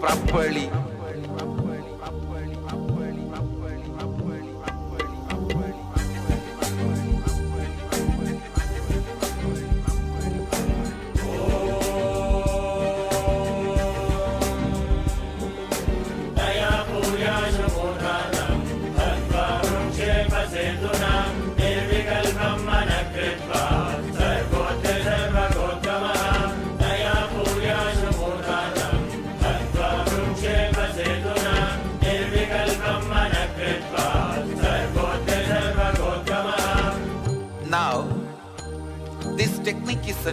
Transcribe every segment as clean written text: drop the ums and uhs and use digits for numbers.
properly. Now, this technique is a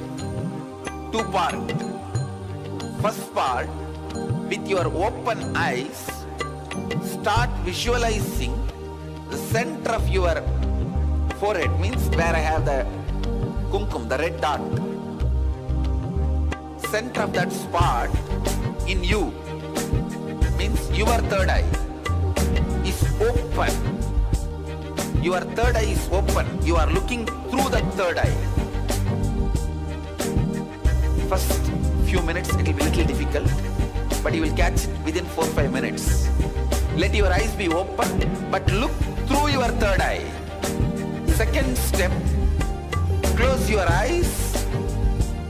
two-part. First part, with your open eyes, start visualizing the center of your forehead, means where I have the kumkum, the red dot. Center of that spot in you, means your third eye is open. Your third eye is open. You are looking through that third eye. First few minutes it will be a little difficult, but you will catch it within 4-5 minutes. Let your eyes be open, but look through your third eye. Second step, close your eyes.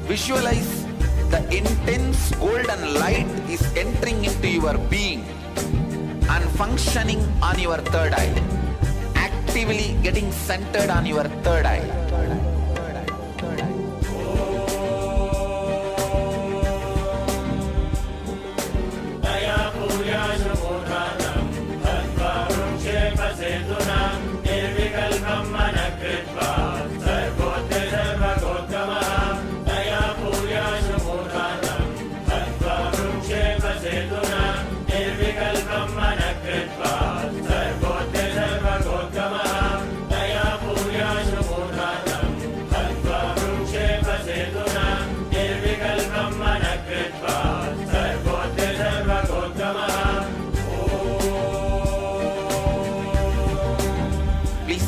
Visualize the intense golden light is entering into your being and functioning on your third eye. Actively getting centered on your third eye.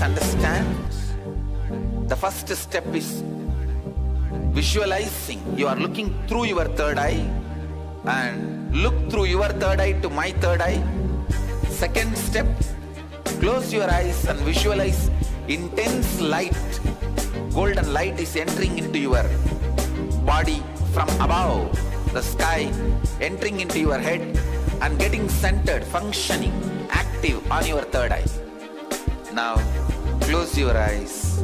Understand, the first step is visualizing. You are looking through your third eye and look through your third eye to my third eye. Second step, close your eyes and visualize intense light. Golden light is entering into your body from above the sky, entering into your head and getting centered, functioning, active on your third eye. Now, close your eyes.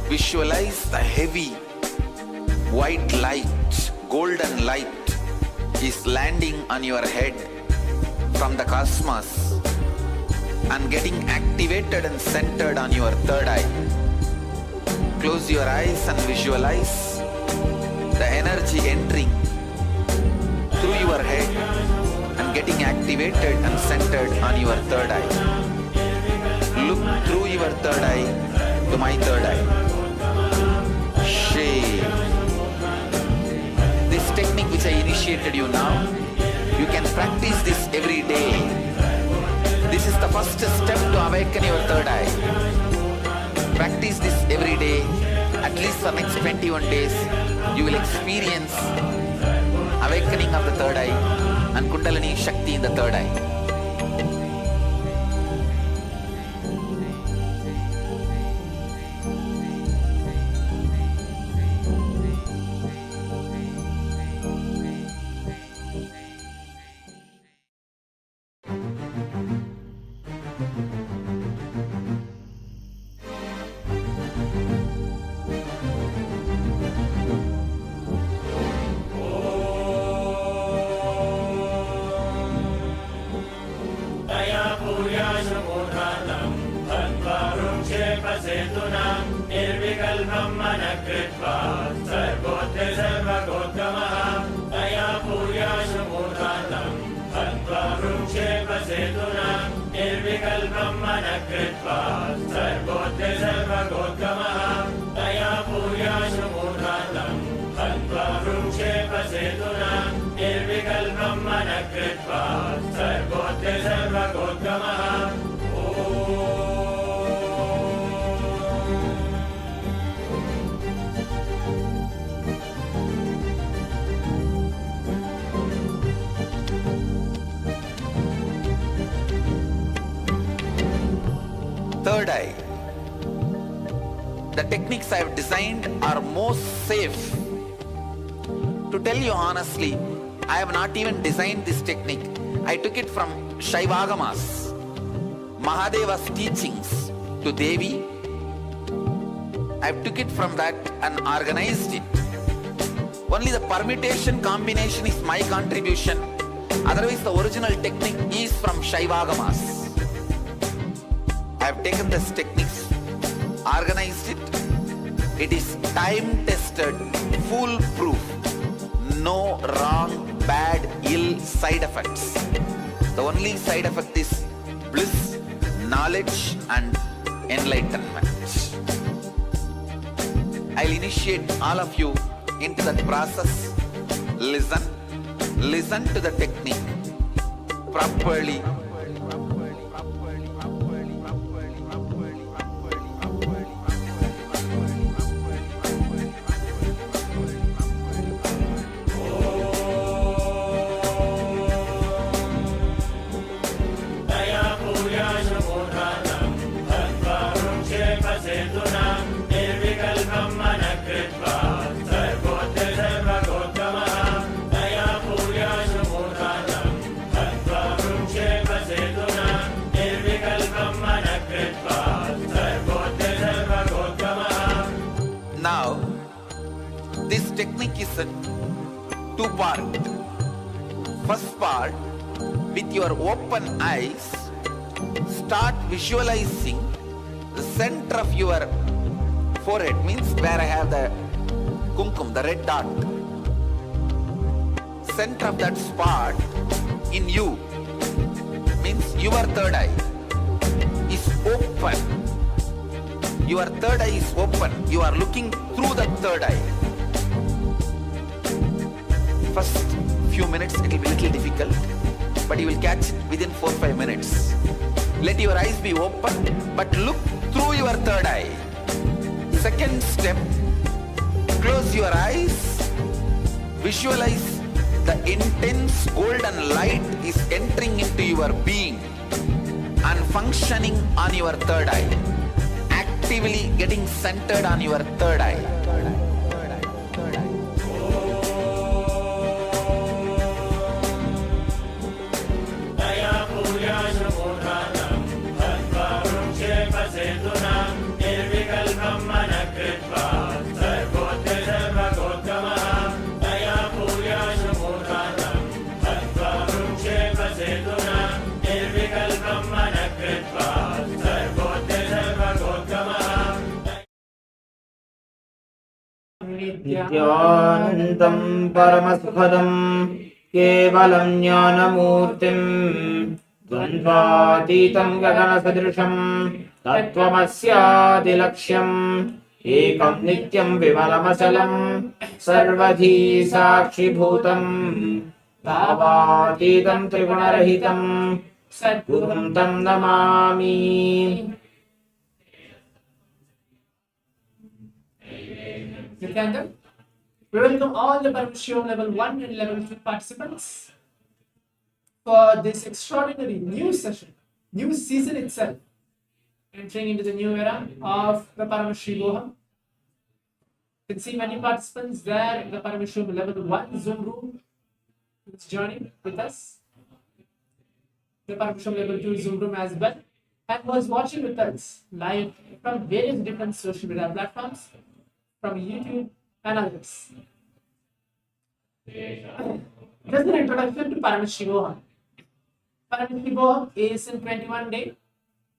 Visualize the heavy white light, golden light is landing on your head from the cosmos and getting activated and centered on your third eye. Close your eyes and visualize the energy entering through your head and getting activated and centered on your third eye. Look through your third eye to my third eye. Shave. This technique which I initiated you now, you can practice this every day. This is the first step to awaken your third eye. Practice this every day, at least for next 21 days. You will experience awakening of the third eye and Kundalini Shakti in the third eye. techniques I have designed are most safe. To tell you honestly, I have not even designed this technique. I took it from Shiva's, Mahadeva's teachings to Devi. I took it from that and organized it. Only the permutation combination is my contribution. Otherwise, the original technique is from Shiva's. I have taken this techniques, organized it. It is time-tested, foolproof. No wrong, bad, ill side effects. The only side effect is bliss, knowledge and enlightenment. I'll initiate all of you into that process. Listen to the technique properly. Now, this technique is a two-part. First part, with your open eyes, start visualizing the center of your forehead, means where I have the kumkum, the red dot. Center of that spot in you, means your third eye is open. Your third eye is open. You are looking through the third eye. First few minutes it will be little difficult, but you will catch it within 4-5 minutes. Let your eyes be open, but look through your third eye. Second step, close your eyes. Visualize the intense golden light is entering into your being and functioning on your third eye. Actively getting centered on your third eye. नित्यानन्दं परमसुखदं केवलं ज्ञानमूर्तिं द्वन्द्वातीतं गगनसदृशं तत्त्वमस्यादिलक्ष्यम् एकं नित्यं विमलमचलं सर्वधी साक्षिभूतं भावातीतं त्रिगुणरहितं सद्गुरुं तं Namami. Nityananda, we welcome all the Paramashivoham Level 1 and Level 2 participants for this extraordinary new session, new season itself, entering into the new era of the Paramashivoham. You can see many participants there in the Paramashivoham Level 1 Zoom room who's joining with us, the Paramashivoham Level 2 Zoom room as well, and who is watching with us live from various different social media platforms, from YouTube and others. Just an introduction to Paramashivoham. Paramashivoham is a 21-day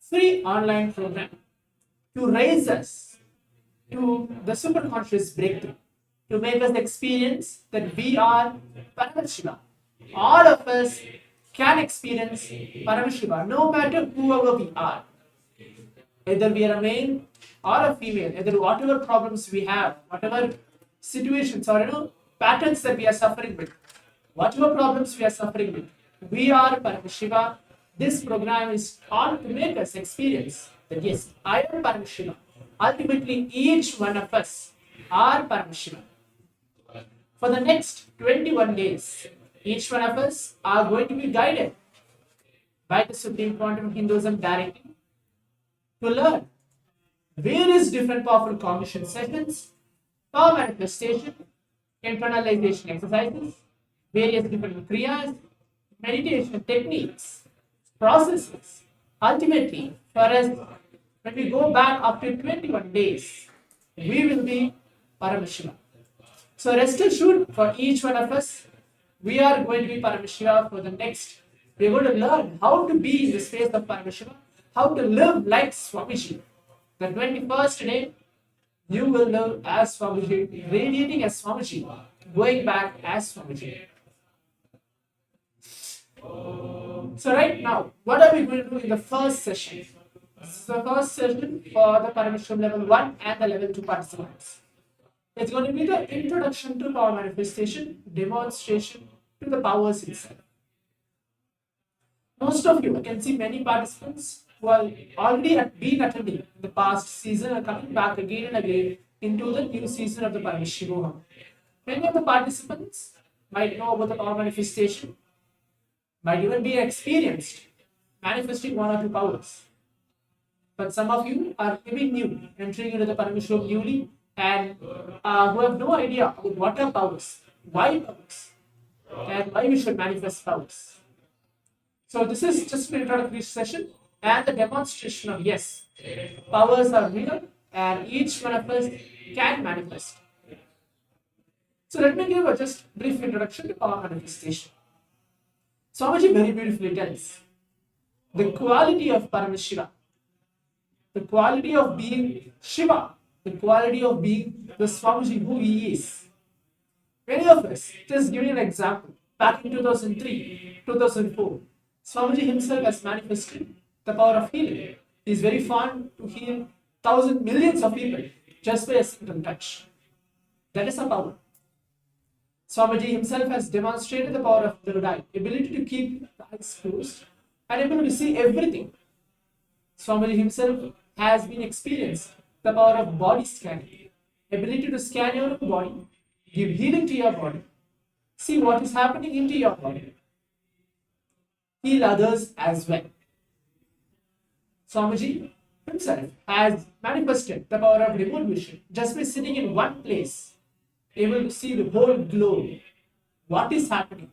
free online program to raise us to the superconscious breakthrough, to make us experience that we are Paramashiva. All of us can experience Paramashiva, no matter whoever we are. Either we are a male or a female, either whatever problems we have, whatever situations or patterns that we are suffering with, whatever problems we are suffering with, we are Paramashiva. This program is all to make us experience that yes, I am Paramashiva. Ultimately, each one of us are Paramashiva. For the next 21 days, each one of us are going to be guided by the Supreme Pontiff of Hinduism directly to learn various different powerful cognition sessions, power manifestation, internalization exercises, various different kriyas, meditation techniques, processes. Ultimately, for us, when we go back after 21 days, we will be Paramashiva. So rest assured, for each one of us, we are going to be Paramashiva for the next. We are going to learn how to be in the space of Paramashiva, how to live like Swamiji. The 21st day, you will live as Swamiji, radiating as Swamiji, going back as Swamiji. So right now, what are we going to do in the first session? This is the first session for the Paramashivoham Level 1 and the Level 2 participants. It's going to be the introduction to power manifestation, demonstration to the powers itself. Most of you, I can see many participants who are already been attending the past season are coming back again and again into the new season of the Paramashivoham. Many of the participants might know about the power manifestation, might even be experienced manifesting one or two powers. But some of you are even new, entering into the Paramashivoham newly, and who have no idea about what are powers, why powers, and why we should manifest powers. So this is just an introductory session and the demonstration of yes, powers are real and each one of us can manifest. So let me give a just brief introduction to power manifestation. Swamiji very beautifully tells the quality of Paramashiva, the quality of being Shiva, the quality of being the Swamiji who he is. Many of us, just giving an example, back in 2003, 2004, Swamiji himself has manifested the power of healing. He is very fond to heal thousands, millions of people just by a single touch. That is a power. Swamiji himself has demonstrated the power of third eye, ability to keep the eyes closed and able to see everything. Swamiji himself has been experienced the power of body scanning, ability to scan your own body, give healing to your body, see what is happening into your body, heal others as well. Swamiji himself has manifested the power of remote vision just by sitting in one place, able to see the whole globe, what is happening,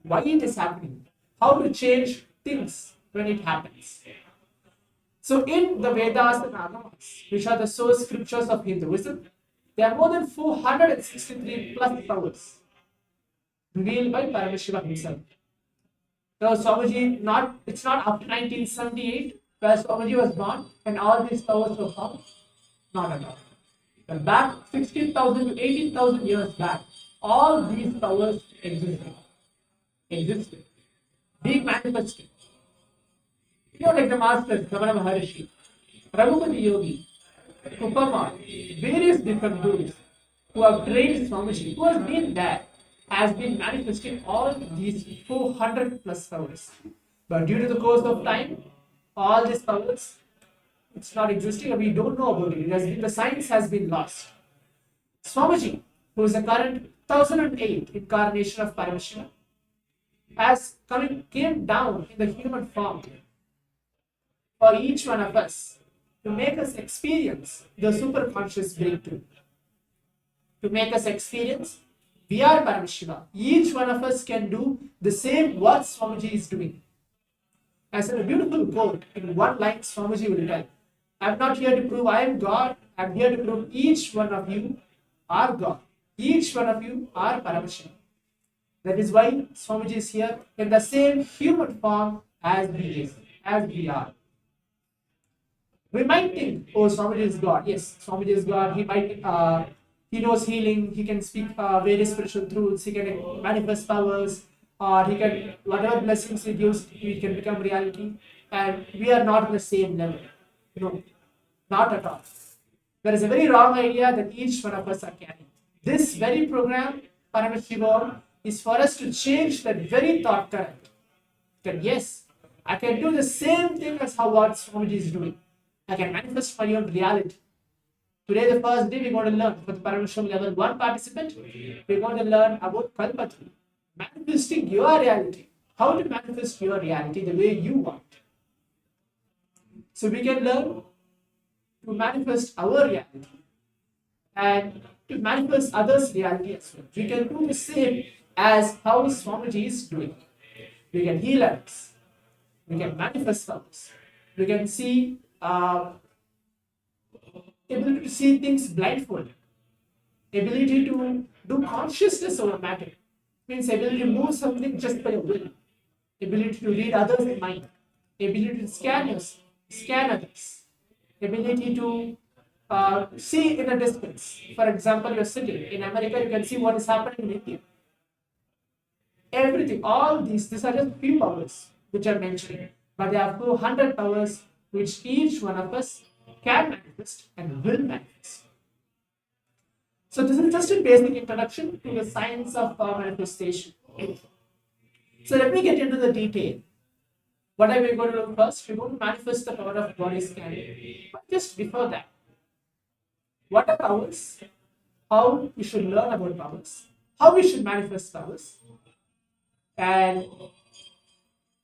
why it is happening, how to change things when it happens. So in the Vedas and Agamas, which are the source scriptures of Hinduism, there are more than 463 plus powers revealed by Paramashiva himself. Now Swamiji, it's not after 1978 where Swamiji was born and all these powers were found. Not at all. But back 16,000 to 18,000 years back, all these powers existed, being manifested. You know, like the masters, Ramana Maharishi, Raghupati Yogi, Upama, various different gurus who have trained Swamiji, who has been there, has been manifesting all these 400 plus powers. But due to the course of time, all these powers, it's not existing and we don't know about it. The science has been lost. Swamiji, who is the current 1008 incarnation of Paramashiva, came down in the human form for each one of us to make us experience the superconscious breakthrough. To make us experience, we are Paramashiva. Each one of us can do the same what Swamiji is doing. As a beautiful quote, in one line, Swamiji will tell, I am not here to prove I am God. I am here to prove each one of you are God. Each one of you are Paramashiva. That is why Swamiji is here in the same human form as we are. We might think, oh, Swamiji is God. Yes, Swamiji is God. He knows healing. He can speak various spiritual truths. He can manifest powers. Or he can, whatever blessings he gives, he can become reality. And we are not on the same level. No, not at all. There is a very wrong idea that each one of us are carrying. This very program, Paramashivoham, is for us to change that very thought current. That yes, I can do the same thing as what Swamiji is doing. I can manifest my own reality. Today, the first day, we're going to learn for the Paramashivoham Level 1 participant, we're going to learn about Kalpatru, manifesting your reality. How to manifest your reality the way you want. So we can learn to manifest our reality and to manifest others' reality as well. We can do the same as how Swamiji is doing. We can heal others. We can manifest others. We can see, ability to see things blindfolded. Ability to do consciousness over matter. Means ability to move something just by your will. Ability to read others' mind. Ability to scan others. Ability to see in a distance. For example, you're sitting in America, you can see what is happening in India. Everything, all these are just few powers which I'm mentioning, but there are 200 powers which each one of us can manifest and will manifest. So this is just a basic introduction to the science of manifestation. So let me get into the detail. What are we going to do first? We're going to manifest the power of body scanning. But just before that, what are powers? How we should learn about powers? How we should manifest powers? And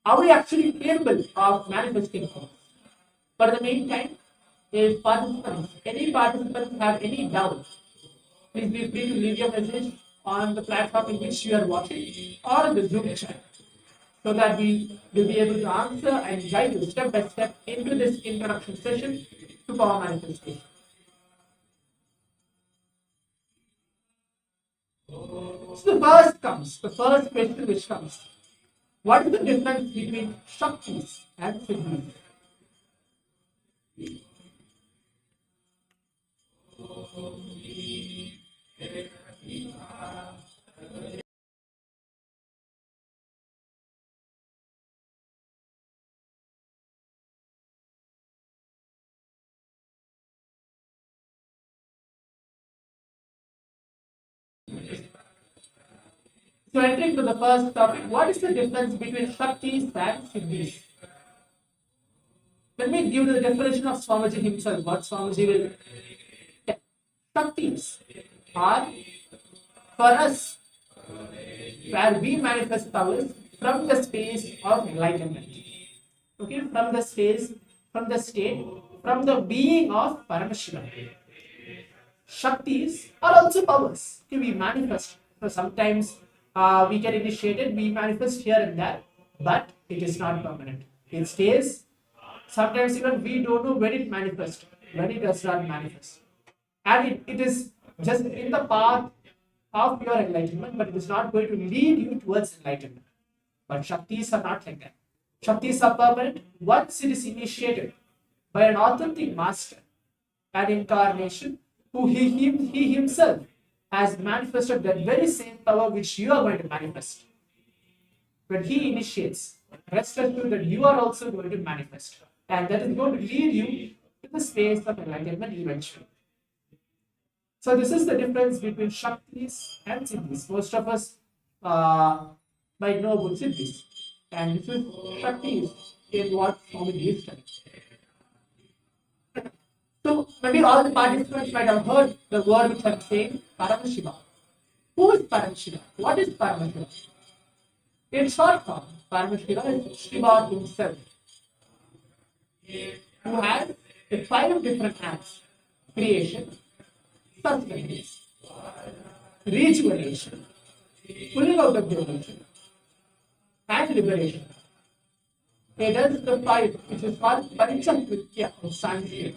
are we actually capable of manifesting powers? For the meantime, if any participants have any doubt, please be free to leave your message on the platform in which you are watching or in the Zoom chat, so that we will be able to answer and guide you step by step into this introduction session to power manifestation. So the first question which comes, what is the difference between Shaktis and Siddhis? So entering to the first topic, what is the difference between Shaktis and Siddhis? Let me give the definition of Swamiji himself, what Swamiji will tell. Shaktis are for us where we manifest powers from the space of enlightenment. Okay, from the space, from the state, from the being of Paramashivoham. Shaktis are also powers. Okay, we manifest. So sometimes we get initiated, we manifest here and there, but it is not permanent. It stays. Sometimes even we don't know when it manifests, when it does not manifest. And it is just in the path of your enlightenment, but it is not going to lead you towards enlightenment. But Shaktis are not like that. Shaktis are permanent once it is initiated by an authentic master, an incarnation, who he himself has manifested that very same power which you are going to manifest. When he initiates, rest assured that you are also going to manifest. And that is going to lead you to the space of enlightenment eventually. So this is the difference between Shaktis and Siddhis. Most of us might know about Siddhis. And this is Shaktis in what Swamiji is telling. So maybe all the participants might have heard the word which I'm saying, Paramashiva. Who is Paramashiva? What is Paramashiva? In short form, Paramashiva is Shiva himself, who has the 5 different acts: creation, sustenance, rejuvenation, pulling out of delusion, and liberation. He does the 5, which is called Panchakritya in Sanskrit.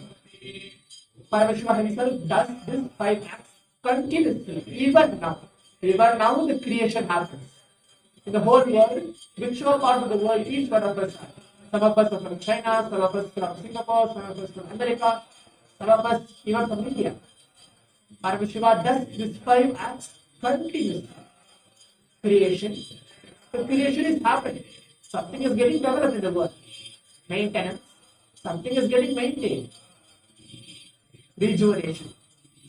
Paramashiva himself does this 5 acts continuously, even now. Even now the creation happens. In the whole world, whichever part of the world each one of us are. Some of us are from China, some of us from Singapore, some of us from America, some of us even from India. Paramashiva does these 5 acts continuously. Creation. The creation is happening. Something is getting developed in the world. Maintenance. Something is getting maintained. Rejuvenation.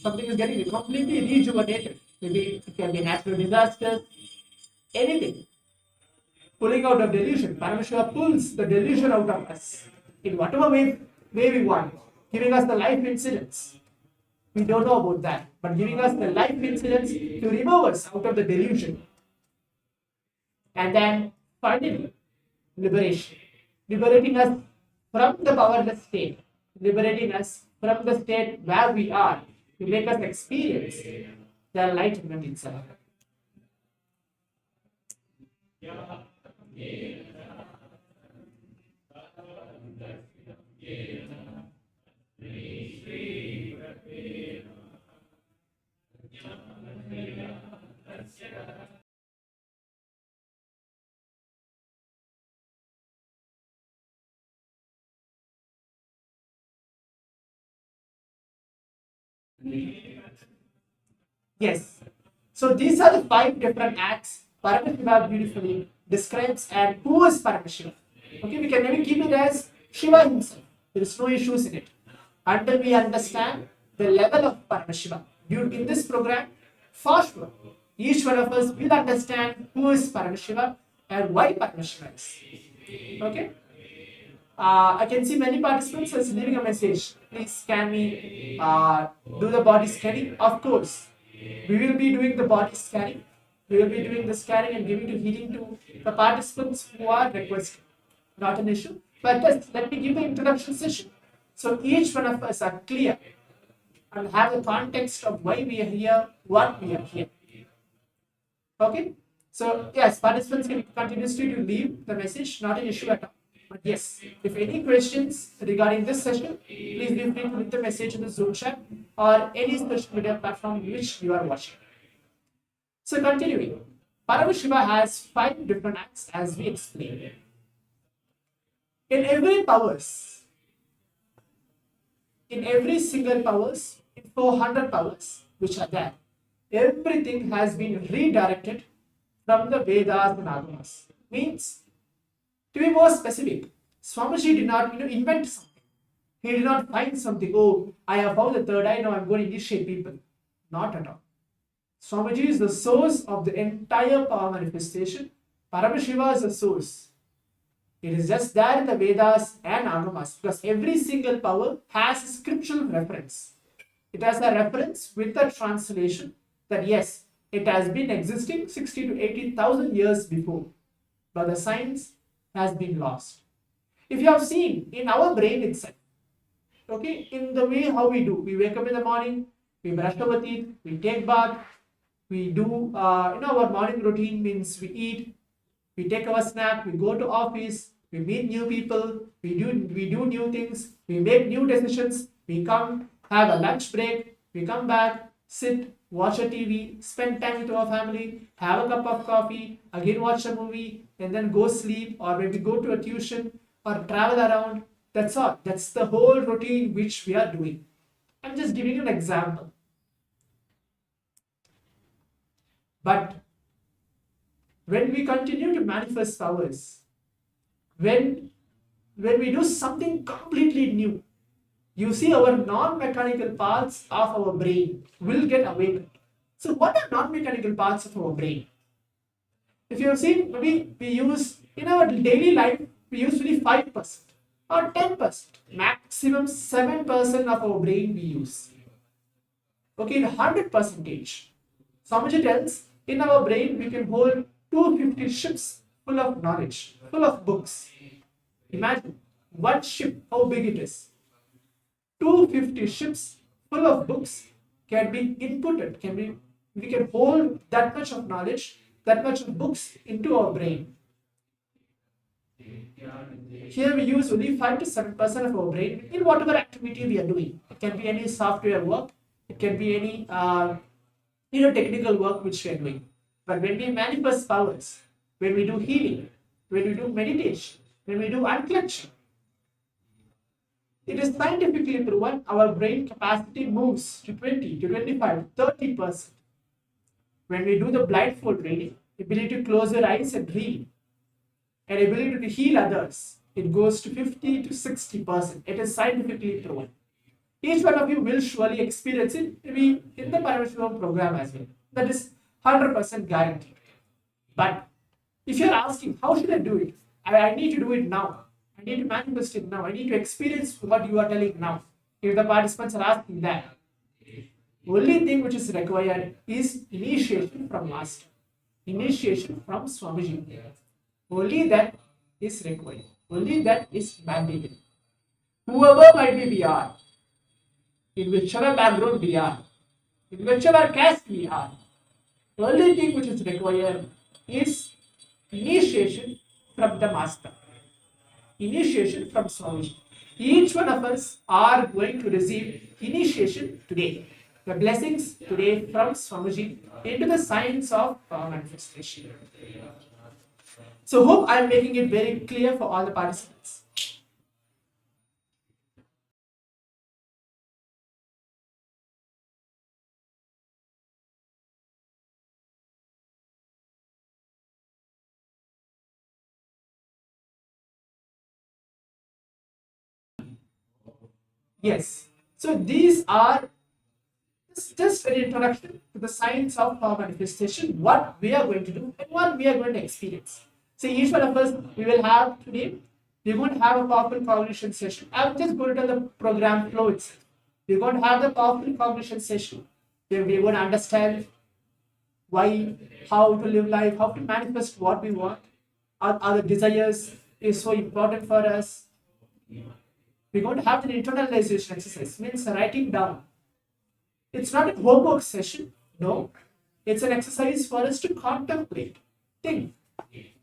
Something is getting completely rejuvenated. Maybe it can be natural disasters, anything. Pulling out of delusion. Paramashiva pulls the delusion out of us in whatever way we want, giving us the life incidents. We don't know about that, but giving us the life incidents to remove us out of the delusion. And then finally, liberation. Liberating us from the powerless state, liberating us from the state where we are to make us experience the enlightenment itself. Yes. So these are the 5 different acts Paramashiva beautifully describes, and who is Paramashiva? Okay, we can maybe keep it as Shiva himself. There is no issues in it. Until we understand the level of Paramashiva. In this program, for sure, each one of us will understand who is Paramashiva and why Paramashiva is. Okay? I can see many participants are leaving a message. Please can we do the body scanning? Of course. We will be doing the body scanning. We will be doing the scanning and giving to healing to the participants who are requested. Not an issue. But just let me give the introduction session. So each one of us are clear and have the context of why we are here, what we are here. Okay? So yes, participants can continuously to leave the message, not an issue at all. But yes, if any questions regarding this session, please feel free to leave the message in the Zoom chat or any social media platform which you are watching. So continuing, Paramashiva has 5 different acts as we explained. In every single powers, in 400 powers which are there, everything has been redirected from the Vedas and Agamas. Means, to be more specific, Swamiji did not invent something. He did not find something, oh, I have found the third eye, now I'm going to initiate people. Not at all. Swamiji is the source of the entire power manifestation. Paramashiva is the source. It is just there in the Vedas and Agamas because every single power has a scriptural reference. It has a reference with the translation that yes, it has been existing 60 to 80,000 years before, but the science has been lost. If you have seen in our brain itself, okay, in the way how we do, we wake up in the morning, we brush our teeth, we take bath, we do, our morning routine means we eat, we take our snack, we go to office, we meet new people, we do new things, we make new decisions, we come, have a lunch break, we come back, sit, watch a TV, spend time with our family, have a cup of coffee, again watch a movie, and then go sleep or maybe go to a tuition or travel around. That's all. That's the whole routine which we are doing. I'm just giving you an example. But when we continue to manifest powers, when we do something completely new, you see our non-mechanical parts of our brain will get awakened. So what are non-mechanical parts of our brain? If you have seen, maybe we use, in our daily life, we use only 5% or 10%, maximum 7% of our brain we use. Okay, in 100%, Swamiji tells, in our brain we can hold 250 ships full of knowledge, full of books. Imagine, one ship, how big it is. 250 ships full of books can be inputted, we can hold that much of knowledge, that much of books into our brain. Here we use only 5 to 7% of our brain in whatever activity we are doing. It can be any software work, it can be any technical work which we are doing. But when we manifest powers, when we do healing, when we do meditation, when we do unclenching, it is scientifically proven our brain capacity moves to 20 to 25 to 30%. When we do the blindfold reading, ability to close your eyes and read, and ability to heal others, it goes to 50 to 60%. It is scientifically proven. Each one of you will surely experience it in the Paramashivoham program as well. That is 100% guaranteed. But if you are asking, how should I do it? I need to do it now. I need to manifest it now. I need to experience what you are telling now. If the participants are asking that, only thing which is required is initiation from Master. Initiation from Swamiji. Only that is required. Only that is mandated. Whoever might be we are, in whichever background we are, in whichever caste we are, the only thing which is required is initiation from the Master, initiation from Swamiji. Each one of us are going to receive initiation today, the blessings today from Swamiji into the science of manifestation. So hope I am making it very clear for all the participants. Yes. So these are just an introduction to the science of manifestation, what we are going to do and what we are going to experience. So each one of us, we will have today, we're going to have a powerful cognition session. I'm just going to tell the program flow itself. We're going to have the powerful cognition session where we're going to understand why, how to live life, how to manifest what we want, our desires is so important for us. We're going to have an internalization exercise, means writing down. It's not a homework session, no. It's an exercise for us to contemplate, think,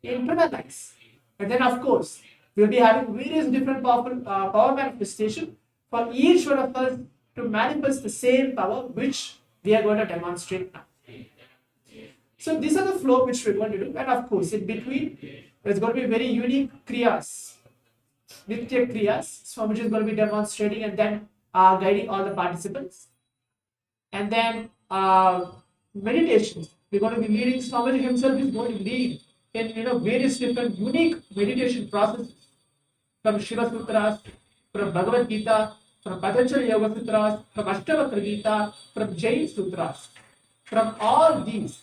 internalize. And then, of course, we'll be having various different powerful power manifestation for each one of us to manifest the same power which we are going to demonstrate now. So these are the flow which we're going to do. And of course, in between, there's going to be very unique kriyas. Nitya kriyas, Swamiji is going to be demonstrating and then guiding all the participants. And then meditations. We're going to be leading. Swamiji himself is going to lead in various different unique meditation processes from Shiva Sutras, from Bhagavad Gita, from Patanjali Yoga Sutras, from Ashtavakra Gita, from Jain Sutras. From all these,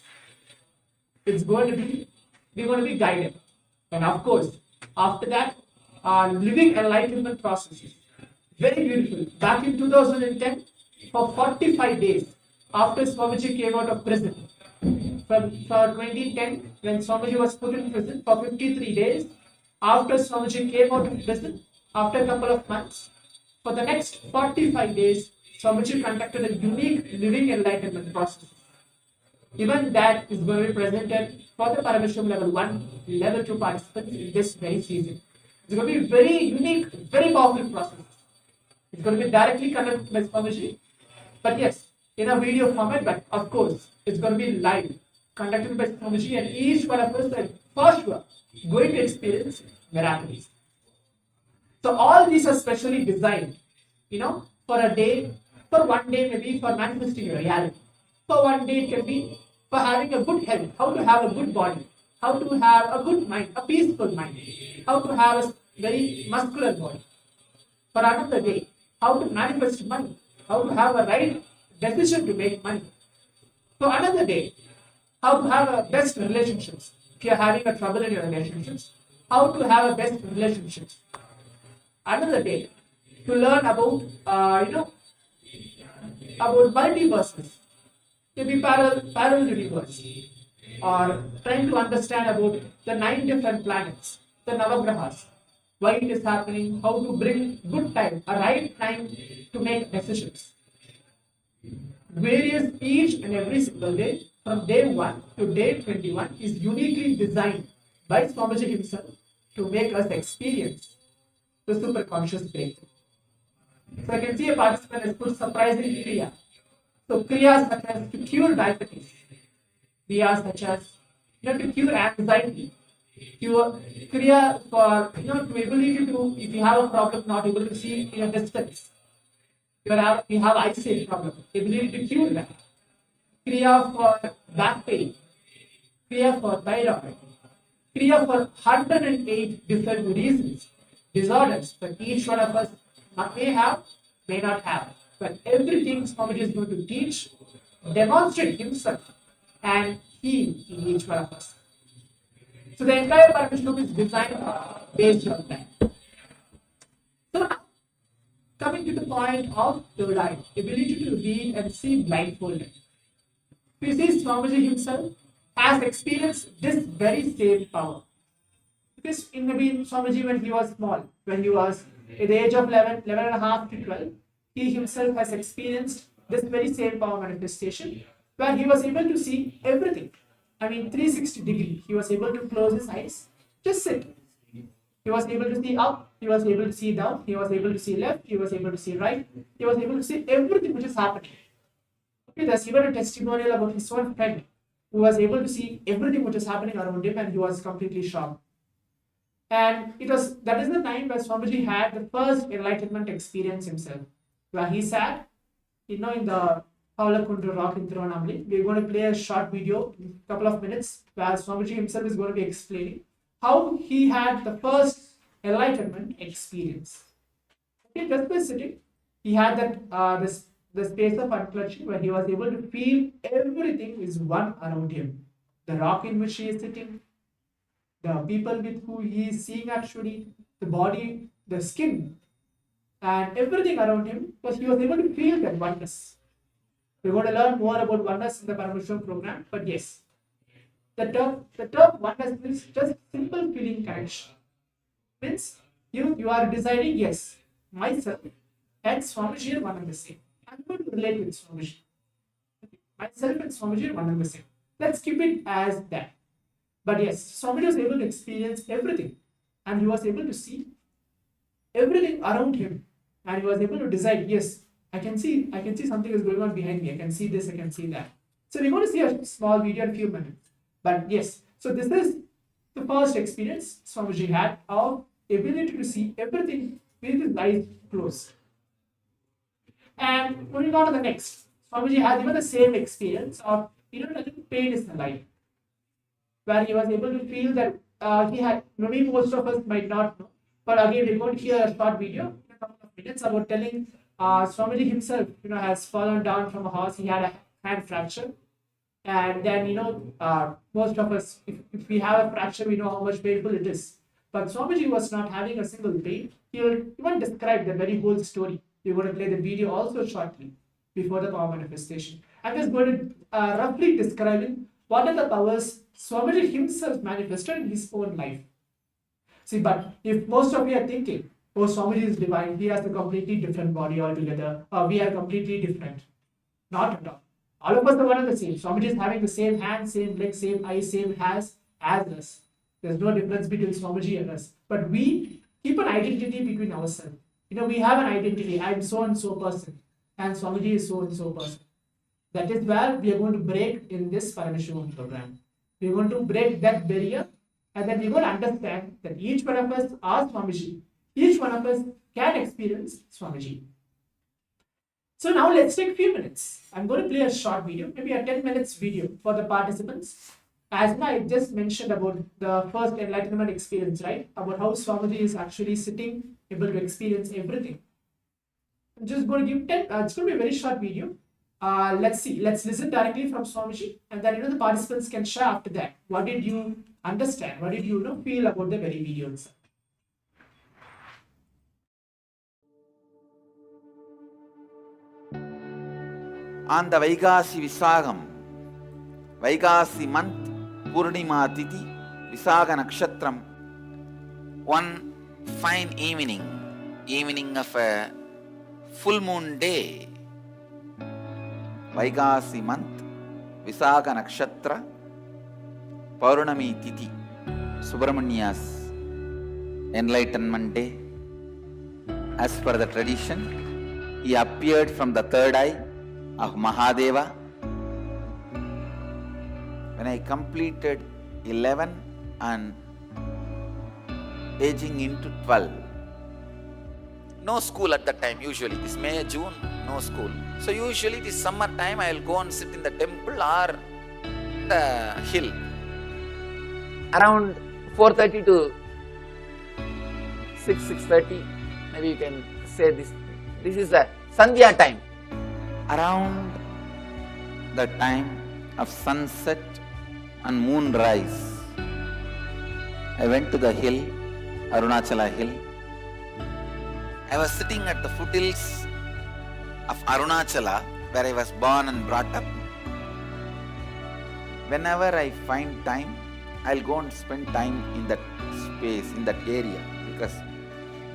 we're going to be guided. And of course, after that, living enlightenment processes. Very beautiful. Back in 2010, for 45 days, after Swamiji came out of prison, for 2010, when Swamiji was put in prison for 53 days, after Swamiji came out of prison, after a couple of months, for the next 45 days, Swamiji conducted a unique living enlightenment process. Even that is going to be presented for the Paramashivoham Level-1, Level-2 participants in this very season. It's going to be very unique, very powerful process. It's going to be directly conducted by Swamiji, but yes, in a video format, but of course, it's going to be live, conducted by Swamiji, and each one of us is for sure going to experience miracles. So all these are specially designed, for a day, for one day maybe for manifesting your reality. For one day it can be for having a good health, how to have a good body, how to have a good mind, a peaceful mind, how to have a very muscular body. For another day, how to manifest money, how to have a right decision to make money. For another day, how to have a best relationships. If you are having a trouble in your relationships, how to have a best relationships. Another day, to learn about about multiverses, maybe parallel universe, or trying to understand about the 9 different planets, the Navagrahas, why it is happening, how to bring good time, a right time to make decisions. Various each and every single day, from day 1 to day 21, is uniquely designed by Swamiji himself to make us experience the superconscious breakthrough. So I can see a participant has put surprising kriya. So kriyas such as to cure diabetes, kriyas such as to cure anxiety, kriya for to ability to, if you have a problem not able to see in a distance, you have eyesight problem, ability to cure that. Kriya for back pain, kriya for thyroid, kriya for 108 different reasons, disorders that each one of us may have, may not have. But everything Swamiji is going to teach, demonstrate himself, and heal in each one of us. So the entire Paramashivoham is designed based on that. So now, coming to the point of third eye, ability to read and see blindfolded. You see, Swamiji himself has experienced this very same power. Because in Swamiji when he was small, when he was at the age of 11 and a half to 12, he himself has experienced this very same power manifestation where he was able to see everything. I mean, 360 degree. He was able to close his eyes, just sit. He was able to see up, he was able to see down, he was able to see left, he was able to see right, he was able to see everything which is happening. Okay, there's even a testimonial about his own friend who was able to see everything which is happening around him and he was completely shocked. And that is the time where Swamiji had the first enlightenment experience himself, where he sat, in the Paulakundu rock in Tirunelveli. We're going to play a short video in a couple of minutes where Swamiji himself is going to be explaining how he had the first enlightenment experience. Okay, just by sitting, he had that the space of unclutching where he was able to feel everything is one around him. The rock in which he is sitting, the people with who he is seeing actually, the body, the skin, and everything around him, because he was able to feel that oneness. We're going to learn more about oneness in the Paramashivoham program, but yes, the term oneness means just simple feeling connection. Means you are deciding, yes, myself and Swamiji are one and the same. I'm going to relate with Swamiji. Myself and Swamiji are one and the same. Let's keep it as that. But yes, Swamiji was able to experience everything, and he was able to see everything around him, and he was able to decide, yes, I can see something is going on behind me. I can see this, I can see that. So we're going to see a small video in a few minutes. But yes, so this is the first experience Swamiji had of ability to see everything with his eyes closed. And moving on to the next, Swamiji has even the same experience of nothing pain is alive, where he was able to feel that he had, maybe most of us might not know, but again we're going to hear a short video in a couple of minutes about telling Swamiji himself, has fallen down from a horse. He had a hand fracture. And then, most of us, if we have a fracture, we know how much painful it is. But Swamiji was not having a single pain. He will even describe the very whole story. We're going to play the video also shortly before the power manifestation. I'm just going to roughly describing what are the powers Swamiji himself manifested in his own life. See, but if most of you are thinking, oh, Swamiji is divine, he has a completely different body altogether, we are completely different. Not at all. All of us are one and the same. Swamiji is having the same hand, same leg, same eye, same hands as us. There's no difference between Swamiji and us. But we keep an identity between ourselves. We have an identity. I'm so and so person, and Swamiji is so and so person. That is where we are going to break in this Paramashivoham program. We are going to break that barrier, and then we are going to understand that each one of us are Swamiji. Each one of us can experience Swamiji. So now let's take a few minutes. I'm going to play a short video, maybe a 10 minutes video for the participants. As I just mentioned about the first enlightenment experience, right? About how Swamiji is actually sitting, able to experience everything. I'm just going to give 10, it's going to be a very short video. Let's see, let's listen directly from Swamiji, and then the participants can share after that. What did you understand? What did you feel about the very video itself? On the Vaigasi Visagam, Vaigasi month, Purnima Tithi, Visaga Nakshatram, one fine evening of a full moon day, Vaigasi month, Visaga Nakshatra, Paurnami Tithi, Subramania's enlightenment day. As per the tradition, he appeared from the third eye of Mahadeva. When I completed 11 and aging into 12, no school at that time. Usually this May, June, no school. So usually this summer time I will go and sit in the temple or the hill. Around 4:30 to 6:30, maybe you can say this is the Sandhya time. Around the time of sunset and moonrise, I went to the hill, Arunachala hill. I was sitting at the foothills of Arunachala, where I was born and brought up. Whenever I find time, I'll go and spend time in that space, in that area, because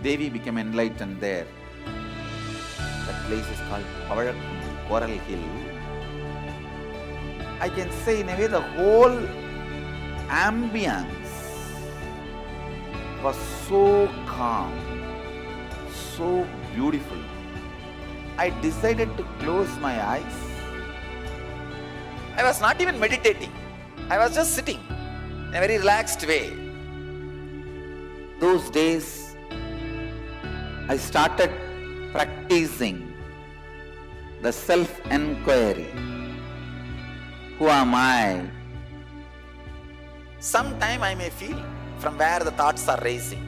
Devi became enlightened there. The place is called Coral Hill. I can say in a way the whole ambience was so calm, so beautiful. I decided to close my eyes. I was not even meditating. I was just sitting in a very relaxed way. Those days, I started practicing the self-enquiry. Who am I? Sometime I may feel from where the thoughts are rising.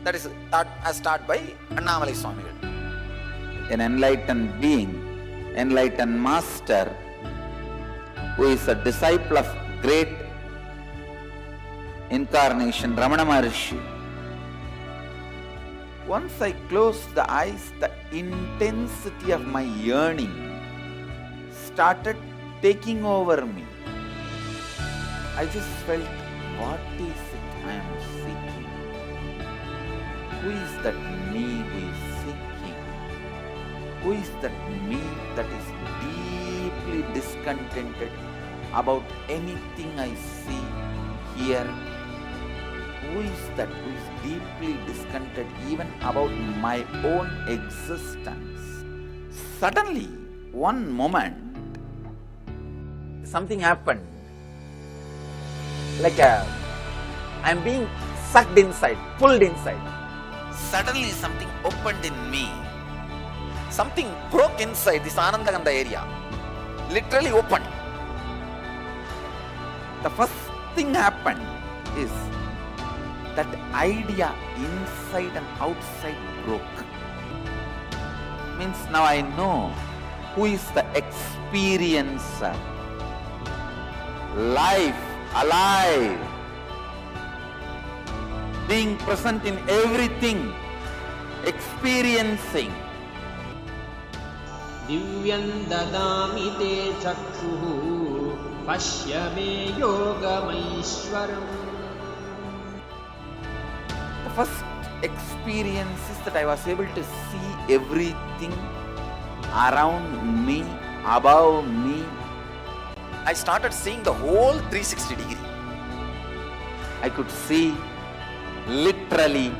That is thought as taught by Annamalai Swamigal. An enlightened being, enlightened master, who is a disciple of great incarnation, Ramana Maharshi. Once I closed the eyes, the intensity of my yearning started taking over me. I just felt, what is it I am seeking? Who is that me who is seeking? Who is that me that is deeply discontented about anything I see, hear? Who is that who is deeply discontented even about my own existence? Suddenly, one moment, something happened. Like I'm being sucked inside, pulled inside. Suddenly something opened in me. Something broke inside this Anandaganda area. Literally opened. The first thing happened is that idea inside and outside broke. Means now I know who is the experiencer. Life, alive, being present in everything, experiencing. दिव्यं ददामि ते चक्षुः पश्य मे योगमैश्वरम्. The first experience is that I was able to see everything around me, above me. I started seeing the whole 360 degree. I could see literally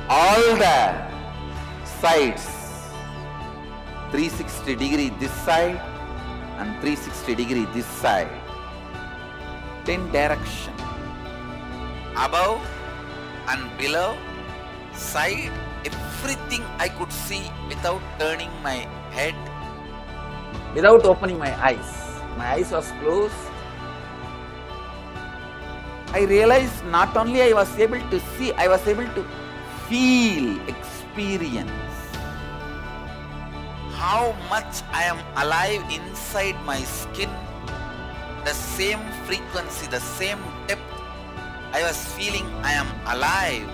all the sides. 360 degree this side and 360 degree this side. 10 direction. Above and below, side, everything I could see without turning my head, without opening my eyes. My eyes was closed. I realized not only I was able to see, I was able to feel, experience how much I am alive inside my skin. The same frequency, the same depth I was feeling I am alive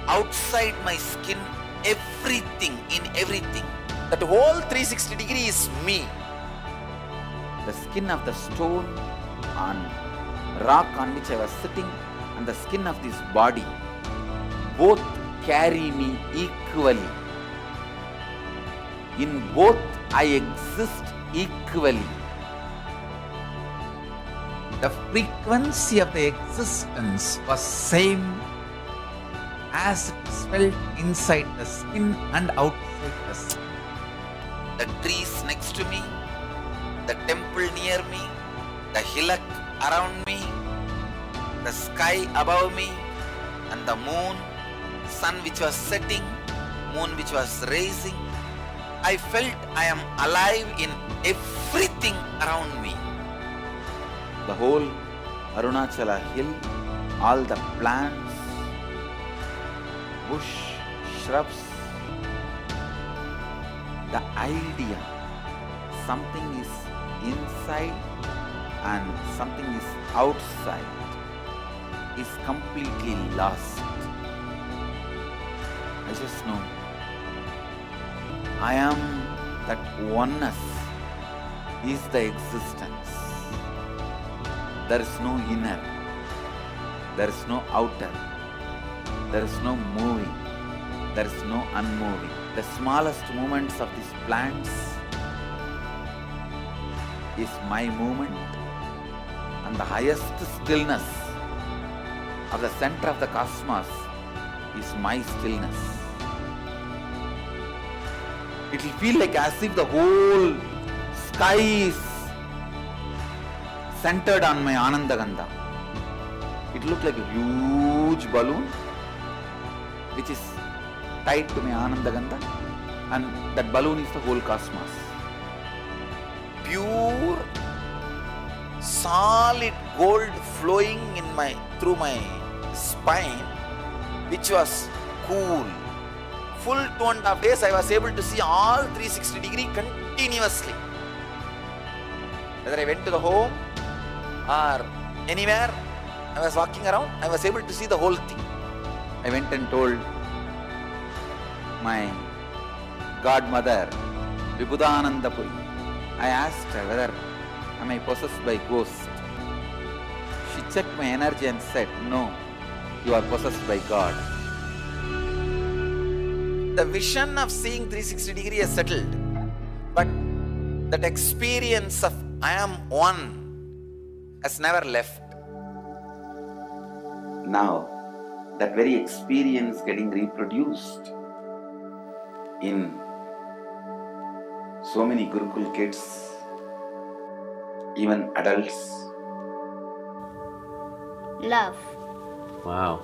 outside my skin, everything, in everything. That whole 360 degree is me. The skin of the stone on rock on which I was sitting and the skin of this body both carry me equally. In both I exist equally. The frequency of the existence was same as it is felt inside the skin and outside the skin. The trees next to me, the temple near me, the hillock around me, the sky above me, and the moon, sun which was setting, moon which was rising. I felt I am alive in everything around me. The whole Arunachala hill, all the plants, bush, shrubs, the idea something is inside and something is outside is completely lost. I just know I am that oneness is the existence. There is no inner, there is no outer, there is no moving, there is no unmoving, The smallest movements of these plants is my movement, and the highest stillness of the center of the cosmos is my stillness. It will feel like as if the whole sky is centered on my Anandagandha. It looks like a huge balloon which is tied to my Anandagandha, and that balloon is the whole cosmos. Pure solid gold flowing through my spine, which was cool. Full 2.5 days I was able to see all 360 degree continuously. Whether I went to the home or anywhere I was walking around, I was able to see the whole thing. I went and told my godmother, Vibhudanandapuri. I asked her whether am I possessed by ghost. She checked my energy and said, no, you are possessed by God. The vision of seeing 360 degree is settled, but that experience of I am one has never left. Now, that very experience getting reproduced in so many Gurukul kids, even adults. Love. Wow.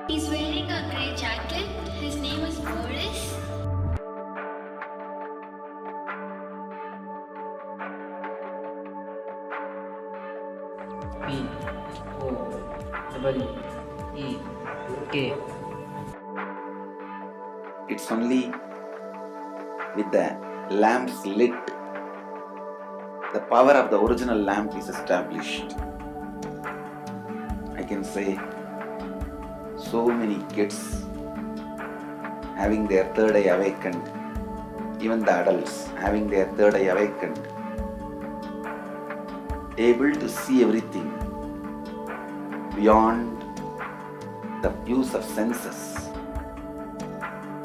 He's wearing a grey jacket. His name is Boris. P-O-E-E-K. It's only with the lamps lit, the power of the original lamp is established. I can say so many kids having their third eye awakened, even the adults having their third eye awakened, able to see everything beyond the use of senses.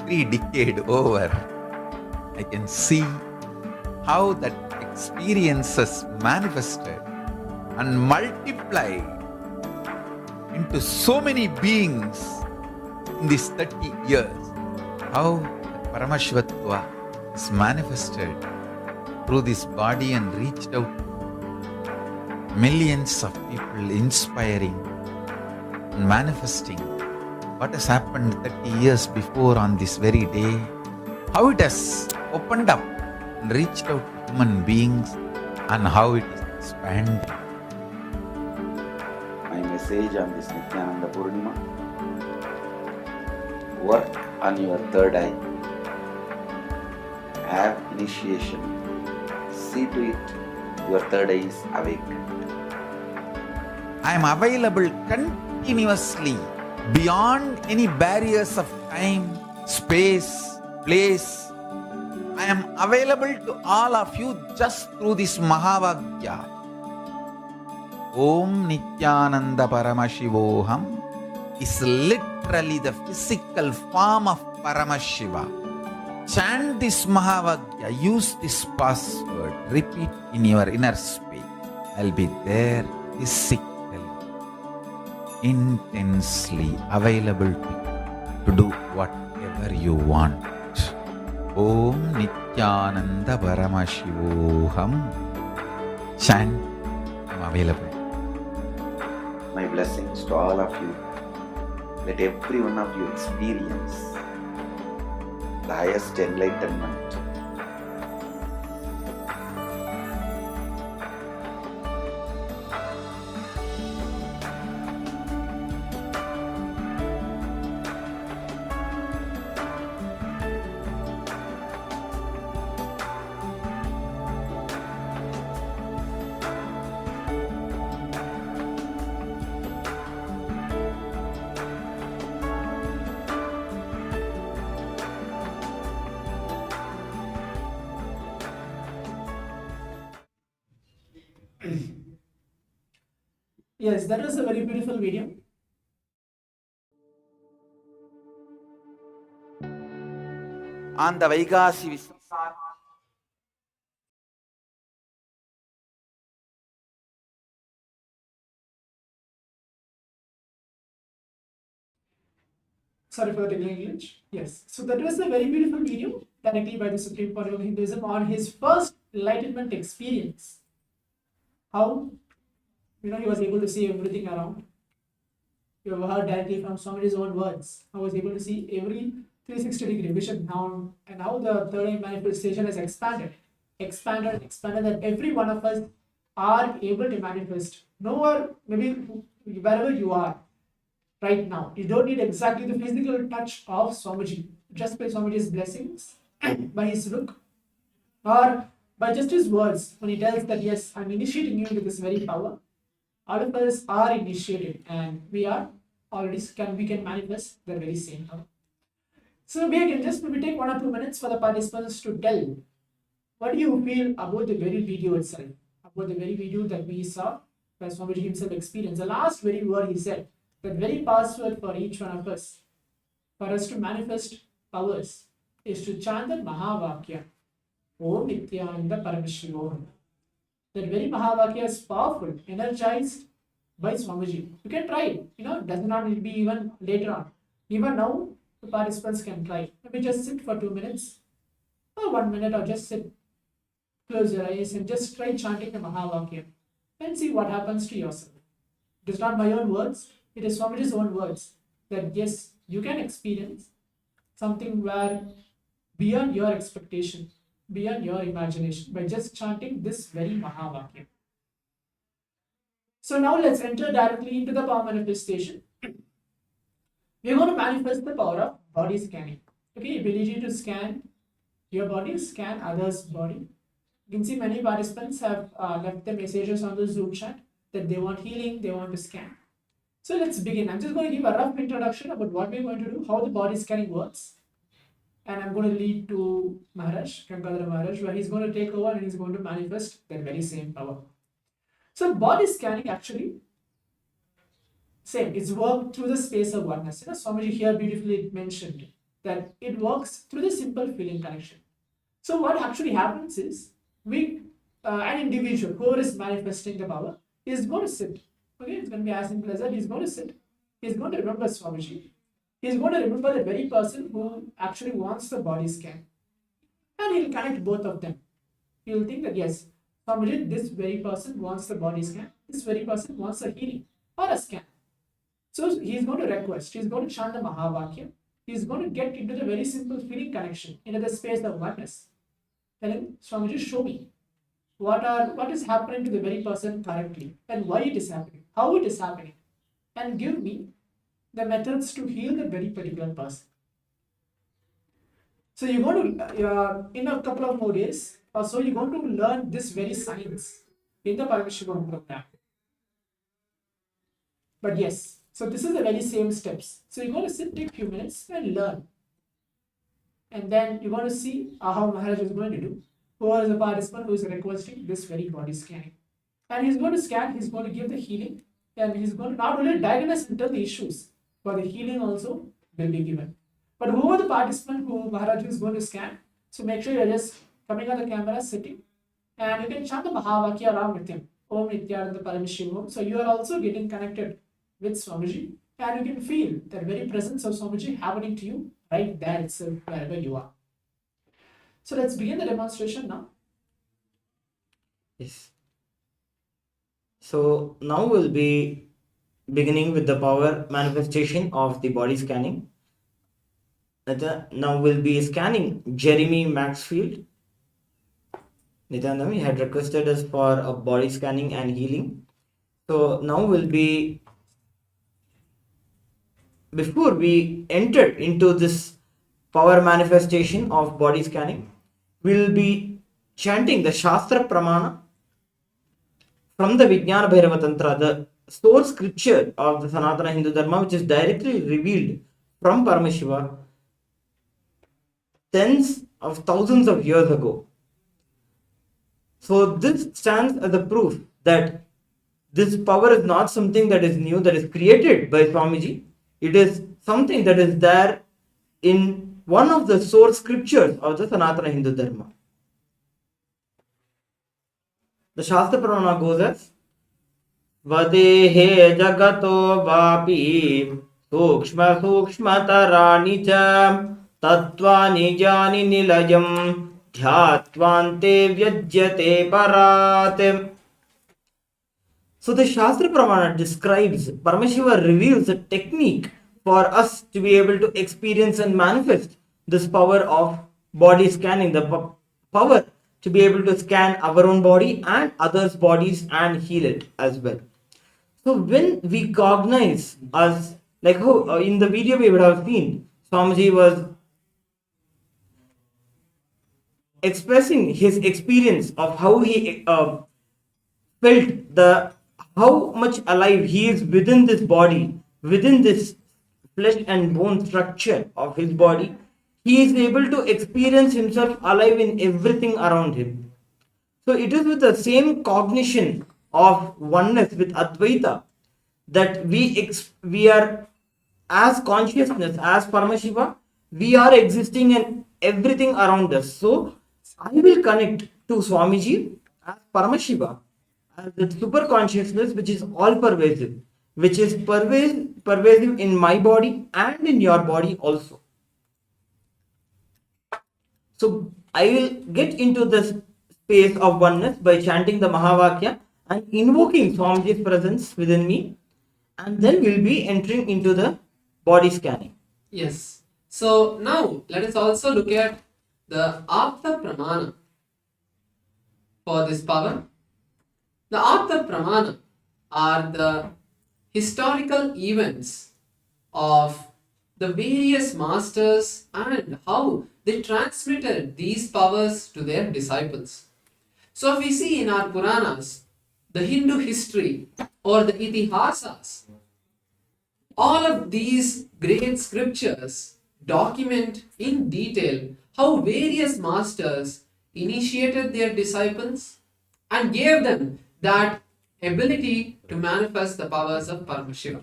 3 decades over, I can see how that experiences manifested and multiplied into so many beings in these 30 years. How Paramashivoham is manifested through this body and reached out to millions of people, inspiring and manifesting what has happened 30 years before on this very day. How it has opened up and reached out to human beings, and how it is expanding. My message on this Nityananda Purnima: work on your third eye, have initiation, see to it your third eye is awake. I am available continuously beyond any barriers of time, space, place. I am available to all of you just through this Mahavagya. Om Nityananda Paramashivoham is literally the physical form of Paramashiva. Chant this Mahavagya, use this password, repeat in your inner space. I'll be there physically, intensely available to do whatever you want. Om Nityananda Paramashivoham. Chant, I'm available. My blessings to all of you. Let every one of you experience the highest enlightenment. Yes, that was a very beautiful video. On the Vaigasi Sorry for the technical glitch. Yes, so that was a very beautiful video directly by the Supreme Pontiff of Hinduism on his first enlightenment experience. How, he was able to see everything around. You have heard directly from Swamiji's own words. I was able to see every 360-degree vision now, and how the third eye manifestation has expanded, that every one of us are able to manifest. Nowhere, maybe wherever you are right now, you don't need exactly the physical touch of Swamiji. Just by Swamiji's blessings, by his look, or by just his words, when he tells that yes, I'm initiating you into this very power. All of us are initiated, and we can manifest the very same power. So we can just maybe take 1 or 2 minutes for the participants to tell what do you feel about the very video itself, about the very video that we saw where Swamiji himself experienced. The last very word he said, that very password for each one of us, for us to manifest powers, is to chant the Mahavakya, Om Nityananda Paramashivoham. That very Mahavakya is powerful, energized by Swamiji. You can try it. It does not need to be even later on. Even now, the participants can try. Maybe just sit for 2 minutes, or 1 minute, or just sit, close your eyes, and just try chanting the Mahavakya and see what happens to yourself. It is not my own words, it is Swamiji's own words. That yes, you can experience something where beyond your expectation, beyond your imagination, by just chanting this very Mahavakya. So now let's enter directly into the power manifestation. We're going to manifest the power of body scanning. Okay, ability to scan your body, scan others' body. You can see many participants have left their messages on the Zoom chat that they want healing, they want to scan. So let's begin. I'm just going to give a rough introduction about what we're going to do, how the body scanning works. And I'm going to lead to Maharaj, Kankadara Maharaj, where he's going to take over and he's going to manifest that very same power. So body scanning actually, same, it's worked through the space of oneness. Swamiji here beautifully mentioned that it works through the simple feeling connection. So what actually happens is, an individual, whoever is manifesting the power, is going to sit. Okay, it's going to be as simple as that. He's going to sit. He's going to remember Swamiji. He's going to remember the very person who actually wants the body scan. And he'll connect both of them. He'll think that yes, Swamiji, this very person wants the body scan. This very person wants a healing or a scan. So he's going to request. He's going to chant the Mahavakya. He's going to get into the very simple feeling connection, into the space of oneness. Telling Swamiji, show me what is happening to the very person currently, and why it is happening, how it is happening, and give me the methods to heal the very particular person. So you're going to, in a couple of more days or so, you're going to learn this very science in the Paramashivoham program. But yes, so this is the very same steps. So you're going to sit, take a few minutes and learn. And then you're going to see how Maharaj is going to do. Who is the participant who is requesting this very body scanning. And he's going to scan, he's going to give the healing, and he's going to not only diagnose and tell the issues, but the healing also will be given. But who are the participant who Maharaj is going to scan? So make sure you're just coming on the camera, sitting, and you can chant the Mahavakya along with him. Om Nityananda Paramashivoham. So you are also getting connected with Swamiji, and you can feel that very presence of Swamiji happening to you right there itself, wherever you are. So let's begin the demonstration now. Yes. So now we'll be beginning with the power manifestation of the body scanning. Now we'll be scanning Jeremy Maxfield. Nityanandami had requested us for a body scanning and healing. So now we'll be, before we enter into this power manifestation of body scanning, we'll be chanting the Shastra Pramana from the Vijnana Bhairava Tantra, the source scripture of the Sanatana Hindu Dharma, which is directly revealed from Paramashiva tens of thousands of years ago. So this stands as a proof that This power is not something that is new, that is created by Swamiji. It is something that is there in one of the source scriptures of the Sanatana Hindu Dharma. The Shastra Pramana goes as Vadehe jagato vapi sukshma sukshmatarani cha tattvani jani nilayam dhyatvante vyajyate parat. So the Shastra Pramana describes, Paramashiva reveals a technique for us to be able to experience and manifest this power of body scanning, the power to be able to scan our own body and others' bodies and heal it as well. So when we cognize us, like how in the video we would have seen, Swamiji was expressing his experience of how he felt the how much alive he is within this body, within this flesh and bone structure of his body. He is able to experience himself alive in everything around him. So it is with the same cognition of oneness with Advaita that we are as consciousness, as Paramashiva, we are existing in everything around us. So I will connect to Swamiji as Paramashiva, as the superconsciousness which is all pervasive, which is pervasive in my body and in your body also. So I will get into this space of oneness by chanting the Mahavakya and invoking Swamiji's presence within me, and then we'll be entering into the body scanning. Yes. So now let us also look at the Apta Pramana for this power. The Apta Pramana are the historical events of the various masters and how they transmitted these powers to their disciples. So if we see in our Puranas, the Hindu history or the Itihasas, all of these great scriptures document in detail how various masters initiated their disciples and gave them that ability to manifest the powers of Paramashiva.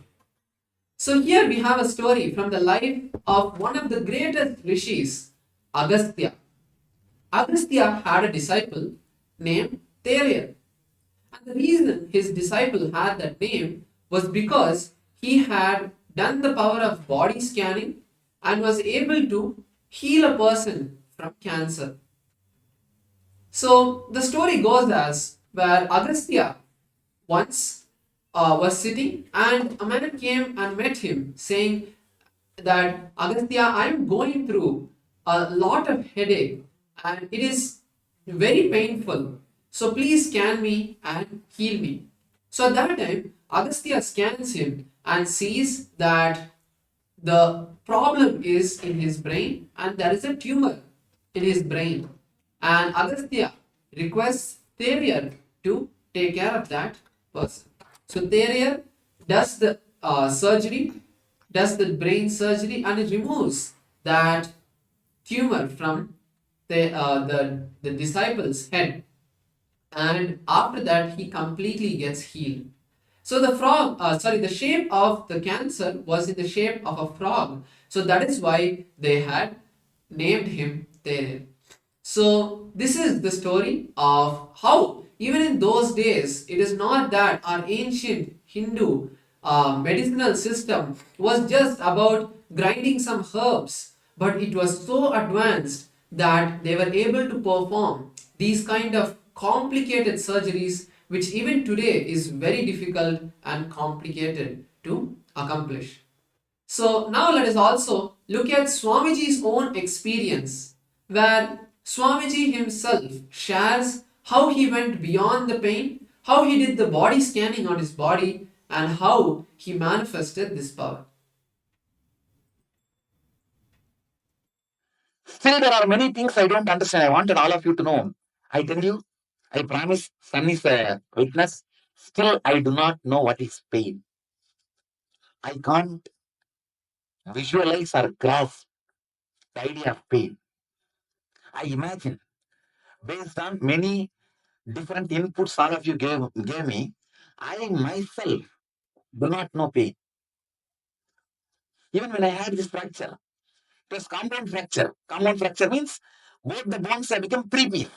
So here we have a story from the life of one of the greatest rishis, Agastya. Agastya had a disciple named Theria. And the reason his disciple had that name was because he had done the power of body scanning and was able to heal a person from cancer. So the story goes as where Agastya once was sitting and a man came and met him saying that Agastya, I am going through a lot of headache and it is very painful. So please scan me and heal me. So at that time, Agastya scans him and sees that the problem is in his brain and there is a tumor in his brain. And Agastya requests Theria to take care of that person. So Theria does the surgery, does the brain surgery, and it removes that tumor from the disciple's head. And after that, he completely gets healed. So the shape of the cancer was in the shape of a frog. So that is why they had named him Theria. So this is the story of how even in those days, it is not that our ancient Hindu medicinal system was just about grinding some herbs, but it was so advanced that they were able to perform these kind of complicated surgeries, which even today is very difficult and complicated to accomplish. So now let us also look at Swamiji's own experience, where Swamiji himself shares how he went beyond the pain, how he did the body scanning on his body, and how he manifested this power. Still, there are many things I don't understand. I wanted all of you to know. I tell you, I promise, Sun is a witness. Still, I do not know what is pain. I can't visualize or grasp the idea of pain. I imagine, based on many different inputs all of you gave me, I myself do not know pain. Even when I had this fracture, it was compound fracture. Compound fracture means both the bones have become three-piece.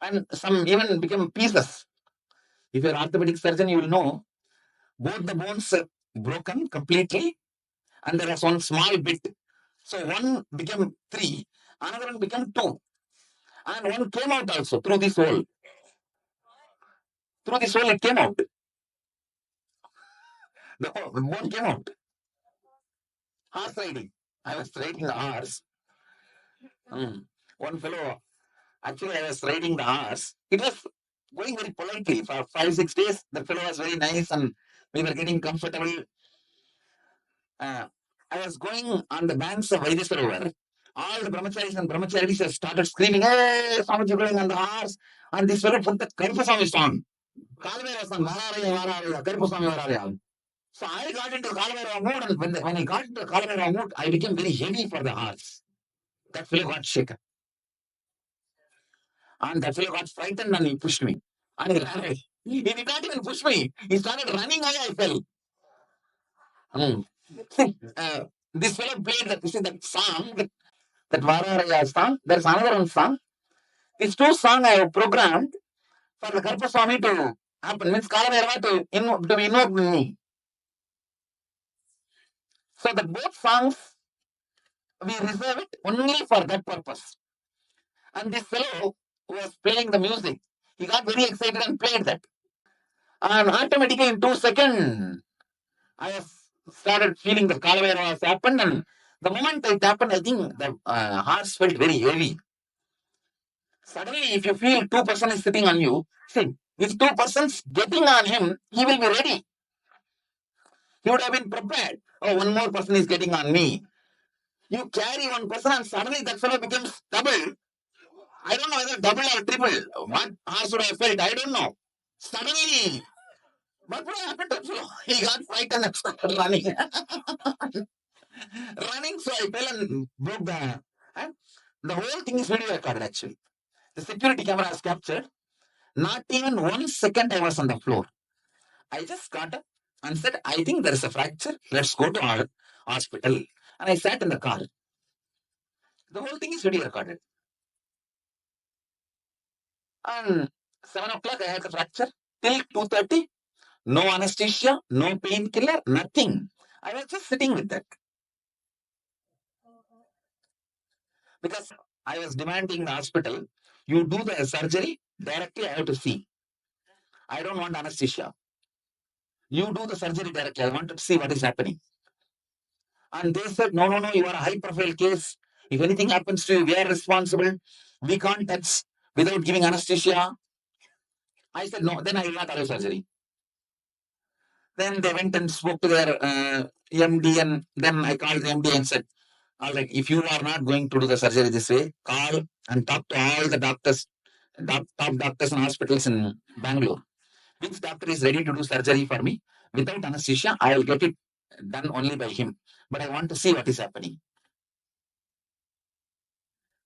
And some even become pieces. If you're an orthopedic surgeon, you will know both the bones are broken completely, and there was one small bit. So one became three, another one became two, and one came out also through this hole. Through this hole, it came out. The bone came out. Horse riding. I was riding the horse. One fellow, actually, I was riding the horse. It was going very politely for 5-6 days. The fellow was very nice, and we were getting comfortable. I was going on the banks of Vaideswarar. All the brahmacharis and brahmacharis have started screaming, "Hey, Swamiji going on the horse!" And this fellow put the Karupaswamy song. Kalvera song, Vararaya, Vararaya, Karupaswamy Vararaya. So I got into Kalvera mood, and when I got into Kalvera mood, I became very heavy for the horse. That fellow got shaken. And that fellow got frightened and he pushed me. And he ran away. He did not even push me. He started running away, I fell. This fellow played that song, that Vararaya song. There's another one song. These two songs I have programmed for the Karupaswamy to happen. Means Kalaverava to be invoked in me. So that both songs, we reserve it only for that purpose. And this fellow who was playing the music, he got very excited and played that. And automatically in 2 seconds, I started feeling the Kalavera has happened. And the moment it happened, I think the horse felt very heavy. Suddenly, if you feel 2 persons is sitting on you, see, if 2 persons getting on him, he will be ready. He would have been prepared. Oh, one more person is getting on me. You carry one person and suddenly that fellow becomes double. I don't know whether double or triple. What horse would have felt? I don't know. Suddenly, what would have happened to him? He got frightened and started running. Running, so I fell and broke the. The whole thing is video recorded actually. The security camera has captured. Not even 1 second I was on the floor. I just got up and said, I think there is a fracture. Let's go to our hospital. And I sat in the car. The whole thing is video recorded. And 7 o'clock I had the fracture. Till 2:30, no anesthesia, no painkiller, nothing. I was just sitting with that. Because I was demanding the hospital, you do the surgery, directly I have to see. I don't want anesthesia. You do the surgery directly. I want to see what is happening. And they said, no, you are a high profile case. If anything happens to you, we are responsible. We can't touch without giving anesthesia. I said, no, then I will not allow surgery. Then they went and spoke to their MD, and then I called the MD and said, all right, if you are not going to do the surgery this way, call and talk to all the doctors, top doctors and hospitals in Bangalore. Which doctor is ready to do surgery for me without anesthesia? I will get it done only by him. But I want to see what is happening.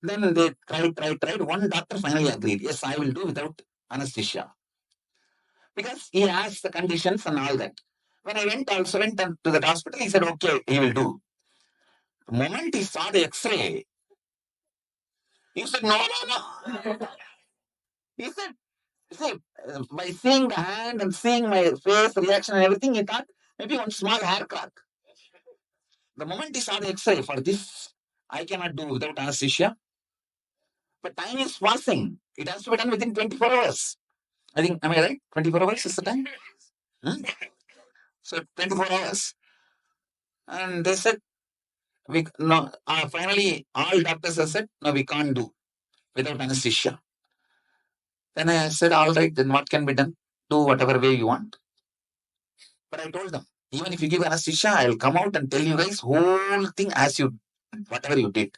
Then they tried. One doctor finally agreed. Yes, I will do without anesthesia. Because he has the conditions and all that. When I went to the hospital, he said, okay, he will do. The moment he saw the X-ray, he said, no. He said, see, by seeing the hand and seeing my face reaction and everything, he thought maybe one small hair crack. The moment he saw the X-ray, for this, I cannot do without anesthesia. But time is passing. It has to be done within 24 hours. I think, am I right? 24 hours is the time? So 24 hours. And they said, finally, all doctors have said, no, we can't do without anesthesia. Then I said, all right, then what can be done? Do whatever way you want. But I told them, even if you give anesthesia, I'll come out and tell you guys whole thing as you, whatever you did.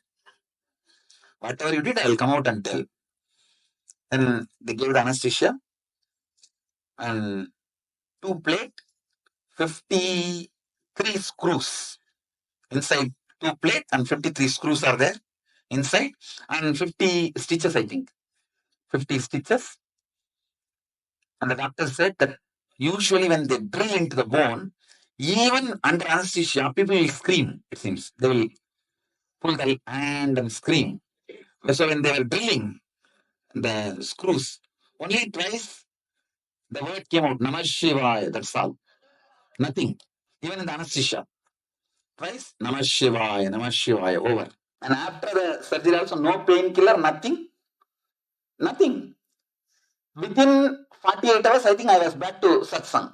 Whatever you did, I'll come out and tell. Then they gave the anesthesia and 2 plate, 53 screws inside 2 plate, and 53 screws are there inside, and 50 stitches, I think. 50 stitches. And the doctor said that usually when they drill into the bone, even under anesthesia, people will scream, it seems. They will pull the hand and scream. So when they were drilling the screws, only twice the word came out, Namah Shivaya, that's all. Nothing. Even in the anesthesia. Twice, Namah Shivaya, over. And after the surgery also, no painkiller, nothing. Nothing. Within 48 hours, I think I was back to satsang.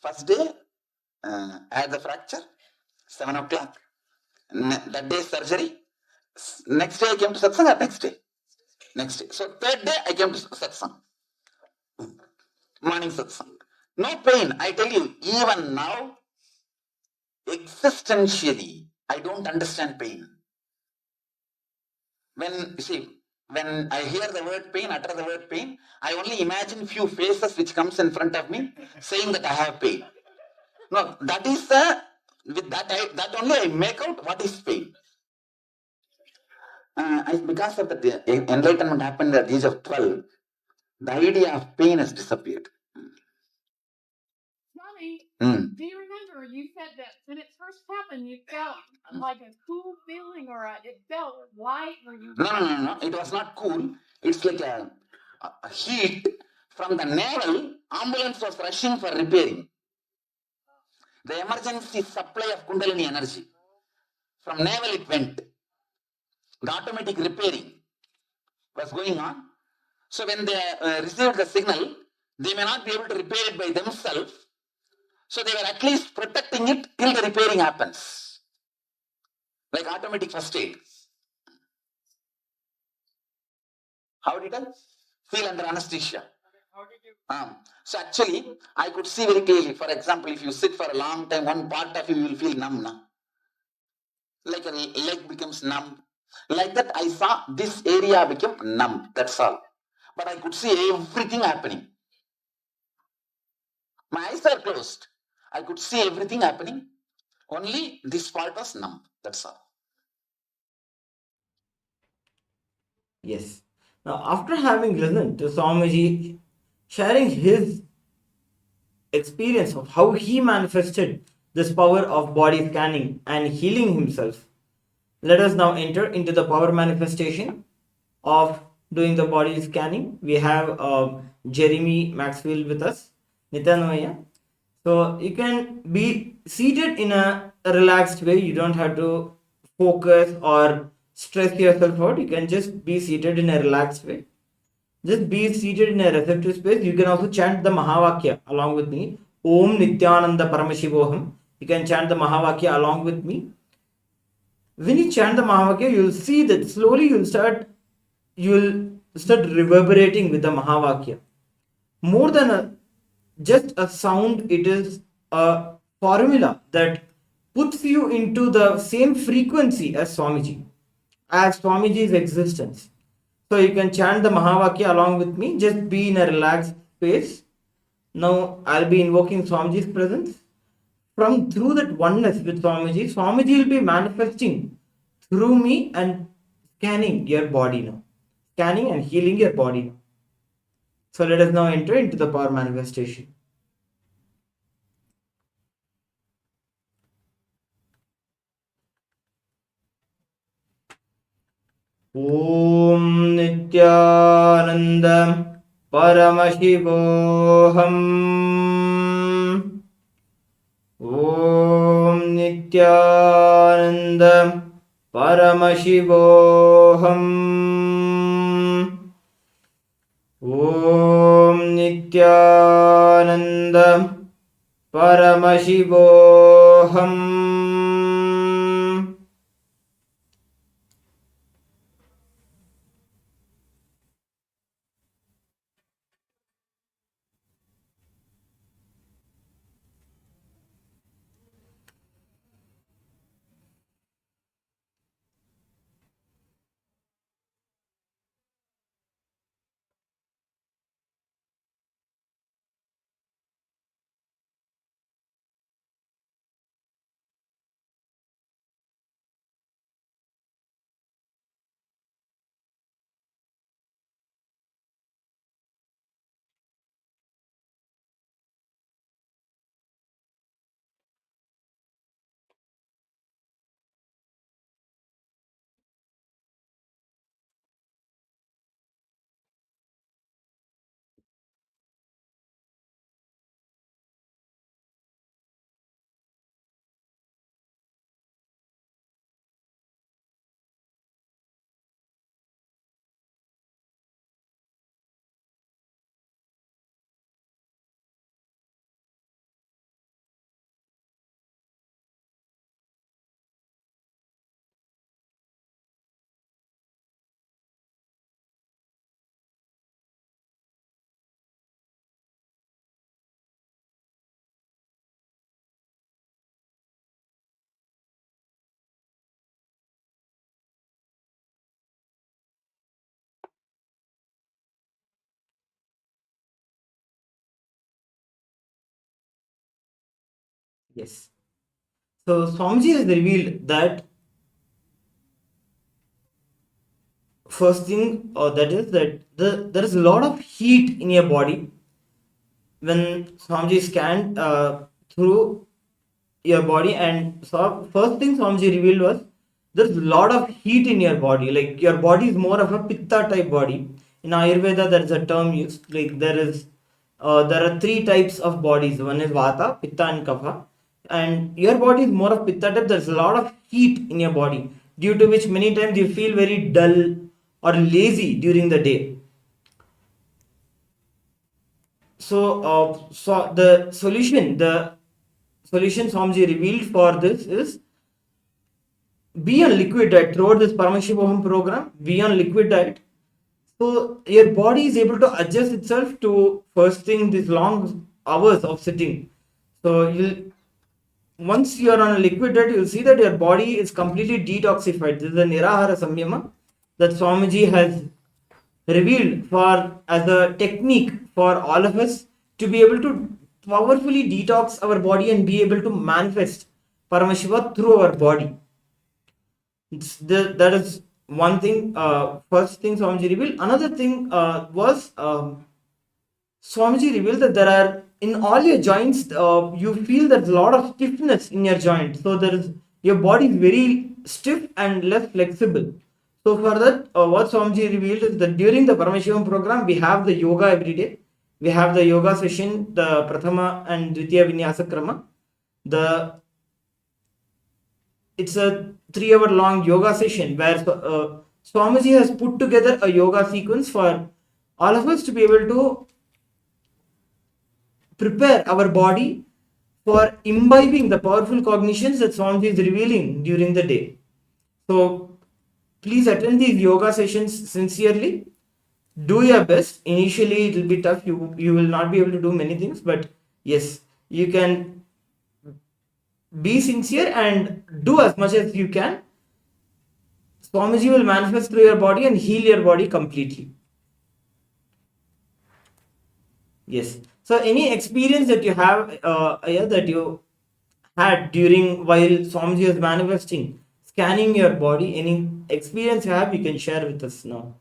First day, I had the fracture, 7 o'clock. That day surgery. Next day I came to satsang, or next day? Next day. So third day I came to satsang. Morning satsang. No pain. I tell you, even now, existentially, I don't understand pain. When I hear the word pain, utter the word pain, I only imagine few faces which comes in front of me saying that I have pain. No, that is that only I make out what is pain. Because of the enlightenment happened at the age of 12, the idea of pain has disappeared. Mommy, Mm. do you remember you said that when it first happened, you felt like a cool feeling, or it felt light, or you? No. It was not cool. It's like a heat from the navel. Ambulance was rushing for repairing. The emergency supply of Kundalini energy. From navel it went. The automatic repairing was going on. So when they received the signal, they may not be able to repair it by themselves. So they were at least protecting it till the repairing happens. Like automatic first aid. How did I feel under anesthesia? So actually, I could see very clearly. For example, if you sit for a long time, one part of you will feel numb now. Like a leg becomes numb. Like that, I saw this area become numb. That's all. But I could see everything happening. My eyes are closed. I could see everything happening. Only this part was numb. That's all. Yes. Now, after having listened to Swamiji sharing his experience of how he manifested this power of body scanning and healing himself, let us now enter into the power manifestation of doing the body scanning. We have Jeremy Maxfield with us, Nityanamaya. So you can be seated in a relaxed way. You don't have to focus or stress yourself out. You can just be seated in a relaxed way. Just be seated in a receptive space. You can also chant the Mahavakya along with me. Om Nityananda Paramashivoham. You can chant the Mahavakya along with me. When you chant the Mahavakya, you'll see that slowly you'll start reverberating with the Mahavakya. More than just a sound, it is a formula that puts you into the same frequency as Swamiji's existence. So you can chant the Mahavakya along with me. Just be in a relaxed space. Now I'll be invoking Swamiji's presence. Through that oneness with Swamiji will be manifesting through me and scanning your body now. Scanning and healing your body now. So let us now enter into the power manifestation. Om Nityananda Paramashivoham. Om Nityananda Paramashivoham. Om Nityananda Paramashivoham. Yes. So Swamiji has revealed that first thing, that is that there is a lot of heat in your body. When Swamiji scanned through your body and saw, first thing Swamiji revealed was there's a lot of heat in your body. Like your body is more of a pitta type body. In Ayurveda, there is a term used, like there are three types of bodies. One is Vata, Pitta, and Kapha. And your body is more of Pitta type. There's a lot of heat in your body, due to which many times you feel very dull or lazy during the day. So the solution Swamiji revealed for this is be on liquid diet. Throughout this Paramashivoham program, be on liquid diet. So your body is able to adjust itself to first thing these long hours of sitting. So once you are on a liquid diet, you'll see that your body is completely detoxified. This is the Nirahara Samyama that Swamiji has revealed for as a technique for all of us to be able to powerfully detox our body and be able to manifest Paramashiva through our body. That is one thing. First thing Swamiji revealed. Another thing was Swamiji revealed that there are in all your joints, you feel there's a lot of stiffness in your joint. So your body is very stiff and less flexible. So for that, what Swamiji revealed is that during the Paramashivam program, we have the yoga every day. We have the yoga session, the Prathama and Dvitiya Vinyasa Krama. It's a 3-hour long yoga session where Swamiji has put together a yoga sequence for all of us to be able to prepare our body for imbibing the powerful cognitions that Swamiji is revealing during the day. So please attend these yoga sessions sincerely. Do your best. Initially it will be tough. You will not be able to do many things, but yes, you can be sincere and do as much as you can. Swamiji will manifest through your body and heal your body completely. Yes. So any experience that you have, that you had during while Swamiji was manifesting, scanning your body, any experience you have, you can share with us now.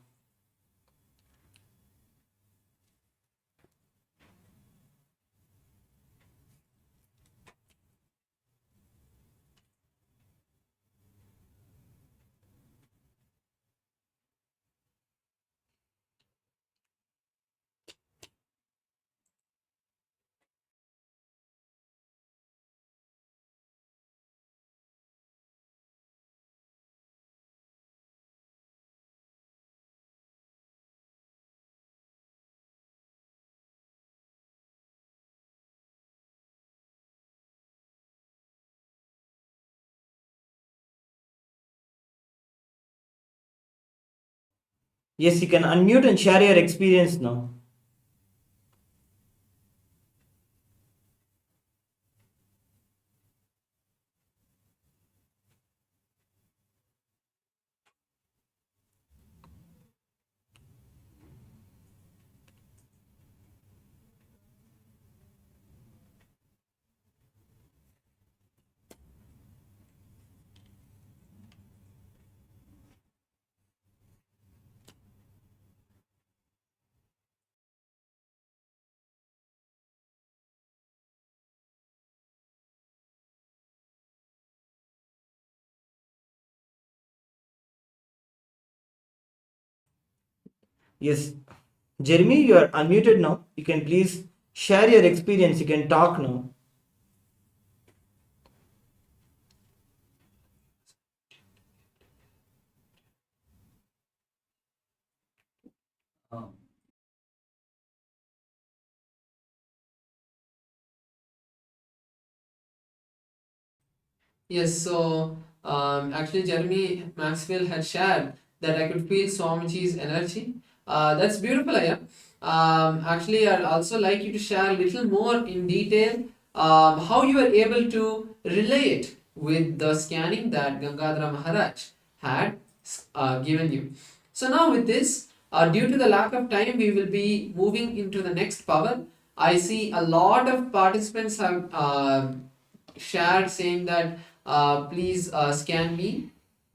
Yes, you can unmute and share your experience now. Yes, Jeremy, you are unmuted now. You can please share your experience. You can talk now. Yes, so actually, Jeremy Maxwell had shared that I could feel Swamiji's energy. That's beautiful, Aya. Actually, I'd also like you to share a little more in detail how you were able to relate with the scanning that Gangadhara Maharaj had given you. So now with this, due to the lack of time, we will be moving into the next power. I see a lot of participants have shared saying that please scan me.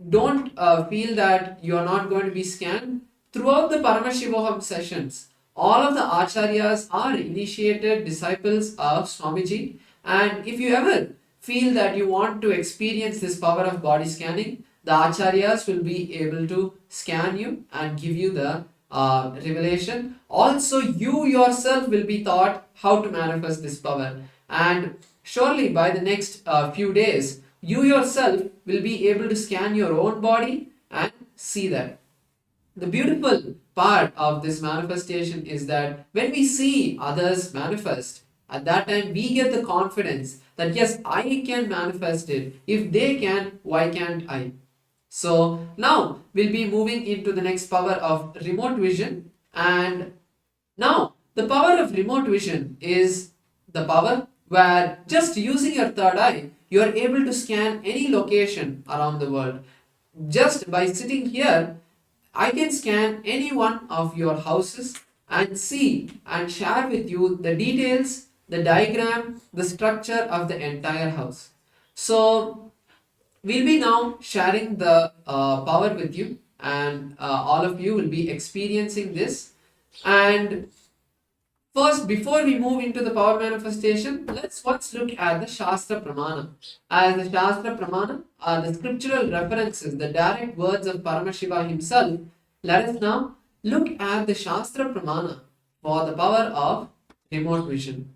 Don't feel that you are not going to be scanned. Throughout the Paramashivoham sessions, all of the acharyas are initiated disciples of Swamiji, and if you ever feel that you want to experience this power of body scanning, the acharyas will be able to scan you and give you the revelation. Also, you yourself will be taught how to manifest this power, and surely by the next few days, you yourself will be able to scan your own body and see that. The beautiful part of this manifestation is that when we see others manifest, at that time we get the confidence that yes, I can manifest it. If they can, why can't I? So now we'll be moving into the next power of remote vision. And now the power of remote vision is the power where just using your third eye, you are able to scan any location around the world. Just by sitting here, I can scan any one of your houses and see and share with you the details, the diagram, the structure of the entire house. So we'll be now sharing the power with you, and all of you will be experiencing this. And first, before we move into the power manifestation, let's once look at the Shastra Pramana. As the Shastra Pramana are the scriptural references, the direct words of Paramashiva himself. Let us now look at the Shastra Pramana for the power of remote vision.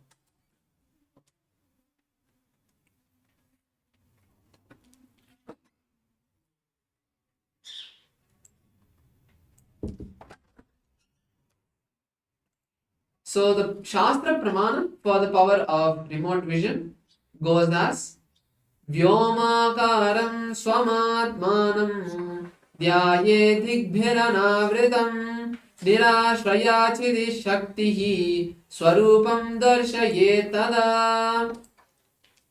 So the Shastra Pramana for the power of remote vision goes as Vyomakaram Swamatmanam Dhyaye Digbhiranavritam Nirashrayachidi Shaktihi Swarupam Darshaye Tada.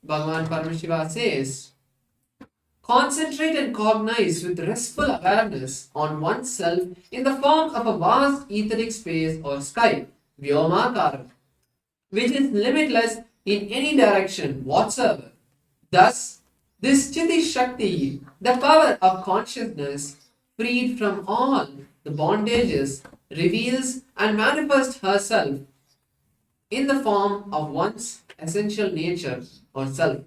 Bhagavan Paramashiva says, concentrate and cognize with restful awareness on oneself in the form of a vast etheric space or sky, Vyomakara, which is limitless in any direction whatsoever. Thus, this Chiti Shakti, the power of consciousness, freed from all the bondages, reveals and manifests herself in the form of one's essential nature or self.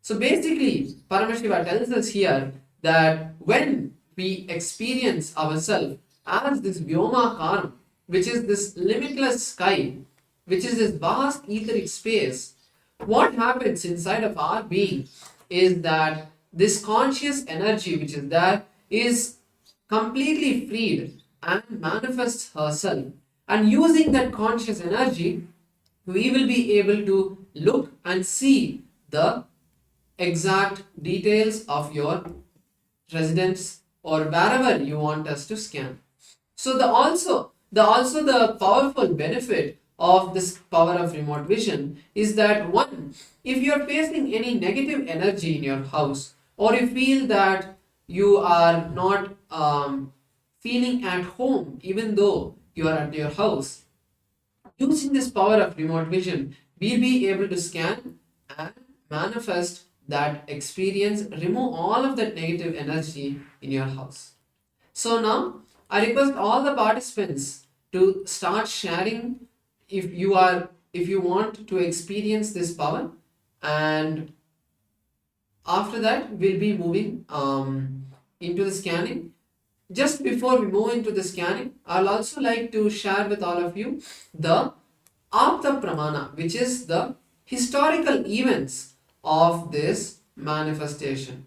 So basically, Paramashiva tells us here that when we experience ourselves as this Vyomakaram, which is this limitless sky, which is this vast etheric space, what happens inside of our being is that this conscious energy which is there is completely freed and manifests herself. And using that conscious energy, we will be able to look and see the exact details of your residence or wherever you want us to scan. So the powerful benefit of this power of remote vision is that one, if you are facing any negative energy in your house, or you feel that you are not feeling at home even though you are at your house, using this power of remote vision, we'll be able to scan and manifest that experience, remove all of that negative energy in your house. So now I request all the participants to start sharing if you want to experience this power, and after that we'll be moving into the scanning. Just before we move into the scanning, I'll also like to share with all of you the Apta Pramana, which is the historical events of this manifestation.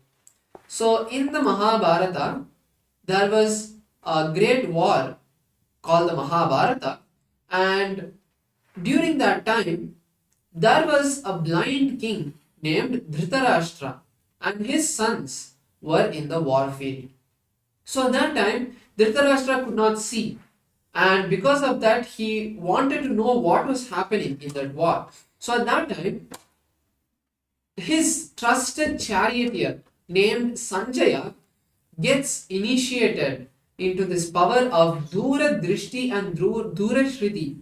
So in the Mahabharata, there was a great war called the Mahabharata, and during that time there was a blind king named Dhritarashtra, and his sons were in the war field. So at that time Dhritarashtra could not see, and because of that he wanted to know what was happening in that war. So at that time his trusted charioteer named Sanjaya gets initiated into this power of Dura Drishti and Dura Shriti,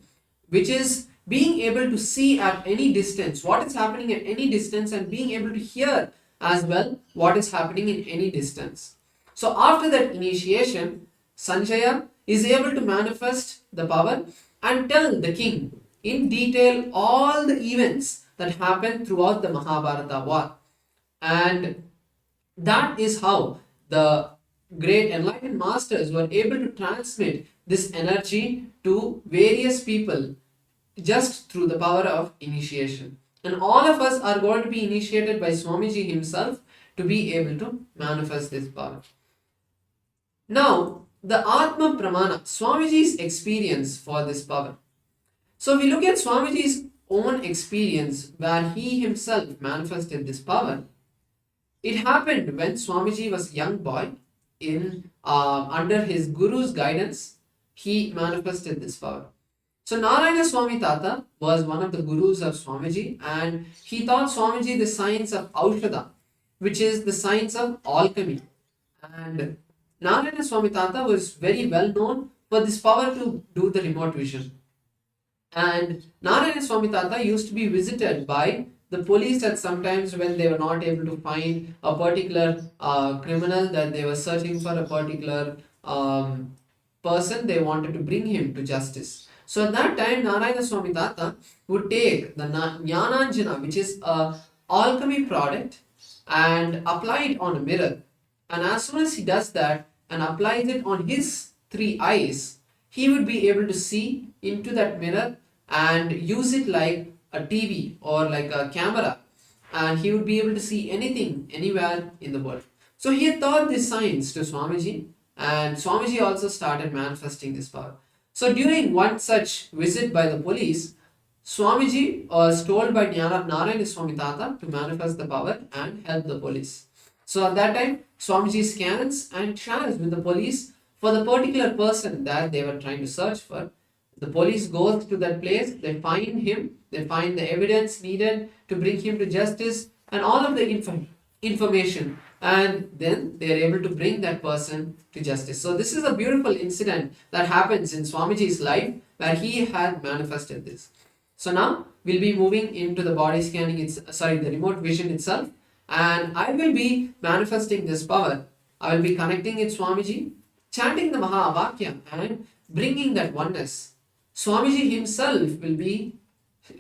which is being able to see at any distance what is happening at any distance, and being able to hear as well what is happening in any distance. So after that initiation, Sanjaya is able to manifest the power and tell the king in detail all the events that happened throughout the Mahabharata war. And that is how the great enlightened masters were able to transmit this energy to various people just through the power of initiation. And all of us are going to be initiated by Swamiji himself to be able to manifest this power. Now, the Atma Pramana, Swamiji's experience for this power. So we look at Swamiji's own experience where he himself manifested this power. It happened when Swamiji was a young boy. Under his guru's guidance, he manifested this power. So Narayana Swami Tata was one of the gurus of Swamiji, and he taught Swamiji the science of Aushadha, which is the science of alchemy. And Narayana Swami Tata was very well known for this power to do the remote vision. And Narayana Swami Tata used to be visited by the police at sometimes when they were not able to find a particular criminal that they were searching for, a particular person they wanted to bring him to justice. So at that time, Narayana Swami Tata would take the Jnananjana, which is a alchemy product, and apply it on a mirror. And as soon as he does that and applies it on his 3 eyes, he would be able to see into that mirror and use it like a TV or like a camera, and he would be able to see anything, anywhere in the world. So he had taught this science to Swamiji, and Swamiji also started manifesting this power. So during one such visit by the police, Swamiji was told by Narayana Swami Tata to manifest the power and help the police. So at that time, Swamiji scans and shares with the police for the particular person that they were trying to search for. The police goes to that place, they find him, they find the evidence needed to bring him to justice and all of the information, and then they are able to bring that person to justice. So this is a beautiful incident that happens in Swamiji's life where he had manifested this. So now we'll be moving into the body scanning, the remote vision itself, and I will be manifesting this power. I will be connecting with Swamiji, chanting the Mahavakya and bringing that oneness. Swamiji himself will be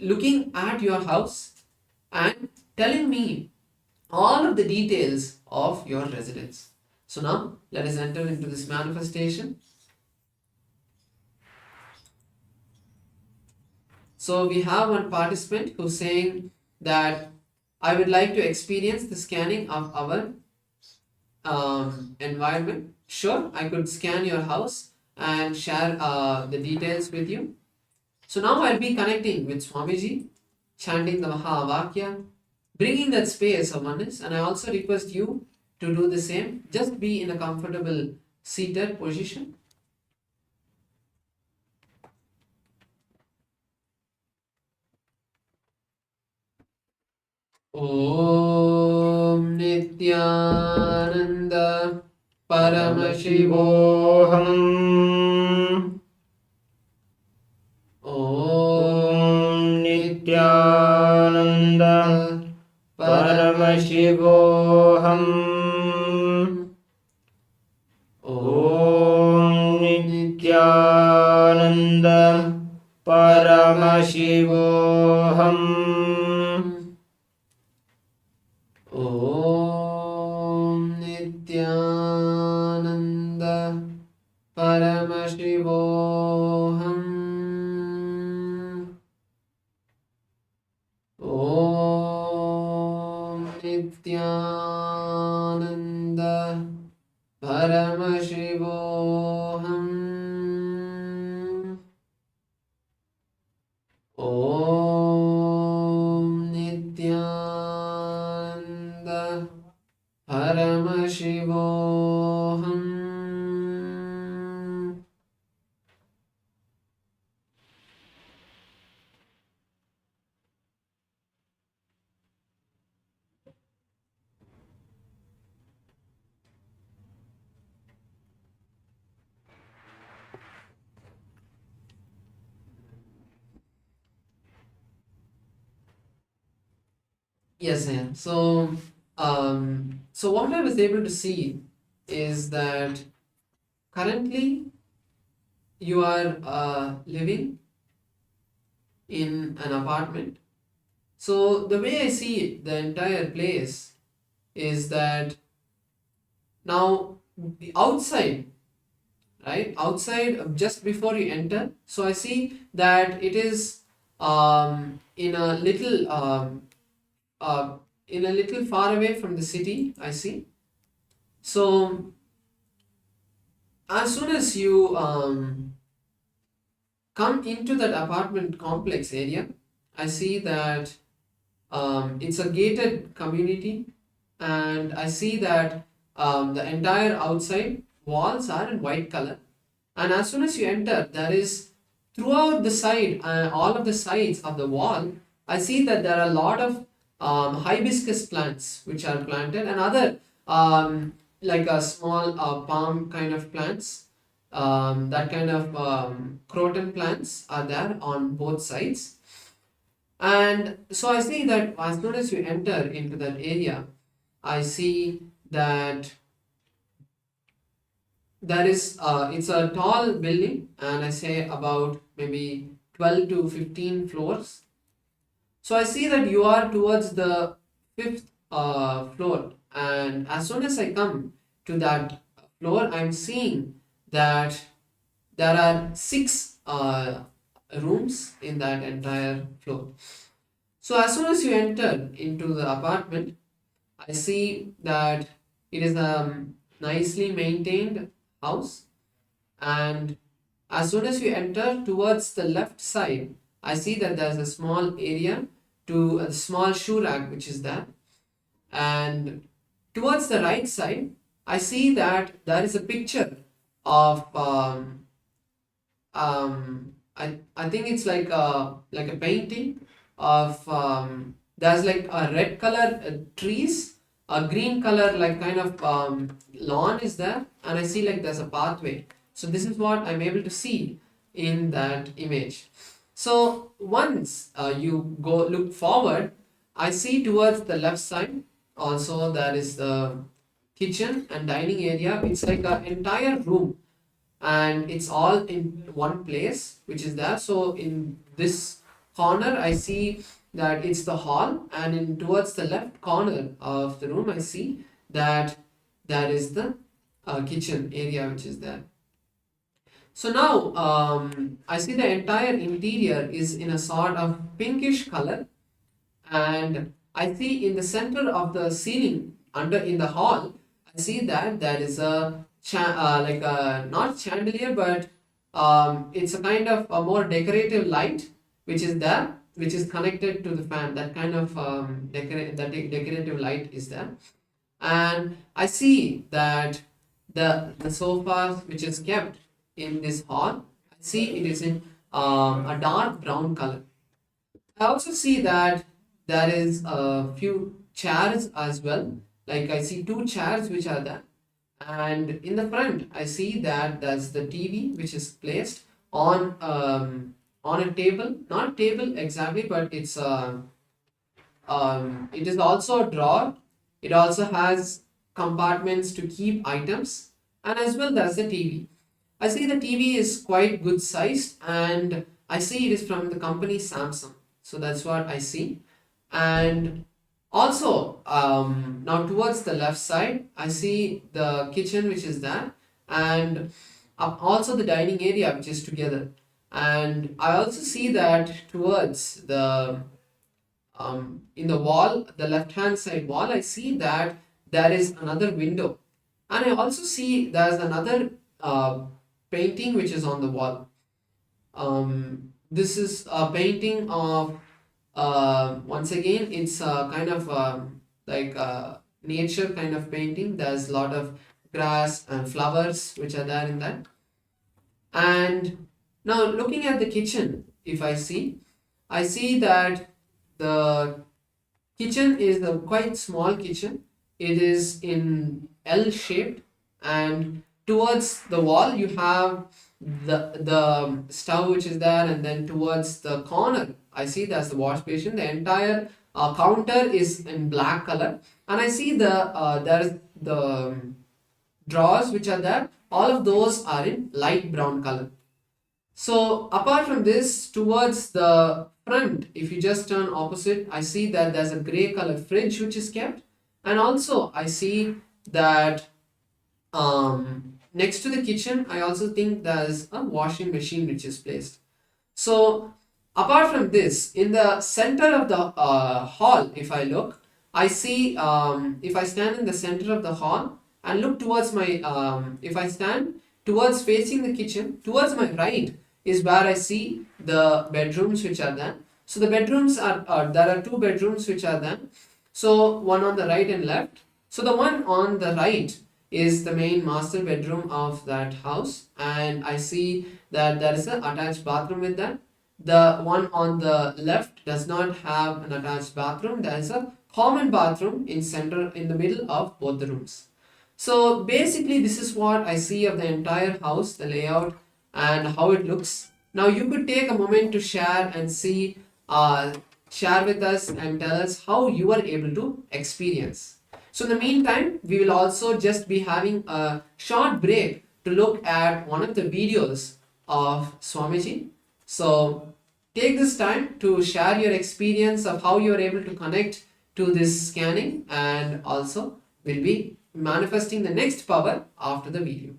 looking at your house and telling me all of the details of your residence. So now let us enter into this manifestation. So we have one participant who's saying that I would like to experience the scanning of our environment. Sure, I could scan your house and share the details with you. So now I'll be connecting with Swamiji, chanting the Mahavakya, bringing that space of oneness, and I also request you to do the same. Just be in a comfortable seated position. Om Nityananda Paramashivoham. Om Nityananda Paramashivoham. Om Nityananda Paramashivoham. Om Nityananda Paramashivoham. Om Nityananda Paramashivoham. Om Nityananda Paramashivoham. Yes, I am. So what I was able to see is that currently you are living in an apartment. So the way I see it, the entire place is that now the outside, right? Outside, just before you enter, so I see that it is in a little uh, far away from the city, I see. So as soon as you come into that apartment complex area, I see that it's a gated community, and I see that the entire outside walls are in white color. And as soon as you enter, there is throughout the side, all of the sides of the wall, I see that there are a lot of hibiscus plants which are planted, and other like a small palm kind of plants. That kind of croton plants are there on both sides. And so I see that as soon as you enter into that area, I see that there is it's a tall building, and I say about maybe 12 to 15 floors. So I see that you are towards the fifth floor, and as soon as I come to that floor, I'm seeing that there are 6 rooms in that entire floor. So as soon as you enter into the apartment, I see that it is a nicely maintained house, and as soon as you enter towards the left side, I see that there's a small area to a small shoe rack which is there, and towards the right side, I see that there is a picture of I think it's like a painting of there's like a red color trees, a green color like kind of lawn is there, and I see like there's a pathway. So this is what I'm able to see in that image. So once you go look forward, I see towards the left side also there is the kitchen and dining area. It's like an entire room, and it's all in one place which is there. So in this corner I see that it's the hall, and in towards the left corner of the room I see that there is the kitchen area which is there. So now I see the entire interior is in a sort of pinkish color, and I see in the center of the ceiling under in the hall, I see that there is a like a not chandelier, but it's a kind of a more decorative light which is there, which is connected to the fan. That kind of decorative light is there, and I see that the sofa which is kept in this hall, I see it is in a dark brown color. I also see that there is a few chairs as well. Like I see 2 chairs which are there, and in the front I see that there's the TV which is placed on a table, not table exactly, but it's it is also a drawer. It also has compartments to keep items, and as well there's the TV. I see the TV is quite good sized, and I see it is from the company Samsung. So that's what I see. And also now towards the left side, I see the kitchen which is there, and also the dining area which is together. And I also see that towards the in the wall, the left hand side wall, I see that there is another window, and I also see there's another painting which is on the wall. This is a painting of once again it's a kind of like nature kind of painting. There's a lot of grass and flowers which are there in that. And now looking at the kitchen, if I see that the kitchen is a quite small kitchen. It is in L shaped, and towards the wall you have the stove which is there, and then towards the corner I see there's the wash basin. The entire counter is in black color, and I see there's the drawers which are there. All of those are in light brown color. So apart from this, towards the front, if you just turn opposite, I see that there's a gray color fridge which is kept, and also I see that next to the kitchen, I also think there's a washing machine which is placed. So apart from this, in the center of the hall, if I look, I see, if I stand in the center of the hall and look towards my, if I stand towards facing the kitchen, towards my right is where I see the bedrooms which are there. So the bedrooms are, there are two bedrooms which are there. So one on the right and left. So the one on the right is the main master bedroom of that house, and I see that there is an attached bathroom with that. The one on the left does not have an attached bathroom. There is a common bathroom in the middle of both the rooms. So basically this is what I see of the entire house, the layout and how it looks. Now you could take a moment to share and see, share with us and tell us how you are able to experience. So in the meantime, we will also just be having a short break to look at one of the videos of Swamiji. So take this time to share your experience of how you are able to connect to this scanning, and also we'll be manifesting the next power after the video.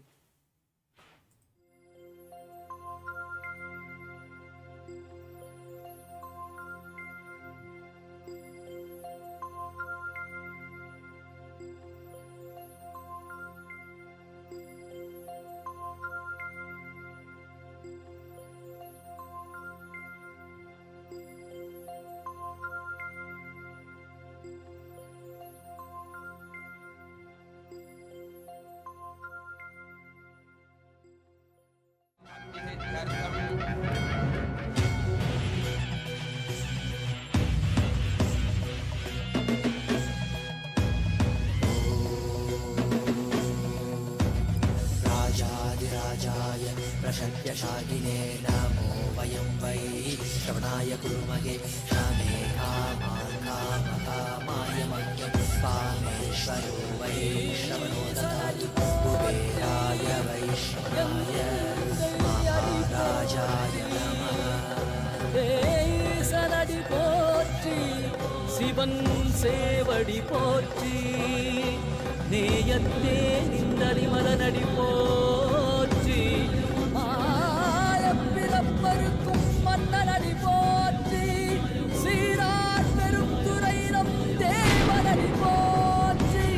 राजाधिराजाय प्रशक्यशालिने नमो वयं वै श्रवणाय कुर्महे क्षमे कामाय मह्यं कामेश्वरो वै श्रवणो ददातु कुबेराय वैश्रवणाय महाराजाय नमः சனடி போற்றி சிவன் சேவடி போற்றி நேயத்தே நின்றடி மலனடி போற்றி மாயப்பிறப்பருக்கும் மன்னனடி போற்றி சீரார் பெருந்துரையினம் தேவனடி போற்றி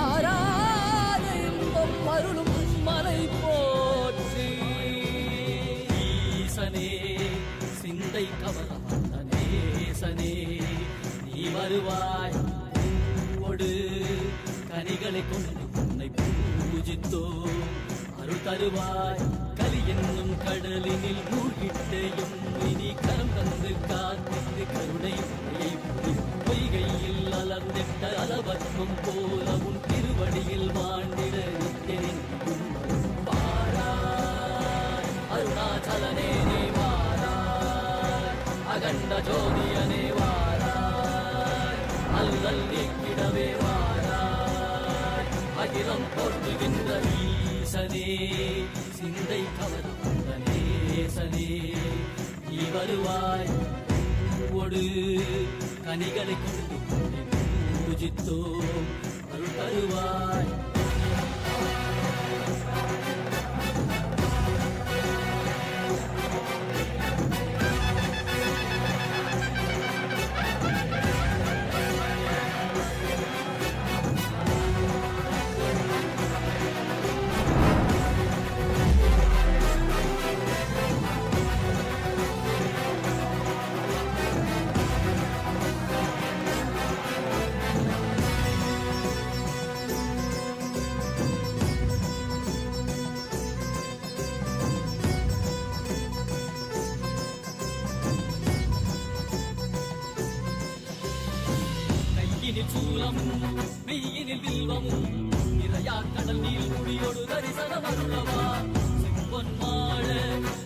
ஆராத இன்பம் அருளும் மலை போற்றி ஈசனே சிந்தை கவர்ந்த நேசனே நீ வருவாய் பூவோடு கனிகளை கொண்டு உன்னை பூஜித்தோ அருள் தருவாய் கலி என்னும் கடலினில் மூழ்கிட்டேயும் இனி கரம் தந்து காத்திட்டு கருணை பொய்கையில் அலர்ந்திட்ட அலவத்மம் போல உன் திருவடியில் வாழ்ந்திட நித்தனின் வாராய் அருணாச்சலனே நீ வாராய் அகண்ட ஜோதியனே வாராய் அல்லல் நீக்கிடவே வாராய் அகிலம் போற்றுகின்ற ஈசனே சிந்தை கவர்ந்த நேசனே நீ வருவாய் பூவோடு கனிகளை கொண்டு உன்னை பூஜித்தோ அருள் தருவாய் மெய்யினில் வில்வமும் நிறையா கடல் நீர் குடியோடு தரிசனம் அருளவா செம்பொன் மாட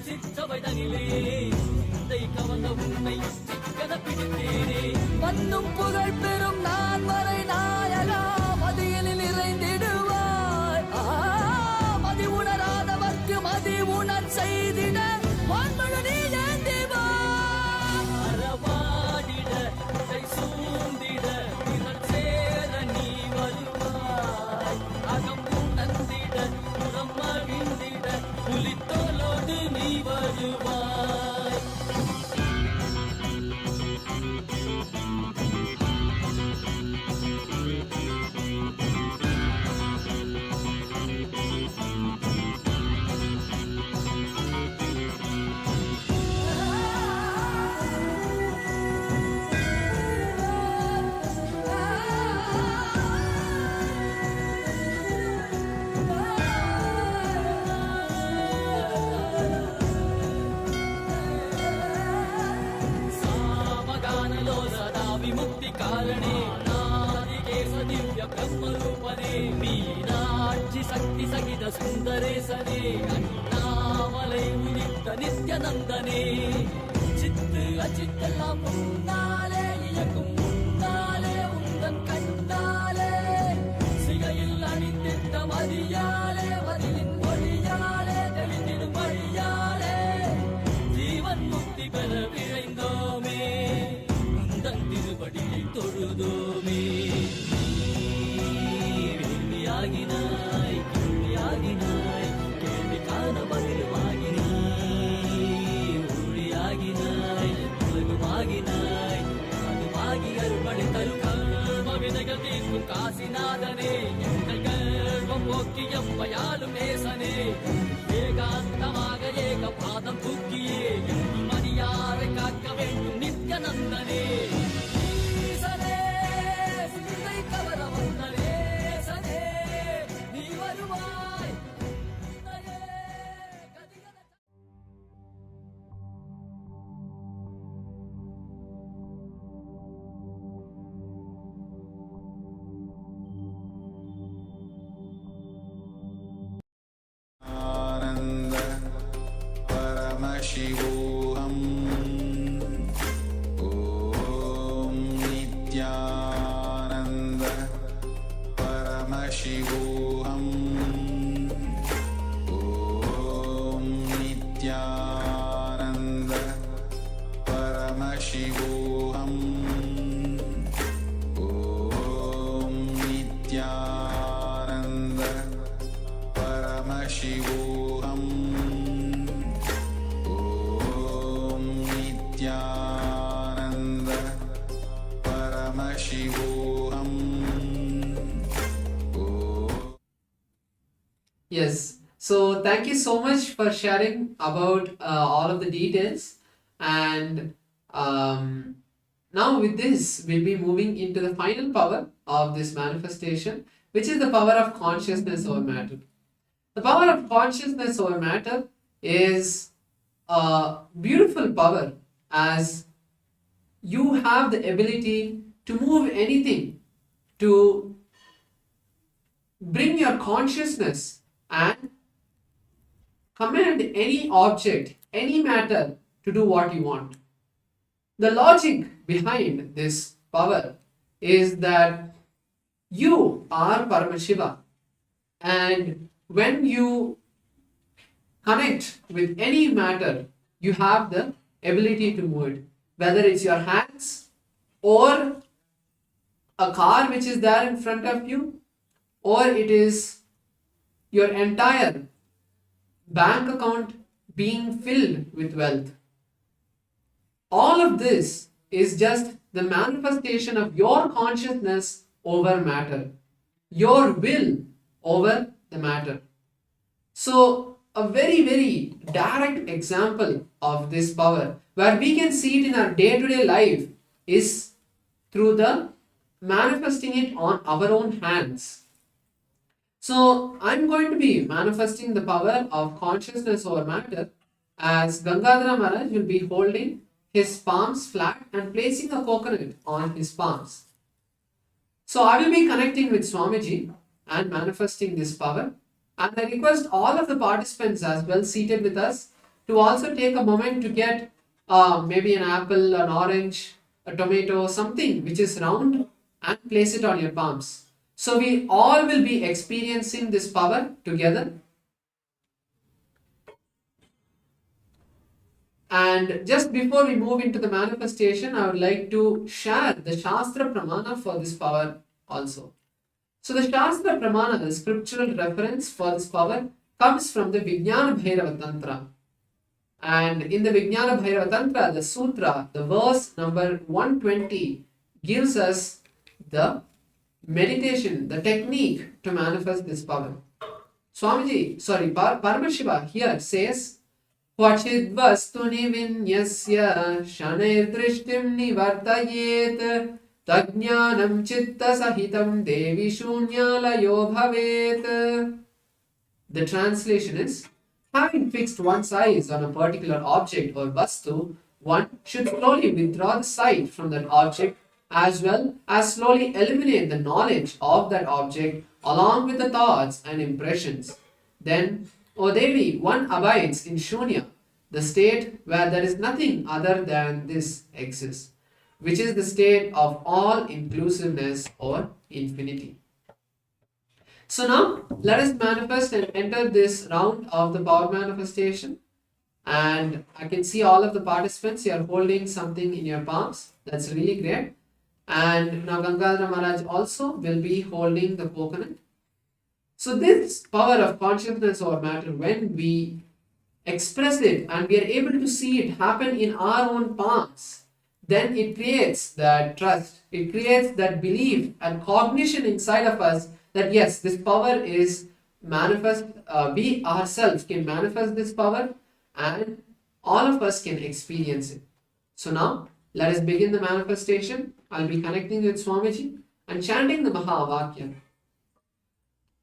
சிற்றவை தனிலே சிந்தை கவர்ந்த உன்னை சிக்கன பிடித்தேனே மண்ணும் புகழ் பெறும் நான் வரை நாயகா மதியில் நிறைந்திடுவாய். மதி உணராதவர்க்கு மதி உணர் செய்திட வான்மழு நீ ஏந்திவாய். அறவாடிட இசை சூழ்ந்திட திரள் சேர நீ வருவாய். அகம் உணர்ந்திட புறம் மகிழ்ந்திட புலித்தோலோடு நீ வருவாய். विमुक्ति कारणे नादिकेश दिव्य ब्रह्मरूपने मीनाक्षि शक्ति सहित सुन्दरेशने अण्णामलै उदित नित्यनन्दने चित्त अचित्तெல்லாம் முன்னாலே இயக்கும் முன்னாலே உந்தன் கண்ணாலே சிகையில் அணிந்திட்ட மதியாலே மதியின் மொழியாலே தெளிந்திடும் வழியாலே ஜீவன் முக்தி பெற விழைந்தோமே திருவடியை தொழுதோமே. வேள்வியாகினாய் கேள்வியாகினாய் கேள்வி காண பதிலுமாகினாய் ஒளியாகினாய் உலகுமாகினாய் அதுமாகி அருள்படை தரு கர்ம வினைகள் தீர்க்கும் காசிநாதனே எங்கள் கர்வம் போக்கி எம்மையாலும் நேசனே ஏகாந்தமாக ஏக பாதம் தூக்கியே எங்கள் மணியாரை காக்க வேண்டும் நித்யநந்தனே. आनंद परमशिवोऽहम् ॐ नित्यानंद परमशिवोऽहम् ॐ नित्यानंद परमशिवोऽहम् ॐ नित्यानंद परमशिवोऽहम् ॐ नित्यानंद परमशिवोऽहम् Yes. So thank you so much for sharing about all of the details. And now with this, we'll be moving into the final power of this manifestation, which is the power of consciousness over matter. The power of consciousness over matter is a beautiful power, as you have the ability to move anything, to bring your consciousness and command any object, any matter to do what you want. The logic behind this power is that you are Paramashiva, and when you connect with any matter, you have the ability to move it, whether it's your hands or a car which is there in front of you, or it is your entire bank account being filled with wealth. All of this is just the manifestation of your consciousness over matter, your will over the matter. So a very, very direct example of this power, where we can see it in our day-to-day life, is through the manifesting it on our own hands. So I'm going to be manifesting the power of consciousness over matter, as Gangadhara Maharaj will be holding his palms flat and placing a coconut on his palms. So I will be connecting with Swamiji and manifesting this power. And I request all of the participants as well seated with us to also take a moment to get maybe an apple, an orange, a tomato, something which is round, and place it on your palms. So we all will be experiencing this power together. And just before we move into the manifestation, I would like to share the Shastra Pramana for this power also. So the Shastra Pramana, the scriptural reference for this power, comes from the Vijnana Bhairava Tantra. And in the Vijnana Bhairava Tantra, the sutra, the verse number 120 gives us the meditation, the technique to manifest this power. Paramashiva here says, Kvachid vastuni vinyasya shanir drishtim nivartayet tajnanam chitta sahitam devi shunyalayo bhavet. The translation is, having fixed one's eyes on a particular object or vastu, one should slowly withdraw the sight from that object as well as slowly eliminate the knowledge of that object along with the thoughts and impressions. Then, O Devi, one abides in Shunya, the state where there is nothing other than this exists, which is the state of all inclusiveness or infinity. So now, let us manifest and enter this round of the power manifestation. And I can see all of the participants, you are holding something in your palms. That's really great. And now Gangadhara Maharaj also will be holding the coconut. So this power of consciousness over matter, when we express it and we are able to see it happen in our own palms, then it creates that trust, it creates that belief and cognition inside of us that yes, this power is manifest, we ourselves can manifest this power and all of us can experience it. So now, let us begin the manifestation. I'll be connecting with Swamiji and chanting the Mahavakya.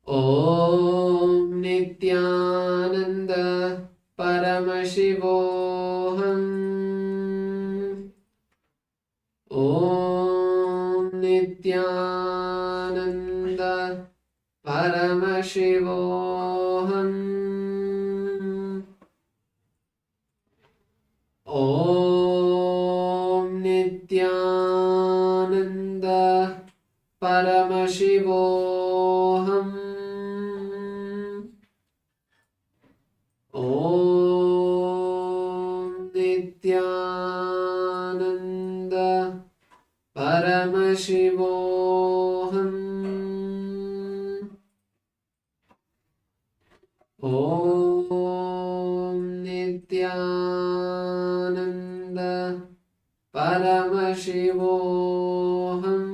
Om Nityananda Paramashivoham. Om Nityananda Paramashivoham. Om Nityananda Paramashivoham. Om Nityananda Paramashivoham. Om Nityananda Paramashivoham.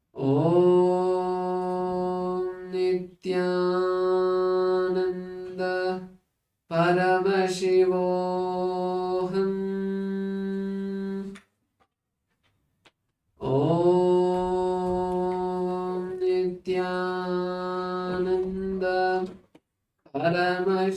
Om Nityananda Paramashivoham. Om Nityananda Paramashivoham. Om Nityananda Paramashivoham.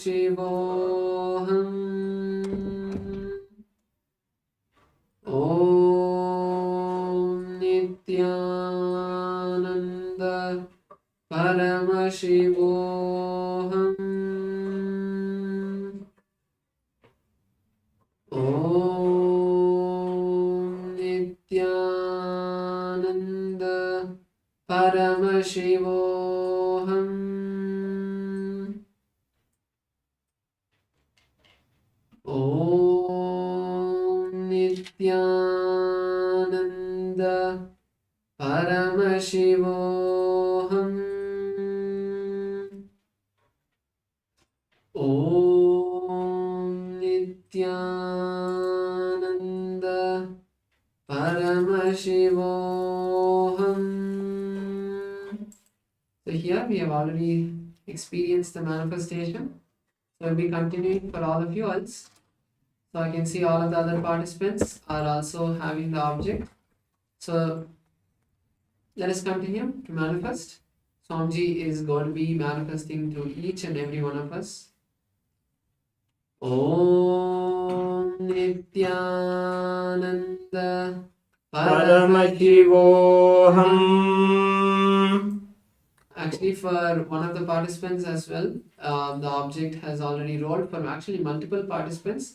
Om Nityananda Paramashivoham. Om Nityananda Paramashivoham. Om Nityananda Paramashivoham. So here we have already experienced the manifestation. So we'll be continuing for all of you else. So I can see all of the other participants are also having the object. So let us continue to manifest. Swamiji is going to be manifesting to each and every one of us. Om Nityananda Paramashivoham. Actually, for one of the participants as well, the object has already rolled for actually multiple participants.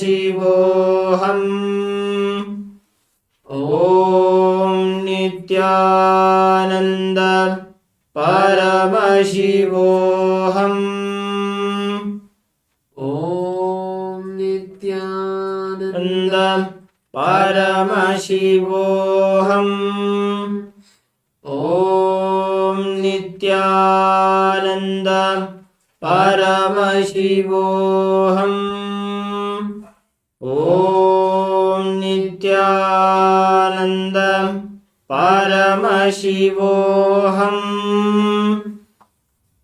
Paramashivoham Om Nityananda Paramashivoham Om Nityananda Paramashivoham Om Nityananda Paramashivoham Om Nityananda Paramashivoham.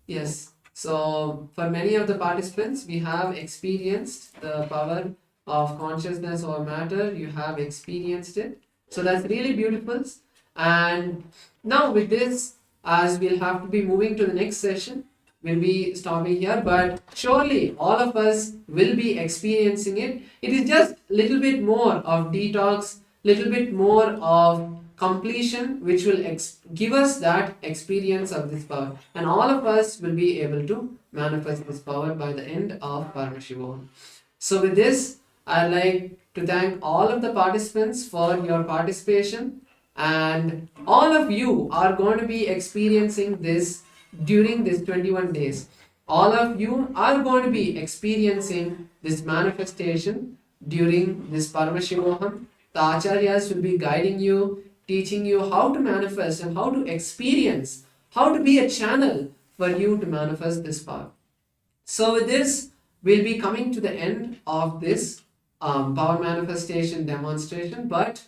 Yes. So for many of the participants, we have experienced the power of consciousness over matter. You have experienced it. So that's really beautiful. And now with this, as we'll have to be moving to the next session, we'll be stopping here, but surely all of us will be experiencing it. It is just a little bit more of detox, little bit more of completion, which will give us that experience of this power, and all of us will be able to manifest this power by the end of Paramashivoham. So with this, I'd like to thank all of the participants for your participation, and all of you are going to be experiencing this during this 21 days. All of you are going to be experiencing this manifestation during this Paramashivoham. The Acharyas will be guiding you, teaching you how to manifest and how to experience, how to be a channel for you to manifest this power. So with this, we'll be coming to the end of this power manifestation demonstration, but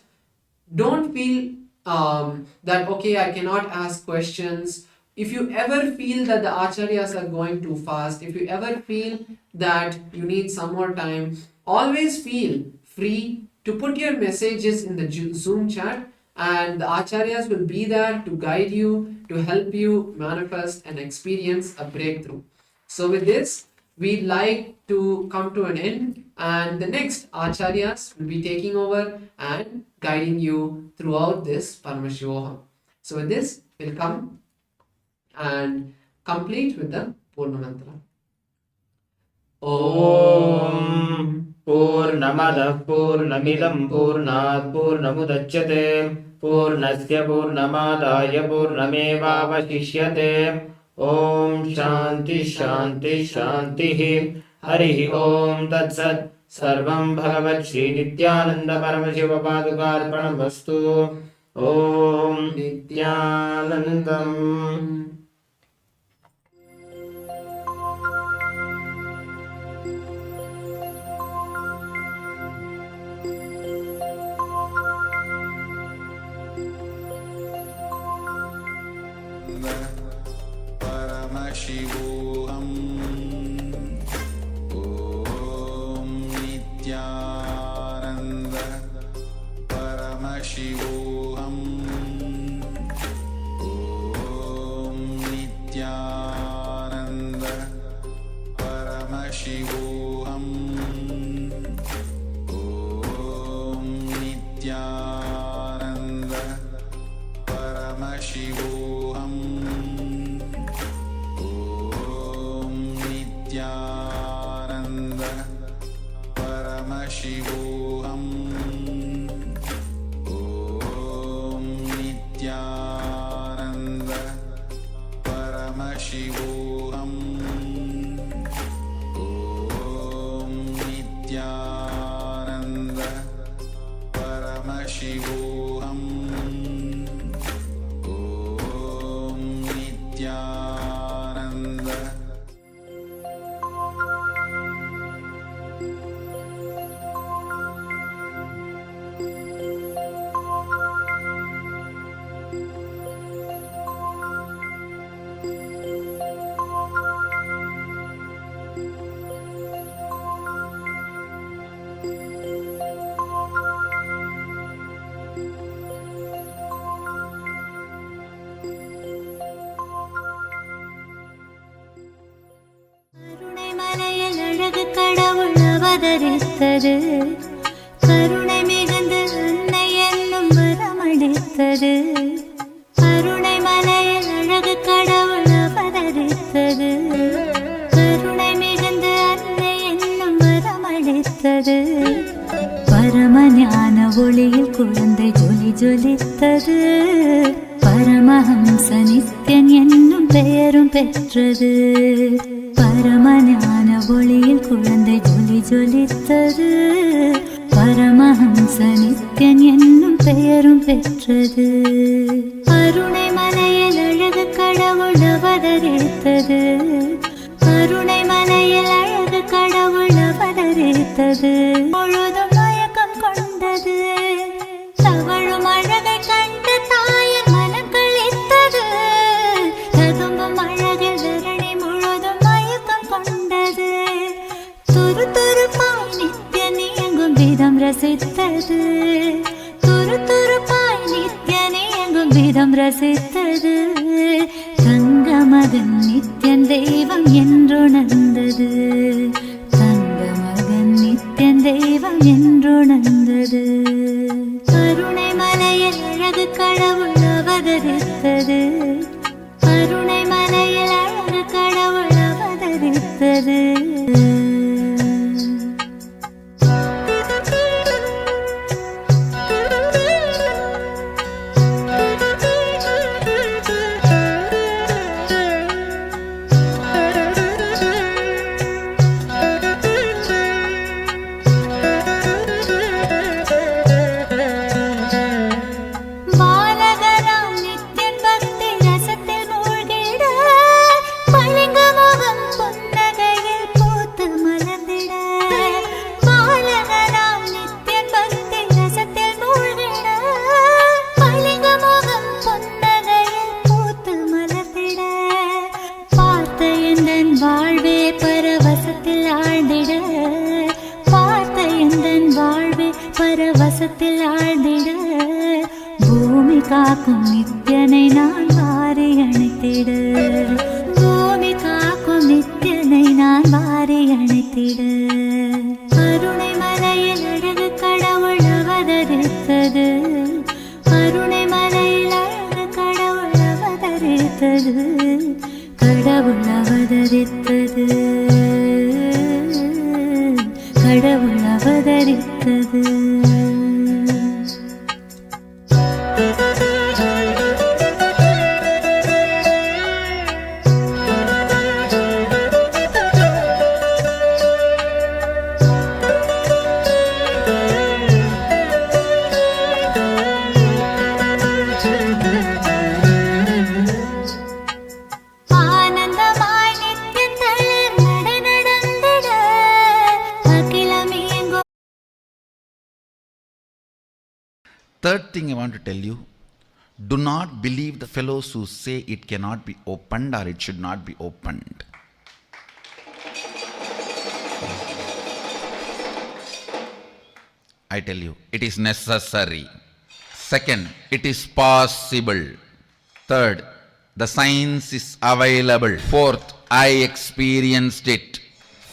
don't feel that, okay, I cannot ask questions. If you ever feel that the Acharyas are going too fast, if you ever feel that you need some more time, always feel free to put your messages in the Zoom chat, and the Acharyas will be there to guide you, to help you manifest and experience a breakthrough. So with this, we'd like to come to an end, and the next Acharyas will be taking over and guiding you throughout this Paramashivoham. So with this, we'll come and complete with the Purna Mantra. Om Purnamadah Purnamidam Purnat Purnamudachyate Purnasya Purnamadaya Purnamevavashishyate. Om Shanti Shanti Shanti Harihi Om Tat Sat. Sarvam Bhagavat Shri Nityananda Paramashiva Padukarpanam Vastu. Om Nityanandam. Paramashivoham. Om Nityananda Paramashivoham. Om Nityananda Paramashivoham. Om Nityananda Paramashivoham. Nityananda Paramashivoham. Om Nityananda Paramashivoham. Om Nityananda Paramashivoham. Om Nityananda. கடவுள் அவதரித்தது, கருணை மிகுந்து அன்னை என்னும் வரமளித்தது. கருணை மலையில் அழகு கடவுள் அவதரித்தது, கருணை மிகுந்து அன்னை என்னும் வரமளித்தது. ஒளியில் குழந்தை ஜொலி ஜொலித்தது. பரமஹம்ச நித்யன் என்னும் பெயரும் பெற்றது. பரமஞான ஒளியில் குழந்தை ஜொலி ஜொலித்தது. பரமஹம்ச நித்யன் என்னும் பெயரும் பெற்றது. கருணை மலையில் அழகு கடவுள் அவதரித்தது. கருணை மலையில் அழகு கடவுள் அவதரித்தது. முழுதும் மயக்கம் கொண்டது. தவழும் அழகை கண்டு தாயின் மனம் கழித்தது. ததும்பும் அழகில் தரணி முழுதும் மயக்கம் கொண்டது. துரு துருப்பாய் நித்யன் இயங்கும் விதம் ரசித்தது. துரு துருப்பாய் நித்யன் இயங்கும் விதம் ரசித்தது. தங்கமகன் நித்யன் தெய்வம் என்றுணர்ந்தது. தங்கமகன் நித்யன் தெய்வம் என்றுணர்ந்தது. கருணை மலையில் அழகு கடவுள் அவதரித்தது. கருணை மலையில் அழகு கடவுள் அவதரித்தது. பரவசத்தில் ஆழ்ந்திட பூமி காக்கும் நித்யனை நான் வாரி அணைத்திட. பூமி காக்கும் நித்யனை நான் வாரி அணைத்திட. கருணை மலையில் அழகு கடவுள் அவதரித்தது. கருணை மலையில் அழகு கடவுள் அவதரித்தது. கடவுள் அவதரித்தது. கடவுள் அவதரித்தது. Third thing I want to tell you, do not believe the fellows who say it cannot be opened or it should not be opened. I tell you, it is necessary. Second, it is possible. Third, the science is available. Fourth, I experienced it.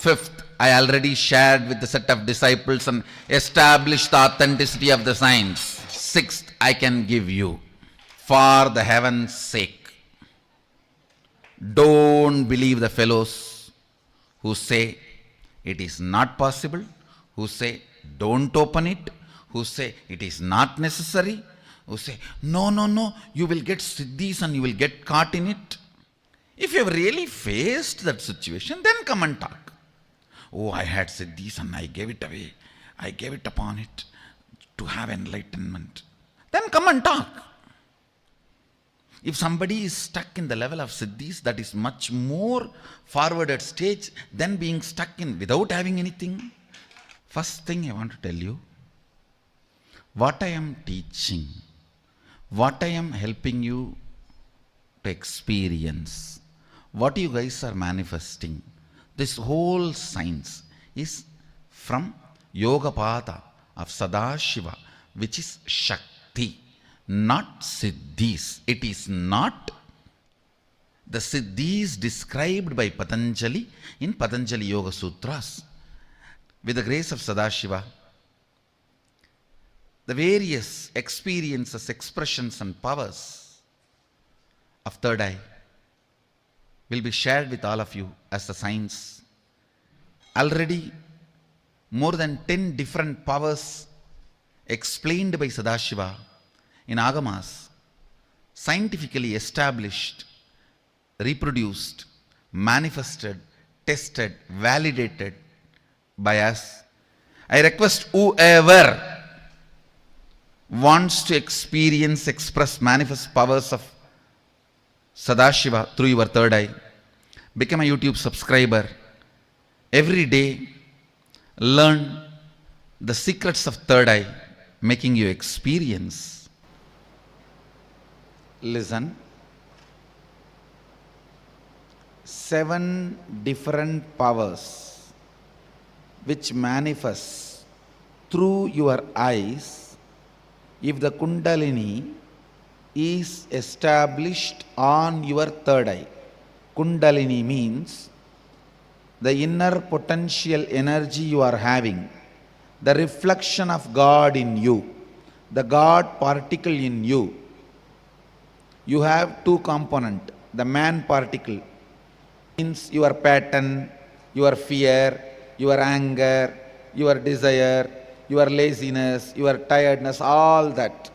Fifth, I already shared with the set of disciples and established the authenticity of the science. Sixth, I can give you. For the heaven's sake, don't believe the fellows who say it is not possible, who say don't open it, who say it is not necessary, who say no, you will get siddhis and you will get caught in it. If you have really faced that situation, then come and talk. Oh, I had siddhis and I gave it away. I gave it upon it to have enlightenment. Then come and talk. If somebody is stuck in the level of siddhis, that is much more forwarded stage than being stuck in without having anything. First thing I want to tell you, what I am teaching, what I am helping you to experience, what you guys are manifesting, this whole science is from Yoga Pada of Sadashiva, which is Shakti, not Siddhis. It is not the Siddhis described by Patanjali in Patanjali Yoga Sutras. With the grace of Sadashiva, the various experiences, expressions and powers of third eye will be shared with all of you as the science. Already more than 10 different powers explained by Sadashiva in Agamas, scientifically established, reproduced, manifested, tested, validated by us. I request whoever wants to experience, express, manifest powers of Sadashiva through your third eye, become a YouTube subscriber. Every day, learn the secrets of third eye, making you experience. Listen. 7 different powers which manifest through your eyes if the Kundalini is established on your third eye. Kundalini means the inner potential energy you are having, the reflection of God in you, the God particle in you. You have 2 components. The man particle means your pattern, your fear, your anger, your desire, your laziness, your tiredness, all that.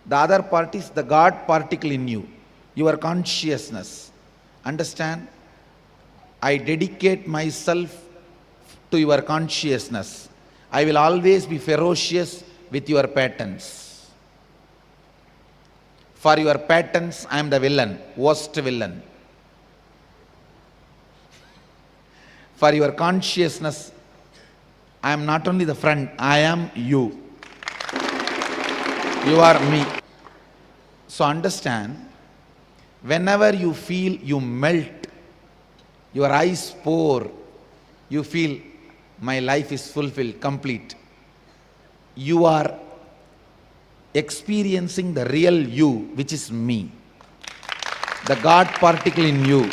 The other part is the God particle in you, your consciousness. Understand? I dedicate myself to your consciousness. I will always be ferocious with your patterns. For your patterns, I am the villain, worst villain. For your consciousness, I am not only the friend, I am you. You are me. So understand, whenever you feel you melt, your eyes pour, you feel my life is fulfilled, complete, you are experiencing the real you, which is me, the God particle in you.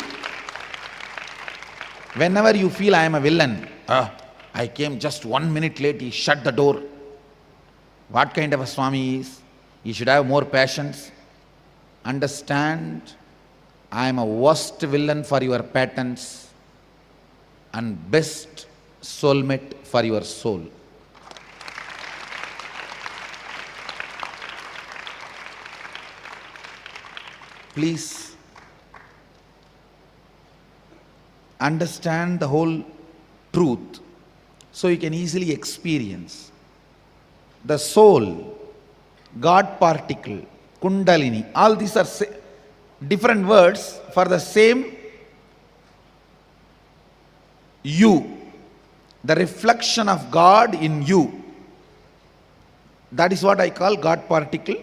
Whenever you feel I am a villain, I came just 1 minute late, he shut the door. What kind of a Swami he is? He should have more patience. Understand, I am a worst villain for your patterns and best soulmate for your soul. Please understand the whole truth so you can easily experience. The soul, God particle, Kundalini, all these are different words for the same you, the reflection of God in you. That is what I call God particle,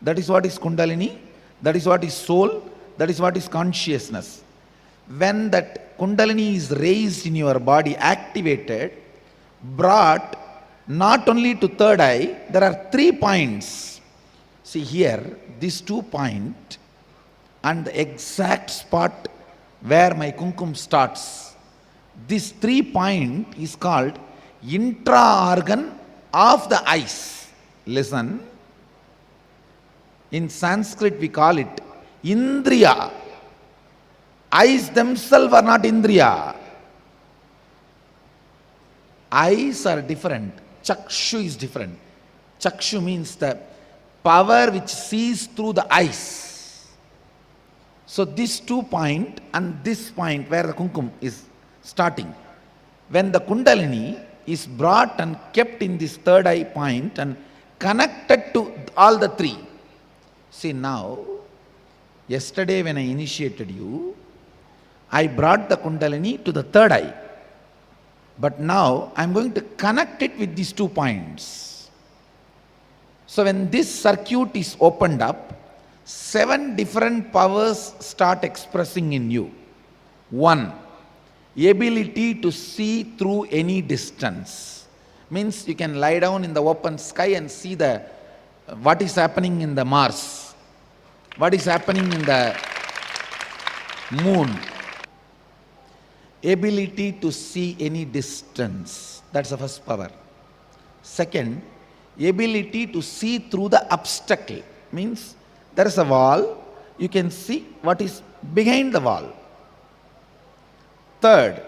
that is what is Kundalini, that is what is soul, that is what is consciousness. When that Kundalini is raised in your body, activated, brought not only to third eye, there are 3 points. See here, these 2 points and the exact spot where my kumkum starts. This 3 point is called intra-organ of the eyes. Listen. In Sanskrit we call it Indriya. Eyes themselves are not Indriya. Eyes are different. Chakshu is different. Chakshu means the power which sees through the eyes. So this 2 point and this point where the kumkum is starting, when the Kundalini is brought and kept in this third eye point and connected to all the 3. See now, yesterday when I initiated you, I brought the Kundalini to the third eye. But now I am going to connect it with these 2 points. So when this circuit is opened up, 7 different powers start expressing in you. 1, ability to see through any distance. Means you can lie down in the open sky and see what is happening in the Mars, what is happening in the moon. Ability to see any distance. That's the first power. Second, ability to see through the obstacle. Means there is a wall, you can see what is behind the wall. Third,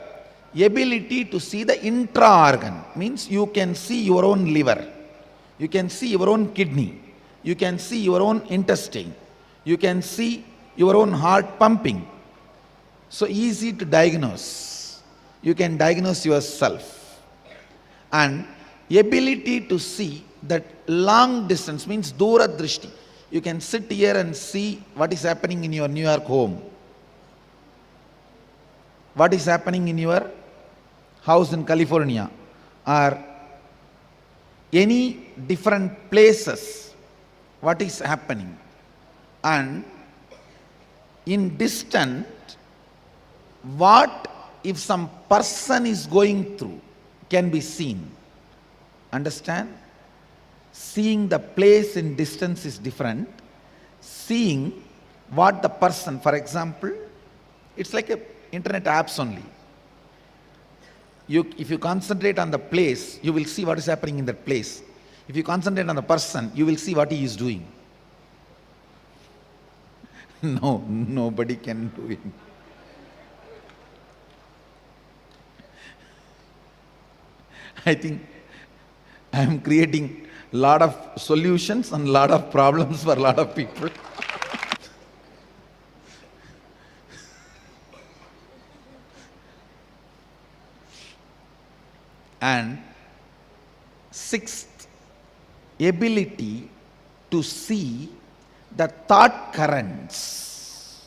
ability to see the intra-organ. Means you can see your own liver, You can see your own kidney. You can see your own intestine. You can see your own heart pumping. So easy to diagnose. You can diagnose yourself. And ability to see that long distance means dura drishti. You can sit here and see what is happening in your New York home. What is happening in your house in California or any different places, what is happening. And in distant, what if some person is going through can be seen. Understand? Seeing the place in distance is different. Seeing what the person, for example, it's like a internet apps only. If you concentrate on the place, you will see what is happening in that place. If you concentrate on the person, you will see what he is doing. No, nobody can do it. I think I am creating a lot of solutions and a lot of problems for a lot of people. And sixth, ability to see the thought currents.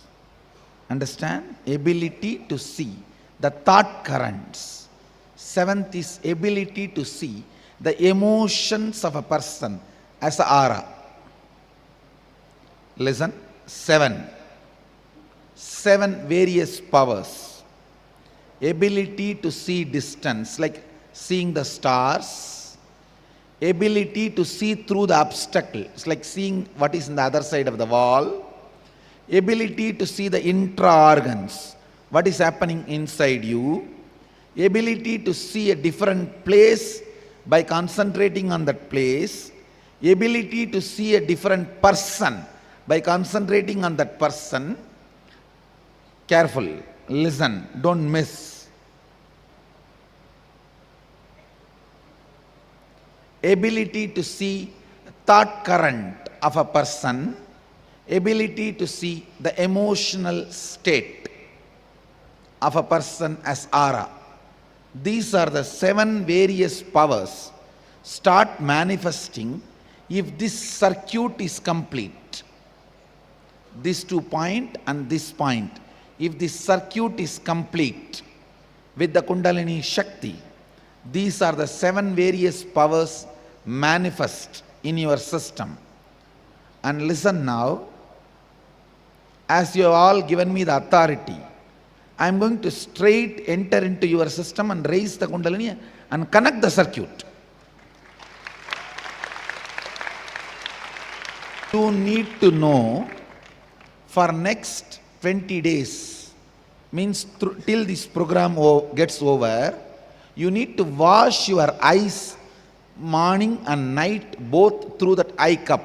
Understand? Ability to see the thought currents. Seventh is ability to see the emotions of a person as an aura. Listen, seven various powers. Ability to see distance, like seeing the stars. Ability to see through the obstacle, it's like seeing what is in the other side of the wall. Ability to see the intra-organs, what is happening inside you. Ability to see a different place by concentrating on that place. Ability to see a different person by concentrating on that person. Careful, listen, don't miss. Ability to see thought current of a person. Ability to see the emotional state of a person as aura. These are the seven various powers start manifesting if this circuit is complete. This 2 point and this point. If this circuit is complete with the Kundalini Shakti, these are the seven various powers manifest in your system. And listen now, as you have all given me the authority, I am going to straight enter into your system and raise the Kundalini and connect the circuit. You need to know for next 20 days, means till this program gets over, you need to wash your eyes morning and night both through that eye cup.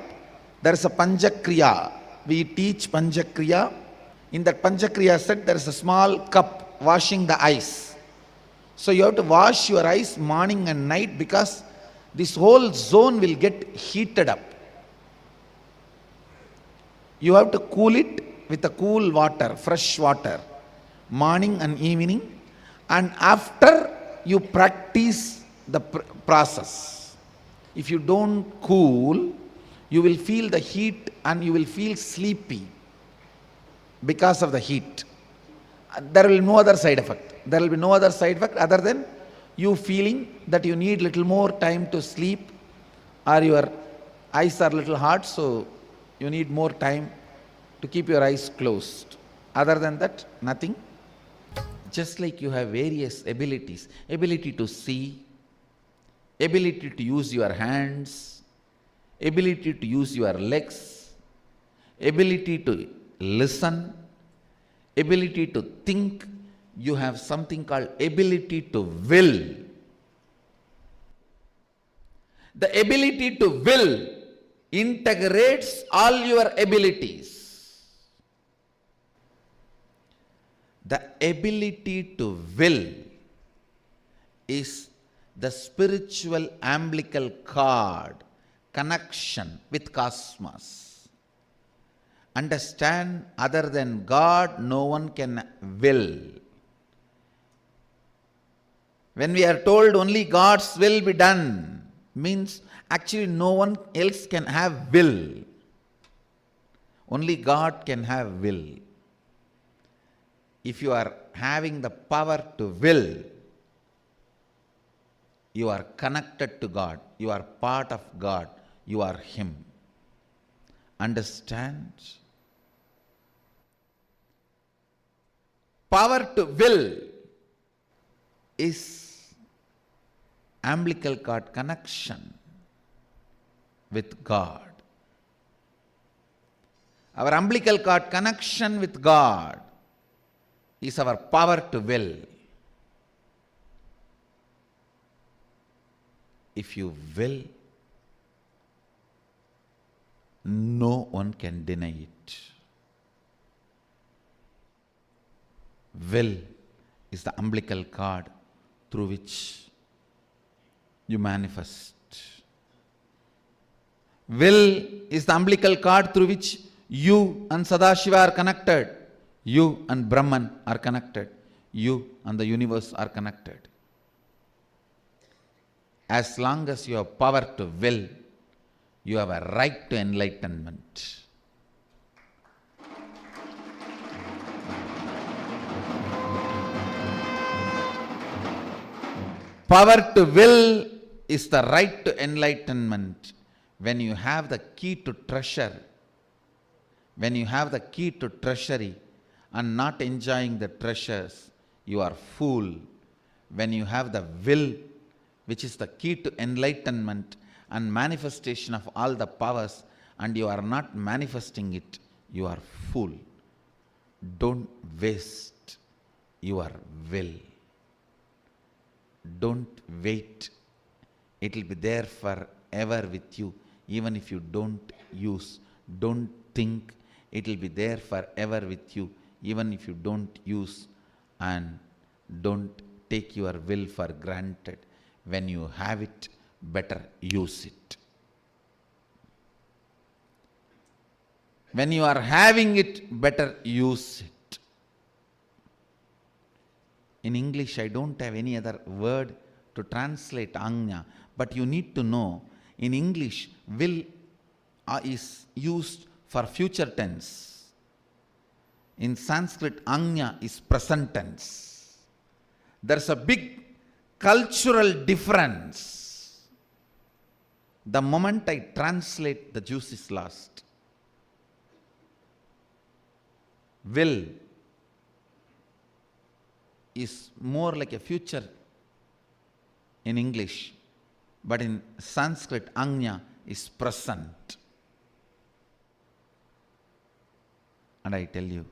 There is a Panchakriya. We teach Panchakriya. In that Panchakriya set, there is a small cup washing the eyes. So you have to wash your eyes morning and night because this whole zone will get heated up. You have to cool it with a cool water, fresh water, morning and evening. And after you practice the process. If you don't cool, you will feel the heat and you will feel sleepy because of the heat. There will be no other side effect. There will be no other side effect other than you feeling that you need little more time to sleep or your eyes are little hard, so you need more time to keep your eyes closed. Other than that, nothing. Just like you have various abilities, ability to see, ability to use your hands, ability to use your legs, ability to listen, ability to think, you have something called ability to will. The ability to will integrates all your abilities. The ability to will is the spiritual umbilical cord connection with cosmos. Understand, other than God, no one can will. When we are told only God's will be done, means actually no one else can have will. Only God can have will. If you are having the power to will, you are connected to God. You are part of God. You are Him. Understand? Power to will is umbilical cord connection with God. Our umbilical cord connection with God is our power to will. If you will, no one can deny it. Will is the umbilical cord through which you manifest. Will is the umbilical cord through which you and Sadashiva are connected. You and Brahman are connected. You and the universe are connected. As long as you have power to will, you have a right to enlightenment. Power to will is the right to enlightenment. When you have the key to treasure, when you have the key to treasury and not enjoying the treasures, you are fool. When you have the will, which is the key to enlightenment and manifestation of all the powers, and you are not manifesting it, you are fool. Don't waste your will. Don't wait. It will be there forever with you, even if you don't use. Don't think. It will be there forever with you, even if you don't use. And don't take your will for granted. When you have it, better use it. When you are having it, better use it. In English, I don't have any other word to translate Anya, but you need to know, in English, will is used for future tense. In Sanskrit, Anya is present tense. There's a big cultural difference. The moment I translate, the juice is lost. Will is more like a future in English, but in Sanskrit, Anya is present. And I tell you,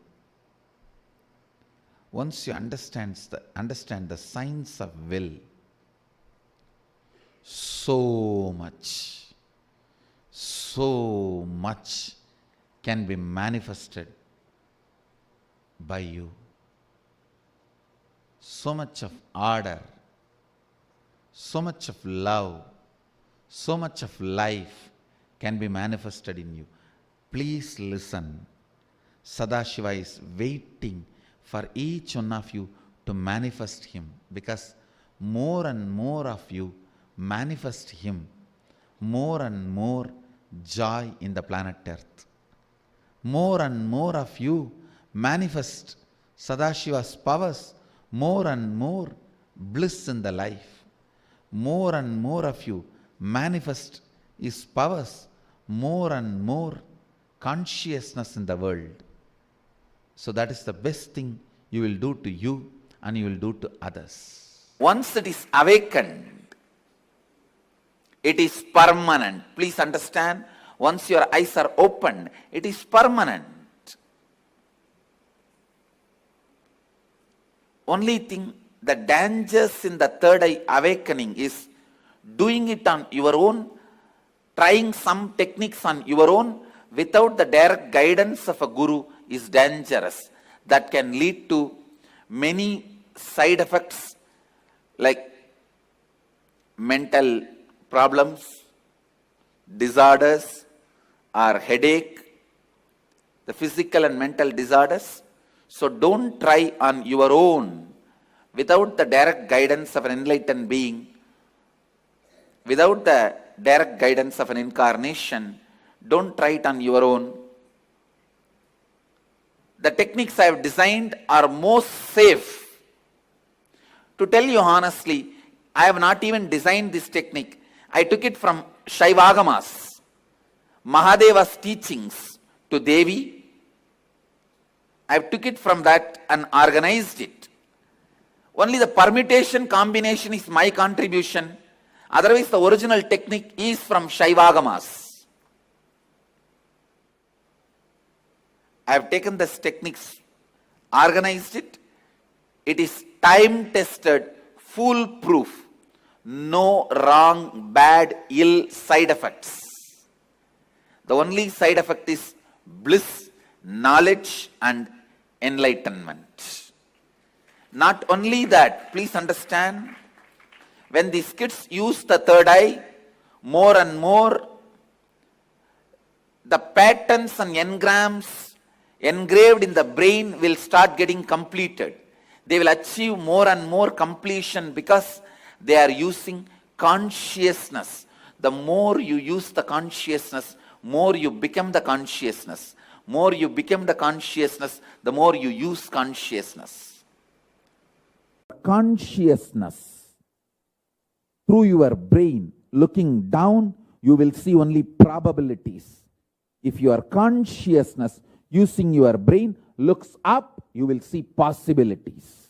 once you understand the science of will, so much can be manifested by you. So much of order, so much of love, so much of life can be manifested in you. Please listen. Sadashiva is waiting for each one of you to manifest Him, because more and more of you manifest Him, more and more joy in the planet Earth. More and more of you manifest Sadashiva's powers, more and more bliss in the life. More and more of you manifest His powers, more and more consciousness in the world. So that is the best thing you will do to you and you will do to others. Once it is awakened, it is permanent. Please understand, once your eyes are opened, it is permanent. Only thing, the dangers in the third eye awakening is doing it on your own, trying some techniques on your own without the direct guidance of a guru is dangerous. That can lead to many side effects like mental problems, disorders or headache, the physical and mental disorders. So don't try on your own without the direct guidance of an enlightened being, without the direct guidance of an incarnation. Don't try it on your own. The techniques I have designed are most safe. To tell you honestly, I have not even designed this technique. I took it from Shaivagamas, Mahadeva's teachings to Devi. I took it from that and organized it. Only the permutation combination is my contribution. Otherwise, the original technique is from Shaivagamas. I have taken these techniques, organized it. It is time-tested, foolproof. No wrong, bad, ill side effects. The only side effect is bliss, knowledge, and enlightenment. Not only that, please understand, when these kids use the third eye, more and more, the patterns and engrams engraved in the brain will start getting completed. They will achieve more and more completion because they are using consciousness. The more you use the consciousness, more you become the consciousness. More you become the consciousness, the more you use consciousness. Consciousness. Through your brain, looking down, you will see only probabilities. If your consciousness, using your brain, looks up, you will see possibilities.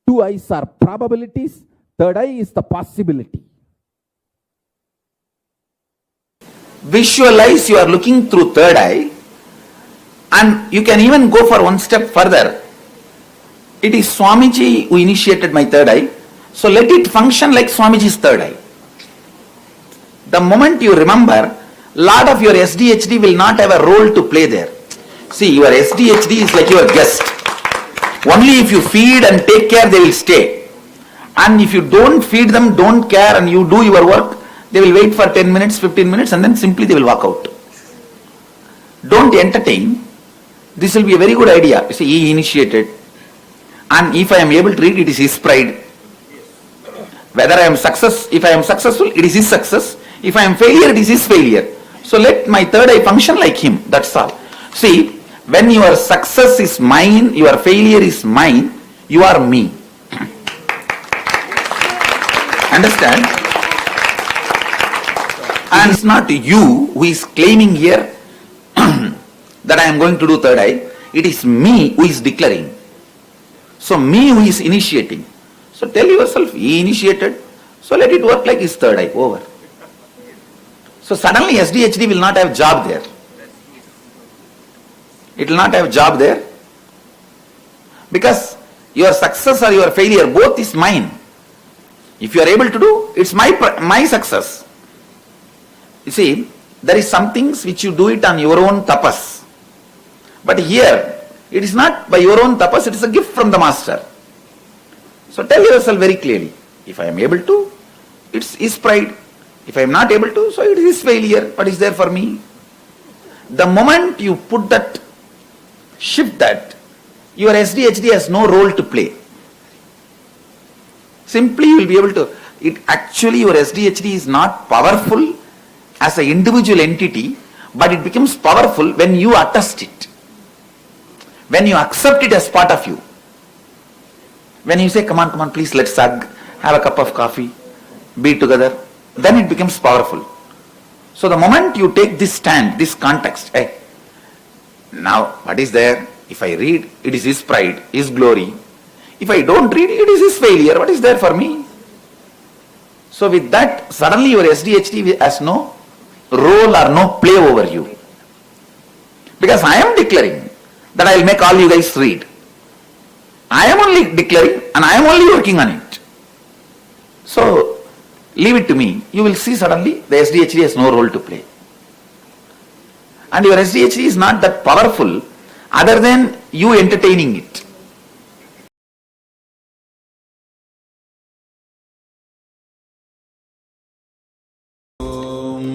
Two eyes are probabilities, third eye is the possibility. Visualize you are looking through third eye, and you can even go for one step further. It is Swamiji who initiated my third eye, so let it function like Swamiji's third eye. The moment you remember, lot of your SDHD will not have a role to play there. See, your SDHD is like your guest. Only if you feed and take care, they will stay. And if you don't feed them, don't care, and you do your work, they will wait for 10 minutes, 15 minutes, and then simply they will walk out. Don't entertain. This will be a very good idea. You see, he initiated. And if I am able to read, it is his pride. Whether I am if I am successful, it is his success. If I am failure, it is his failure. So let my third eye function like him. That's all. See, when your success is mine, your failure is mine, you are me. Understand? And it's not you who is claiming here that I am going to do third eye. It is me who is declaring. So me who is initiating. So tell yourself, he initiated, so let it work like his third eye. Over. So suddenly SDHD will not have job there. It will not have job there. Because your success or your failure, both is mine. If you are able to do, it's my success. You see, there is some things which you do it on your own tapas. But here, it is not by your own tapas, it is a gift from the master. So tell yourself very clearly, if I am able to, it's his pride. If I am not able to, so it is his failure. What is there for me? The moment you put that, shift that, your SDHD has no role to play. Simply you will be able to, actually your SDHD is not powerful as an individual entity, but it becomes powerful when you attest it. When you accept it as part of you. When you say, come on, please let's hug, have a cup of coffee, be together, then it becomes powerful. So the moment you take this stand, this context, hey, now what is there? If I read, it is his pride, his glory. If I don't read, it is his failure. What is there for me? So with that, suddenly your SDHD has no role or no play over you. Because I am declaring that I will make all you guys read. I am only declaring and I am only working on it. So leave it to me. You will see suddenly the SDHD has no role to play. And your SDHD is not that powerful other than you entertaining it. Om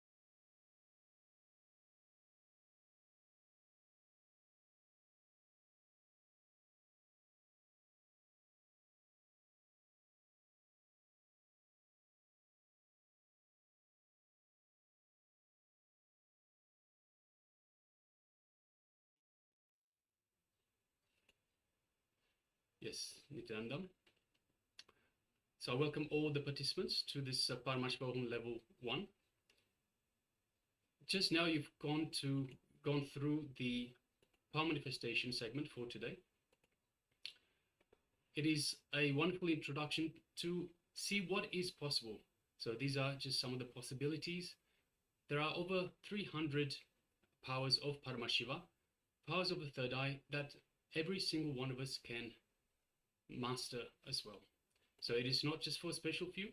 Yes, Nityananda. So I welcome all the participants to this Paramashivoham Level 1. Just now you've gone through the power manifestation segment for today. It is a wonderful introduction to see what is possible. So these are just some of the possibilities. There are over 300 powers of Paramashiva, powers of the third eye, that every single one of us can master as well. So it is not just for a special few,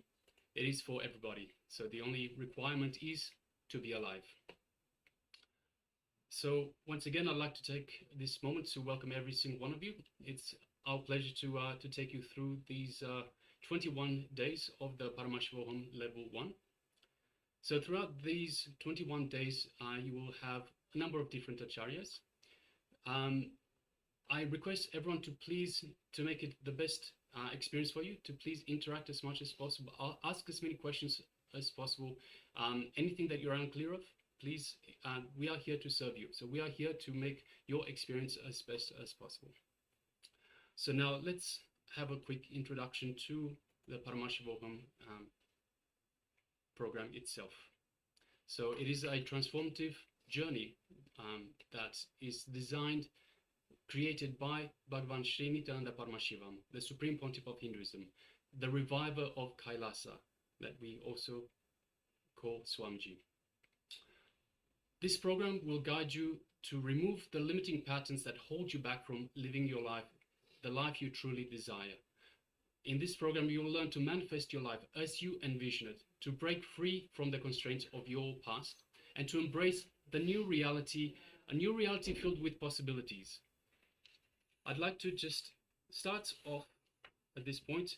it is for everybody. So the only requirement is to be alive. So once again, I'd like to take this moment to welcome every single one of you. It's our pleasure to take you through these 21 days of the Paramashivoham Level 1. So throughout these 21 days, you will have a number of different acharyas. I request everyone to please, to make it the best experience for you, to please interact as much as possible. I'll ask as many questions as possible. Anything that you're unclear of, please, we are here to serve you. So we are here to make your experience as best as possible. So now let's have a quick introduction to the Paramashivoham program itself. So it is a transformative journey that is designed, created by Bhagavan Sri Nityananda Paramashivam, the Supreme Pontiff of Hinduism, the reviver of Kailasa, that we also call Swamiji. This program will guide you to remove the limiting patterns that hold you back from living your life, the life you truly desire. In this program, you will learn to manifest your life as you envision it, to break free from the constraints of your past, and to embrace the new reality, a new reality filled with possibilities. I'd like to just start off at this point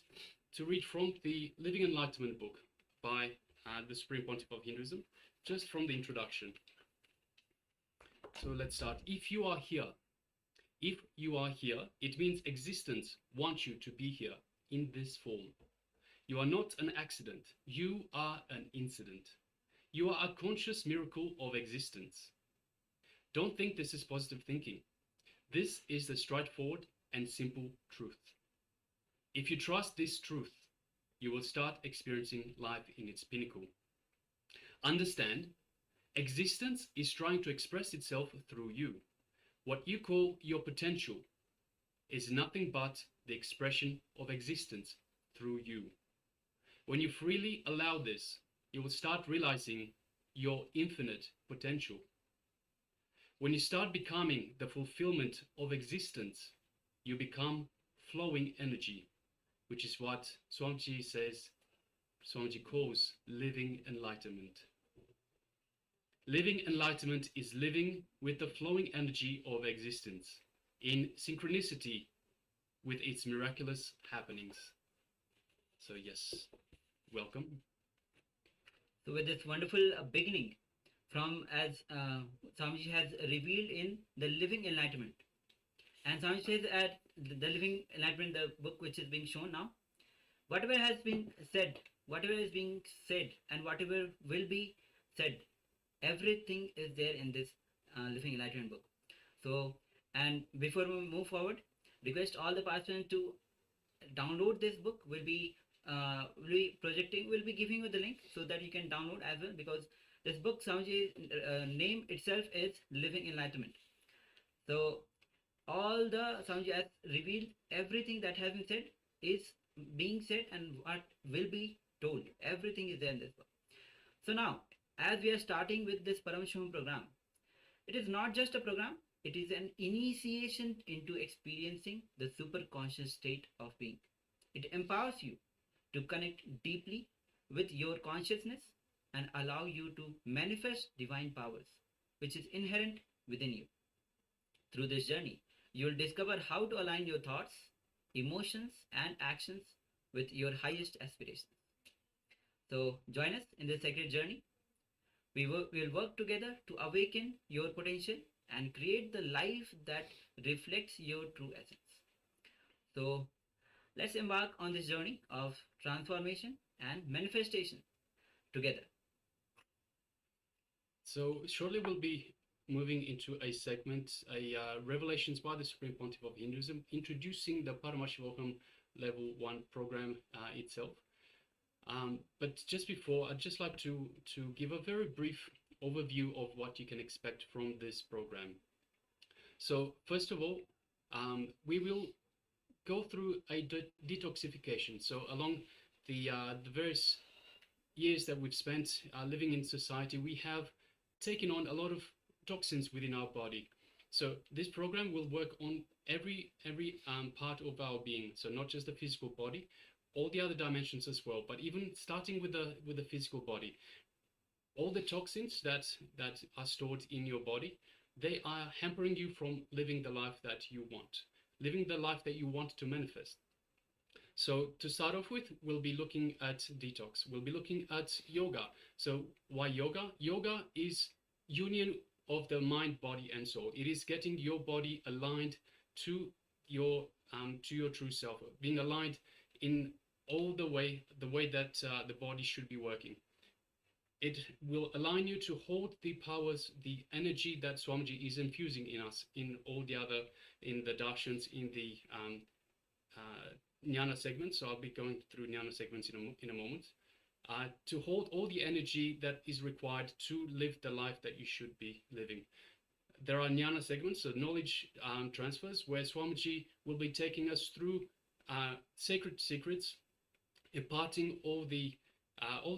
to read from the Living Enlightenment book by the Supreme Pontiff of Hinduism, just from the introduction. So let's start. If you are here, it means existence wants you to be here in this form. You are not an accident. You are an incident. You are a conscious miracle of existence. Don't think this is positive thinking. This is the straightforward and simple truth. If you trust this truth, you will start experiencing life in its pinnacle. Understand, existence is trying to express itself through you. What you call your potential is nothing but the expression of existence through you. When you freely allow this, you will start realizing your infinite potential. When you start becoming the fulfillment of existence, you become flowing energy, which is what Swamiji calls living enlightenment. Living enlightenment is living with the flowing energy of existence, in synchronicity with its miraculous happenings. So yes, welcome. So with this wonderful beginning, from as Swamiji has revealed in the Living Enlightenment, and Swamiji says at the Living Enlightenment, the book which is being shown now, whatever has been said, whatever is being said, and whatever will be said, everything is there in this Living Enlightenment book. So, and before we move forward, request all the participants to download this book. We'll be giving you the link so that you can download as well, because this book, Swamiji's name itself is Living Enlightenment. So all the Swamiji has revealed, everything that has been said is being said, and what will be told, everything is there in this book. So now, as we are starting with this Paramashivoham program, it is not just a program, it is an initiation into experiencing the superconscious state of being. It empowers you to connect deeply with your consciousness and allow you to manifest divine powers, which is inherent within you. Through this journey, you will discover how to align your thoughts, emotions, and actions with your highest aspirations. So join us in this sacred journey. We will work together to awaken your potential and create the life that reflects your true essence. So let's embark on this journey of transformation and manifestation together. So shortly we'll be moving into a segment, Revelations by the Supreme Pontiff of Hinduism, introducing the Paramashivoham Level-1 program itself. But just before, I'd just like to give a very brief overview of what you can expect from this program. So first of all, we will go through a detoxification. So along the various years that we've spent living in society, we have taken on a lot of toxins within our body. So this program will work on every part of our being. So not just the physical body, all the other dimensions as well. But even starting with the physical body, all the toxins that are stored in your body, they are hampering you from living the life that you want, living the life that you want to manifest. So to start off with, we'll be looking at detox. We'll be looking at yoga. So why yoga? Yoga is union of the mind, body, and soul. It is getting your body aligned to your true self, being aligned in all the way that the body should be working. It will align you to hold the powers, the energy that Swamiji is infusing in us, in all the other, in the darshans, in the jnana segments. So I'll be going through jnana segments in a moment. To hold all the energy that is required to live the life that you should be living. There are jnana segments, so knowledge transfers, where Swamiji will be taking us through sacred secrets, imparting all the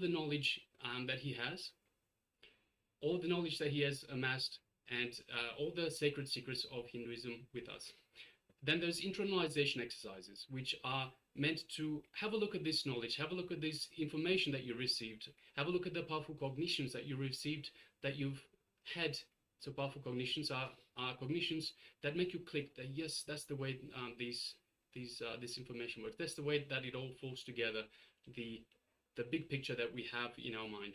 knowledge that he has, all the knowledge that he has amassed, and all the sacred secrets of Hinduism with us. Then there's internalization exercises, which are meant to have a look at this knowledge, have a look at this information that you received, have a look at the powerful cognitions that you received, that you've had. So powerful cognitions are cognitions that make you click that, yes, that's the way this information works. That's the way that it all falls together, the big picture that we have in our mind.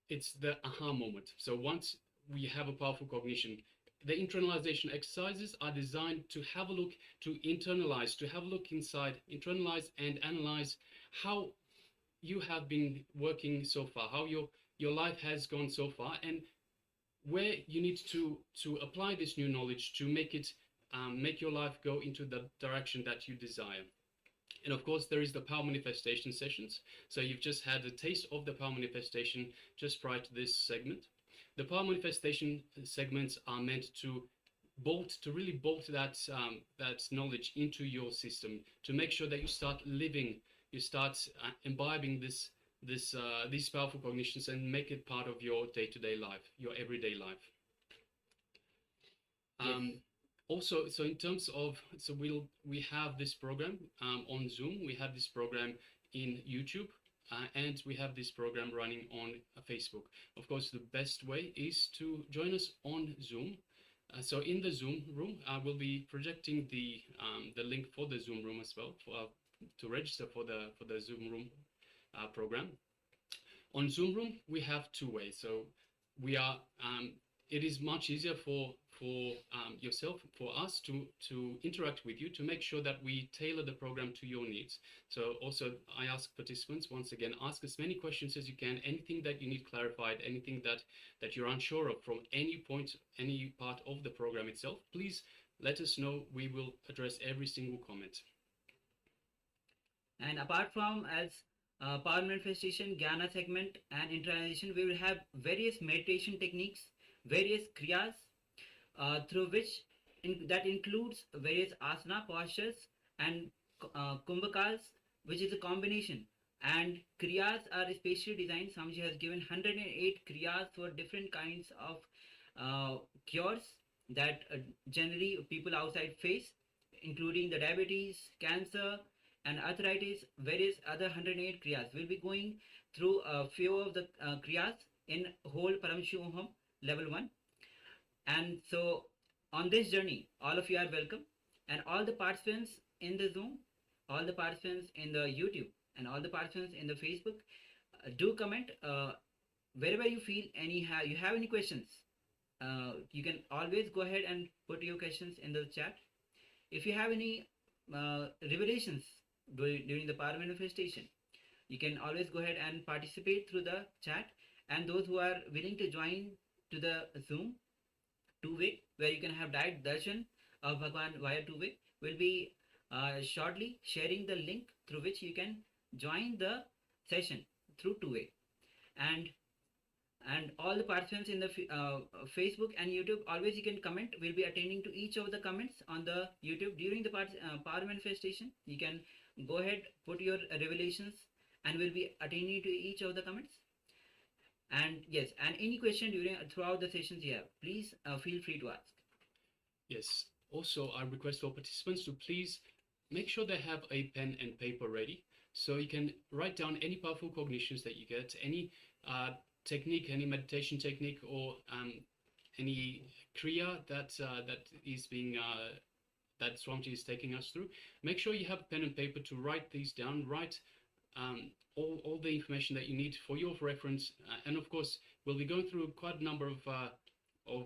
It's the aha moment. So once we have a powerful cognition, the internalization exercises are designed to have a look, to internalize, to have a look inside, internalize and analyze how you have been working so far, how your life has gone so far, and where you need to apply this new knowledge to make your life go into the direction that you desire. And of course, there is the power manifestation sessions. So you've just had a taste of the power manifestation just prior to this segment. The power manifestation segments are meant to really bolt that knowledge into your system, to make sure that you start living, you start imbibing these powerful cognitions and make it part of your day-to-day life, your everyday life. Also, so in terms of, so we have this program on Zoom, we have this program in YouTube, and we have this program running on Facebook. Of course, the best way is to join us on Zoom. So in the Zoom room, we'll be projecting the link for the Zoom room as well, to register for the Zoom room program. On Zoom room, we have two ways. So we are, it is much easier for yourself, for us to interact with you, to make sure that we tailor the program to your needs. So also, I ask participants, once again, ask as many questions as you can, anything that you need clarified, anything that you're unsure of from any point, any part of the program itself, please let us know. We will address every single comment. And apart from as power manifestation, jnana segment and internalization, we will have various meditation techniques, various kriyas, through which that includes various asana postures and kumbhakas, which is a combination. And kriyas are especially designed. Swamiji has given 108 kriyas for different kinds of cures that generally people outside face, including the diabetes, cancer, and arthritis, various other 108 kriyas. We'll be going through a few of the kriyas in whole Paramashivoham Level 1. And so on this journey, all of you are welcome, and all the participants in the Zoom, all the participants in the YouTube, and all the participants in the Facebook, do comment wherever you feel you have any questions. You can always go ahead and put your questions in the chat. If you have any revelations during the power manifestation, you can always go ahead and participate through the chat. And those who are willing to join to the Zoom two-way, where you can have direct darshan of Bhagwan via two-way. We'll be shortly sharing the link through which you can join the session through two-way. And all the participants in the Facebook and YouTube, always you can comment. We'll be attending to each of the comments on the YouTube during the power manifestation. You can go ahead, put your revelations, and we'll be attending to each of the comments. And yes, and any question throughout the sessions you have, please feel free to ask. Yes. Also, I request all participants to please make sure they have a pen and paper ready, so you can write down any powerful cognitions that you get, any technique, any meditation technique, or any kriya that is being that Swamiji is taking us through. Make sure you have a pen and paper to write these down. Write all the information that you need for your reference, and of course we'll be going through quite a number of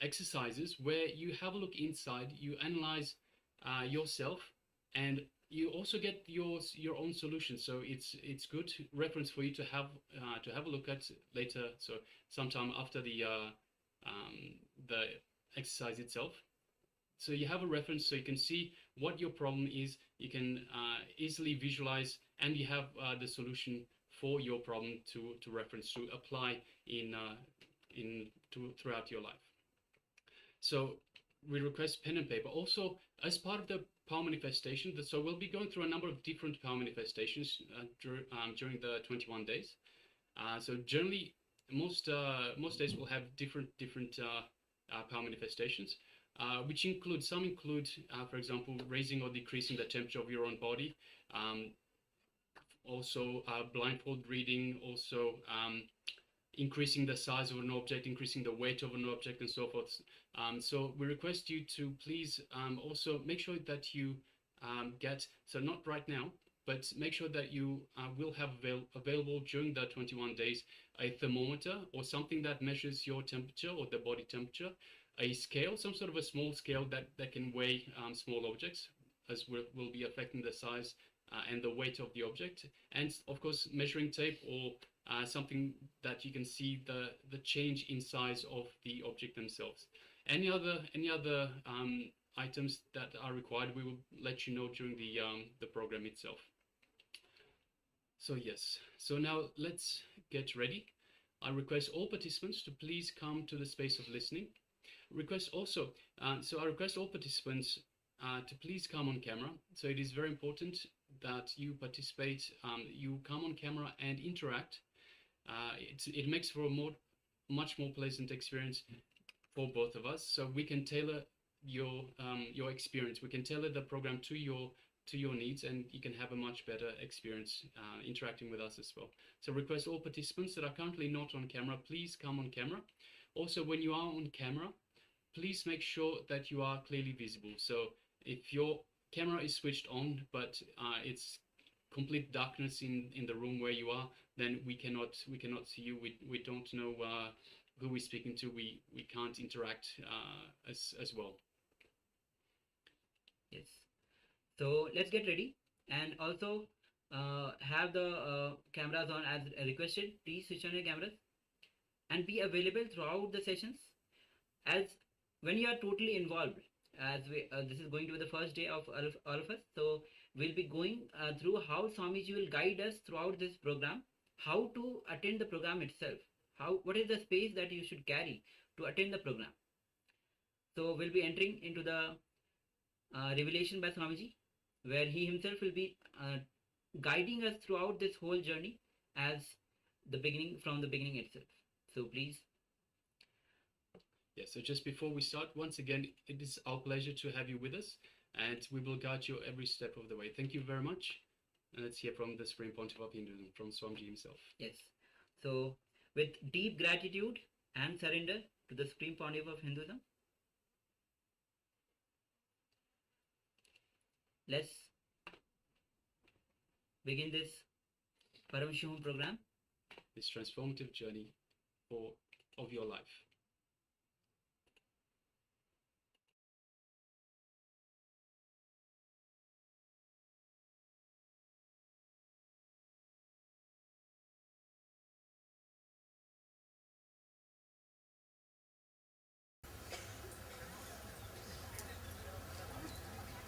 exercises where you have a look inside, you analyze yourself, and you also get your own solution. So it's good reference for you to have a look at later. So sometime after the exercise itself. So you have a reference, so you can see what your problem is. You can easily visualize, and you have the solution for your problem to reference, to apply throughout your life. So we request pen and paper. Also, as part of the power manifestation, so we'll be going through a number of different power manifestations during the 21 days. So generally, most days will have different power manifestations, which include, for example, raising or decreasing the temperature of your own body, also blindfold reading, also increasing the size of an object, increasing the weight of an object, and so forth. So we request you to please also make sure that you get, so not right now, but make sure that you will have available during the 21 days a thermometer or something that measures your temperature or the body temperature, a scale, some sort of a small scale that can weigh small objects, as will be affecting the size and the weight of the object, and of course measuring tape or something that you can see the change in size of the object themselves. Any other items that are required, we will let you know during the program itself. So yes, so now let's get ready. I request all participants to please come to the space of listening. Request also, so I request all participants to please come on camera. So it is very important that you participate, you come on camera and interact. It makes for a much more pleasant experience for both of us. So we can tailor your experience. We can tailor the program to your needs, and you can have a much better experience interacting with us as well. So request all participants that are currently not on camera, please come on camera. Also, when you are on camera, please make sure that you are clearly visible. So if your camera is switched on, but it's complete darkness in the room where you are, then we cannot see you. We don't know who we're speaking to. We can't interact as well. Yes. So let's get ready, and also have the cameras on as requested. Please switch on your cameras and be available throughout the sessions, as when you are totally involved. As this is going to be the first day of all of us, so we'll be going through how Swamiji will guide us throughout this program, how to attend the program itself, what is the space that you should carry to attend the program. So we'll be entering into the revelation by Swamiji, where he himself will be guiding us throughout this whole journey as from the beginning itself. So please. Yes, so just before we start, once again, it is our pleasure to have you with us, and we will guide you every step of the way. Thank you very much. And let's hear from the Supreme Pontiff of Hinduism, from Swamiji himself. Yes. So with deep gratitude and surrender to the Supreme Pontiff of Hinduism, let's begin this Paramashivoham program. This transformative journey of your life.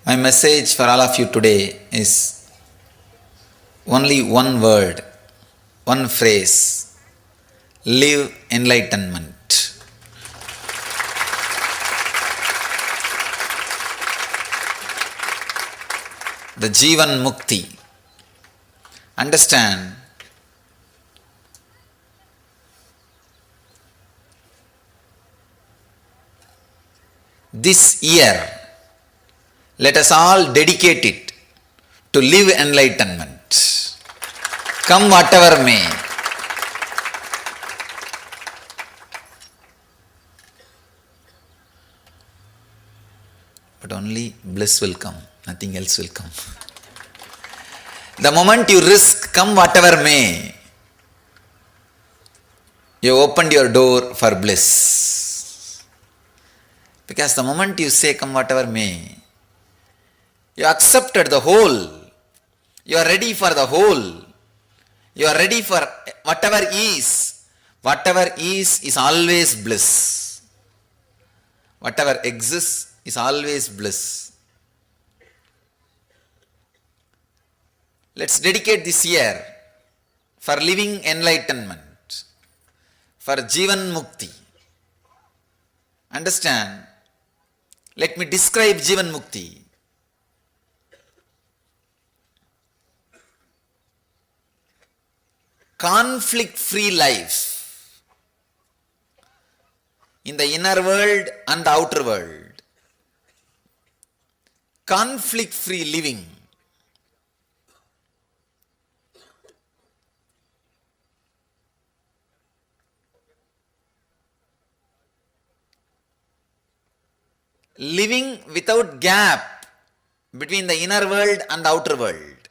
My message for all of you today is only one word, one phrase: live enlightenment. The Jivan Mukti. Understand, this year, let us all dedicate it to live enlightenment. Come whatever may. But only bliss will come, nothing else will come. The moment you risk come whatever may, you opened your door for bliss. Because the moment you say come whatever may, you accepted the whole. You are ready for the whole. You are ready for whatever is. Whatever is always bliss. Whatever exists is always bliss. Let's dedicate this year for living enlightenment, for Jivan Mukti. Understand? Let me describe Jivan Mukti. Conflict-free life in the inner world and the outer world. Conflict-free living. Living without gap between the inner world and the outer world.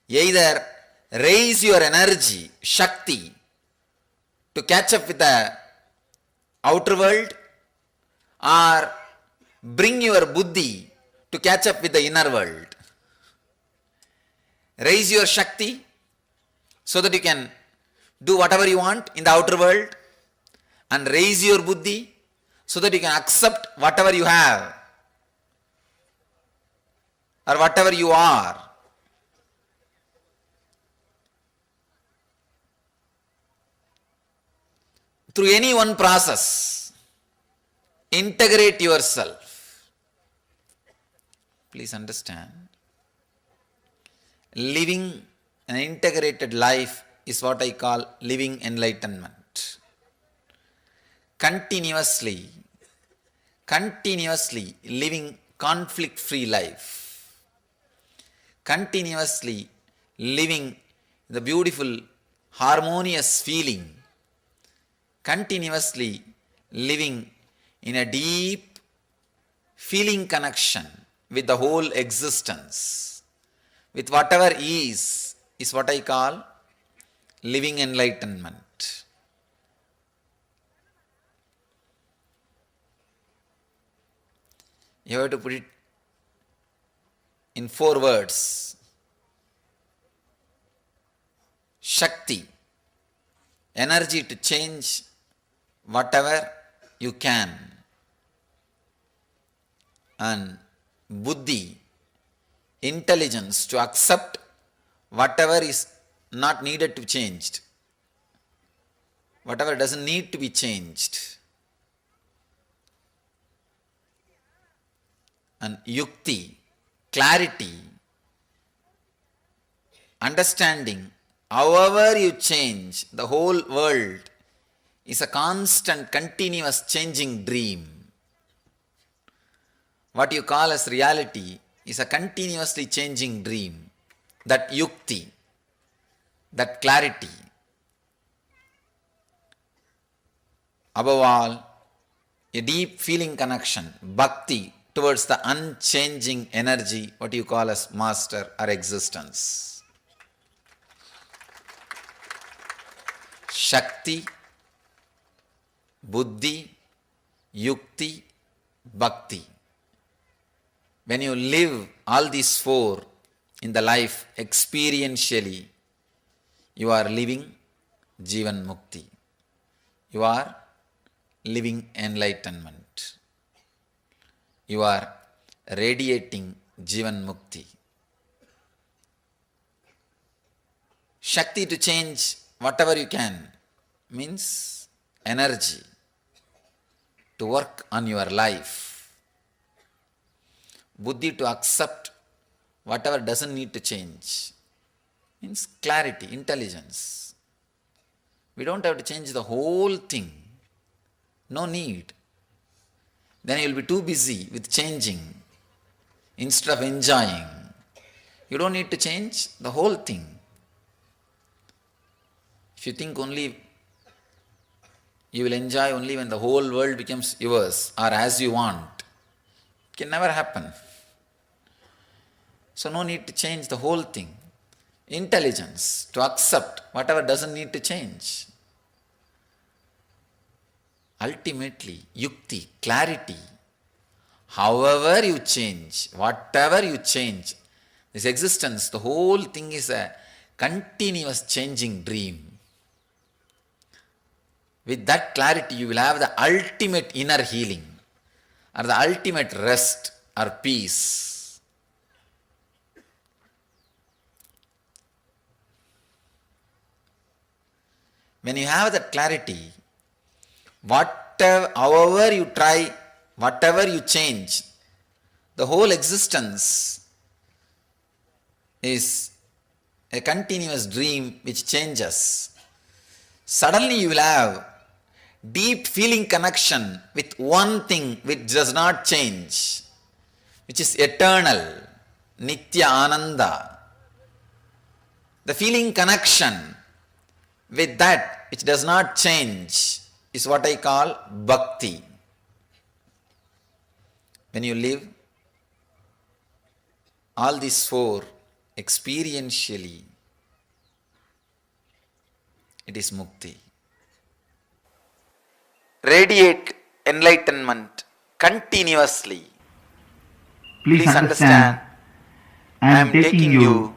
Either raise your energy, Shakti, to catch up with the outer world, or bring your Buddhi to catch up with the inner world. Raise your Shakti so that you can do whatever you want in the outer world, and raise your Buddhi so that you can accept whatever you have or whatever you are. Through any one process, integrate yourself. Please understand, living an integrated life is what I call living enlightenment. Continuously living conflict-free life. Continuously living the beautiful, harmonious feeling. Continuously living in a deep feeling connection with the whole existence, with whatever is what I call living enlightenment. You have to put it in 4 words. Shakti, energy to change whatever you can, and Buddhi, intelligence to accept whatever is not needed to be changed, whatever doesn't need to be changed, and Yukti, clarity, understanding. However you change, the whole world is a constant, continuous changing dream. What you call as reality is a continuously changing dream. That Yukti, that clarity. Above all, a deep feeling connection, bhakti, towards the unchanging energy, what you call as master or existence. Shakti, Buddhi, Yukti, Bhakti. When you live all these 4 in the life experientially, you are living Jivan Mukti. You are living enlightenment. You are radiating Jivan Mukti. Shakti to change whatever you can means energy to work on your life. Buddhi to accept whatever doesn't need to change means clarity, intelligence. We don't have to change the whole thing. No need. Then you will be too busy with changing instead of enjoying. You don't need to change the whole thing. If you think only you will enjoy only when the whole world becomes yours or as you want, it can never happen. So no need to change the whole thing. Intelligence to accept whatever doesn't need to change. Ultimately, yukti, clarity. However you change, whatever you change, this existence, the whole thing is a continuous changing dream. With that clarity, you will have the ultimate inner healing or the ultimate rest or peace. When you have that clarity, however you try, whatever you change, the whole existence is a continuous dream which changes. Suddenly you will have deep feeling connection with one thing which does not change, which is eternal, Nitya Ananda. The feeling connection with that which does not change is what I call bhakti. When you live all these four experientially, it is mukti. Radiate enlightenment continuously. Please understand, I am taking you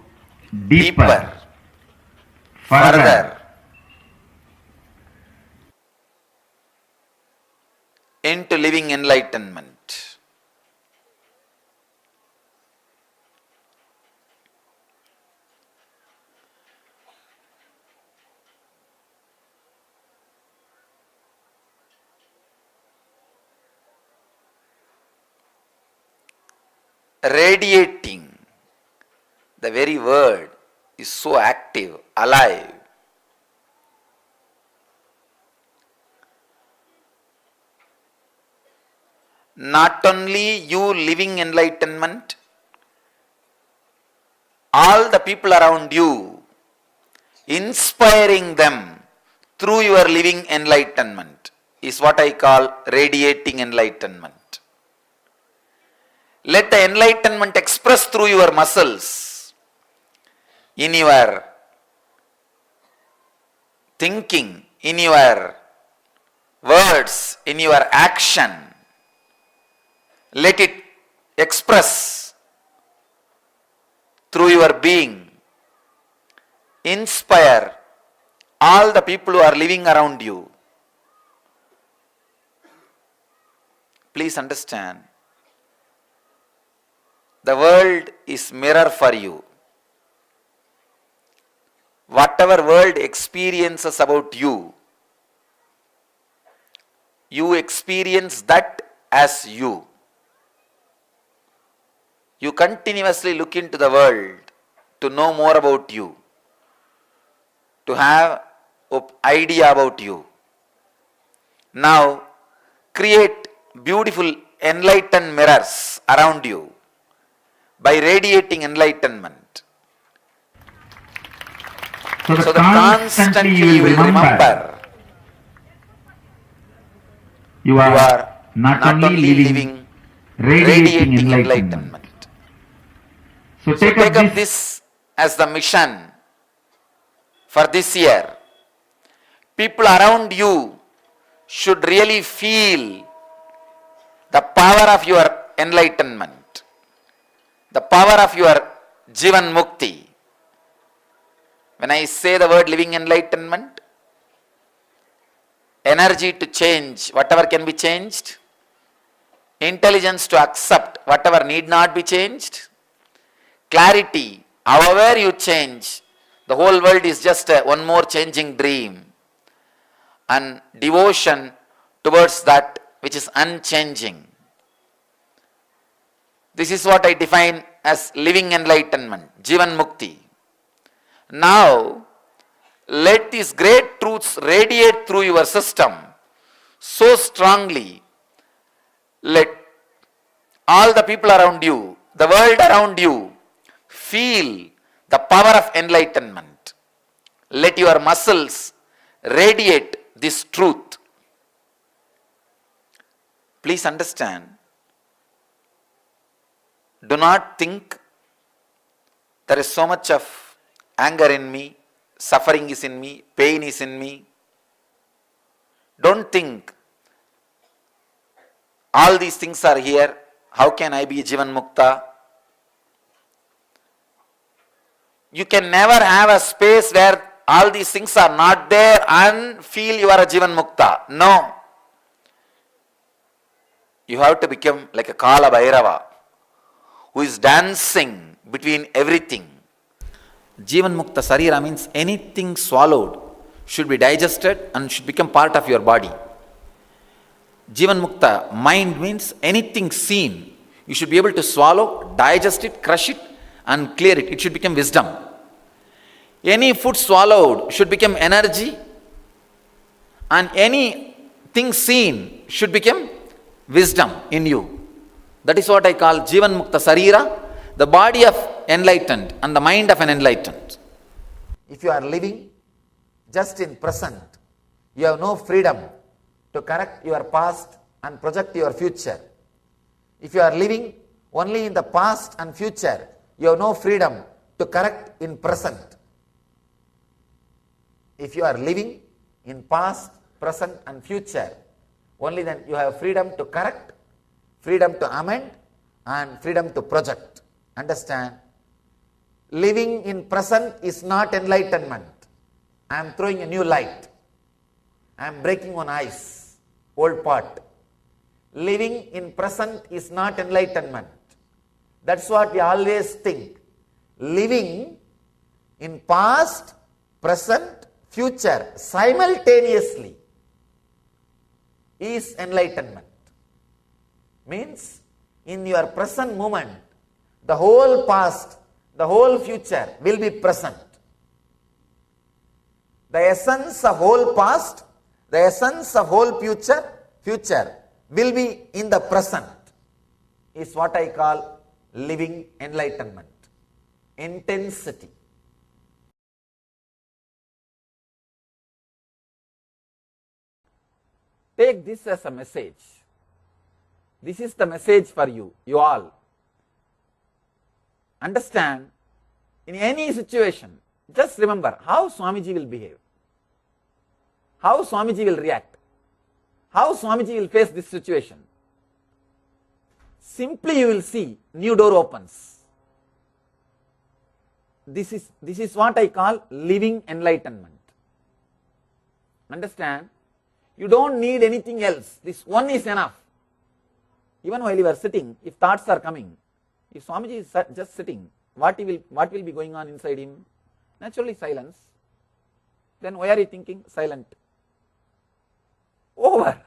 deeper, further into living enlightenment. Radiating, the very word is so active, alive. Not only you living enlightenment, all the people around you, inspiring them through your living enlightenment is what I call radiating enlightenment. Let the enlightenment express through your muscles, in your thinking, in your words, in your action. Let it express through your being. Inspire all the people who are living around you. Please understand, the world is mirror for you. Whatever world experiences about you, you experience that as you. You continuously look into the world to know more about you, to have an idea about you. Now, create beautiful enlightened mirrors around you by radiating enlightenment. So that constantly you will remember you are not only living, radiating enlightenment. So take up this as the mission for this year. People around you should really feel the power of your enlightenment, the power of your Jivan Mukti. When I say the word living enlightenment, energy to change whatever can be changed, intelligence to accept whatever need not be changed. Clarity, however you change, the whole world is just one more changing dream. And devotion towards that which is unchanging. This is what I define as living enlightenment, Jivan Mukti. Now, let these great truths radiate through your system so strongly. Let all the people around you, the world around you, feel the power of enlightenment. Let your muscles radiate this truth. Please understand, do not think there is so much of anger in me, suffering is in me, pain is in me. Don't think all these things are here. How can I be Jivan Mukta? You can never have a space where all these things are not there and feel you are a Jivan Mukta. No. You have to become like a Kala Bhairava who is dancing between everything. Jivan Mukta Sarira means anything swallowed should be digested and should become part of your body. Jivan Mukta mind means anything seen, you should be able to swallow, digest it, crush it and clear it. It should become wisdom. Any food swallowed should become energy, and anything seen should become wisdom in you. That is what I call Jivan Mukta Sarira, the body of enlightened and the mind of an enlightened. If you are living just in present, you have no freedom to correct your past and project your future. If you are living only in the past and future, you have no freedom to correct in present. If you are living in past, present and future, only then you have freedom to correct, freedom to amend and freedom to project. Understand? Living in present is not enlightenment. I am throwing a new light. I am breaking one ice, old pot. Living in present is not enlightenment. That's what we always think. Living in past, present, future simultaneously is enlightenment. Means in your present moment, the whole past, the whole future will be present. The essence of whole past, the essence of whole future will be in the present, is what I call living enlightenment. Intensity. Take this as a message. This is the message for you, you all. Understand, in any situation, just remember how Swamiji will behave, how Swamiji will react, how Swamiji will face this situation. Simply you will see new door opens. This is what I call living enlightenment. Understand? You don't need anything else. This one is enough. Even while you are sitting, if thoughts are coming, if Swamiji is just sitting, what will be going on inside him? Naturally silence. Then why are you thinking? Silent. Over.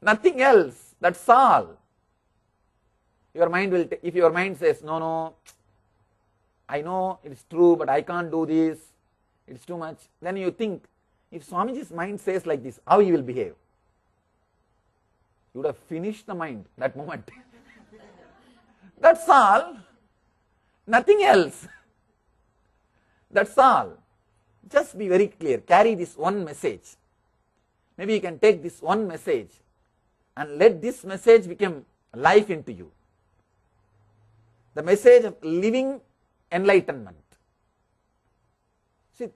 Nothing else. That's all. Your mind will, if your mind says, no, I know it's true, but I can't do this, it's too much. Then you think, if Swamiji's mind says like this, how he will behave? You would have finished the mind that moment. That's all. Nothing else. That's all. Just be very clear. Carry this one message. Maybe you can take this one message and let this message become life into you. The message of living enlightenment. See,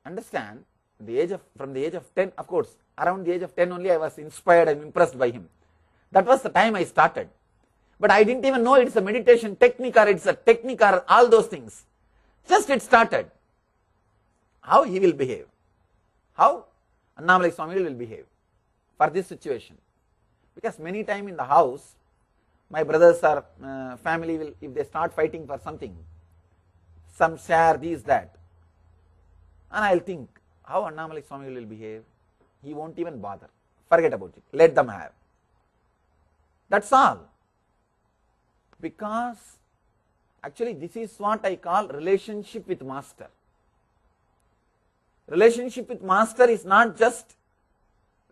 understand, from the age of 10, of course, around the age of 10 only I was inspired and impressed by him. That was the time I started. But I didn't even know it's a meditation technique or it's a technique or all those things. Just it started. How he will behave? How Annamalai Swami will behave for this situation? Because many times in the house, My brothers or family will, if they start fighting for something, some share these, that, and I'll think, how Annamalai Swami will behave? He won't even bother. Forget about it. Let them have. That's all. Because actually this is what I call relationship with Master. Relationship with Master is not just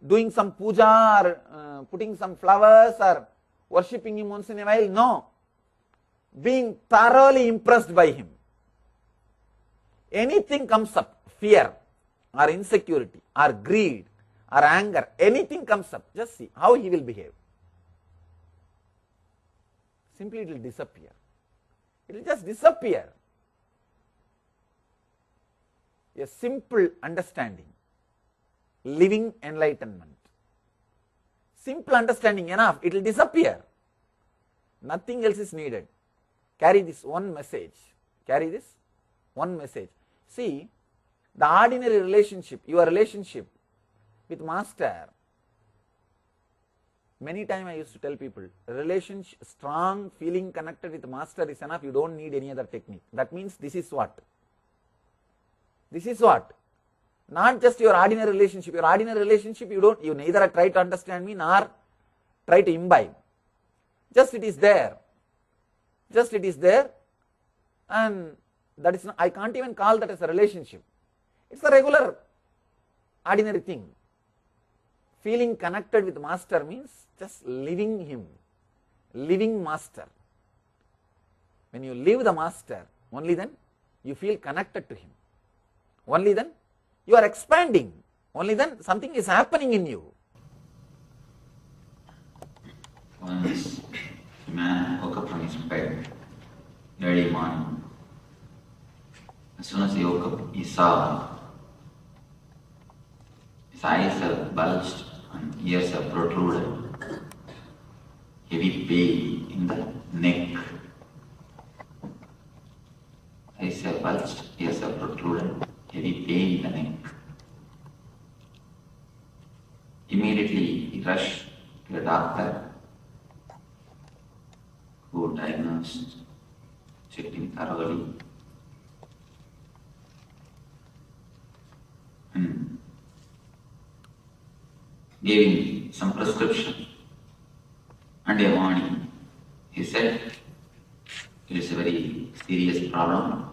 doing some puja or putting some flowers or worshipping him once in a while. No. Being thoroughly impressed by him. Anything comes up, fear or insecurity or greed or anger, anything comes up, just see how he will behave. Simply it will disappear. It will just disappear. A simple understanding, living enlightenment. Simple understanding enough, it will disappear. Nothing else is needed. Carry this one message. Carry this one message. See, the ordinary relationship, your relationship with Master, many times I used to tell people, relationship, strong feeling connected with Master is enough, you don't need any other technique. That means this is what? This is what? Not just your ordinary relationship. Your ordinary relationship, you neither try to understand me nor try to imbibe. Just it is there. Just it is there, and that is not, I can't even call that as a relationship. It's a regular, ordinary thing. Feeling connected with Master means just living him, living Master. When you live the Master, only then you feel connected to him. Only then you are expanding. Only then something is happening in you. Once a man woke up from his bed early morning. As soon as he woke up, he saw his eyes have bulged and ears have protruded. Heavy pain in the neck. Eyes have bulged, ears have protruded. Heavy pain in the neck. Immediately he rushed to a doctor who diagnosed, checked him thoroughly, and gave him some prescription and a warning. He said, it is a very serious problem.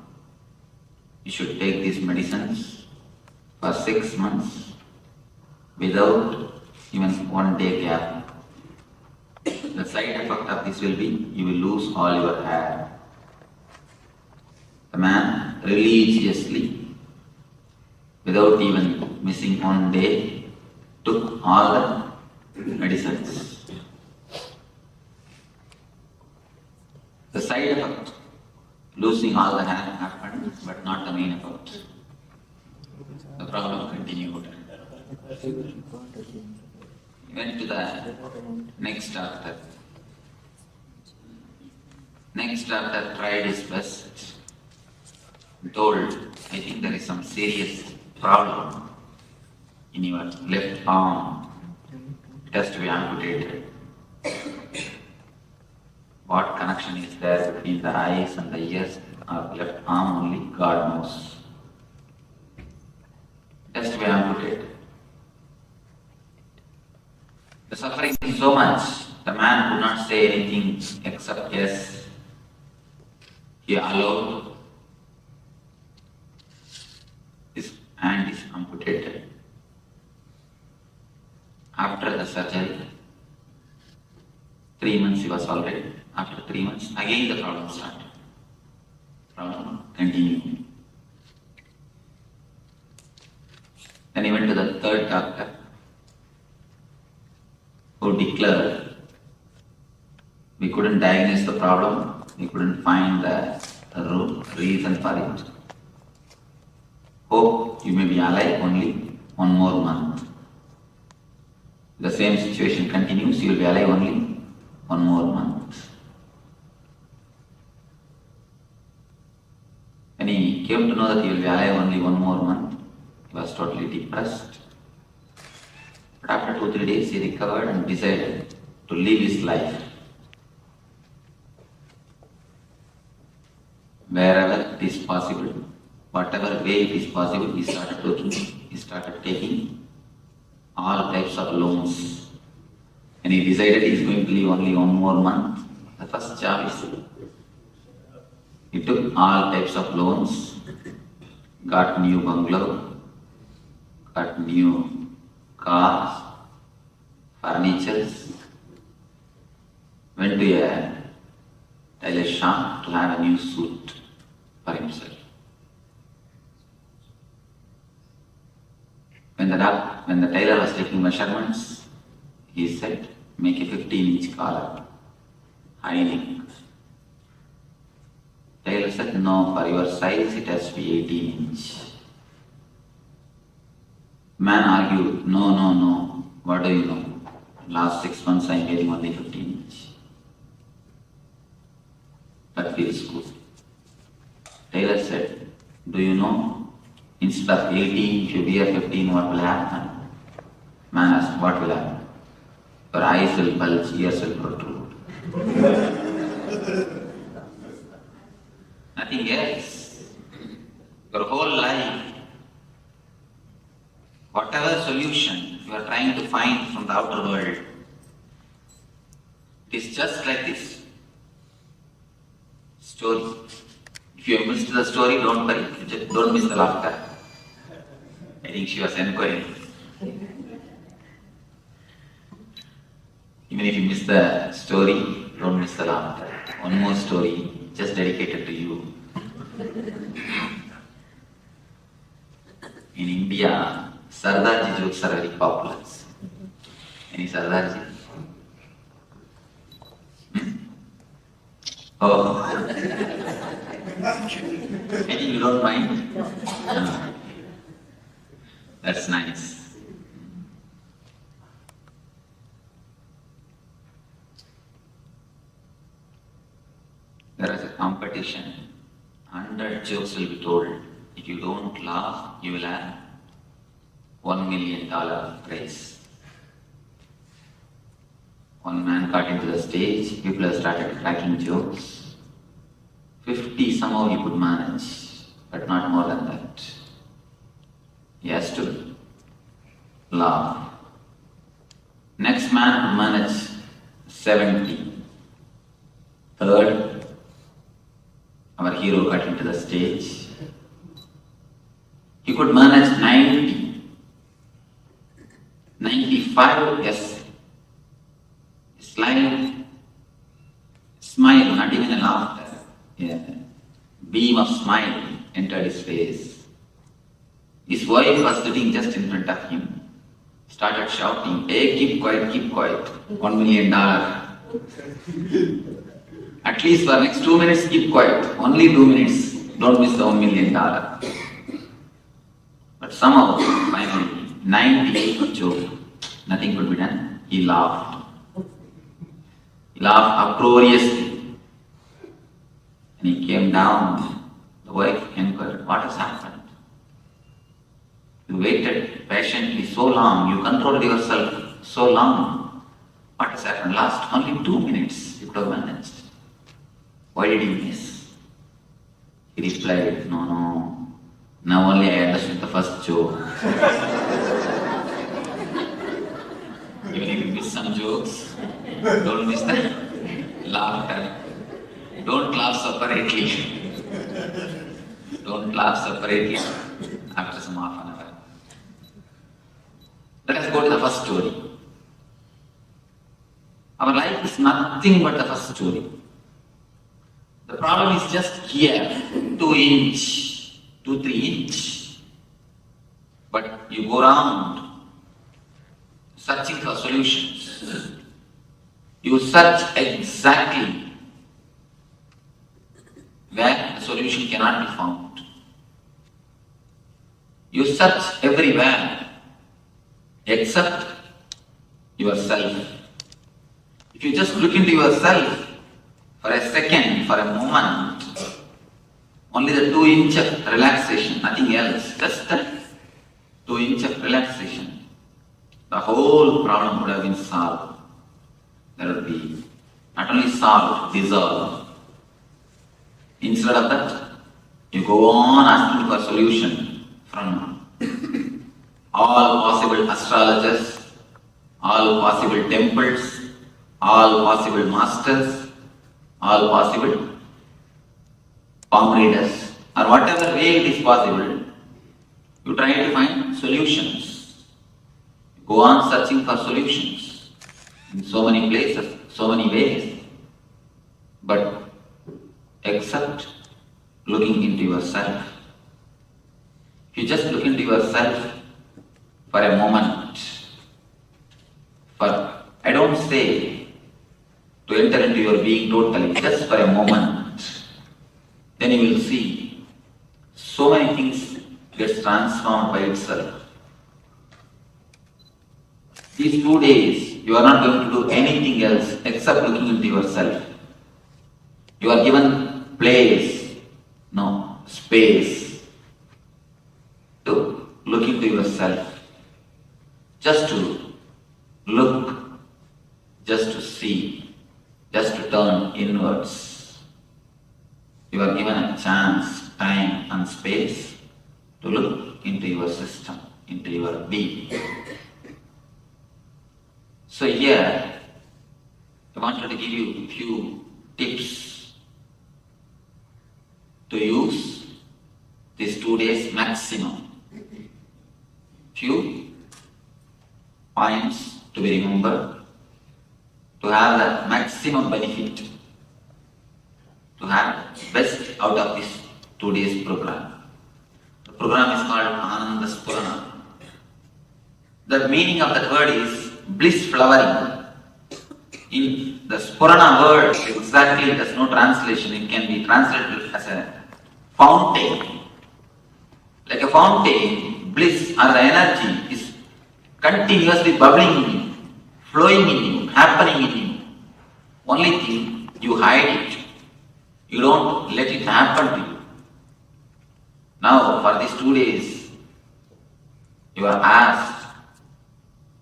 You should take these medicines for 6 months without even 1 day gap. The side effect of this will be, you will lose all your hair. The man religiously, without even missing 1 day, took all the medicines. The side effect, losing all the hair, happened, but not the main effect. The problem continued. He went to the next doctor. Next doctor tried his best. Told, I think there is some serious problem in your left arm. It has to be amputated. What connection is there between the eyes and the ears or left arm only God knows. It has to be amputated. The suffering is so much, the man could not say anything except yes. He allowed his hand is amputated. After the surgery, 3 months he was alright. After 3 months, again the problem started. Problem continued. Then he went to the third doctor, who declared, we couldn't diagnose the problem, we couldn't find the reason for it. Hope you may be alive only 1 more month. The same situation continues, you will be alive only 1 more month. When he came to know that he will be alive only 1 more month, he was totally depressed. But after 2-3 days, he recovered and decided to live his life. wherever it is possible, whatever way it is possible, he started working, he started taking all types of loans. And he decided he is going to leave only one more month. The first job is he took all types of loans, got new bungalow, got new cars, furnitures, went to a tailor shop to have a new suit for himself. When the tailor was taking measurements, he said, make a 15-inch collar, high neck. Tailor said, no, for your size it has to be 18-inch. Man argued, no, what do you know? Last 6 months I am wearing only 15-inch. That feels good. Tailor said, do you know, instead of 18, if you wear 15, what will happen? Man asked, what will happen? Your eyes will bulge, ears will protrude. Nothing else. Your whole life, whatever solution you are trying to find from the outer world, it is just like this story. If you have missed the story, don't worry, don't miss the laughter. I think she was enquiring. Even if you miss the story, don't miss the laughter. One more story, just dedicated to you. In India, Sardarji jokes are very popular. Any Sardarji? Oh. Any you don't mind? No. That's nice. There is a competition. 100 jokes will be told. If you don't laugh, you will have $1 million prize. One man got into the stage, people have started cracking jokes. 50 somehow he could manage, but not more than that. He has to laugh. Next man could manage 70. Third, our hero got into the stage. He could manage 90. 95, yes. Smile, not even a laughter. Yeah. Beam of smile entered his face. His wife was sitting just in front of him. Started shouting, hey, keep quiet, $1 million. At least for the next 2 minutes, keep quiet. Only 2 minutes. Don't miss the $1 million. But somehow, finally, 98th joke, nothing could be done. He laughed. He laughed uproariously. And he came down. The wife inquired, what has happened? You waited patiently so long, you controlled yourself so long. What has happened? Last only 2 minutes, you could have managed. Why did you miss? He replied, no. Now only I understood the first joke. Even if you miss some jokes, don't miss the laughter. Don't laugh separately. Don't laugh separately after some half an hour. Let us go to the first story. Our life is nothing but the first story. The problem is just here, 2 inch, 2-3 inch. But you go around searching for solutions. You search exactly where the solution cannot be found. You search everywhere except yourself. If you just look into yourself for a second, for a moment, only the 2 inch of relaxation, nothing else, just the 2 inch of relaxation, the whole problem would have been solved. There would be not only solved, dissolved. Instead of that, You go on asking for solution from all possible astrologers, all possible temples, all possible masters, all possible palm readers, or whatever way it is possible, you try to find solutions. You go on searching for solutions in so many places, so many ways, but except looking into yourself. If you just look into yourself for a moment, I don't say to enter into your being totally, just for a moment, then you will see so many things gets transformed by itself. These 2 days, you are not going to do anything else except looking into yourself. You are given space to look into yourself. Just to look, just to see, just to turn inwards. You are given a chance, time and space to look into your system, into your being. So here, I wanted to give you a few tips to use these 2 days maximum. Few points to be remembered, to have the maximum benefit, to have best out of this 2 days program. The program is called Ananda Spurana. The meaning of that word is bliss flowering. In the Spurana word, exactly there's no translation. It can be translated as a fountain. Like a fountain, bliss or the energy is continuously bubbling in you, flowing in you, happening in you. Only thing, you hide it. You don't let it happen to you. Now, for these 2 days, you are asked,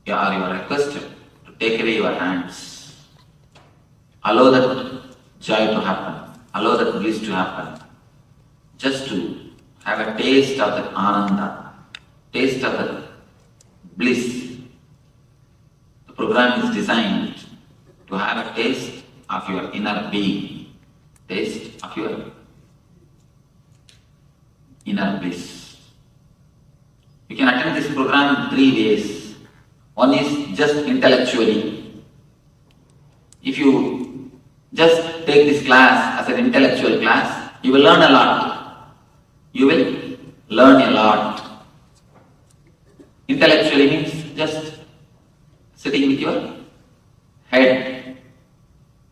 you are requested to take away your hands. Allow that joy to happen. Allow that bliss to happen. Just to have a taste of that ananda, taste of that bliss. The program is designed to have a taste of your inner being, taste of your inner bliss. You can attend this program in 3 ways. One is just intellectually. If you just take this class as an intellectual class, you will learn a lot. You will learn a lot. Intellectually means just sitting with your head,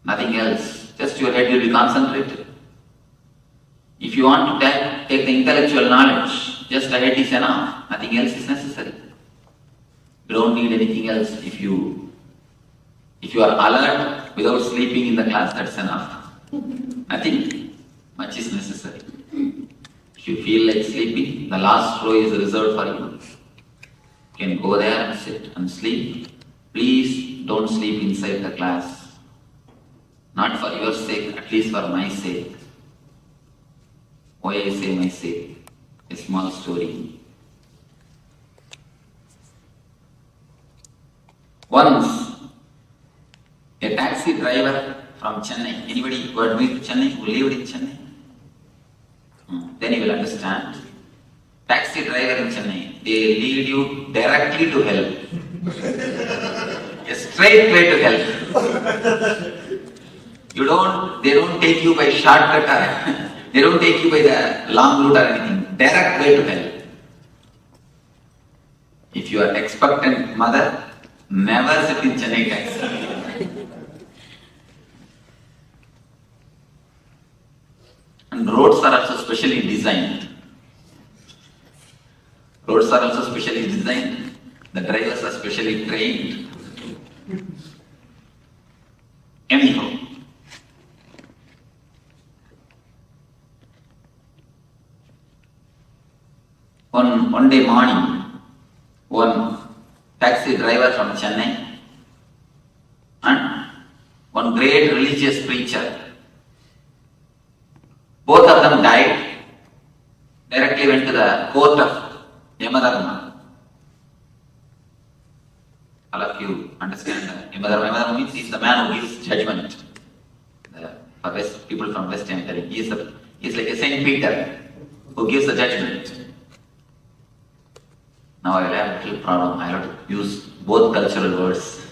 nothing else. Just your head will be concentrated. If you want to take the intellectual knowledge, just the head is enough. Nothing else is necessary. You don't need anything else. If you are alert without sleeping in the class, that's enough. Nothing much is necessary. If you feel like sleeping, the last row is reserved for you. You can go there and sit and sleep. Please don't sleep inside the class. Not for your sake, at least for my sake. Why I say my sake? A small story. Once, a taxi driver from Chennai, anybody who had been to Chennai, who lived in Chennai? Then you will understand. Taxi driver in Chennai, they lead you directly to hell. A straight way to hell. They don't take you by shortcut or they don't take you by the long route or anything. Direct way to hell. If you are expectant mother, never sit in Chennai taxi. And roads are also specially designed. Roads are also specially designed. The drivers are specially trained. Anyhow, one day morning, one taxi driver from Chennai and one great religious preacher, both of them died went to the court of Yamadharma. All of you understand that Yamadharma. Yamadharma means he is the man who gives judgment. For people from West I'm telling, he is like a Saint Peter who gives the judgment. Now I will have a little problem. I have to use both cultural words,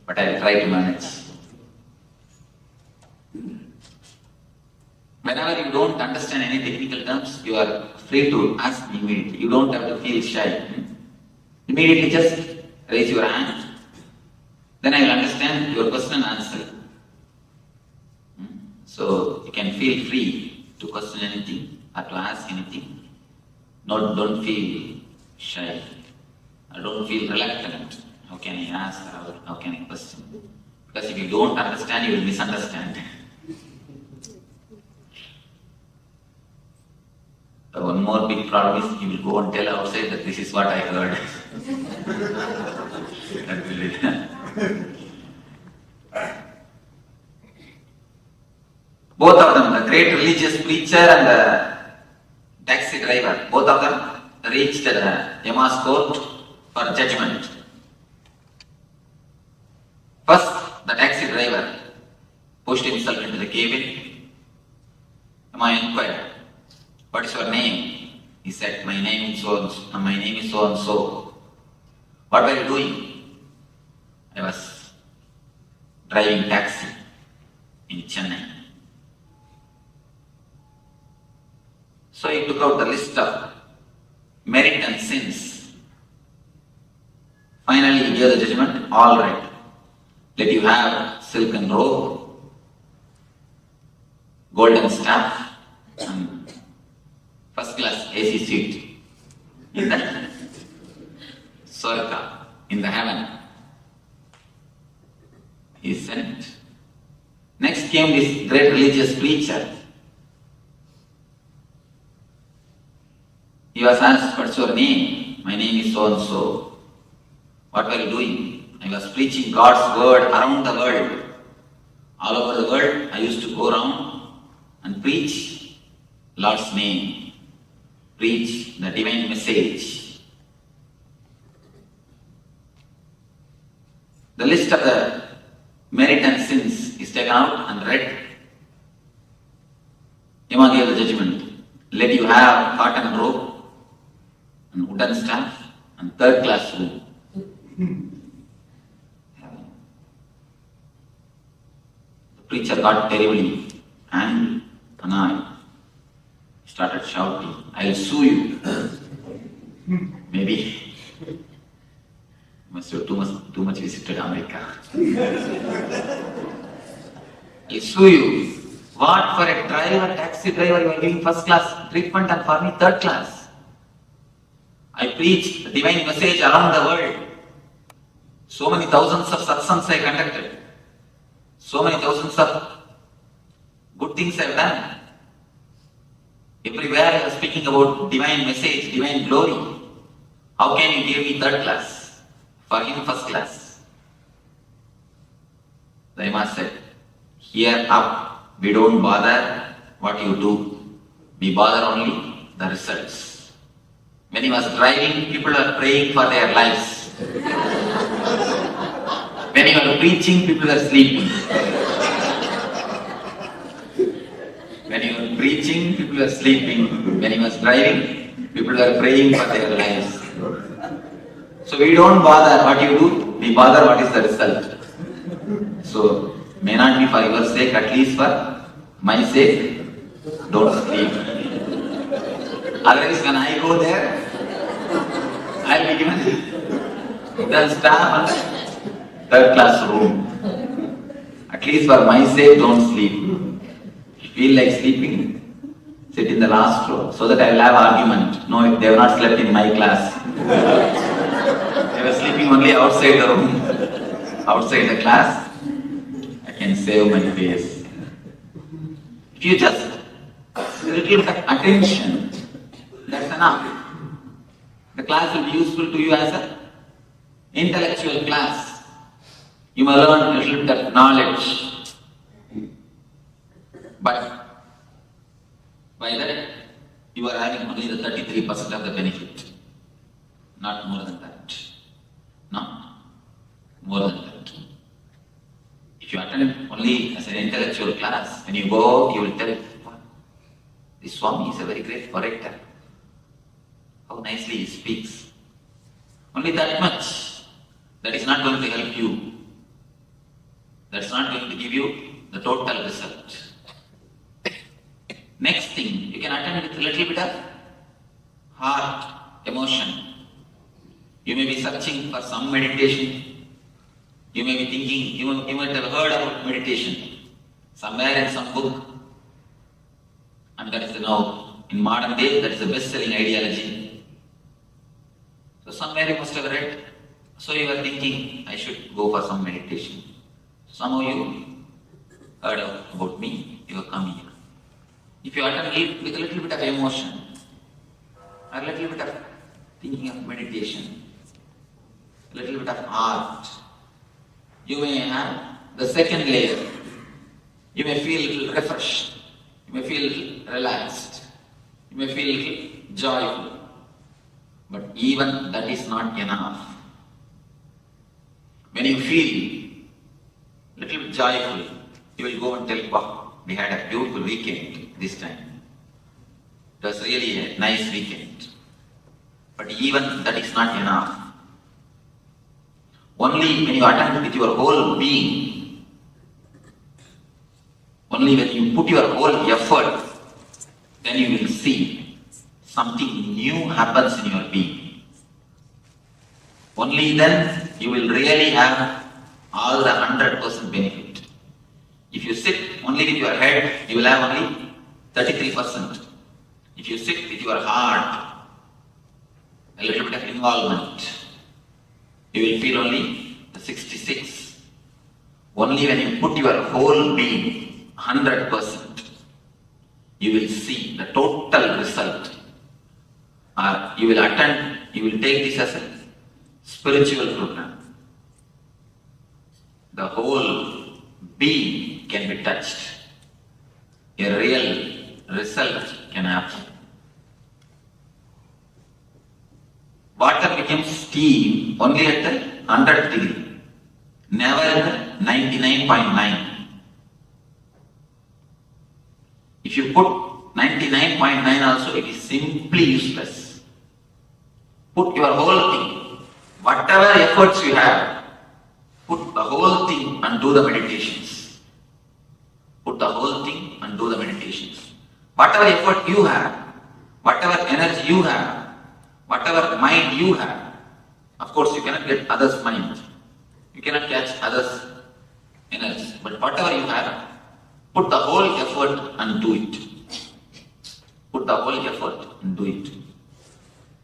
but I will try to manage. Whenever you don't understand any technical terms, you are free to ask me immediately. You don't have to feel shy. Immediately just raise your hand. Then I will understand your question and answer. So you can feel free to question anything or to ask anything. Don't feel shy. Or don't feel reluctant. How can I ask or how can I question? Because if you don't understand, you will misunderstand. So one more big problem is you will go and tell outside that this is what I heard. That will be both of them, the great religious preacher and the taxi driver, both of them reached Yama's court for judgment. First, the taxi driver pushed himself into the cabin. Yama inquired, "What is your name?" He said, "My name is so and so. My name is so and so." "What were you doing?" "I was driving taxi in Chennai." So he took out the list of merit and sins. Finally he gave the judgment, "All right, let you have silken robe, golden staff, and first class AC seat in the Swarga, in the heaven." He sent. Next came this great religious preacher. He was asked, "What's your name?" "My name is so and so." "What were you doing?" "I was preaching God's word around the world. All over the world, I used to go around and preach Lord's name, preach the divine message." The list of the merit and sins is taken out and read. Yama gave the judgment. "Let you have cotton robe and wooden staff and third class room." The preacher got terribly angry, annoyed. He started shouting, "I'll sue you." Maybe must have too much visited America. "I'll sue you. What, for a driver, taxi driver, you are giving first class treatment and for me third class? I preached the divine message around the world. So many thousands of satsangs I conducted. So many thousands of good things I have done. Everywhere I was speaking about divine message, divine glory. How can you give me third class? For him first class." The Yama said, "Here up, we don't bother what you do. We bother only the results." When he was driving, people were praying for their lives. When he was preaching, people were sleeping. When he was preaching, people were sleeping. When he was driving, people were praying for their lives. So we don't bother what you do, we bother what is the result. So, may not be for your sake, at least for my sake, don't sleep. Otherwise, when I go there, I'll be given the staff and third class room. At least for my sake, don't sleep. If you feel like sleeping, sit in the last row so that I will have argument. No, they have not slept in my class. They were sleeping only outside the room, outside the class. I can save my face. If you just a little attention, that's enough. The class will be useful to you as an intellectual class. You may learn a little bit of knowledge. But by that, you are having only the 33% of the benefit. Not more than that. Not more than that. If you attend only as an intellectual class, when you go out, you will tell, this Swami is a very great orator. How nicely he speaks. Only that much. That is not going to help you. That's not going to give you the total result. Next thing, you can attend with a little bit of heart, emotion. You may be searching for some meditation. You may be thinking, you might have heard about meditation somewhere in some book. And that is now, in modern day, that is the best-selling ideology. So somewhere you must have read. So you are thinking, I should go for some meditation. Some of you heard about me, you have come here. If you attend with a little bit of emotion, or a little bit of thinking of meditation, a little bit of art, you may have the second layer. You may feel a little refreshed. You may feel a little relaxed. You may feel a little joyful. But even that is not enough. When you feel a little bit joyful, you will go and tell, wow, we had a beautiful weekend this time. It was really a nice weekend. But even that is not enough. Only when you attend with your whole being, only when you put your whole effort, then you will see something new happens in your being. Only then you will really have all the 100% benefit. If you sit only with your head, you will have only 33%. If you sit with your heart, a little bit of involvement, you will feel only the 66. Only when you put your whole being 100%, you will see the total result. Or you will attend, you will take this as a spiritual program. The whole being can be touched. A real result can happen. Water becomes steam only at the 100th degree, never at the 99.9. If you put 99.9 also, it is simply useless. Put your whole thing, whatever efforts you have, put the whole thing and do the meditations. Put the whole thing and do the meditations. Whatever effort you have, whatever energy you have, whatever mind you have, of course you cannot get others' mind. You cannot catch others' energy. But whatever you have, put the whole effort and do it. Put the whole effort and do it.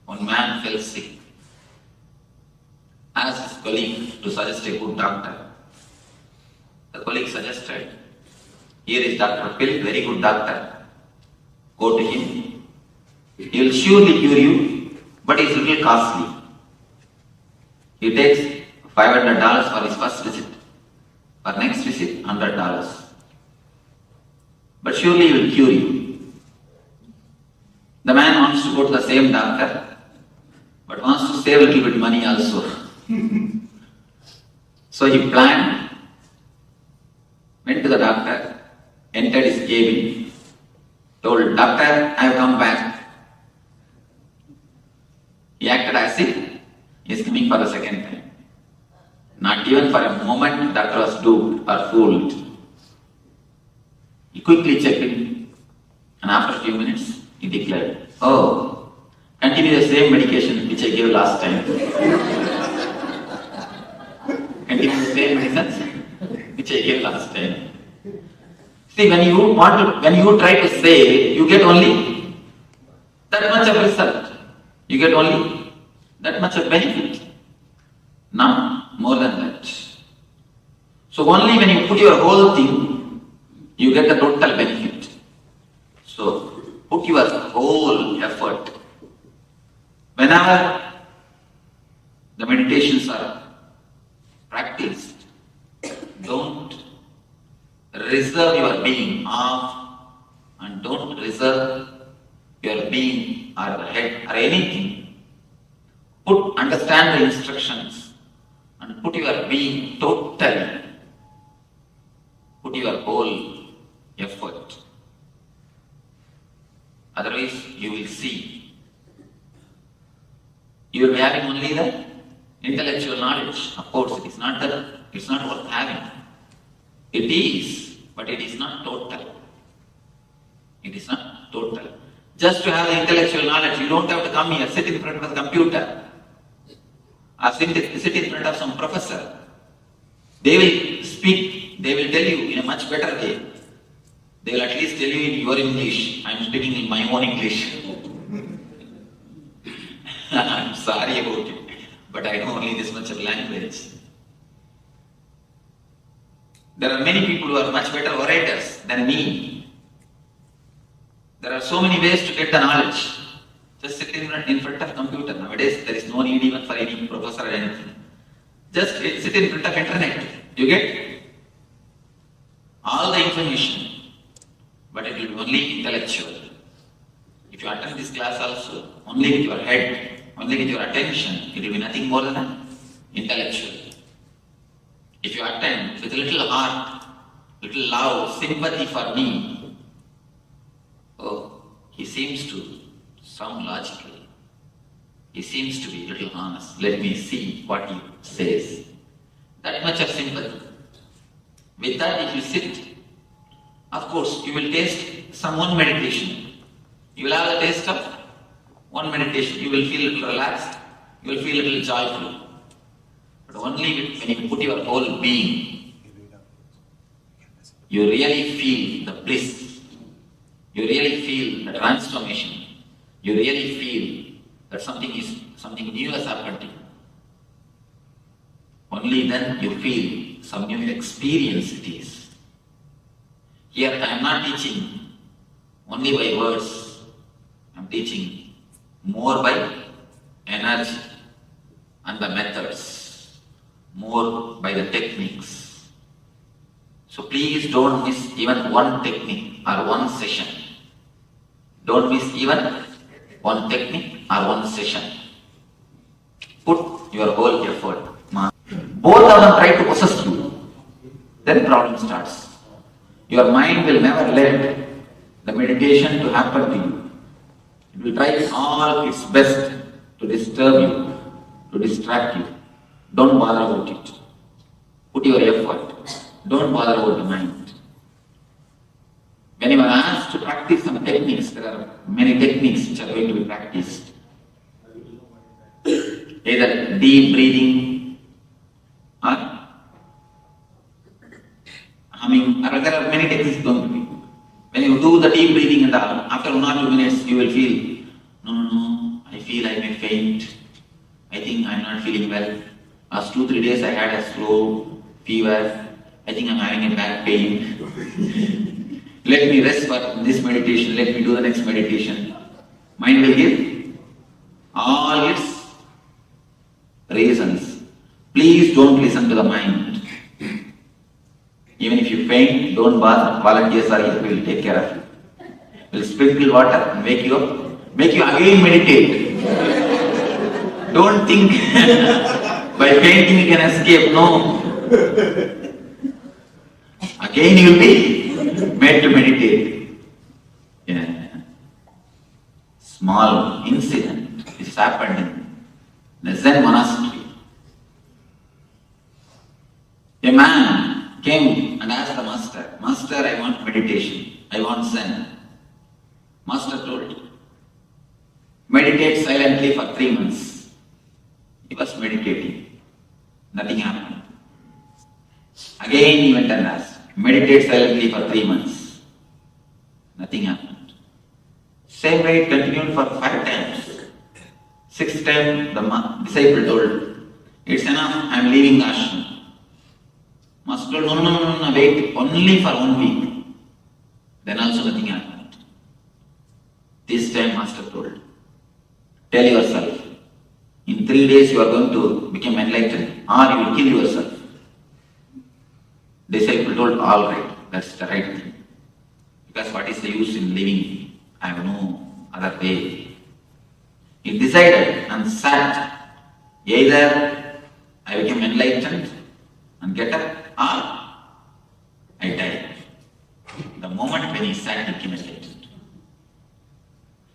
One man fell sick. Asked his colleague to suggest a good doctor. The colleague suggested, here is Dr. Pill, very good doctor. Go to him. He will surely cure you, but it is a little costly. He takes $500 for his first visit. For next visit, $100. But surely he will cure you. The man wants to go to the same doctor, but wants to save a little bit money also. So he planned, went to the doctor, entered his cabin, told, doctor, I have come back. He acted as if he is coming for the second time. Not even for a moment the doctor was duped or fooled. He quickly checked in, and after a few minutes he declared, oh, continue the same medication which I gave last time. Continue the same medicine which I gave last time. See, when you try to say, you get only that much of result. You get only that much of benefit. Not more than that. So only when you put your whole thing, you get the total benefit. So put your whole effort. Whenever the meditations are practiced, don't reserve your being off and don't reserve your being or the head or anything, understand the instructions and put your being totally, put your whole effort. Otherwise, you will see. You will be having only the intellectual knowledge. Of course, it's not worth having. It is, but it is not total. It is not total. Just to have the intellectual knowledge, you don't have to come here, sit in front of the computer, or sit in front of some professor. They will speak, they will tell you in a much better way. They will at least tell you in your English. I am speaking in my own English. I am sorry about it, but I know only this much of language. There are many people who are much better orators than me. There are so many ways to get the knowledge. Just sit in front of computer. Nowadays, there is no need even for any professor or anything. Just sit in front of internet. You get all the information, but it will be only intellectual. If you attend this class also, only with your head, only with your attention, it will be nothing more than intellectual. If you attend with a little heart, little love, sympathy for me, oh, he seems to sound logical. He seems to be a little honest. Let me see what he says. That much of sympathy. With that, if you sit, of course, you will taste some one meditation. You will have the taste of one meditation. You will feel a little relaxed. You will feel a little joyful. But only when you put your whole being, you really feel the bliss. You really feel the transformation. You really feel that something new has happened to you. Only then you feel some new experience it is. Here I am not teaching only by words. I am teaching more by energy and the methods, more by the techniques. So please don't miss even one technique or one session. Don't miss even one technique or one session. Put your whole effort. Both of them try to possess you. Then problem starts. Your mind will never let the meditation to happen to you. It will try all its best to disturb you, to distract you. Don't bother about it. Put your effort. Don't bother about the mind. When you are asked to practice some techniques, there are many techniques which are going to be practiced. Either deep breathing or humming, or there are many techniques going to be. When you do the deep breathing and after 1 or 2 minutes, you will feel, no, I feel I may faint. I think I am not feeling well. Last 2-3 days I had a slow fever. I think I am having a back pain. Let me rest for this meditation. Let me do the next meditation. Mind will give all its reasons. Please don't listen to the mind. Even if you faint, don't bother. Volunteers are here, will take care of you. Will sprinkle water and wake you up. Make you again meditate. Don't think by fainting you can escape. No. Again you will be made to meditate. Yeah. Small incident which happened in the Zen monastery. A man came and asked the master, Master, I want meditation. I want Zen. Master told him, meditate silently for 3 months. He was meditating. Nothing happened. Again he went and asked, meditate silently for 3 months. Nothing happened. Same way it continued for 5 times. 6th time the disciple told, it's enough, I am leaving the ashram. Master told, no, wait, only for 1 week. Then also nothing happened. This time Master told, tell yourself, in 3 days you are going to become enlightened or you will kill yourself. Disciple told, all right, that's the right thing. Because what is the use in living? I have no other way. He decided and sat. Either I become enlightened and get up, or I die. The moment when he sat, he became enlightened.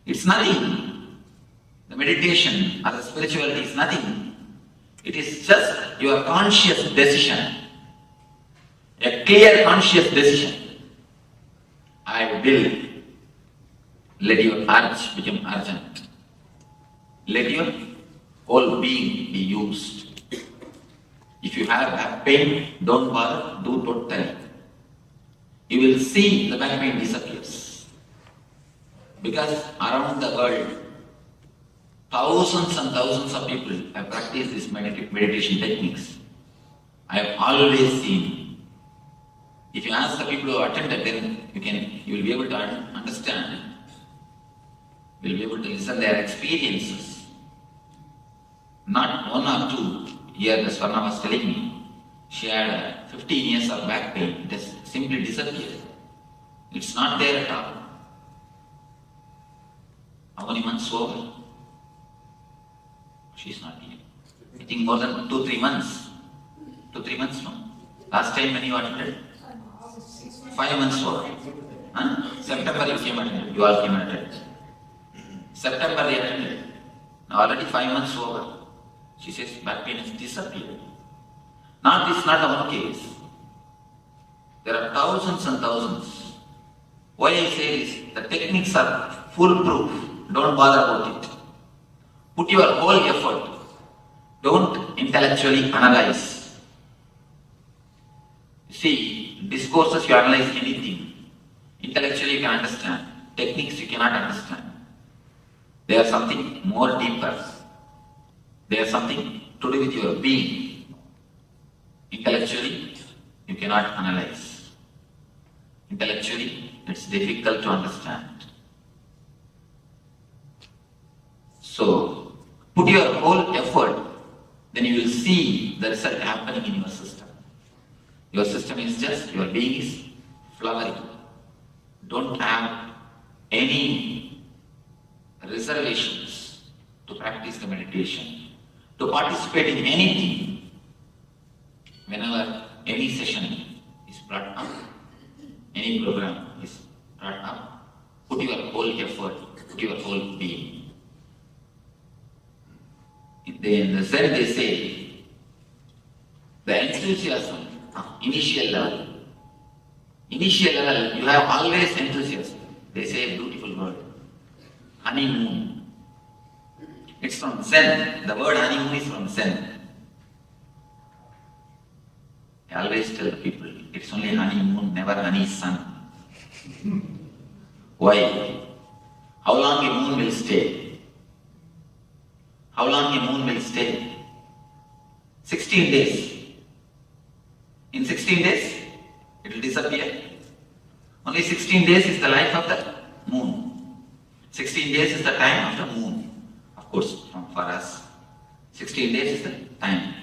It's nothing. The meditation or the spirituality is nothing. It is just your conscious decision. A clear conscious decision. I will. Let your urge become urgent. Let your whole being be used. If you have back pain, don't bother, do totally. You will see the back pain disappears. Because around the world, thousands and thousands of people have practiced these meditation techniques. I have always seen. If you ask the people who attended, then you will be able to understand. You will be able to listen their experiences. Not one or two. Here the Swarna was telling me, she had 15 years of back pain. It has simply disappeared. It's not there at all. How many months over? She's not here. I think more than 2-3 months. 2-3 months, no? Last time when you attended? 5 months over. September you came attended. You all came attended. September they attended. Now already 5 months over. She says back pain has disappeared. This is not the one case. There are thousands and thousands. Why I say this? The techniques are foolproof. Don't bother about it. Put your whole effort. Don't intellectually analyze. See, discourses you analyze anything. Intellectually you can understand. Techniques you cannot understand. They are something more deeper. They are something to do with your being. Intellectually, you cannot analyze. Intellectually, it's difficult to understand. So, put your whole effort, then you will see the result happening in your system. Your system is just, your being is flowering. Don't have any reservations to practice the meditation. To participate in anything, whenever any session is brought up, any program is brought up, put your whole effort, put your whole being. In the Zen they say, the enthusiasm of initial level, you have always enthusiasm. They say a beautiful word, honeymoon. It's from Zen. The word honeymoon is from Zen. I always tell people, it's only honeymoon, never honey sun. Why? How long a moon will stay? How long a moon will stay? 16 days. In 16 days, it will disappear. Only 16 days is the life of the moon. 16 days is the time of the moon. Of course, for us, 16 days is the time.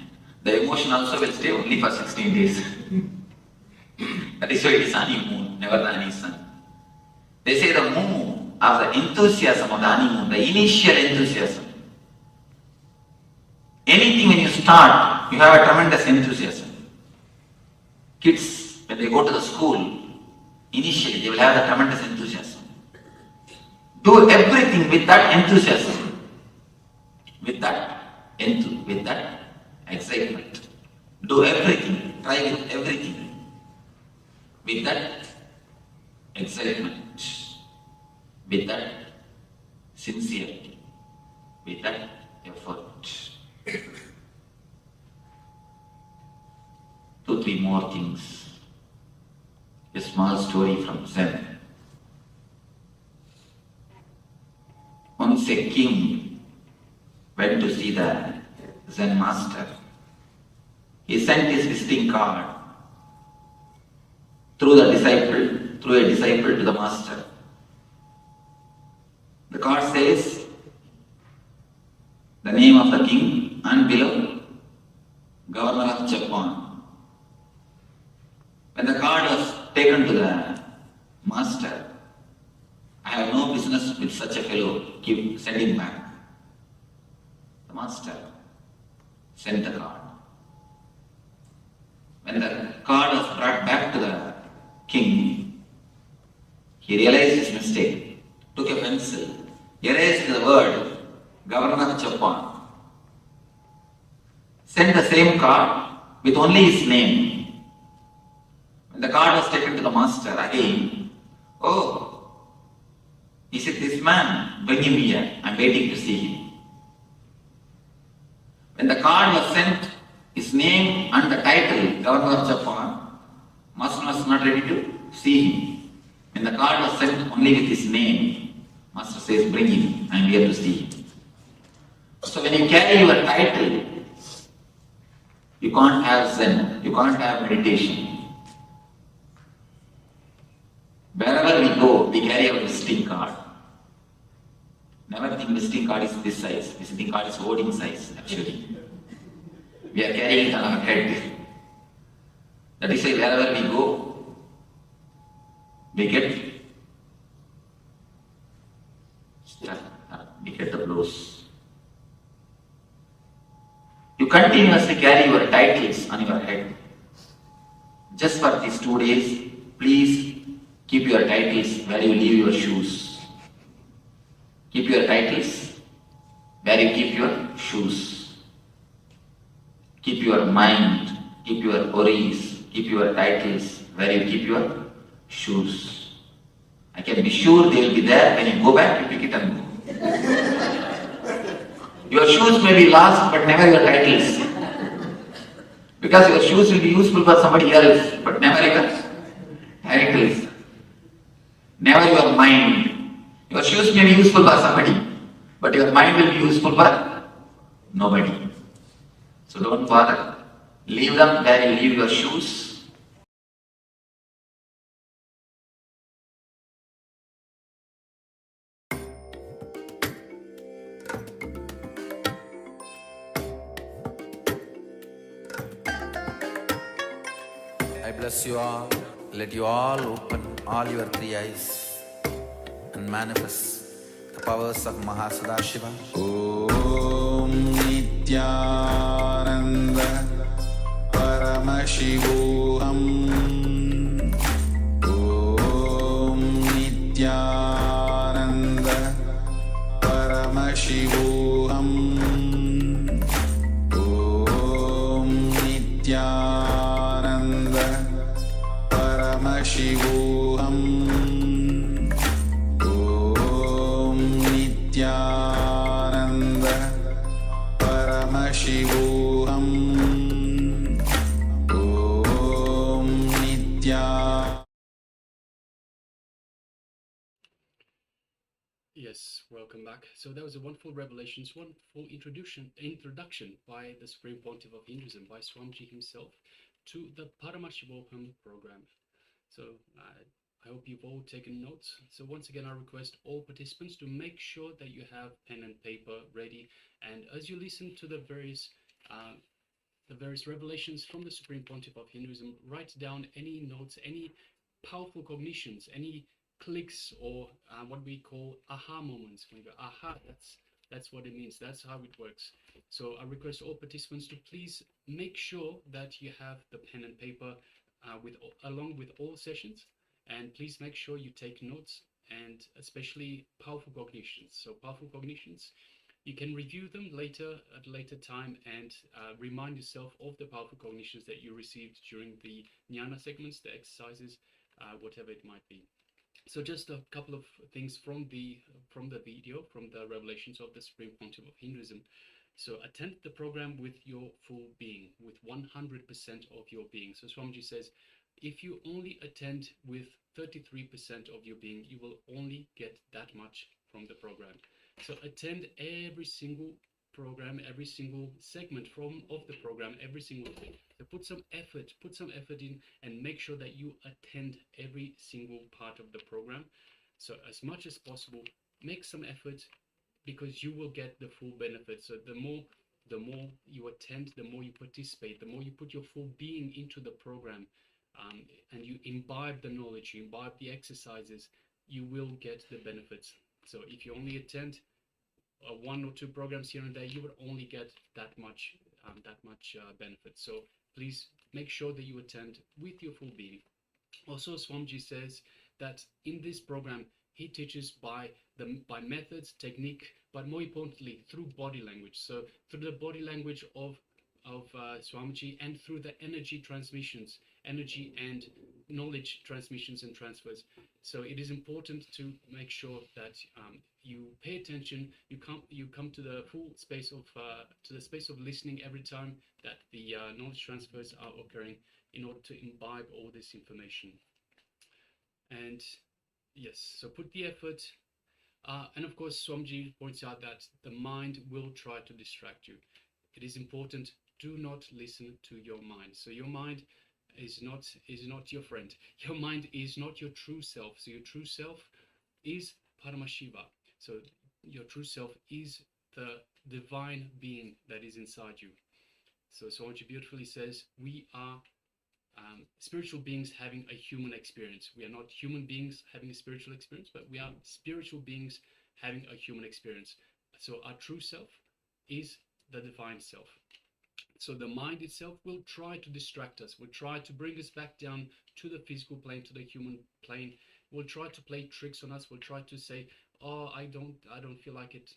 The emotion also will stay only for 16 days. That is why it is honeymoon, never the honey sun. They say the moon of the enthusiasm of the honeymoon, the initial enthusiasm. Anything when you start, you have a tremendous enthusiasm. Kids, when they go to the school, initially they will have a tremendous enthusiasm. Do everything with that enthusiasm. With that excitement. Do everything, try with everything. With that excitement, with that sincerity, with that effort. 2-3 more things. A small story from Zen. Once a king went to see the Zen master. He sent his visiting card through a disciple to the master. The card says the name of the king and below Governor of Japan. When the card was taken to the master, I have no business with such a fellow, send him back. The master sent the card. When the card was brought back to the king, he realized his mistake, took a pencil, erased the word Governor of Japan, sent the same card with only his name. When the card was taken to the master again, oh, is it this man? Bring him here, I'm waiting to see him. When the card was sent, his name and the title, Governor of Japan, master was not ready to see him. When the card was sent only with his name, master says, bring him, I'm here to see him. So when you carry your title, you can't have Zen, you can't have meditation. Wherever we go, we carry our visiting card. Never think visiting card is this size. Visiting card is hoarding size, actually. We are carrying it on our head. That is why wherever we go, we get the blows. You continuously carry your titles on your head. Just for these 2 days, please keep your titles where you leave your shoes. Keep your titles where you keep your shoes. Keep your mind, keep your worries, keep your titles where you keep your shoes. I can be sure they will be there when you go back, you pick it and go. Your shoes may be lost, but never your titles. Because your shoes will be useful for somebody else, but never your titles. Never your mind. Your shoes may be useful for somebody, but your mind will be useful for nobody. So don't bother. Leave them where you leave your shoes. I bless you all. Let you all open all your 3 eyes and manifest the powers of Mahasudashiva. Om Nityananda Paramashivoham. Om Nityananda Paramashivoham. Om Nityananda Paramashivoham. Om Nityananda Paramashivoham. Om Nityananda. Yes, welcome back. So that was a wonderful revelations, wonderful introduction by the Supreme Pontiff of Hinduism, by Swamiji himself, to the Paramashivoham program. So I hope you've all taken notes. So once again, I request all participants to make sure that you have pen and paper ready. And as you listen to the various revelations from the Supreme Pontiff of Hinduism, write down any notes, any powerful cognitions, any clicks, or what we call aha moments. When you go, aha, that's what it means. That's how it works. So I request all participants to please make sure that you have the pen and paper along with all sessions, and please make sure you take notes, and especially powerful cognitions. So powerful cognitions, you can review them later at a later time and remind yourself of the powerful cognitions that you received during the jnana segments, the exercises, whatever it might be. So just a couple of things from the video, from the revelations of the Supreme Pontiff of Hinduism. So attend the program with your full being, with 100% of your being. So Swamiji says, if you only attend with 33% of your being, you will only get that much from the program. So attend every single program, every single segment of the program, every single thing. So put some effort in, and make sure that you attend every single part of the program. So as much as possible, make some effort, because you will get the full benefit. So the more you attend, the more you participate, the more you put your full being into the program, and you imbibe the knowledge, you imbibe the exercises, you will get the benefits. So if you only attend one or two programs here and there, you would only get that much benefit. So please make sure that you attend with your full being. Also, Swamiji says that in this program, he teaches by methods, technique, but more importantly, through body language. So through the body language of Swamiji, and through the energy transmissions, energy and knowledge transmissions and transfers. So it is important to make sure that you pay attention. You come to the full space of listening every time that the knowledge transfers are occurring, in order to imbibe all this information. And yes, so put the effort. And of course, Swamiji points out that the mind will try to distract you. It is important, do not listen to your mind. So your mind is not your friend. Your mind is not your true self. So your true self is Paramashiva. So your true self is the divine being that is inside you. So Swamiji beautifully says, we are spiritual beings having a human experience. We are not human beings having a spiritual experience, but we are spiritual beings having a human experience. So our true self is the divine self. So the mind itself will try to distract us, will try to bring us back down to the physical plane, to the human plane, will try to play tricks on us, will try to say, oh, I don't feel like it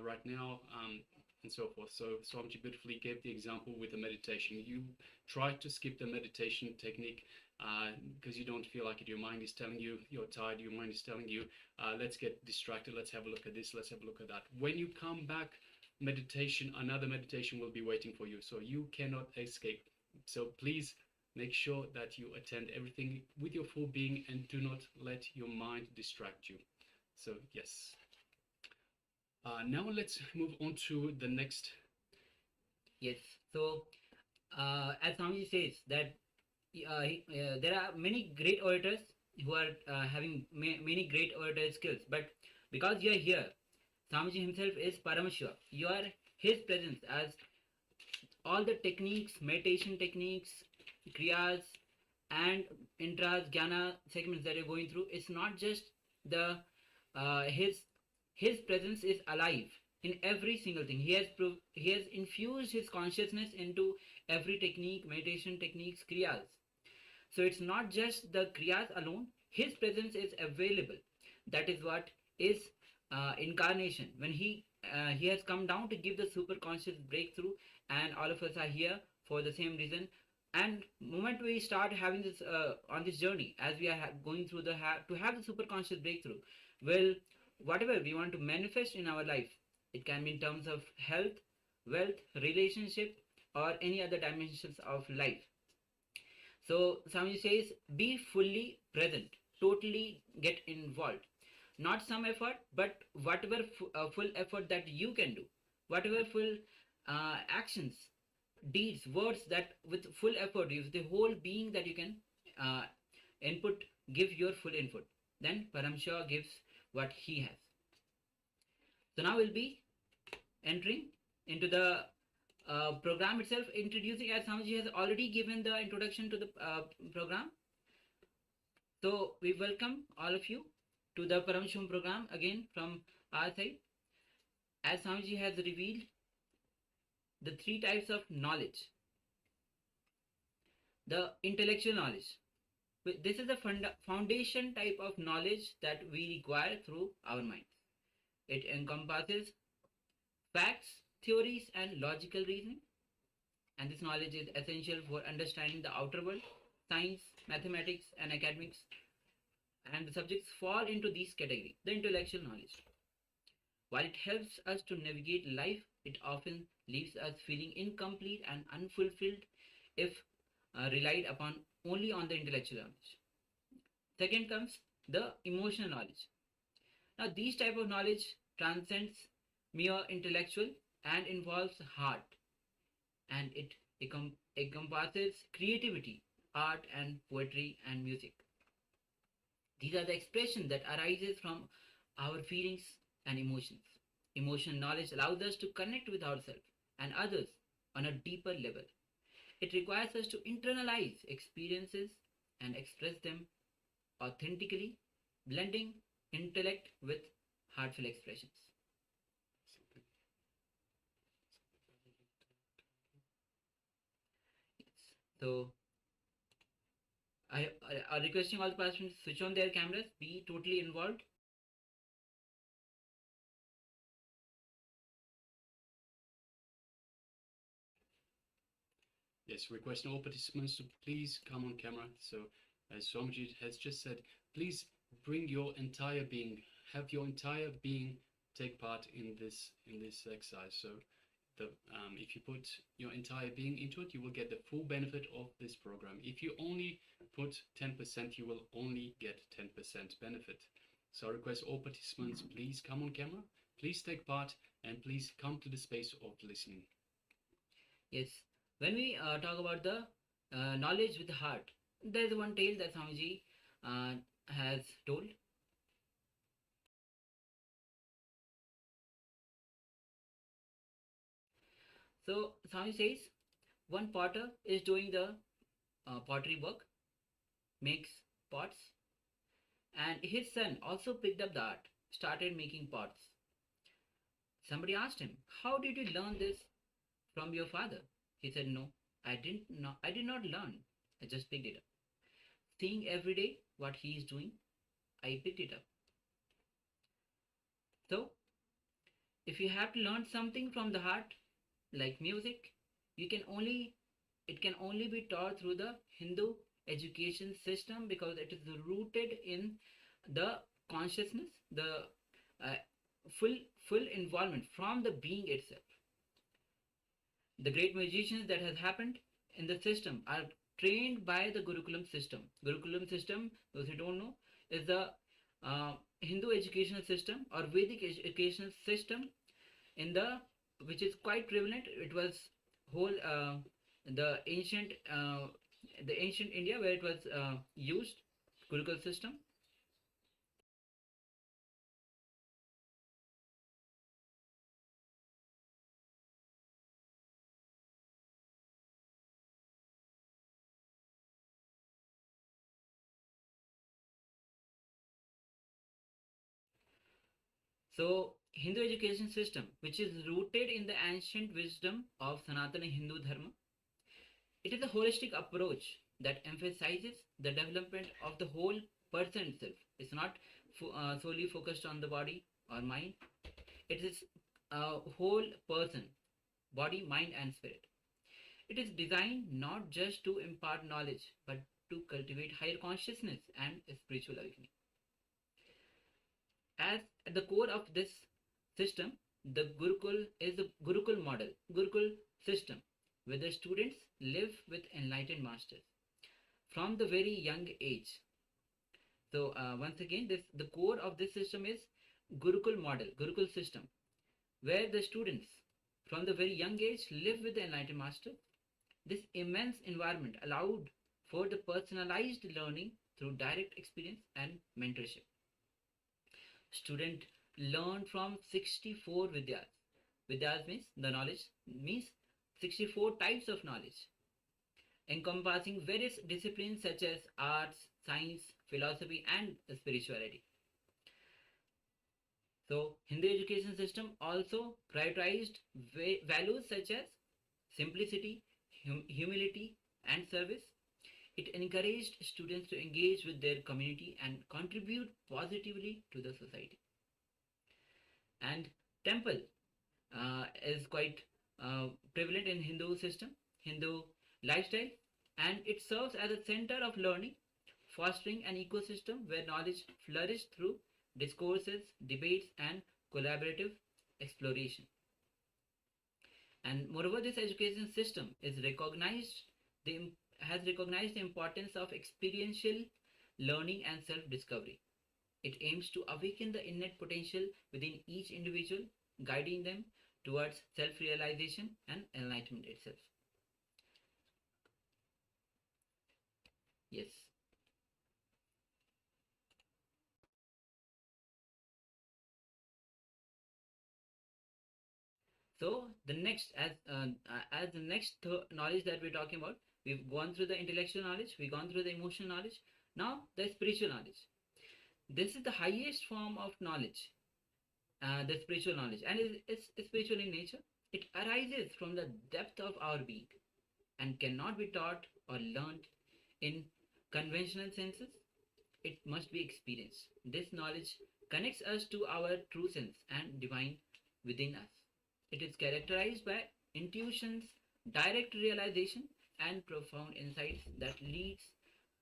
right now, and so forth. So Swamiji beautifully gave the example with the meditation. You try to skip the meditation technique because you don't feel like it. Your mind is telling you you're tired. Your mind is telling you, let's get distracted. Let's have a look at this. Let's have a look at that. When you come back, another meditation will be waiting for you. So you cannot escape. So please make sure that you attend everything with your full being and do not let your mind distract you. So yes. Now let's move on to the next. Yes. So as Swamiji says that there are many great orators who are having many great orator skills, but because you are here, Swamiji himself is Paramashiva. You are his presence, as all the techniques, meditation techniques, kriyas and intras, jnana segments that you're going through, it's not just the his presence is alive in every single thing. He has infused his consciousness into every technique, meditation techniques, kriyas. So it's not just the kriyas alone. His presence is available. That is what is incarnation. When he has come down to give the super conscious breakthrough, and all of us are here for the same reason. And moment we start having this on this journey, as we are going through to have the super conscious breakthrough, well, whatever we want to manifest in our life, it can be in terms of health, wealth, relationship, or any other dimensions of life. So Swamiji says, be fully present, totally get involved. Not some effort, but whatever full effort that you can do, whatever full actions, deeds, words that with full effort, use the whole being that you can give your full input. Then Paramashiva gives what he has. So now we'll be entering into the program itself, introducing, as Swamiji has already given the introduction to the program. So we welcome all of you to the Paramashivoham program again from our side. As Swamiji has revealed the three types of knowledge. The intellectual knowledge. This is the foundation type of knowledge that we require through our minds. It encompasses facts, theories, and logical reasoning. And this knowledge is essential for understanding the outer world, science, mathematics, and academics. And the subjects fall into these categories, the intellectual knowledge. While it helps us to navigate life, it often leaves us feeling incomplete and unfulfilled if relied upon only on the intellectual knowledge. Second comes the emotional knowledge. Now these type of knowledge transcends mere intellectual and involves heart, and it encompasses creativity, art and poetry and music. These are the expressions that arises from our feelings and emotions. Emotional knowledge allows us to connect with ourselves and others on a deeper level. It requires us to internalize experiences and express them authentically, blending intellect with heartfelt expressions. So I are requesting all the participants to switch on their cameras, be totally involved. Yes, requesting all participants to please come on camera. So, as Swamiji has just said, please bring your entire being, have your entire being take part in this exercise. So, if you put your entire being into it, you will get the full benefit of this program. If you only put 10%, you will only get 10% benefit. So I request all participants, please come on camera, please take part, and please come to the space of listening. Yes, when we talk about the knowledge with the heart, there is one tale that Swamiji has told. So Swami says, one potter is doing the pottery work, makes pots, and his son also picked up the art, started making pots. Somebody asked him, how did you learn this from your father? He said, no, I did not learn, I just picked it up. Seeing every day what he is doing, I picked it up. So if you have to learn something from the heart, like music, it can only be taught through the Hindu education system, because it is rooted in the consciousness, the full involvement from the being itself. The great musicians that has happened in the system are trained by the Gurukulam system. Gurukulam system, those who don't know, is the Hindu educational system or Vedic educational system which is quite prevalent. It was whole the ancient India where it was used, Gurukul system. So Hindu education system, which is rooted in the ancient wisdom of Sanatana Hindu Dharma, it is a holistic approach that emphasizes the development of the whole person itself. It's not solely focused on the body or mind. It is a whole person, body, mind and spirit. It is designed not just to impart knowledge, but to cultivate higher consciousness and spiritual awakening. As at the core of this system, the Gurukul is the Gurukul model, Gurukul system, where the students live with enlightened masters from the very young age. So once again, the core of this system is Gurukul model, Gurukul system, where the students from the very young age live with the enlightened master. This immense environment allowed for the personalized learning through direct experience and mentorship. Student learned from 64 Vidyas. Vidyas means the knowledge, means 64 types of knowledge, encompassing various disciplines such as arts, science, philosophy and spirituality. So Hindu education system also prioritized values such as simplicity, humility and service. It encouraged students to engage with their community and contribute positively to the society. And temple is quite prevalent in Hindu system, Hindu lifestyle, and it serves as a center of learning, fostering an ecosystem where knowledge flourishes through discourses, debates and collaborative exploration. And moreover, this education system has recognized the importance of experiential learning and self-discovery. It aims to awaken the innate potential within each individual, guiding them towards self-realization and enlightenment itself. Yes. So the next, as the next knowledge that we're talking about, we've gone through the intellectual knowledge, we've gone through the emotional knowledge. Now the spiritual knowledge. This is the highest form of knowledge the spiritual knowledge, and it's spiritual in nature. It arises from the depth of our being and cannot be taught or learned in conventional senses. It must be experienced. This knowledge connects us to our true sense and divine within us. It is characterized by intuitions, direct realization, and profound insights that leads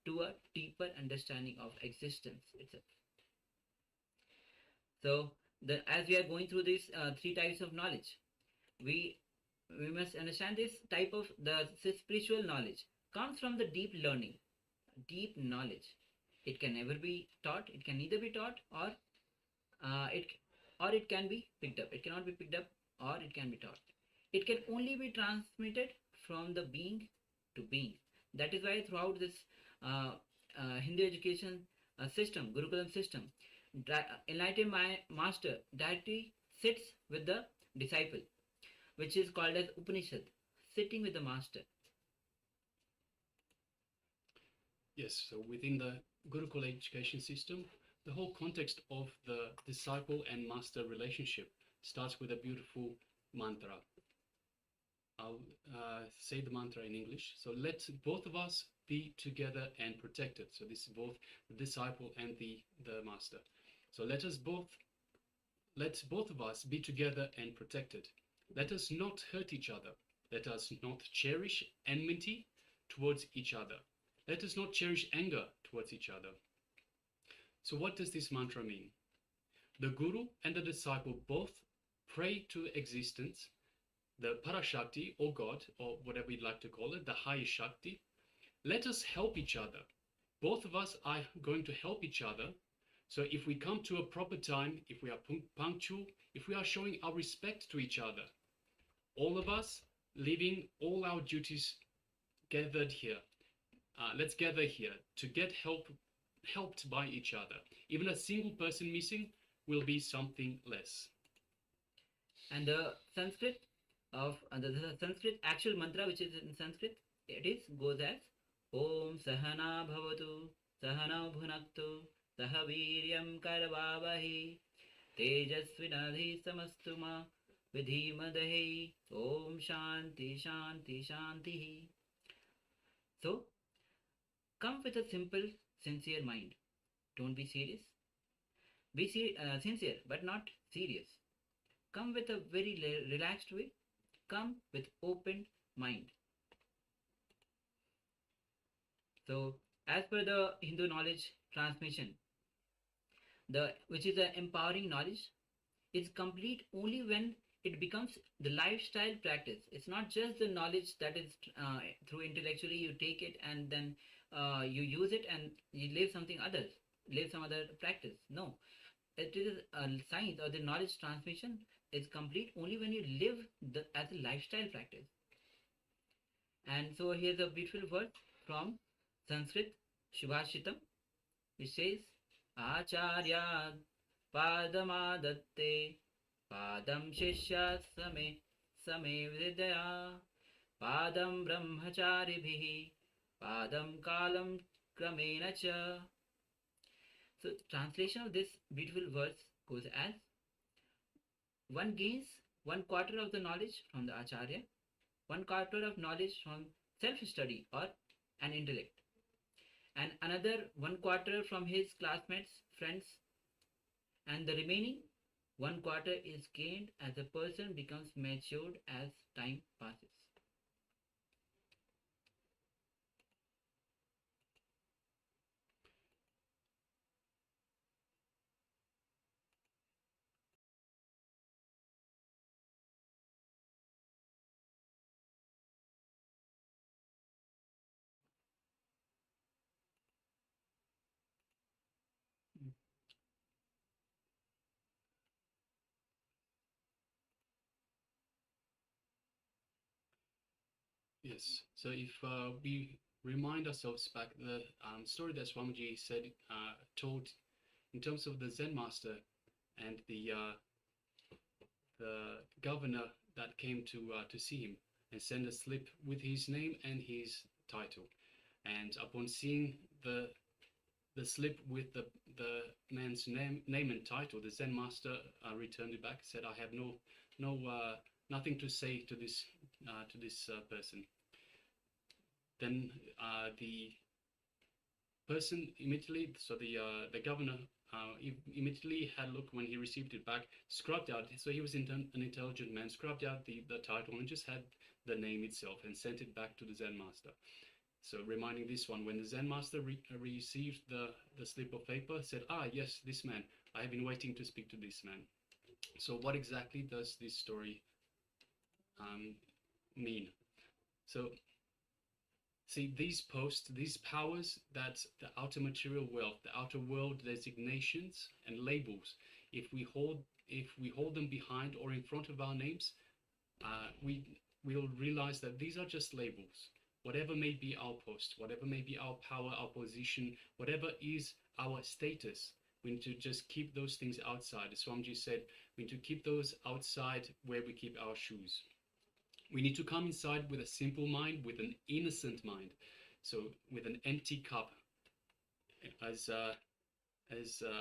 to a deeper understanding of existence itself. So, as we are going through these three types of knowledge, we must understand this type of the spiritual knowledge comes from the deep learning, deep knowledge. It can never be taught. It can neither be taught it can be picked up. It cannot be picked up or it can be taught. It can only be transmitted from the being to being. That is why throughout this Hindu education system, Gurukulam system, enlightened master directly sits with the disciple, which is called as Upanishad, sitting with the master. Yes, so within the Gurukul education system, the whole context of the disciple and master relationship starts with a beautiful mantra. I'll say the mantra in English. So let both of us be together and protected. So this is both the disciple and the master. So let both of us be together and protected. Let us not hurt each other. Let us not cherish enmity towards each other. Let us not cherish anger towards each other. So what does this mantra mean? The Guru and the disciple both pray to existence, the Parashakti or God, or whatever you'd like to call it, the higher Shakti. Let us help each other. Both of us are going to help each other. So if we come to a proper time, if we are punctual, if we are showing our respect to each other, all of us leaving all our duties gathered here. Let's gather here to get helped by each other. Even a single person missing will be something less. And the Sanskrit the Sanskrit actual mantra, which is in Sanskrit, goes as Om Sahana Bhavatu Sahana Bhunaktu Sahaviryam Karvavahi Tejasvinadhi Samastuma Vidhimadahi Om Shanti Shanti Shanti. So, come with a simple, sincere mind. Don't be serious. Be sincere, but not serious. Come with a very relaxed way. Come with open mind. So, as per the Hindu knowledge transmission, which is the empowering knowledge, is complete only when it becomes the lifestyle practice. It's not just the knowledge that is through intellectually you take it and then you use it and you live something other, live some other practice. No, it is a science or the knowledge transmission is complete only when you live as a lifestyle practice. And so here's a beautiful word from Sanskrit Shubhashitam, which says Acharya Padamadatte Padam Shishya Same Vidya Padam Brahmacharibhihi Padam Kalam Kramena Cha. So translation of this beautiful verse goes as: one gains 1/4 of the knowledge from the Acharya, 1/4 of knowledge from self-study or an intellect, and another 1/4 from his classmates, friends, and the remaining 1/4 is gained as a person becomes matured as time passes. Yes, so if we remind ourselves back the story that Swamiji told in terms of the Zen master and the governor that came to see him and send a slip with his name and his title, and upon seeing the the slip with the man's name and title, the Zen master returned it back. Said, "I have nothing to say to this person." Then the person immediately, so the governor immediately had a look when he received it back, scrubbed out. So he was an intelligent man, scrubbed out the title and just had the name itself and sent it back to the Zen master. So reminding this one, when the Zen master received the slip of paper, said, "Ah, yes, this man. I have been waiting to speak to this man." So what exactly does this story mean? So see, these posts, these powers that the outer material wealth, the outer world designations and labels, if we hold them behind or in front of our names, we'll realize that these are just labels. Whatever may be our post, whatever may be our power, our position, whatever is our status, we need to just keep those things outside. As Swamiji said, we need to keep those outside where we keep our shoes. We need to come inside with a simple mind, with an innocent mind. So with an empty cup. As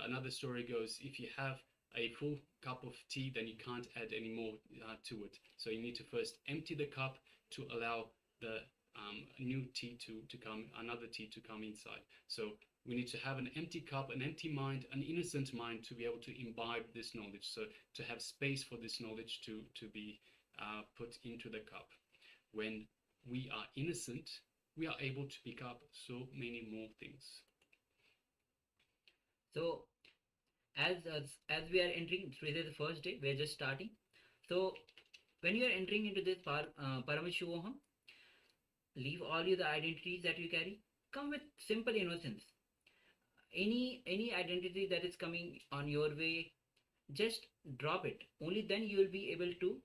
another story goes, if you have a full cup of tea, then you can't add any more to it. So you need to first empty the cup to allow the new tea to come, another tea to come inside. So we need to have an empty cup, an empty mind, an innocent mind to be able to imbibe this knowledge. So to have space for this knowledge to be put into the cup. When we are innocent, we are able to pick up so many more things. So as we are entering, today is the first day, we are just starting. So when you are entering into this Paramashivoham, leave all the identities that you carry. Come with simple innocence. Any identity that is coming on your way, just drop it. Only then you will be able to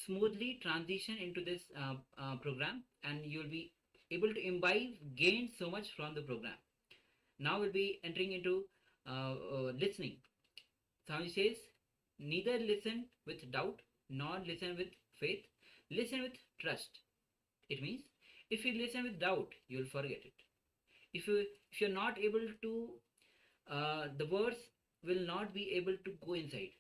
smoothly transition into this program, and you will be able to gain so much from the program. Now we'll be entering into listening. Swami says, neither listen with doubt nor listen with faith, listen with trust. It means if you listen with doubt, you will forget it. If you're not able to, the words will not be able to go inside.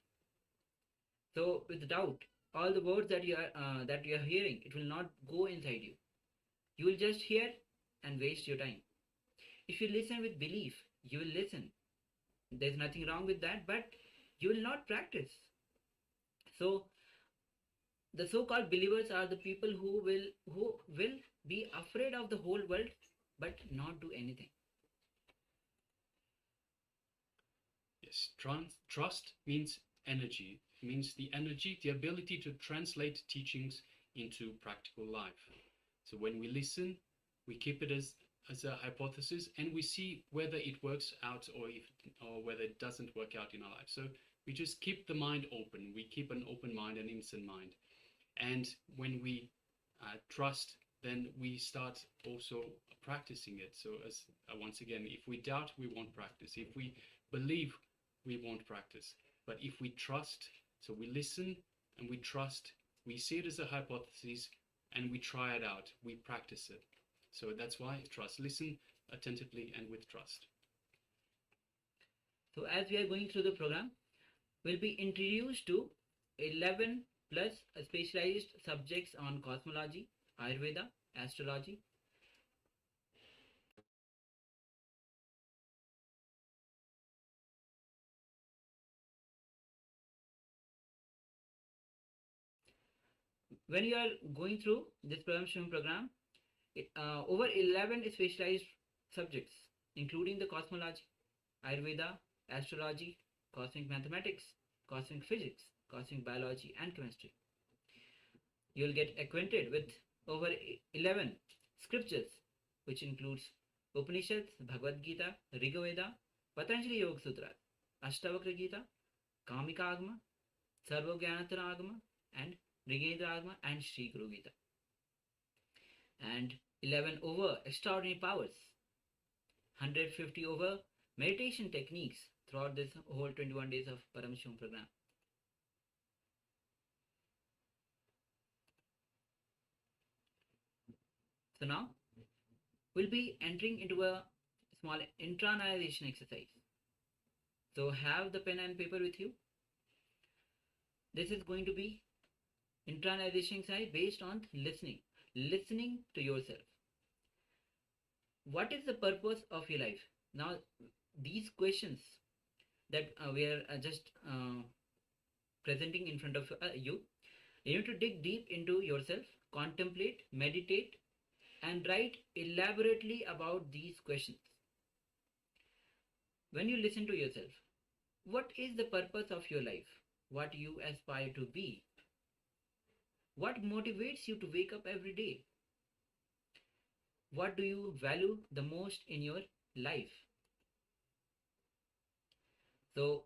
So with doubt, all the words that you are hearing, it will not go inside you. You will just hear and waste your time. If you listen with belief, you will listen. There's nothing wrong with that, but you will not practice. So the so-called believers are the people who will be afraid of the whole world but not do anything. Yes, trust means energy. It means the energy, the ability to translate teachings into practical life. So when we listen, we keep it as a hypothesis, and we see whether it works out or whether it doesn't work out in our life. So we just keep the mind open. We keep an open mind, an innocent mind. And when we trust, then we start also practicing it. So as once again, if we doubt, we won't practice. If we believe, we won't practice. But if we trust, so we listen and we trust, we see it as a hypothesis and we try it out, we practice it. So that's why trust. Listen attentively and with trust. So as we are going through the program, we'll be introduced to 11 plus specialized subjects on cosmology, Ayurveda, astrology. When you are going through this Paramashivoham program, over 11 specialized subjects, including the cosmology, Ayurveda, astrology, cosmic mathematics, cosmic physics, cosmic biology, and chemistry. You will get acquainted with over 11 scriptures, which includes Upanishads, Bhagavad Gita, Riga Veda, Patanjali Yoga Sutra, Ashtavakra Gita, Kamika Agama, Sarvogyanatana Agama, and Rigendra Agama, and Sri Guru Gita. And 11 over extraordinary powers, 150 over meditation techniques throughout this whole 21 days of Paramashivoham program. So now we'll be entering into a small internalization exercise. So have the pen and paper with you. This is going to be internalization exercise based on listening to yourself. What is the purpose of your life? Now, these questions that we are just presenting in front of you, you need to dig deep into yourself, contemplate, meditate, and write elaborately about these questions. When you listen to yourself, what is the purpose of your life? What you aspire to be? What motivates you to wake up every day? What do you value the most in your life? So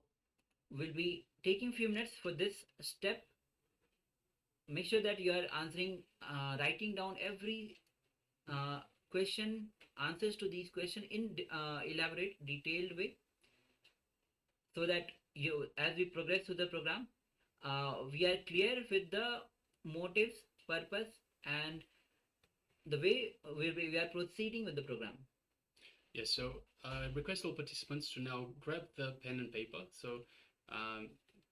we'll be taking few minutes for this step. Make sure that you are writing down every question, answers to these questions in elaborate, detailed way, so that as we progress through the program, we are clear with the motives, purpose, and the way we are proceeding with the program. Yes, so I request all participants to now grab the pen and paper. So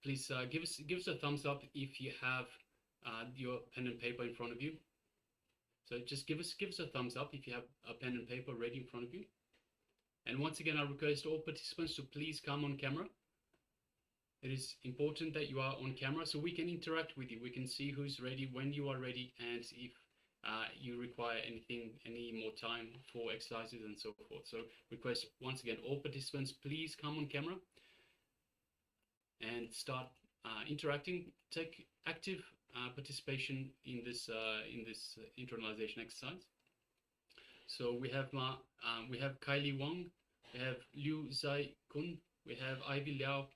please give us a thumbs up if you have your pen and paper in front of you. So just give us a thumbs up if you have a pen and paper ready in front of you. And once again, I request all participants to please come on camera. It is important that you are on camera so we can interact with you. We can see who's ready, when you are ready, and if you require any more time for exercises and so forth. So request once again, all participants, please come on camera and start interacting. Take active participation in this internalization exercise. So we have Kylie Wang, we have Liu Zai Kun, we have Ivy Liao.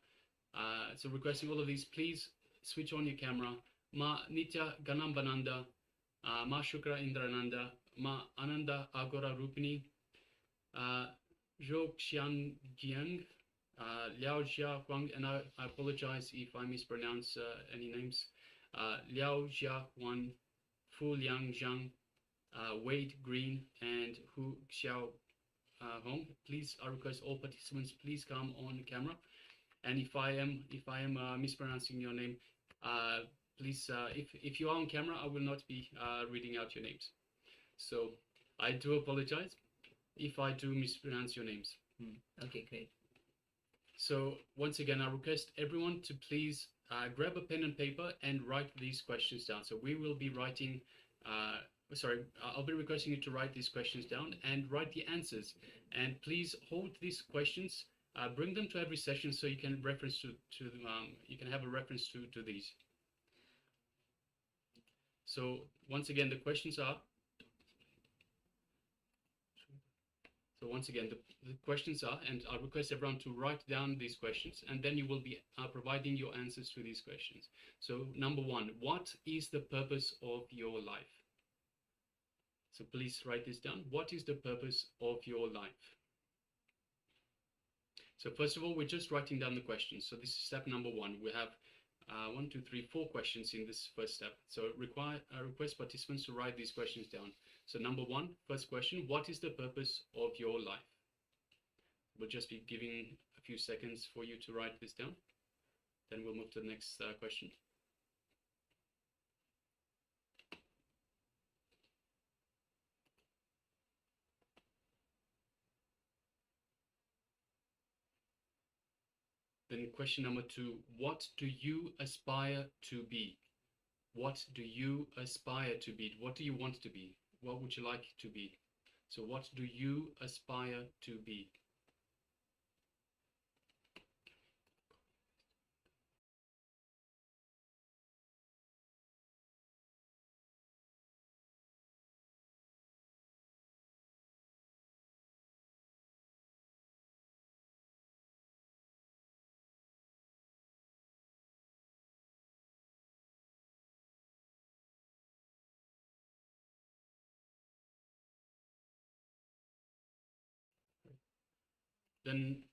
So requesting all of these, please switch on your camera. Ma Nitya Ganambananda, Ma Shukra Indrananda, Ma Ananda Agora Rupini, Zhou Xian Giang, Liao Jia Huang, and I apologize if I mispronounce any names. Liao Jia Huan, Fu Liang Zhang, Wade Green, and Hu Xiao Hong. Please, I request all participants, please come on camera. And if I am mispronouncing your name, please, if you are on camera, I will not be reading out your names. So I do apologize if I do mispronounce your names. Okay, great. So once again, I request everyone to please grab a pen and paper and write these questions down. So we will be writing, I'll be requesting you to write these questions down and write the answers. And please hold these questions. Bring them to every session so you can reference you can have a reference to these. So once again, the questions are. So once again, the questions are, and I request everyone to write down these questions, and then you will be providing your answers to these questions. So number one, what is the purpose of your life? So please write this down. What is the purpose of your life? So first of all, we're just writing down the questions. So this is step number one. We have 4 questions in this first step. So request participants to write these questions down. So number one, first question, what is the purpose of your life? We'll just be giving a few seconds for you to write this down. Then we'll move to the next question. Then question number 2, what do you aspire to be? What do you aspire to be? What do you want to be? What would you like to be? So what do you aspire to be? Then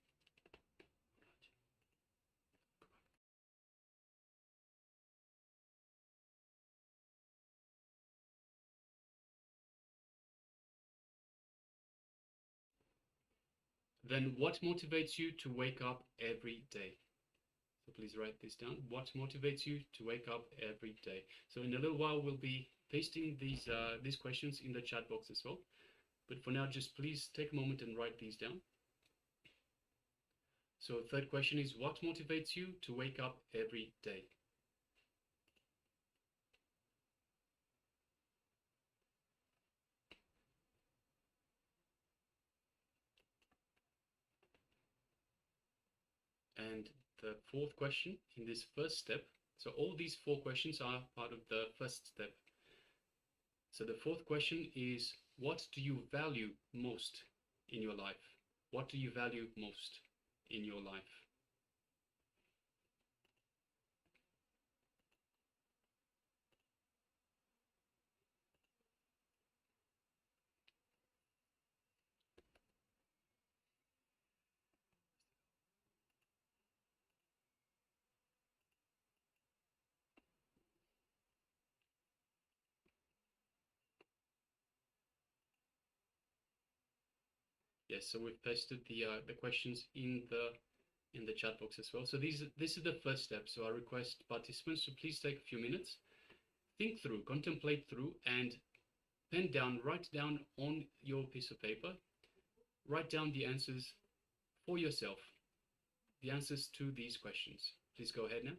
Then what motivates you to wake up every day? So please write this down. What motivates you to wake up every day? So in a little while, we'll be pasting these questions in the chat box as well. But for now, just please take a moment and write these down. So third question is, what motivates you to wake up every day? And the fourth question in this first step, so all these four questions are part of the first step. So the fourth question is, what do you value most in your life? What do you value most in your life? Yes, so we've pasted the questions in the chat box as well. So this is the first step. So I request participants to please take a few minutes, think through, contemplate through, and pen down, write down on your piece of paper, write down the answers for yourself, the answers to these questions. Please go ahead now.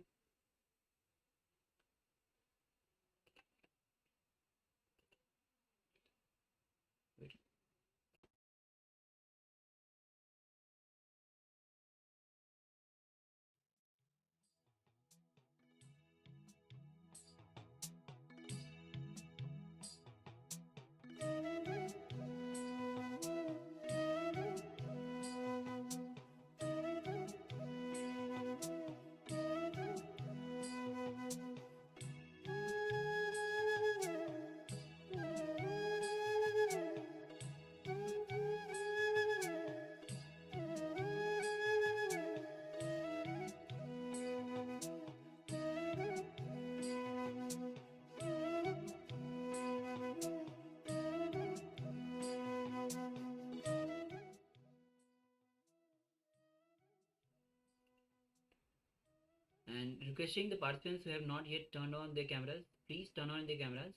And requesting the participants who have not yet turned on their cameras, please turn on their cameras,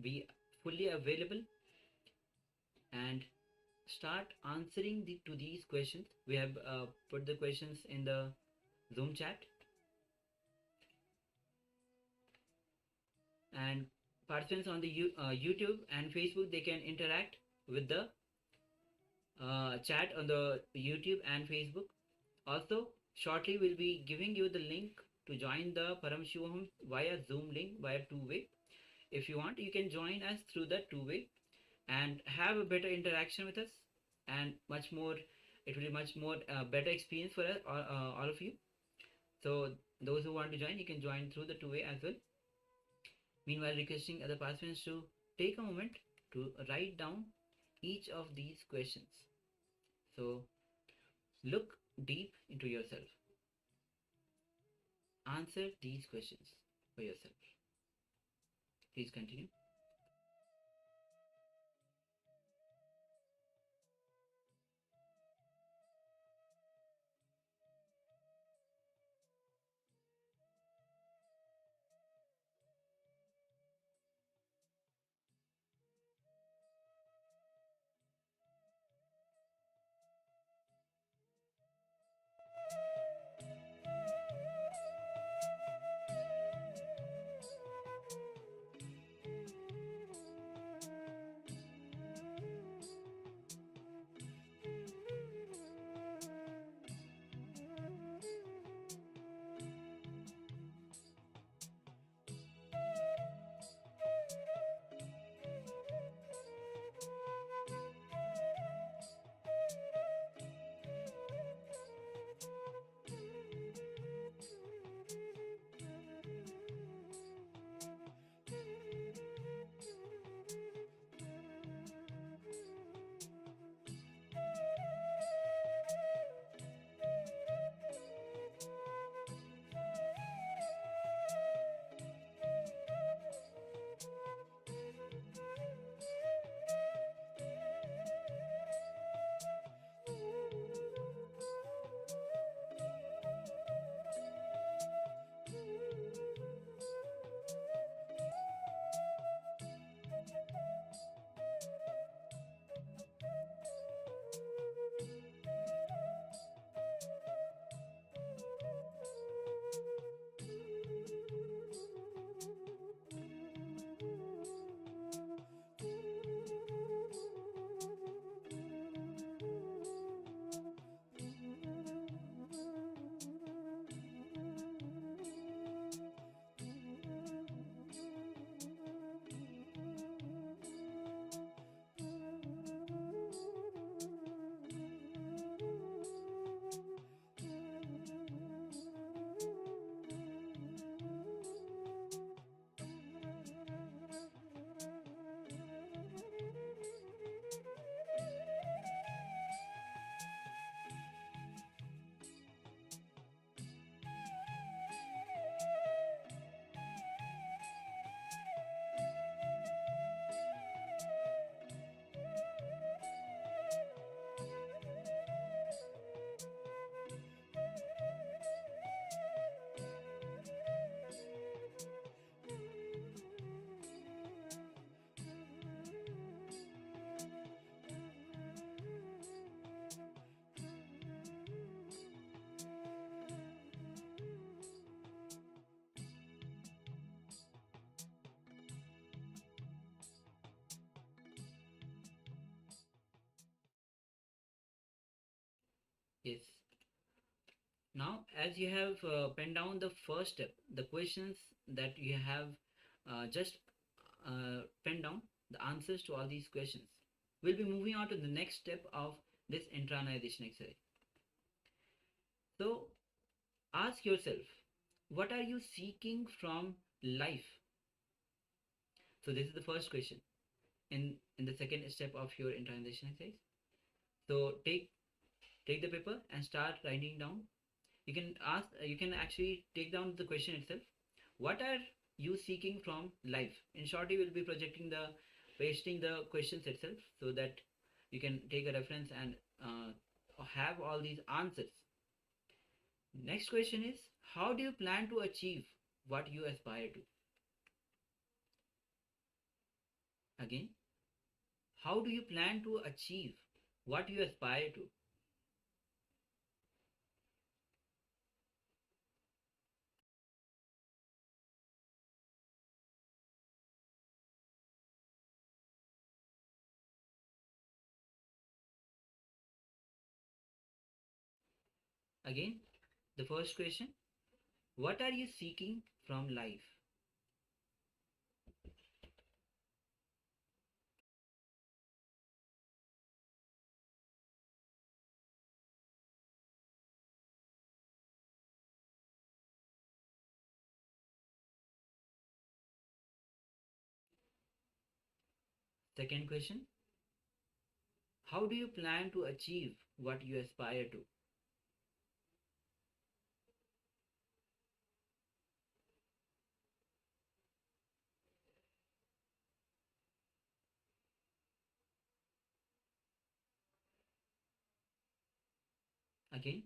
be fully available, and start answering to these questions. We have put the questions in the Zoom chat, and participants on the YouTube and Facebook, they can interact with the chat on the YouTube and Facebook. Also, shortly we'll be giving you the link to join the Paramashivoham via Zoom link via two-way. If you want, you can join us through the two-way and have a better interaction with us, and much more, it will be much more better experience for us, all of you. So those who want to join, you can join through the two-way as well. Meanwhile, requesting other participants to take a moment to write down each of these questions. So look deep into yourself. Answer these questions for yourself. Please continue. Yes. Now, as you have penned down the first step, the questions that you have just penned down, the answers to all these questions, we'll be moving on to the next step of this internalization exercise. So, ask yourself, what are you seeking from life? So, this is the first question in the second step of your internalization exercise. So, take the paper and start writing down. You can actually take down the question itself. What are you seeking from life? In short, you will be pasting the questions itself so that you can take a reference and have all these answers. Next question is, how do you plan to achieve what you aspire to? Again, how do you plan to achieve what you aspire to? Again, the first question, what are you seeking from life? Second question, how do you plan to achieve what you aspire to? Again,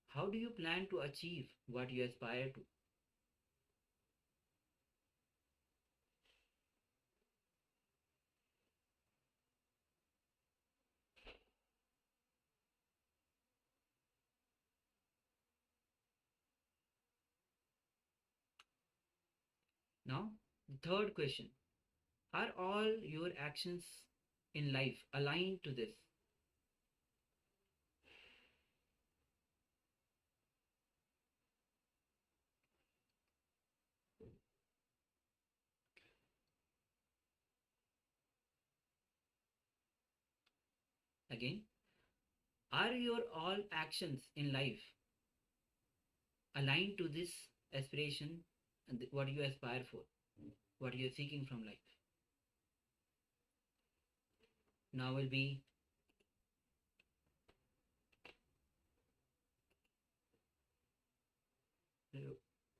how do you plan to achieve what you aspire to? Now, the third question, are all your actions in life aligned to this? Again, are your all actions in life aligned to this aspiration and what you aspire for, what you are seeking from life? Now will be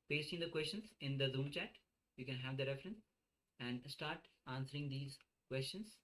pasting the questions in the Zoom chat. You can have the reference and start answering these questions.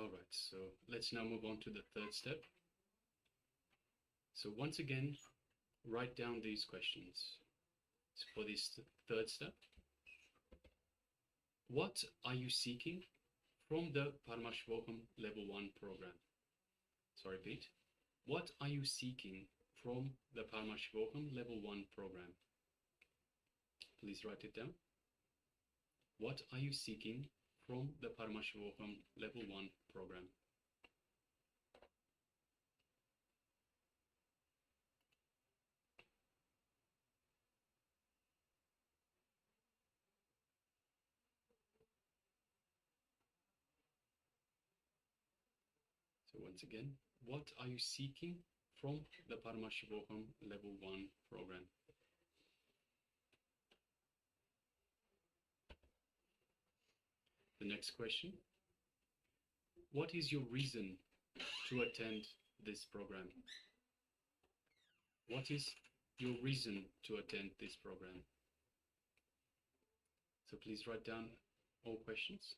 All right, so let's now move on to the third step. So once again, write down these questions. So for this third step, what are you seeking from the Paramashivoham Level-1 program? So repeat, what are you seeking from the Paramashivoham Level-1 program? Please write it down. What are you seeking from the Paramashivoham Level-1 program? So once again, what are you seeking from the Paramashivoham Level-1 program? The next question, what is your reason to attend this program? What is your reason to attend this program? So please write down all questions.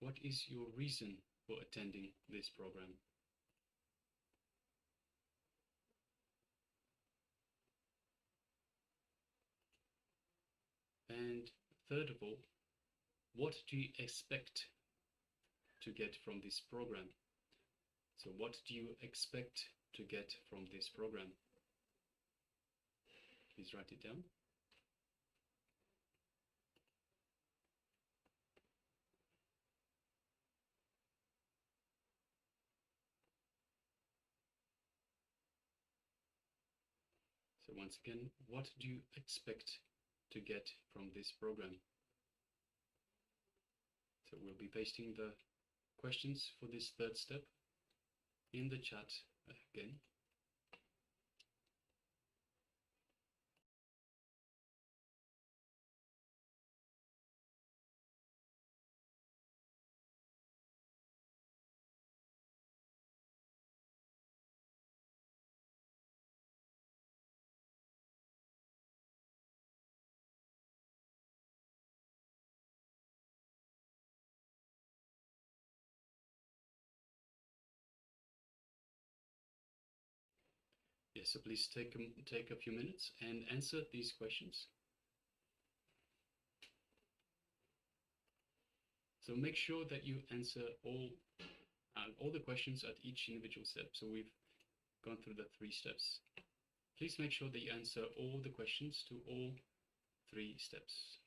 What is your reason for attending this program? And third of all, what do you expect to get from this program? So what do you expect to get from this program? Please write it down. So once again, what do you expect to get from this program? So we'll be pasting the questions for this third step in the chat again. Yes, so please take a few minutes and answer these questions. So make sure that you answer all the questions at each individual step. So we've gone through the 3 steps. Please make sure that you answer all the questions to all 3 steps.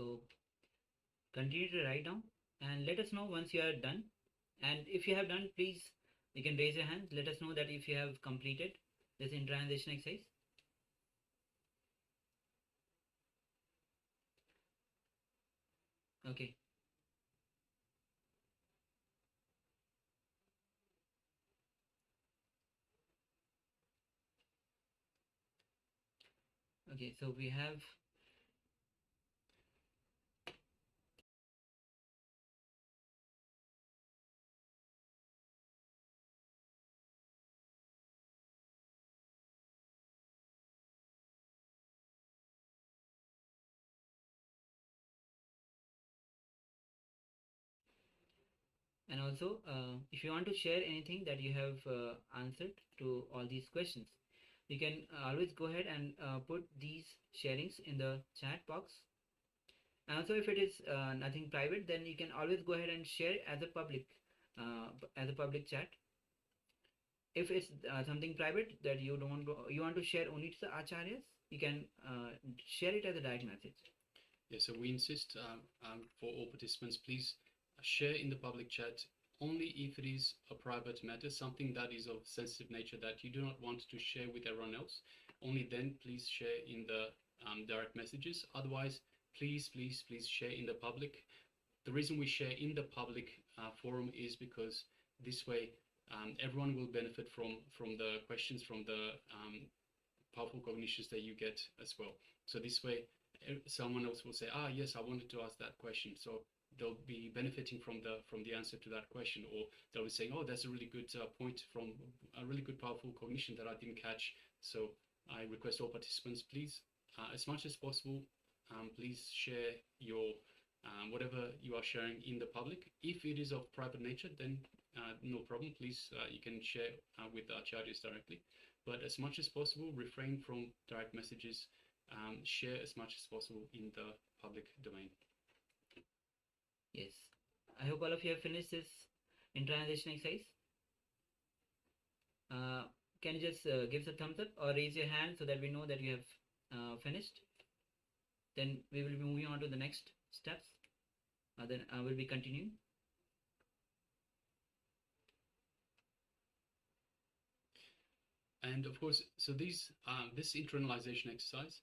So continue to write down and let us know once you are done. And if you have done, please, you can raise your hand. Let us know that if you have completed this intransition exercise. Okay. Okay, so we have and also if you want to share anything that you have answered to all these questions, you can always go ahead and put these sharings in the chat box. And also if it is nothing private, then you can always go ahead and share as a public chat. If it's something private that you want to share only to the acharyas, you can share it as a direct message. Yeah, so we insist for all participants, please share in the public chat only if it is a private matter, something that is of sensitive nature that you do not want to share with everyone else. Only then please share in the direct messages. Otherwise, please share in the public. The reason we share in the public forum is because this way everyone will benefit from the questions, from the powerful cognitions that you get as well. So this way someone else will say, yes, I wanted to ask that question. So they'll be benefiting from the answer to that question, or they'll be saying, oh, that's a really good point from a really good powerful cognition that I didn't catch. So I request all participants, please, as much as possible, please share your whatever you are sharing in the public. If it is of private nature, then no problem. Please, you can share with the acharyas directly. But as much as possible, refrain from direct messages. Share as much as possible in the public domain. Yes. I hope all of you have finished this intransition exercise. Can you just give us a thumbs up or raise your hand so that we know that you have finished? Then we will be moving on to the next steps. Then I will be continuing. And of course, so this internalization exercise,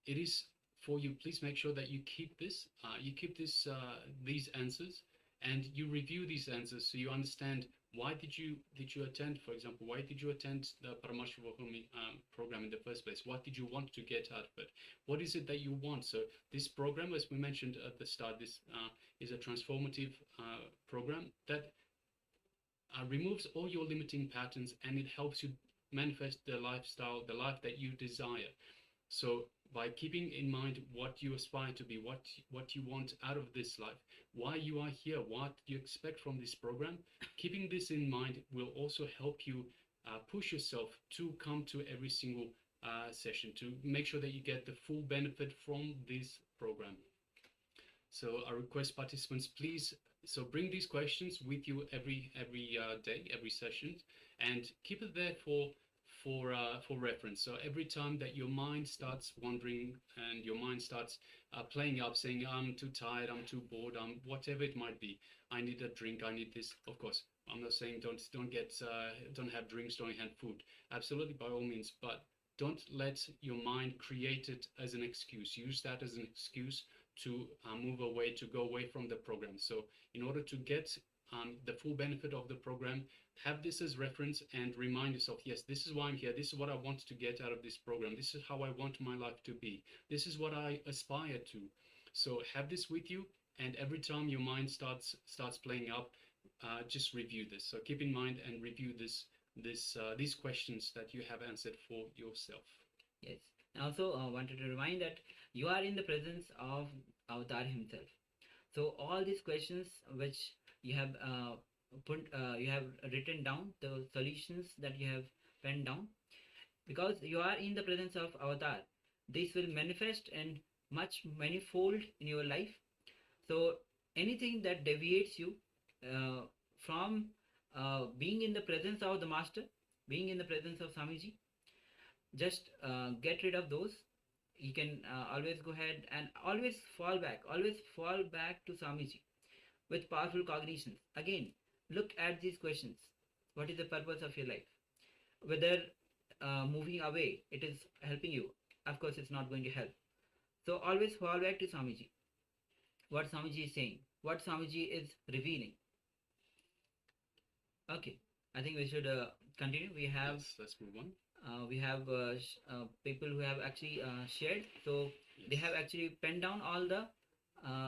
it is for you. Please make sure that you keep this, these answers, and you review these answers so you understand why did you attend, for example, why did you attend the Paramashivoham program in the first place? What did you want to get out of it? What is it that you want? So this program, as we mentioned at the start, this is a transformative program that removes all your limiting patterns, and it helps you manifest the lifestyle, the life that you desire. So by keeping in mind what you aspire to be, what you want out of this life, why you are here, what you expect from this program, keeping this in mind will also help you push yourself to come to every single session, to make sure that you get the full benefit from this program. So I request participants, please, so bring these questions with you every day, every session, and keep it there for reference. So every time that your mind starts wandering and your mind starts playing up, saying, I'm too tired, I'm too bored, whatever it might be, I need a drink, I need this. Of course, I'm not saying don't have drinks, don't have food. Absolutely, by all means, but don't let your mind create it as an excuse. Use that as an excuse to move away, to go away from the program. So in order to get the full benefit of the program, have this as reference and remind yourself, yes, this is why I'm here. This is what I want to get out of this program. This is how I want my life to be. This is what I aspire to. So have this with you, and every time your mind starts playing up, just review this. So keep in mind and review these questions that you have answered for yourself. Yes. And also wanted to remind that you are in the presence of Avatar himself. So all these questions which you have you have written down, the solutions that you have penned down, because you are in the presence of Avatar, this will manifest and much manifold in your life. So anything that deviates you from being in the presence of the Master, being in the presence of Swamiji, just get rid of those. you can always go ahead and always fall back to Swamiji with powerful cognitions. Again, look at these questions. What is the purpose of your life? Whether moving away, it is helping you. Of course, it's not going to help. So always fall back to Swamiji. What Swamiji is saying, what Swamiji is revealing. Okay, I think we should continue. We have let's move on. We have people who have actually shared. So they have actually penned down all the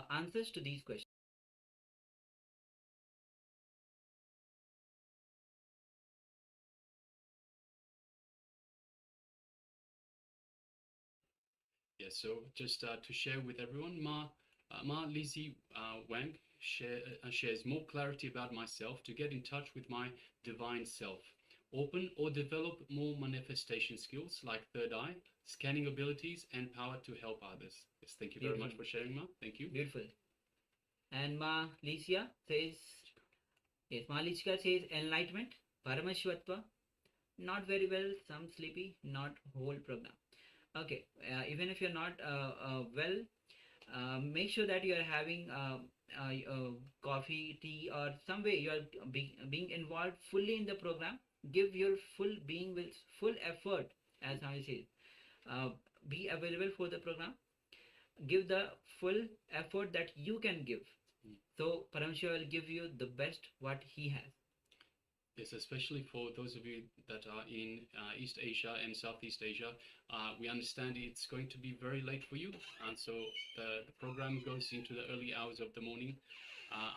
answers to these questions. Yes, so just to share with everyone, Ma Lizzie Wang shares more clarity about myself to get in touch with my divine self. Open or develop more manifestation skills like third eye, scanning abilities, and power to help others. Yes, thank you very much for sharing, Ma. Thank you. Beautiful. And Ma Licia says, yes, Ma Licia says enlightenment, Paramashivoham, not very well, some sleepy, not whole program. Okay, even if you're not well, make sure that you are having coffee, tea, or some way you are being involved fully in the program. Give your full being with full effort, as I say. Be available for the program. Give the full effort that you can give. So Paramashiva will give you the best what he has. Yes, especially for those of you that are in East Asia and Southeast Asia, we understand it's going to be very late for you, and so the program goes into the early hours of the morning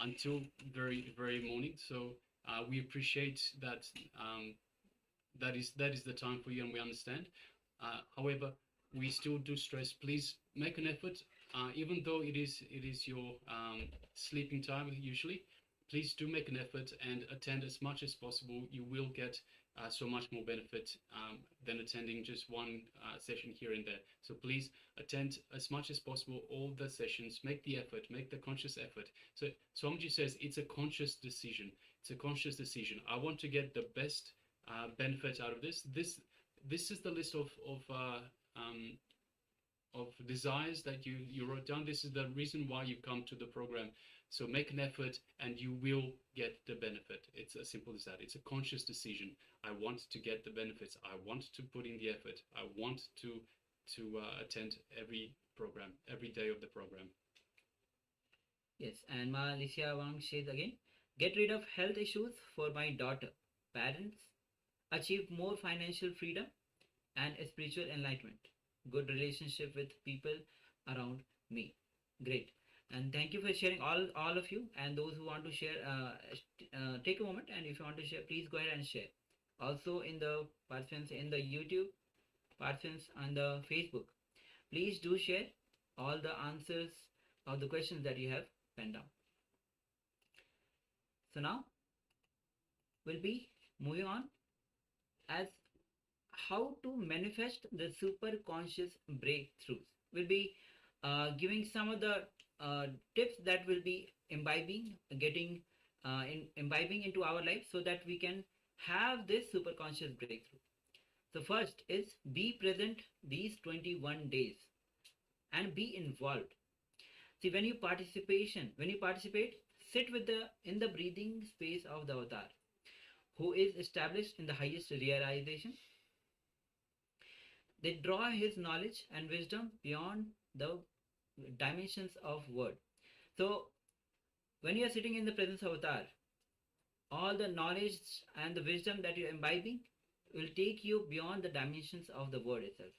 until very morning. So we appreciate that that is the time for you, and we understand. However, we still do stress. Please make an effort, even though it is your sleeping time usually. Please do make an effort and attend as much as possible. You will get so much more benefit than attending just one session here and there. So please attend as much as possible all the sessions. Make the effort, make the conscious effort. So Swamiji says it's a conscious decision. It's a conscious decision. I want to get the best benefit out of this. This is the list of desires that you wrote down. This is the reason why you come to the program. So make an effort and you will get the benefit. It's as simple as that. It's a conscious decision. I want to get the benefits. I want to put in the effort. I want to attend every program, every day of the program. Yes, and Ma Alicia Wang says again, get rid of health issues for my daughter, parents, achieve more financial freedom and spiritual enlightenment. Good relationship with people around me. Great. And thank you for sharing, all of you, and those who want to share, take a moment, and if you want to share, please go ahead and share. Also in the participants in the YouTube, participants on the Facebook, please do share all the answers of the questions that you have penned down. So now we'll be moving on as how to manifest the super conscious breakthroughs. We'll be giving some of the tips that will be imbibing into our life so that we can have this super conscious breakthrough. So first is be present these 21 days and be involved. See, when you participate, sit with in the breathing space of the avatar, who is established in the highest realization. They draw his knowledge and wisdom beyond the dimensions of word. So when you are sitting in the presence of avatar, all the knowledge and the wisdom that you are imbibing will take you beyond the dimensions of the word itself.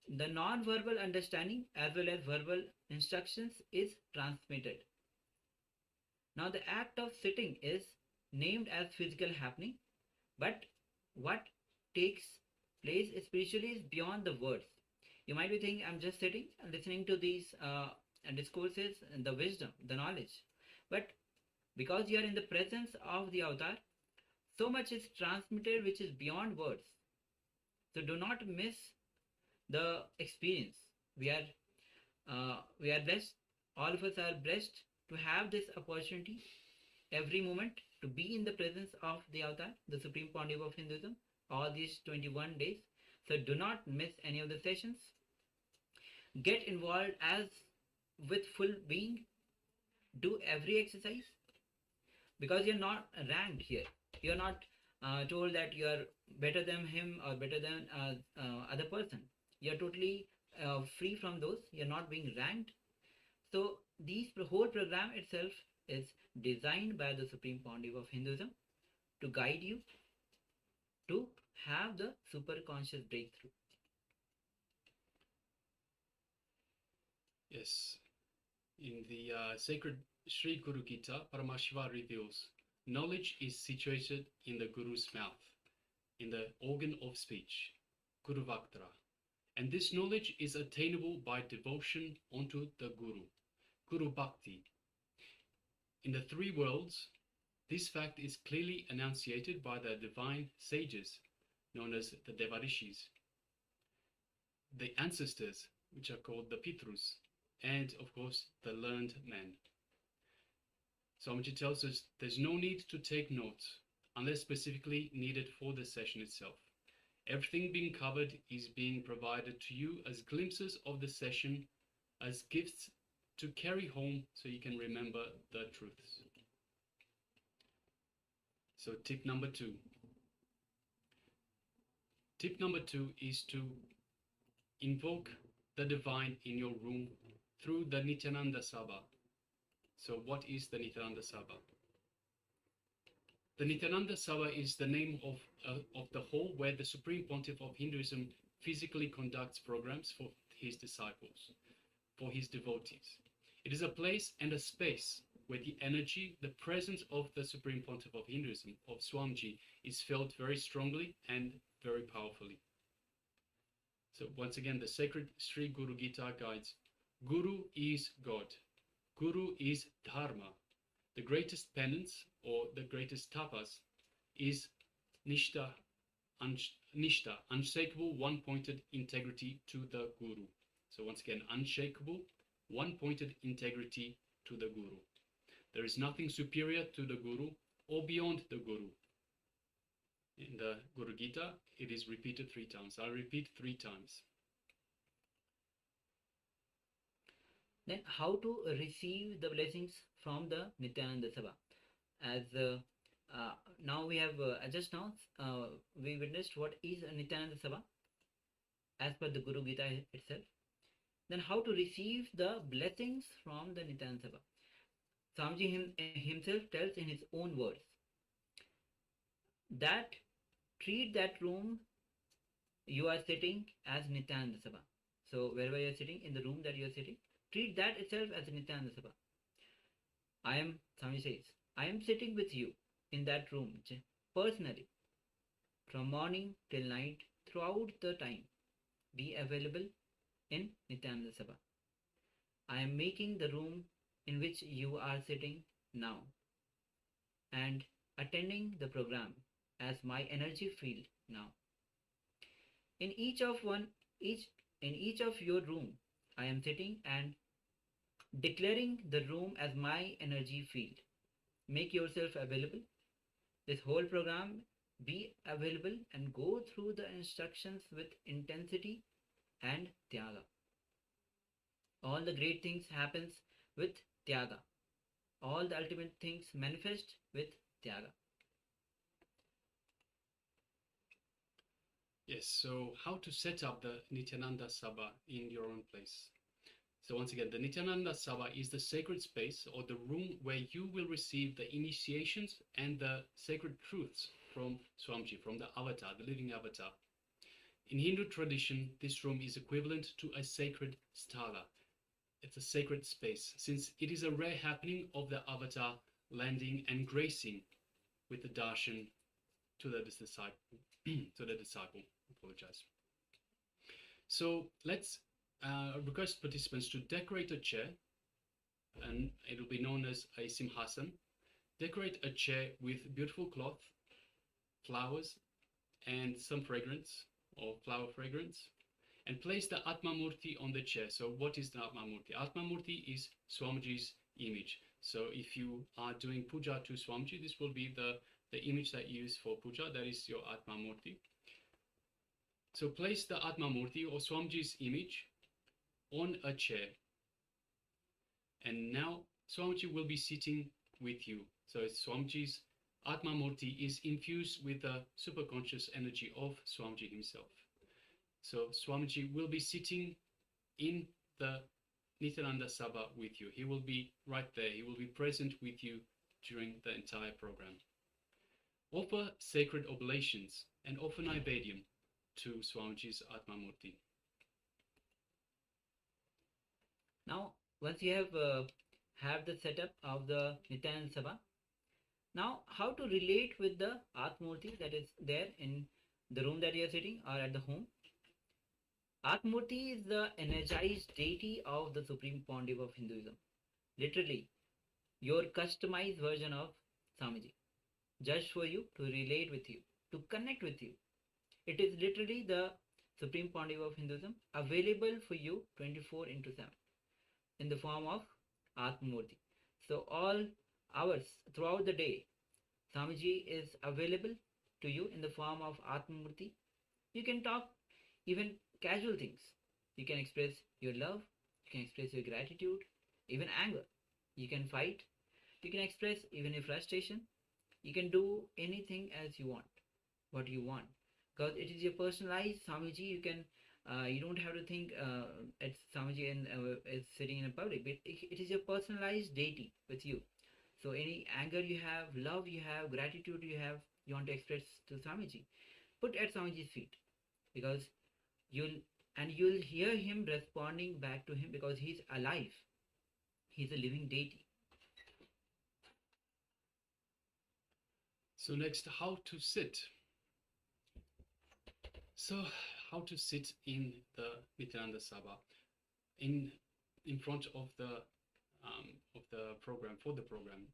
The non-verbal understanding as well as verbal instructions is transmitted. Now the act of sitting is named as physical happening, but what takes place spiritually is beyond the words. You might be thinking, I'm just sitting and listening to these discourses and the wisdom, the knowledge. But because you are in the presence of the avatar, so much is transmitted which is beyond words. So do not miss the experience. We are blessed. All of us are blessed to have this opportunity every moment to be in the presence of the avatar, the Supreme Pontiff of Hinduism, all these 21 days. So do not miss any of the sessions. get involved as with full being, do every exercise, because you're not ranked here. You're not told that you're better than him or better than other person. You're totally free from those. You're not being ranked. So the whole program itself is designed by the Supreme Pontiff of Hinduism to guide you to have the super conscious breakthrough. Yes. In the sacred Sri Guru Gita, Paramashiva reveals, knowledge is situated in the Guru's mouth, in the organ of speech, Guru Vaktra. And this knowledge is attainable by devotion onto the Guru, Guru Bhakti. In the three worlds, this fact is clearly enunciated by the divine sages, known as the Devarishis, the ancestors, which are called the Pitrus, and of course the learned men. Swamiji tells us there's no need to take notes unless specifically needed for the session itself. Everything being covered is being provided to you as glimpses of the session, as gifts to carry home so you can remember the truths. So tip number 2. Tip number 2 is to invoke the divine in your room through the Nityananda Sabha. So what is the Nityananda Sabha? The Nityananda Sabha is the name of the hall where the Supreme Pontiff of Hinduism physically conducts programs for his disciples, for his devotees. It is a place and a space where the energy, the presence of the Supreme Pontiff of Hinduism, of Swamiji, is felt very strongly and very powerfully. So once again, the sacred Sri Guru Gita guides, Guru is God. Guru is Dharma. The greatest penance or the greatest tapas is Nishta, unshakable, one-pointed integrity to the Guru. So once again, unshakable, one-pointed integrity to the Guru. There is nothing superior to the Guru or beyond the Guru. In the Guru Gita, it is repeated 3 times. I'll repeat 3 times. Then how to receive the blessings from the Nityananda Sabha? As now we have, just now we witnessed what is a Nityananda Sabha as per the Guru Gita itself. Then how to receive the blessings from the Nityananda Sabha? Swamiji himself tells in his own words that treat that room you are sitting as Nityananda Sabha. So wherever you are sitting, in the room that you are sitting, treat that itself as a Nityananda Sabha. Swami says, I am sitting with you in that room personally from morning till night throughout the time. Be available in Nityananda Sabha. I am making the room in which you are sitting now and attending the program as my energy field now. In each of your room, I am sitting and declaring the room as my energy field. Make yourself available. This whole program, be available and go through the instructions with intensity and tyaga. All the great things happens with tyaga. All the ultimate things manifest with tyaga. Yes, so how to set up the Nityananda Sabha in your own place? So once again, the Nityananda Sabha is the sacred space or the room where you will receive the initiations and the sacred truths from Swamiji, from the avatar, the living avatar. In Hindu tradition, this room is equivalent to a sacred sthala. It's a sacred space, since it is a rare happening of the avatar landing and gracing with the darshan to the disciple. Apologize. So let's request participants to decorate a chair, and it will be known as a simhasan. Decorate a chair with beautiful cloth, flowers, and some fragrance or flower fragrance, and place the Atma Murti on the chair. So what is the Atma Murti? Atma Murti is Swamiji's image. So if you are doing puja to Swamiji, this will be the image that you use for puja. That is your Atma Murti. So place the Atma Murti or Swamiji's image on a chair. And now Swamiji will be sitting with you. So Swamiji's Atma Murti is infused with the superconscious energy of Swamiji himself. So Swamiji will be sitting in the Nityananda Sabha with you. He will be right there. He will be present with you during the entire program. Offer sacred oblations and offer Naivedhyam to Swamiji's Atma Murti. Now, once you have the setup of the Nityananda Sabha, now how to relate with the Atmurti that is there in the room that you are sitting or at the home. Atmurti is the energized deity of the Supreme Pontiff of Hinduism. Literally, your customized version of Swamiji, just for you to relate with you, to connect with you. It is literally the Supreme Pontiff of Hinduism, available for you 24/7 in the form of Atmurti. So all hours throughout the day, Swamiji is available to you in the form of Atmurti. You can talk even casual things. You can express your love, you can express your gratitude, even anger. You can fight, you can express even your frustration. You can do anything as you want, what you want. Because it is your personalized Swamiji. You don't have to think it's Swamiji and is sitting in a public, but it is your personalized deity with you. So any anger you have, love you have, gratitude you have, you want to express to Swamiji, put at Swamiji's feet, because you'll hear him responding back to him, because he's alive. He's a living deity. So next, how to sit. So how to sit in the Nityananda Sabha, in front of the program, for the program.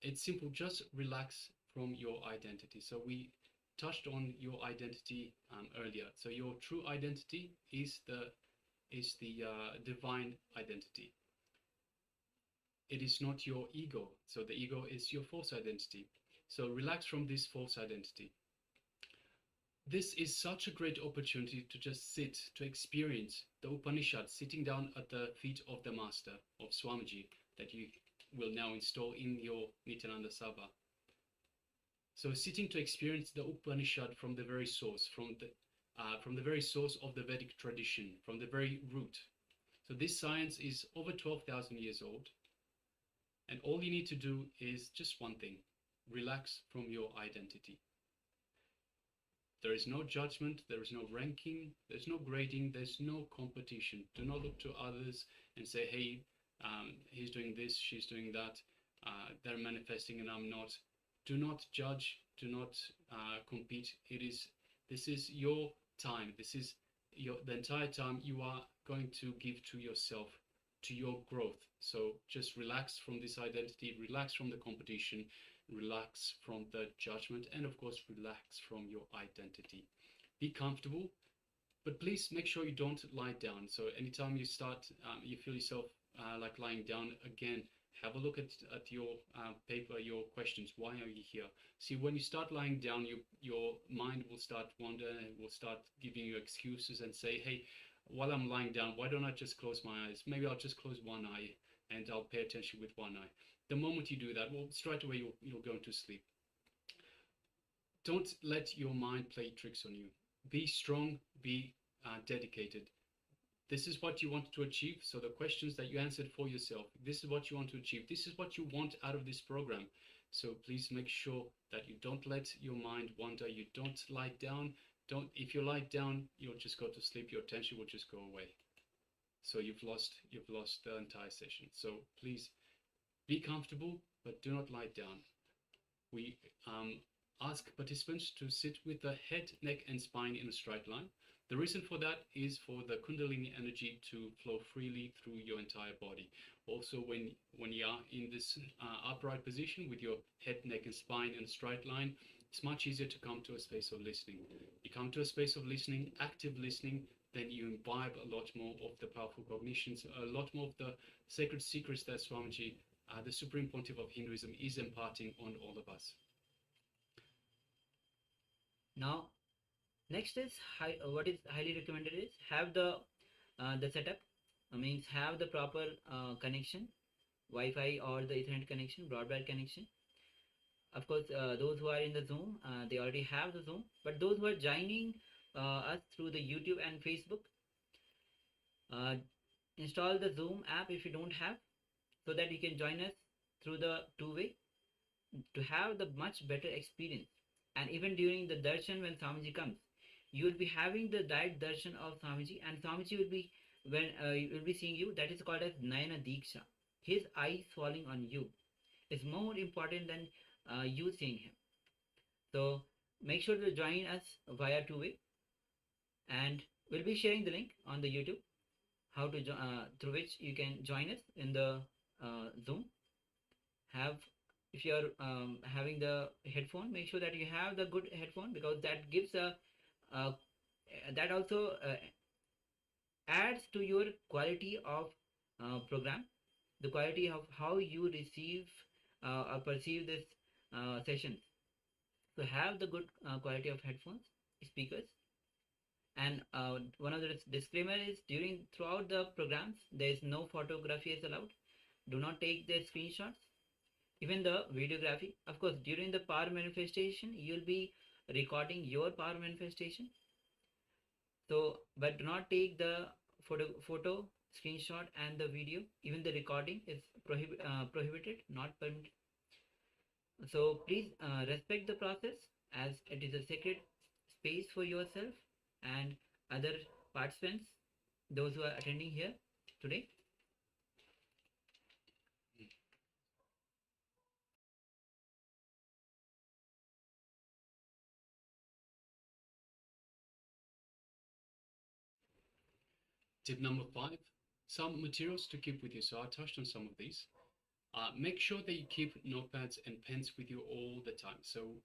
It's simple. Just relax from your identity. So we touched on your identity earlier. So your true identity is the divine identity. It is not your ego. So the ego is your false identity. So relax from this false identity. This is such a great opportunity to just sit, to experience the Upanishad, sitting down at the feet of the Master, of Swamiji, that you will now install in your Nityananda Sabha. So sitting to experience the Upanishad from the very source, from the very source of the Vedic tradition, from the very root. So this science is over 12,000 years old. And all you need to do is just one thing: relax from your identity. There is no judgment, there is no ranking, there's no grading, there's no competition. Do not look to others and say, hey, he's doing this, she's doing that, they're manifesting and I'm not. Do not judge, do not compete. This is your time. This is the entire time you are going to give to yourself, to your growth. So just relax from this identity, relax from the competition, relax from the judgment, and of course relax from your identity. Be comfortable, but please make sure you don't lie down. So anytime you start, you feel yourself like lying down, again, have a look at your paper, your questions. Why are you here? See, when you start lying down, your mind will start wandering and will start giving you excuses and say, hey, while I'm lying down, why don't I just close my eyes? Maybe I'll just close one eye and I'll pay attention with one eye. The moment you do that, well, straight away you'll go into sleep. Don't let your mind play tricks on you. Be strong, be dedicated. This is what you want to achieve. So the questions that you answered for yourself, this is what you want to achieve. This is what you want out of this program. So please make sure that you don't let your mind wander. You don't lie down. If you lie down, you'll just go to sleep. Your attention will just go away. So you've lost the entire session. So please be comfortable, but do not lie down. We ask participants to sit with the head, neck, and spine in a straight line. The reason for that is for the Kundalini energy to flow freely through your entire body. Also, when you are in this upright position with your head, neck, and spine in a straight line, it's much easier to come to a space of listening. You come to a space of listening, active listening, then you imbibe a lot more of the powerful cognitions, a lot more of the sacred secrets that Swamiji, the Supreme Pontiff of Hinduism, is imparting on all of us. Now, next is what is highly recommended is have the setup means have the proper connection, Wi-Fi or the Ethernet connection, broadband connection. Of course, those who are in the Zoom, they already have the Zoom, but those who are joining us through the YouTube and Facebook, install the Zoom app if you don't have, so that you can join us through the two-way to have the much better experience. And even during the darshan, when Swamiji comes, you will be having the direct darshan of Swamiji, and Swamiji will be will be seeing you. That is called as Nayana Dīkṣā. His eyes falling on you is more important than you seeing him. So make sure to join us via two-way, and we'll be sharing the link on the YouTube how to through which you can join us in the Zoom. If you are having the headphone, make sure that you have the good headphone, because that gives a that also adds to your quality of program, the quality of how you receive or perceive this session. So have the good quality of headphones, speakers. And one of the disclaimer is throughout the programs, there is no photography is allowed. Do not take the screenshots, even the videography. Of course, during the power manifestation, you'll be recording your power manifestation. So, but do not take the photo, screenshot, and the video. Even the recording is prohibited, not permitted. So please respect the process, as it is a sacred space for yourself and other participants, those who are attending here today. Tip number 5, some materials to keep with you. So I touched on some of these. Make sure that you keep notepads and pens with you all the time. So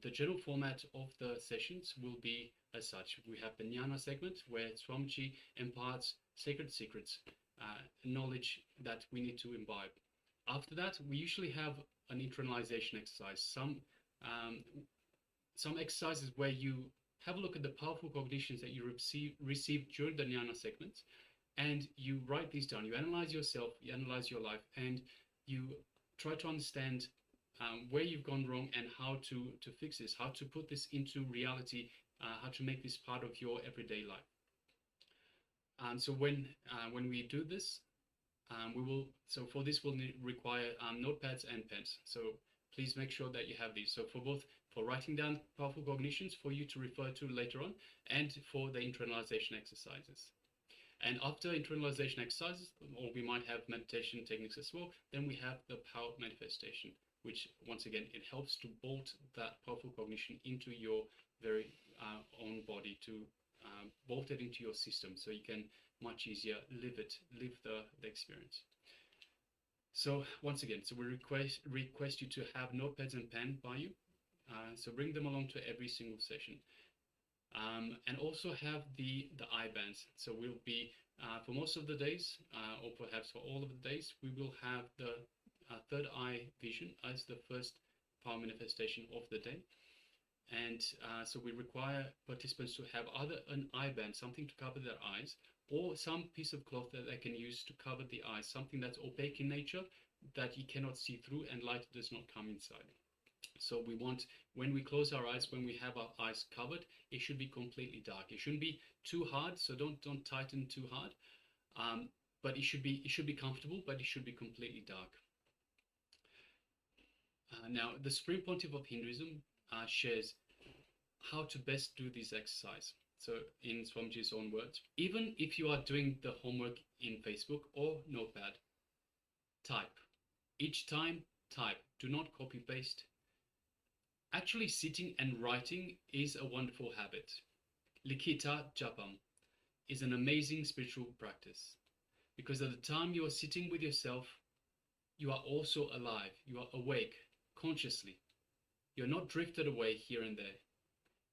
the general format of the sessions will be as such. We have the Jnana segment, where Swamiji imparts sacred secrets, knowledge that we need to imbibe. After that, we usually have an internalization exercise. Some exercises where you have a look at the powerful cognitions that you receive during the Jnana segments, and you write these down. You analyze yourself, you analyze your life, and you try to understand where you've gone wrong and how to fix this, how to put this into reality, how to make this part of your everyday life. And so when we do this, for this we'll require notepads and pens. So please make sure that you have these. So for writing down powerful cognitions for you to refer to later on, and for the internalization exercises. And after internalization exercises, or we might have meditation techniques as well, then we have the power manifestation, which once again, it helps to bolt that powerful cognition into your very own body, to bolt it into your system, so you can much easier live the experience. So once again, so we request you to have notepads and pen by you. So bring them along to every single session. And also have the eye bands. So we'll be, for most of the days, or perhaps for all of the days, we will have the third eye vision as the first power manifestation of the day. And so we require participants to have either an eye band, something to cover their eyes, or some piece of cloth that they can use to cover the eyes, something that's opaque in nature, that you cannot see through and light does not come inside. So we want, when we close our eyes, when we have our eyes covered, it should be completely dark. It shouldn't be too hard, so don't tighten too hard. But it should be comfortable, but it should be completely dark. Now, the Supreme Pontiff of Hinduism shares how to best do this exercise. So in Swamiji's own words, even if you are doing the homework in Facebook or Notepad, type. Each time, type. Do not copy paste. Actually sitting and writing is a wonderful habit. Likhita Japam is an amazing spiritual practice, because at the time you are sitting with yourself, you are also alive. You are awake consciously. You're not drifted away here and there.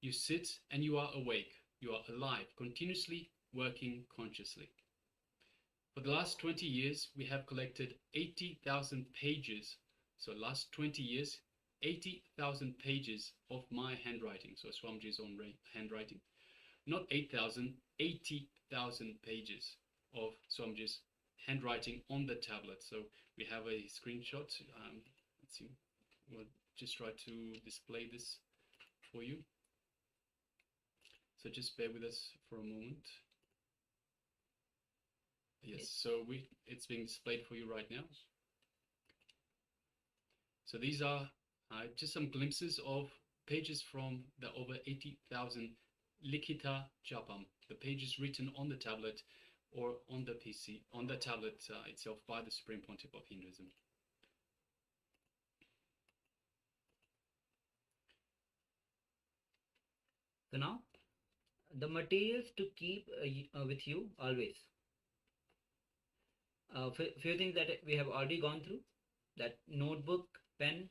You sit and you are awake. You are alive, continuously working consciously. For the last 20 years, we have collected 80,000 pages. So last 20 years, 80,000 pages of my handwriting. So Swamiji's own handwriting. Not 8,000, 80,000 pages of Swamiji's handwriting on the tablet. So we have a screenshot. Let's see, we'll just try to display this for you. So just bear with us for a moment. Yes, so it's being displayed for you right now. So these are just some glimpses of pages from the over 80,000 Likhita Japam, the pages written on the tablet or on the PC, on the tablet itself by the Supreme Pontiff of Hinduism. So now, the materials to keep with you always. Few things that we have already gone through, that notebook, pen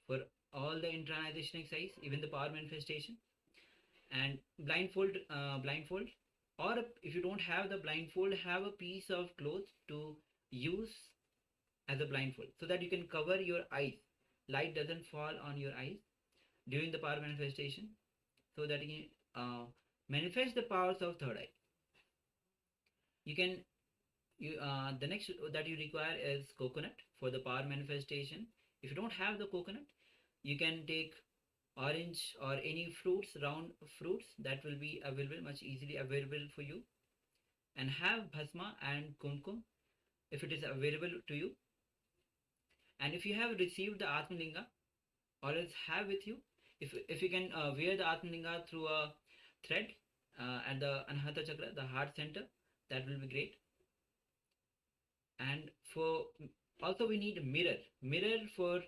for all the internalization exercise, even the power manifestation, and blindfold, or if you don't have the blindfold, have a piece of cloth to use as a blindfold so that you can cover your eyes. Light doesn't fall on your eyes during the power manifestation, so that you can manifest the powers of third eye. You can the next that you require is coconut for the power manifestation. If you don't have the coconut, you can take orange or any fruits, round fruits that will be available, much easily available for you, and have bhasma and kumkum if it is available to you. And if you have received the Atmalinga, always have with you. If you can wear the Atmalinga through a thread at the Anahata Chakra, the heart center, that will be great. And for also we need a mirror for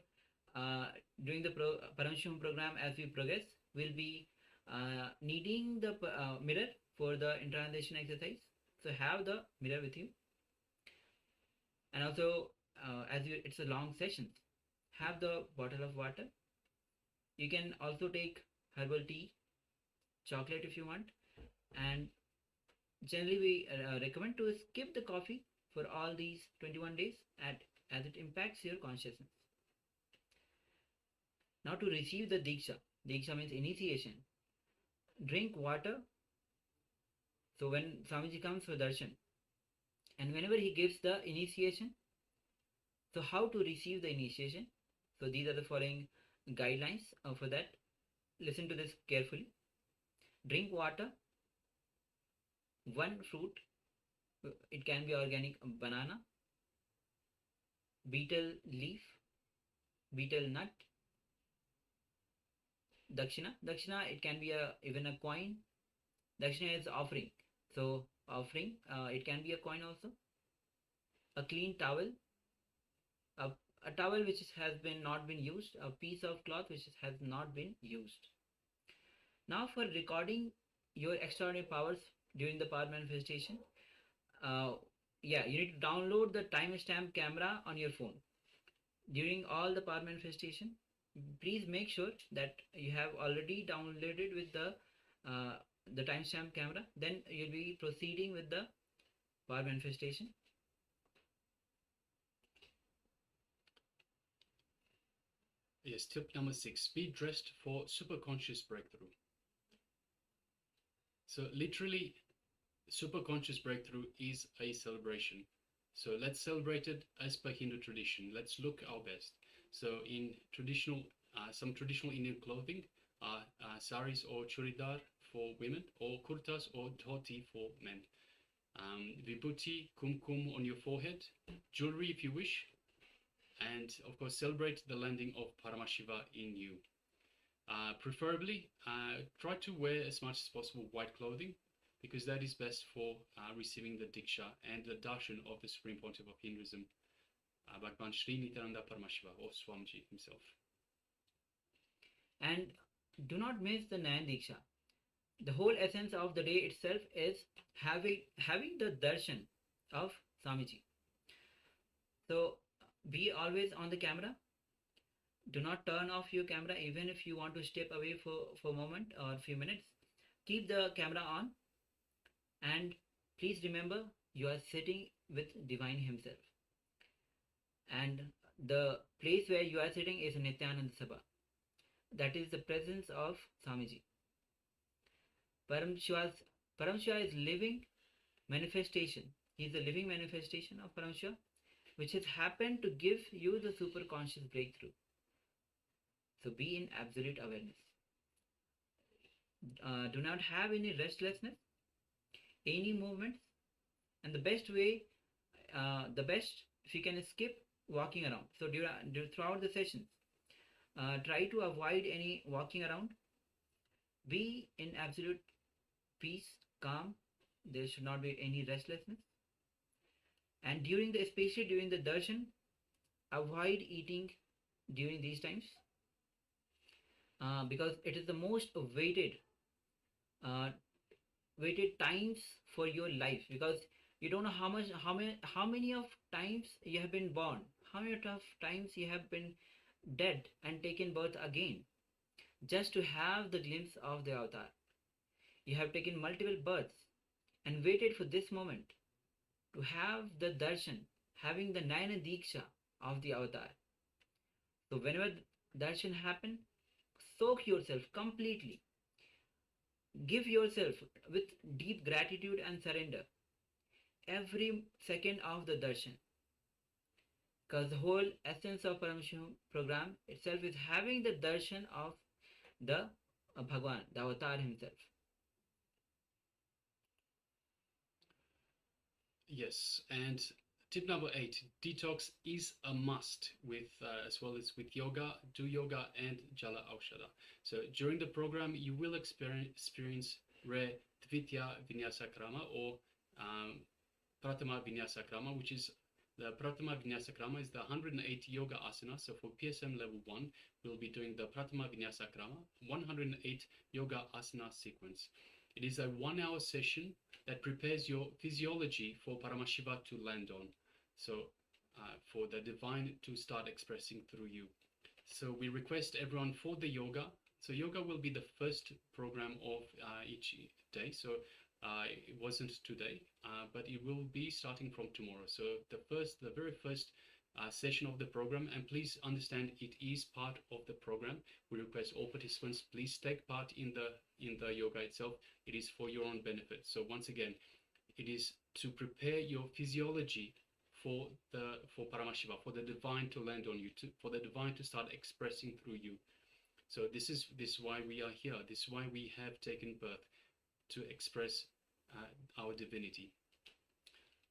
during the Paramashivoham program. As we progress, we'll be needing the mirror for the internalization exercise, so have the mirror with you. And also it's a long session, have the bottle of water. You can also take herbal tea, chocolate if you want, and generally we recommend to skip the coffee for all these 21 days as it impacts your consciousness. Now to receive the Dīkṣā. Dīkṣā means initiation. Drink water. So when Swamiji comes for darshan, and whenever he gives the initiation, so how to receive the initiation? So these are the following guidelines for that. Listen to this carefully. Drink water. One fruit. It can be organic banana, betel leaf, betel nut, dakshina. Dakshina, it can be even a coin. Dakshina is offering. So offering, it can be a coin also. A clean towel, a towel which has not been used, a piece of cloth which has not been used. Now for recording your extraordinary powers during the power manifestation, you need to download the timestamp camera on your phone. During all the power manifestation, please make sure that you have already downloaded with the timestamp camera. Then you'll be proceeding with the power manifestation. Yes, tip number 6, be dressed for superconscious breakthrough. So literally, superconscious breakthrough is a celebration. So let's celebrate it as per Hindu tradition. Let's look our best. So in traditional, some traditional Indian clothing are saris or churidar for women, or kurtas or dhoti for men. Vibhuti, kumkum on your forehead, jewelry if you wish, and of course celebrate the landing of Paramashiva in you. Preferably, try to wear as much as possible white clothing, because that is best for receiving the Dīkṣā and the darshan of the Supreme Pontiff of Hinduism, Bhagavan Sri Nityananda Paramashiva, or Swamiji himself. And do not miss the Nayan Dīkṣā. The whole essence of the day itself is having the darshan of Swamiji. So be always on the camera. Do not turn off your camera even if you want to step away for a moment or a few minutes. Keep the camera on, and please remember you are sitting with Divine himself. And the place where you are sitting is Nityananda Sabha. That is the presence of Swamiji. Paramashiva is living manifestation. He's the living manifestation of Paramashiva, which has happened to give you the super conscious breakthrough. So be in absolute awareness. Do not have any restlessness, any movements, and the best way, if you can skip walking around. So throughout the sessions, try to avoid any walking around. Be in absolute peace, calm. There should not be any restlessness. And especially during the darshan, avoid eating during these times, because it is the most weighted times for your life, because you don't know how many of times you have been born, how many of times you have been dead and taken birth again, just to have the glimpse of the avatar. You have taken multiple births and waited for this moment to have the darshan, having the Nayana Dīkṣā of the avatar. So whenever darshan happen, soak yourself completely. Give yourself with deep gratitude and surrender every second of the darshan, because the whole essence of Paramashivoham program itself is having the darshan of the Bhagwan, the avatar himself. Yes, and tip number 8, detox is a must with as well as with yoga, do yoga and Jala Aushada. So during the program you will experience rare Dvitya Vinyasa Krama or Pratama Vinyasa Krama, which is the Pratama Vinyasa Krama is the 108 yoga asana. So for PSM level 1, we'll be doing the Pratama Vinyasa Krama, 108 yoga asana sequence. It is a 1-hour session that prepares your physiology for Paramashiva to land on. So for the divine to start expressing through you. So we request everyone for the yoga. So yoga will be the first program of each day. So it wasn't today, but it will be starting from tomorrow. So the very first session of the program, and please understand it is part of the program. We request all participants please take part in the yoga itself. It is for your own benefit. So once again, it is to prepare your physiology for Paramashiva, for the divine to land on you, for the divine to start expressing through you. So this is why we are here. This is why we have taken birth, to express our divinity.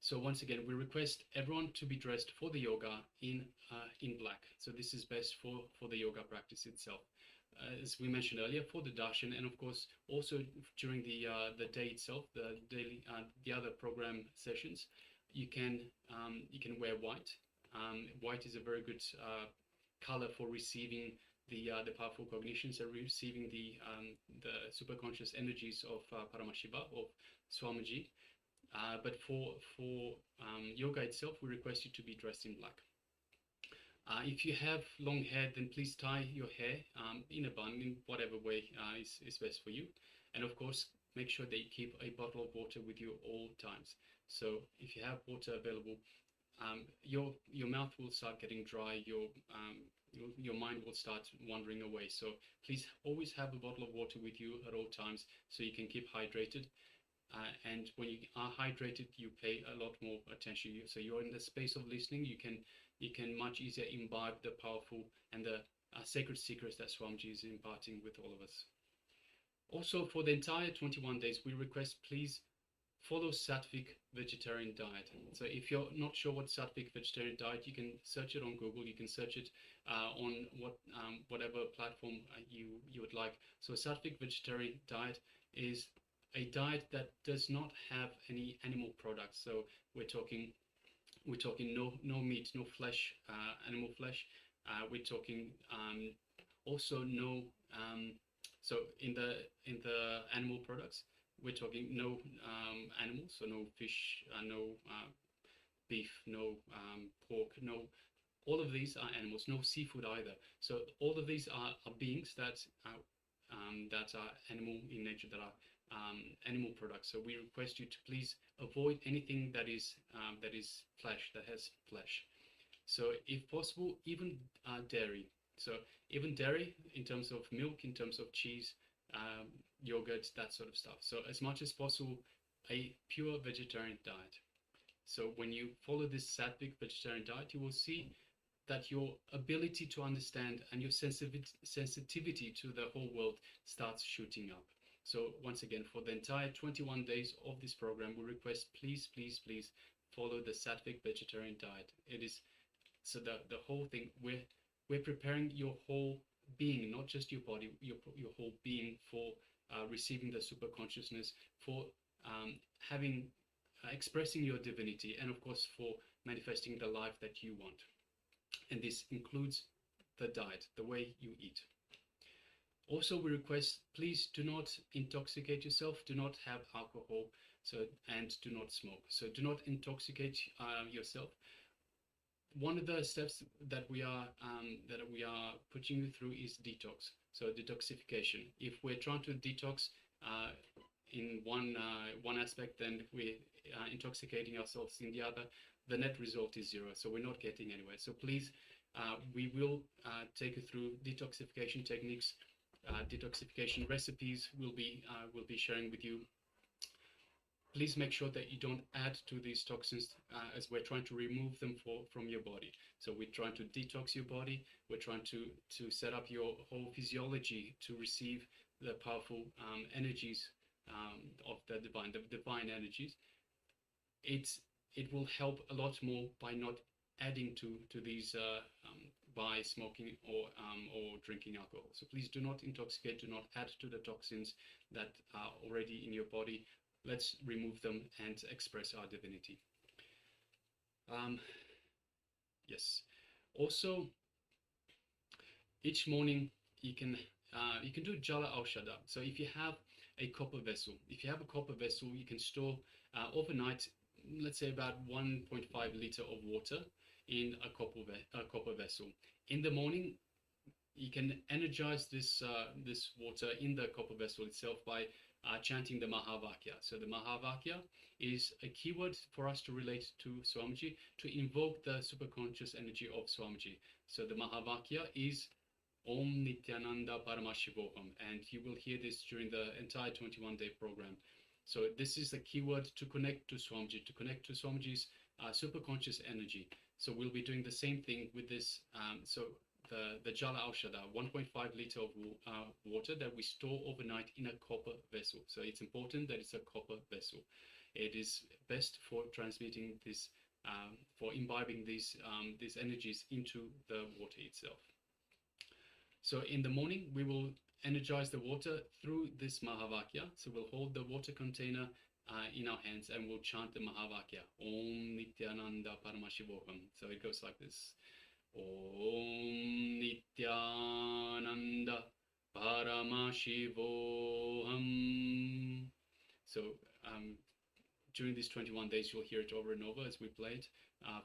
So once again, we request everyone to be dressed for the yoga in black. So this is best for the yoga practice itself. As we mentioned earlier, for the darshan, and of course also during the day itself, the other program sessions, you can wear white. White is a very good color for receiving the powerful cognitions and receiving the superconscious energies of Paramashiva, of Swamiji. But for yoga itself, we request you to be dressed in black. If you have long hair, then please tie your hair in a bun, in whatever way is best for you. And of course, make sure that you keep a bottle of water with you all times. So if you have water available, your mouth will start getting dry, your mind will start wandering away. So please always have a bottle of water with you at all times so you can keep hydrated. And when you are hydrated, you pay a lot more attention. So you're in the space of listening. You can much easier imbibe the powerful and the sacred secrets that Swamiji is imparting with all of us. Also, for the entire 21 days, we request please follow sattvic vegetarian diet. So if you're not sure what sattvic vegetarian diet, you can search it on Google. You can search it on whatever platform you would like. So sattvic vegetarian diet is a diet that does not have any animal products. So we're talking no meat, no flesh, animal flesh. We're talking also no so in the animal products, we're talking no animals, so no fish, no beef, no pork, no. All of these are animals. No seafood either. So all of these are beings that are animal in nature, that are animal products. So we request you to please avoid anything that is flesh, that has flesh. So if possible, even dairy. So even dairy in terms of milk, in terms of cheese, yogurt, that sort of stuff. So as much as possible, a pure vegetarian diet. So when you follow this sattvic vegetarian diet, you will see that your ability to understand and your sensitivity to the whole world starts shooting up. So once again, for the entire 21 days of this program, we request please, please, please follow the sattvic vegetarian diet. It is so the whole thing, we're preparing your whole being, not just your body, your whole being for receiving the super consciousness, for expressing your divinity, and of course for manifesting the life that you want. And this includes the diet, the way you eat. Also, we request please do not intoxicate yourself, do not have alcohol, and do not smoke. So do not intoxicate yourself. One of the steps that we are putting you through is detox. So detoxification. If we're trying to detox in one aspect, then we're intoxicating ourselves in the other. The net result is zero. So we're not getting anywhere. So please, we will take you through detoxification techniques, detoxification recipes. We'll be sharing with you. Please make sure that you don't add to these toxins as we're trying to remove them from your body. So we're trying to detox your body. We're trying to set up your whole physiology to receive the powerful energies of the divine energies. It will help a lot more by not adding to these by smoking or drinking alcohol. So please do not intoxicate, do not add to the toxins that are already in your body. Let's remove them and express our divinity. Yes. Also, each morning you can do Jala Aushadha. So if you have a copper vessel, you can store overnight, let's say about 1.5 liter of water in a copper vessel. In the morning, you can energize this water in the copper vessel itself by chanting the Mahavakya. So the Mahavakya is a keyword for us to relate to Swamiji, to invoke the superconscious energy of Swamiji. So the Mahavakya is Om Nityananda Paramashivoham, and you will hear this during the entire 21-day program. So this is the keyword to connect to Swamiji, to connect to Swamiji's superconscious energy. So we'll be doing the same thing with this. So the Jala Aushadha, 1.5 liter of water that we store overnight in a copper vessel. So it's important that it's a copper vessel. It is best for transmitting this, for imbibing these energies into the water itself. So in the morning, we will energize the water through this Mahavakya. So we'll hold the water container in our hands and we'll chant the Mahavakya. Om Nityananda Paramashivoham. So it goes like this. Om Nityananda Paramashivoham. So during these 21 days, you'll hear it over and over as we play it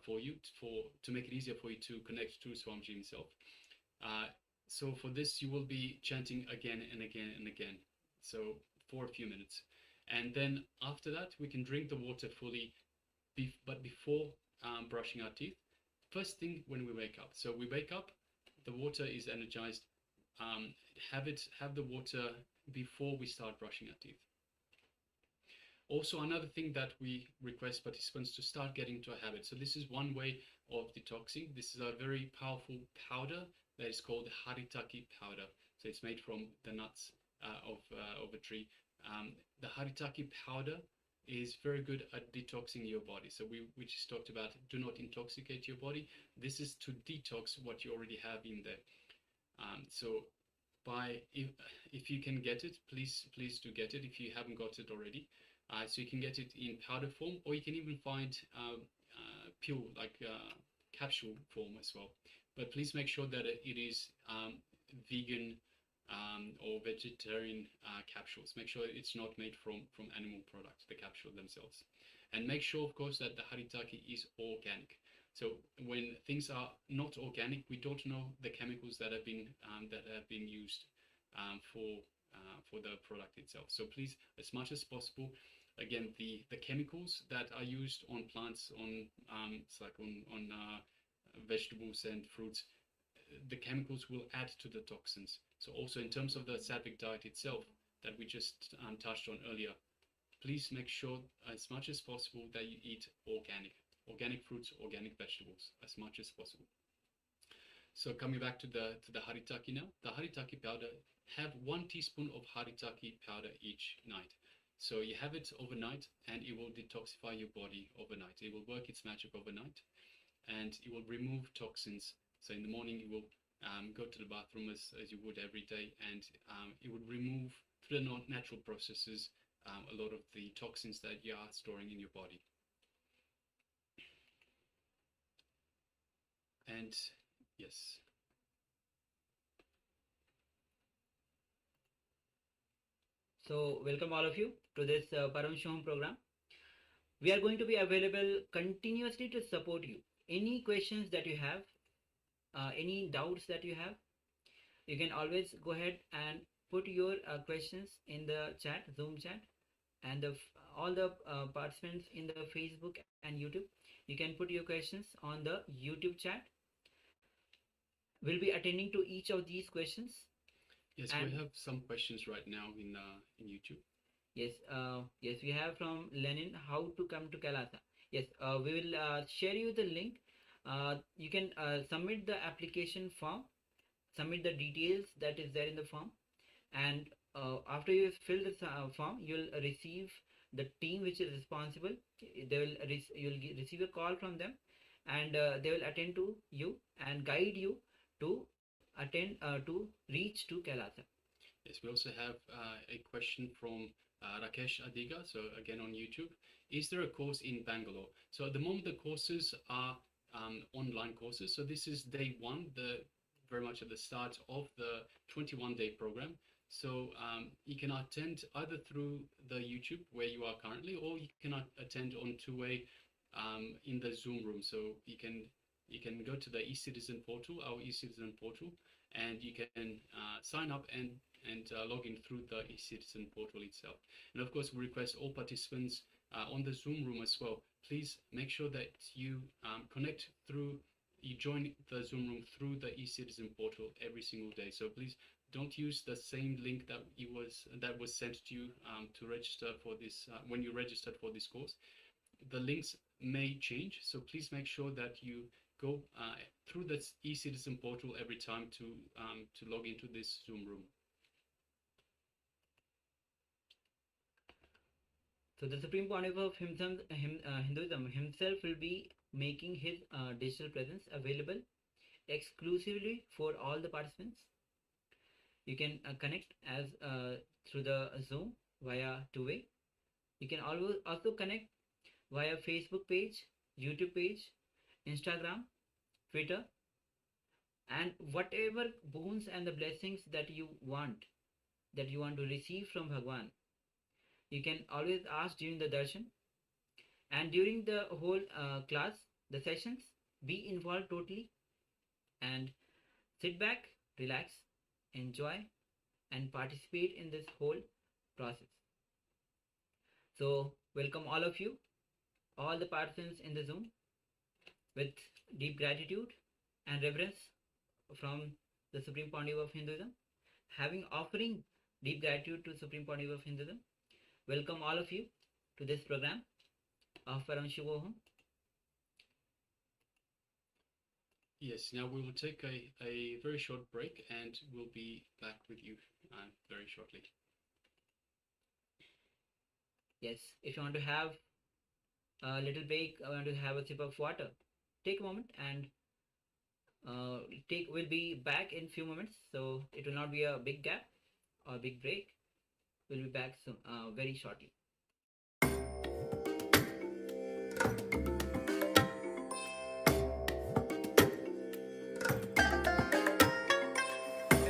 for you, to make it easier for you to connect to Swamiji himself. So for this, you will be chanting again and again and again, so for a few minutes. And then after that, we can drink the water fully, but before brushing our teeth. First thing when we wake up. So we wake up, the water is energized. Have the water before we start brushing our teeth. Also, another thing that we request participants to start getting into a habit. So this is one way of detoxing. This is a very powerful powder that is called Haritaki powder. So it's made from the nuts of a tree. The Haritaki powder is very good at detoxing your body. So we just talked about do not intoxicate your body. This is to detox what you already have in there. So if you can get it, please do get it if you haven't got it already. So you can get it in powder form, or you can even find pill, like capsule form as well. But please make sure that it is vegan or vegetarian capsules. Make sure it's not made from animal products, the capsule themselves. And make sure, of course, that the Haritaki is organic. So when things are not organic, we don't know the chemicals that have been used for the product itself. So please, as much as possible, again, the chemicals that are used on plants, on vegetables and fruits, the chemicals will add to the toxins. So also in terms of the sattvic diet itself that we just touched on earlier, please make sure as much as possible that you eat organic fruits, organic vegetables as much as possible. So coming back to the haritaki now, the haritaki powder, have 1 teaspoon of haritaki powder each night. So you have it overnight and it will detoxify your body overnight. It will work its magic overnight and it will remove toxins. So in the morning you will go to the bathroom as you would every day, and it would remove through the natural processes a lot of the toxins that you are storing in your body. And yes. So welcome all of you to this Paramashivoham program. We are going to be available continuously to support you. Any questions that you have, any doubts that you have, you can always go ahead and put your questions in the chat, Zoom chat, and all the participants in the Facebook and YouTube, you can put your questions on the YouTube chat. We'll be attending to each of these questions. Yes, we have some questions right now in YouTube. Yes, yes, we have from Lenin, how to come to Kailasa. Yes, we will share you the link. You can submit the application form, submit the details that is there in the form, and after you fill the form, you'll receive the team which is responsible. You'll receive a call from them, and they will attend to you and guide you to attend to reach to Kailasa. Yes, we also have a question from Rakesh Adiga, so again on YouTube. Is there a course in Bangalore? So at the moment the courses are online courses. So this is day 1, very much at the start of the 21-day program. So you can attend either through the YouTube where you are currently, or you can attend on two-way in the Zoom room. So you can go to the eCitizen portal, our eCitizen portal, and you can sign up and log in through the eCitizen portal itself. And of course, we request all participants on the Zoom room as well. Please make sure that you you join the Zoom room through the eCitizen portal every single day. So please don't use the same link that was sent to you to register for this when you registered for this course. The links may change, so please make sure that you go through the eCitizen portal every time to log into this Zoom room. So the Supreme Pontiff of Hinduism himself will be making his digital presence available exclusively for all the participants. You can connect as through the Zoom via two-way. You can also connect via Facebook page, YouTube page, Instagram, Twitter, and whatever boons and the blessings that you want to receive from Bhagwan. You can always ask during the darshan, and during the whole class, the sessions, be involved totally and sit back, relax, enjoy, and participate in this whole process. So welcome all of you, all the participants in the Zoom, with deep gratitude and reverence from the Supreme Pontiff of Hinduism, offering deep gratitude to Supreme Pontiff of Hinduism. Welcome all of you to this program of Paramashivoham. Yes, now we will take a very short break and we'll be back with you very shortly. Yes, if you want to have a little break, I want to have a sip of water, take a moment, and we'll be back in few moments. So it will not be a big gap or big break. We'll be back soon, very shortly.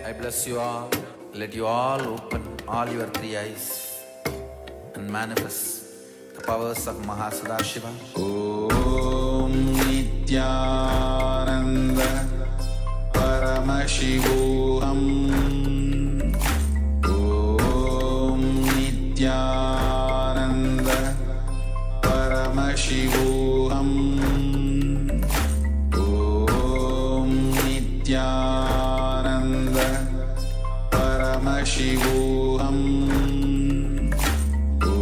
I bless you all. Let you all open all your 3 eyes and manifest the powers of Mahasadashiva. Om Nityananda Paramashivoham. Nityananda Paramashivoham. Om Nityananda Paramashivoham. Om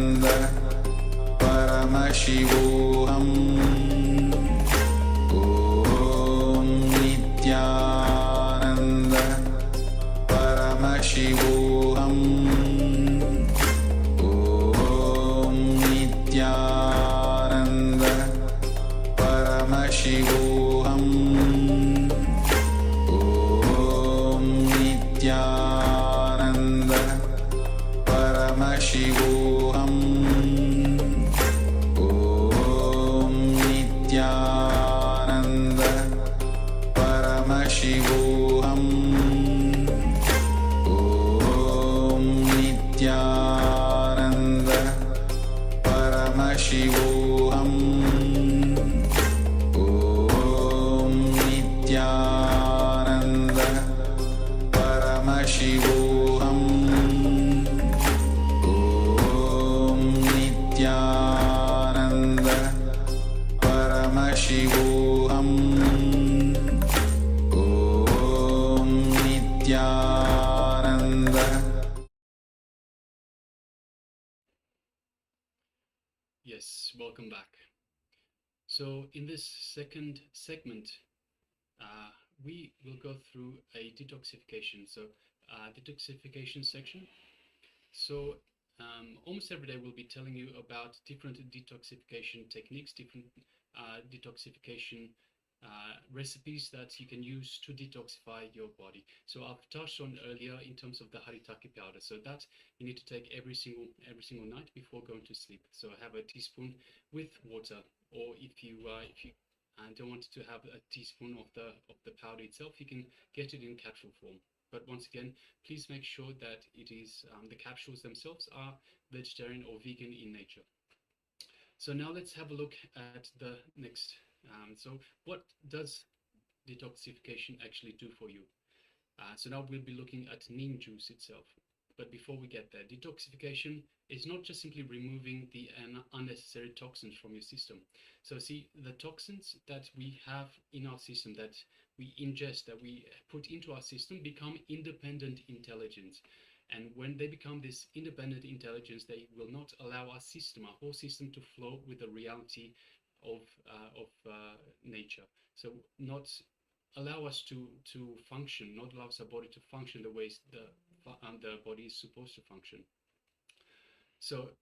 Paramashivoham Om Nityananda Paramashivoham Om Nityananda Paramashivoham Om Nityananda Paramashivoham Om Nityananda Paramashivoham Om Nityananda Paramashivoham Om Nityananda Paramashivoham Om Nityananda Paramashivoham Om Nityananda. Yes, welcome back. So in this second segment, we will go through a detoxification. So detoxification section. So almost every day we'll be telling you about different detoxification techniques, different detoxification recipes that you can use to detoxify your body. So I've touched on earlier in terms of the haritaki powder. So that you need to take every single night before going to sleep. So have a teaspoon with water, or if you don't want to have a teaspoon of the powder itself, you can get it in capsule form. But once again, please make sure that it is the capsules themselves are vegetarian or vegan in nature. So now let's have a look at the next. So what does detoxification actually do for you? So now we'll be looking at neem juice itself. But before we get there, detoxification is not just simply removing the unnecessary toxins from your system. So see, the toxins that we have in our system, that we ingest, that we put into our system, become independent intelligence. And when they become this independent intelligence, they will not allow our system, our whole system, to flow with the reality of nature. So not allow us to function, not allow our body to function the way the body is supposed to function. So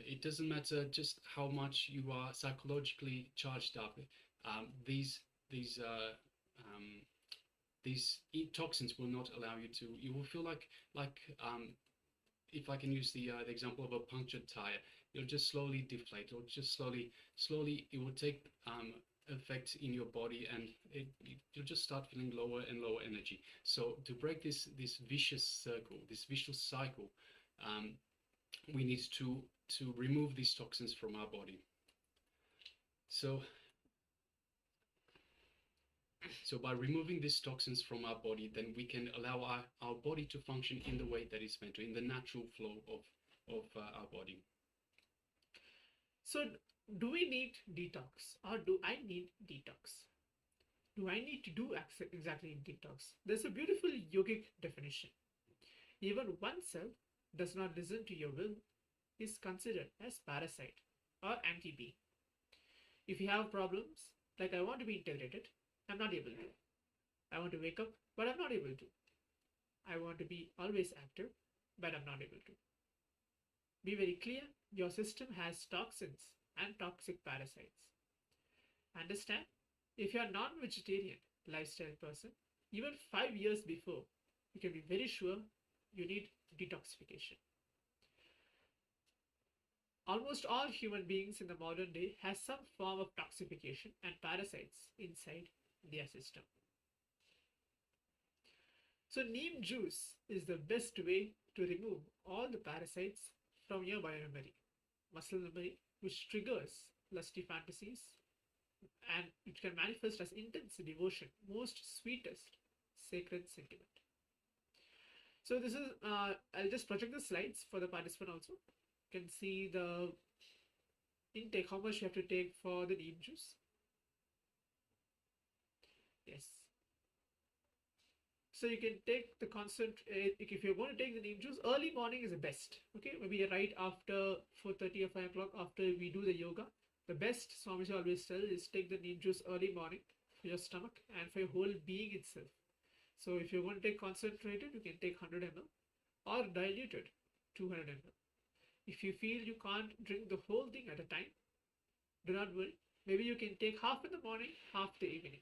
it doesn't matter just how much you are psychologically charged up. These toxins will not allow you to. You will feel like if I can use the example of a punctured tire, you'll just slowly deflate, or just slowly it will take effect in your body, and you'll just start feeling lower and lower energy. So to break this vicious circle, this vicious cycle, we need to remove these toxins from our body. So by removing these toxins from our body, then we can allow our body to function in the way that it's meant to, in the natural flow of our body. So do we need detox, or do I need detox? Do I need to do exactly detox? There's a beautiful yogic definition. Even one cell does not listen to your will is considered as parasite or anti-being. If you have problems like I want to be integrated, I'm not able to. I want to wake up, but I'm not able to. I want to be always active, but I'm not able to. Be very clear, your system has toxins and toxic parasites. Understand, if you're a non-vegetarian lifestyle person, even 5 years before, you can be very sure you need detoxification. Almost all human beings in the modern day has some form of toxification and parasites inside their system. So neem juice is the best way to remove all the parasites from your biomemory, muscle memory, which triggers lusty fantasies, and it can manifest as intense devotion, most sweetest sacred sentiment. So this is, I'll just project the slides for the participant also. You can see the intake, how much you have to take for the neem juice. Yes. So you can take the if you're going to take the neem juice, early morning is the best. Okay, maybe right after 4:30 or 5 o'clock, after we do the yoga, The best, Swamiji always tells, is take the neem juice early morning for your stomach and for your whole being itself. So if you're going to take concentrated, you can take 100 ml or diluted 200 ml. If you feel you can't drink the whole thing at a time, do not worry. Maybe you can take half in the morning, half the evening.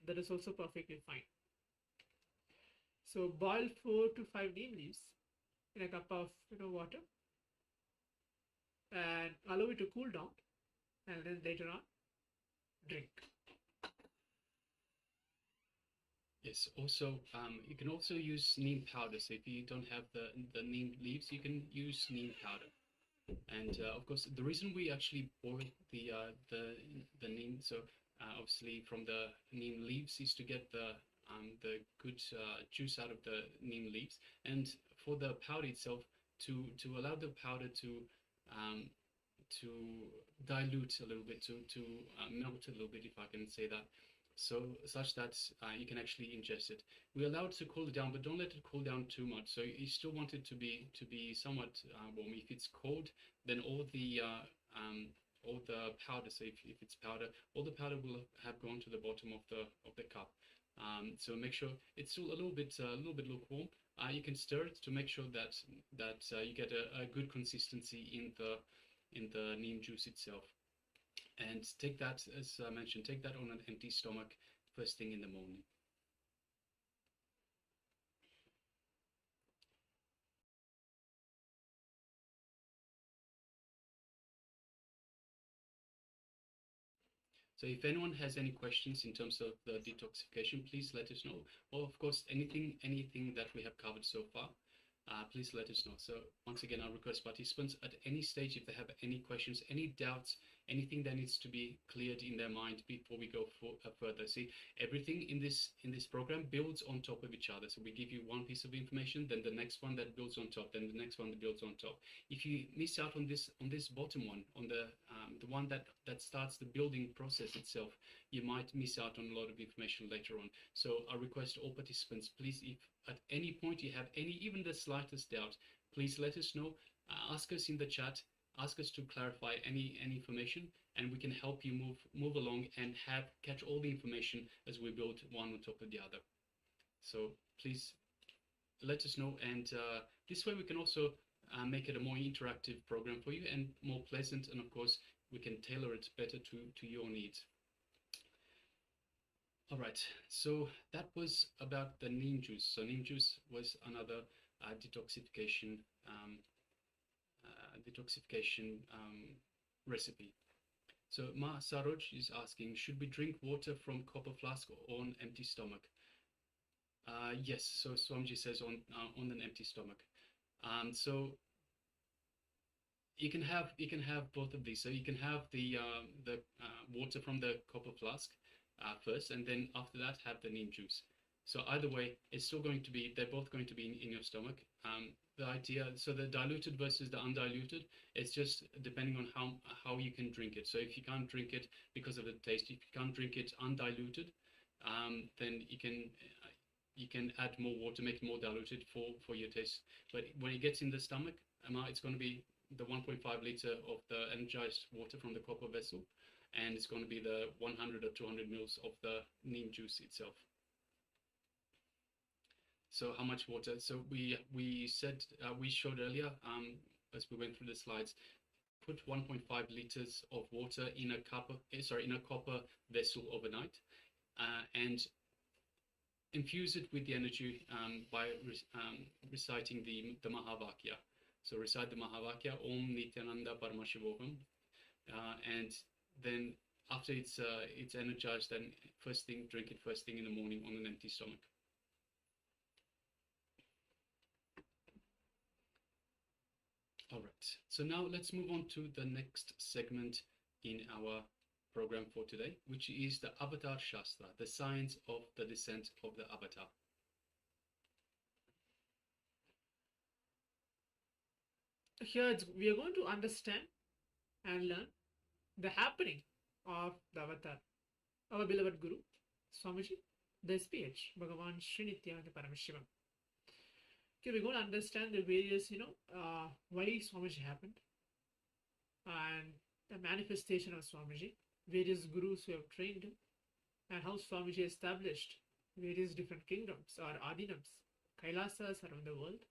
That is also perfectly fine. So boil 4 to 5 neem leaves in a cup of water and allow it to cool down, and then later on drink. Yes, also you can also use neem powder. So if you don't have the neem leaves, you can use neem powder. And of course, the reason we actually boil the neem, so obviously from the neem leaves, is to get the good juice out of the neem leaves, and for the powder itself to allow the powder to dilute a little bit, to melt a little bit, if I can say that. So such that you can actually ingest it. We allow it to cool down, but don't let it cool down too much. So you still want it to be somewhat warm. If it's cold, then all the powder. So if it's powder, all the powder will have gone to the bottom of the cup. So make sure it's still a little bit lukewarm. You can stir it to make sure that you get a good consistency in the neem juice itself. And take that, as I mentioned, take that on an empty stomach first thing in the morning. So if anyone has any questions in terms of the detoxification, please let us know. Or of course, anything that we have covered so far, please let us know. So once again, I request participants at any stage, if they have any questions, any doubts, anything that needs to be cleared in their mind before we go further. See, everything in this program builds on top of each other. So we give you one piece of information, then the next one that builds on top, then the next one that builds on top. If you miss out on this bottom one, on the one that starts the building process itself, you might miss out on a lot of information later on. So I request all participants, please, if at any point you have even the slightest doubt, please let us know. Ask us in the chat. Ask us to clarify any information, and we can help you move along and catch all the information as we build one on top of the other. So please let us know, and this way we can also make it a more interactive program for you and more pleasant, and of course we can tailor it better to your needs. All right, so that was about the neem juice. So neem juice was another detoxification recipe. So Ma Saroj is asking, should we drink water from copper flask or on empty stomach? Yes, so Swamiji says on an empty stomach. So you can have both of these. So you can have the water from the copper flask first, and then after that have the neem juice. So either way, it's still going to be, they're both going to be in your stomach. The idea, so the diluted versus the undiluted, it's just depending on how you can drink it. So if you can't drink it because of the taste, if you can't drink it undiluted, then you can add more water, make it more diluted for your taste. But when it gets in the stomach, it's going to be the 1.5 liter of the energized water from the copper vessel, and it's going to be the 100 or 200 mils of the neem juice itself. So how much water? So we said, we showed earlier, as we went through the slides, put 1.5 liters of water in a copper vessel overnight, and infuse it with the energy by reciting the Mahavakya. So recite the Mahavakya, Om Nityananda Paramashivoham, and then after it's energized, then drink it first thing in the morning on an empty stomach. All right, so now let's move on to the next segment in our program for today, which is the Avatar Shastra, the science of the descent of the Avatar. Here we are going to understand and learn the happening of the Avatar, our beloved Guru, Swamiji, the SPH, Bhagavan Sri Nityananda Paramashivoham. Okay, we're going to understand the various, why Swamiji happened, and a manifestation of Swamiji, various gurus who have trained him, and how Swamiji established various different kingdoms or adinams, kailasas around the world,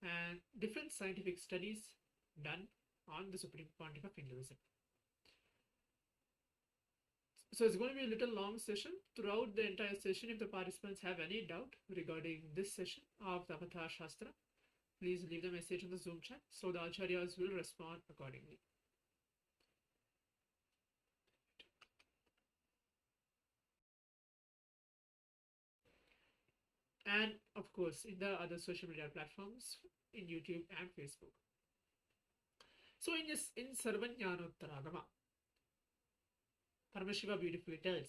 and different scientific studies done on the Supreme Pontiff of Hinduism. So it's going to be a little long session. Throughout the entire session, if the participants have any doubt regarding this session of the Avatar Shastra, please leave the message in the Zoom chat, so the Acharyas will respond accordingly. And of course, in the other social media platforms, in YouTube and Facebook. So in Sarvajnanottaragama, Paramashiva beautifully tells,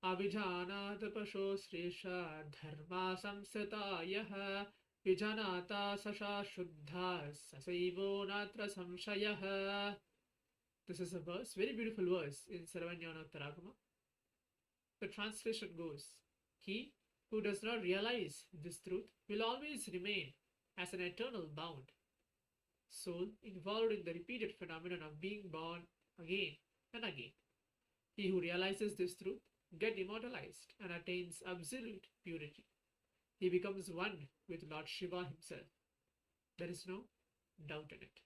Abhijanata pasho sresha dharma samsata yaha vijanata sasha shuddha sasaivo natra samshayaha. This is a verse, very beautiful verse in Sarvajnanottaragama. The translation goes, he who does not realize this truth will always remain as an eternal bound soul involved in the repeated phenomenon of being born again and again. He who realizes this truth gets immortalized and attains absolute purity. He becomes one with Lord Shiva himself. There is no doubt in it.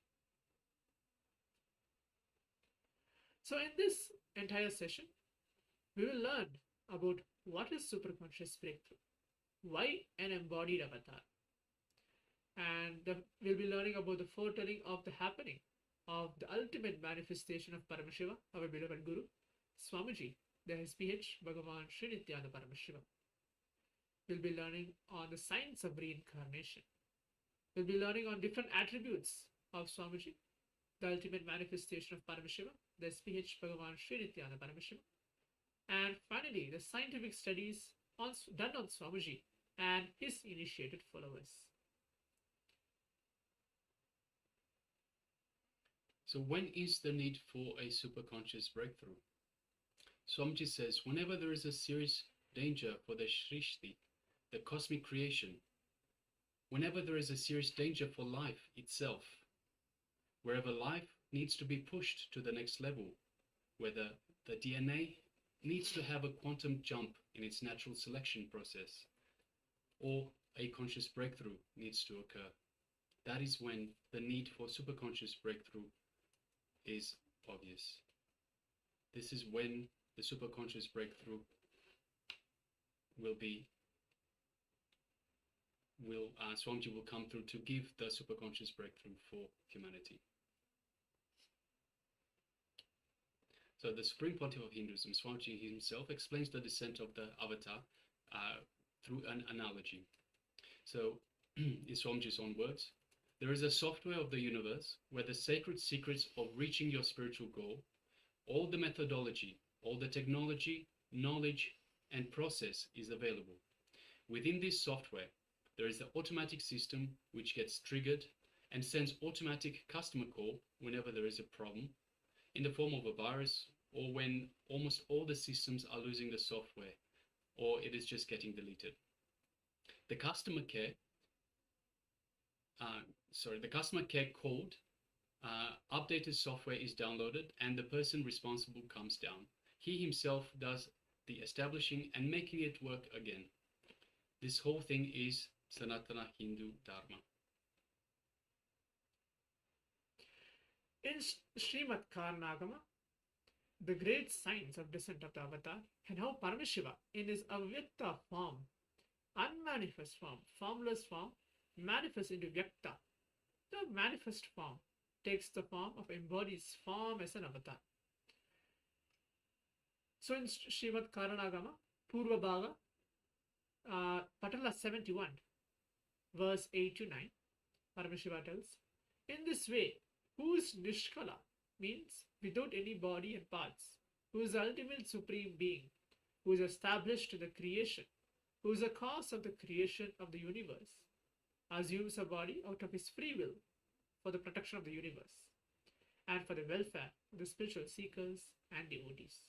So in this entire session, we will learn about what is superconscious breakthrough, why an embodied avatar, and we'll be learning about the foretelling of the happening of the ultimate manifestation of Paramashiva, our beloved Guru, Swamiji, the SPH Bhagavan Sri Nityananda Paramashiva. We'll be learning on the science of reincarnation. We'll be learning on different attributes of Swamiji, the ultimate manifestation of Paramashiva, the SPH Bhagavan Sri Nityananda Paramashiva. And finally, the scientific studies done on Swamiji and his initiated followers. So when is the need for a superconscious breakthrough? Swamiji says, whenever there is a serious danger for the Srishti, the cosmic creation, whenever there is a serious danger for life itself, wherever life needs to be pushed to the next level, whether the DNA needs to have a quantum jump in its natural selection process, or a conscious breakthrough needs to occur. That is when the need for superconscious breakthrough is obvious. This is when the superconscious breakthrough Swamiji will come through to give the superconscious breakthrough for humanity. So the Supreme Pontiff of Hinduism, Swamiji himself, explains the descent of the avatar through an analogy. So, in Swamiji's own words, there is a software of the universe where the sacred secrets of reaching your spiritual goal, all the methodology, all the technology, knowledge, and process is available. Within this software, there is the automatic system which gets triggered and sends automatic customer call whenever there is a problem, in the form of a virus, or when almost all the systems are losing the software, or it is just getting deleted. The customer care code, updated software is downloaded and the person responsible comes down. He himself does the establishing and making it work again. This whole thing is Sanatana Hindu Dharma. In Srimad Karnagama, the great science of descent of the avatar, and how Paramashiva, in his avyakta form, unmanifest form, formless form, manifests into vyakta. The manifest form takes the form of embodies form as an avatar. So in Srimad Karnagama, Purva Bhaga, Patala 71, verse 8 to 9, Paramashiva tells, in this way, who is Nishkala, means without any body and parts, who is the ultimate supreme being, who is established in the creation, who is the cause of the creation of the universe, assumes a body out of his free will for the protection of the universe and for the welfare of the spiritual seekers and devotees.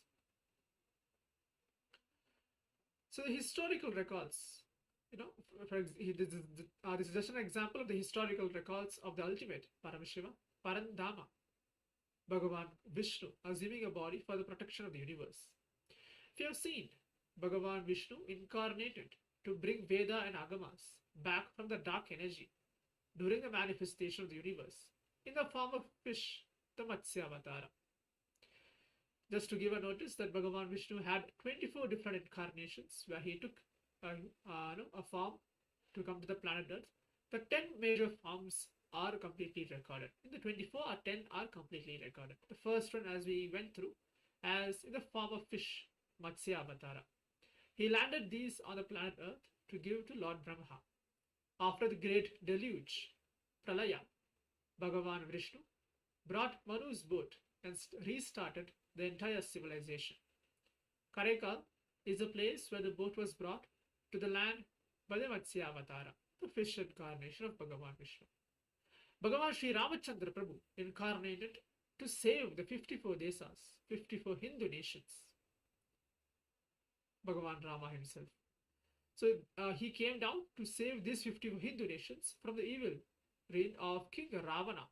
So the historical records, this is just an example of the historical records of the ultimate Paramashiva, Parandama. Bhagavan Vishnu assuming a body for the protection of the universe. If you have seen, Bhagavan Vishnu incarnated to bring Veda and Agamas back from the dark energy during the manifestation of the universe in the form of fish, the Matsya Avatara. Just to give a notice that Bhagavan Vishnu had 24 different incarnations where he took a form to come to the planet Earth. The 10 major forms are completely recorded. In the 24, 10 are completely recorded. The first one, as we went through, as in the form of fish, Matsya Avatara. He landed these on the planet Earth to give to Lord Brahma. After the great deluge, Pralaya, Bhagavan Vishnu brought Manu's boat and restarted the entire civilization. Karekal is the place where the boat was brought to the land by the Matsya Avatara, the fish incarnation of Bhagavan Vishnu. Bhagavan Sri Ramachandra Prabhu incarnated to save the 54 desas, 54 Hindu nations. Bhagavan Rama himself. So he came down to save these 54 Hindu nations from the evil reign of King Ravana.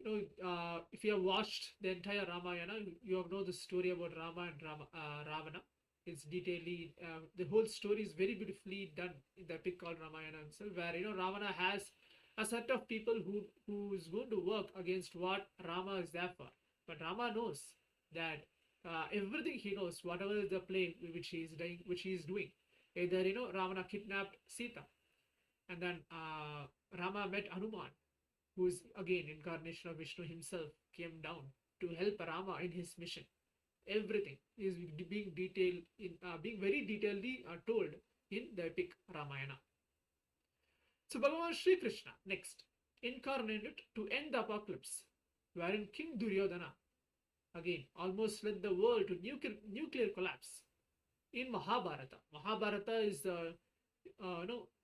If you have watched the entire Ramayana, you have known the story about Rama and Ravana. It's detailedly, the whole story is very beautifully done in the epic called Ramayana himself, where Ravana has a set of people who is going to work against what Rama is there for. But Rama knows that everything he knows, whatever is the play which he is doing. Either Ravana kidnapped Sita, and then Rama met Hanuman, who is again incarnation of Vishnu himself, came down to help Rama in his mission. Everything is being very detailedly told in the epic Ramayana. So Bhagavan Sri Krishna next incarnated to end the apocalypse, wherein King Duryodhana again almost led the world to nuclear collapse in Mahabharata. Mahabharata is the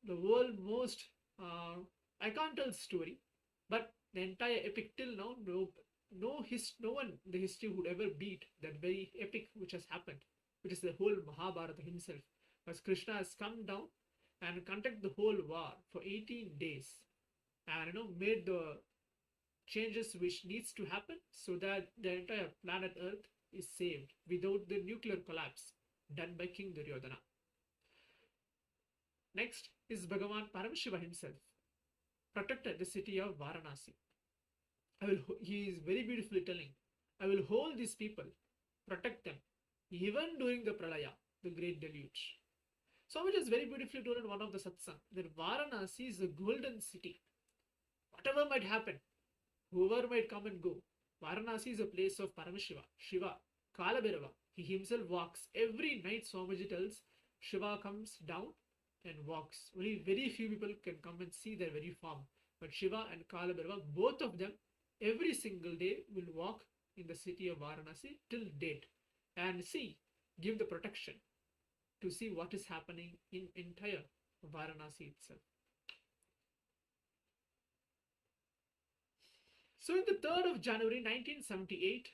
world most I can't tell story, but the entire epic till now no one in the history would ever beat that very epic which has happened, which is the whole Mahabharata himself. Because Krishna has come down and conducted the whole war for 18 days and made the changes which needs to happen so that the entire planet Earth is saved without the nuclear collapse done by King Duryodhana. Next is Bhagavan Paramashiva himself protected the city of Varanasi. He is very beautifully telling, I will hold these people, protect them, even during the Pralaya, the great deluge. Swamiji is very beautifully told in one of the satsang that Varanasi is a golden city. Whatever might happen, whoever might come and go, Varanasi is a place of Paramashiva, Shiva, Kalabhairava. He himself walks. Every night Swamiji tells, Shiva comes down and walks. Only very few people can come and see their very form. But Shiva and Kalabhairava, both of them, every single day will walk in the city of Varanasi till date and give the protection to see what is happening in entire Varanasi itself. So in the 3rd of January 1978,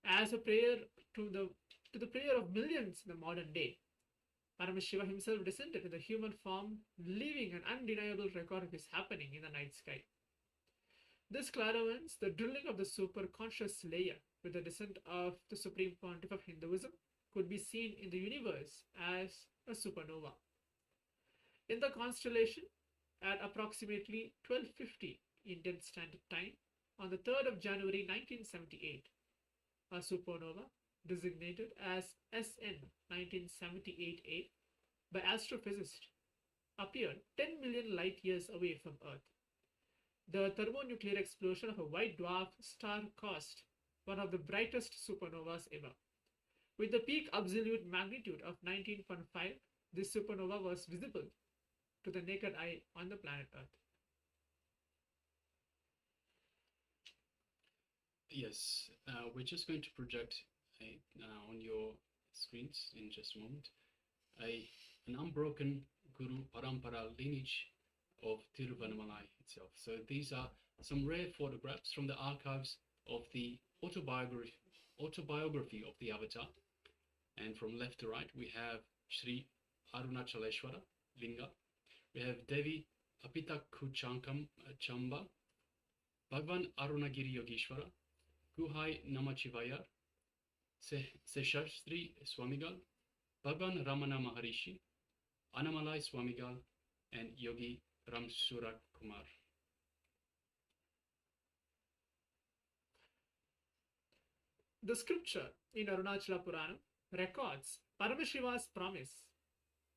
as a prayer to the prayer of millions in the modern day, Paramashiva himself descended in the human form, leaving an undeniable record of his happening in the night sky. This clairvoyance, the drilling of the superconscious layer with the descent of the Supreme Pontiff of Hinduism, could be seen in the universe as a supernova. In the constellation, at approximately 12:50 Indian Standard Time, on the 3rd of January 1978, a supernova designated as SN 1978A by astrophysicists appeared 10 million light years away from Earth. The thermonuclear explosion of a white dwarf star caused one of the brightest supernovas ever. With the peak absolute magnitude of 19.5, this supernova was visible to the naked eye on the planet Earth. Yes, we're just going to project on your screens in just a moment an unbroken Guru Parampara lineage of Tiruvannamalai itself. So these are some rare photographs from the archives of the autobiography of the Avatar. And from left to right, we have Sri Arunachaleshwara Linga. We have Devi Apitakuchankam Chamba, Bhagwan Arunagiri Yogeshwara, Guhai Namachivayar, Seshastri Swamigal, Bhagwan Ramana Maharishi, Anamalai Swamigal, and Yogi Ramsurak Kumar. The scripture in Arunachala Purana records Paramashiva's promise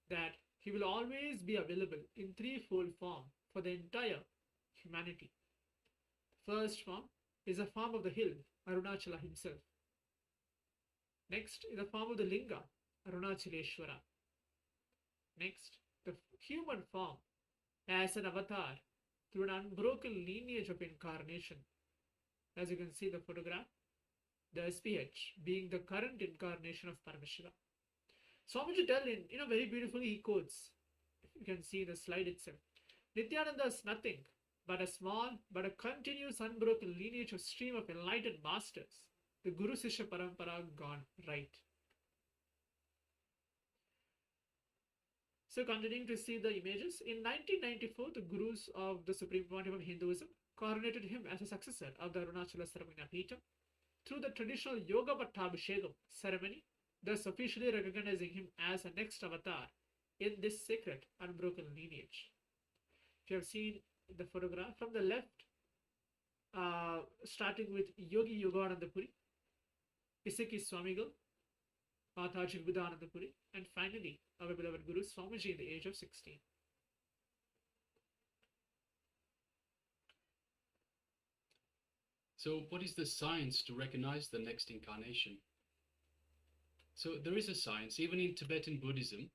that he will always be available in threefold form for the entire humanity. First form is the form of the hill, Arunachala himself. Next is the form of the linga, Arunachaleshwara. Next, the human form as an avatar through an unbroken lineage of incarnation. As you can see the photograph, the SPH being the current incarnation of Paramashiva. Swamiji tell in very beautifully he quotes, you can see the slide itself. Nityananda is nothing but a small but a continuous unbroken lineage of stream of enlightened masters. The Guru Sishya Parampara gone right. So continuing to see the images, in 1994 the Gurus of the Supreme Pontiff of Hinduism coronated him as a successor of the Arunachala Saramagna Peetham through the traditional Yoga Pattabhishekam ceremony, thus officially recognizing him as a next avatar in this sacred unbroken lineage. If you have seen the photograph from the left, starting with Yogi Yogananda Puri, Isaki Swamigal, Mataji Buddhananda Puri, and finally our beloved Guru Swamiji in the age of 16. So what is the science to recognize the next incarnation? So there is a science. Even in Tibetan Buddhism,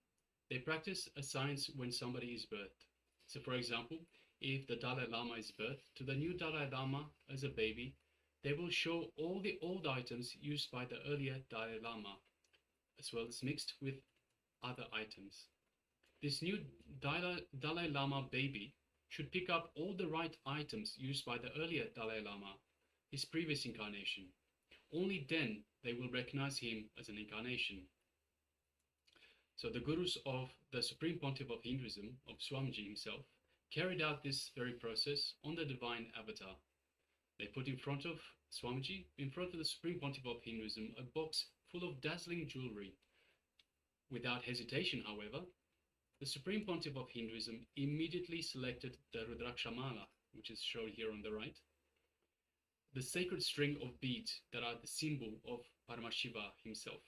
they practice a science when somebody is birthed. So for example, if the Dalai Lama is birthed, to the new Dalai Lama as a baby, they will show all the old items used by the earlier Dalai Lama, as well as mixed with other items. This new Dalai Lama baby should pick up all the right items used by the earlier Dalai Lama, his previous incarnation. Only then they will recognize him as an incarnation. So the Gurus of the Supreme Pontiff of Hinduism, of Swamiji himself, carried out this very process on the divine avatar. They put in front of Swamiji, in front of the Supreme Pontiff of Hinduism, a box full of dazzling jewelry. Without hesitation, however, the Supreme Pontiff of Hinduism immediately selected the Rudrakshamala, which is shown here on the right, the sacred string of beads that are the symbol of Paramashiva himself.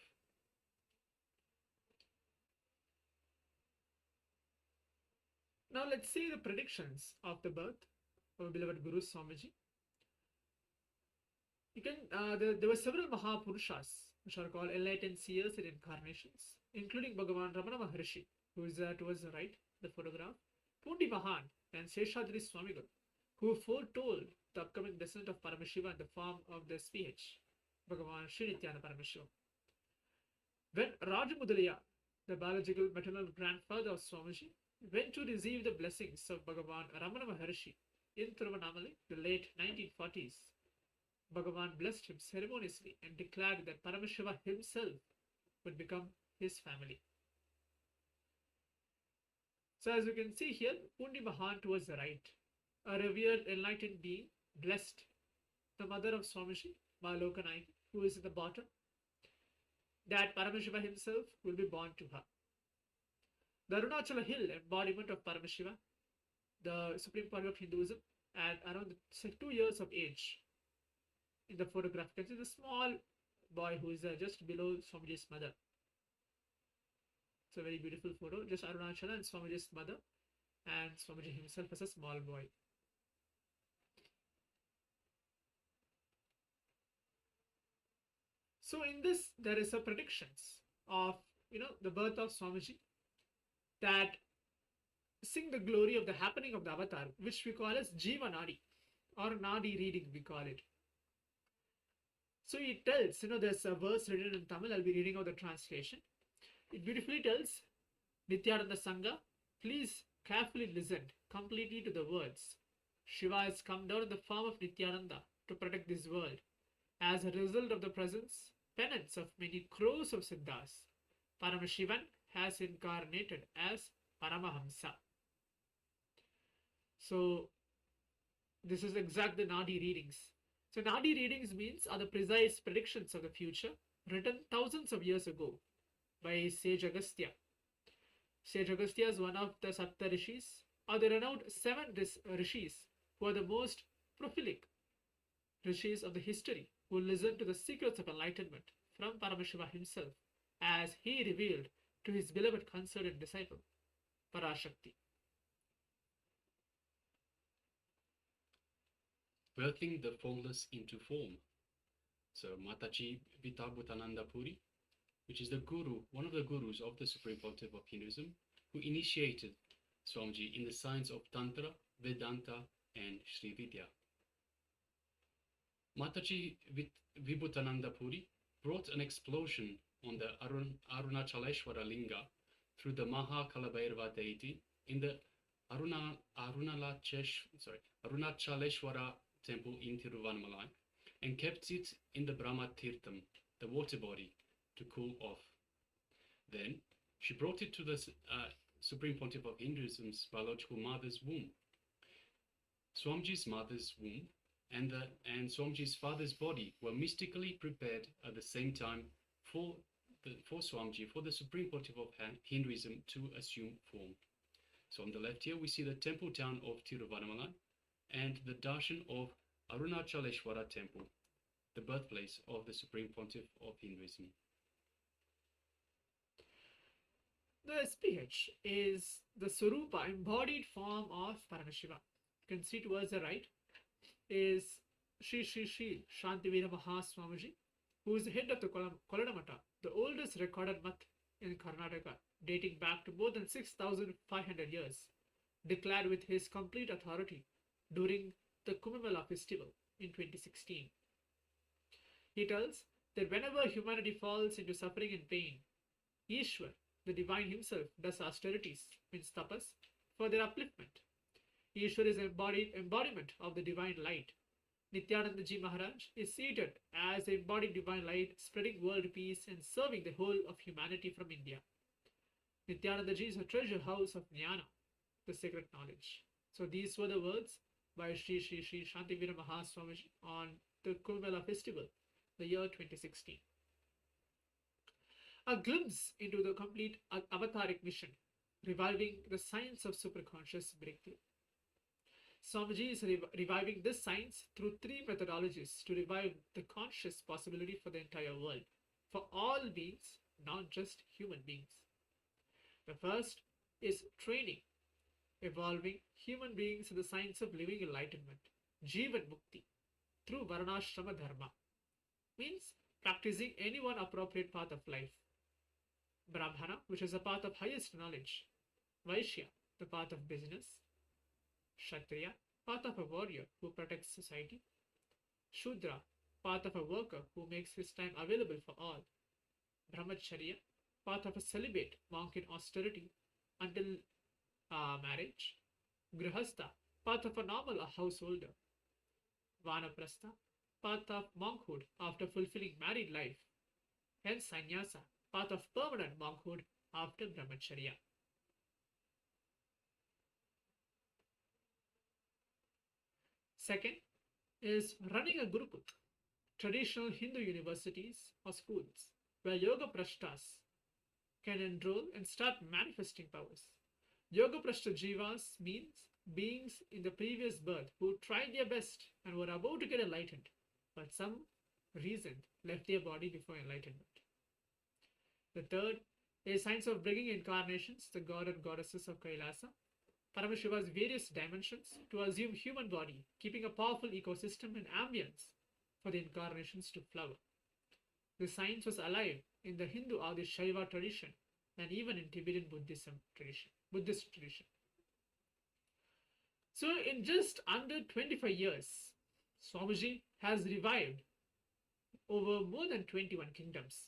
Now let's see the predictions of the birth of our beloved Guru Swamiji. There were several Mahapurushas which are called enlightened seers and incarnations, including Bhagavan Ramana Maharishi, who is towards the right, the photograph, Pundi Mahan and Seshadri Swamigal, who foretold the upcoming descent of Paramashiva in the form of the SPH, Bhagavan Sri Nityananda Paramashiva. When Rajamudaliya, the biological maternal grandfather of Swamiji, went to receive the blessings of Bhagavan Ramana Maharishi in Tiruvannamalai, the late 1940s, Bhagavan blessed him ceremoniously and declared that Paramashiva himself would become his family. So as you can see here, Pundi Mahan towards the right, a revered enlightened being, blessed the mother of Swamiji, Ma Lokanayaki, who is at the bottom, that Paramashiva himself will be born to her. The Arunachala hill, embodiment of Paramashiva, the Supreme Pontiff of Hinduism, at around 2 years of age. In the photograph, you can see the small boy who is just below Swamiji's mother. It's a very beautiful photo, just Arunachala and Swamiji's mother, and Swamiji himself as a small boy. So in this, there is a predictions of the birth of Swamiji that sing the glory of the happening of the avatar, which we call as Jiva Nadi or Nadi reading, we call it. So it tells, there's a verse written in Tamil, I'll be reading out the translation. It beautifully tells, Nityananda Sangha, please carefully listen completely to the words. Shiva has come down in the form of Nityananda to protect this world. As a result of the presence, penance of many crores of Siddhas, Paramashivan has incarnated as Paramahamsa. So this is exact the Nadi readings. So Nadi readings means are the precise predictions of the future written thousands of years ago by Sage Agastya. Sage Agastya is one of the Sapta Rishis, or the renowned 7 Rishis, who are the most prolific Rishis of the history, who listened to the secrets of enlightenment from Paramashiva himself, as he revealed to his beloved consort and disciple, Parashakti. Birthing the formless into form. So Mataji Vitabhutananda Puri, which is the guru, one of the gurus of the Supreme Pontiff of Hinduism, who initiated Swamiji in the science of Tantra, Vedanta, and Sri Vidya. Mataji Vibhutananda Puri brought an explosion on the Arunachaleshwara Linga through the Mahakalabhairava deity in the Arunachaleshwara temple in Tiruvannamalai, and kept it in the Brahma Tirtham, the water body, to cool off. Then she brought it to the Supreme Pontiff of Hinduism's biological mother's womb. Swamiji's mother's womb and Swamiji's father's body were mystically prepared at the same time for Swamiji, for the Supreme Pontiff of Hinduism to assume form. So on the left here we see the temple town of Tiruvannamalai and the darshan of Arunachaleshwara temple, the birthplace of the Supreme Pontiff of Hinduism. The SPH is the Swarupa, embodied form of Paramashiva. You can see towards the right is Sri Shantivira Mahaswamiji, who is the head of the Koladamata, the oldest recorded mat in Karnataka, dating back to more than 6,500 years, declared with his complete authority during the Kumbh festival in 2016. He tells that whenever humanity falls into suffering and pain, Ishwar, the divine himself, does austerities, means tapas, for their upliftment. Ishwar is embodiment of the divine light. Nityananda Ji Maharaj is seated as the embodied divine light, spreading world peace and serving the whole of humanity from India. Nityananda Ji is a treasure house of Jnana, the sacred knowledge. So these were the words by Sri Shantivira Mahaswamiji on the Kumbh festival, the year 2016. A glimpse into the complete avataric mission, reviving the science of superconscious breakthrough. Swamiji is reviving this science through 3 methodologies to revive the conscious possibility for the entire world, for all beings, not just human beings. The first is training, evolving human beings in the science of living enlightenment, Jivan Mukti, through Varnashrama Dharma, means practicing any one appropriate path of life. Brahmana, which is the path of highest knowledge. Vaishya, the path of business. Kshatriya, path of a warrior who protects society. Shudra, path of a worker who makes his time available for all. Brahmacharya, path of a celibate monk in austerity until marriage. Grihastha, path of a normal householder. Vanaprastha, path of monkhood after fulfilling married life. Hence sannyasa, path of permanent monkhood after brahmacharya. Second is running a Gurukul, traditional Hindu universities or schools, where yoga prashtas can enroll and start manifesting powers. Yoga prashta jivas means beings in the previous birth who tried their best and were about to get enlightened, but some reason left their body before enlightenment. The third is science of bringing incarnations, the god and goddesses of Kailasa, Paramashiva's various dimensions, to assume human body, keeping a powerful ecosystem and ambience for the incarnations to flower. The science was alive in the Hindu Adi Shaiva tradition and even in Tibetan Buddhist tradition. So in just under 25 years, Swamiji has revived over more than 21 kingdoms.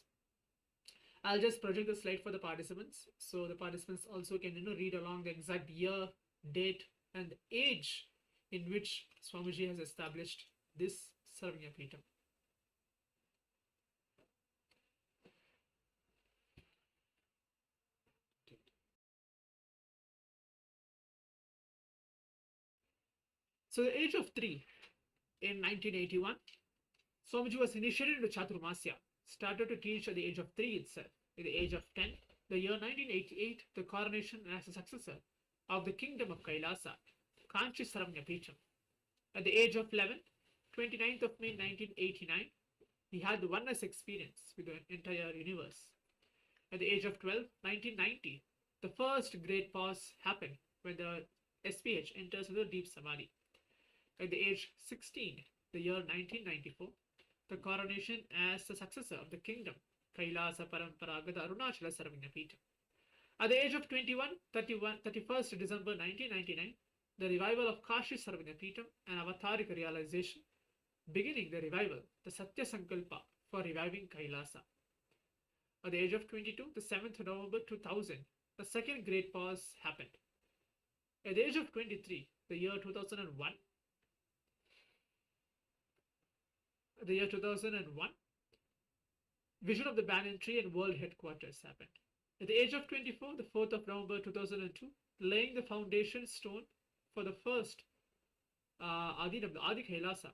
I'll just project the slide for the participants, so the participants also can read along the exact year, date, and age in which Swamiji has established this Sarvanya Peetham. So the age of 3 in 1981, Swamiji was initiated into Chaturmasya, started to teach at the age of 3 itself. At the age of 10, the year 1988, the coronation as a successor of the kingdom of Kailasa, Kanchi Saramya Peetham. At the age of 11, 29th of May 1989, he had the oneness experience with the entire universe. At the age of 12, 1990, the first great pause happened when the SPH enters into deep samadhi. At the age 16, the year 1994, the coronation as the successor of the kingdom, Kailasa Paramparagata Arunachala Sarvanya Peetham. At the age of 31st December 1999, the revival of Kashi Sarvanya Peetham and Avatarika realization, beginning the revival, the Satya Sankalpa for reviving Kailasa. At the age of 22, the 7th November 2000, the second great pause happened. At the age of 23, the year 2001, vision of the banyan tree and world headquarters happened. At the age of 24, the 4th of November 2002, laying the foundation stone for the first Adinam, the Adi Kailasa,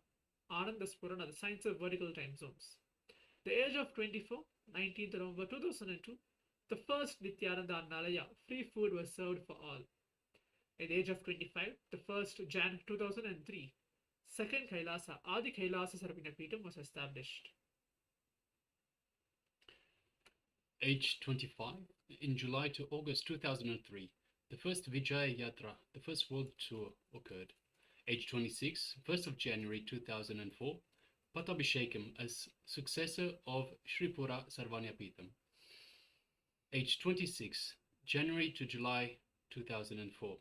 Ananda Spurana, the science of vertical time zones. The age of 24, 19th November 2002, the first Nityananda Nalaya, free food was served for all. At the age of 25, the first Jan 2003, second Kailasa, Adi Kailasa Sarvanya Peetham was established. Age 25, in July to August 2003, the first Vijaya Yatra, the first world tour occurred. Age 26, 1st of January 2004, Pattabhishekam as successor of Sripura Sarvanya Peetham. Age 26, January to July 2004,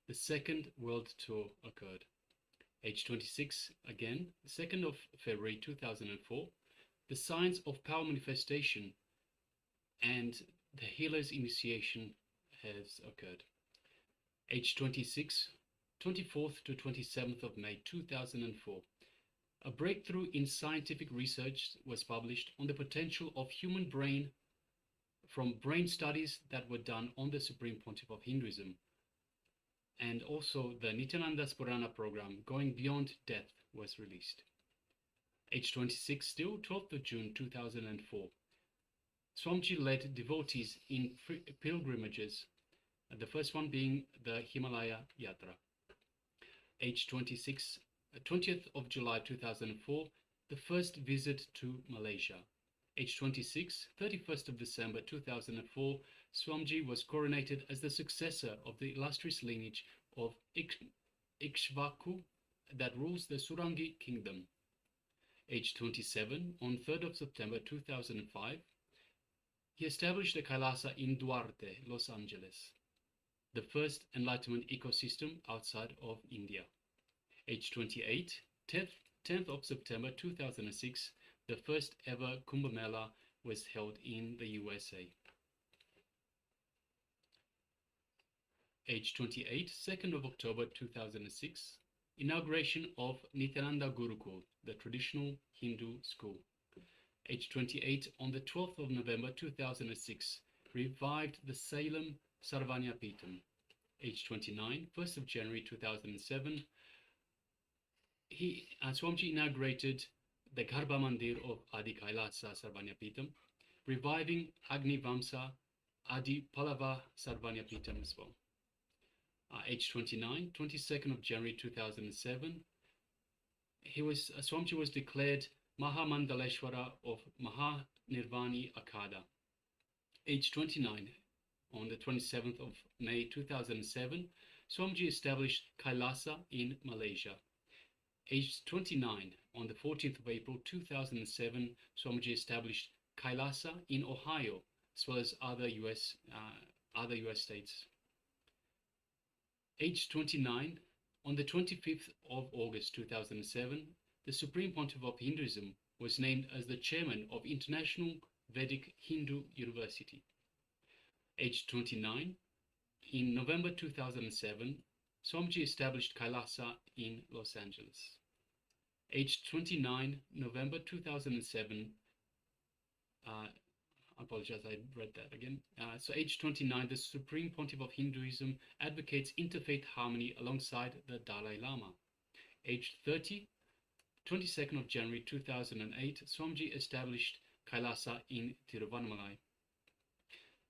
the second world tour occurred. Age 26, again, 2nd of February 2004, the signs of power manifestation and the healer's initiation has occurred. Age 26, 24th to 27th of May 2004, a breakthrough in scientific research was published on the potential of human brain from brain studies that were done on the Supreme Pontiff of Hinduism, and also the Nityananda Spurana program Going Beyond Death was released. Age 26 still, 12th of June 2004, Swamiji led devotees in pilgrimages, the first one being the Himalaya Yatra. Age 26, 20th of July 2004, the first visit to Malaysia. Age 26, 31st of December 2004, Swamiji was coronated as the successor of the illustrious lineage of Ikshvaku that rules the Surangi kingdom. Age 27, on 3rd of September 2005, he established a Kailasa in Duarte, Los Angeles, the first enlightenment ecosystem outside of India. Age 28, 10th of September 2006, the first ever Kumbh Mela was held in the USA. Age 28, 2nd of October 2006, inauguration of Nityananda Gurukul, the traditional Hindu school. Age 28, on the 12th of November 2006, revived the Salem Sarvanya Peetham. Age 29, 1st of January 2007, Swamiji inaugurated the Garbha Mandir of Adi Kailasa Sarvanya Peetham, reviving Agni Vamsa Adi Pallava Sarvanya Peetham as well. Age 29, 22nd of January 2007, Swamiji was declared Mahamandaleshwara of Mahanirvani Akada. Age 29, on the 27th of May 2007, Swamiji established Kailasa in Malaysia. Age 29, on the 14th of April 2007, Swamiji established Kailasa in Ohio, as well as other US states. Age 29, on the 25th of August 2007, the Supreme Pontiff of Hinduism was named as the chairman of International Vedic Hindu University. Age 29, in November 2007, Swamiji established Kailasa in Los Angeles. Age 29, November 2007, I apologize, I read that again. So age 29, the Supreme Pontiff of Hinduism advocates interfaith harmony alongside the Dalai Lama. Age 30, 22nd of January 2008, Swamiji established Kailasa in Tiruvannamalai.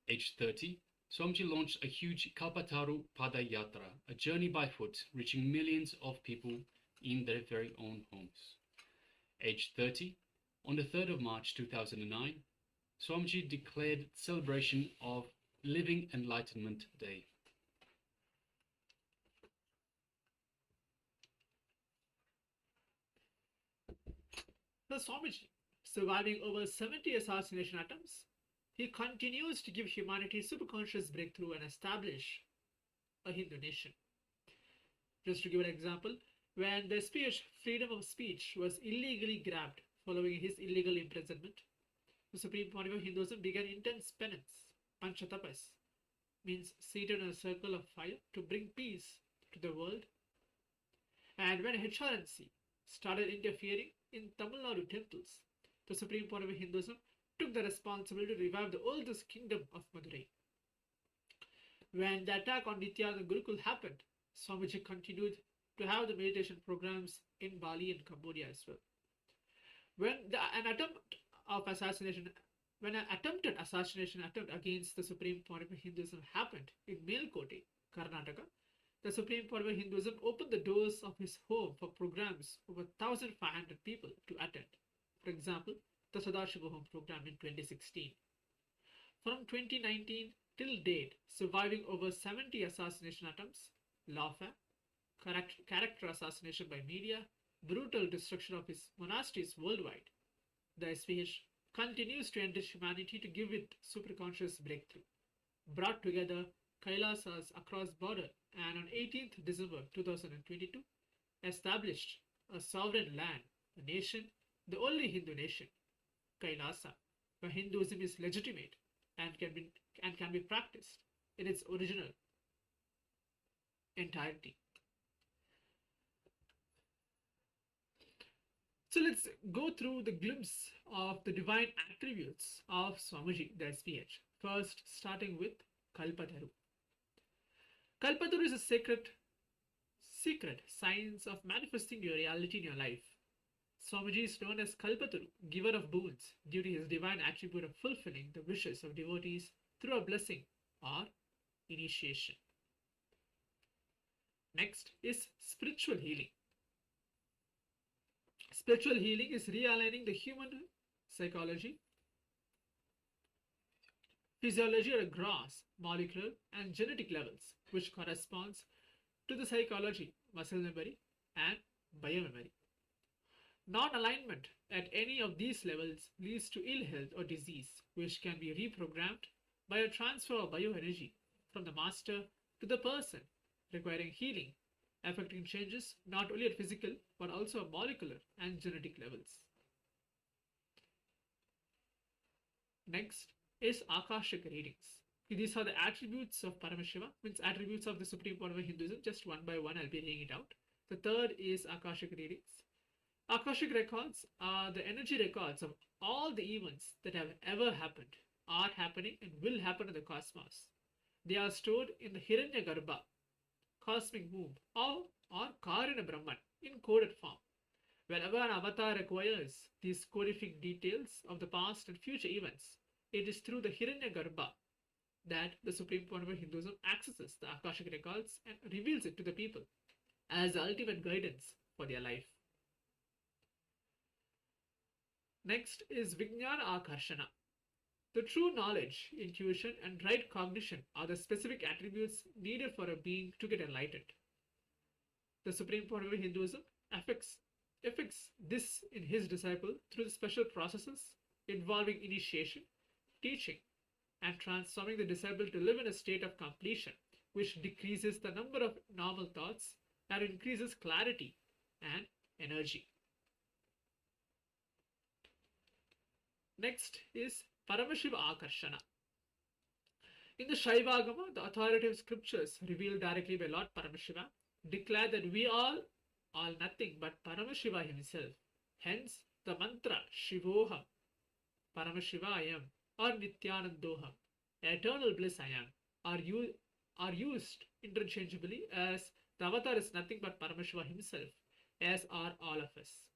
Age 30, Swamiji launched a huge Kalpataru Padayatra, a journey by foot reaching millions of people in their very own homes. Age 30, on the 3rd of March 2009, Swamiji declared celebration of Living Enlightenment Day. The Swamiji, surviving over 70 assassination attempts, he continues to give humanity superconscious breakthrough and establish a Hindu nation. Just to give an example, when the speech freedom of speech was illegally grabbed following his illegal imprisonment, the Supreme Pontiff of Hinduism began intense penance. Panchatapas means seated in a circle of fire to bring peace to the world. And when HRNC started interfering in Tamil Nadu temples, the Supreme Pontiff of Hinduism took the responsibility to revive the oldest kingdom of Madurai. When the attack on Nityananda Gurukul happened, Swamiji continued to have the meditation programs in Bali and Cambodia as well. When an attempted assassination attempt against the Supreme Pontiff of Hinduism happened in Melkote, Karnataka, the Supreme Pontiff of Hinduism opened the doors of his home for programs over 1,500 people to attend. For example, the Sadashivoham program in 2016. From 2019 till date, surviving over 70 assassination attempts, lawfare, character assassination by media, brutal destruction of his monasteries worldwide, the SPH continues to enrich humanity to give it superconscious breakthrough. Brought together Kailasas across border and on 18th December 2022 established a sovereign land, a nation, the only Hindu nation, Kailasa, where Hinduism is legitimate and can be practiced in its original entirety. So let's go through the glimpse of the divine attributes of Swamiji, the SPH. First, starting with Kalpataru. Kalpataru is a secret science of manifesting your reality in your life. Swamiji is known as Kalpataru, giver of boons, due to his divine attribute of fulfilling the wishes of devotees through a blessing or initiation. Next is spiritual healing. Spiritual healing is realigning the human psychology, physiology at a gross, molecular and genetic levels, which corresponds to the psychology, muscle memory and biomemory. Non-alignment at any of these levels leads to ill health or disease, which can be reprogrammed by a transfer of bioenergy from the master to the person, requiring healing, affecting changes not only at physical but also at molecular and genetic levels. Next is Akashic readings. These are the attributes of Paramashiva, means attributes of the Supreme Pontiff of Hinduism. Just one by one I'll be reading it out. The third is Akashic readings. Akashic records are the energy records of all the events that have ever happened, are happening and will happen in the cosmos. They are stored in the Hiranyagarbha, cosmic womb, or Karana Brahman in coded form. Whenever an avatar requires these codific details of the past and future events, it is through the Hiranyagarbha that the Supreme Pontiff of Hinduism accesses the Akashic records and reveals it to the people as the ultimate guidance for their life. Next is Vijnana Akarshana. The true knowledge, intuition, and right cognition are the specific attributes needed for a being to get enlightened. The Supreme Pontiff of Hinduism affects this in his disciple through the special processes involving initiation, teaching, and transforming the disciple to live in a state of completion, which decreases the number of normal thoughts and increases clarity and energy. Next is Paramashiva Akarshana. In the Shaivagama, the authoritative scriptures revealed directly by Lord Paramashiva declare that we all are nothing but Paramashiva himself. Hence, the mantra Shivoham, Paramashiva I am, or Nityanandoham, eternal bliss I am, are used interchangeably, as the avatar is nothing but Paramashiva himself, as are all of us.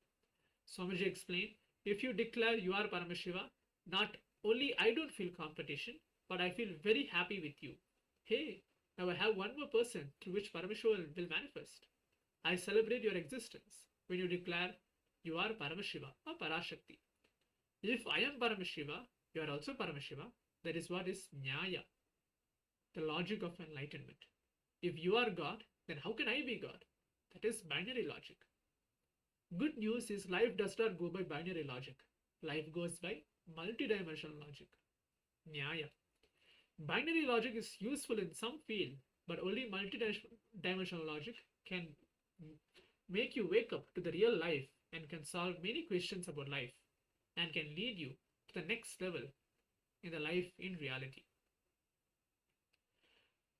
Swamiji explained, if you declare you are Paramashiva, not only I don't feel competition, but I feel very happy with you. Hey, now I have one more person through which Paramashiva will manifest. I celebrate your existence when you declare you are Paramashiva or Parashakti. If I am Paramashiva, you are also Paramashiva. That is what is Nyaya, the logic of enlightenment. If you are God, then how can I be God? That is binary logic. Good news is life does not go by binary logic. Life goes by multidimensional logic, Nyaya. Binary logic is useful in some field, but only multidimensional logic can make you wake up to the real life and can solve many questions about life and can lead you to the next level in the life in reality.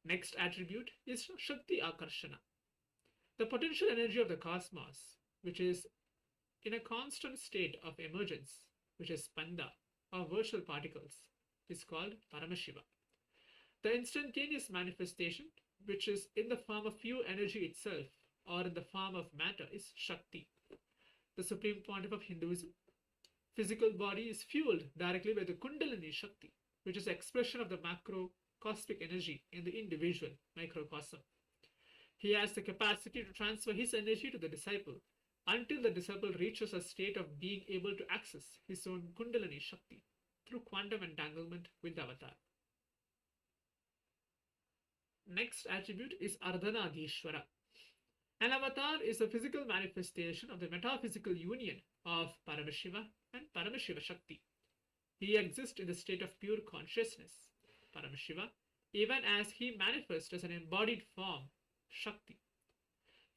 Next attribute is Shakti Akarshana, the potential energy of the cosmos, which is in a constant state of emergence, which is Spanda or virtual particles, is called Paramashiva. The instantaneous manifestation, which is in the form of pure energy itself or in the form of matter, is Shakti. The Supreme Pontiff of Hinduism, physical body is fueled directly by the Kundalini Shakti, which is the expression of the macro cosmic energy in the individual microcosm. He has the capacity to transfer his energy to the disciple until the disciple reaches a state of being able to access his own Kundalini Shakti through quantum entanglement with the avatar. Next attribute is Ardhanadishvara. An avatar is a physical manifestation of the metaphysical union of Paramashiva and Paramashiva Shakti. He exists in the state of pure consciousness, Paramashiva, even as he manifests as an embodied form, Shakti.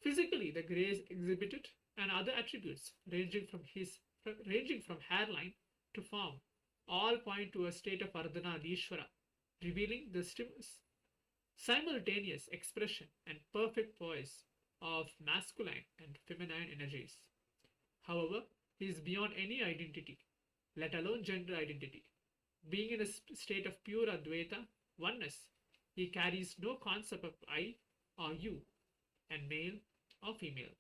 Physically, the grace exhibited and other attributes ranging from hairline to form all point to a state of Ardhanadishvara, revealing the simultaneous expression and perfect poise of masculine and feminine energies. However, he is beyond any identity, let alone gender identity. Being in a state of pure Advaita, oneness, he carries no concept of I or you, and male or female.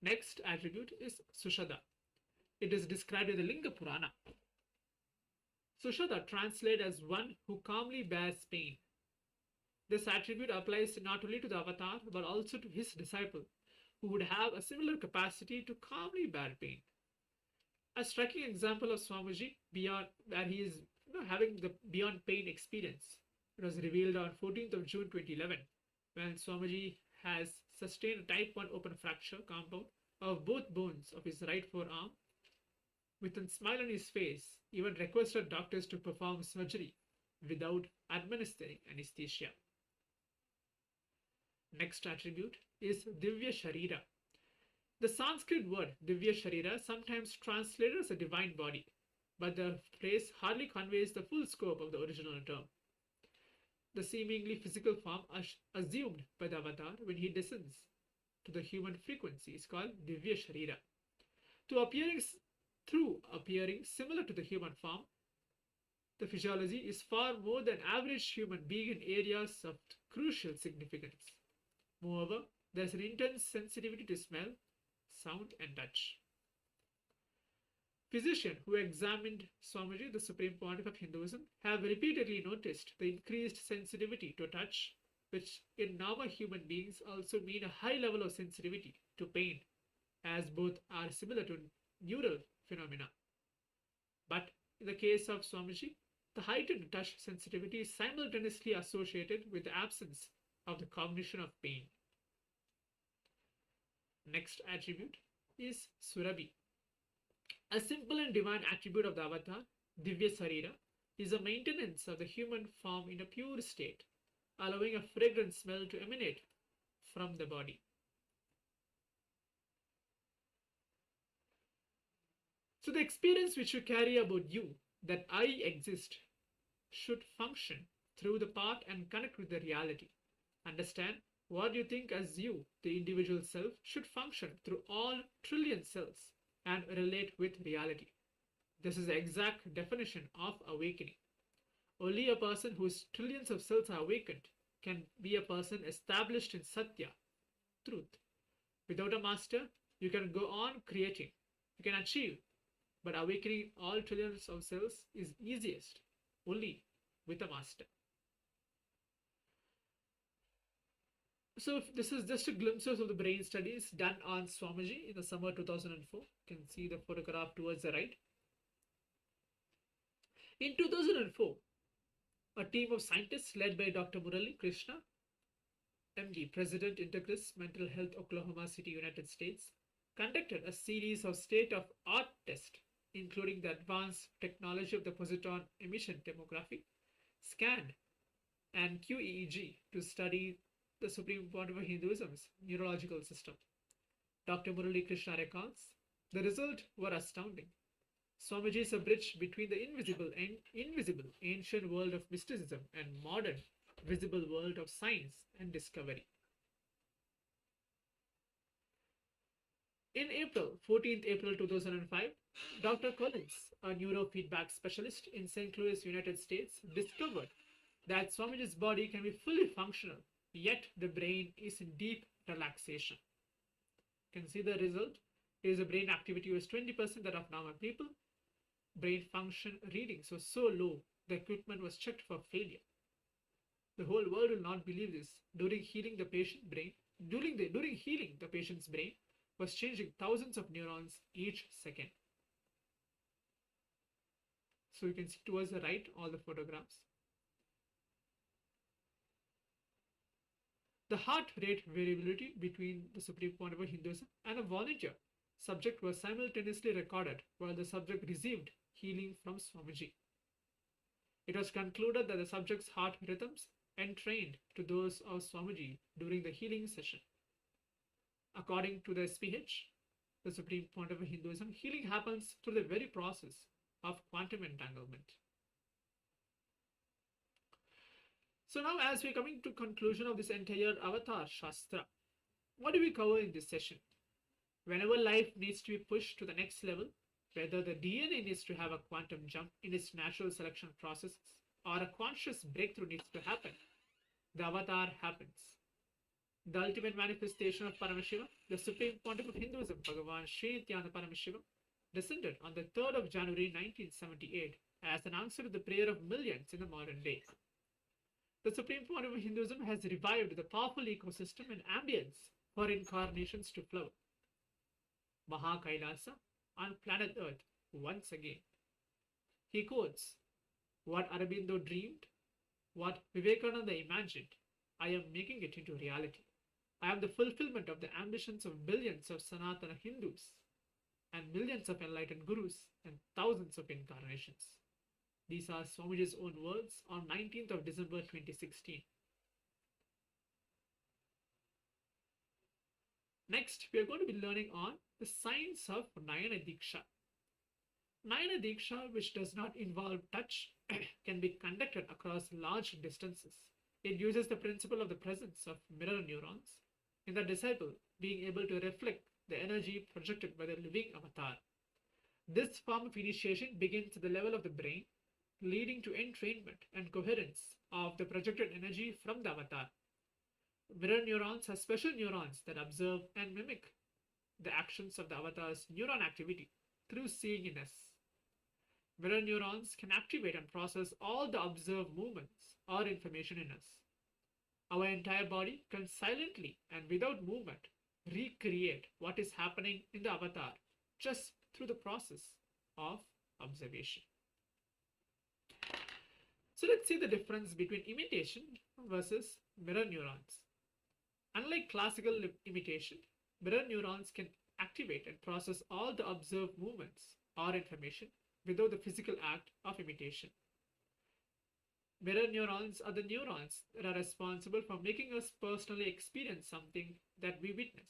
Next attribute is Sushada. It is described in the Linga Purana. Sushada translated as one who calmly bears pain. This attribute applies not only to the avatar but also to his disciple, who would have a similar capacity to calmly bear pain. A striking example of Swamiji where he is having the beyond pain experience. It was revealed on 14th of June 2011 when Swamiji has sustained a type 1 open fracture compound of both bones of his right forearm. With a smile on his face, even requested doctors to perform surgery without administering anesthesia. Next attribute is Divya Sharira. The Sanskrit word Divya Sharira sometimes translated as a divine body, but the phrase hardly conveys the full scope of the original term. The seemingly physical form assumed by the avatar when he descends to the human frequency is called Divya Sharira. Through appearing similar to the human form, the physiology is far more than average human being in areas of crucial significance. Moreover, there is an intense sensitivity to smell, sound and touch. Physicians who examined Swamiji, the Supreme Pontiff of Hinduism, have repeatedly noticed the increased sensitivity to touch, which in normal human beings also mean a high level of sensitivity to pain, as both are similar to neural phenomena. But in the case of Swamiji, the heightened touch sensitivity is simultaneously associated with the absence of the cognition of pain. Next attribute is Surabhi. A simple and divine attribute of the avatar, Divya Sarira, is a maintenance of the human form in a pure state, allowing a fragrant smell to emanate from the body. So the experience which you carry about you, that I exist, should function through the part and connect with the reality. Understand what you think as you, the individual self, should function through all trillion cells and relate with reality. This is the exact definition of awakening. Only a person whose trillions of cells are awakened can be a person established in Satya, truth. Without a master, You can go on creating, you can achieve, but awakening all trillions of cells is easiest only with a master. So if this is just a glimpses of the brain studies done on Swamiji in the summer 2004. You can see the photograph towards the right. In 2004, a team of scientists led by Dr. Murali Krishna, MD, President, Integris Mental Health, Oklahoma City, United States, conducted a series of state-of-art tests, including the advanced technology of the positron emission tomography, scan, and QEEG to study the Supreme Pontiff of Hinduism's neurological system. Dr. Murali Krishna recounts, the results were astounding. Swamiji is a bridge between the invisible and invisible ancient world of mysticism and modern visible world of science and discovery. In 14th April 2005, Dr. Collins, a neurofeedback specialist in St. Louis, United States, discovered that Swamiji's body can be fully functional, yet the brain is in deep relaxation. You can see the result is a brain activity was 20% that of normal people. Brain function readings were so low, the equipment was checked for failure. The whole world will not believe this. During healing the patient's brain was changing thousands of neurons each second. So you can see towards the right all the photographs. The heart rate variability between the Supreme Pontiff of Hinduism and a volunteer subject was simultaneously recorded while the subject received healing from Swamiji. It was concluded that the subject's heart rhythms entrained to those of Swamiji during the healing session. According to the SPH, the Supreme Pontiff of Hinduism, healing happens through the very process of quantum entanglement. So now as we're coming to conclusion of this entire Avatar Shastra, what do we cover in this session? Whenever life needs to be pushed to the next level, whether the DNA needs to have a quantum jump in its natural selection processes or a conscious breakthrough needs to happen, the avatar happens. The ultimate manifestation of Paramashiva, the Supreme Pontiff of Hinduism, Bhagavan Sri Nityananda Paramashiva, descended on the 3rd of January 1978 as an answer to the prayer of millions in the modern day. The Supreme Pontiff of Hinduism has revived the powerful ecosystem and ambience for incarnations to flow. Maha Kailasa on planet Earth once again. He quotes, "What Aurobindo dreamed, what Vivekananda imagined, I am making it into reality. I am the fulfillment of the ambitions of billions of Sanatana Hindus and millions of enlightened gurus and thousands of incarnations." These are Swamiji's own words on 19th of December 2016. Next, we are going to be learning on the science of Nayana Dīkṣā. Nayana Dīkṣā, which does not involve touch, can be conducted across large distances. It uses the principle of the presence of mirror neurons in the disciple being able to reflect the energy projected by the living avatar. This form of initiation begins at the level of the brain, leading to entrainment and coherence of the projected energy from the avatar. Mirror neurons are special neurons that observe and mimic the actions of the avatar's neuron activity through seeingness. Mirror neurons can activate and process all the observed movements or information in us. Our entire body can silently and without movement recreate what is happening in the avatar just through the process of observation. So let's see the difference between imitation versus mirror neurons. Unlike classical imitation, mirror neurons can activate and process all the observed movements or information without the physical act of imitation. Mirror neurons are the neurons that are responsible for making us personally experience something that we witness.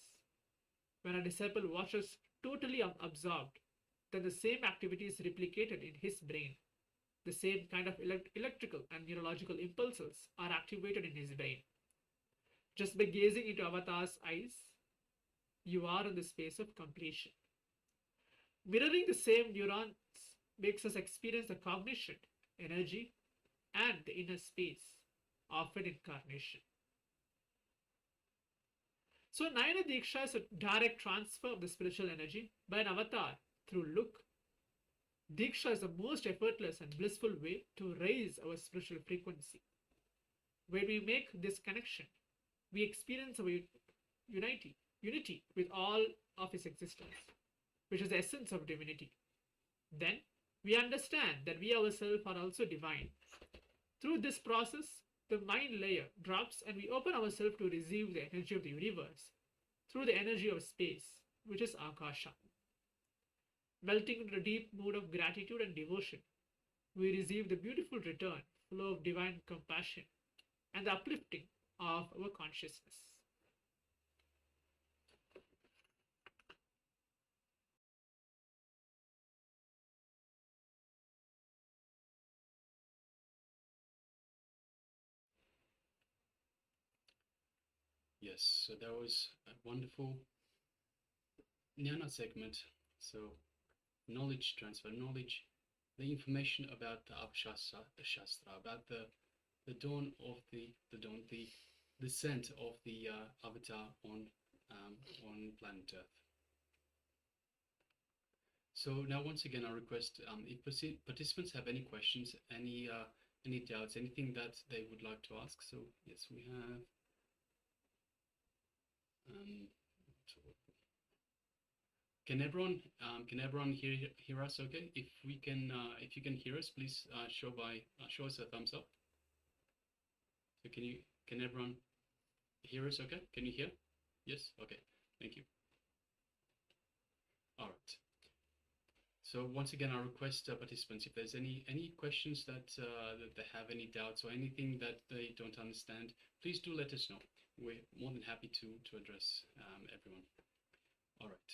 When a disciple watches totally absorbed, then the same activity is replicated in his brain. The same kind of electrical and neurological impulses are activated in his brain. Just by gazing into avatar's eyes, you are in the space of completion. Mirroring the same neurons makes us experience the cognition, energy, and the inner space of an incarnation. So Nayana Diksha is a direct transfer of the spiritual energy by an avatar through look. Diksha is the most effortless and blissful way to raise our spiritual frequency. When we make this connection, we experience our unity with all of His existence, which is the essence of divinity. Then we understand that we ourselves are also divine. Through this process, the mind layer drops and we open ourselves to receive the energy of the universe through the energy of space, which is Akasha. Melting into a deep mood of gratitude and devotion, we receive the beautiful return, flow of divine compassion, and the uplifting of our consciousness. Yes, so that was a wonderful Jnana segment. So knowledge transfer, knowledge, the information about the Shastra, about the dawn of the dawn, the descent of the avatar on planet Earth. So now once again I request if participants have any questions, any doubts, anything that they would like to ask. So yes, we have can everyone hear us okay? If you can hear us, please show us a thumbs up. So can everyone hear us okay? Can you hear? Yes? Okay. Thank you. All right. So once again, I request participants, if there's any questions that they have, any doubts or anything that they don't understand, please do let us know. We're more than happy to address everyone. All right.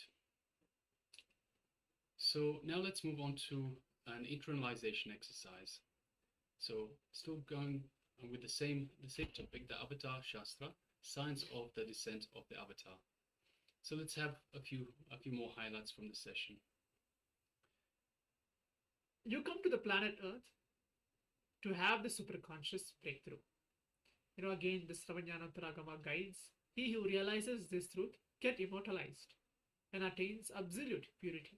So now let's move on to an internalization exercise. So still going with the same topic, the Avatar Shastra, science of the descent of the Avatar. So let's have a few more highlights from the session. You come to the planet Earth to have the superconscious breakthrough. Again, the Sravanyana Paragama guides, he who realizes this truth gets immortalized and attains absolute purity.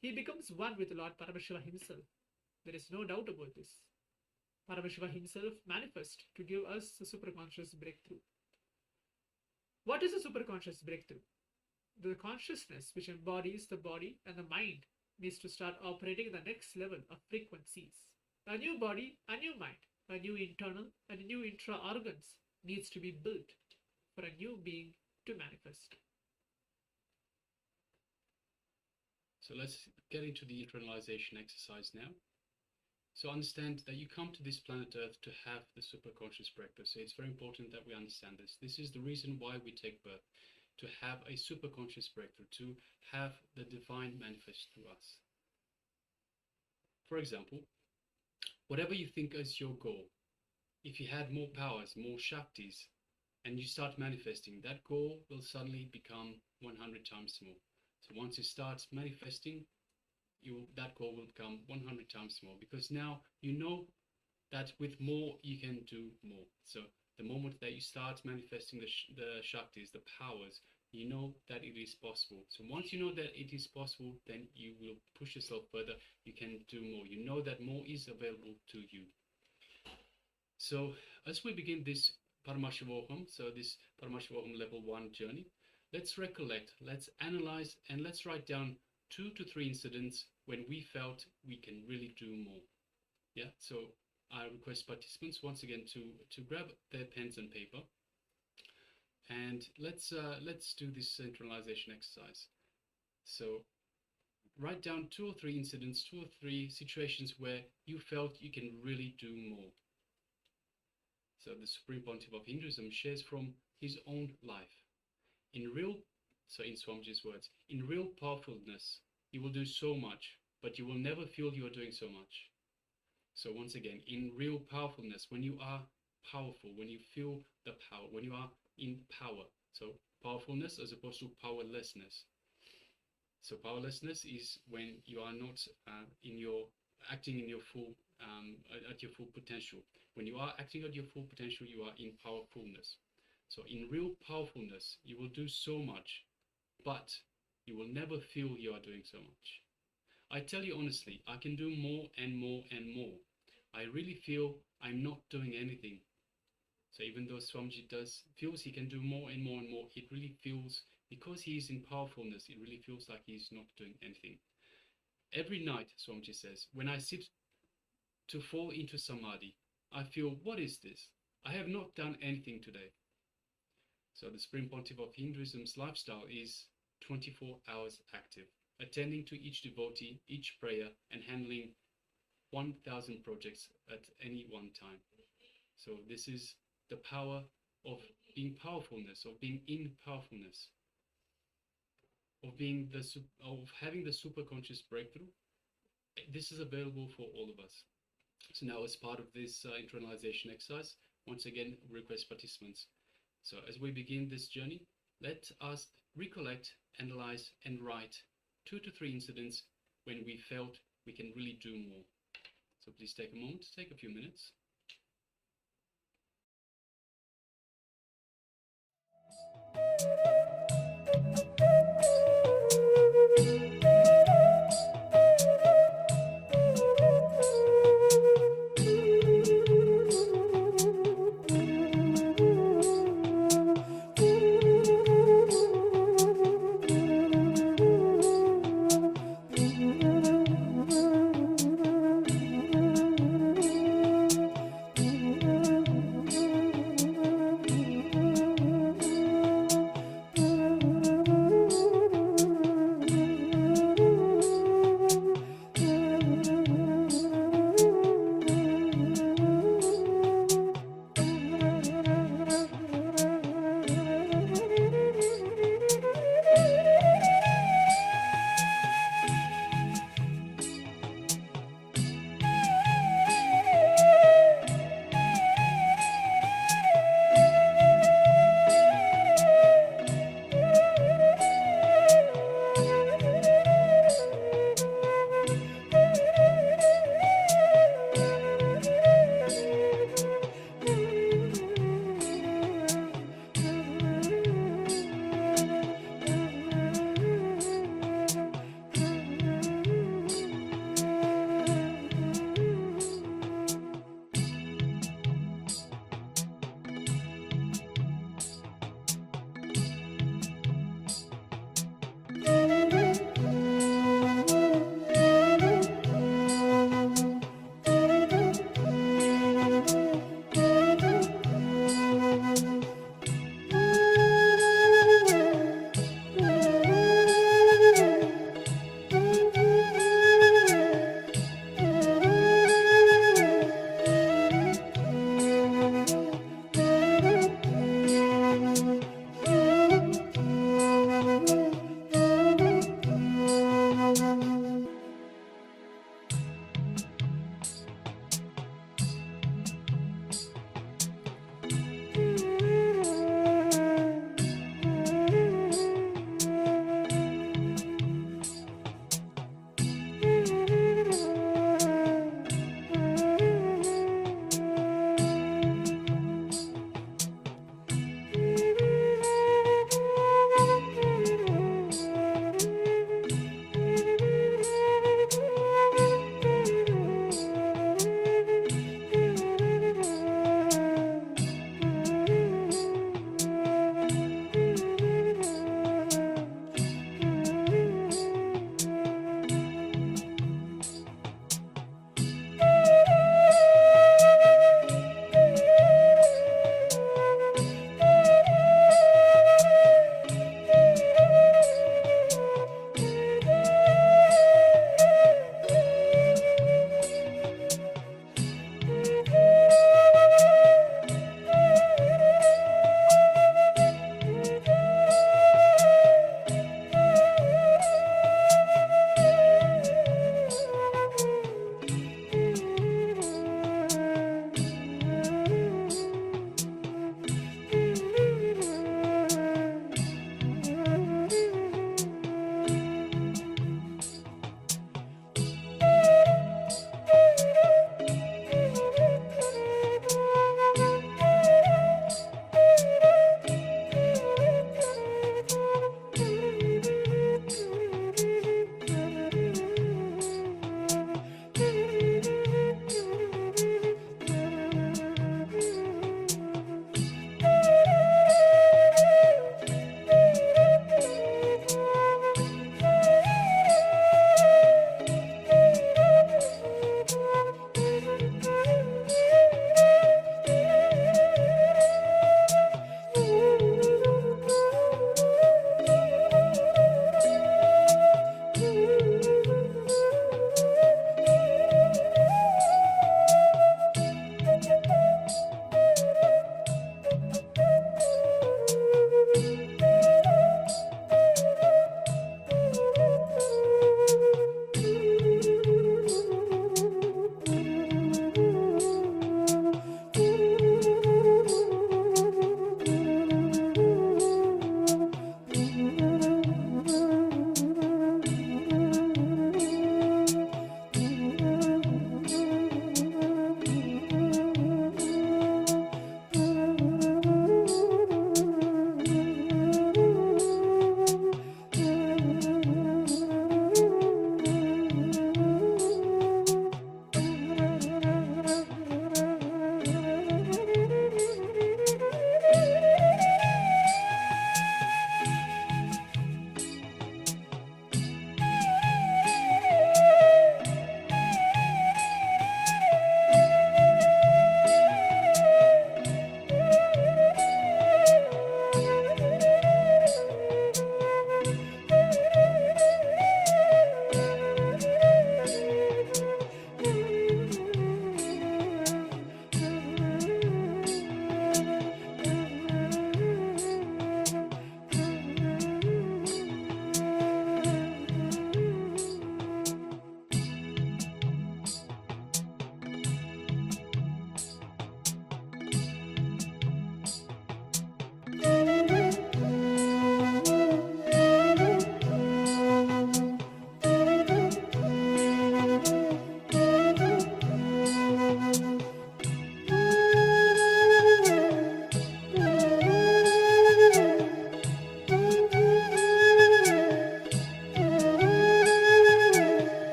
He becomes one with Lord Paramashiva himself. There is no doubt about this. Paramashiva himself manifests to give us a superconscious breakthrough. What is a superconscious breakthrough? The consciousness which embodies the body and the mind needs to start operating the next level of frequencies. A new body, a new mind, a new internal and new intra-organs needs to be built for a new being to manifest. So let's get into the internalization exercise now. So understand that you come to this planet Earth to have the superconscious breakthrough. So it's very important that we understand this. This is the reason why we take birth, to have a superconscious breakthrough, to have the divine manifest through us. For example, whatever you think is your goal, if you had more powers, more Shaktis, and you start manifesting, that goal will suddenly become 100 times more. So once you start manifesting, that goal will become 100 times more, because now you know that with more you can do more. So the moment that you start manifesting the Shaktis, the powers, you know that it is possible. So once you know that it is possible, then you will push yourself further. You can do more. You know that more is available to you. So as we begin this Paramashivoham, so this Paramashivoham Level 1 journey, let's recollect, let's analyze, and let's write down 2 to 3 incidents when we felt we can really do more. Yeah, so I request participants once again to grab their pens and paper, and let's do this internalization exercise. So write down 2 or 3 incidents, 2 or 3 situations where you felt you can really do more. So the Supreme Pontiff of Hinduism shares from his own life. In Swamiji's words, in real powerfulness, you will do so much, but you will never feel you are doing so much. So once again, in real powerfulness, when you are powerful, when you feel the power, when you are in power. So powerfulness as opposed to powerlessness. So powerlessness is when you are not acting in your full at your full potential. When you are acting at your full potential, you are in powerfulness. So in real powerfulness, you will do so much, but you will never feel you are doing so much. I tell you honestly, I can do more and more and more. I really feel I'm not doing anything. So even though Swamiji feels he can do more and more and more, it really feels, because he is in powerfulness, it really feels like he's not doing anything. Every night, Swamiji says, when I sit to fall into samadhi, I feel, what is this? I have not done anything today. So the Supreme Pontiff of Hinduism's lifestyle is 24 hours active, attending to each devotee, each prayer, and handling 1,000 projects at any one time. So this is the power of being powerfulness, of being in powerfulness, of being of having the superconscious breakthrough. This is available for all of us. So now, as part of this internalization exercise, once again, request participants. So as we begin this journey, let us recollect, analyze, and write 2 to 3 incidents when we felt we can really do more. So please take a moment, take a few minutes.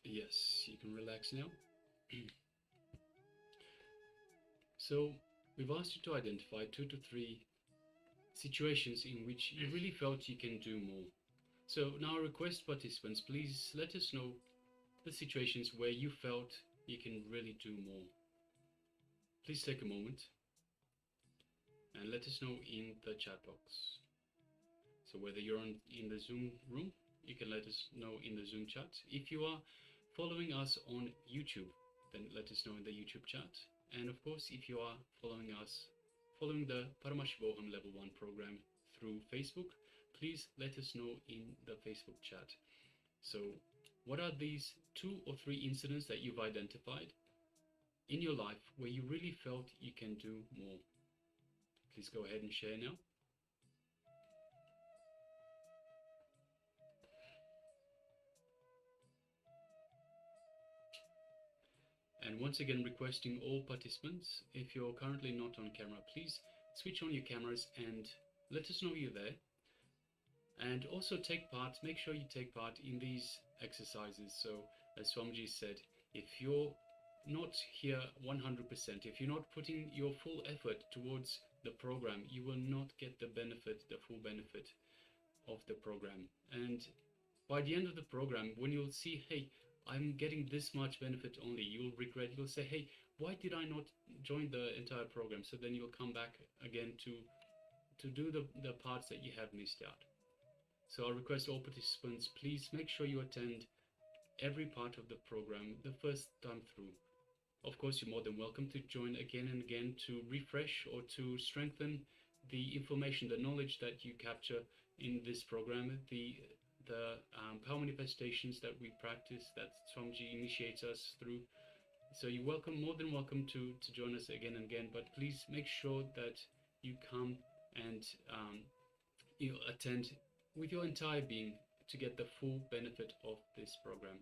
Yes, you can relax now. So, we've asked you to identify 2 to 3 situations in which you really felt you can do more. So now I request participants, please let us know the situations where you felt you can really do more. Please take a moment and let us know in the chat box. So whether you're in the Zoom room, you can let us know in the Zoom chat. If you are following us on YouTube, then let us know in the YouTube chat. And of course, if you are following the Paramashivoham Level-1 program through Facebook, please let us know in the Facebook chat. So what are these 2 or 3 incidents that you've identified in your life where you really felt you can do more? Please go ahead and share now. And once again, requesting all participants, if you're currently not on camera, please switch on your cameras and let us know you're there. And also make sure you take part in these exercises. So as Swamiji said, if you're not here 100%, if you're not putting your full effort towards the program, you will not get the full benefit of the program. And by the end of the program, when you'll see, hey, I'm getting this much benefit only, you'll regret, you'll say, hey, why did I not join the entire program? So then you'll come back again to do the parts that you have missed out. So I request all participants, please make sure you attend every part of the program the first time through. Of course, you're more than welcome to join again and again to refresh or to strengthen the information, the knowledge that you capture in this program, the power manifestations that we practice, that Swamiji initiates us through. So you're more than welcome to join us again and again, but please make sure that you come and you attend with your entire being to get the full benefit of this program.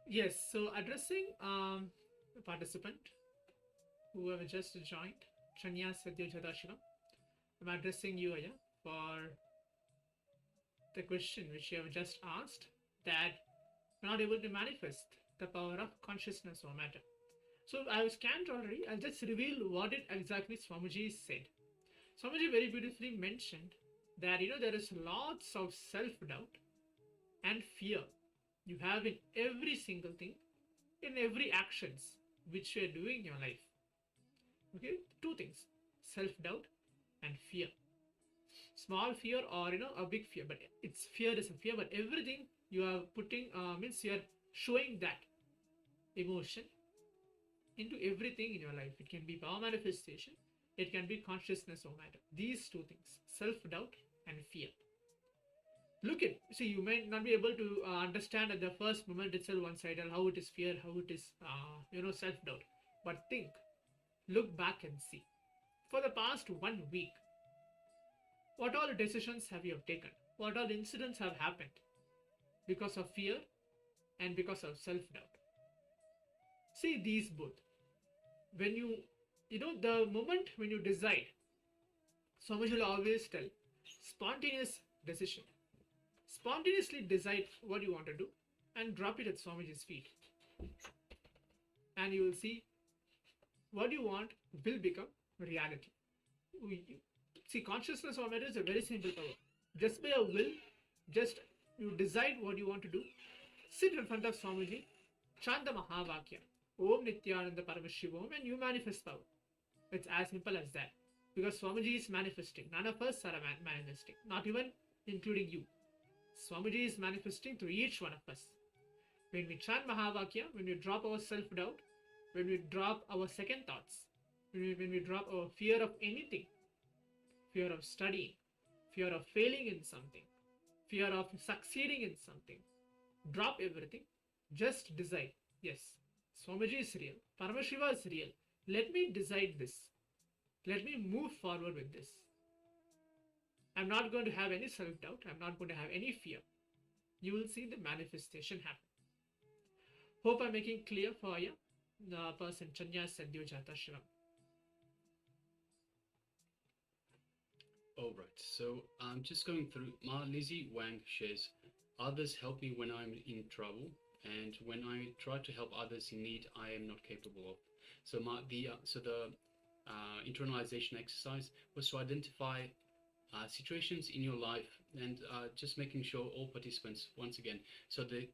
Yes, so addressing the participant who have just joined, Chanya Sadyojadashiram, I'm addressing you, Aya, for the question which you have just asked, that you're not able to manifest the power of consciousness or matter. So I have scanned already. I'll just reveal what it exactly Swamiji said. Swamiji very beautifully mentioned that there is lots of self-doubt and fear you have in every single thing, in every actions which you are doing in your life. Okay, 2 things: self-doubt and fear. Small fear or a big fear, but it's fear is a fear, but everything you are putting means you are showing that emotion into everything in your life. It can be power manifestation, it can be consciousness or matter. These 2 things, self-doubt and fear. Look at, see, you may not be able to understand at the first moment itself one-sided how it is fear, how it is self-doubt, but think, look back and see. For the past 1 week, what all decisions have you taken? What all incidents have happened because of fear and because of self-doubt? See these both. When the moment when you decide, Swamiji will always tell, spontaneous decision. Spontaneously decide what you want to do and drop it at Swamiji's feet. And you will see what you want will become reality. See, consciousness or matter is a very simple power. Just by a will, just you decide what you want to do, sit in front of Swamiji, chant the Mahavakya, Om Nityananda Paramashivoham, and you manifest power. It's as simple as that. Because Swamiji is manifesting. None of us are manifesting. Not even including you. Swamiji is manifesting through each one of us. When we chant Mahavakya, when we drop our self-doubt, when we drop our second thoughts, when we drop our fear of anything, fear of studying, fear of failing in something, fear of succeeding in something, drop everything, just decide, yes, Swamiji is real, Paramashiva is real, let me decide this, let me move forward with this. I'm not going to have any self-doubt, I'm not going to have any fear. You will see the manifestation happen. Hope I'm making clear for you, the person Chanya Sadyojadashiram. Alright, so I'm just going through. Ma Lizzie Wang shares, others help me when I'm in trouble, and when I try to help others in need, I am not capable of. So the internalization exercise was to identify situations in your life, and just making sure all participants, once again, so the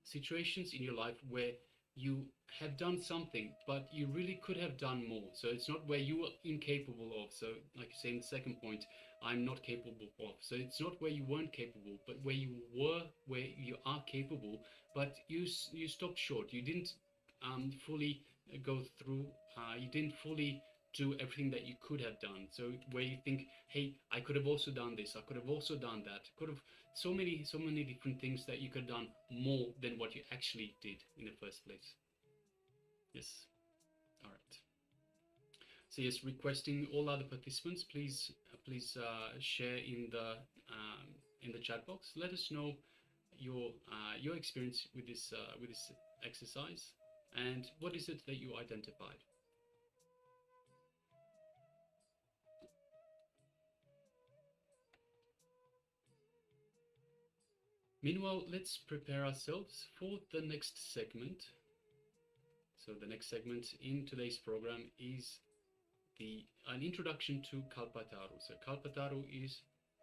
situations in your life where you have done something but you really could have done more. So it's not where you are incapable of. So like you say in the second point, I'm not capable of. So it's not where you weren't capable, but where you were, where you are capable, but you stopped short. You didn't fully go through. You didn't fully do everything that you could have done. So where you think, hey, I could have also done this, I could have also done that, could have so many different things that you could have done more than what you actually did in the first place. Yes. All right. So yes, requesting all other participants, please share in the chat box. Let us know your experience with this exercise, and what is it that you identified. Meanwhile, let's prepare ourselves for the next segment. So the next segment in today's program is an introduction to Kalpataru. So Kalpataru is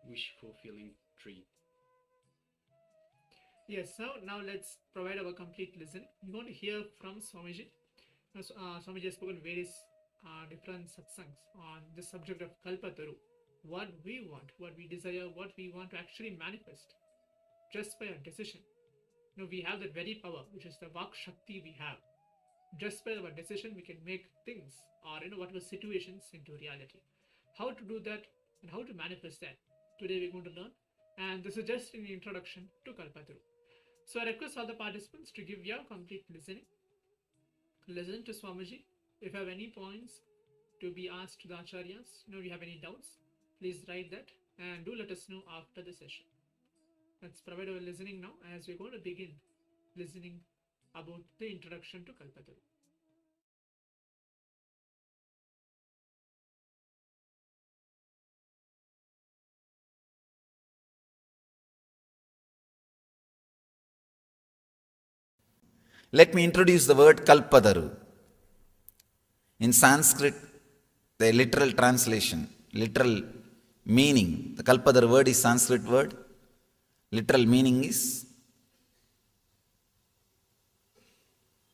wish-fulfilling tree. Yes, so now let's provide our complete listen. We're going to hear from Swamiji. Swamiji has spoken various different satsangs on the subject of Kalpataru. What we want, what we desire, what we want to actually manifest just by our decision. We have that very power, which is the Vak Shakti we have. Just by our decision, we can make things or whatever situations into reality. How to do that and how to manifest that, today we're going to learn. And this is just an introduction to Kalpataru. So I request all the participants to give your complete listening. Listen to Swamiji. If you have any points to be asked to the Acharyas, if you have any doubts, please write that and do let us know after the session. Let's provide our listening now as we're going to begin listening about the introduction to Kalpataru. Let me introduce the word Kalpataru. In Sanskrit, the literal translation, literal meaning, the Kalpataru word is Sanskrit word. Literal meaning is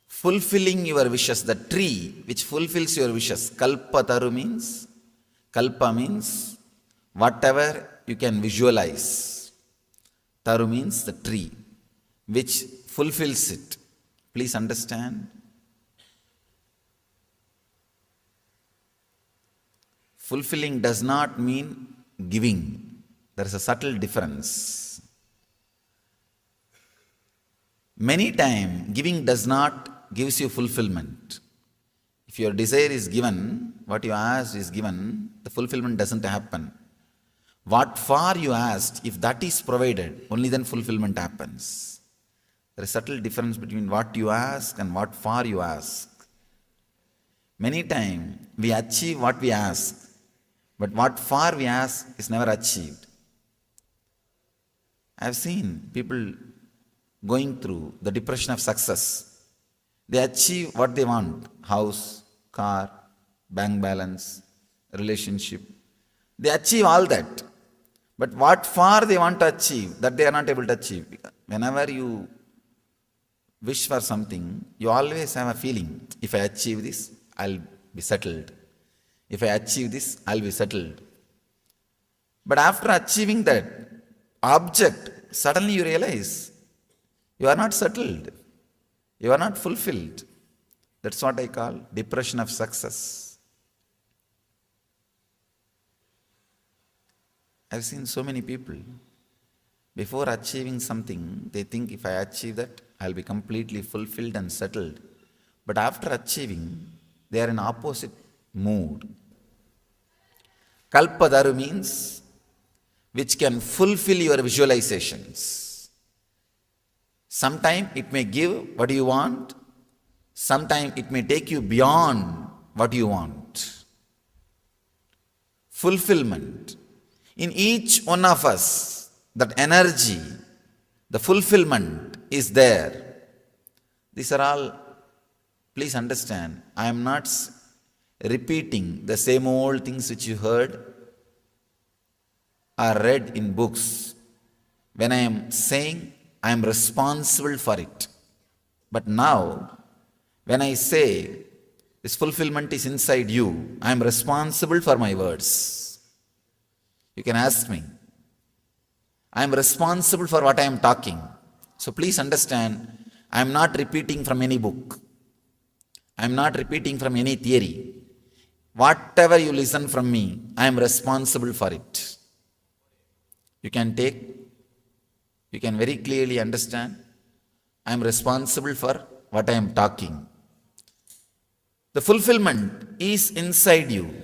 fulfilling your wishes, the tree which fulfills your wishes. Kalpataru means, Kalpa means whatever you can visualize. Taru means the tree which fulfills it. Please understand. Fulfilling does not mean giving. There is a subtle difference. Many times, giving does not gives you fulfillment. If your desire is given, what you asked is given, the fulfillment doesn't happen. What for you asked, if that is provided, only then fulfillment happens. There is a subtle difference between what you ask and what for you ask. Many times, we achieve what we ask, but what for we ask is never achieved. I have seen people going through the depression of success. They achieve what they want: house, car, bank balance, relationship. They achieve all that. But what for they want to achieve, that they are not able to achieve. Whenever you wish for something, you always have a feeling, if I achieve this, I'll be settled. If I achieve this, I'll be settled. But after achieving that object, suddenly you realize you are not settled. You are not fulfilled. That's what I call depression of success. I've seen so many people, before achieving something, they think if I achieve that, I'll be completely fulfilled and settled. But after achieving, they are in opposite mood. Kalpataru means which can fulfill your visualizations. Sometimes it may give what you want. Sometimes it may take you beyond what you want. Fulfillment. In each one of us, that energy The fulfillment is there. These are all, please understand, I am not repeating the same old things which you heard or read in books. When I am saying, I am responsible for it. But now, when I say, this fulfillment is inside you, I am responsible for my words. You can ask me. I am responsible for what I am talking. So please understand, I am not repeating from any book. I am not repeating from any theory. Whatever you listen from me, I am responsible for it. You can very clearly understand, I am responsible for what I am talking. The fulfillment is inside you.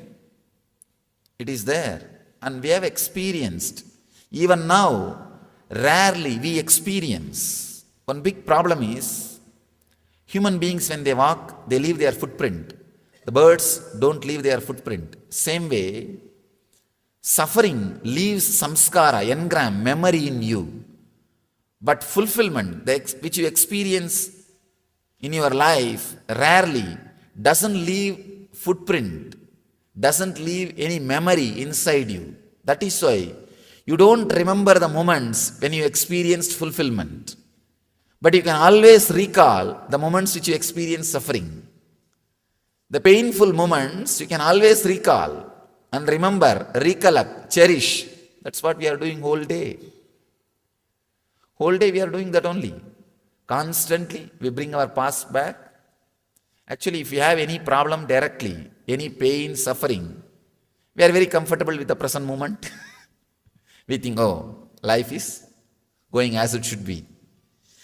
It is there. And we have experienced. Even now, rarely we experience. One big problem is, human beings when they walk, they leave their footprint. The birds don't leave their footprint. Same way, suffering leaves samskara, engram, memory in you. But fulfillment, which you experience in your life, rarely doesn't leave footprint, doesn't leave any memory inside you. That is why you don't remember the moments when you experienced fulfillment. But you can always recall the moments which you experienced suffering. The painful moments you can always recall and remember, recollect, cherish. That's what we are doing whole day. Whole day we are doing that only. Constantly we bring our past back. Actually, if you have any problem directly, any pain, suffering, we are very comfortable with the present moment. We think, oh, life is going as it should be.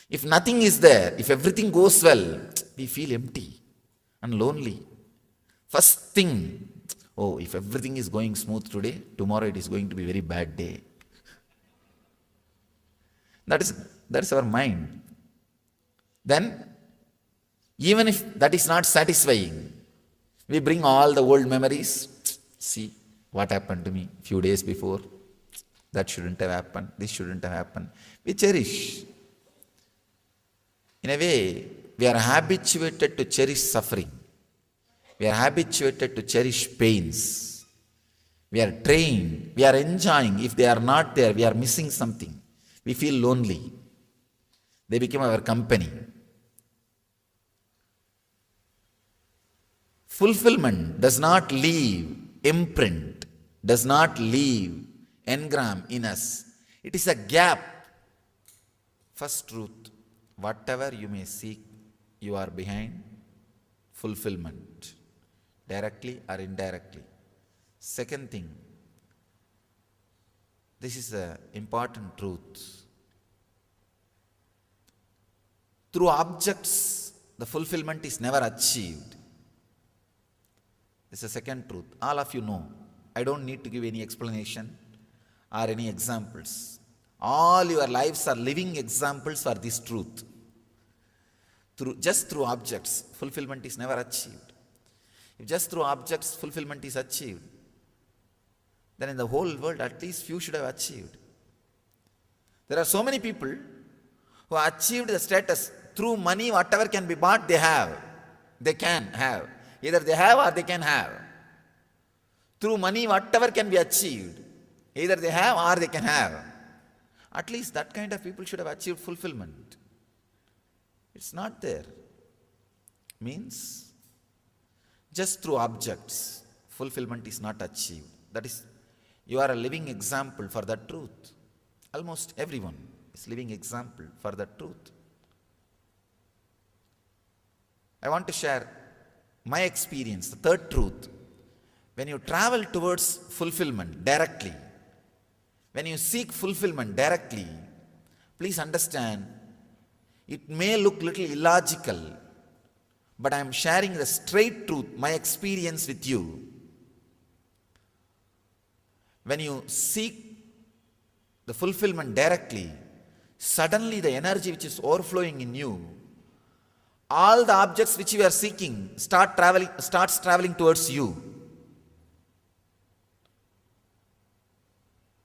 If nothing is there, if everything goes well, we feel empty and lonely. First thing, oh, if everything is going smooth today, tomorrow it is going to be a very bad day. That is our mind. Then, even if that is not satisfying, we bring all the old memories. See what happened to me a few days before. That shouldn't have happened. This shouldn't have happened. We cherish. In a way, we are habituated to cherish suffering. We are habituated to cherish pains. We are trained. We are enjoying. If they are not there, we are missing something. We feel lonely. They become our company. Fulfillment does not leave imprint, does not leave engram in us. It is a gap. First truth, whatever you may seek, you are behind fulfillment, directly or indirectly. Second thing, this is an important truth. Through objects, the fulfillment is never achieved. This is the second truth. All of you know. I don't need to give any explanation or any examples. All your lives are living examples for this truth. Just through objects, fulfillment is never achieved. If just through objects fulfillment is achieved, then in the whole world at least few should have achieved. There are so many people who achieved the status through money, whatever can be bought, they have. They can have. Either they have or they can have. Through money, whatever can be achieved, either they have or they can have. At least that kind of people should have achieved fulfillment. It's not there. Means, just through objects, fulfillment is not achieved. That is, you are a living example for that truth. Almost everyone is living example for that truth. I want to share my experience, the third truth. When you travel towards fulfillment directly, when you seek fulfillment directly, please understand, it may look little illogical, but I am sharing the straight truth, my experience with you. When you seek the fulfillment directly, suddenly the energy which is overflowing in you, all the objects which you are seeking starts traveling towards you.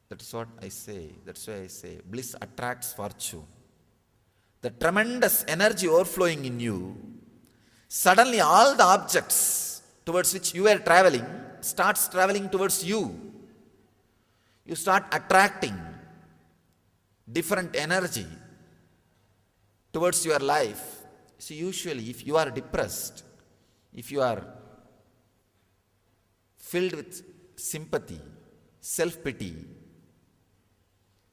That is what I say. That's why I say bliss attracts fortune. the tremendous energy overflowing in you, suddenly all the objects towards which you are traveling starts traveling towards you. You start attracting different energy towards your life. See, usually if you are depressed, if you are filled with sympathy, self-pity,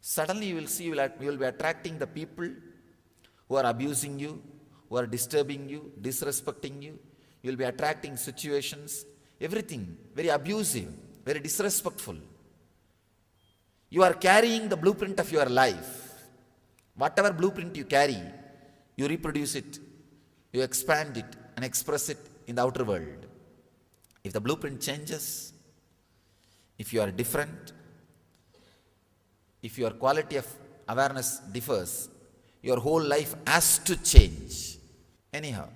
suddenly you will see you will be attracting the people who are abusing you, who are disturbing you, disrespecting you. You will be attracting situations, everything very abusive, very disrespectful. You are carrying the blueprint of your life. Whatever blueprint you carry, you reproduce it, you expand it and express it in the outer world. If the blueprint changes, if you are different, if your quality of awareness differs, your whole life has to change. Anyhow,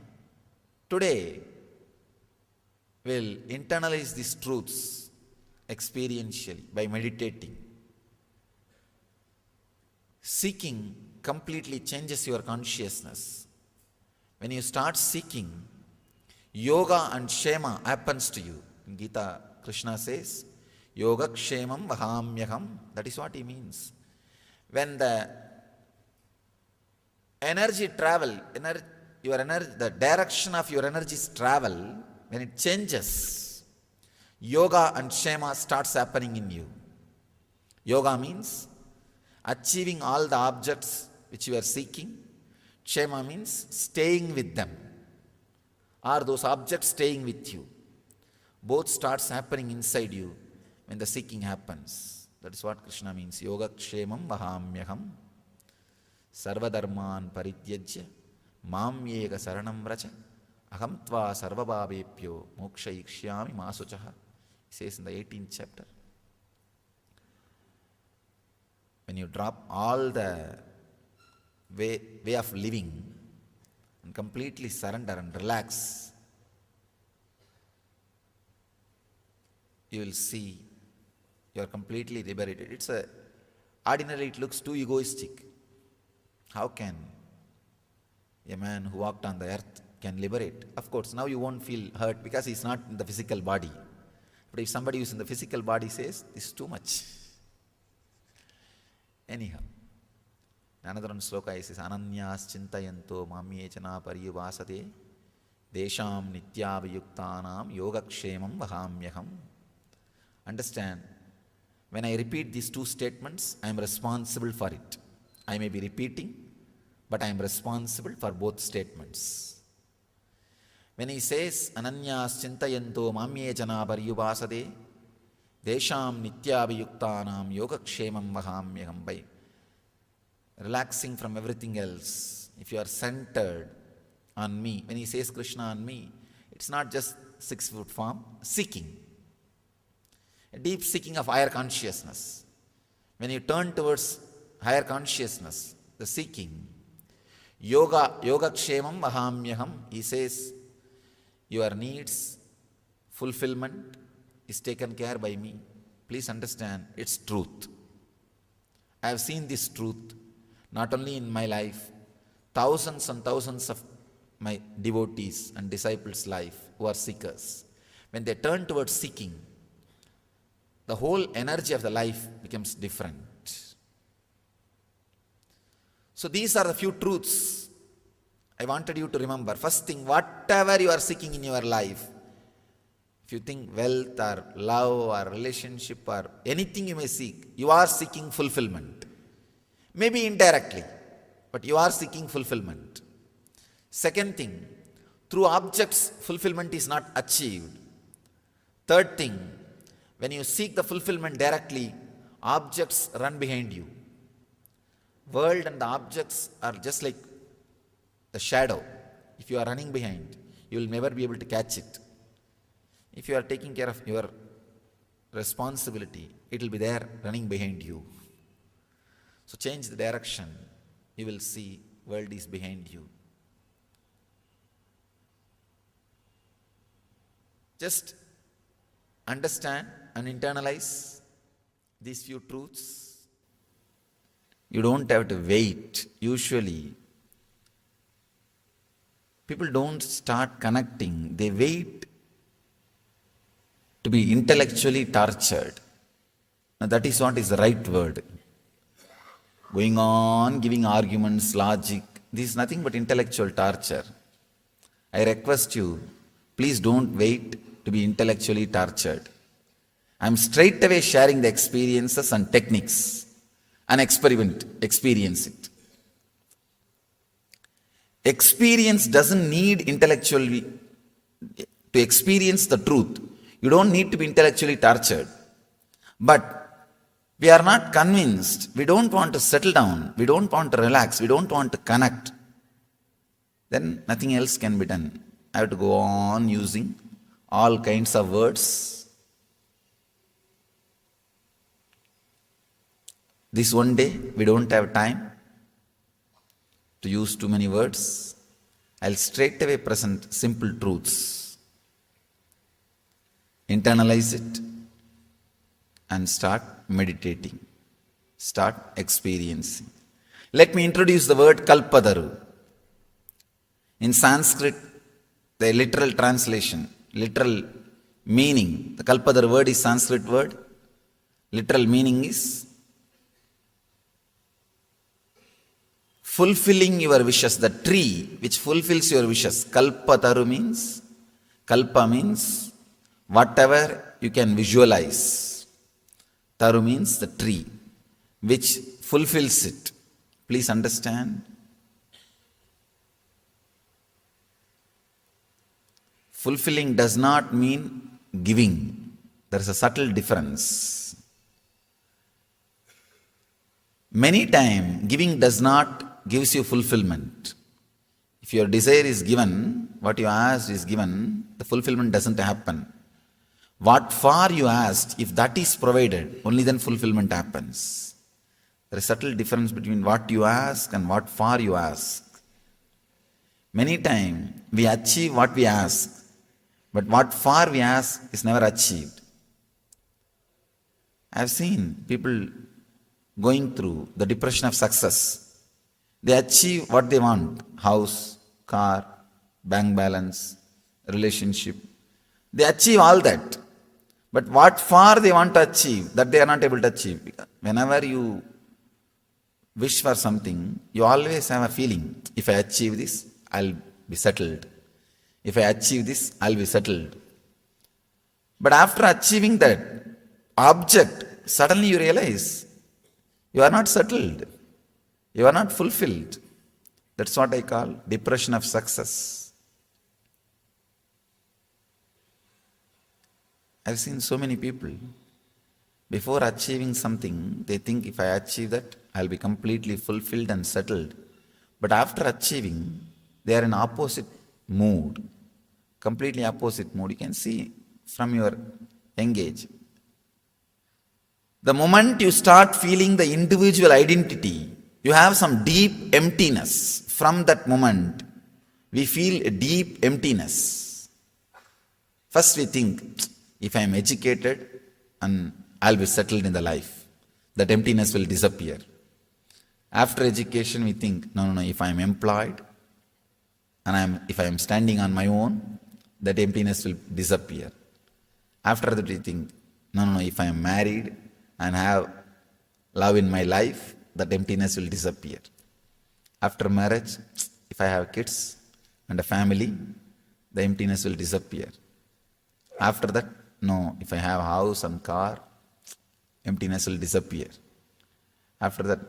today we'll internalize these truths experientially by meditating. Seeking completely changes your consciousness. When you start seeking, yoga and kshema happens to you. In Gita, Krishna says, yoga kshemam vahamyaham. That is what he means. When the energy travel, the direction of your energies travel, when it changes, yoga and kshema starts happening in you. Yoga means achieving all the objects which you are seeking. Kshema means staying with them. Are those objects staying with you? Both starts happening inside you when the seeking happens. That is what Krishna means. Yoga kshemam vahamyaham sarvadharman parityajya mam yega saranam vracha aham tva sarvabhavepyo mokshayikshami masuchaha. He says in the 18th chapter. When you drop all the way of living and completely surrender and relax, you will see you are completely liberated. Ordinarily it looks too egoistic. How can a man who walked on the earth can liberate? Of course, now you won't feel hurt because he's not in the physical body. But if somebody who's in the physical body says, this is too much. Anyhow, another one sloka says, Ananyas chintayanto mamyechana pariyuvasade desham nityavayuktanam yogakshemam vahamyaham. Understand, when I repeat these two statements, I am responsible for it. I may be repeating, but I am responsible for both statements. When he says, Ananyas chintayanto mamyechana pariyuvasade desham nityavayuktanam yogakshemam vahamyaham, by relaxing from everything else, if you are centered on me, when he says Krishna on me, it's not just 6-foot form, seeking. A deep seeking of higher consciousness. When you turn towards higher consciousness, the seeking, yogakshemam vahamyaham, he says, your needs, fulfillment is taken care by me. Please understand, it's truth. I have seen this truth not only in my life, thousands and thousands of my devotees and disciples' life who are seekers. When they turn towards seeking, the whole energy of the life becomes different. So these are the few truths I wanted you to remember. First thing, whatever you are seeking in your life, if you think wealth or love or relationship or anything you may seek, you are seeking fulfillment. Maybe indirectly, but you are seeking fulfillment. Second thing, through objects, fulfillment is not achieved. Third thing, when you seek the fulfillment directly, objects run behind you. World and the objects are just like the shadow. If you are running behind, you will never be able to catch it. If you are taking care of your responsibility, it will be there running behind you. So change the direction, you will see world is behind you. Just understand and internalize these few truths. You don't have to wait. Usually, People don't start connecting. They wait to be intellectually tortured. Now that is what is the right word. Going on, giving arguments, logic. This is nothing but intellectual torture. I request you, please don't wait to be intellectually tortured. I'm straight away sharing the experiences and techniques and experience it. Experience doesn't need intellectually to experience the truth. You don't need to be intellectually tortured. But we are not convinced. We don't want to settle down. We don't want to relax. We don't want to connect. Then nothing else can be done. I have to go on using all kinds of words. This one day, we don't have time to use too many words. I'll straight away present simple truths. Internalize it and start meditating. Start experiencing. Let me introduce the word Kalpadaru. In Sanskrit, the literal translation, literal meaning, the Kalpadaru word is Sanskrit word. Literal meaning is fulfilling your wishes, the tree which fulfills your wishes. Kalpataru means, kalpa means whatever you can visualize. Taru means the tree which fulfills it. Please understand. Fulfilling does not mean giving. There is a subtle difference. Many times, giving does not gives you fulfillment. If your desire is given, what you asked is given, the fulfillment doesn't happen. What for you asked, if that is provided, only then fulfillment happens. There is a subtle difference between what you ask and what for you ask. Many times, we achieve what we ask, but what for we ask is never achieved. I have seen people going through the depression of success. They achieve what they want: house, car, bank balance, relationship. They achieve all that. But what for they want to achieve, that they are not able to achieve. Whenever you wish for something, you always have a feeling, if I achieve this, I'll be settled. If I achieve this, I'll be settled. But after achieving that object, suddenly you realize you are not settled. You are not fulfilled. That's what I call depression of success. I've seen so many people, before achieving something, they think if I achieve that, I'll be completely fulfilled and settled. But after achieving, they are in opposite mood. Completely opposite mood. You can see from your young age. The moment you start feeling the individual identity, you have some deep emptiness. From that moment, we feel a deep emptiness. First we think, if I am educated and I'll be settled in the life, that emptiness will disappear. After education, we think, no, if I am employed and if I am standing on my own, that emptiness will disappear. After that, we think, no, if I am married and have love in my life, that emptiness will disappear. After marriage, if I have kids and a family, the emptiness will disappear. After that, no, if I have a house and car, emptiness will disappear. After that,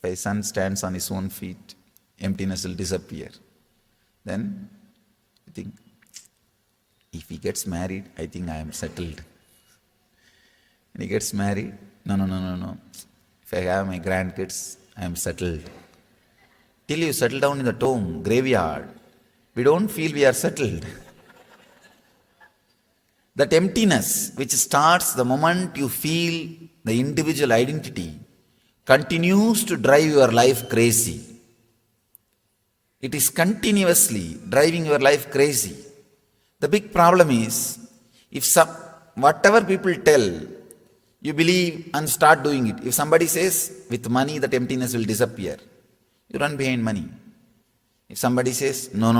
if a son stands on his own feet, emptiness will disappear. Then you think, if he gets married, I think I am settled. When he gets married, no. If I have my grandkids, I am settled. Till you settle down in the tomb, graveyard, we don't feel we are settled. That emptiness which starts the moment you feel the individual identity continues to drive your life crazy. It is continuously driving your life crazy. The big problem is, whatever people tell, you believe and start doing it. If somebody says, with money that emptiness will disappear, you run behind money. If somebody says, no,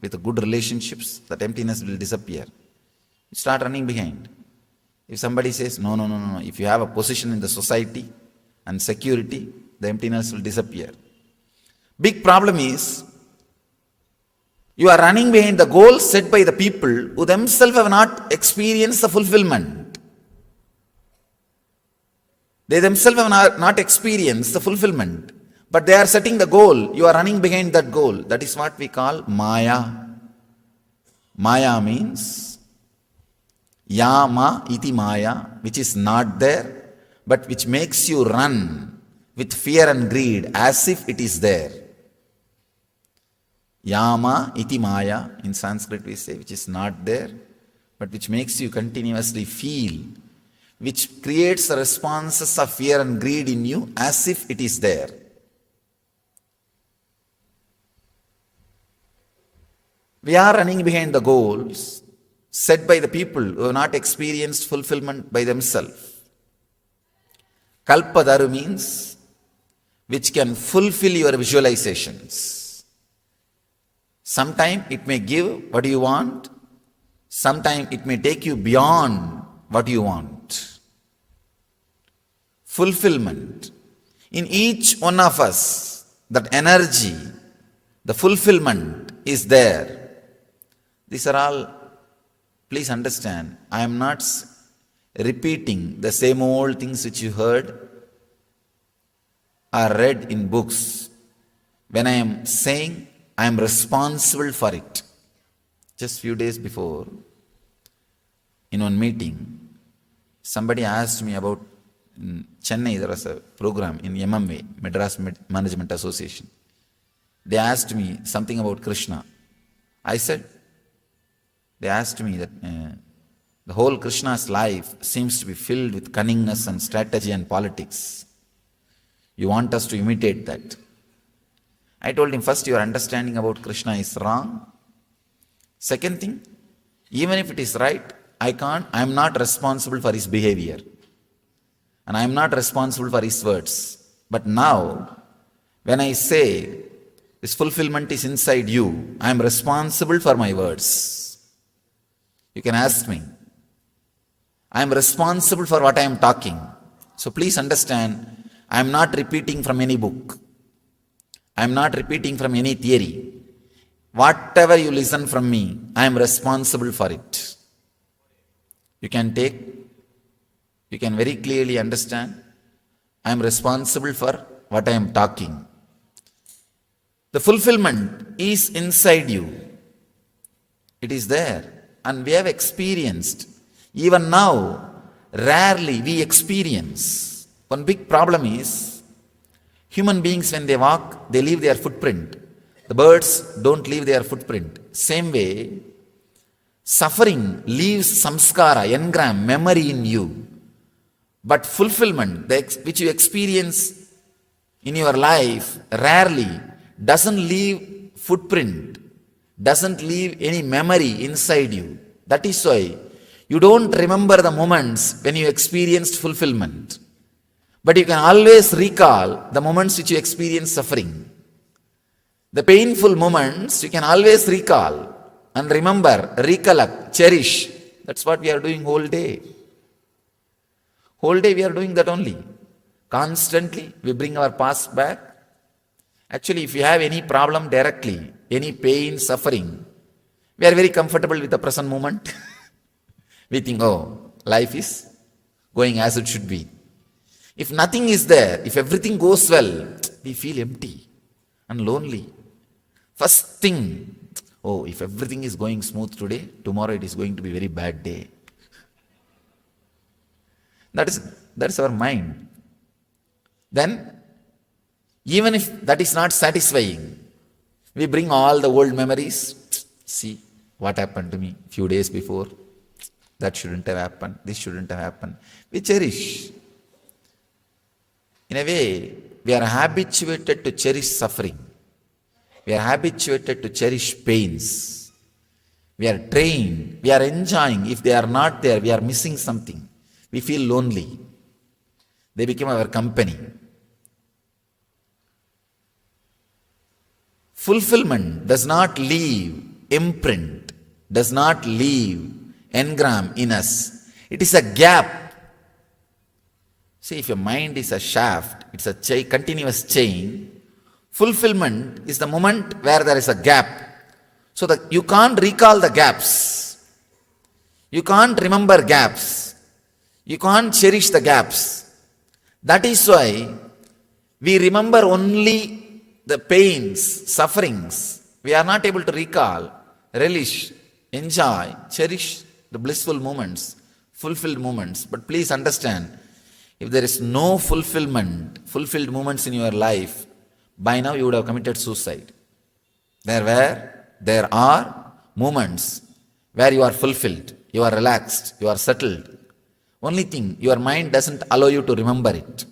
with good relationships, that emptiness will disappear. You start running behind. If somebody says, no, if you have a position in the society and security, the emptiness will disappear. Big problem is, you are running behind the goals set by the people who themselves have not experienced the fulfillment. They themselves have not experienced the fulfillment. But they are setting the goal. You are running behind that goal. That is what we call Maya. Maya means Yama iti Maya, which is not there, but which makes you run with fear and greed as if it is there. Yama iti Maya, in Sanskrit we say, which is not there, but which makes you continuously feel, which creates the responses of fear and greed in you as if it is there. We are running behind the goals set by the people who have not experienced fulfillment by themselves. Kalpadaru means which can fulfill your visualizations. Sometimes it may give what you want, sometimes it may take you beyond what you want. Fulfillment. In each one of us, that energy, the fulfillment is there. These are all, please understand, I am not repeating the same old things which you heard or read in books. When I am saying, I am responsible for it. Just few days before, in one meeting, somebody asked me about, in Chennai there was a program in MMA, Madras Management Association. They asked me something about Krishna. They asked me that the whole Krishna's life seems to be filled with cunningness and strategy and politics. You want us to imitate that. I told him, first, your understanding about Krishna is wrong. Second thing, even if it is right, I am not responsible for his behavior. And I am not responsible for his words. But now, when I say this fulfillment is inside you, I am responsible for my words. You can ask me. I am responsible for what I am talking. So please understand, I am not repeating from any book. I am not repeating from any theory. Whatever you listen from me, I am responsible for it. You can very clearly understand, I am responsible for what I am talking. The fulfillment is inside you. It is there. And we have experienced. Even now, rarely we experience. One big problem is, human beings when they walk, they leave their footprint. The birds don't leave their footprint. Same way, suffering leaves samskara, engram, memory in you. But fulfillment, which you experience in your life, rarely doesn't leave footprint, doesn't leave any memory inside you. That is why you don't remember the moments when you experienced fulfillment. But you can always recall the moments which you experienced suffering. The painful moments you can always recall and remember, recollect, cherish. That's what we are doing whole day. Whole day we are doing that only. Constantly we bring our past back. Actually, if you have any problem directly, any pain, suffering, we are very comfortable with the present moment. We think, oh, life is going as it should be. If nothing is there, if everything goes well, we feel empty and lonely. First thing, oh, if everything is going smooth today, tomorrow it is going to be a very bad day. That is our mind. Then, even if that is not satisfying, we bring all the old memories. See what happened to me a few days before. That shouldn't have happened. This shouldn't have happened. We cherish. In a way, we are habituated to cherish suffering. We are habituated to cherish pains. We are trained. We are enjoying. If they are not there, we are missing something. We feel lonely. They become our company. Fulfillment does not leave imprint, does not leave, engram in us. It is a gap. See, if your mind is a shaft, it's a continuous chain. Fulfillment is the moment where there is a gap. So that you can't recall the gaps. You can't remember gaps. You can't cherish the gaps. That is why we remember only the pains, sufferings. We are not able to recall, relish, enjoy, cherish the blissful moments, fulfilled moments. But please understand, if there is no fulfilled moments in your life, by now you would have committed suicide. There are moments where you are fulfilled, you are relaxed, you are settled. Only thing, your mind doesn't allow you to remember it,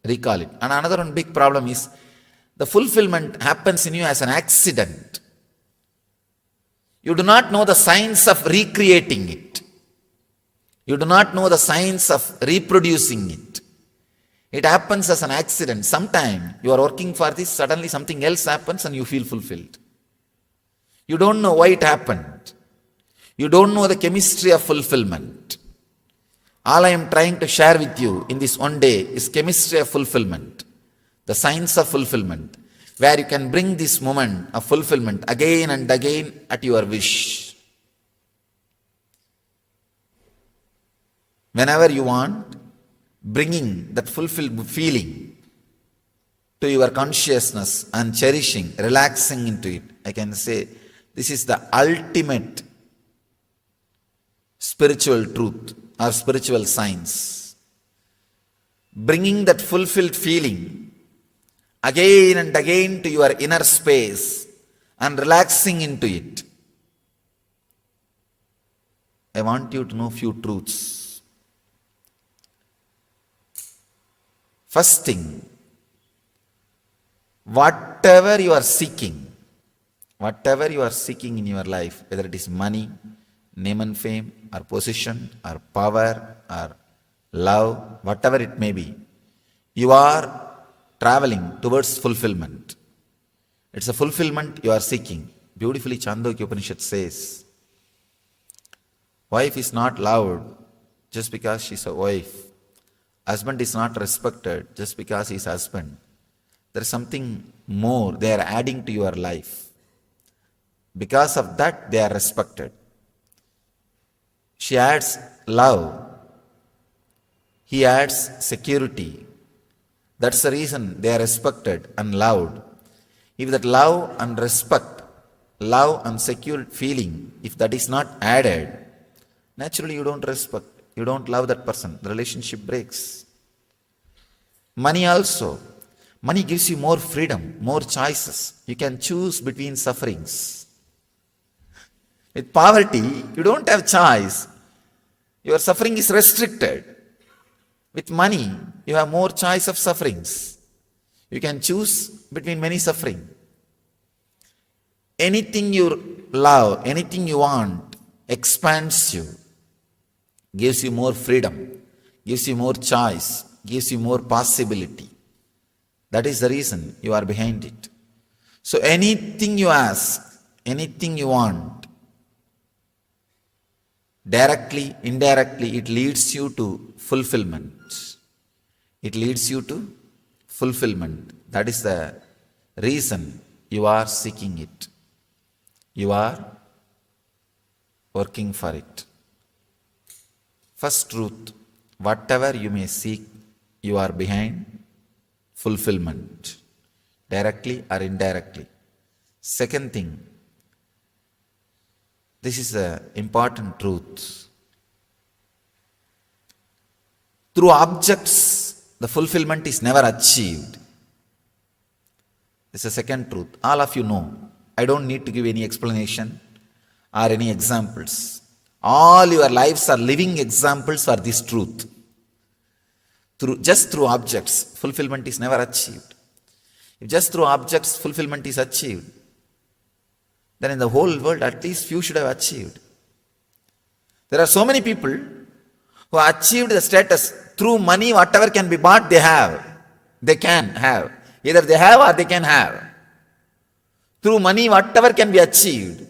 recall it. And another one big problem is, the fulfillment happens in you as an accident. You do not know the science of recreating it. You do not know the science of reproducing it. It happens as an accident. Sometime you are working for this, suddenly something else happens and you feel fulfilled. You don't know why it happened. You don't know the chemistry of fulfillment. All I am trying to share with you in this one day is chemistry of fulfillment, the science of fulfillment, where you can bring this moment of fulfillment again and again at your wish. Whenever you want, bringing that fulfilled feeling to your consciousness and cherishing, relaxing into it. I can say this is the ultimate spiritual truth or spiritual science. Bringing that fulfilled feeling again and again to your inner space and relaxing into it. I want you to know few truths. First thing, whatever you are seeking in your life, whether it is money, name and fame, or position, or power, or love, whatever it may be, you are traveling towards fulfillment. It's a fulfillment you are seeking. Beautifully, Chandogya Upanishad says, wife is not loved just because she's a wife. Husband is not respected just because he's husband. There is something more they are adding to your life. Because of that, they are respected. She adds love. He adds security. That's the reason they are respected and loved. If that love and respect, love and secure feeling, if that is not added, naturally you don't respect, you don't love that person. The relationship breaks. Money also. Money gives you more freedom, more choices. You can choose between sufferings. With poverty, you don't have choice. Your suffering is restricted. With money, you have more choice of sufferings. You can choose between many suffering. Anything you love, anything you want, expands you, gives you more freedom, gives you more choice, gives you more possibility. That is the reason you are behind it. So anything you ask, anything you want, directly, indirectly, it leads you to fulfillment. It leads you to fulfillment. That is the reason you are seeking it. You are working for it. First truth, whatever you may seek, you are behind fulfillment, directly or indirectly. Second thing, this is an important truth. Through objects, the fulfillment is never achieved. This is the second truth. All of you know. I don't need to give any explanation or any examples. All your lives are living examples for this truth. Just through objects, fulfillment is never achieved. If just through objects fulfillment is achieved, then in the whole world at least few should have achieved. There are so many people who achieved the status through money. Whatever can be bought, they have. They can have. Either they have or they can have. Through money, whatever can be achieved,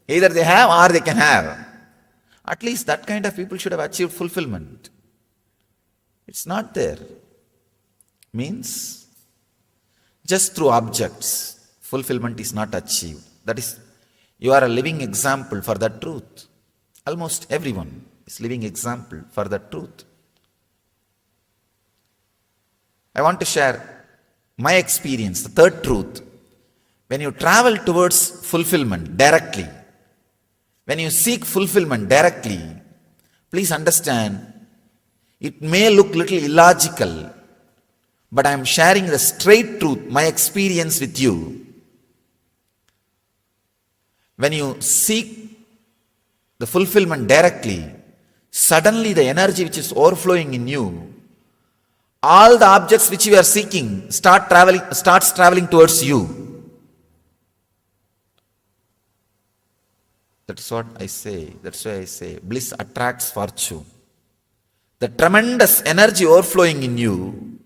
Either they have or they can have. At least that kind of people should have achieved fulfillment. It's not there. Means just through objects, fulfillment is not achieved. That is, you are a living example for that truth. Almost everyone is living example for that truth. I want to share my experience, the third truth. When you travel towards fulfillment directly, when you seek fulfillment directly, please understand, it may look little illogical, but I am sharing the straight truth, my experience with you. When you seek the fulfillment directly, suddenly the energy which is overflowing in you, all the objects which you are seeking starts traveling towards you. That's what I say. That's why I say bliss attracts fortune. The tremendous energy overflowing in you,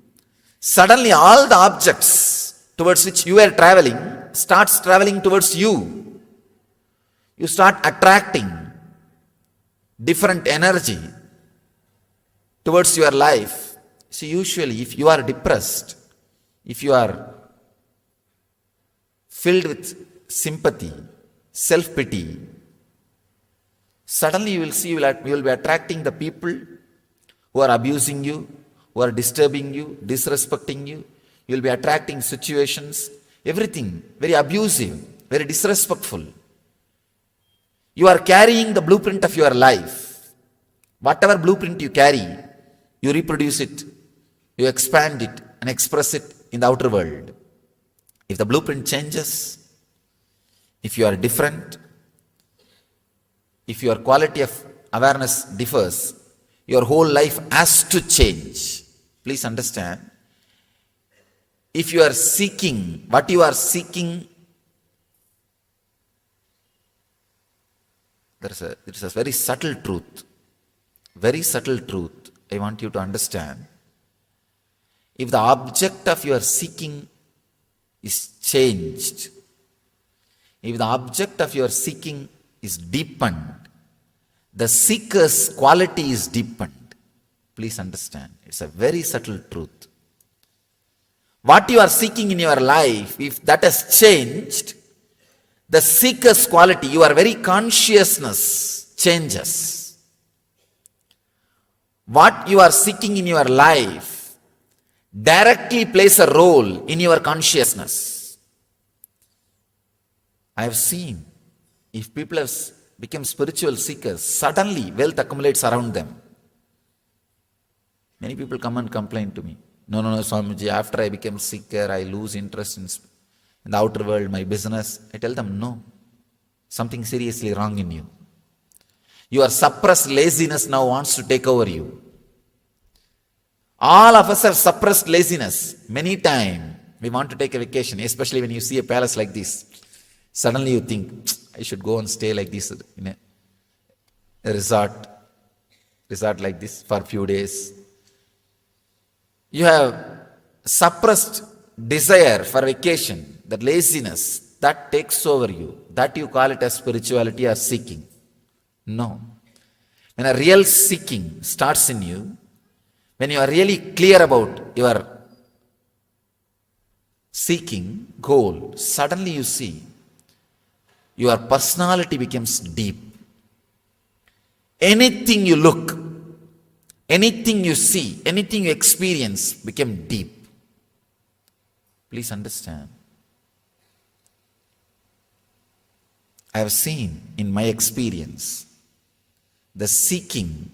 suddenly all the objects towards which you are traveling starts traveling towards you. You start attracting different energy towards your life. See, usually if you are depressed, if you are filled with sympathy, self-pity, suddenly you will see you will be attracting the people who are abusing you, who are disturbing you, disrespecting you. You will be attracting situations, everything very abusive, very disrespectful. You are carrying the blueprint of your life. Whatever blueprint you carry, you reproduce it, you expand it and express it in the outer world. If the blueprint changes, if you are different, if your quality of awareness differs, your whole life has to change. Please understand. If you are seeking, what you are seeking, there is a very subtle truth. Very subtle truth I want you to understand. If the object of your seeking is changed, if the object of your seeking is deepened, the seeker's quality is deepened. Please understand. It's a very subtle truth. What you are seeking in your life, if that has changed, the seeker's quality, your very consciousness changes. What you are seeking in your life directly plays a role in your consciousness. I have seen, if people have become spiritual seekers, suddenly wealth accumulates around them. Many people come and complain to me. No, Swamiji, after I became seeker, I lose interest in the outer world, my business. I tell them, no, something seriously wrong in you. Your suppressed laziness now wants to take over you. All of us have suppressed laziness. Many times we want to take a vacation, especially when you see a palace like this. Suddenly you think, I should go and stay like this in a resort like this for a few days. You have suppressed desire for vacation, that laziness, that takes over you. That you call it as spirituality or seeking. No. When a real seeking starts in you, when you are really clear about your seeking goal, suddenly you see your personality becomes deep. Anything you look, anything you see, anything you experience become deep. Please understand. I have seen in my experience, the seeking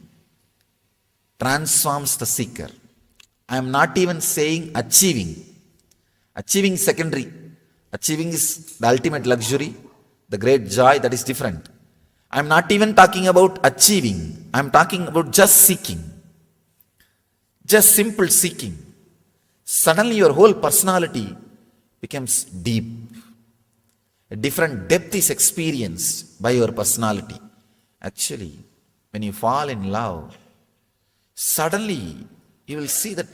transforms the seeker. I am not even saying achieving. Achieving secondary. Achieving is the ultimate luxury, the great joy, that is different. I am not even talking about achieving. I am talking about just seeking. Just simple seeking. Suddenly your whole personality becomes deep. A different depth is experienced by your personality. Actually, when you fall in love, suddenly you will see that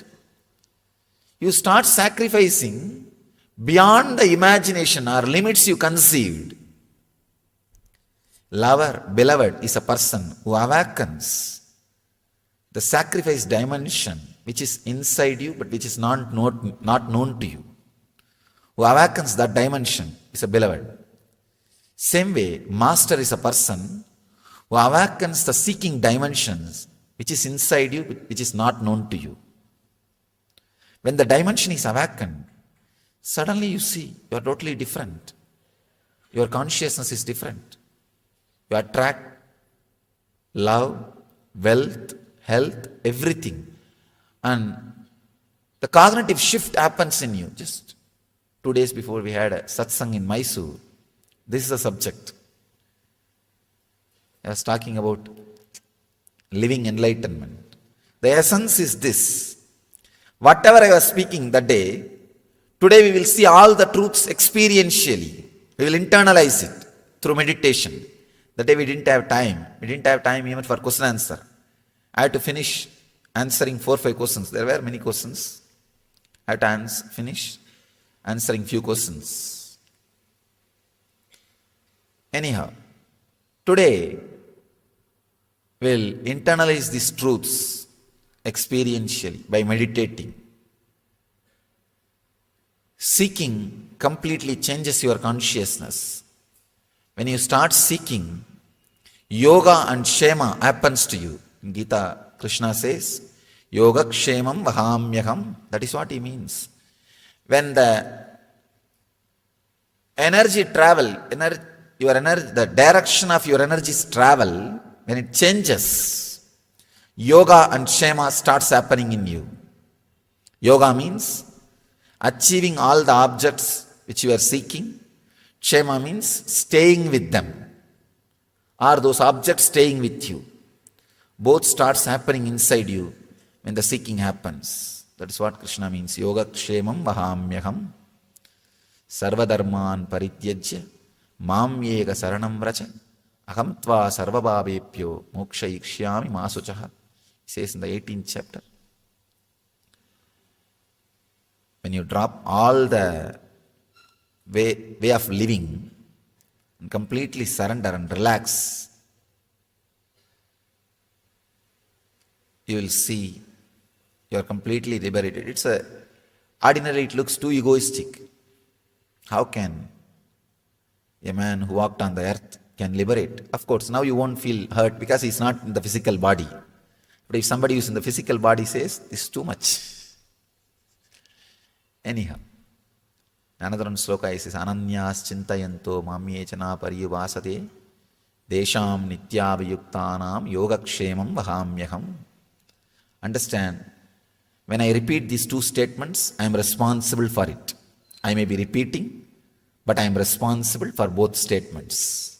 you start sacrificing beyond the imagination or limits you conceived. Lover, beloved is a person who awakens the sacrifice dimension which is inside you but which is not known to you. Who awakens that dimension is a beloved. Same way, master is a person who awakens the seeking dimensions which is inside you but which is not known to you. When the dimension is awakened, suddenly you see you are totally different. Your consciousness is different. You attract love, wealth, health, everything. And the cognitive shift happens in you. Just 2 days before we had a satsang in Mysore. This is the subject. I was talking about living enlightenment. The essence is this. Whatever I was speaking that day, today we will see all the truths experientially. We will internalize it through meditation. That day we didn't have time. We didn't have time even for question answer. I had to finish answering 4-5 questions. There were many questions. I had to finish answering few questions. Anyhow, today we'll internalize these truths experientially by meditating. Seeking completely changes your consciousness. When you start seeking, yoga and kshema happens to you. In Gita, Krishna says, yoga kshemam vahamyaham. That is what he means. When the energy travel, the direction of your energies travel, when it changes, yoga and kshema starts happening in you. Yoga means achieving all the objects which you are seeking. Kshema means staying with them, or those objects staying with you. Both starts happening inside you when the seeking happens. That is what Krishna means. Yoga kshemam vahamyaham sarvadharman parityajya mam yega saranam vracha aham tva sarvabhavepyo moksha ikshayami masuchaha. He says in the 18th chapter. When you drop all the way of living and completely surrender and relax, you will see you are completely liberated. Ordinarily it looks too egoistic. How can a man who walked on the earth can liberate? Of course, now you won't feel hurt because he's not in the physical body. But if somebody who's in the physical body says, this is too much. Anyhow, another one sloka says, Ananyas chintayanto mamyechana pariyuvasade desham nityavayuktanam yogakshemam vahamyaham. Understand, when I repeat these two statements, I am responsible for it. I may be repeating, but I am responsible for both statements.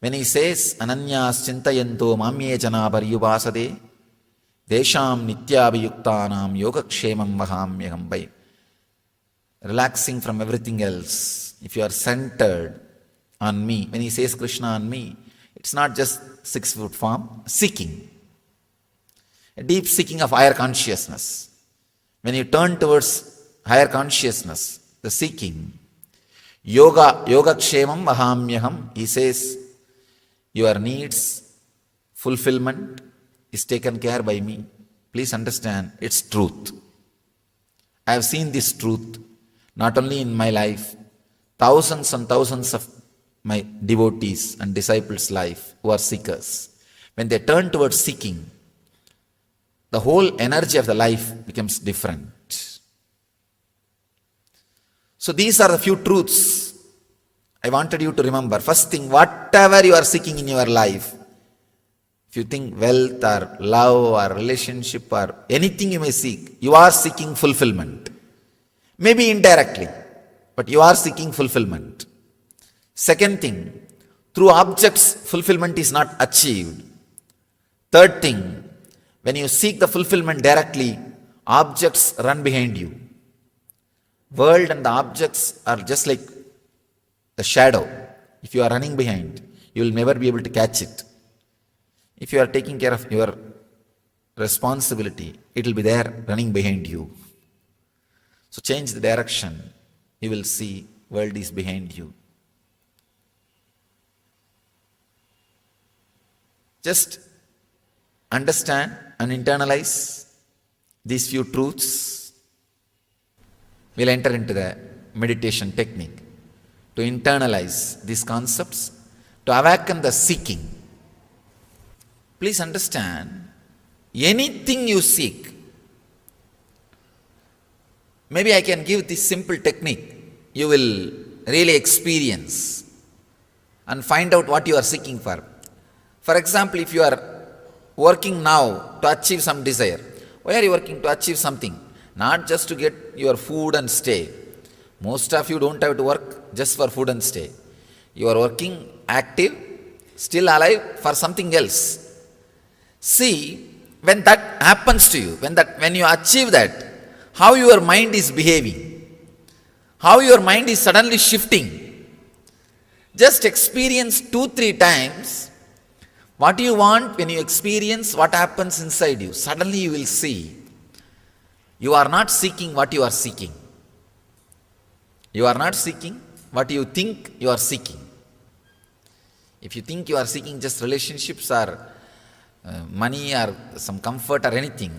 When he says, Ananyas chintayanto mamyechana pariyuvasade desham nityavayuktanam yogakshemam vahamyaham, by relaxing from everything else, if you are centered on me, when he says Krishna on me, it's not just 6-foot form, seeking. A deep seeking of higher consciousness. When you turn towards higher consciousness, the seeking, yogakshemam vahamyaham, he says, your needs, fulfillment is taken care by me. Please understand, it's truth. I have seen this truth not only in my life, thousands and thousands of my devotees and disciples' life who are seekers. When they turn towards seeking, the whole energy of the life becomes different. So these are the few truths I wanted you to remember. First thing, whatever you are seeking in your life, if you think wealth or love or relationship or anything you may seek, you are seeking fulfillment. Maybe indirectly, but you are seeking fulfillment. Second thing, through objects, fulfillment is not achieved. Third thing, when you seek the fulfillment directly, objects run behind you. World and the objects are just like the shadow. If you are running behind, you will never be able to catch it. If you are taking care of your responsibility, it will be there running behind you. So change the direction. You will see world is behind you. Just understand and internalize these few truths. We'll enter into the meditation technique to internalize these concepts, to awaken the seeking. Please understand, anything you seek, maybe I can give this simple technique, you will really experience and find out what you are seeking for. For example, if you are working now to achieve some desire, why are you working? To achieve something, not just to get your food and stay. Most of you don't have to work just for food and stay. You are working active, still alive for something else. See, when that happens to you, when you achieve that, how your mind is behaving, how your mind is suddenly shifting. Just experience 2-3 times what you want. When you experience what happens inside you, suddenly you will see you are not seeking what you are seeking. You are not seeking what you think you are seeking. If you think you are seeking just relationships or money or some comfort or anything,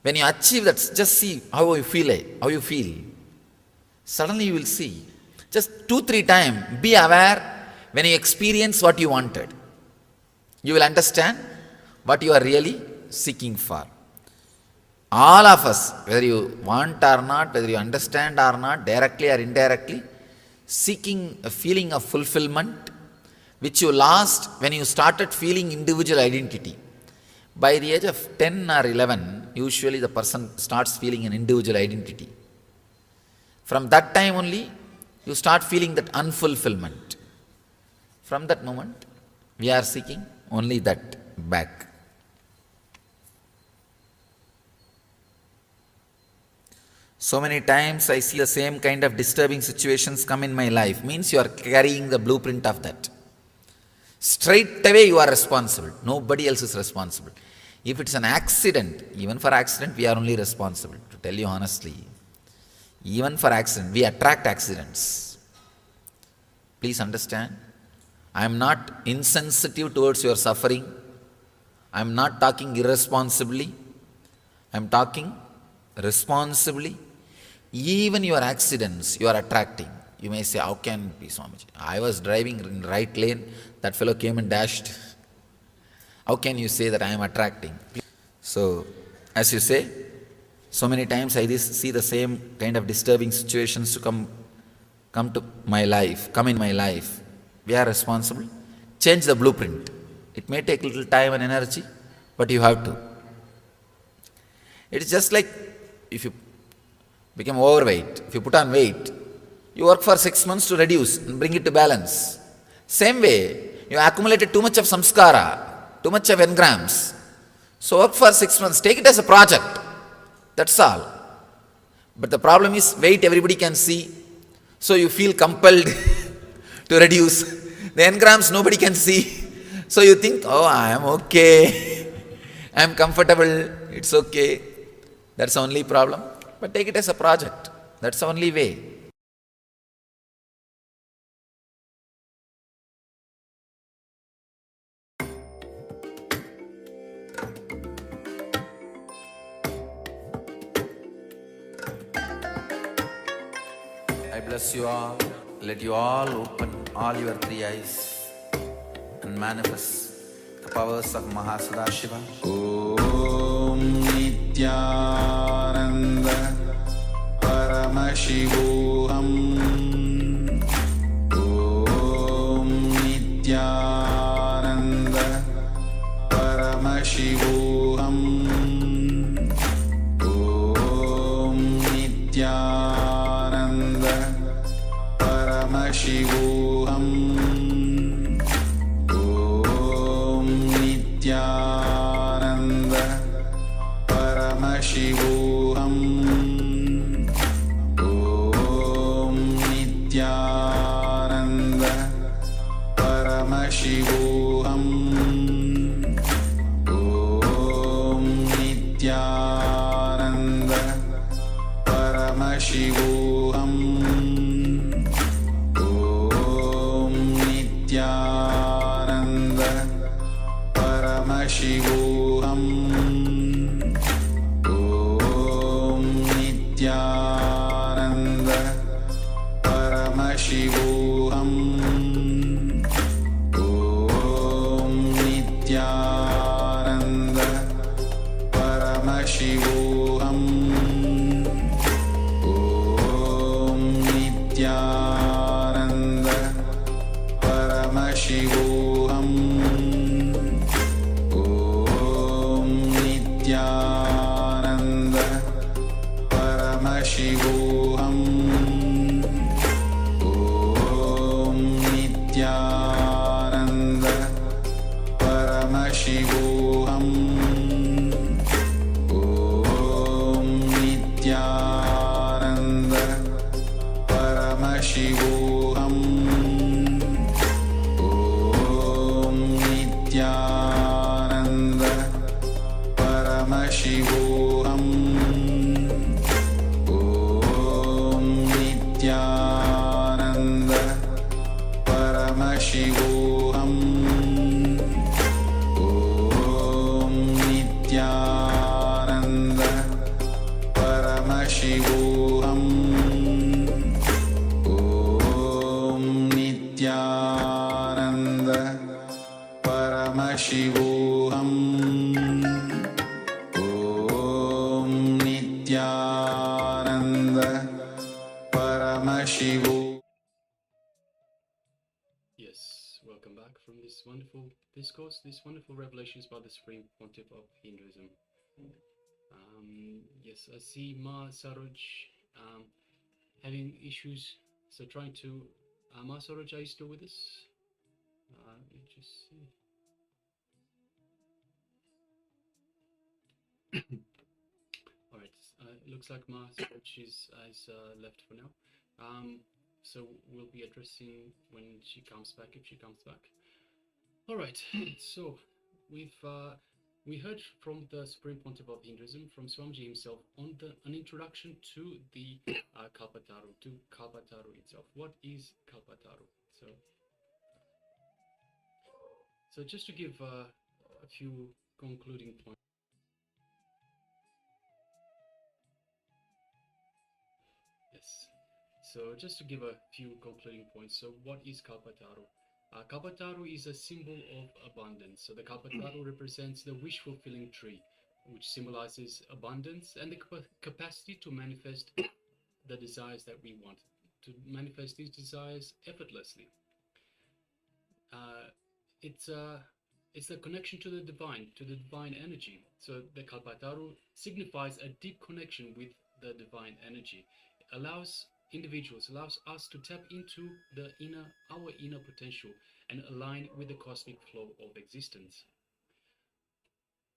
when you achieve that, just see how you feel. Suddenly you will see. Just 2-3 times, be aware when you experience what you wanted. You will understand what you are really seeking for. All of us, whether you want or not, whether you understand or not, directly or indirectly, seeking a feeling of fulfillment, which you lost when you started feeling individual identity. By the age of 10 or 11, usually the person starts feeling an individual identity. From that time only, you start feeling that unfulfillment. From that moment, we are seeking only that back. So many times I see the same kind of disturbing situations come in my life. Means you are carrying the blueprint of that. Straight away you are responsible. Nobody else is responsible. If it's an accident, even for accident we are only responsible. To tell you honestly, even for accident, we attract accidents. Please understand, I am not insensitive towards your suffering. I am not talking irresponsibly. I am talking responsibly. Even your accidents you are attracting. You may say, how can it be, Swamiji? I was driving in right lane, that fellow came and dashed. How can you say that I am attracting? So, as you say, so many times I see the same kind of disturbing situations to come in my life. We are responsible. Change the blueprint. It may take little time and energy, but you have to. It is just like if you become overweight, if you put on weight, you work for 6 months to reduce and bring it to balance. Same way, you accumulated too much of samskara, too much of engrams. So work for 6 months, take it as a project. That's all. But the problem is weight everybody can see, so you feel compelled to reduce. The engrams nobody can see, so you think, oh, I am okay, I am comfortable, it's okay. That's the only problem. But take it as a project. That's the only way. I bless you all. Let you all open all your 3 eyes and manifest the powers of Mahasudashiva. Om Nityananda Paramashivoham. Om Nityananda Paramashivoham. Om Nityananda Paramashivoham. Om Nityananda Paramashivoham. Om Nityananda Paramashivoham. Om Nityananda Paramashivoham. Om Nityananda Paramashivoham Om Nityananda Paramashivoham Om Nityananda Paramashivoham Om Nityananda Paramashivoham Om Nityananda Paramashivoham Om Nityananda Paramashivoham Om Nityananda Paramashivoham Om Nityananda Paramashivoham Om Nityananda Paramashivoham Om Nityananda Paramashivoham Om Nityananda Paramashivoham. Yes, welcome back from this wonderful discourse, these wonderful revelations by the Supreme Pontiff of Hinduism. Yes, I see Ma Saroj having issues, so trying to... Ma Saroj, are you still with us? Let me just see. Alright, it looks like Ma Saroj is left for now. So we'll be addressing when she comes back, if she comes back. Alright, so we heard from the Supreme Pontiff of Hinduism, from Swamiji himself, on an introduction to the Kalpataru, to Kalpataru itself. What is Kalpataru? So just to give a few concluding points. Yes. So just to give a few concluding points. So what is Kalpataru? Kalpataru is a symbol of abundance. So the Kalpataru represents the wish-fulfilling tree, which symbolizes abundance and the capacity to manifest the desires that we want, to manifest these desires effortlessly. It's a connection to the divine energy. So the Kalpataru signifies a deep connection with the divine energy. It allows us to tap into our inner potential and align with the cosmic flow of existence.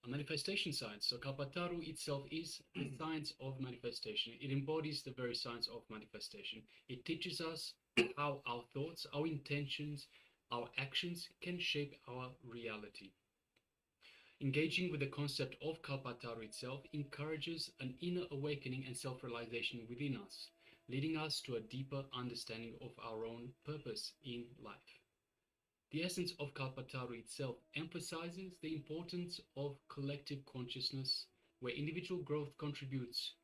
A manifestation science. So Kalpataru itself is the science of manifestation. It embodies the very science of manifestation. It teaches us how our thoughts, our intentions, our actions can shape our reality. Engaging with the concept of Kalpataru itself encourages an inner awakening and self-realization within us, leading us to a deeper understanding of our own purpose in life. The essence of Kalpataru itself emphasizes the importance of collective consciousness, where individual growth contributes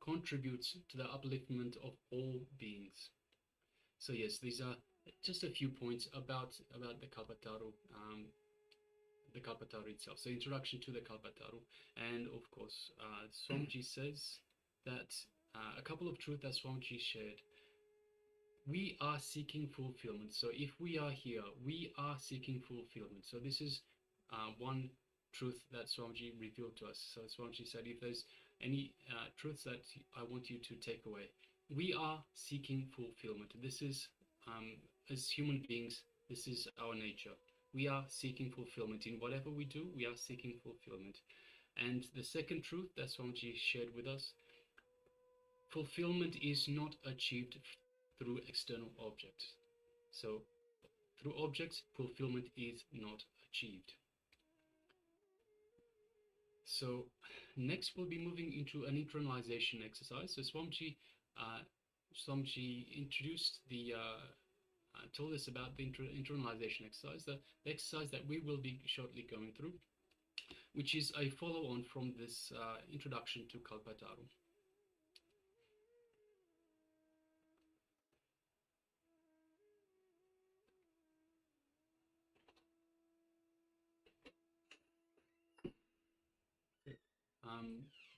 to the upliftment of all beings. So yes, these are just a few points about the Kalpataru itself. So introduction to the Kalpataru, and of course, Swamiji says that a couple of truths that Swamiji shared. We are seeking fulfillment. So if we are here, we are seeking fulfillment. So this is one truth that Swamiji revealed to us. So Swamiji said, if there's any truths that I want you to take away, we are seeking fulfillment. This is, as human beings, this is our nature. We are seeking fulfillment. In whatever we do, we are seeking fulfillment. And the second truth that Swamiji shared with us, fulfillment is not achieved through external objects. So through objects, fulfillment is not achieved. So next we'll be moving into an internalization exercise. So Swamiji introduced told us about the internalization exercise, the exercise that we will be shortly going through, which is a follow-on from this introduction to Kalpataru.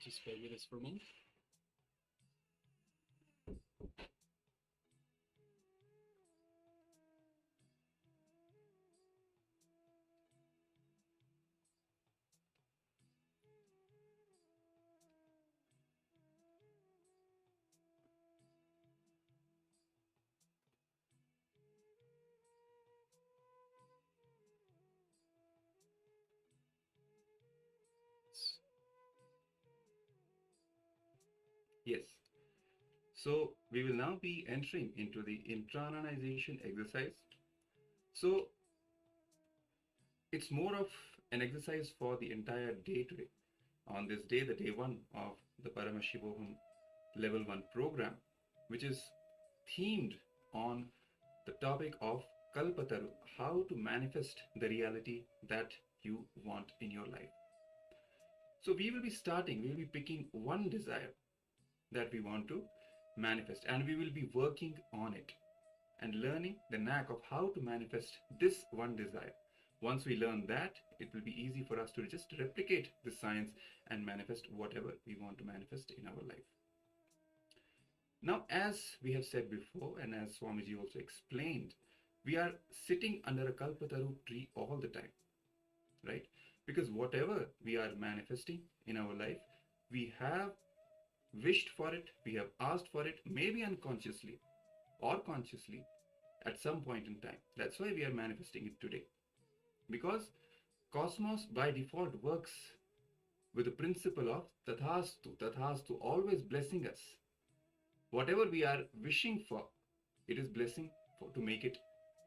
Just bear with us for a moment. Yes. So we will now be entering into the internalization exercise. So it's more of an exercise for the entire day today. On this day, the day 1 of the Paramashivoham Level-1 program, which is themed on the topic of Kalpataru, how to manifest the reality that you want in your life. So we will be picking one desire that we want to manifest, and we will be working on it and learning the knack of how to manifest this one desire. Once we learn that, it will be easy for us to just replicate the science and manifest whatever we want to manifest in our life. Now, as we have said before, and as Swamiji also explained, we are sitting under a Kalpataru tree all the time, right? Because whatever we are manifesting in our life, we have wished for it, we have asked for it, maybe unconsciously or consciously at some point in time. That's why we are manifesting it today. Because cosmos by default works with the principle of tathastu, always blessing us. Whatever we are wishing for, it is blessing to make it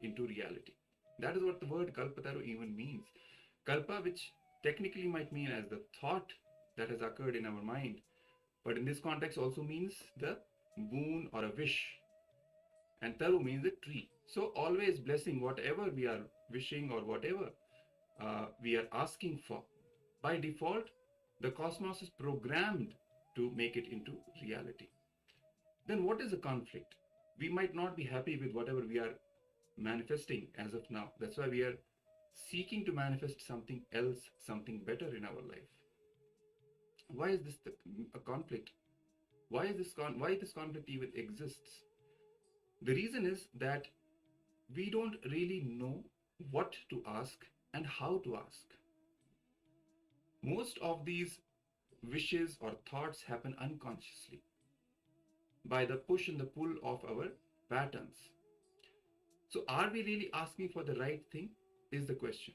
into reality. That is what the word Kalpataru even means. Kalpa, which technically might mean as the thought that has occurred in our mind, but in this context also means the boon or a wish. And Taru means a tree. So always blessing whatever we are wishing or whatever we are asking for. By default, the cosmos is programmed to make it into reality. Then what is a conflict? We might not be happy with whatever we are manifesting as of now. That's why we are seeking to manifest something else, something better in our life. Why is this a conflict? Why this conflict even exists? The reason is that we don't really know what to ask and how to ask. Most of these wishes or thoughts happen unconsciously by the push and the pull of our patterns. So are we really asking for the right thing is the question.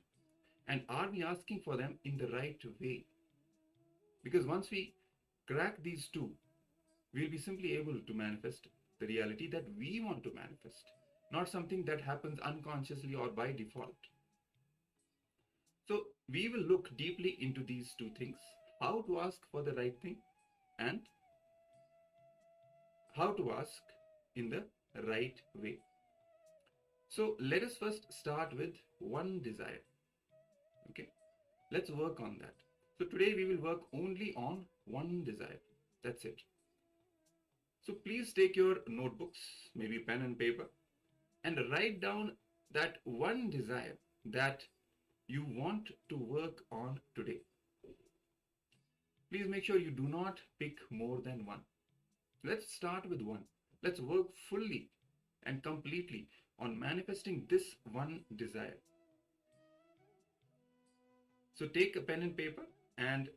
And are we asking for them in the right way? Because once we crack these two, we'll be simply able to manifest the reality that we want to manifest, not something that happens unconsciously or by default. So we will look deeply into these two things, how to ask for the right thing and how to ask in the right way. So let us first start with one desire. Okay, let's work on that. So today we will work only on one desire. That's it. So please take your notebooks, maybe pen and paper, and write down that one desire that you want to work on today. Please make sure you do not pick more than one. Let's start with one. Let's work fully and completely on manifesting this one desire. So take a pen and paper and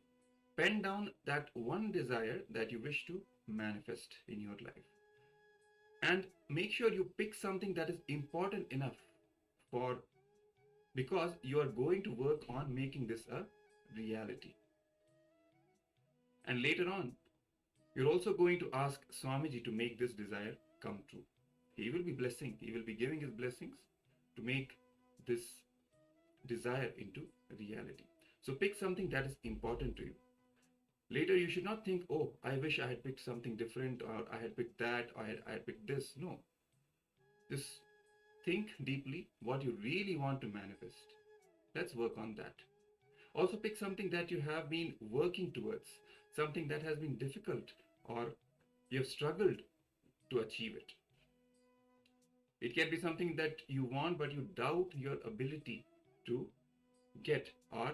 pen down that one desire that you wish to manifest in your life. And make sure you pick something that is important enough because you are going to work on making this a reality. And later on, you're also going to ask Swamiji to make this desire come true. He will be blessing, he will be giving his blessings to make this desire into reality. So pick something that is important to you. Later, you should not think, oh, I wish I had picked something different, or I had picked that, or I had picked this. No. Just think deeply what you really want to manifest. Let's work on that. Also pick something that you have been working towards, something that has been difficult or you have struggled to achieve it. It can be something that you want but you doubt your ability to get, or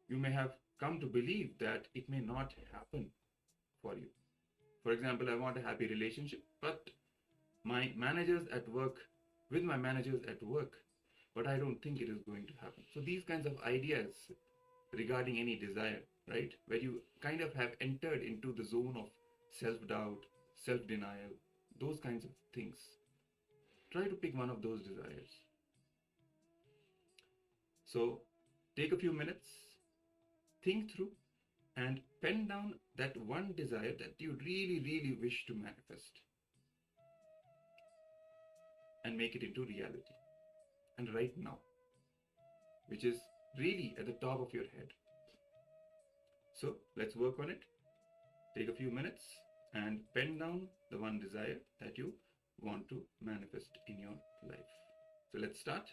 you may have come to believe that it may not happen for you. For example, I want a happy relationship, but my managers at work, with my managers at work, but I don't think it is going to happen. So these kinds of ideas regarding any desire, right, where you kind of have entered into the zone of self-doubt, self-denial, those kinds of things. Try to pick one of those desires. So take a few minutes, think through, and pen down that one desire that you really, really wish to manifest, and make it into reality. And right now, which is really at the top of your head. So let's work on it. Take a few minutes and pen down the one desire that you want to manifest in your life. So let's start.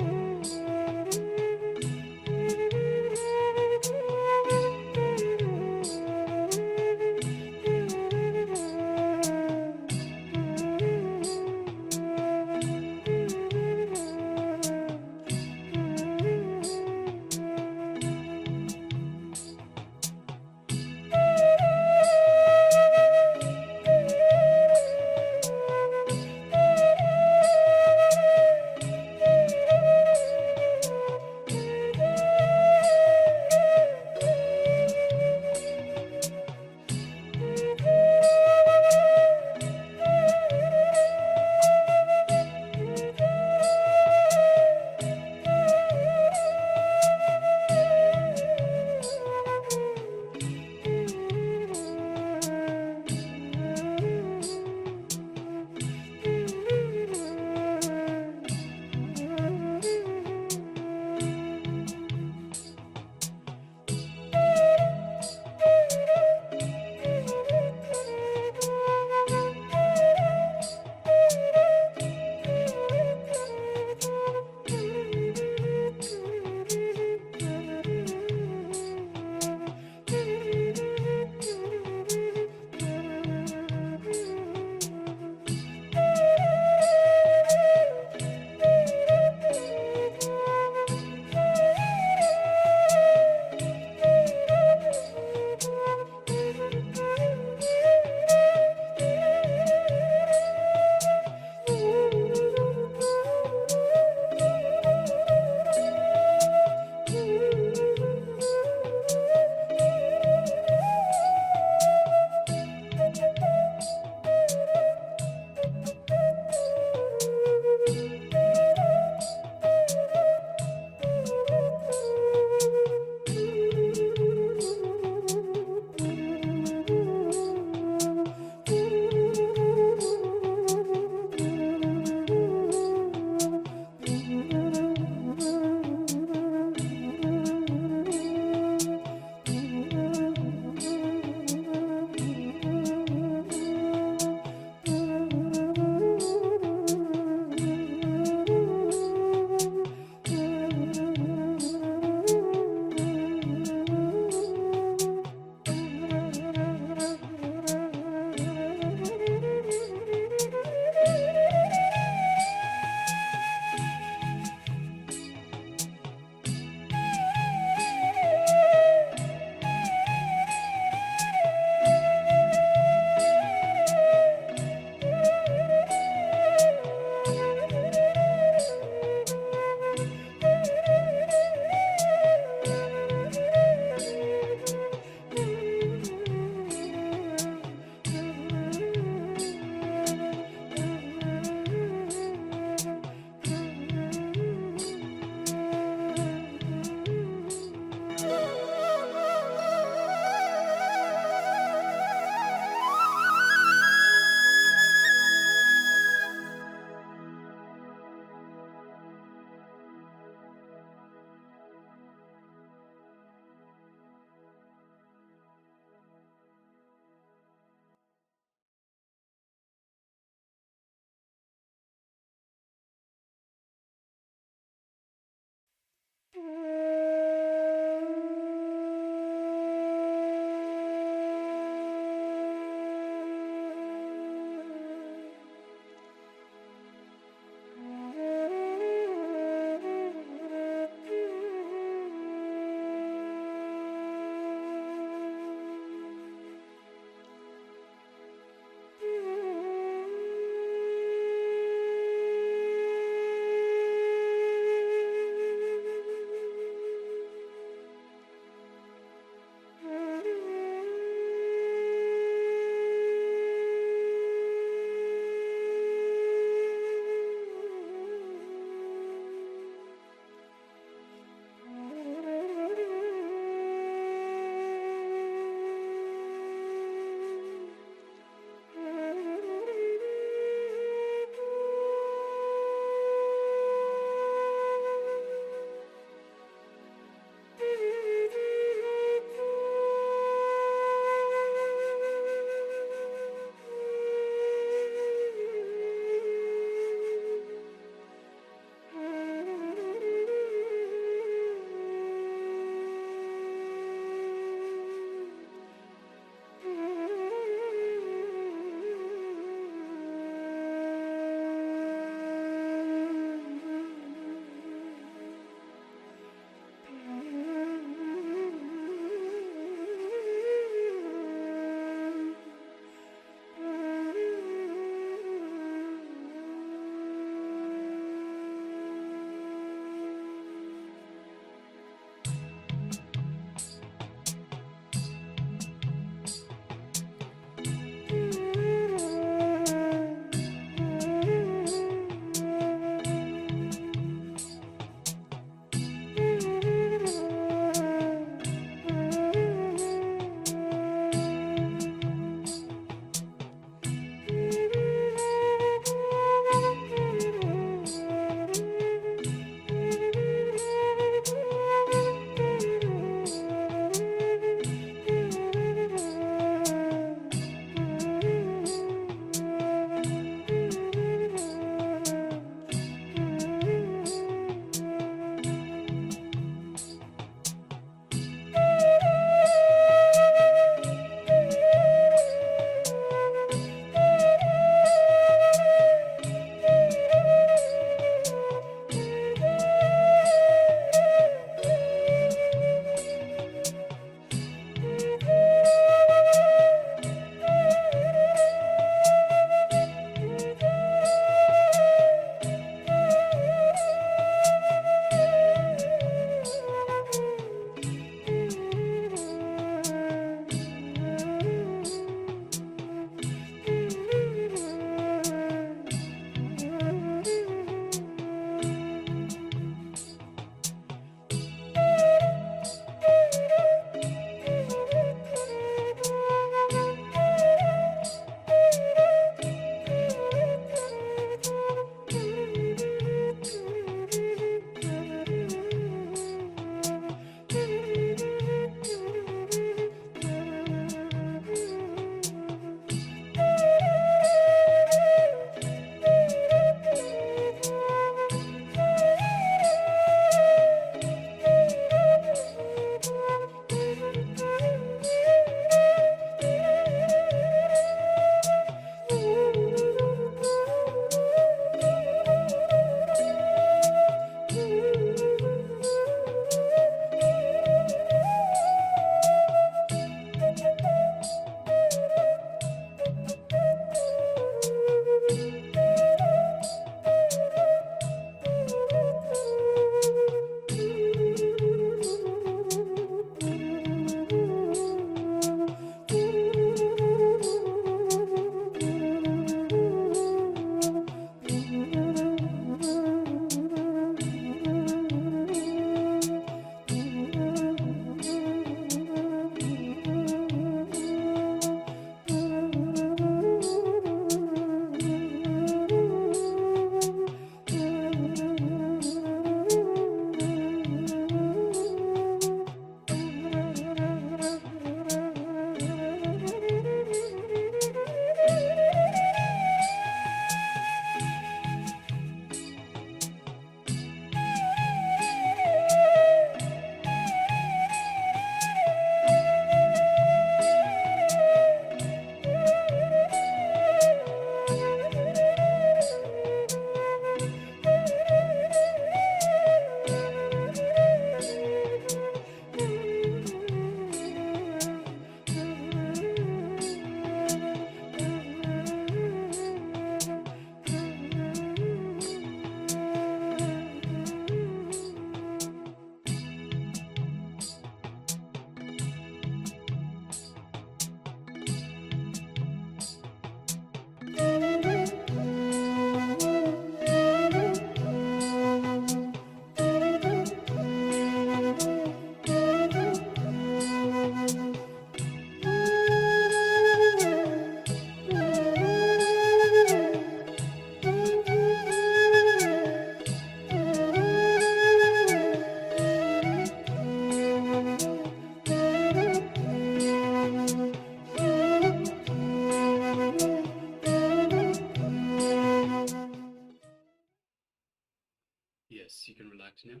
you can relax now.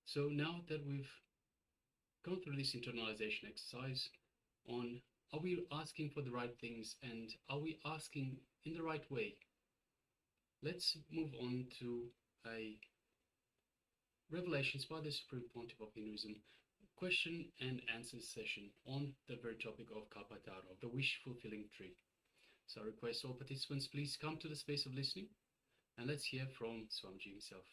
So now that we've gone through this internalization exercise on are we asking for the right things and are we asking in the right way, let's move on to a revelations by the Supreme Pontiff of Hinduism question and answer session on the very topic of Kalpatara, of the wish-fulfilling tree. So I request all participants please come to the space of listening and let's hear from Swamiji himself.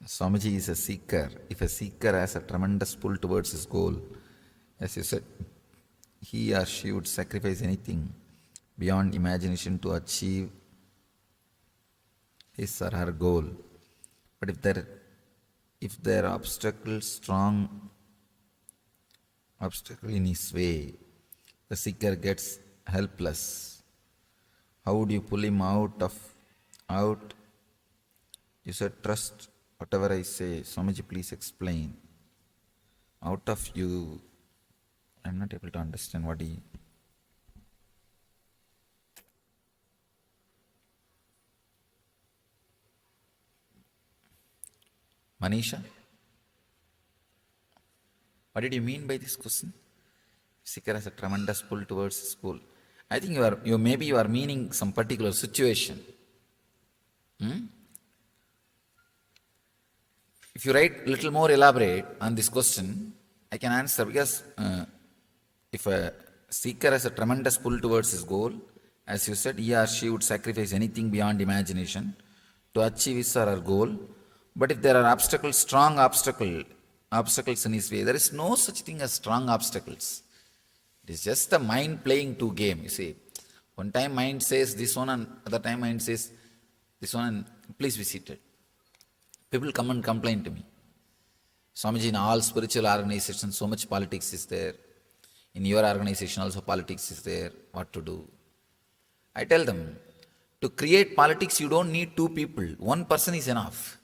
Swamiji is a seeker. If a seeker has a tremendous pull towards his goal, as you said, he or she would sacrifice anything beyond imagination to achieve his or her goal. But if there are strong obstacle in his way, the seeker gets helpless. How would you pull him out? You said trust whatever I say. Swamiji, please explain. Out of you, I'm not able to understand what he... Manisha, what did you mean by this question? Seeker has a tremendous pull towards his goal. I think you are meaning some particular situation. If you write little more elaborate on this question, I can answer, because if a seeker has a tremendous pull towards his goal, as you said, he or she would sacrifice anything beyond imagination to achieve his or her goal. But if there are strong obstacles in his way, there is no such thing as strong obstacles. It is just the mind playing two games. You see, one time mind says this one, and other time mind says this one, and please be seated. People come and complain to me. Swamiji, in all spiritual organizations, so much politics is there. In your organization also politics is there. What to do? I tell them, to create politics, you don't need two people. One person is enough.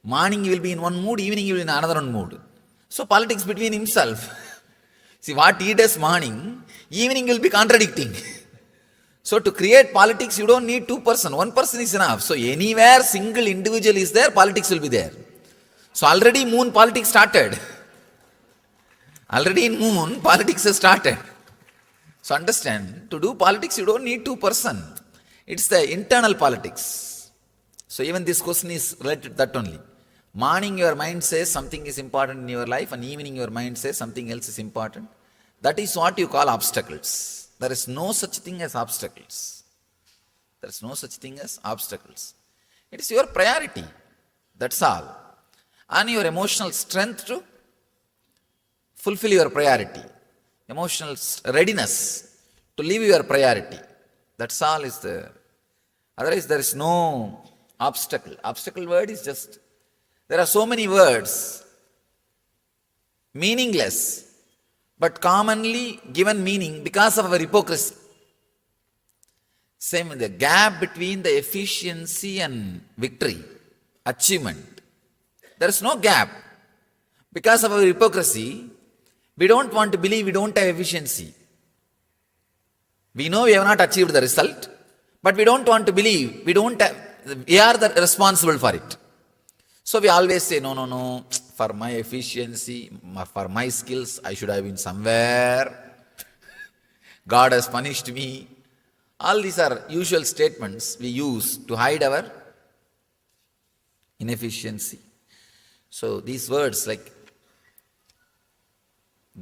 Morning you will be in one mood, evening you will be in another mood. So politics between himself. See, what he does morning, evening will be contradicting. So to create politics, you don't need two person. One person is enough. So anywhere single individual is there, politics will be there. So already moon politics started. Already in moon, politics has started. So understand, to do politics, you don't need two person. It's the internal politics. So even this question is related to that only. Morning your mind says something is important in your life, and evening your mind says something else is important. That is what you call obstacles. There is no such thing as obstacles. There is no such thing as obstacles. It is your priority. That's all. And your emotional strength to fulfill your priority. Emotional readiness to live your priority. That's all is the... Otherwise there is no obstacle. Obstacle word is just... There are so many words, meaningless, but commonly given meaning because of our hypocrisy. Same with the gap between the efficiency and victory, achievement. There is no gap. Because of our hypocrisy, we don't want to believe we don't have efficiency. We know we have not achieved the result, but we don't want to believe we are the responsible for it. So we always say, no, for my efficiency, for my skills, I should have been somewhere. God has punished me. All these are usual statements we use to hide our inefficiency. So these words like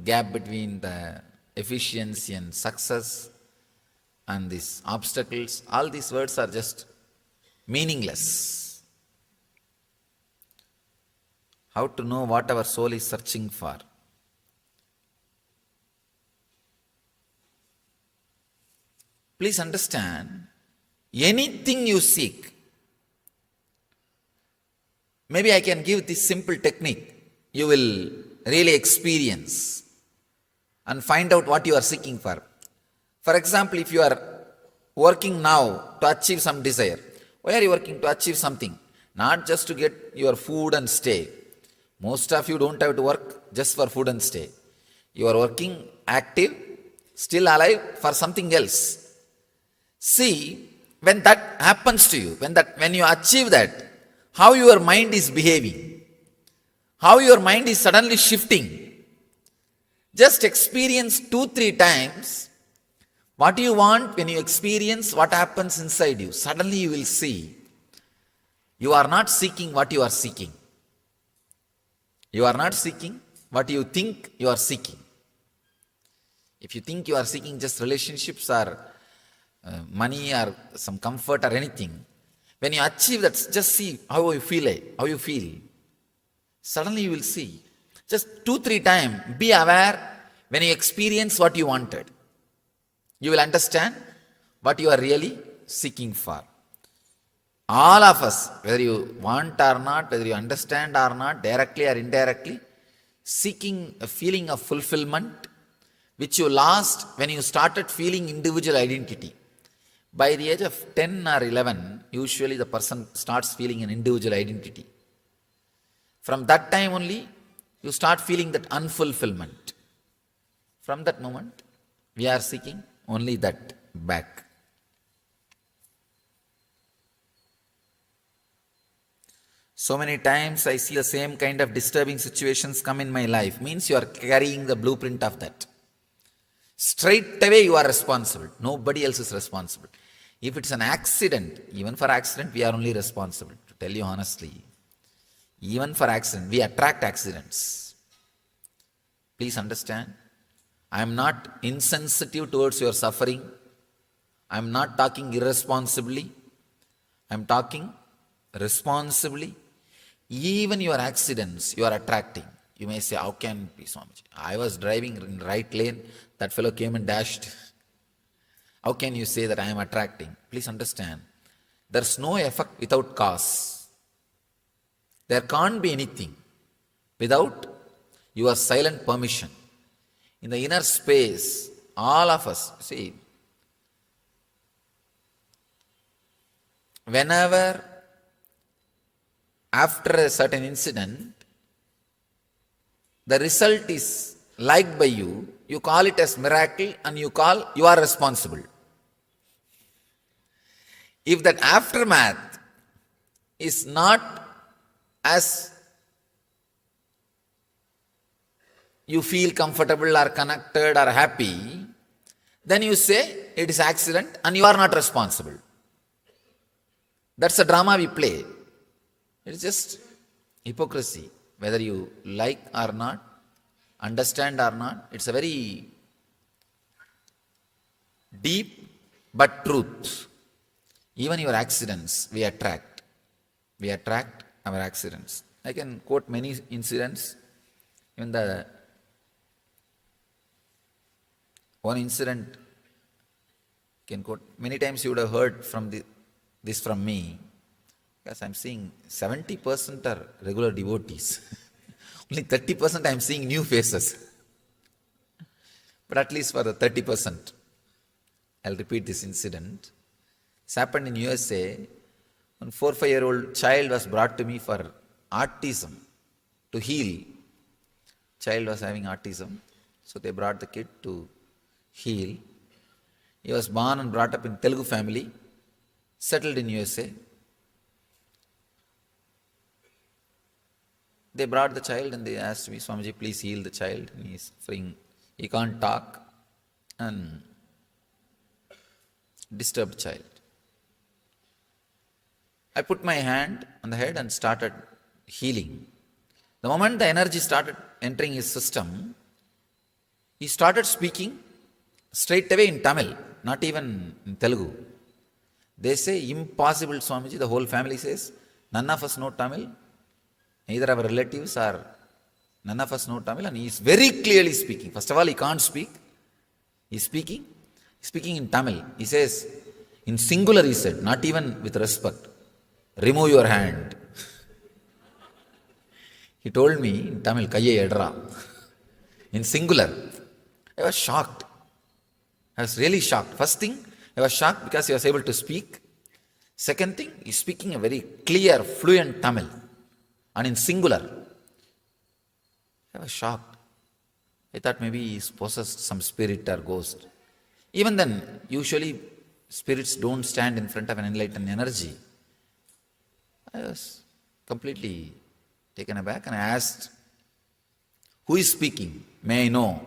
gap between the efficiency and success and these obstacles, all these words are just meaningless. How to know what our soul is searching for? Please understand, anything you seek, maybe I can give this simple technique. you will really experience and find out what you are seeking for. For example, if you are working now to achieve some desire, why are you working? To achieve something, not just to get your food and stay. Most of you don't have to work just for food and stay. You are working active, still alive for something else. See, when that happens to you, when you achieve that, how your mind is behaving, how your mind is suddenly shifting. Just experience 2-3 times what you want. When you experience what happens inside you, suddenly you will see you are not seeking what you are seeking. You are not seeking what you think you are seeking. If you think you are seeking just relationships or money or some comfort or anything, when you achieve that, just see how you feel. Suddenly you will see. Just 2-3 times, be aware when you experience what you wanted. You will understand what you are really seeking for. All of us, whether you want or not, whether you understand or not, directly or indirectly, seeking a feeling of fulfillment, which you lost when you started feeling individual identity. By the age of 10 or 11, usually the person starts feeling an individual identity. From that time only, you start feeling that unfulfillment. From that moment, we are seeking only that back. So many times I see the same kind of disturbing situations come in my life. Means you are carrying the blueprint of that. Straight away you are responsible. Nobody else is responsible. If it's an accident, even for accident we are only responsible. To tell you honestly, even for accident, we attract accidents. Please understand. I am not insensitive towards your suffering. I am not talking irresponsibly. I am talking responsibly. Even your accidents, you are attracting. You may say, how can it be, Swamiji? I was driving in the right lane, that fellow came and dashed. How can you say that I am attracting? Please understand, there's no effect without cause. There can't be anything without your silent permission. In the inner space, all of us, see, whenever after a certain incident, the result is liked by you, you call it as miracle and you are responsible. If that aftermath is not as you feel comfortable or connected or happy, then you say it is accident and you are not responsible. That's the drama we play. It's just hypocrisy. Whether you like or not, understand or not, it's a very deep but truth. Even your accidents, we attract. We attract our accidents. I can quote many incidents. Even the one incident, I can quote, many times you would have heard from this from me, because I'm seeing 70% are regular devotees. Only 30% I'm seeing new faces. But at least for the 30%, I'll repeat this incident. This happened in USA. One 4-5-year-old child was brought to me for autism, to heal. Child was having autism, so they brought the kid to heal. He was born and brought up in Telugu family, settled in USA. They brought the child and they asked me, Swamiji, please heal the child. And he is suffering. He can't talk. And disturbed child. I put my hand on the head and started healing. The moment the energy started entering his system, he started speaking straight away in Tamil, not even in Telugu. They say, impossible, Swamiji. The whole family says, none of us know Tamil. Neither our relatives or none of us know Tamil, and he is very clearly speaking. First of all, he can't speak. He is speaking in Tamil. He says, in singular he said, not even with respect, remove your hand. He told me in Tamil, Kaiye Edra, in singular. I was shocked. I was really shocked. First thing, I was shocked because he was able to speak. Second thing, he's speaking a very clear, fluent Tamil and in singular. I was shocked. I thought maybe he's possessed some spirit or ghost. Even then, usually spirits don't stand in front of an enlightened energy. I was completely taken aback and I asked, who is speaking? May I know?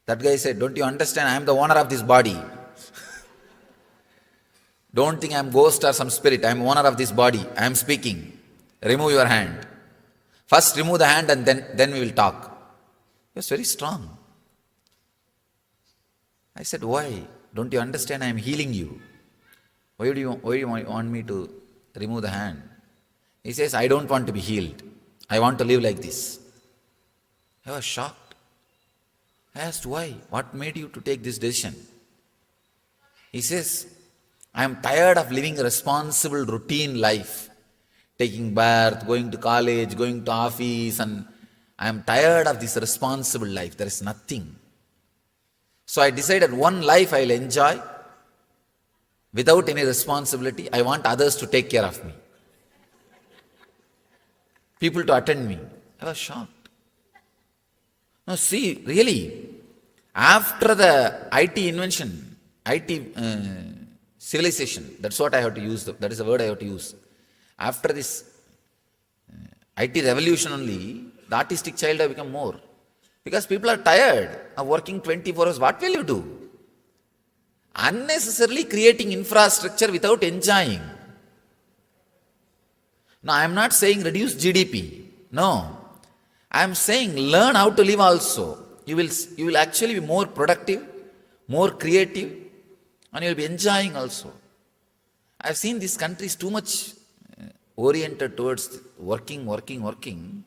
That guy said, don't you understand? I am the owner of this body. Don't think I am ghost or some spirit. I am owner of this body. I am speaking. Remove your hand. First remove the hand and then we will talk. He was very strong. I said, why? Don't you understand? I am healing you. Why do you want me to remove the hand? He says, I don't want to be healed. I want to live like this. I was shocked. I asked, why? What made you to take this decision? He says, I am tired of living a responsible routine life. Taking bath, going to college, going to office, and I am tired of this responsible life. There is nothing. So I decided one life I will enjoy without any responsibility. I want others to take care of me. People to attend me. I was shocked. Now see, really, after the IT invention, IT civilization, that's what I have to use, that is the word I have to use. After this IT revolution only, the artistic child have become more. Because people are tired of working 24 hours. What will you do? Unnecessarily creating infrastructure without enjoying. Now, I am not saying reduce GDP. No. I am saying learn how to live also. You will actually be more productive, more creative, and you will be enjoying also. I have seen these countries too much oriented towards working.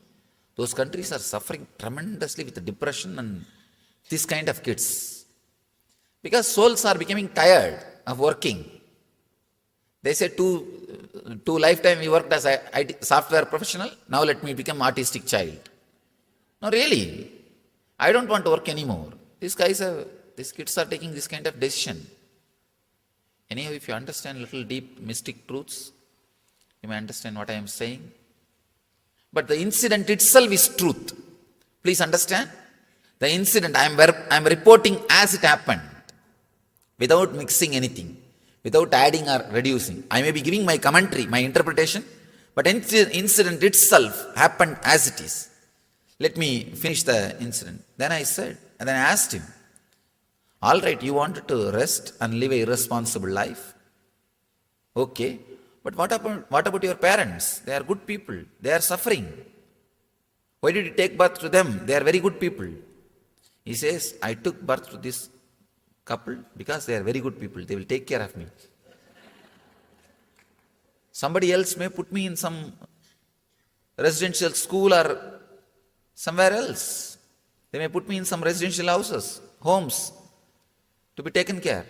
Those countries are suffering tremendously with depression and this kind of kids. Because souls are becoming tired of working. They say two lifetime we worked as a IT software professional, now let me become artistic child. No, really, I don't want to work anymore. These kids are taking this kind of decision. Anyhow, if you understand little deep mystic truths, you may understand what I am saying. But the incident itself is truth. Please understand. The incident I am reporting as it happened, without mixing anything, without adding or reducing. I may be giving my commentary, my interpretation, but incident itself happened as it is. Let me finish the incident. Then I asked him, all right, you wanted to rest and live a irresponsible life. Okay. But what about your parents? They are good people. They are suffering. Why did you take birth to them? They are very good people. He says, I took birth to this couple because they are very good people. They will take care of me. Somebody else may put me in some residential school or somewhere else. They may put me in some residential houses, homes, to be taken care.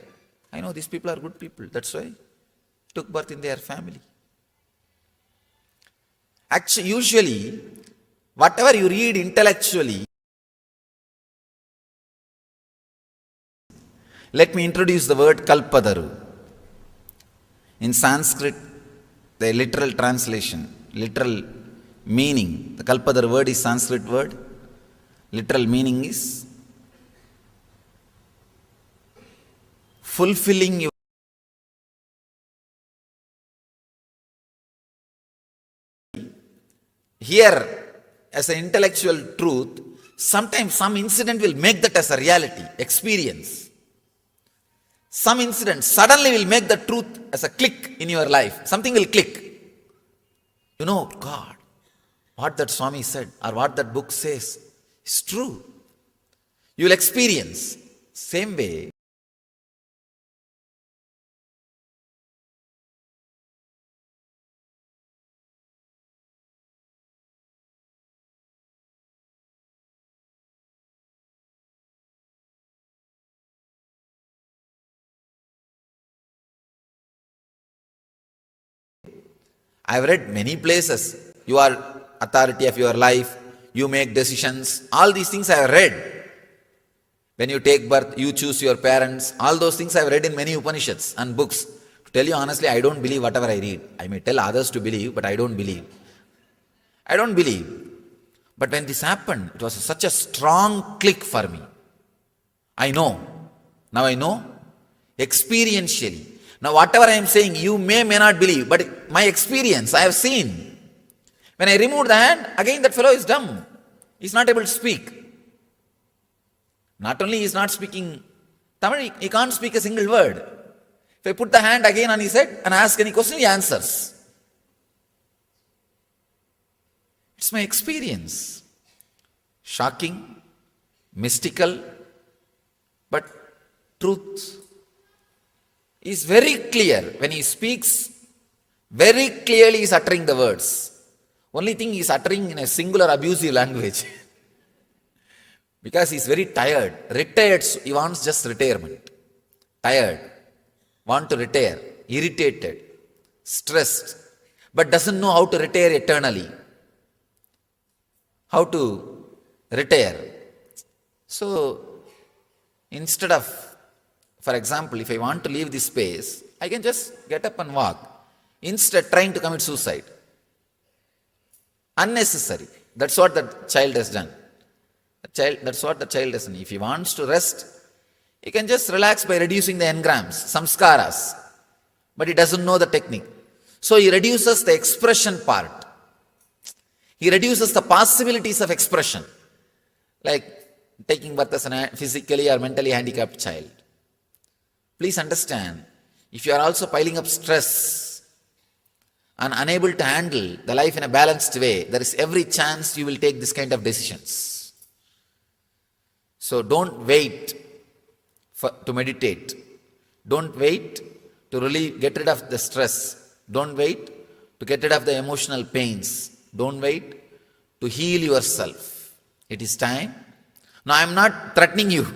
I know these people are good people. That's why took birth in their family. Actually, usually, whatever you read intellectually, let me introduce the word Kalpadaru. In Sanskrit, the literal translation, literal meaning, the Kalpadaru word is Sanskrit word. Literal meaning is fulfilling your here, as an intellectual truth, sometimes some incident will make that as a reality, experience. Some incident suddenly will make the truth as a click in your life. Something will click. You know, God, what that Swami said or what that book says is true. You will experience. Same way, I have read many places. You are authority of your life, you make decisions. All these things I have read. When you take birth, you choose your parents. All those things I have read in many Upanishads and books. To tell you honestly, I don't believe whatever I read. I may tell others to believe, but I don't believe. I don't believe. But when this happened, it was such a strong click for me. I know. Now I know. Experientially. Now whatever I am saying, you may not believe, but my experience, I have seen. When I remove the hand, again that fellow is dumb. He is not able to speak. Not only he is not speaking Tamil, he can't speak a single word. If I put the hand again on his head and ask any question, he answers. It's my experience. Shocking, mystical, but truth is very clear. When he speaks, very clearly he is uttering the words. Only thing he is uttering in a singular abusive language. Because he is very tired. Retired, he wants just retirement. Tired, want to retire, irritated, stressed, but doesn't know how to retire eternally. How to retire. So, instead of, for example, if I want to leave this space, I can just get up and walk. Instead, trying to commit suicide. Unnecessary. That's what that child has done. That's what the child has done. If he wants to rest, he can just relax by reducing the engrams, samskaras. But he doesn't know the technique. So he reduces the expression part. He reduces the possibilities of expression. Like taking birth as a physically or mentally handicapped child. Please understand, if you are also piling up stress and unable to handle the life in a balanced way, there is every chance you will take this kind of decisions. So don't wait to meditate. Don't wait to get rid of the stress. Don't wait to get rid of the emotional pains. Don't wait to heal yourself. It is time. Now I am not threatening you.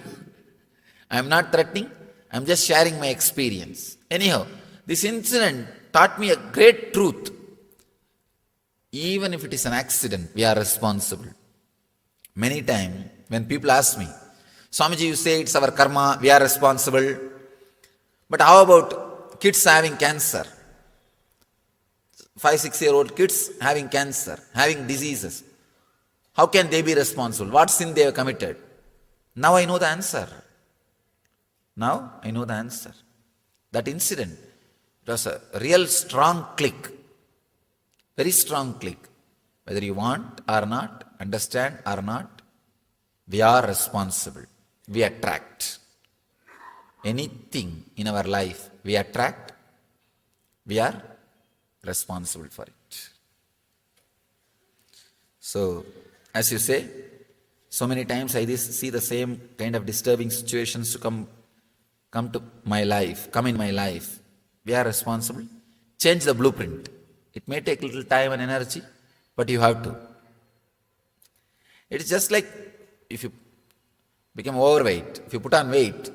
I am not threatening. I am just sharing my experience. Anyhow, this incident taught me a great truth. Even if it is an accident, we are responsible. Many times when people ask me, Swamiji, you say it's our karma, we are responsible. But how about kids having cancer? 5-6-year-old kids having cancer, having diseases. How can they be responsible? What sin they have committed? Now I know the answer. Now I know the answer. That incident, it was a real strong click. Very strong click. Whether you want or not, understand or not, we are responsible. We attract. Anything in our life we attract, we are responsible for it. So, as you say, so many times I see the same kind of disturbing situations to come in my life. We are responsible. Change the blueprint. It may take little time and energy, but you have to. It is just like if you become overweight, if you put on weight,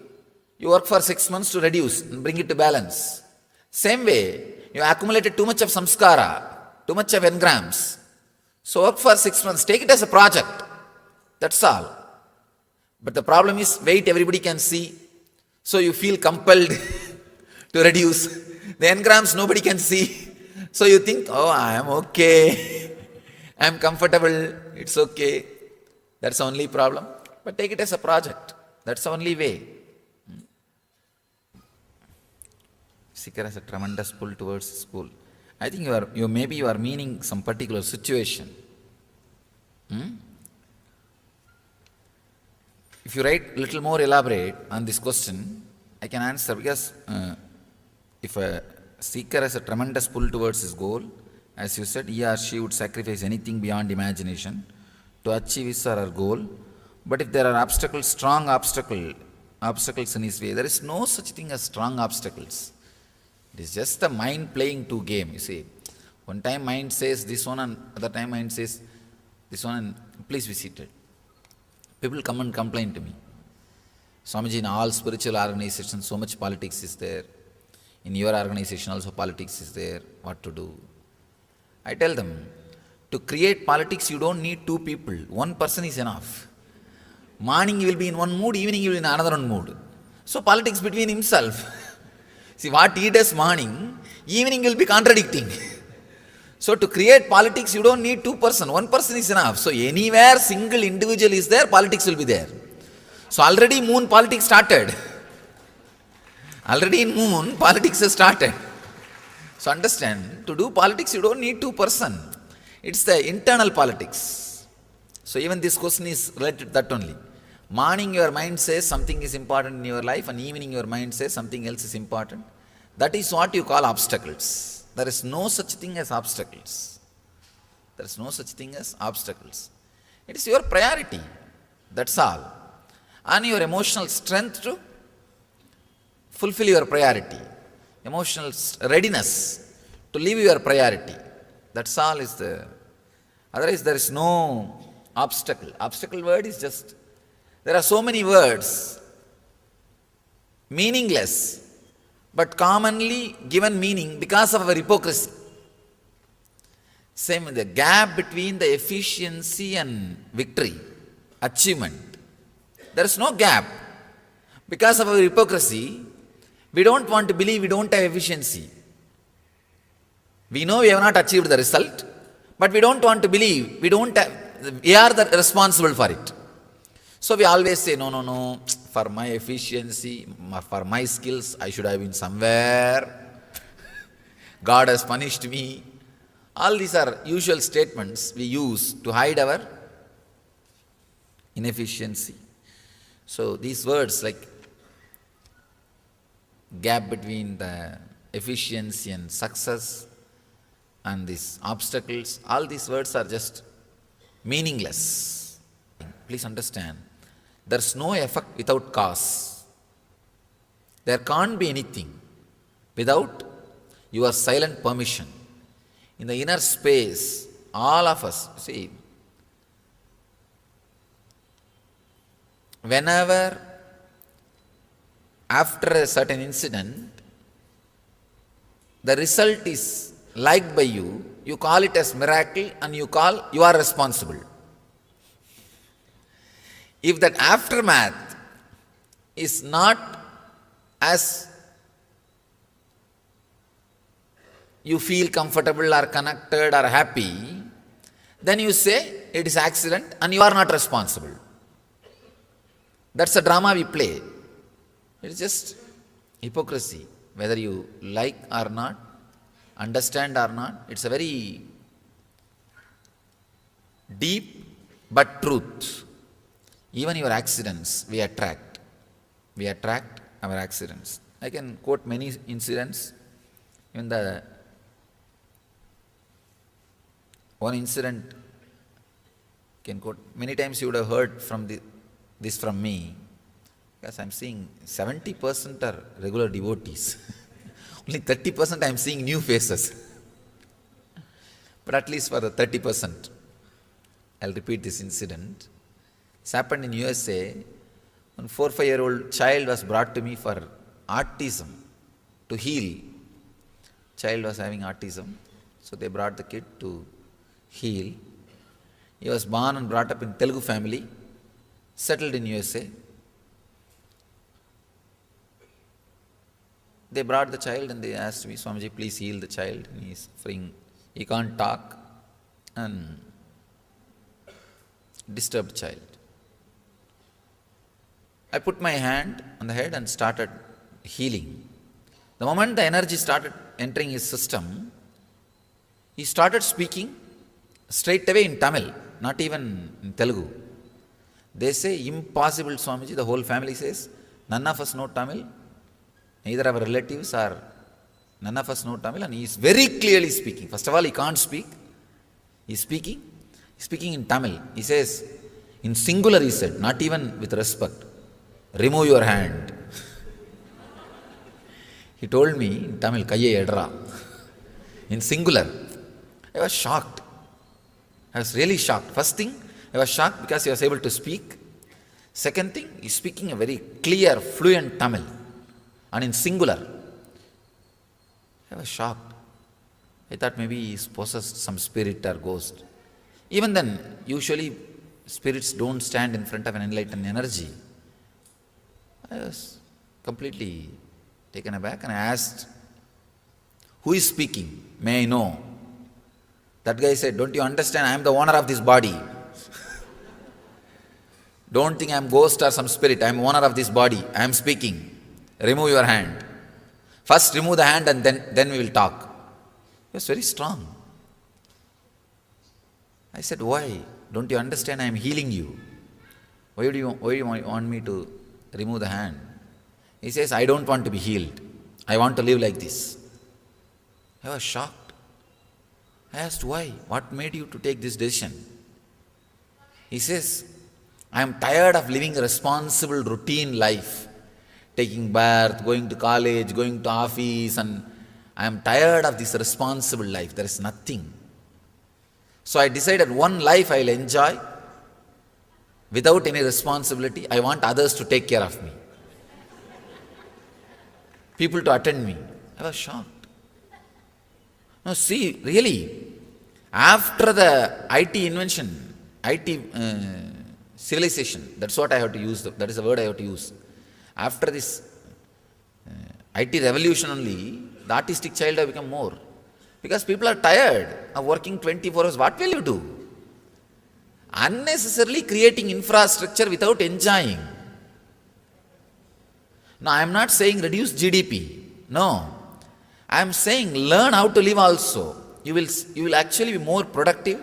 you work for 6 months to reduce and bring it to balance. Same way, you accumulated too much of samskara, too much of engrams. So work for 6 months, take it as a project. That's all. But the problem is weight everybody can see. So you feel compelled to reduce. The engrams nobody can see. So you think, oh, I am okay. I am comfortable. It's okay. That's the only problem. But take it as a project. That's the only way. Seeker has a tremendous pull towards school. I think you are meaning some particular situation. If you write little more elaborate on this question, I can answer, because if a seeker has a tremendous pull towards his goal, as you said, he or she would sacrifice anything beyond imagination to achieve his or her goal. But if there are strong obstacles in his way, there is no such thing as strong obstacles. It is just the mind playing two games, you see. One time mind says this one, and other time mind says this one, and please be seated. People come and complain to me. Swamiji, in all spiritual organizations, so much politics is there. In your organization also politics is there. What to do? I tell them, To create politics, you don't need two people. One person is enough. Morning you will be in one mood, evening you will be in another one mood. So politics between himself. See, what he does morning, evening will be contradicting. So to create politics, you don't need two person. One person is enough. So anywhere single individual is there, politics will be there. So already moon politics started. Already in moon, politics has started. So understand, to do politics, you don't need two person. It's the internal politics. So even this question is related to that only. Morning your mind says something is important in your life, and evening your mind says something else is important. That is what you call obstacles. There is no such thing as obstacles. There is no such thing as obstacles. It is your priority. That's all. And your emotional strength to fulfill your priority. Emotional readiness to live your priority. That's all is the. Otherwise there is no obstacle. Obstacle word is just, there are so many words, meaningless, but commonly given meaning because of our hypocrisy. Same with the gap between the efficiency and victory, achievement. There is no gap. Because of our hypocrisy, we don't want to believe we don't have efficiency. We know we have not achieved the result, but we don't want to believe we are responsible for it. So we always say, no, for my efficiency, for my skills, I should have been somewhere. God has punished me. All these are usual statements we use to hide our inefficiency. So these words like gap between the efficiency and success and these obstacles, all these words are just meaningless. Please understand, there's no effect without cause. There can't be anything without your silent permission. In the inner space, all of us, see, whenever after a certain incident, the result is liked by you, you call it as miracle and you are responsible. If that aftermath is not as you feel comfortable or connected or happy, then you say it is accident and you are not responsible. That's a drama we play. It's just hypocrisy. Whether you like or not, understand or not, it's a very deep but truth. Even your accidents, we attract. We attract our accidents. I can quote many incidents. Even the one incident can quote. Many times you would have heard from this from me, because I'm seeing 70% are regular devotees. Only 30% I'm seeing new faces. But at least for the 30%, I'll repeat this incident. This happened in USA. One 4 or 5-year-old child was brought to me for autism, to heal. Child was having autism, so they brought the kid to heal. He was born and brought up in Telugu family, settled in USA. They brought the child and they asked me, Swamiji, please heal the child. And he is suffering. He can't talk and disturbed child. I put my hand on the head and started healing. The moment the energy started entering his system, he started speaking straight away in Tamil, not even in Telugu. They say, impossible, Swamiji. The whole family says, none of us know Tamil. Neither our relatives or none of us know Tamil. And he is very clearly speaking. First of all, he can't speak. He is speaking. He is speaking in Tamil. He says, in singular he said, not even with respect, remove your hand. He told me in Tamil, Kaiye Edra. In singular. I was shocked. I was really shocked. First thing, I was shocked because he was able to speak. Second thing, he is speaking a very clear, fluent Tamil. And in singular. I was shocked. I thought maybe he is possessed some spirit or ghost. Even then, usually spirits don't stand in front of an enlightened energy. I was completely taken aback and I asked, who is speaking? May I know? That guy said, don't you understand? I am the owner of this body. Don't think I am ghost or some spirit. I am owner of this body. I am speaking. Remove your hand. First remove the hand and then we will talk. He was very strong. I said, why? Don't you understand? I am healing you. Why do you want me to remove the hand? He says, I don't want to be healed. I want to live like this. I was shocked. I asked, why? What made you to take this decision? He says, I am tired of living a responsible routine life. Taking bath, going to college, going to office, and I am tired of this responsible life. There is nothing. So I decided one life I will enjoy without any responsibility. I want others to take care of me. People to attend me. I was shocked. No, see, really, after the IT invention, IT civilization, that's what I have to use, that is the word I have to use. After this IT revolution only, the artistic child have become more. Because people are tired of working 24 hours. What will you do? Unnecessarily creating infrastructure without enjoying. No, I am not saying reduce GDP. No. I am saying learn how to live also. You will actually be more productive,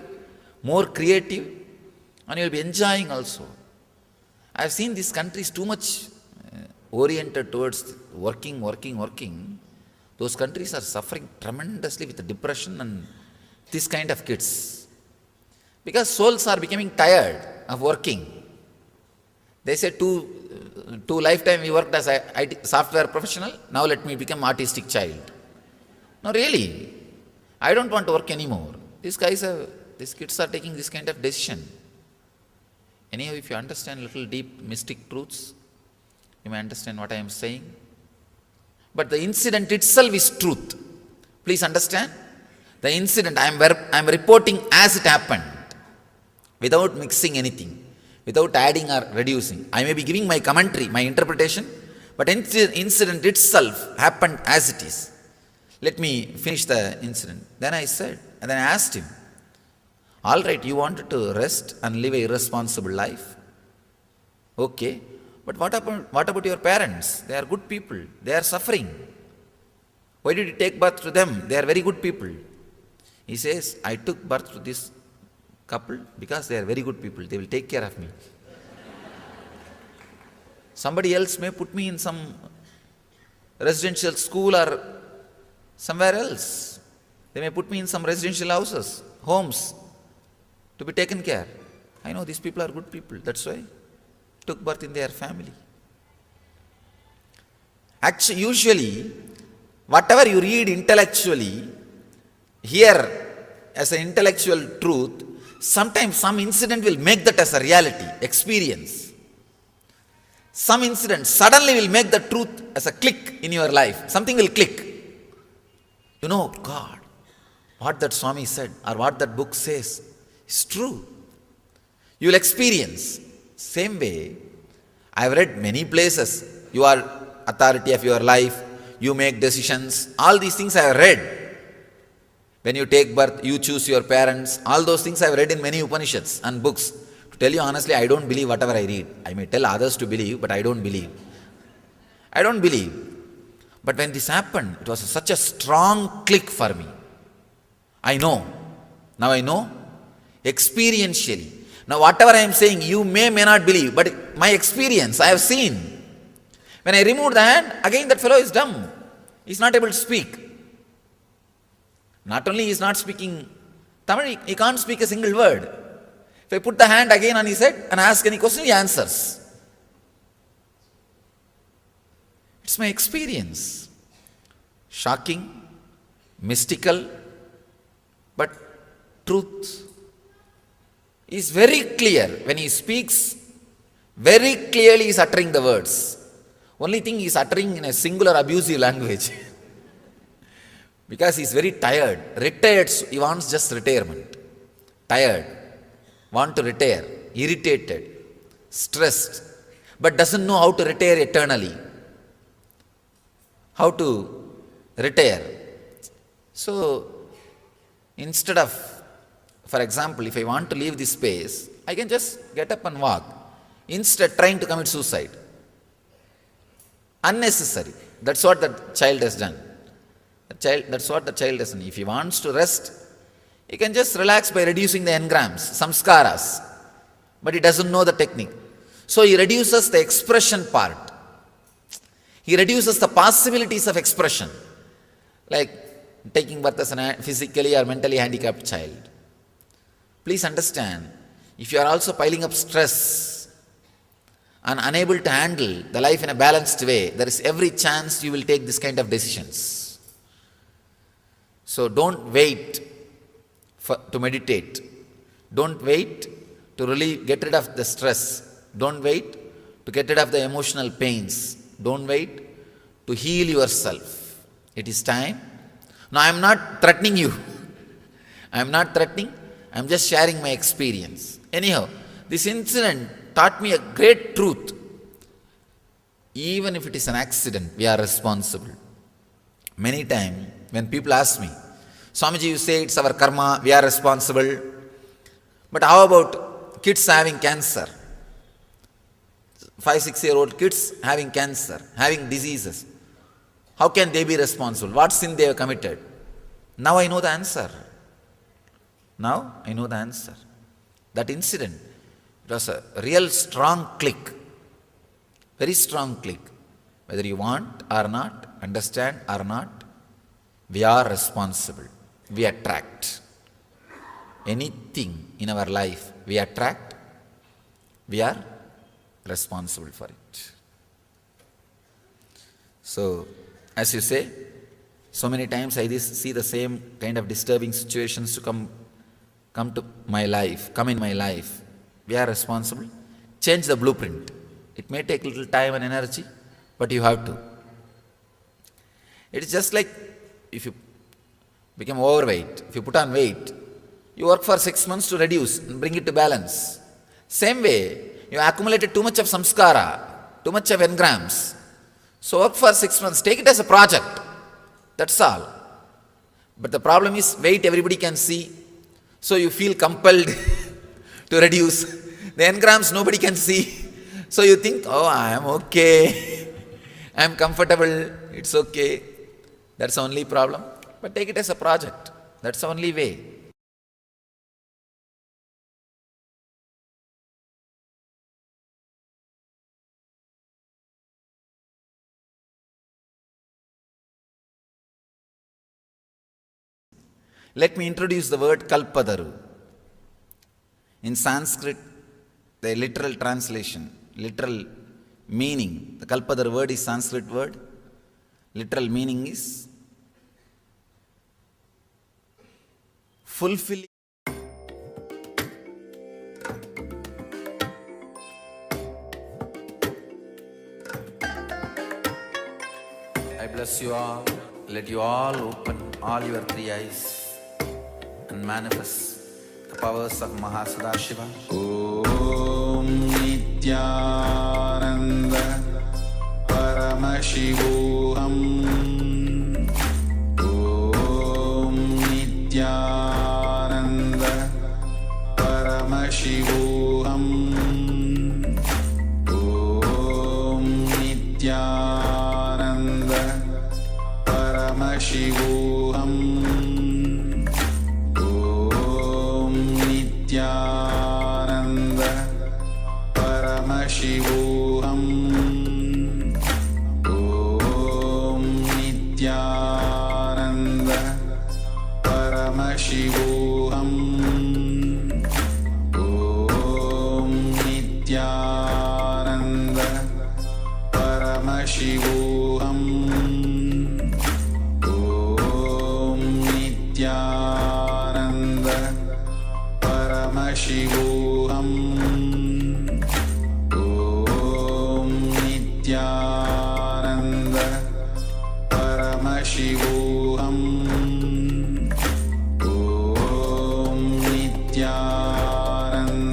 more creative, and you will be enjoying also. I have seen these countries too much oriented towards working. Those countries are suffering tremendously with depression and this kind of kids. Because souls are becoming tired of working. They say two lifetime we worked as a IT software professional, now let me become artistic child. No, really, I don't want to work anymore. These kids are taking this kind of decision. Anyhow, if you understand little deep mystic truths, you may understand what I am saying. But the incident itself is truth. Please understand. The incident I am reporting as it happened, without mixing anything, without adding or reducing. I may be giving my commentary, my interpretation, but incident itself happened as it is. Let me finish the incident. Then I asked him, all right, you wanted to rest and live an irresponsible life. Okay, but what about your parents? They are good people. They are suffering. Why did you take birth to them? They are very good people. He says, I took birth to this couple because they are very good people. They will take care of me. Somebody else may put me in some residential school or somewhere else. They may put me in some residential houses, homes, to be taken care. I know these people are good people. That's why I took birth in their family. Actually, usually, whatever you read intellectually, here as an intellectual truth, sometimes some incident will make that as a reality, experience. Some incident suddenly will make the truth as a click in your life. Something will click. You know, God, what that Swami said or what that book says is true. You will experience. Same way, I have read many places. You are authority of your life. You make decisions. All these things I have read. When you take birth, you choose your parents. All those things I have read in many Upanishads and books. To tell you honestly, I don't believe whatever I read. I may tell others to believe, but I don't believe. I don't believe. But when this happened, it was such a strong click for me. I know. Now I know. Experientially. Now whatever I am saying, you may not believe, but my experience, I have seen. When I removed the hand, again that fellow is dumb. He is not able to speak. Not only he is not speaking Tamil, he can't speak a single word. If I put the hand again on his head and ask any question, he answers. It's my experience. Shocking, mystical, but truth is very clear. When he speaks, very clearly he is uttering the words. Only thing he is uttering in a singular abusive language. Because he is very tired. Retired, he wants just retirement. Tired. want to retire, irritated, stressed, but doesn't know how to retire eternally. How to retire. So, instead of, for example, if I want to leave this space, I can just get up and walk, instead trying to commit suicide. Unnecessary. That's what that child has done. That's what the child has done. If he wants to rest, he can just relax by reducing the engrams, samskaras. But he doesn't know the technique. So he reduces the expression part. He reduces the possibilities of expression. Like taking birth as a physically or mentally handicapped child. Please understand, if you are also piling up stress and unable to handle the life in a balanced way, there is every chance you will take this kind of decisions. So don't wait to meditate. Don't wait to get rid of the stress. Don't wait to get rid of the emotional pains. Don't wait to heal yourself. It is time. Now I am not threatening you. I am not threatening. I am just sharing my experience. Anyhow, this incident taught me a great truth. Even if it is an accident, we are responsible. Many times when people ask me, Swamiji, you say it's our karma, we are responsible. But how about kids having cancer? 5-6-year-old kids having cancer, having diseases. How can they be responsible? What sin they have committed? Now I know the answer. Now I know the answer. That incident, it was a real strong click. Very strong click. Whether you want or not, understand or not, we are responsible. We attract. Anything in our life we attract, we are responsible for it. So, as you say, so many times I see the same kind of disturbing situations to come in my life. We are responsible. Change the blueprint. It may take little time and energy, but you have to. It is just like if you become overweight, if you put on weight, you work for 6 months to reduce and bring it to balance. Same way, you accumulated too much of samskara, too much of engrams. So work for 6 months, take it as a project. That's all. But the problem is weight everybody can see, so you feel compelled to reduce. The engrams nobody can see, so you think, oh, I am okay, I am comfortable, it's okay. That's the only problem. But take it as a project. That's the only way. Let me introduce the word Kalpadaru. In Sanskrit, the literal translation, literal meaning, the Kalpadaru word is Sanskrit word. Literal meaning is fulfilling. I bless you all. Let you all open all your 3 eyes and manifest the powers of Mahasadashiva. Om Nityananda Paramashivoham. Om Nityananda Paramashivoham. Om Nityananda Paramashivoham. Nityananda Paramashivoham. Om Nityananda Paramashivoham. Om Nityananda Paramashivoham. Om Nityananda Paramashivoham. Om Nityananda Paramashivoham. Om Nityananda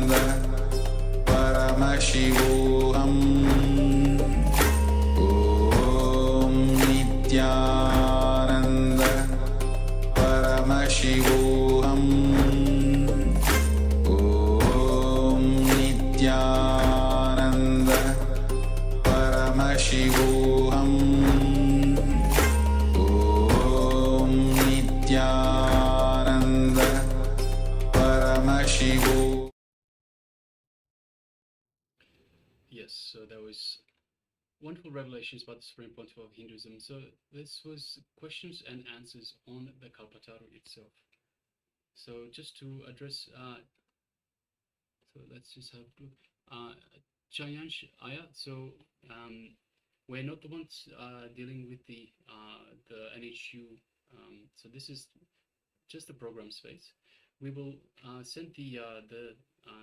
Nityananda Paramashivo. Yes, so that was wonderful revelations about the Supreme Pontiff of Hinduism. So this was questions and answers on the Kalpataru itself. So just to address, so let's just have a look. Chayansh, Aya, so we're not the ones dealing with the NHU. So this is just the program space. We will send the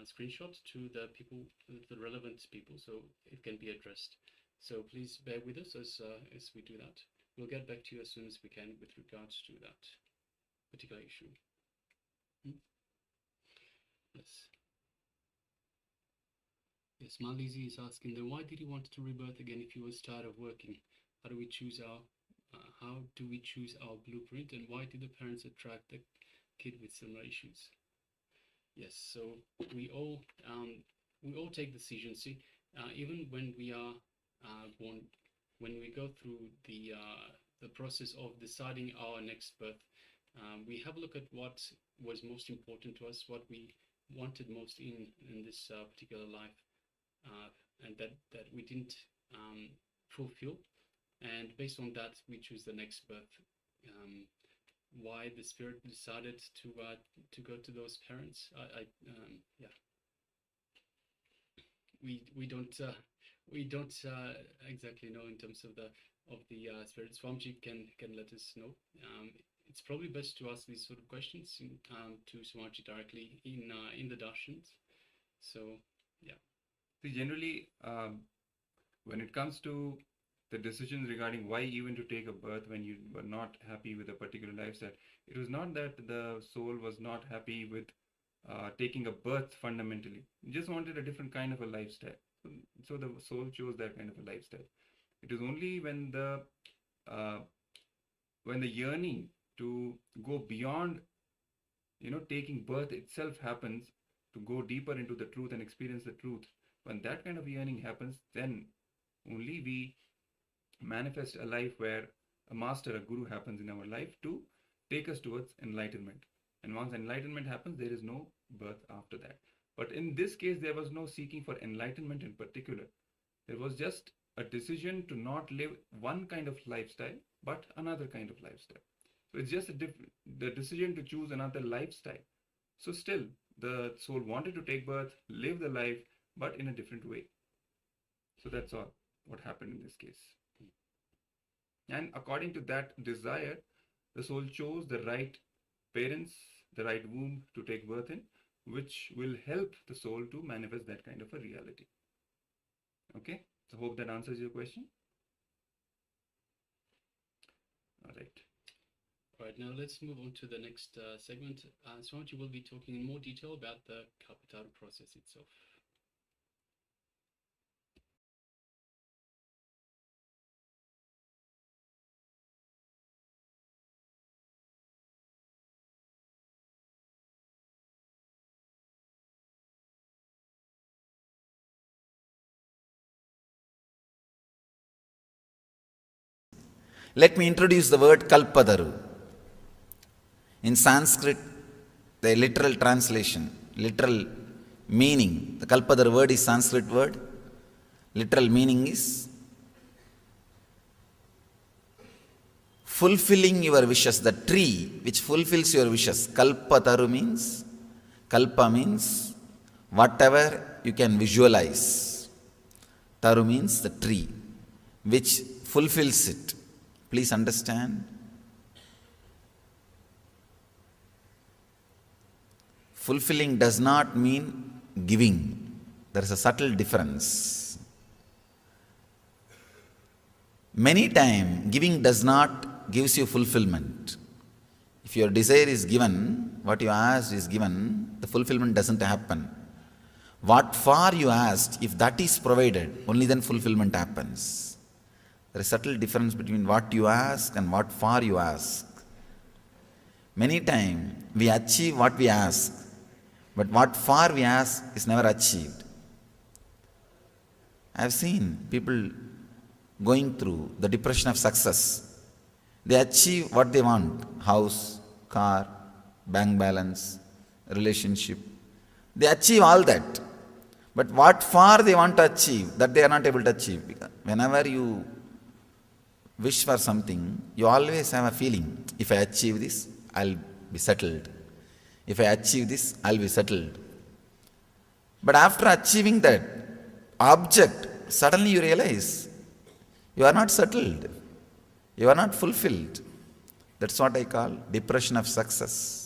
screenshot to the people, the relevant people, so it can be addressed. So please bear with us as we do that. We'll get back to you as soon as we can with regards to that particular issue. Yes. Yes, Malizi is asking, then why did he want to rebirth again if he was tired of working? How do we choose our blueprint, and why did the parents attract the kid with similar issues? Yes, so we all take decisions. See, even when we are born, when we go through the process of deciding our next birth, we have a look at what was most important to us, what we wanted most in this particular life, and that we didn't fulfill, and based on that we choose the next birth. Why the spirit decided to go to those parents, yeah, we don't exactly know in terms of the spirit. Swamiji can let us know. It's probably best to ask these sort of questions to Swamiji directly in the darshans. So yeah. See, generally, when it comes to the decisions regarding why even to take a birth when you were not happy with a particular lifestyle, it was not that the soul was not happy with taking a birth fundamentally. It just wanted a different kind of a lifestyle. So the soul chose that kind of a lifestyle. It is only when the yearning to go beyond, taking birth itself happens, to go deeper into the truth and experience the truth. When that kind of yearning happens, then only we manifest a life where a master, a guru happens in our life to take us towards enlightenment. And once enlightenment happens, there is no birth after that. But in this case, there was no seeking for enlightenment in particular. There was just a decision to not live one kind of lifestyle, but another kind of lifestyle. So it's just the decision to choose another lifestyle. So still, the soul wanted to take birth, live the life, but in a different way. So that's all what happened in this case. And according to that desire, the soul chose the right parents, the right womb to take birth in, which will help the soul to manifest that kind of a reality. Okay, so hope that answers your question. All right. All right, now let's move on to the next segment. Swamiji will be talking in more detail about the Kalpataru process itself. Let me introduce the word Kalpataru. In Sanskrit, the literal translation, literal meaning, the Kalpataru word is Sanskrit word. Literal meaning is fulfilling your wishes, the tree which fulfills your wishes. Kalpataru means, Kalpa means whatever you can visualize. Taru means the tree which fulfills it. Please understand. Fulfilling does not mean giving. There is a subtle difference. Many times, giving does not gives you fulfillment. If your desire is given, what you asked is given, the fulfillment doesn't happen. What for you asked, if that is provided, only then fulfillment happens. There is a subtle difference between what you ask and what for you ask. Many times we achieve what we ask, but what for we ask is never achieved. I have seen people going through the depression of success. They achieve what they want, house, car, bank balance, relationship. They achieve all that. But what for they want to achieve, that they are not able to achieve. Because whenever you wish for something, you always have a feeling, if I achieve this, I'll be settled. If I achieve this, I'll be settled. But after achieving that object, suddenly you realize you are not settled. You are not fulfilled. That's what I call depression of success.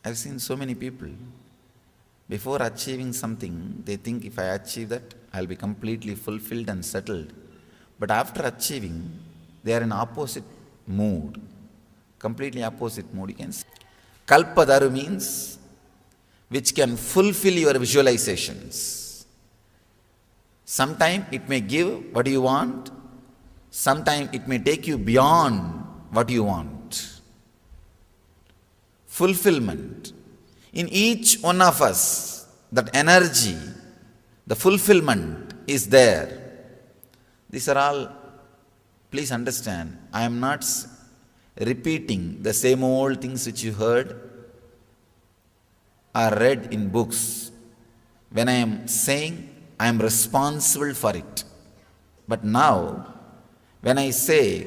I've seen so many people, before achieving something, they think if I achieve that, I'll be completely fulfilled and settled. But after achieving, they are in opposite mood. Completely opposite mood, you can see. Kalpadaru means which can fulfill your visualizations. Sometimes it may give what you want. Sometimes it may take you beyond what you want. Fulfillment. In each one of us, that energy, the fulfillment is there. These are all, please understand, I am not repeating the same old things which you heard or read in books. When I am saying, I am responsible for it. But now, when I say,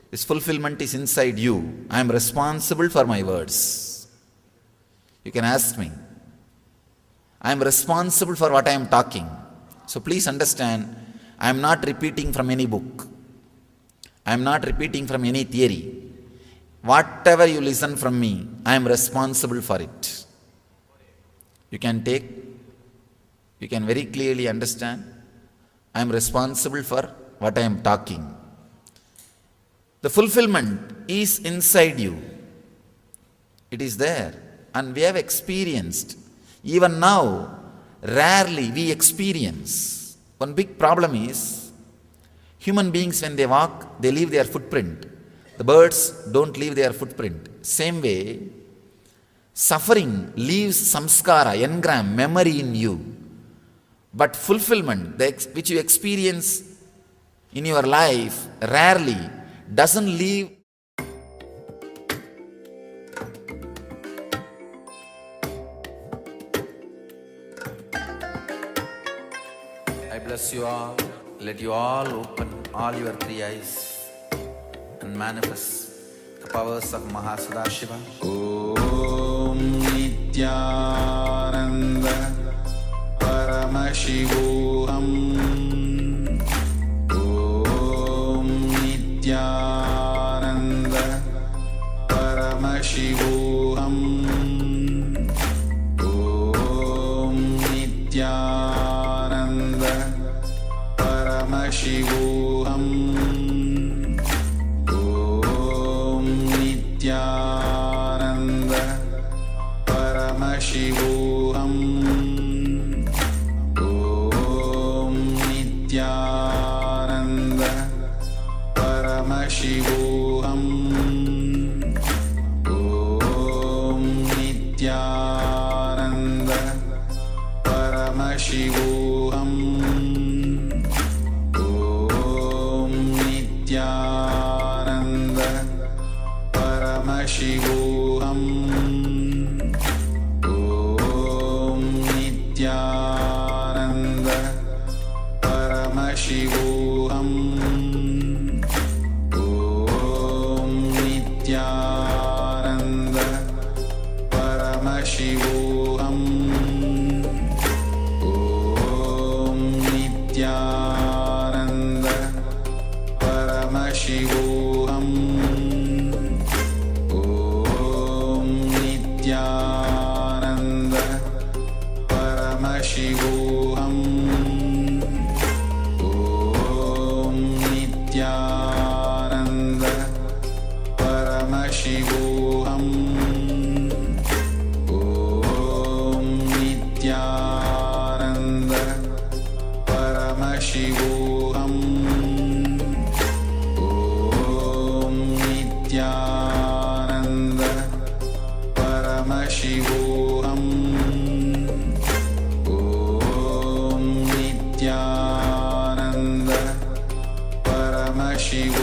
this fulfillment is inside you, I am responsible for my words. You can ask me. I am responsible for what I am talking. So please understand, I am not repeating from any book. I am not repeating from any theory. Whatever you listen from me, I am responsible for it. You can very clearly understand, I am responsible for what I am talking. The fulfillment is inside you. It is there. And we have experienced. Even now, rarely we experience. One big problem is, human beings when they walk, they leave their footprint. The birds don't leave their footprint. Same way, suffering leaves samskara, engram, memory in you. But fulfillment, which you experience in your life, rarely doesn't leave. I bless you all. Let you all open all your three eyes and manifest the powers of Mahasudashiva. Om Nityananda Paramashivoham. Om Nityananda Paramashivoham. Om Nityananda Paramashivoham. Om Nityananda Paramashivoham. Om Nityananda Paramashivoham. Om Nityananda Paramashivoham. Om Nityananda Paramashivoham. Om Nityananda Paramashivoham. Om Nityananda Paramashivoham. Om Nityananda Paramashivoham. Om Nityananda Paramashivoham. Om Nityananda Paramashivoham. Om Nityananda Paramashivoham. Om Nityananda Paramashivoham. Om Nityananda Paramashivoham.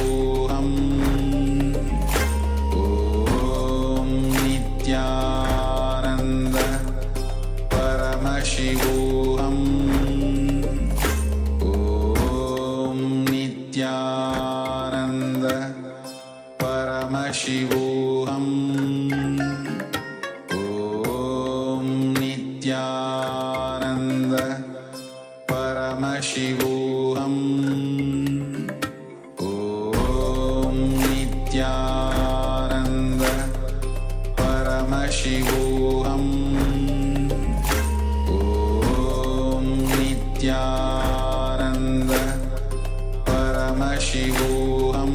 Paramashivoham Om Nityananda Paramashivoham Om Nityananda Paramashivoham Om Nityananda Paramashivoham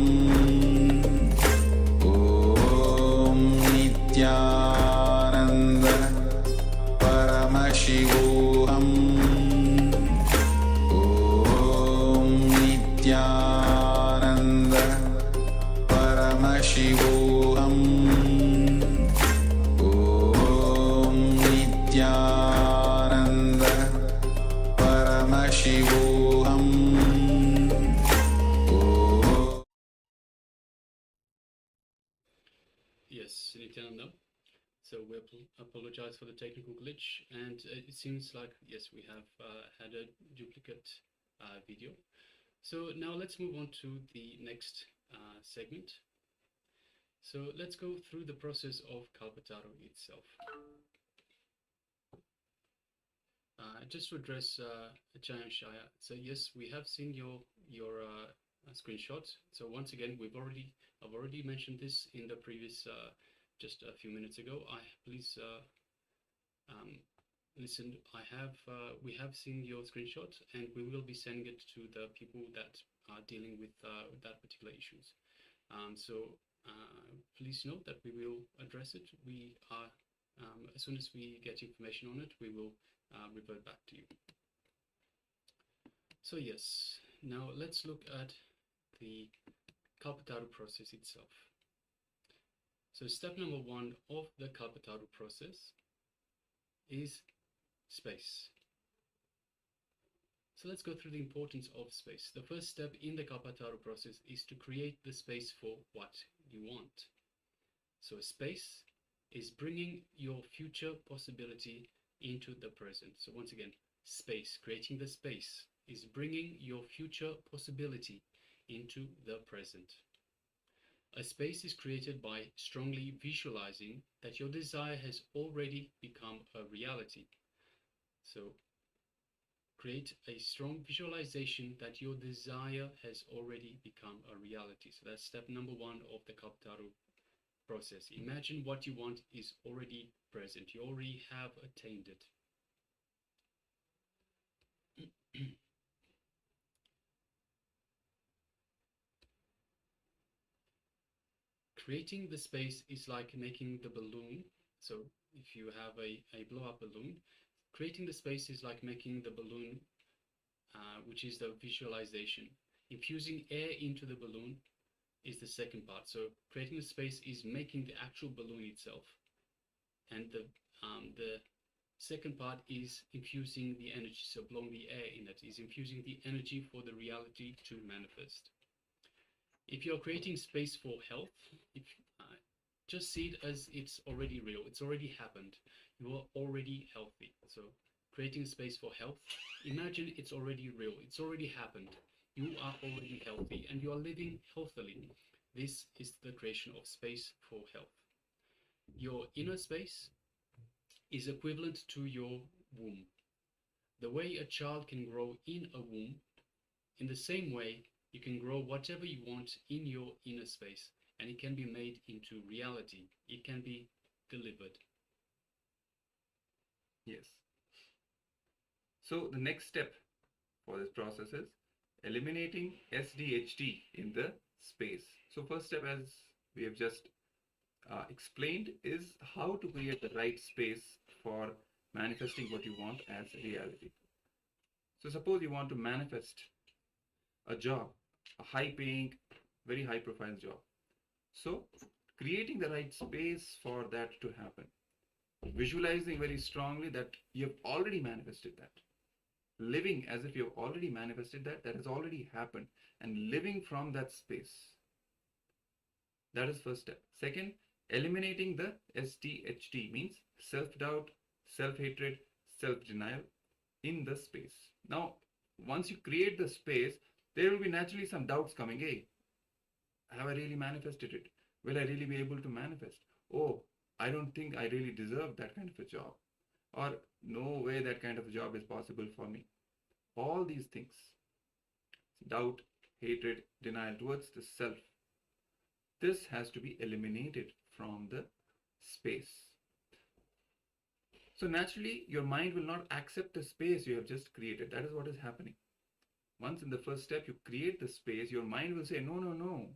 Om Nityananda Paramashivoham Om Nityananda Paramashivoham Om Nityananda Paramashivoham. Yes, Nityananda. So we apologize for the technical glitch, and it seems like, yes, we have had a duplicate video. So now let's move on to the next segment. So let's go through the process of Kalpataru itself. Just to address Ajay Shaya. So yes, we have seen your screenshot. So once again, I've already mentioned this in the previous just a few minutes ago. Please listen. We have seen your screenshot, and we will be sending it to the people that are dealing with that particular issues. So please note that we will address it. We are as soon as we get information on it, we will revert back to you. So yes, now let's look at the Kalpataru process itself. So step number 1 of the Kalpataru process is space. So let's go through the importance of space. The first step in the Kalpataru process is to create the space for what you want. So space is bringing your future possibility into the present. So once again, space, creating the space is bringing your future possibility into the present. A space is created by strongly visualizing that your desire has already become a reality. So create a strong visualization that your desire has already become a reality. So that's step number 1 of the Kalpataru process. Imagine what you want is already present. You already have attained it. Creating the space is like making the balloon. So if you have a blow-up balloon, creating the space is like making the balloon, which is the visualization. Infusing air into the balloon is the second part. So creating the space is making the actual balloon itself. And the second part is infusing the energy. So blowing the air in it is infusing the energy for the reality to manifest. If you're creating space for health, just see it as it's already real. It's already happened. You are already healthy. So creating space for health, imagine it's already real. It's already happened. You are already healthy and you are living healthily. This is the creation of space for health. Your inner space is equivalent to your womb. The way a child can grow in a womb, in the same way, you can grow whatever you want in your inner space, and it can be made into reality. It can be delivered. Yes. So the next step for this process is eliminating SDHD in the space. So first step, as we have just explained, is how to create the right space for manifesting what you want as reality. So suppose you want to manifest a job, a high-paying, very high-profile job. So creating the right space for that to happen. Visualizing very strongly that you have already manifested that. Living as if you have already manifested that, that has already happened, and living from that space. That is first step. Second, eliminating the SDHD means self-doubt, self-hatred, self-denial in the space. Now, once you create the space, there will be naturally some doubts coming. Hey, have I really manifested it? will I really be able to manifest? Oh, I don't think I really deserve that kind of a job. Or no way that kind of a job is possible for me. All these things, doubt, hatred, denial towards the self, this has to be eliminated from the space. So naturally, your mind will not accept the space you have just created. That is what is happening. Once in the first step you create the space, your mind will say, no, no, no.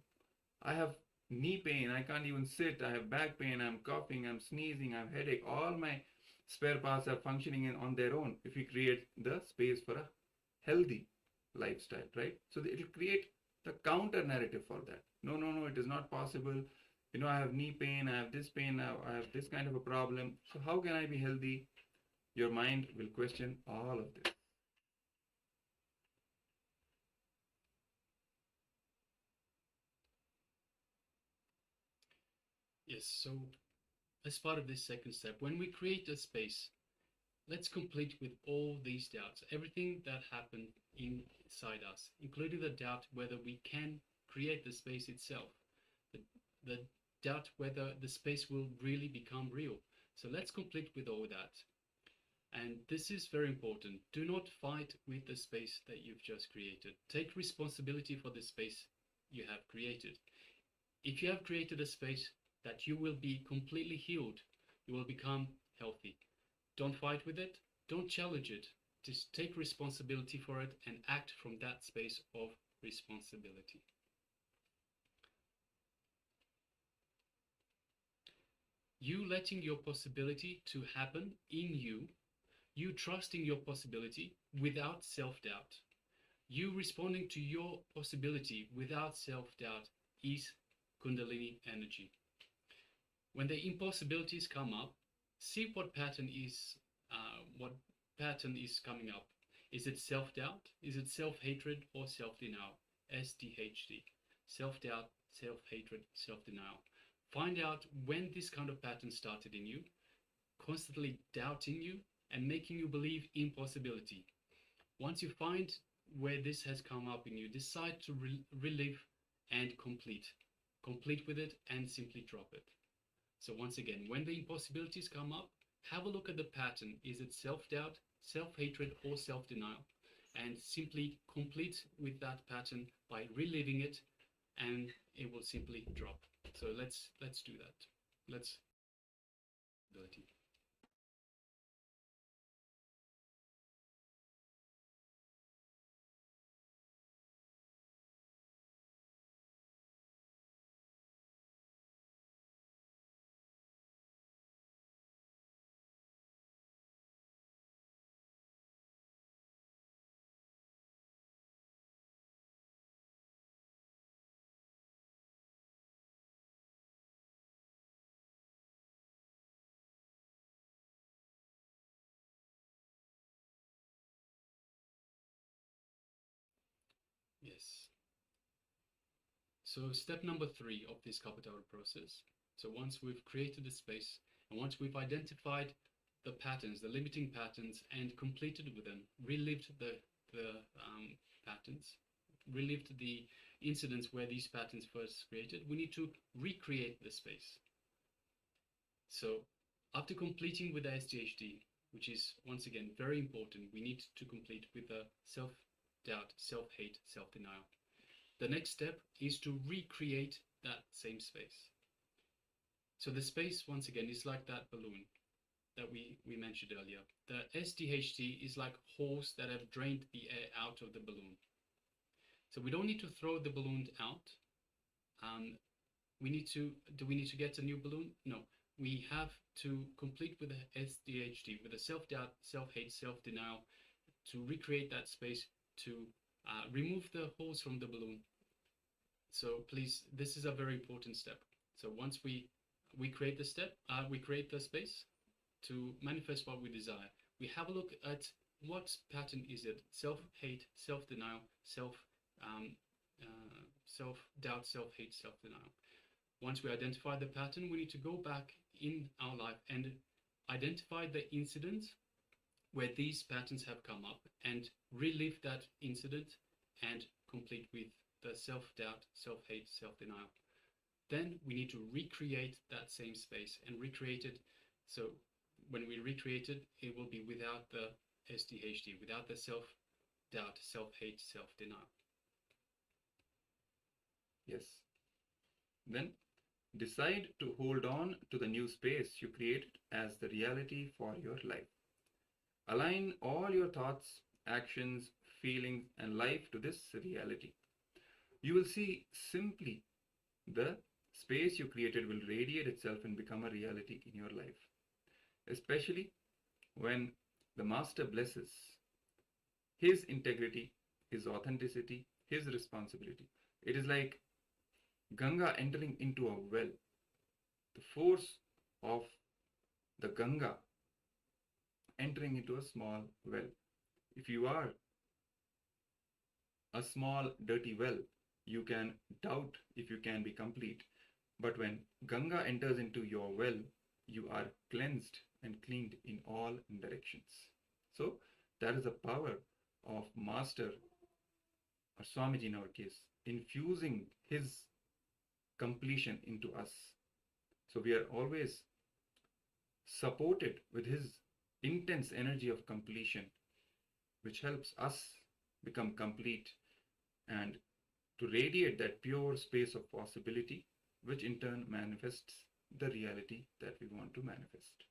I have knee pain. I can't even sit. I have back pain. I'm coughing. I'm sneezing. I have headache. All my spare parts are functioning on their own if we create the space for a healthy lifestyle, right? So it will create the counter narrative for that. No, no, no, it is not possible. I have knee pain, I have this pain, I have this kind of a problem. So how can I be healthy? Your mind will question all of this. Yes, so as part of this second step, when we create a space, let's complete with all these doubts, everything that happened inside us, including the doubt whether we can create the space itself, the doubt whether the space will really become real. So let's complete with all that. And this is very important. Do not fight with the space that you've just created. Take responsibility for the space you have created. If you have created a space that you will be completely healed, you will become healthy. Don't fight with it. Don't challenge it. Just take responsibility for it and act from that space of responsibility. You letting your possibility to happen in you, you trusting your possibility without self-doubt, you responding to your possibility without self-doubt is Kundalini energy. When the impossibilities come up, see what pattern is coming up. Is it self-doubt? Is it self-hatred or self-denial? SDHD. Self-doubt, self-hatred, self-denial. Find out when this kind of pattern started in you, constantly doubting you and making you believe impossibility. Once you find where this has come up in you, decide to relive and complete. Complete with it and simply drop it. So once again, when the impossibilities come up, have a look at the pattern. Is it self-doubt, self-hatred, or self-denial? And simply complete with that pattern by reliving it, and it will simply drop. So let's do that. Let's ability. Yes. So step number 3 of this Kapatara process. So once we've created the space and once we've identified the patterns, the limiting patterns, and completed with them, relived the patterns, relived the incidents where these patterns first created, we need to recreate the space. So after completing with the SDHD, which is once again very important, we need to complete with the self-doubt, self-hate, self-denial. The next step is to recreate that same space. So the space, once again, is like that balloon that we mentioned earlier. The SDHD is like holes that have drained the air out of the balloon. So we don't need to throw the balloon out. Do we need to get a new balloon? No. We have to complete with the SDHD, with the self-doubt, self-hate, self-denial, to recreate that space, to remove the holes from the balloon. So please, this is a very important step. So once we create the step, we create the space to manifest what we desire. We have a look at what pattern is it: self-hate, self-denial, self-doubt, self-hate, self-denial. Once we identify the pattern, we need to go back in our life and identify the incidents where these patterns have come up and relive that incident and complete with the self-doubt, self-hate, self-denial. then we need to recreate that same space and recreate it. So when we recreate it, it will be without the SDHD, without the self-doubt, self-hate, self-denial. Yes. Then decide to hold on to the new space you created as the reality for your life. Align all your thoughts, actions, feelings, and life to this reality. You will see simply the space you created will radiate itself and become a reality in your life. Especially when the Master blesses his integrity, his authenticity, his responsibility. It is like Ganga entering into a well. The force of the Ganga entering into a small well. If you are a small dirty well, you can doubt if you can be complete. But when Ganga enters into your well, you are cleansed and cleaned in all directions. So that is the power of Master, or Swamiji in our case, infusing his completion into us. So we are always supported with his intense energy of completion, which helps us become complete and to radiate that pure space of possibility, which in turn manifests the reality that we want to manifest.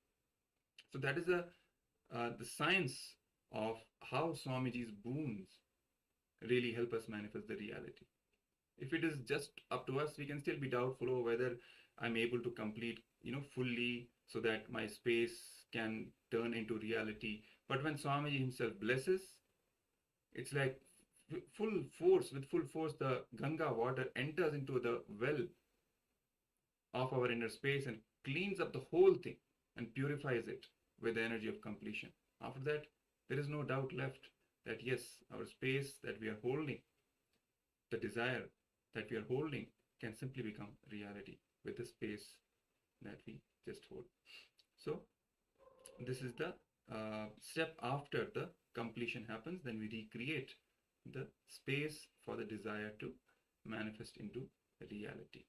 So that is the science of how Swamiji's boons really help us manifest the reality. If it is just up to us, we can still be doubtful of whether I'm able to complete, fully, so that my space can turn into reality. But when Swamiji himself blesses, it's like with full force, the Ganga water enters into the well of our inner space and cleans up the whole thing and purifies it with the energy of completion. After that, there is no doubt left that yes, our space that we are holding, the desire that we are holding, can simply become reality with the space that we just hold. So this is the step after the completion happens. Then we recreate the space for the desire to manifest into reality.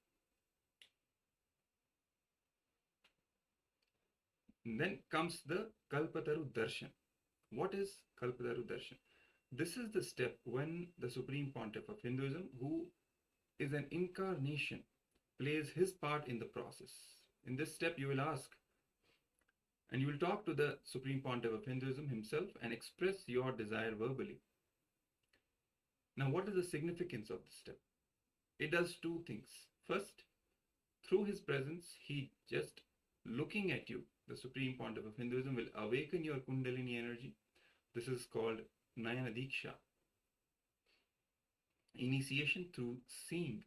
And then comes the Kalpataru Darshan. What is Kalpataru Darshan? This is the step when the Supreme Pontiff of Hinduism, who is an incarnation, plays his part in the process. In this step, you will ask, and you will talk to the Supreme Pontiff of Hinduism himself and express your desire verbally. Now, what is the significance of this step? It does two things. First, through his presence, he just looking at you, the Supreme Pontiff of Hinduism, will awaken your Kundalini energy. This is called Shiva Dīkṣā. Initiation through seeing.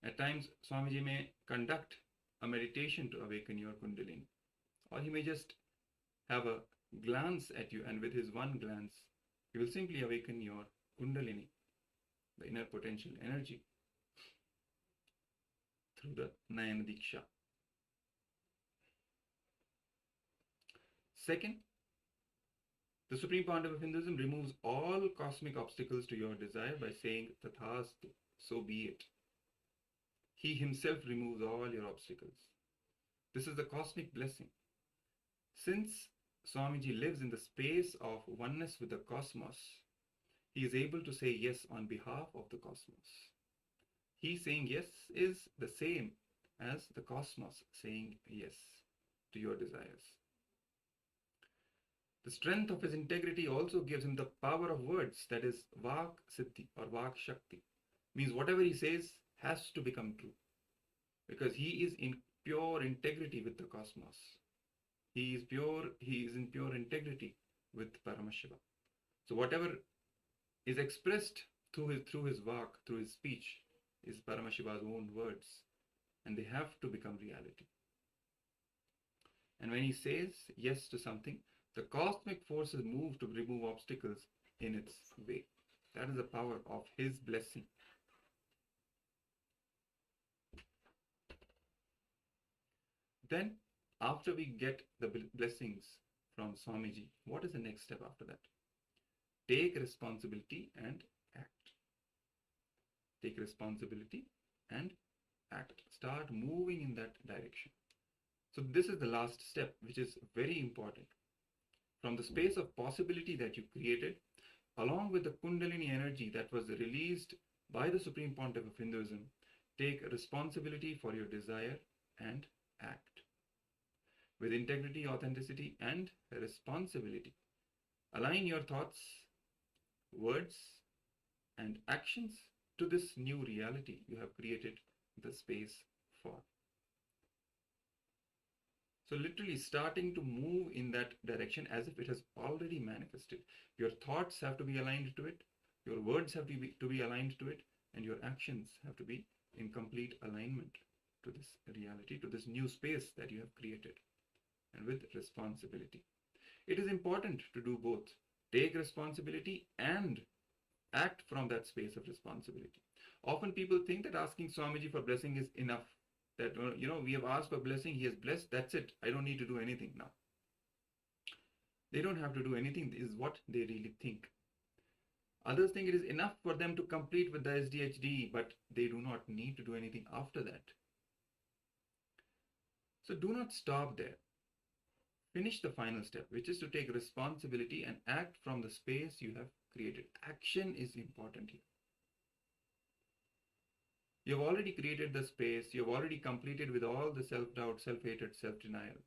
At times, Swamiji may conduct a meditation to awaken your Kundalini. Or he may just have a glance at you, and with his one glance, he will simply awaken your Kundalini, the inner potential energy, through the Shiva Dīkṣā. Second, the Supreme Pontiff of Hinduism removes all cosmic obstacles to your desire by saying Tathastu, so be it. He himself removes all your obstacles. This is the cosmic blessing. Since Swamiji lives in the space of oneness with the cosmos, he is able to say yes on behalf of the cosmos. He saying yes is the same as the cosmos saying yes to your desires. The strength of his integrity also gives him the power of words, that is Vak Siddhi or Vak Shakti. Means whatever he says has to become true, because he is in pure integrity with the cosmos. He is in pure integrity with Paramashiva. So whatever is expressed through his Vak, through his speech, is Paramashiva's own words, and they have to become reality. And when he says yes to something, the cosmic forces move to remove obstacles in its way. That is the power of his blessing. Then, after we get the blessings from Swamiji, what is the next step after that? Take responsibility and act. Take responsibility and act. start moving in that direction. So this is the last step, which is very important. From the space of possibility that you created, along with the Kundalini energy that was released by the Supreme Pontiff of Hinduism, take responsibility for your desire and act. With integrity, authenticity, and responsibility, align your thoughts, words, and actions to this new reality you have created the space for. So literally starting to move in that direction as if it has already manifested. Your thoughts have to be aligned to it, your words have to be aligned to it, and your actions have to be in complete alignment to this reality, to this new space that you have created, and with responsibility. It is important to do both. Take responsibility and act from that space of responsibility. Often people think that asking Swamiji for blessing is enough. That, we have asked for blessing, he has blessed, that's it. I don't need to do anything now. They don't have to do anything, is what they really think. Others think it is enough for them to complete with the SDHD, but they do not need to do anything after that. So do not stop there. Finish the final step, which is to take responsibility and act from the space you have created. Action is important here. You have already created the space, you have already completed with all the self-doubt, self-hatred, self-denial,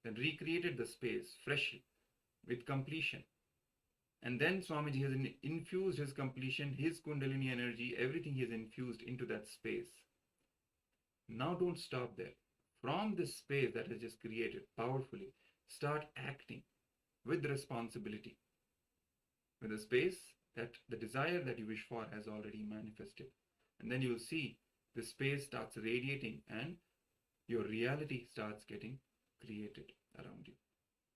then recreated the space freshly with completion. And then Swamiji has infused his completion, his Kundalini energy, everything he has infused into that space. Now don't stop there. From this space that is just created powerfully, start acting with responsibility, with the space that the desire that you wish for has already manifested. And then you will see the space starts radiating and your reality starts getting created around you.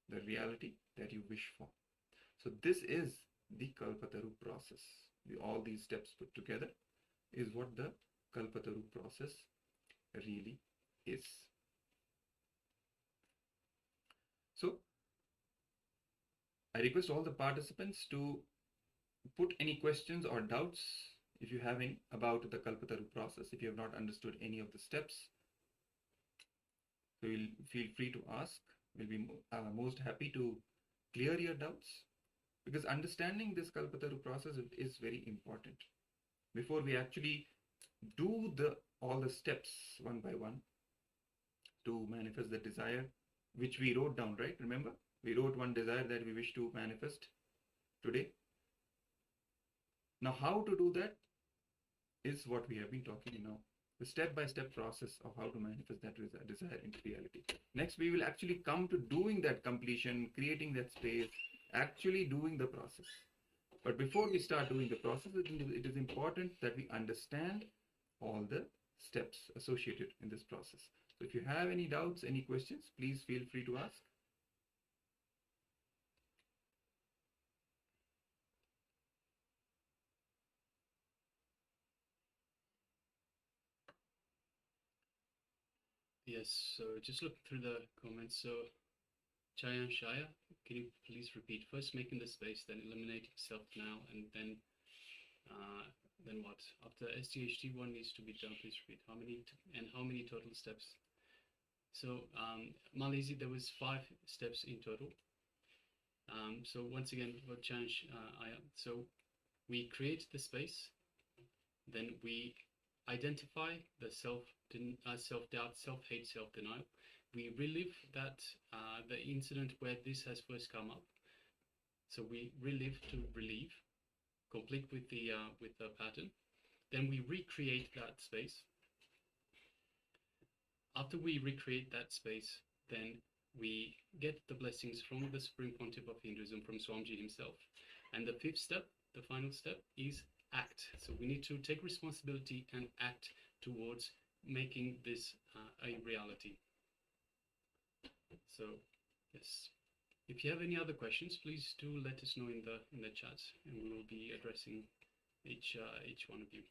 The reality that you wish for. So this is the Kalpataru process. All these steps put together is what the Kalpataru process really is. So I request all the participants to put any questions or doubts if you have any about the Kalpataru process, if you have not understood any of the steps. So you'll feel free to ask. We'll be most happy to clear your doubts, because understanding this Kalpataru process is very important. Before we actually do all the steps one by one to manifest the desire, which we wrote down, right? Remember, we wrote one desire that we wish to manifest today. Now, how to do that is what we have been talking now. The step-by-step process of how to manifest that desire into reality. Next, we will actually come to doing that completion, creating that space, actually doing the process. But before we start doing the process, it is important that we understand all the steps associated in this process. So if you have any doubts, any questions, please feel free to ask. Yes, so just look through the comments. So Chayan Shaya, can you please repeat? First making the space, then eliminating self-denial, and then what? After SDHD, one needs to be done. Please repeat. How many total steps? So Malizi, there was 5 steps in total. So once again, we'll change. So we create the space, then we identify the self-doubt, self-hate, self-denial. We relive that the incident where this has first come up. So we relive to relieve, complete with the pattern. Then we recreate that space. After we recreate that space, then we get the blessings from the Supreme Pontiff of Hinduism, from Swamiji himself. And the 5th step, the final step, is act. So we need to take responsibility and act towards making this a reality. So yes, if you have any other questions, please do let us know in the chat, and we will be addressing each one of you.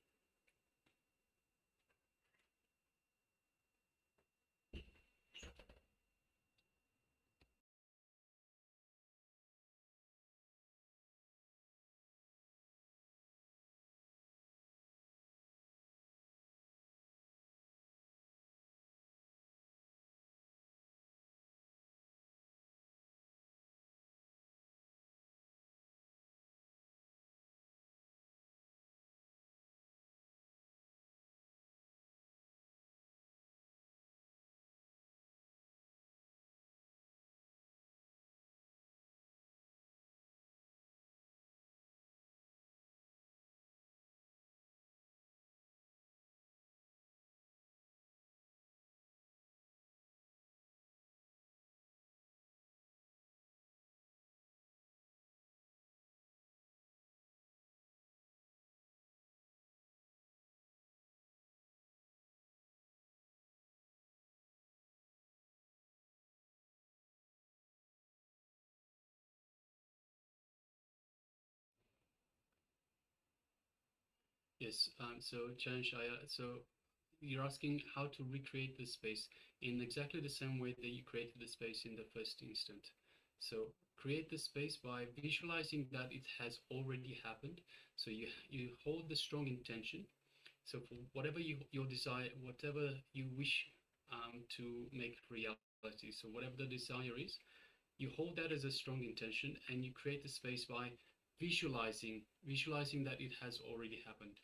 Yes. So Chanshaya, so you're asking how to recreate the space in exactly the same way that you created the space in the first instant. So create the space by visualizing that it has already happened. So you hold the strong intention. So for whatever your desire, whatever you wish to make reality, so whatever the desire is, you hold that as a strong intention, and you create the space by visualizing that it has already happened.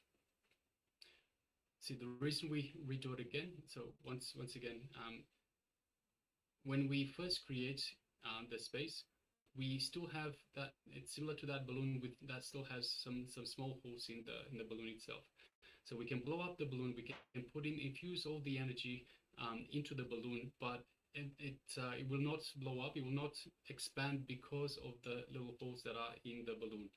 See, the reason we redo it again, so once again, when we first create the space, we still have that, it's similar to that balloon with that still has some small holes in the balloon itself. So we can blow up the balloon, we can infuse all the energy into the balloon, but it will not blow up, it will not expand because of the little holes that are in the balloon.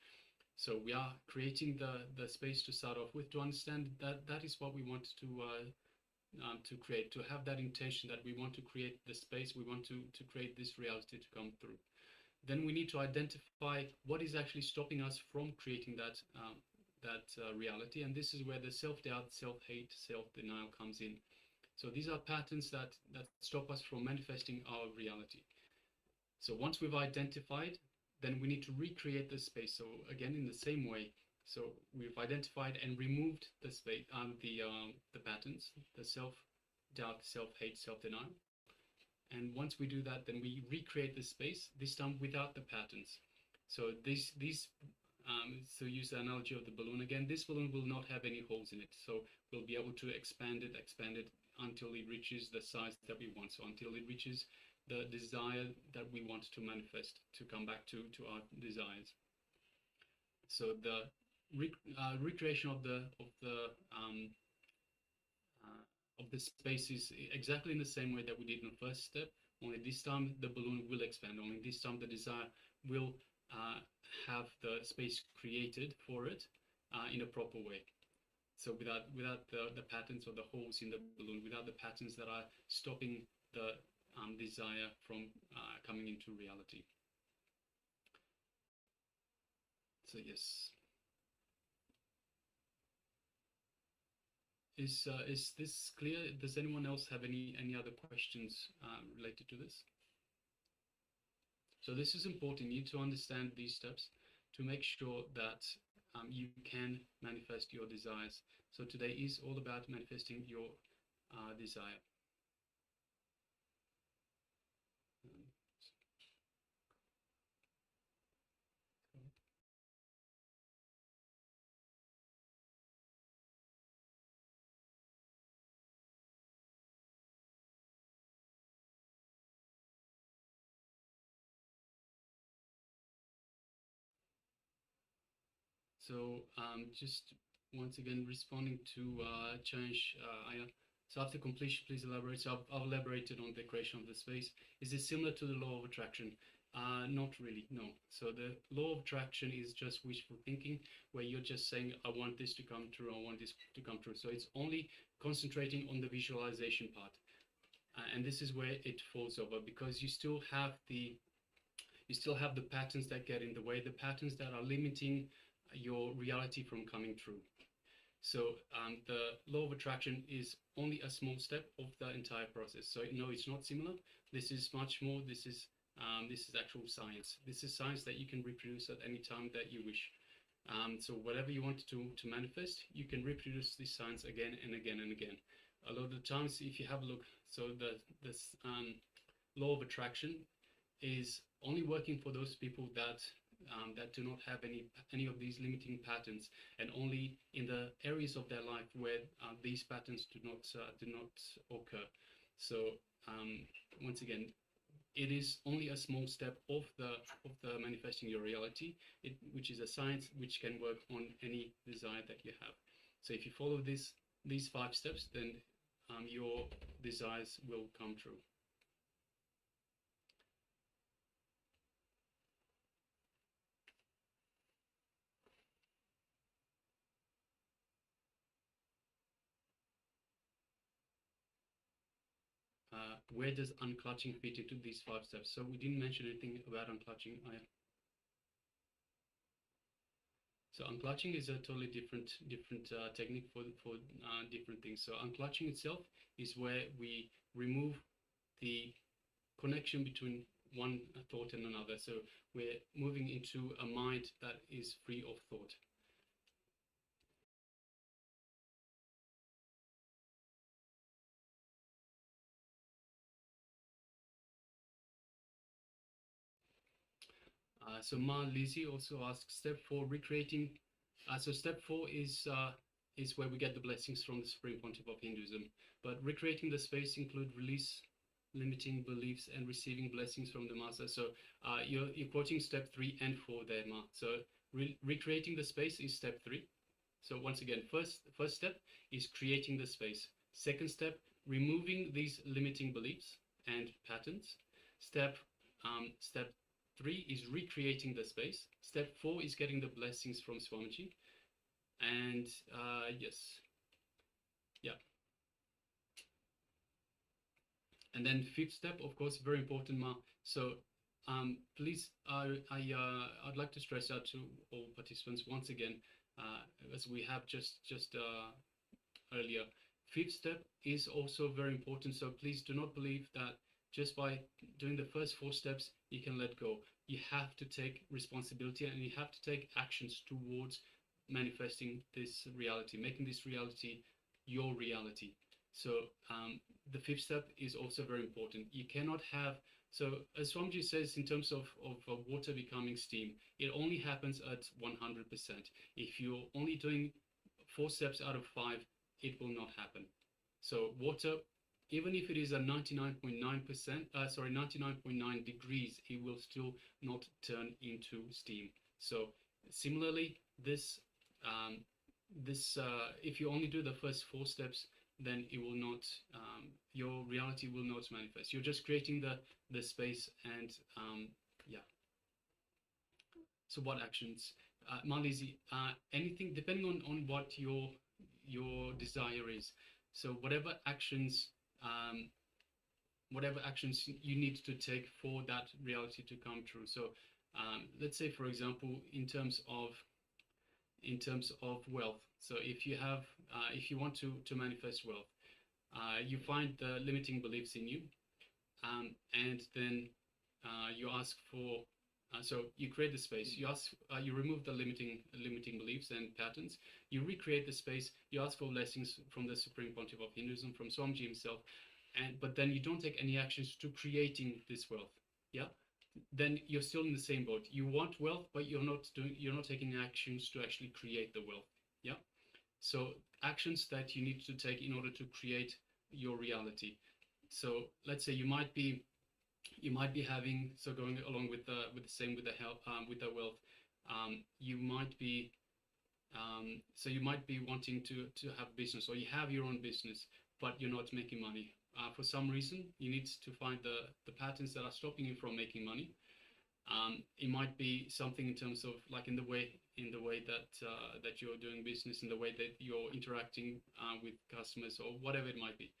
So we are creating the space to start off with, to understand that that is what we want to create, to have that intention that we want to create the space, we want to create this reality to come through. Then we need to identify what is actually stopping us from creating that reality, and this is where the self-doubt, self-hate, self-denial comes in. So these are patterns that stop us from manifesting our reality. So once we've identified, then we need to recreate the space. So again, in the same way, so we've identified and removed the space, the patterns, the self-doubt, self-hate, self-denial. And once we do that, then we recreate the space, this time without the patterns. So so use the analogy of the balloon again. This balloon will not have any holes in it. So we'll be able to expand it until it reaches the size that we want. So until it reaches the desire that we want to manifest, to come back to our desires. So the recreation of the space is exactly in the same way that we did in the first step, only this time the balloon will expand, only this time the desire will have the space created for it in a proper way. So without the patterns or the holes in the balloon, without the patterns that are stopping the desire from coming into reality. So yes. Is this clear? Does anyone else have any other questions related to this? So this is important. You need to understand these steps to make sure that you can manifest your desires. So today is all about manifesting your desire. So just once again responding to change, Aya. So after completion, please elaborate. So I've elaborated on the creation of the space. Is it similar to the law of attraction? Not really, no. So the law of attraction is just wishful thinking, where you're just saying, I want this to come true, I want this to come true. So it's only concentrating on the visualization part. And this is where it falls over, because you still have the patterns that get in the way, the patterns that are limiting your reality from coming true. So the law of attraction is only a small step of the entire process. So no, it's not similar. This is much more. This is actual science. This is science that you can reproduce at any time that you wish. So whatever you want to manifest, you can reproduce this science again and again and again. A lot of the times, if you have a look, so this law of attraction is only working for those people that do not have any of these limiting patterns, and only in the areas of their life where these patterns do not occur. So once again, it is only a small step of the manifesting your reality, which is a science which can work on any desire that you have. So if you follow these 5 steps, then your desires will come true. Where does unclutching fit into these 5 steps? So we didn't mention anything about unclutching. So unclutching is a totally different technique for different things. So unclutching itself is where we remove the connection between one thought and another. So we're moving into a mind that is free of thought. So Ma Lizzie also asks, step 4, recreating. So step 4 is where we get the blessings from the Supreme Pontiff of Hinduism. But recreating the space include release limiting beliefs and receiving blessings from the Master. So you're quoting step 3 and 4 there, Ma. So recreating the space is step 3. So once again, first step is creating the space. Second step, removing these limiting beliefs and patterns. Step 3 is recreating the space. Step 4 is getting the blessings from Swamiji. And yes, yeah. And then 5th step, of course, very important, Ma. So please, I'd like to stress out to all participants once again, as we have just earlier. 5th step is also very important. So please do not believe that just by doing the first 4 steps, you can let go. You have to take responsibility and you have to take actions towards manifesting this reality, making this reality your reality. So the 5th step is also very important. You cannot have, so as Swamiji says, in terms of water becoming steam, it only happens at 100%. If you're only doing 4 steps out of 5, it will not happen. So water, even if it is a 99.9 degrees, it will still not turn into steam. So similarly, this if you only do the first 4 steps, then it will not, your reality will not manifest. You're just creating the space and yeah. So what actions? Malizi, anything depending on what your desire is. So whatever actions you need to take for that reality to come true. So let's say, for example, in terms of wealth. So if you have, if you want to manifest wealth, you find the limiting beliefs in you, and then you ask for. So you create the space. You ask, you remove the limiting beliefs and patterns. You recreate the space. You ask for blessings from the Supreme Pontiff of Hinduism, from Swamiji himself, but then you don't take any actions to creating this wealth. Yeah. Then you're still in the same boat. You want wealth, but you're not taking actions to actually create the wealth. Yeah. So actions that you need to take in order to create your reality. So let's say you might be having, so going along with the same with the health, with the wealth, you might be so you might be wanting to have business, or you have your own business, but you're not making money. For some reason, you need to find the patterns that are stopping you from making money. It might be something in terms of, like, in the way that you're doing business, in the way that you're interacting with customers, or whatever it might be.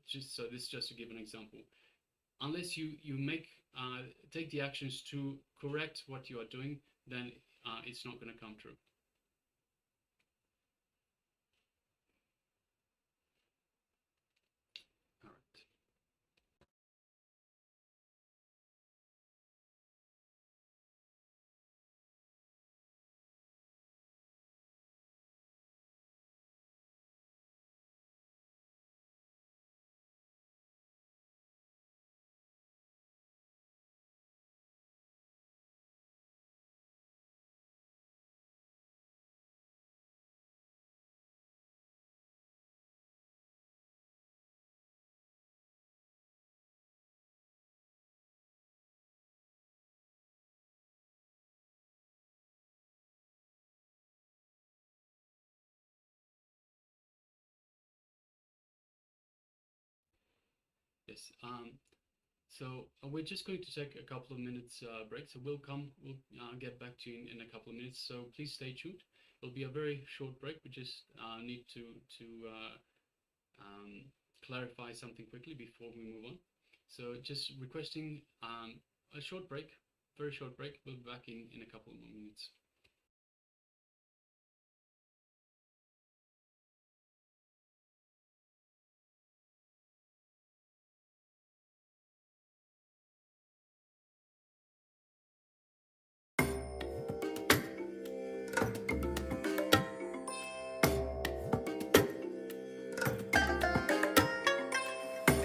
Just so this is just to give an example. Unless you take the actions to correct what you are doing, then it's not going to come true. Yes. So we're just going to take a couple of minutes break. So we'll get back to you in a couple of minutes. So please stay tuned. It'll be a very short break. We just need to clarify something quickly before we move on. So just requesting a short break, very short break. We'll be back in a couple of more minutes.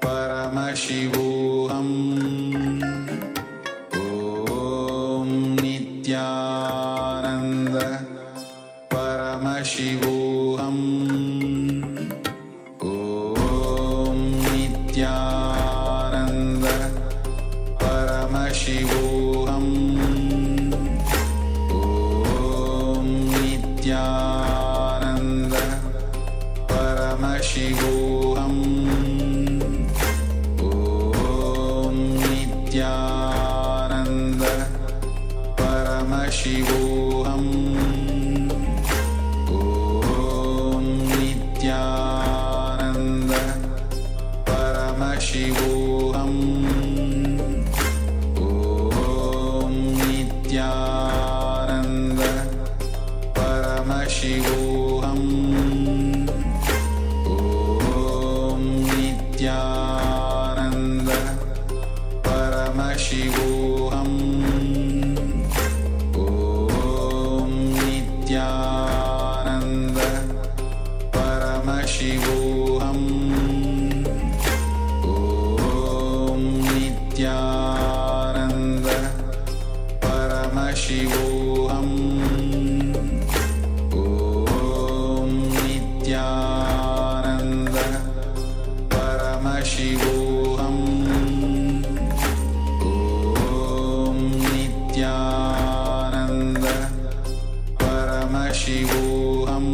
Paramashivoham Om Nityananda Paramashivoham Om Nityananda Paramashivoham Om Nityananda Paramashivoham Om Nityananda Paramashivoham Om Nityananda Paramashivoham Om Nityananda Paramashivoham Om Nityananda Paramashivoham Om Nityananda Paramashivoham Om Nityananda Paramashivoham Om Nityananda Paramashivoham Om Nityananda Paramashivoham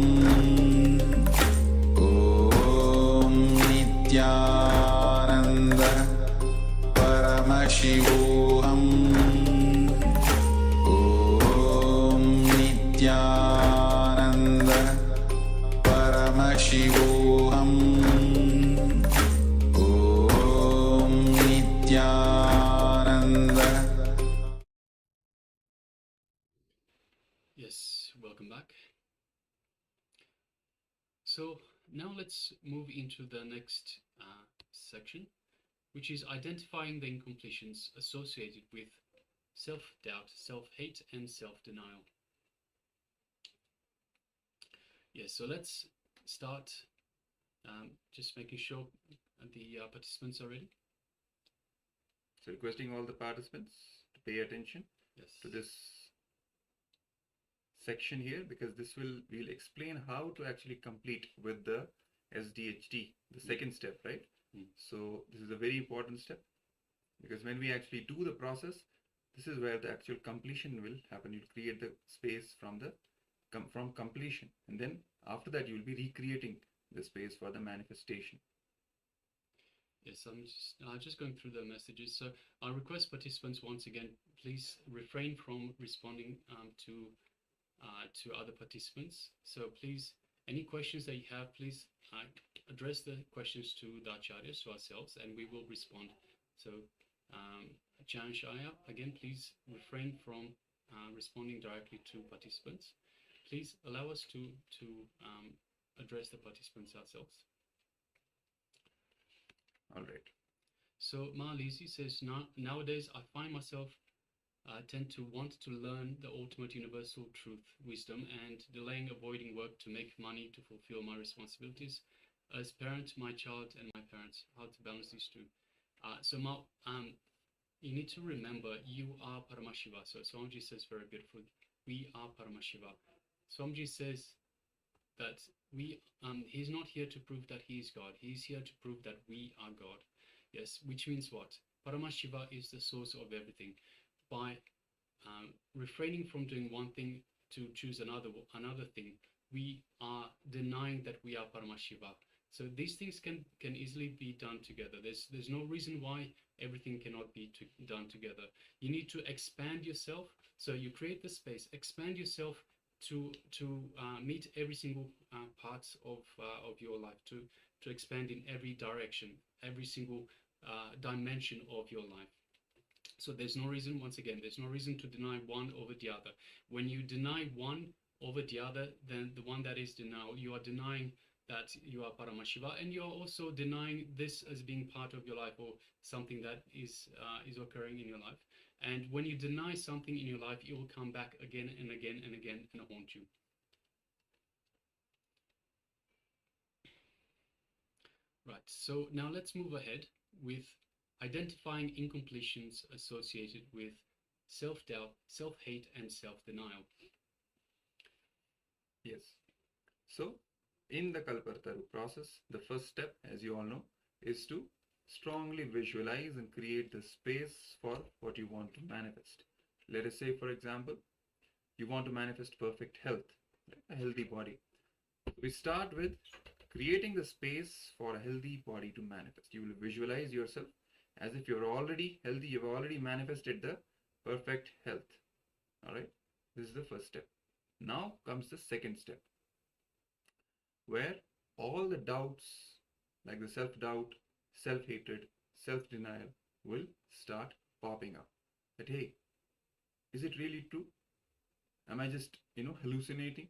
Om Nityananda Paramashivoham Om Nityananda Paramashivoham Om Nityananda. Yes, welcome back. So now let's move into the next section, which is identifying the incompletions associated with self-doubt, self-hate, and self-denial. Yes, so let's start just making sure the participants are ready. So requesting all the participants to pay attention to this section here, because we'll explain how to actually complete with the SDHD, the second step, right? So this is a very important step, because when we actually do the process, this is where the actual completion will happen. You'll create the space from completion, and then after that you'll be recreating the space for the manifestation. Yes, I'm just going through the messages. So I request participants once again, please refrain from responding to other participants. So please, any questions that you have, please address the questions to the acharyas, to ourselves, and we will respond. So Chan Shaya, again, please refrain from responding directly to participants. Please allow us to address the participants ourselves. All right. So Ma Lizzie says, nowadays I find myself tend to want to learn the ultimate universal truth, wisdom, and delaying avoiding work to make money to fulfill my responsibilities as parent, my child, and my parents. How to balance these two? So Ma, you need to remember you are Paramashiva. So Swamiji says very beautifully, we are Paramashiva. Swamiji says that he's not here to prove that he is God. He's here to prove that we are God. Yes, which means what? Paramashiva is the source of everything. By refraining from doing one thing to choose another thing, we are denying that we are Paramashiva. So these things can easily be done together. There's no reason why everything cannot be done together. You need to expand yourself. So you create the space, expand yourself to meet every single parts of your life, to expand in every direction, every single dimension of your life. So there's no reason, once again, there's no reason to deny one over the other. When you deny one over the other, then the one that is denial, you are denying that you are Paramashiva, and you are also denying this as being part of your life, or something that is occurring in your life. And when you deny something in your life, it will come back again and again and again and haunt you. Right, so now let's move ahead with identifying incompletions associated with self-doubt, self-hate, and self-denial. Yes. So, in the Kalpataru process, the first step, as you all know, is to strongly visualize and create the space for what you want to manifest. Let us say, for example, you want to manifest perfect health, right? A healthy body. We start with creating the space for a healthy body to manifest. You will visualize yourself as if you're already healthy, you've already manifested the perfect health. All right, this is the first step. Now comes the second step, where all the doubts, like the self-doubt, self-hatred, self-denial, will start popping up. That, hey, is it really true? Am I just, hallucinating?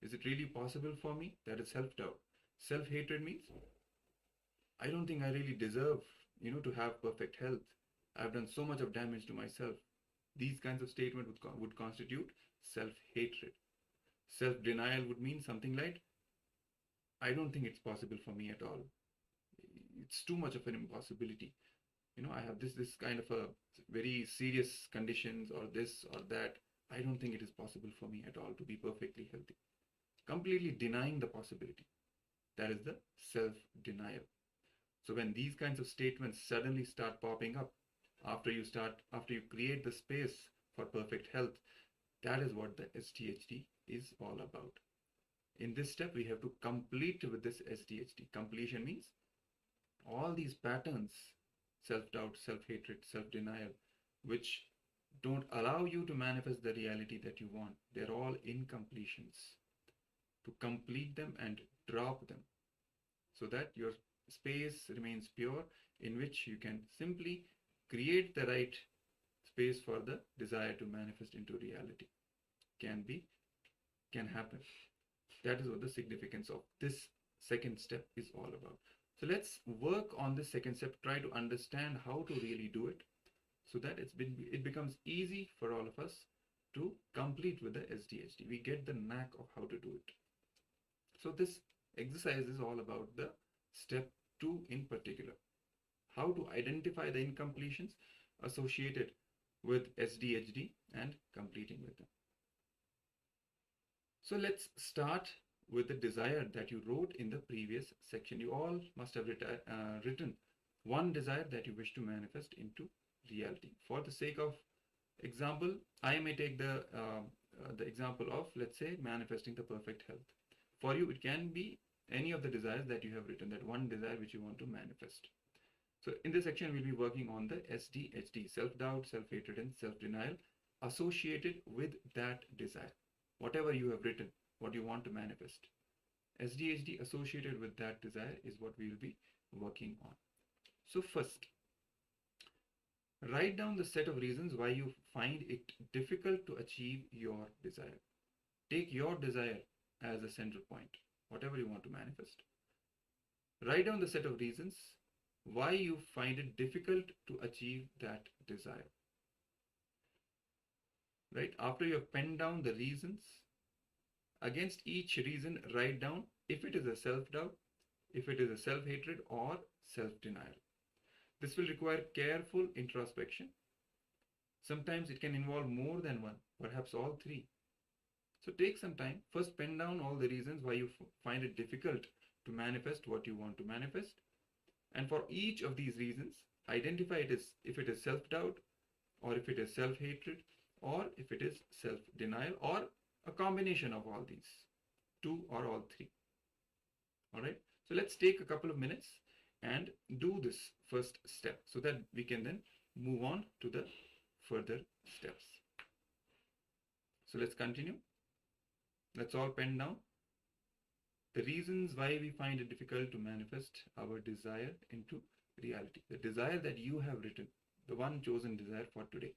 Is it really possible for me? That is self-doubt. Self-hatred means, I don't think I really deserve, to have perfect health. I've done so much of damage to myself. These kinds of statements would constitute self-hatred. Self-denial would mean something like, I don't think it's possible for me at all. It's too much of an impossibility. I have this kind of a very serious conditions or this or that. I don't think it is possible for me at all to be perfectly healthy. Completely denying the possibility. That is the self-denial. So when these kinds of statements suddenly start popping up, after you create the space for perfect health, that is what the SDHD is all about. In this step, we have to complete with this SDHD. Completion means all these patterns, self-doubt, self-hatred, self-denial, which don't allow you to manifest the reality that you want. They're all incompletions. To complete them and drop them so that your space remains pure, in which you can simply create the right space for the desire to manifest into reality. Can happen. That is what the significance of this second step is all about. So let's work on this second step, try to understand how to really do it, so that it becomes easy for all of us to complete with the SDHD. We get the knack of how to do it. So this exercise is all about the step 2 in particular. How to identify the incompletions associated with SDHD and completing with them. So let's start with the desire that you wrote in the previous section. You all must have written one desire that you wish to manifest into reality. For the sake of example, I may take the example of, let's say, manifesting the perfect health. For you, it can be any of the desires that you have written, that one desire which you want to manifest. So in this section, we'll be working on the SDHD, self-doubt, self-hatred, and self-denial associated with that desire. Whatever you have written, what you want to manifest. SDHD associated with that desire is what we will be working on. So first, write down the set of reasons why you find it difficult to achieve your desire. Take your desire as a central point, whatever you want to manifest. Write down the set of reasons why you find it difficult to achieve that desire. Right? After you have penned down the reasons, against each reason, write down if it is a self-doubt, if it is a self-hatred or self-denial. This will require careful introspection. Sometimes it can involve more than one, perhaps all three. So take some time. First, pen down all the reasons why you find it difficult to manifest what you want to manifest. And for each of these reasons, identify if it is self-doubt, or if it is self-hatred, or if it is self-denial, or a combination of all these, 2 or all 3. All right. So let's take a couple of minutes and do this first step so that we can then move on to the further steps. So let's continue. Let's all pen down the reasons why we find it difficult to manifest our desire into reality. The desire that you have written, the one chosen desire for today.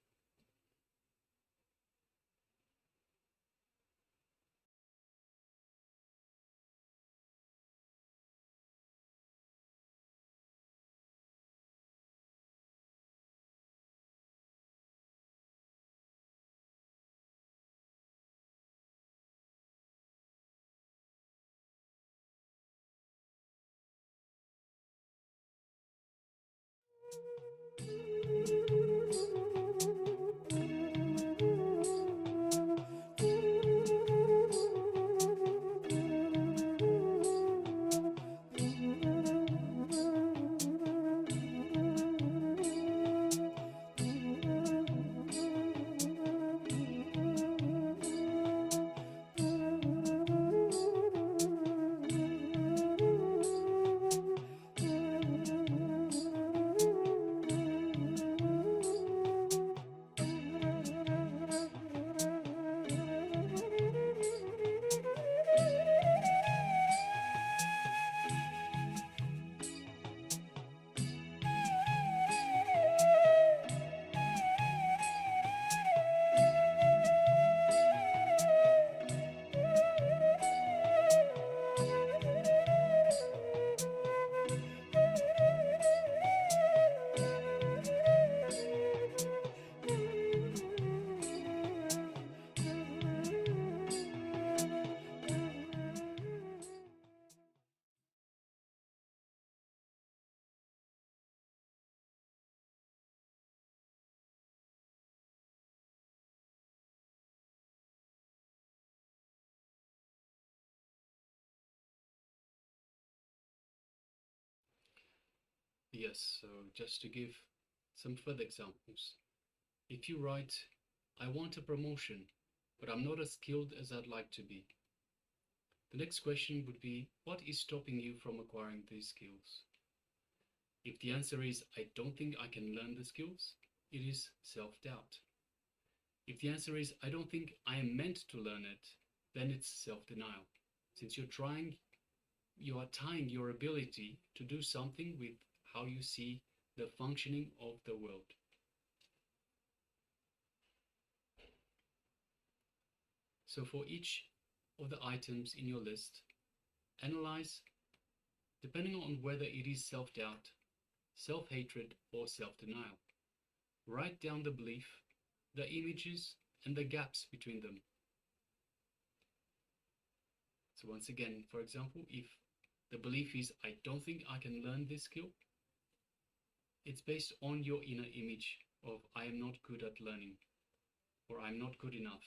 Yes, so just to give some further examples. If you write, I want a promotion, but I'm not as skilled as I'd like to be. The next question would be, what is stopping you from acquiring these skills? If the answer is, I don't think I can learn the skills, it is self-doubt. If the answer is, I don't think I am meant to learn it, then it's self-denial. Since you are tying your ability to do something with how you see the functioning of the world. So for each of the items in your list, analyze depending on whether it is self-doubt, self-hatred, or self-denial. Write down the belief, the images, and the gaps between them. So once again, for example, if the belief is, I don't think I can learn this skill, it's based on your inner image of I am not good at learning, or I'm not good enough.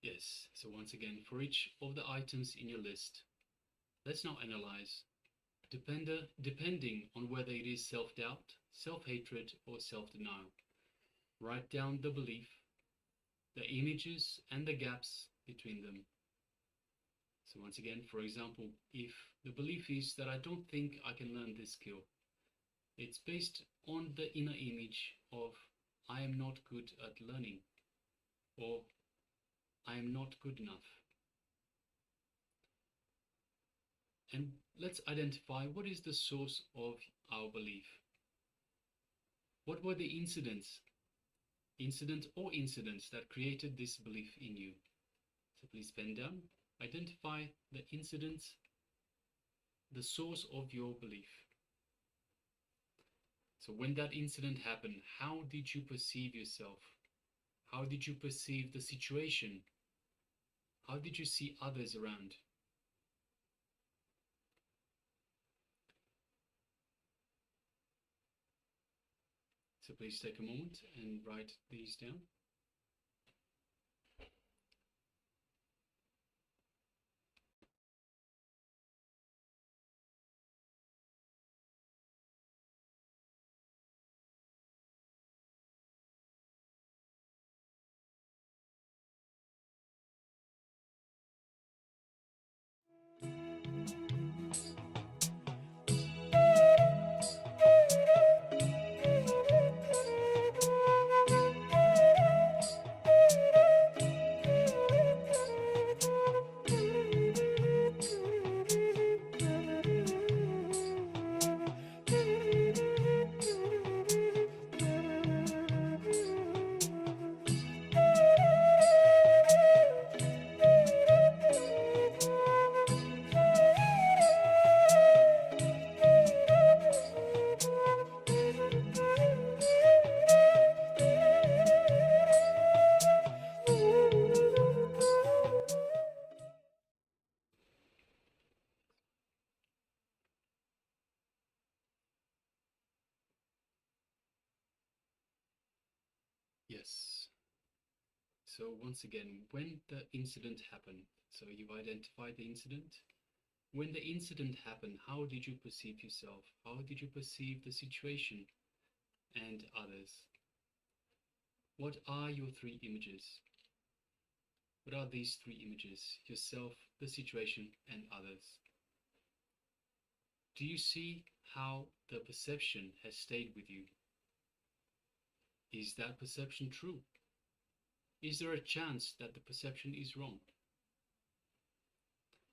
Yes, so once again, for each of the items in your list, let's now analyze, depending on whether it is self-doubt, self-hatred, or self-denial. Write down the belief, the images, and the gaps between them. So once again, for example, if the belief is that I don't think I can learn this skill, it's based on the inner image of I am not good at learning, or I am not good enough. And let's identify what is the source of our belief. What were the incident or incidents that created this belief in you? So please pen down, identify the incidents, the source of your belief. So when that incident happened, how did you perceive yourself? How did you perceive the situation? How did you see others around? So please take a moment and write these down. Yes. So once again, when the incident happened, so you've identified the incident. When the incident happened, how did you perceive yourself? How did you perceive the situation and others? What are your three images? What are these three images? Yourself, the situation, and others. Do you see how the perception has stayed with you? Is that perception true? Is there a chance that the perception is wrong?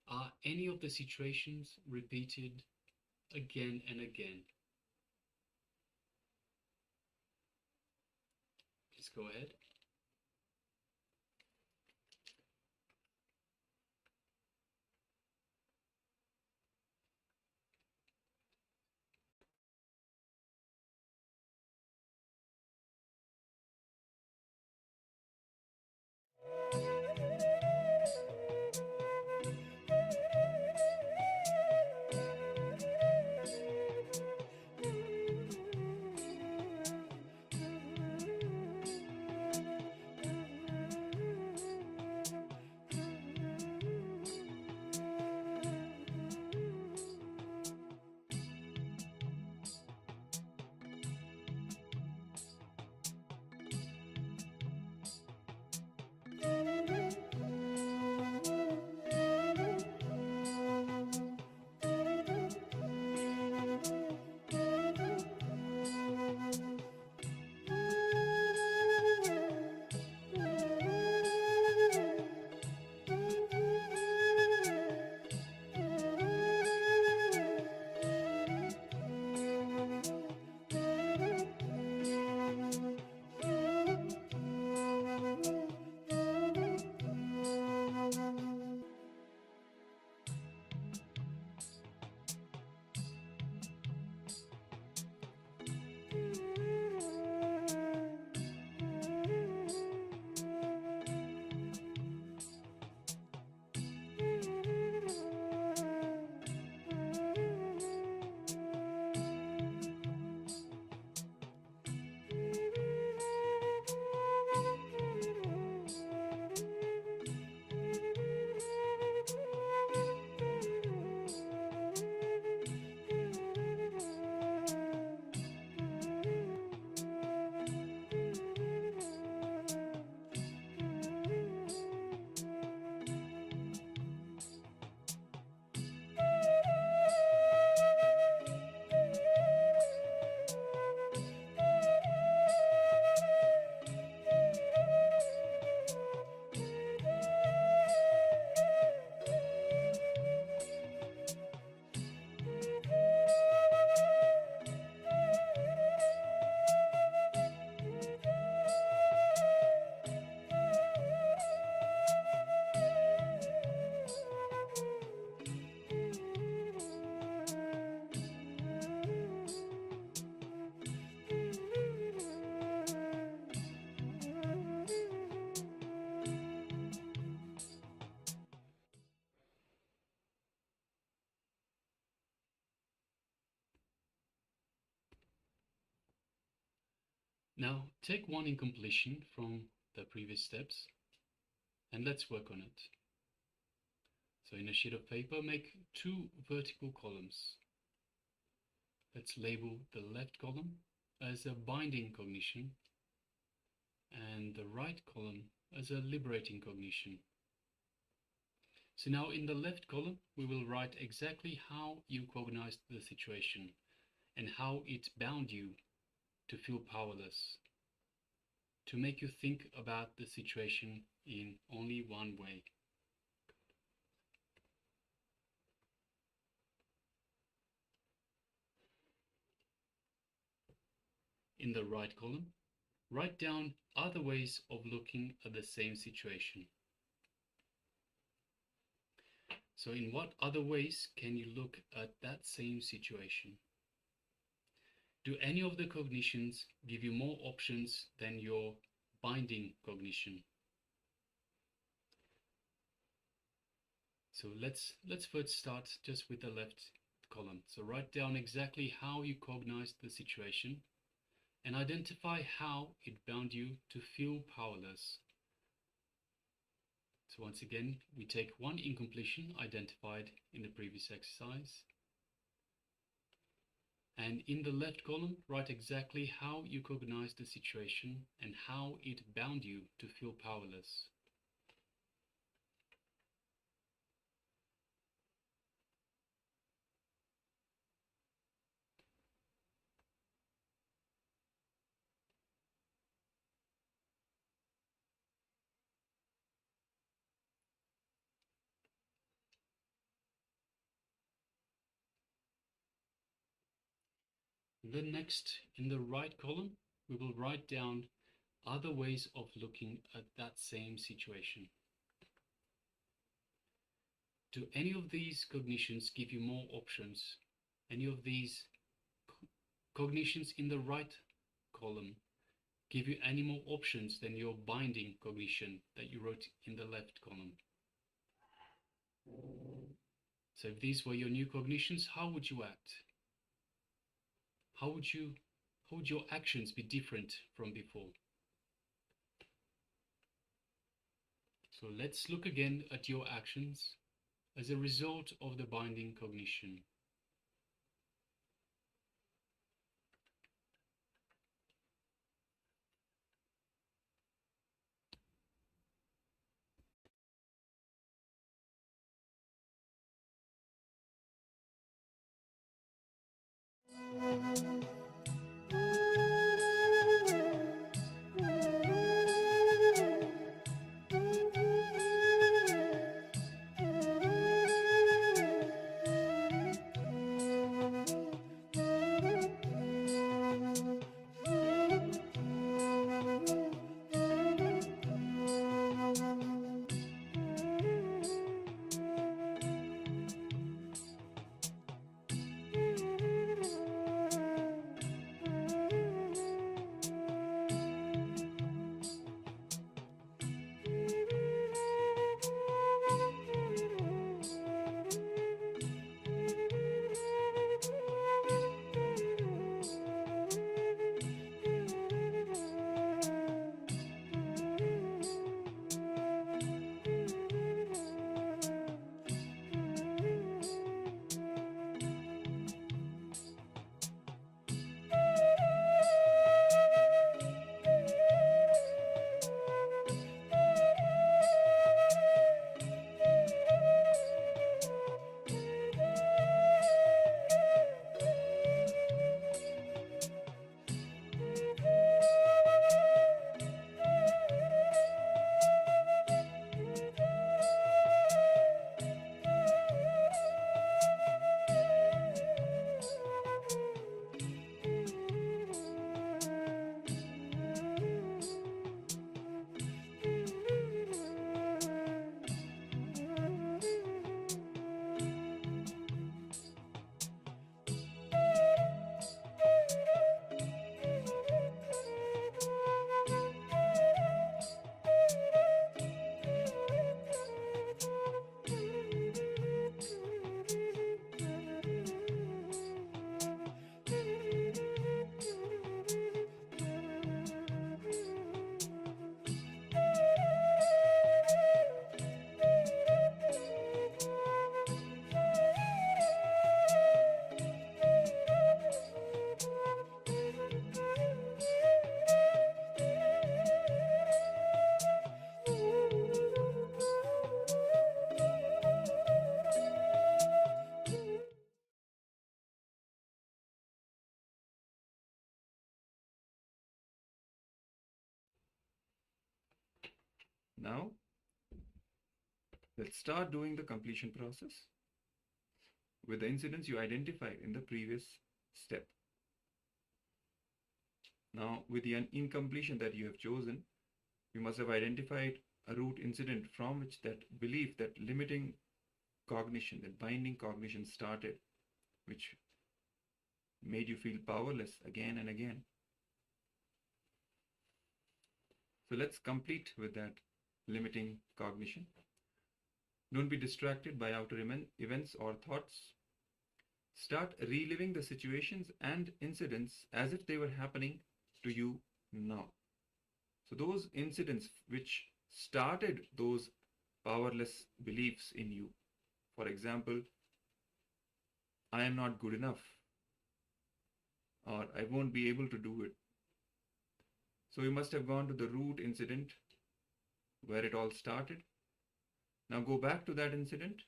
Are any of the situations repeated again and again? Please go ahead. Now take one incompletion from the previous steps and let's work on it. So in a sheet of paper, make 2 vertical columns. Let's label the left column as a binding cognition and the right column as a liberating cognition. So now in the left column, we will write exactly how you cognized the situation and how it bound you to feel powerless, to make you think about the situation in only one way. In the right column, write down other ways of looking at the same situation. So in what other ways can you look at that same situation? Do any of the cognitions give you more options than your binding cognition? So let's first start just with the left column. So write down exactly how you cognized the situation and identify how it bound you to feel powerless. So once again, we take one incompletion identified in the previous exercise. And in the left column, write exactly how you cognize the situation and how it bound you to feel powerless. Then next, in the right column, we will write down other ways of looking at that same situation. Do any of these cognitions give you more options? Any of these cognitions in the right column give you any more options than your binding cognition that you wrote in the left column? So if these were your new cognitions, how would you act? How would your actions be different from before? So let's look again at your actions as a result of the binding cognition. Now, let's start doing the completion process with the incidents you identified in the previous step. Now, with the incompletion that you have chosen, you must have identified a root incident from which that belief, that limiting cognition, that binding cognition started, which made you feel powerless again and again. So let's complete with that limiting cognition. Don't be distracted by outer events or thoughts. Start reliving the situations and incidents as if they were happening to you now. So those incidents which started those powerless beliefs in you. For example, I am not good enough, or I won't be able to do it. So you must have gone to the root incident where it all started. Now go back to that incident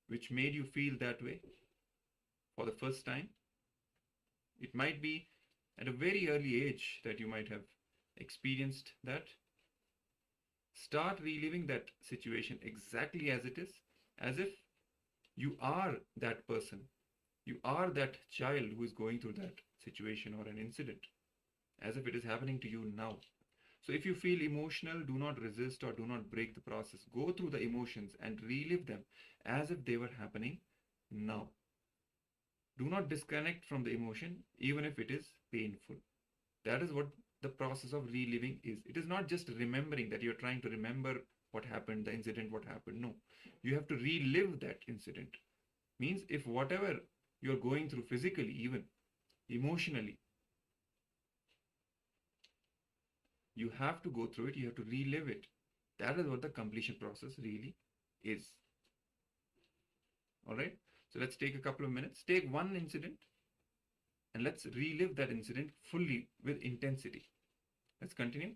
which made you feel that way for the first time. It might be at a very early age that you might have experienced that. Start reliving that situation exactly as it is, as if you are that person. You are that child who is going through that situation or an incident, as if it is happening to you now. So if you feel emotional, do not resist or do not break the process. Go through the emotions and relive them as if they were happening now. Do not disconnect from the emotion, even if it is painful. That is what the process of reliving is. It is not just remembering that you're trying to remember what happened, the incident, what happened. No, you have to relive that incident. Means if whatever you're going through physically, even emotionally, you have to go through it, you have to relive it. That is what the completion process really is. Alright, so let's take a couple of minutes. Take one incident and let's relive that incident fully with intensity. Let's continue.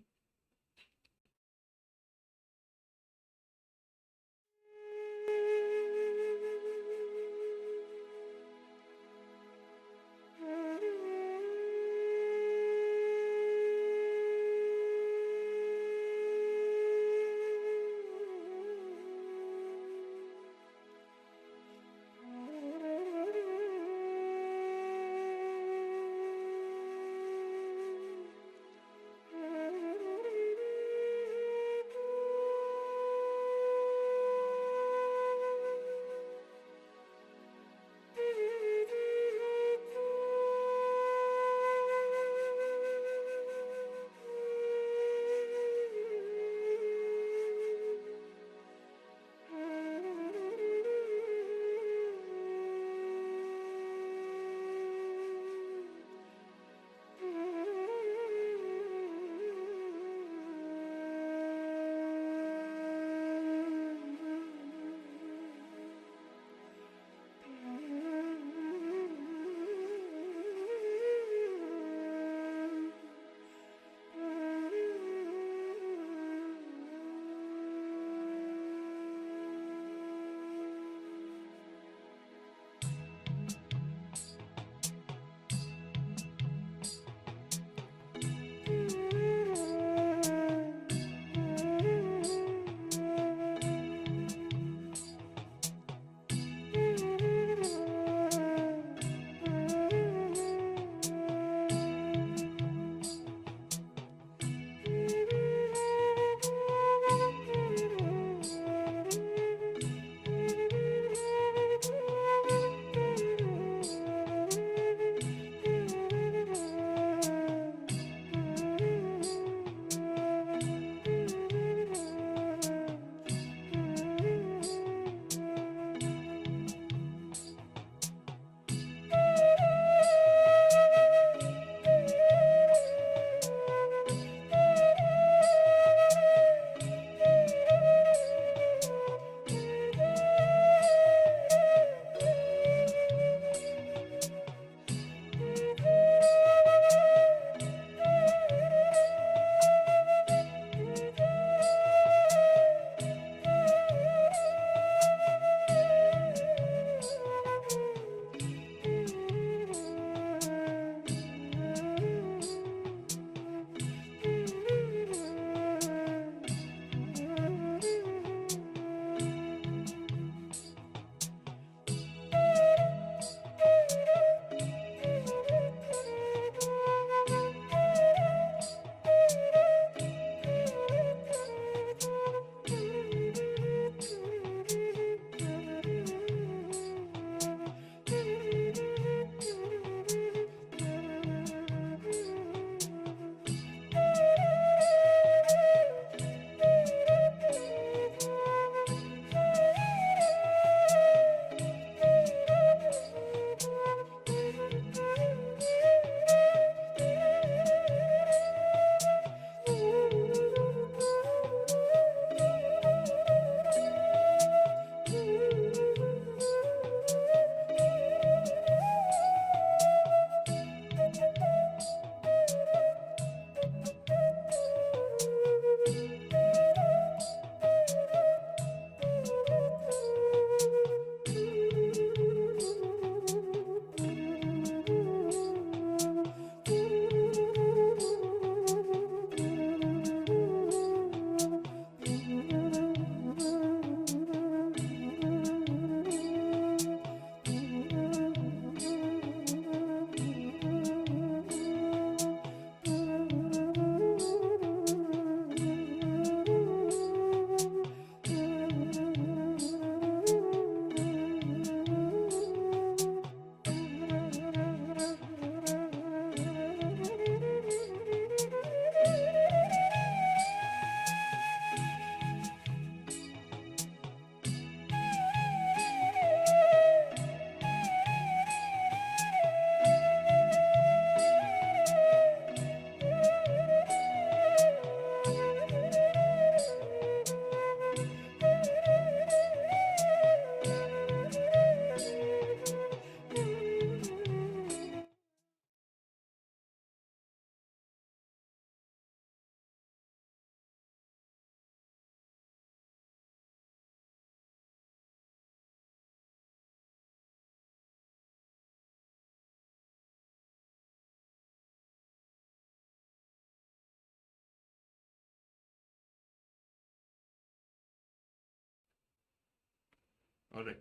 All right.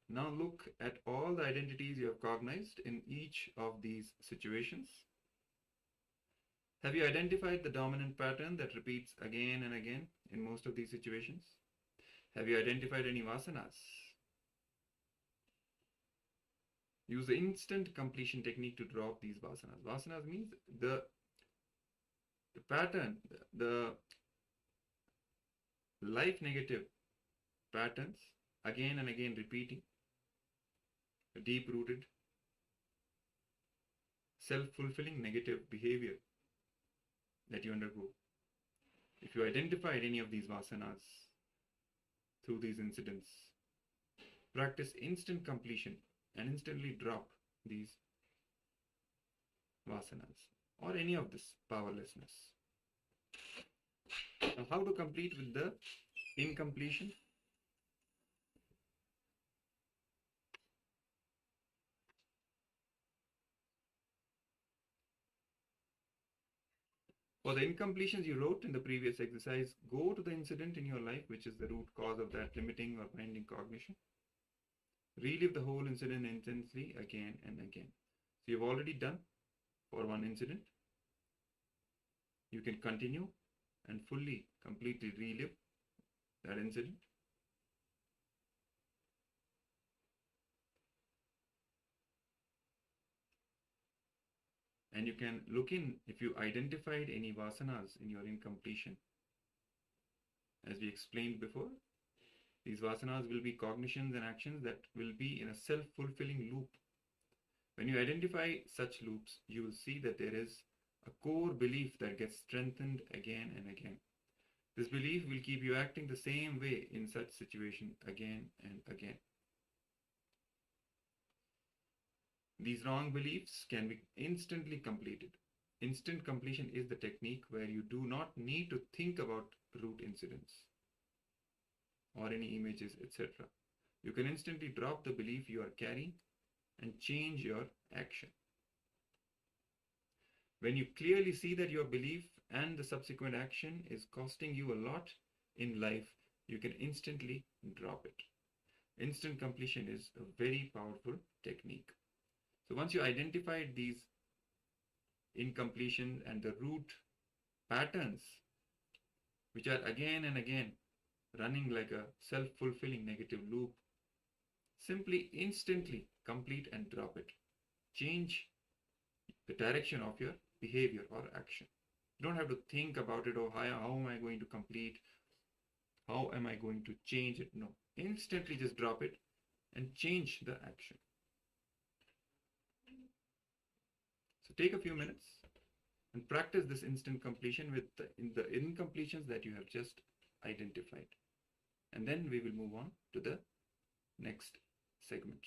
Now look at all the identities you have cognized in each of these situations. Have you identified the dominant pattern that repeats again and again in most of these situations? Have you identified any vasanas? Use the instant completion technique to drop these vasanas. Vasanas means the pattern, the life negative patterns again and again repeating, deep-rooted, self-fulfilling negative behavior that you undergo. If you identified any of these vasanas through these incidents, practice instant completion and instantly drop these vasanas or any of this powerlessness. Now, how to complete with the incompletion? For the incompletions you wrote in the previous exercise, go to the incident in your life which is the root cause of that limiting or binding cognition. Relive the whole incident intensely again and again. So you've already done for one incident. You can continue and fully, completely relive that incident. And you can look in if you identified any vasanas in your incompletion. As we explained before, these vasanas will be cognitions and actions that will be in a self-fulfilling loop. When you identify such loops, you will see that there is a core belief that gets strengthened again and again. This belief will keep you acting the same way in such situation again and again. These wrong beliefs can be instantly completed. Instant completion is the technique where you do not need to think about root incidents or any images, etc. You can instantly drop the belief you are carrying and change your action. When you clearly see that your belief and the subsequent action is costing you a lot in life, you can instantly drop it. Instant completion is a very powerful technique. So once you identified these incompletion and the root patterns, which are again and again running like a self-fulfilling negative loop, simply instantly complete and drop it. Change the direction of your behavior or action. You don't have to think about it, or how am I going to complete? How am I going to change it? No. Instantly just drop it and change the action. So take a few minutes and practice this instant completion with the incompletions that you have just identified. And then we will move on to the next segment.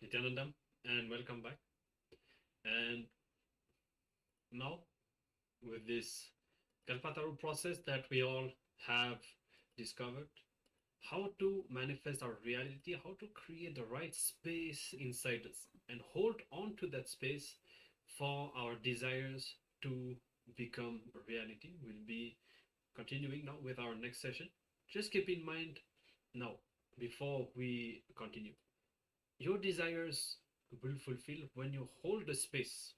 Nityanandam, and welcome back. And now, with this Kalpataru process that we all have discovered, how to manifest our reality, how to create the right space inside us and hold on to that space for our desires to become a reality. We'll be continuing now with our next session. Just keep in mind now, before we continue, your desires will fulfill when you hold the space.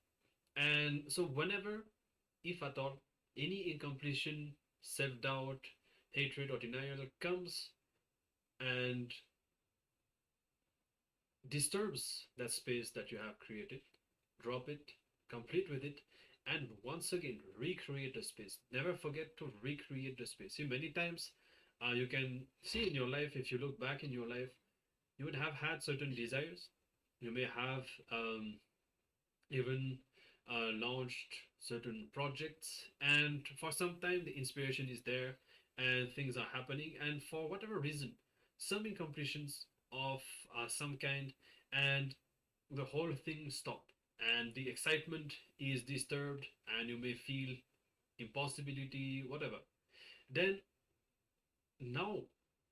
And so whenever, if at all, any incompletion, self-doubt, hatred or denial comes and disturbs that space that you have created, drop it, complete with it, and once again recreate the space. Never forget to recreate the space. See, many times you can see in your life, if you look back in your life, you would have had certain desires. You may have even launched certain projects, and for some time the inspiration is there and things are happening, and for whatever reason, some incompletions of some kind, and the whole thing stop, and the excitement is disturbed, and you may feel impossibility, whatever. Then now,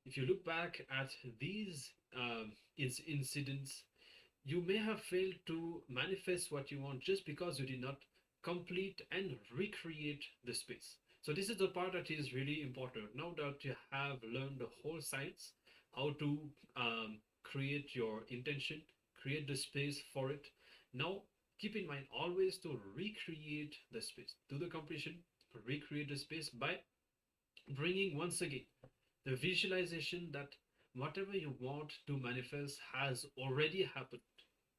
if you look back at these incidents, you may have failed to manifest what you want just because you did not complete and recreate the space. So this is the part that is really important. Now that you have learned the whole science, how to create your intention, create the space for it, now keep in mind always to recreate the space. Do the completion, recreate the space by bringing once again the visualization that whatever you want to manifest has already happened,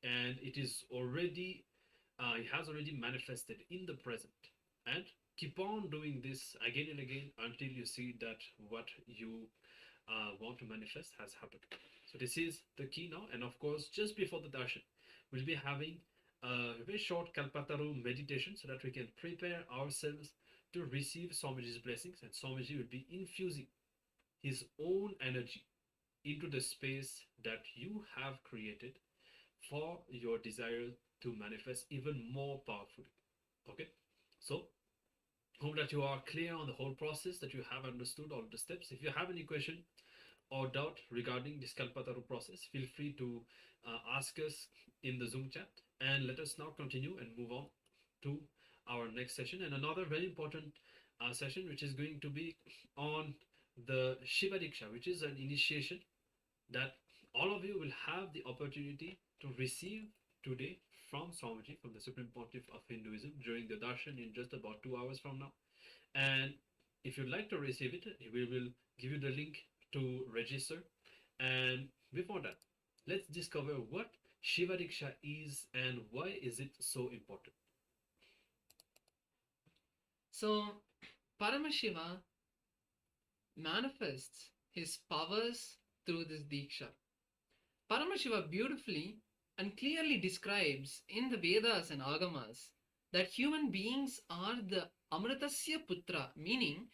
and it is already it has already manifested in the present. And keep on doing this again and again until you see that what you want to manifest has happened. So this is the key now. And of course, just before the darshan, we'll be having a very short Kalpataru meditation so that we can prepare ourselves to receive Swamiji's blessings, and Swamiji will be infusing his own energy into the space that you have created for your desire to manifest even more powerfully. Okay, so hope that you are clear on the whole process, that you have understood all the steps. If you have any question or doubt regarding this Kalpataru process, feel free to ask us in the Zoom chat, and let us now continue and move on to our next session, and another very important session which is going to be on the Shiva Dīkṣā, which is an initiation that all of you will have the opportunity to receive today from Swamiji, from the Supreme Pontiff of Hinduism, during the darshan in just about 2 hours from now. And if you'd like to receive it, we will give you the link to register. And before that, let's discover what Shiva Dīkṣā is and why is it so important. So, Paramashiva manifests his powers through this Diksha. Paramashiva beautifully and clearly describes in the Vedas and Agamas that human beings are the Amritasya Putra, meaning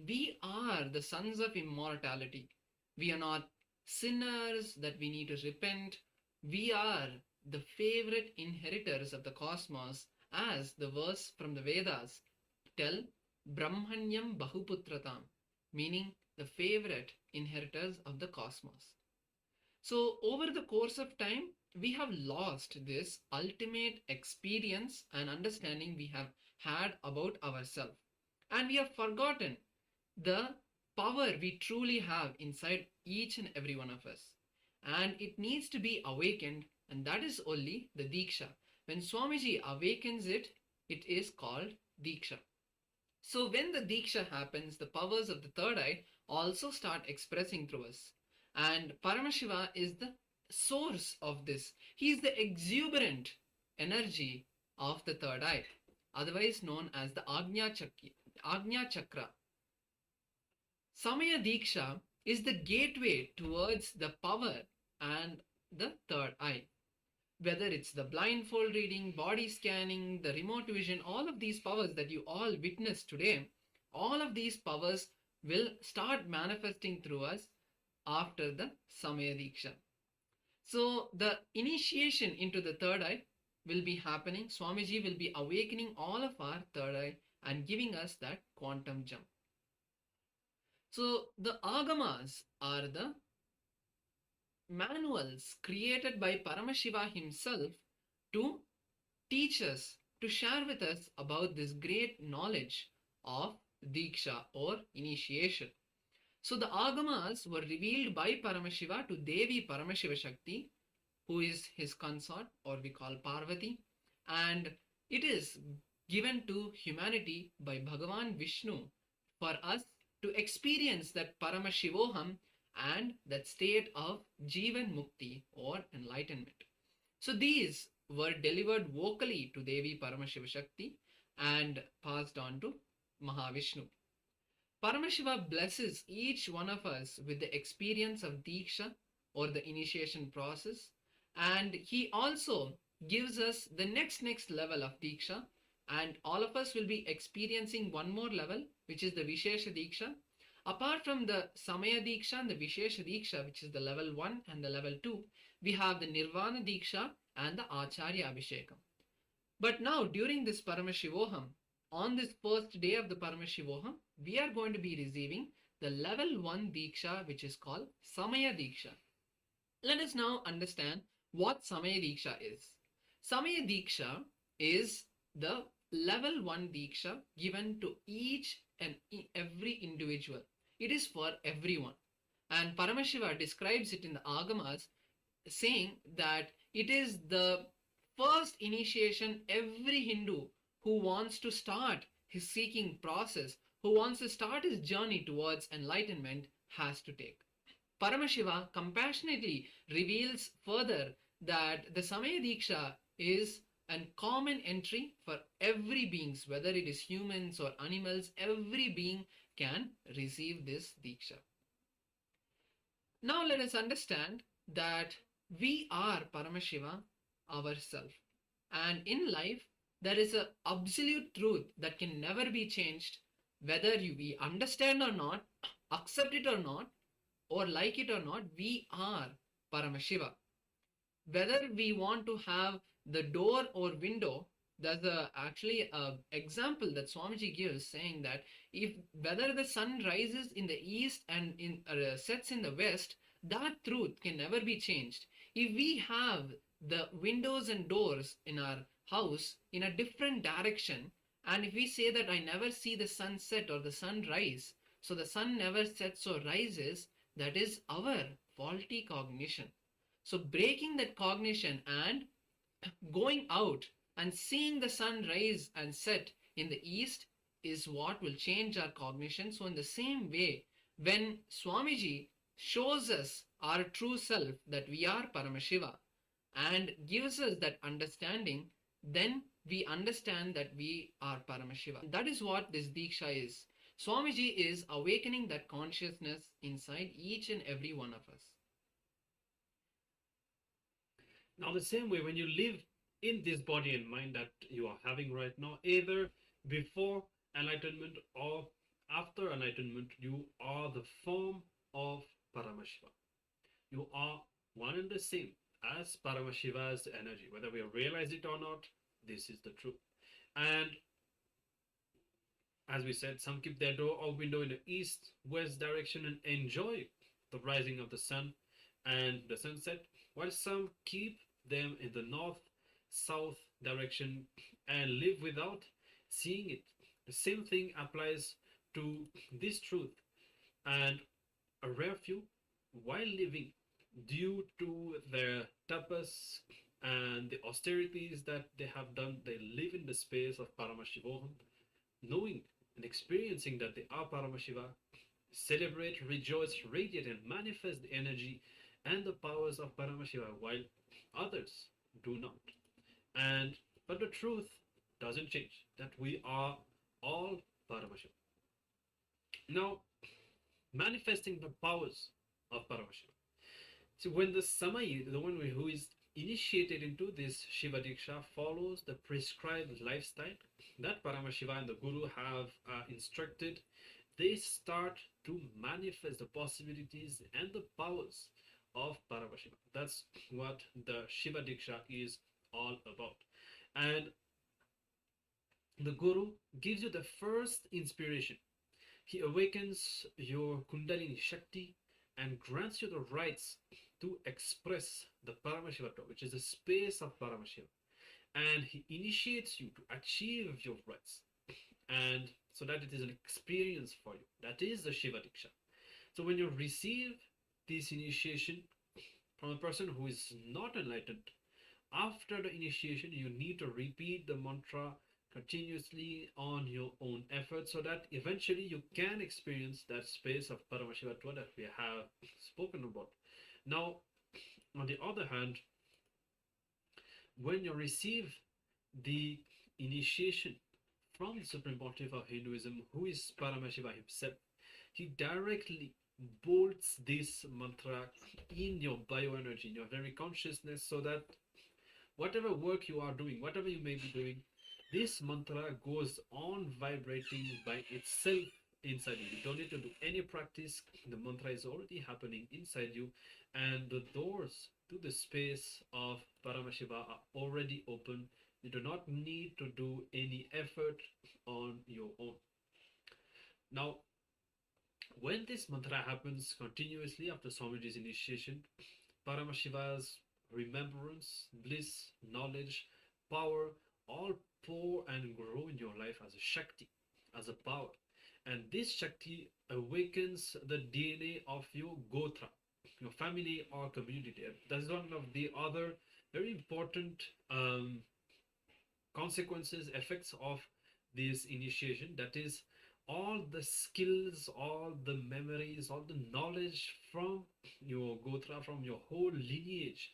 we are the sons of immortality. We are not sinners that we need to repent. We are the favorite inheritors of the cosmos, as the verse from the Vedas tell, Brahmanyam Bahuputratam, meaning the favorite inheritors of the cosmos. So over the course of time, we have lost this ultimate experience and understanding we have had about ourselves, and we have forgotten the power we truly have inside each and every one of us, and it needs to be awakened, and that is only the Diksha. When Swamiji awakens it, it is called Diksha. So when the Diksha happens, the powers of the third eye also start expressing through us, and Paramashiva is the source of this. He is the exuberant energy of the third eye, otherwise known as the Agnya Chakra. Samaya Dīkṣā is the gateway towards the power and the third eye. Whether it's the blindfold reading, body scanning, the remote vision, all of these powers that you all witness today, all of these powers will start manifesting through us after the Samaya Dīkṣā. So the initiation into the third eye will be happening. Swamiji will be awakening all of our third eye and giving us that quantum jump. So the agamas are the manuals created by Paramashiva himself to teach us, to share with us about this great knowledge of Diksha or initiation. So the agamas were revealed by Paramashiva to Devi Paramashiva Shakti, who is his consort, or we call Parvati, and it is given to humanity by Bhagavan Vishnu for us to experience that Paramashivoham and that state of Jivan Mukti or enlightenment. So these were delivered vocally to Devi Paramashiva Shakti and passed on to Mahavishnu. Paramashiva blesses each one of us with the experience of Diksha or the initiation process, and he also gives us the next level of Diksha, and all of us will be experiencing one more level, which is the Vishesha Dīkṣā. Apart from the Samaya Dīkṣā and the Vishesha Dīkṣā, which is the level 1 and the level 2, we have the Nirvana Dīkṣā and the Acharya Abhishekam. But now during this Paramashivoham, on this first day of the Paramashivoham, we are going to be receiving the level 1 Dīkṣā, which is called Samaya Dīkṣā. Let us now understand what Samaya Dīkṣā is. Samaya Dīkṣā is the level 1 Dīkṣā given to each and every individual. It is for everyone. And Paramashiva describes it in the Agamas, saying that it is the first initiation every Hindu who wants to start his seeking process, who wants to start his journey towards enlightenment, has to take. Paramashiva compassionately reveals further that the Samaya Dīkṣā is a common entry for every beings, whether it is humans or animals, every being can receive this Dīkṣā. Now let us understand that we are Paramashiva ourselves, and in life there is an absolute truth that can never be changed, whether we understand or not, accept it or not, or like it or not. We are Paramashiva. Whether we want to have the door or window, there's actually an example that Swamiji gives, saying that if whether the sun rises in the east and sets in the west, that truth can never be changed. If we have the windows and doors in our house in a different direction, and if we say that I never see the sun set or the sun rise, so the sun never sets or rises, that is our faulty cognition. So breaking that cognition and going out and seeing the sun rise and set in the east is what will change our cognition. So in the same way, when Swamiji shows us our true self, that we are Paramashiva, and gives us that understanding, then we understand that we are Paramashiva. That is what this Diksha is. Swamiji is awakening that consciousness inside each and every one of us. Now, the same way, when you live in this body and mind that you are having right now, either before enlightenment or after enlightenment, you are the form of Paramashiva. You are one and the same as Paramashiva's energy. Whether we realize it or not, this is the truth. And as we said, some keep their door or window in the east-west direction and enjoy the rising of the sun and the sunset, while some keep them in the north-south direction and live without seeing it. The same thing applies to this truth. And a rare few, while living, due to their tapas and the austerities that they have done, they live in the space of Paramashivoham, knowing and experiencing that they are Paramashiva, celebrate, rejoice, radiate, and manifest the energy and the powers of Paramashiva, while others do not. But the truth doesn't change, that we are all Paramashiva. Now, manifesting the powers of Paramashiva. So when the Samaya, the one who is initiated into this Shiva Dīkṣā, follows the prescribed lifestyle that Paramashiva and the Guru have instructed, they start to manifest the possibilities and the powers of Paramashiva. That's what the Shiva Dīkṣā is all about. And the Guru gives you the first inspiration. He awakens your Kundalini Shakti and grants you the rights to express the Paramashiva, which is the space of Paramashiva. And he initiates you to achieve your rights, and so that it is an experience for you. That is the Shiva Dīkṣā. So when you receive this initiation from a person who is not enlightened, after the initiation you need to repeat the mantra continuously on your own effort, so that eventually you can experience that space of Paramashiva that we have spoken about. Now, on the other hand, when you receive the initiation from the Supreme Pontiff of Hinduism, who is Paramashiva himself, he directly bolts this mantra in your bioenergy, in your very consciousness, so that whatever work you are doing, whatever you may be doing, this mantra goes on vibrating by itself inside you. You don't need to do any practice. The mantra is already happening inside you, and the doors to the space of Paramashiva are already open. You do not need to do any effort on your own. Now, when this mantra happens continuously after Swamiji's initiation, Paramashiva's remembrance, bliss, knowledge, power all pour and grow in your life as a Shakti, as a power. And this Shakti awakens the DNA of your Gotra, your family or community. That is one of the other very important consequences, effects of this initiation. That is, all the skills, all the memories, all the knowledge from your Gotra, from your whole lineage,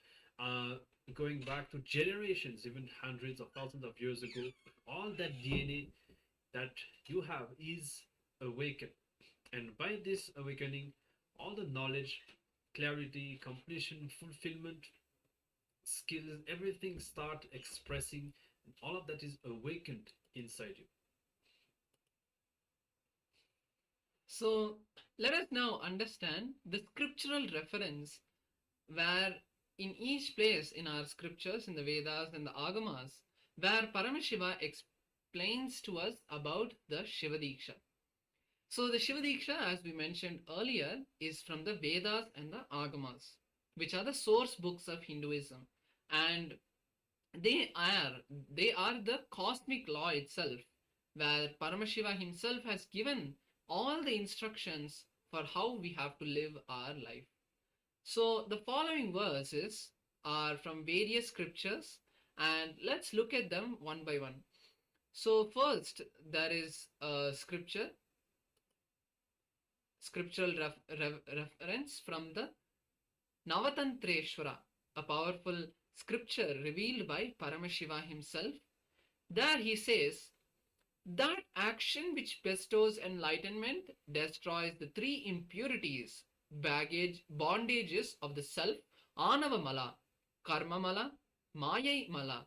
going back to generations, even hundreds of thousands of years ago, all that DNA that you have is awakened. And by this awakening, all the knowledge, clarity, completion, fulfillment, skills, everything start expressing, and all of that is awakened inside you. So let us now understand the scriptural reference where in each place in our scriptures, in the Vedas and the Agamas, where Paramashiva explains to us about the Shiva Dīkṣā. So the Shiva Dīkṣā, as we mentioned earlier, is from the Vedas and the Agamas, which are the source books of Hinduism. And they are the cosmic law itself, where Paramashiva himself has given all the instructions for how we have to live our life. So the following verses are from various scriptures, and let's look at them one by one. So first, there is a scriptural reference from the Navatantreshwara, a powerful scripture revealed by Paramashiva himself. There he says, that action which bestows enlightenment destroys the three impurities, bondages of the self, Anava Mala, Karma Mala, Maya Mala,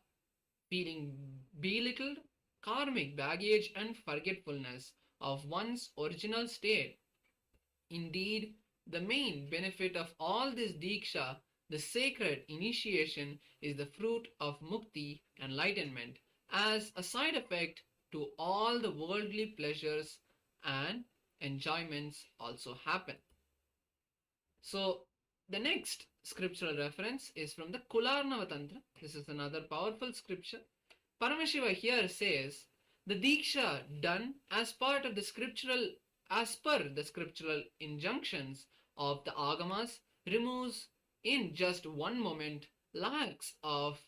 feeling belittled, karmic baggage and forgetfulness of one's original state. Indeed, the main benefit of all this Diksha, the sacred initiation, is the fruit of Mukti, enlightenment, as a side effect to all the worldly pleasures and enjoyments also happen. So the next scriptural reference is from the Kularnava Tantra. This is another powerful scripture. Paramashiva here says, the Diksha done as part of the scriptural, as per the scriptural injunctions of the Agamas, removes in just one moment lakhs of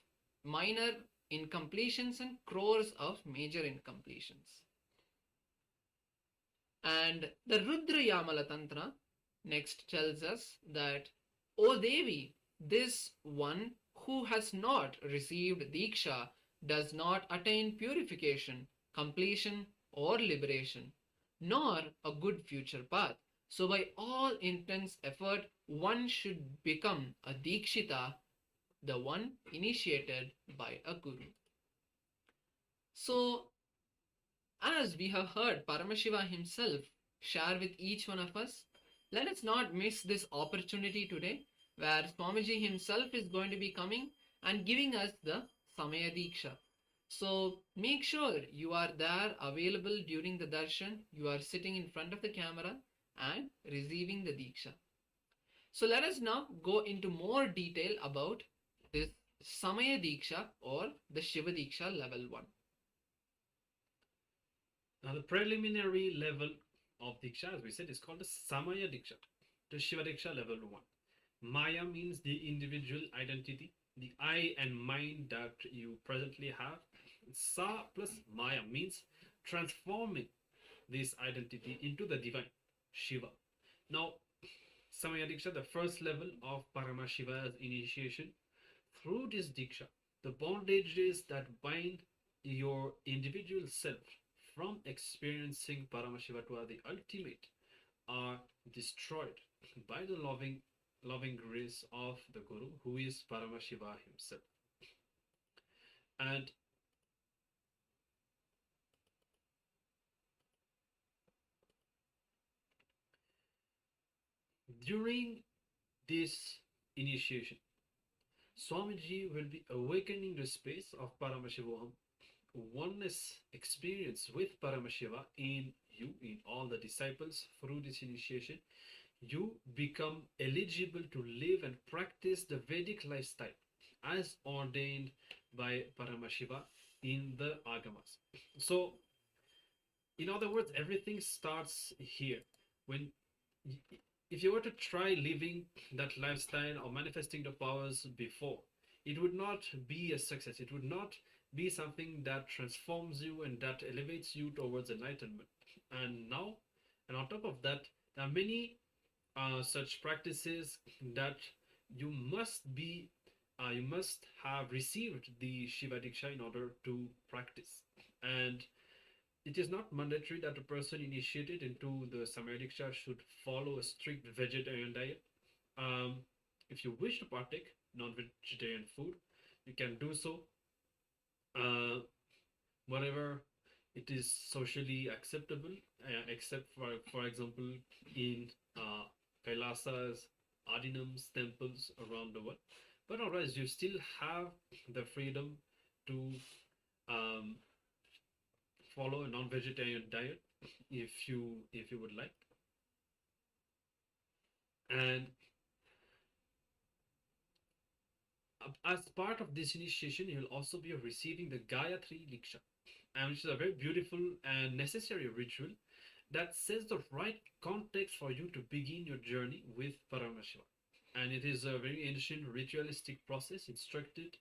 minor incompletions and crores of major incompletions. And the Rudra Yamala Tantra next tells us that, O Devi, this one who has not received Diksha does not attain purification, completion or liberation, nor a good future path. So by all intense effort, one should become a Dikshita, the one initiated by a Guru. So, as we have heard Paramashiva himself share with each one of us, let us not miss this opportunity today, where Swamiji himself is going to be coming and giving us the Samaya Dīkṣā. So make sure you are there available during the darshan. You are sitting in front of the camera and receiving the Diksha. So let us now go into more detail about this Samaya Dīkṣā or the Shiva Dīkṣā level 1. Now the preliminary level of Diksha, as we said, is called the Samaya Dīkṣā, the Shiva Dīkṣā level 1. Maya means the individual identity, the I and mind that you presently have. Sa plus Maya means transforming this identity into the divine, Shiva. Now, Samaya Dīkṣā, the first level of Paramashiva's initiation. Through this Diksha, the bondages that bind your individual self from experiencing Paramashiva to the ultimate are destroyed by the loving grace of the Guru, who is Paramashiva himself. And during this initiation, Swamiji will be awakening the space of Paramashivoham, oneness experience with Paramashiva in you, in all the disciples. Through this initiation, you become eligible to live and practice the Vedic lifestyle as ordained by Paramashiva in the Agamas. So, in other words, everything starts here. If you were to try living that lifestyle or manifesting the powers before, it would not be a success. It would not be something that transforms you and that elevates you towards enlightenment. And now, and on top of that, there are many such practices that you must have received the Shiva Dīkṣā in order to practice. And it is not mandatory that a person initiated into the Samaya Dīkṣā should follow a strict vegetarian diet. If you wish to partake non-vegetarian food, you can do so. Whatever it is socially acceptable, except for example in Kailasas, Adinams, temples around the world. But otherwise, you still have the freedom to follow a non-vegetarian diet if you would like. And as part of this initiation, you will also be receiving the Gayatri Dīkṣā, and which is a very beautiful and necessary ritual that sets the right context for you to begin your journey with Paramashiva. And it is a very ancient ritualistic process instructed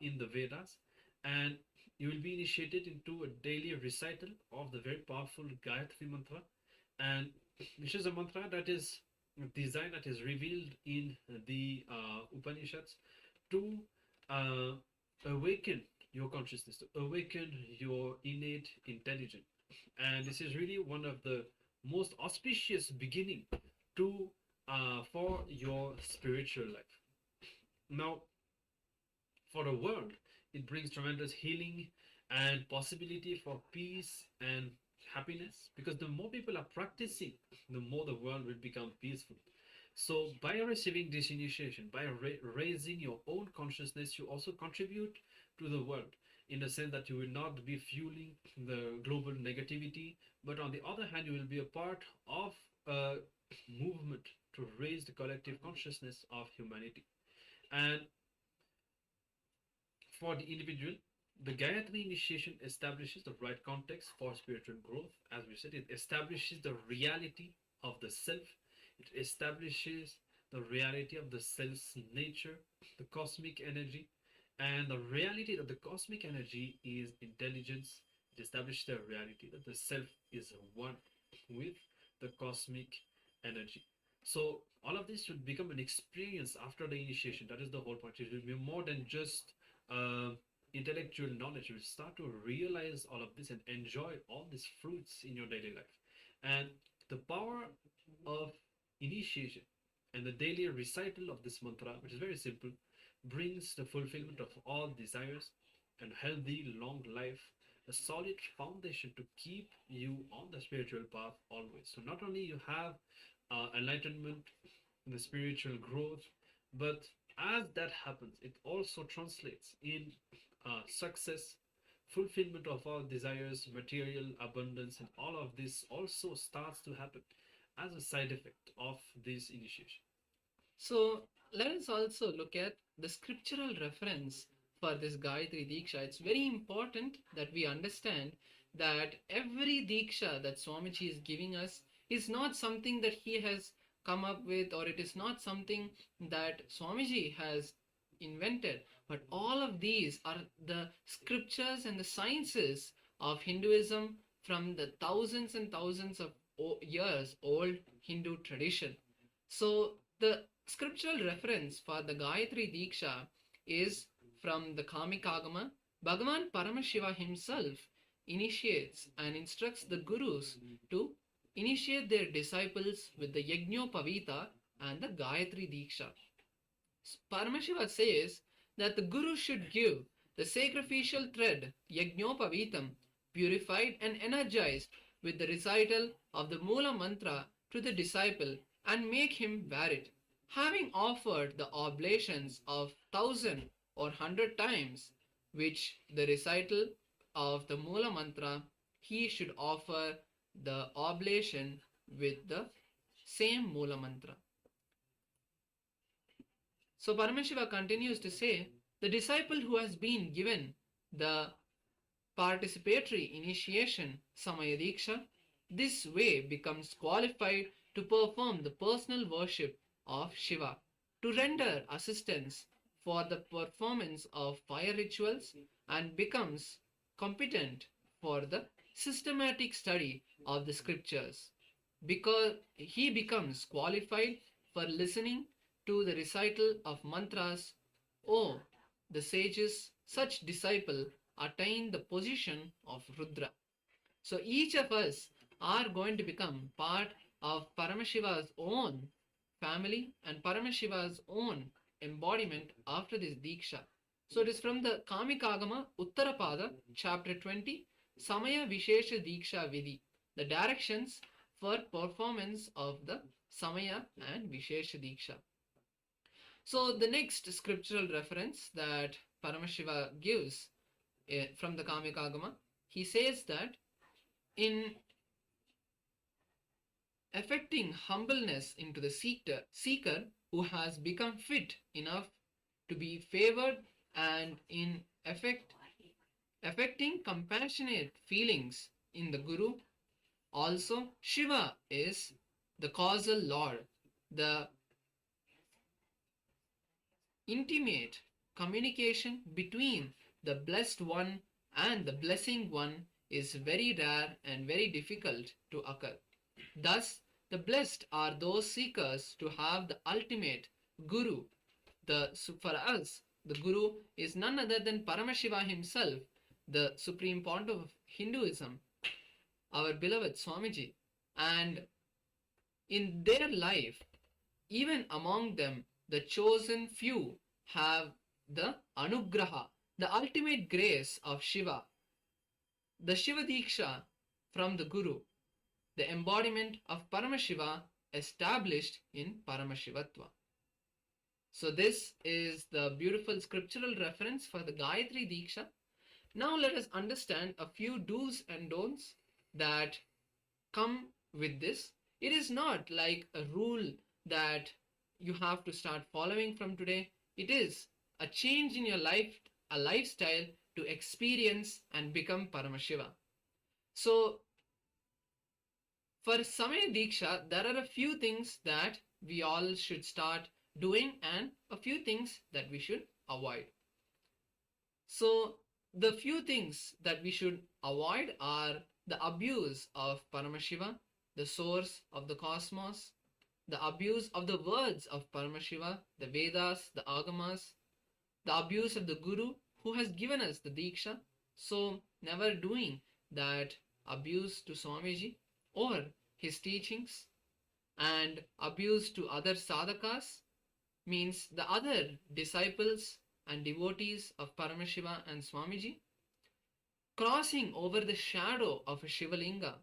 in the Vedas, and you will be initiated into a daily recital of the very powerful Gayatri mantra, and which is a mantra that is designed, that is revealed in the Upanishads to awaken your consciousness, to awaken your innate intelligence. And this is really one of the most auspicious beginning to for your spiritual life. Now, for the world, it brings tremendous healing and possibility for peace and happiness, because the more people are practicing, the more the world will become peaceful. So by receiving this initiation, by raising your own consciousness, you also contribute to the world, in the sense that you will not be fueling the global negativity, but on the other hand, you will be a part of a movement to raise the collective consciousness of humanity. And for the individual, the Gayatri initiation establishes the right context for spiritual growth. As we said, it establishes the reality of the self. It establishes the reality of the self's nature, the cosmic energy, and the reality that the cosmic energy is intelligence. It establishes the reality that the self is one with the cosmic energy. So all of this should become an experience after the initiation. That is the whole point. It will be more than just intellectual knowledge. You will start to realize all of this and enjoy all these fruits in your daily life. And the power of initiation and the daily recital of this mantra, which is very simple, brings the fulfillment of all desires and healthy long life, a solid foundation to keep you on the spiritual path always. So not only you have enlightenment, the spiritual growth, But as that happens, it also translates in success, fulfillment of our desires, material abundance, and all of this also starts to happen as a side effect of this initiation. So let us also look at the scriptural reference for this Gayatri Diksha. It's very important that we understand that every Diksha that Swamiji is giving us is not something that he has come up with, or it is not something that Swamiji has invented, but all of these are the scriptures and the sciences of Hinduism from the thousands and thousands of years old Hindu tradition. So the scriptural reference for the Gayatri Diksha is from the Kamikagama. Bhagavan Paramashiva himself initiates and instructs the gurus to initiate their disciples with the Yajnopavita and the Gayatri Diksha. Paramashiva says that the guru should give the sacrificial thread Yajnopavitam, purified and energized with the recital of the Mula Mantra to the disciple, and make him wear it. Having offered the oblations of 1,000 or 100 times, which the recital of the Mula Mantra, he should offer the oblation with the same Mula Mantra. So Paramashiva continues to say, the disciple who has been given the participatory initiation, Samaya Diksha, this way becomes qualified to perform the personal worship of Shiva, to render assistance for the performance of fire rituals, and becomes competent for the systematic study of the scriptures, because he becomes qualified for listening to the recital of mantras. Oh, the sages, such disciple attain the position of Rudra. So each of us are going to become part of Paramashiva's own family and Paramashiva's own embodiment after this Diksha. So it is from the Kamikagama Uttarapada, chapter 20, Samaya Vishesha Diksha Vidhi, the directions for performance of the Samaya and Vishesha Diksha. So the next scriptural reference that Paramashiva gives from the Kamikagama, he says that in affecting humbleness into the seeker who has become fit enough to be favored, and in affecting compassionate feelings in the Guru, also Shiva is the causal Lord. The intimate communication between the blessed one and the blessing one is very rare and very difficult to occur. Thus, the blessed are those seekers to have the ultimate Guru. For us, the Guru is none other than Paramashiva himself, the Supreme Pontiff of Hinduism, our beloved Swamiji. And in their life, even among them, the chosen few have the Anugraha, the ultimate grace of Shiva, the Shiva Dīkṣā from the Guru, the embodiment of Paramashiva established in Paramashivatva. So this is the beautiful scriptural reference for the Gayatri Diksha. Now let us understand a few do's and don'ts that come with this. It is not like a rule that you have to start following from today. It is a change in your life, a lifestyle to experience and become Paramashiva. So for Samaya Diksha, there are a few things that we all should start doing and a few things that we should avoid. So the few things that we should avoid are the abuse of Paramashiva, the source of the cosmos, the abuse of the words of Paramashiva, the Vedas, the Agamas, the abuse of the Guru who has given us the Diksha. So never doing that abuse to Swamiji or his teachings, and abuse to other sadhakas means the other disciples and devotees of Paramashiva and Swamiji, crossing over the shadow of a Shivalinga,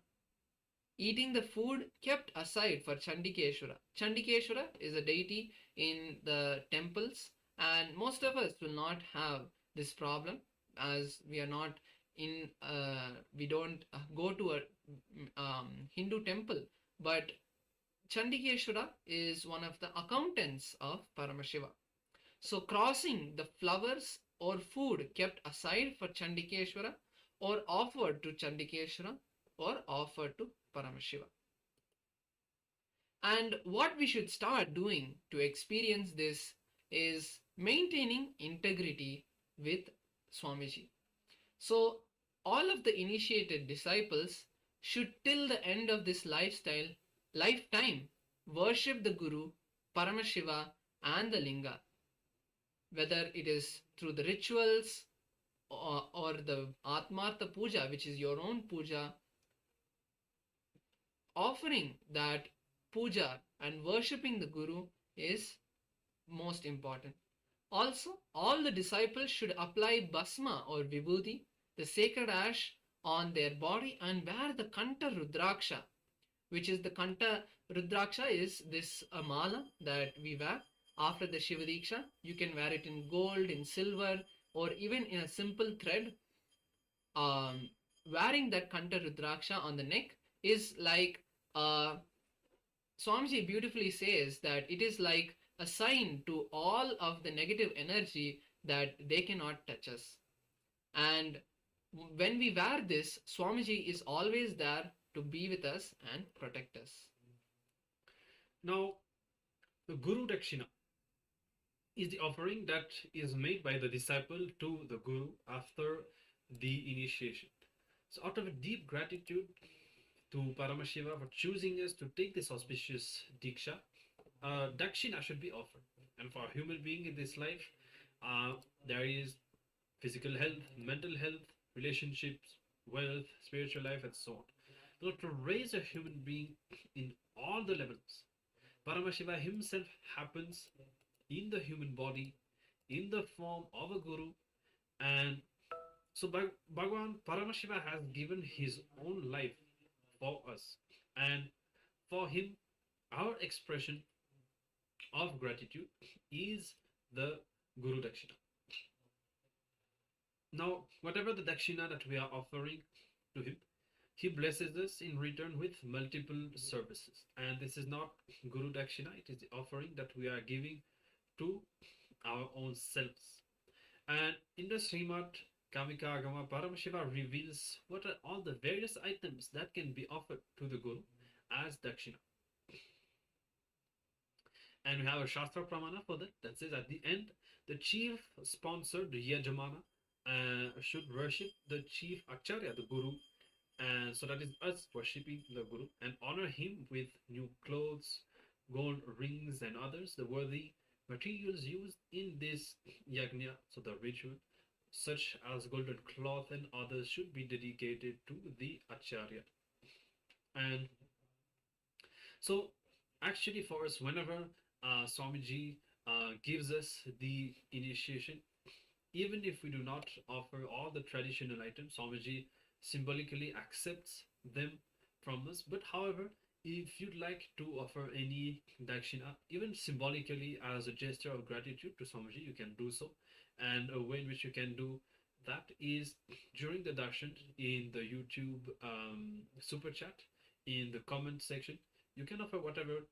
eating the food kept aside for Chandikeshwara. Chandikeshwara is a deity in the temples, and most of us will not have this problem, as we are not in we don't go to a Hindu temple, but Chandikeshwara is one of the accountants of Paramashiva. So crossing the flowers or food kept aside for Chandikeshwara or offered to Chandikeshwara or offered to Paramashiva. And what we should start doing to experience this is maintaining integrity with Swamiji. So all of the initiated disciples should till the end of this lifetime worship the Guru, Paramashiva and the Linga, whether it is through the rituals or the Atmartha Puja, which is your own puja. Offering that puja and worshipping the Guru is most important. Also, all the disciples should apply Bhasma or Vibhuti, the sacred ash, on their body and wear the Kanta Rudraksha, which is the Kanta Rudraksha is this mala that we wear after the Shiva Dīkṣā. You can wear it in gold, in silver, or even in a simple thread. Wearing that Kanta Rudraksha on the neck is like Swamiji beautifully says that it is like a sign to all of the negative energy that they cannot touch us. And when we wear this, Swamiji is always there to be with us and protect us. Now, the Guru Dakshina is the offering that is made by the disciple to the Guru after the initiation. So out of a deep gratitude to Paramashiva for choosing us to take this auspicious Diksha, Dakshina should be offered. And for a human being in this life, there is physical health, mental health, relationships, wealth, spiritual life, and so on. So to raise a human being in all the levels, Paramashiva himself happens in the human body, in the form of a Guru, and so Bhagavan Paramashiva has given his own life for us, and for him our expression of gratitude is the Guru Dakshina. Now, whatever the Dakshina that we are offering to him, he blesses us in return with multiple services. And this is not Guru Dakshina, it is the offering that we are giving to our own selves. And in the Srimad Kamika Agama, Paramashiva reveals what are all the various items that can be offered to the Guru as Dakshina. And we have a Shastra Pramana for that says at the end, the chief sponsor, the Yajamana, should worship the chief Acharya, the Guru, and so that is us worshipping the Guru, and honor him with new clothes, gold rings and others, the worthy materials used in this yajna, so the ritual, such as golden cloth and others, should be dedicated to the Acharya. And so actually for us, whenever Swamiji gives us the initiation, even if we do not offer all the traditional items, Swamiji symbolically accepts them from us. But however, if you'd like to offer any Dakshina, even symbolically as a gesture of gratitude to Swamiji, you can do so. And a way in which you can do that is during the darshan in the YouTube super chat, in the comment section, you can offer whatever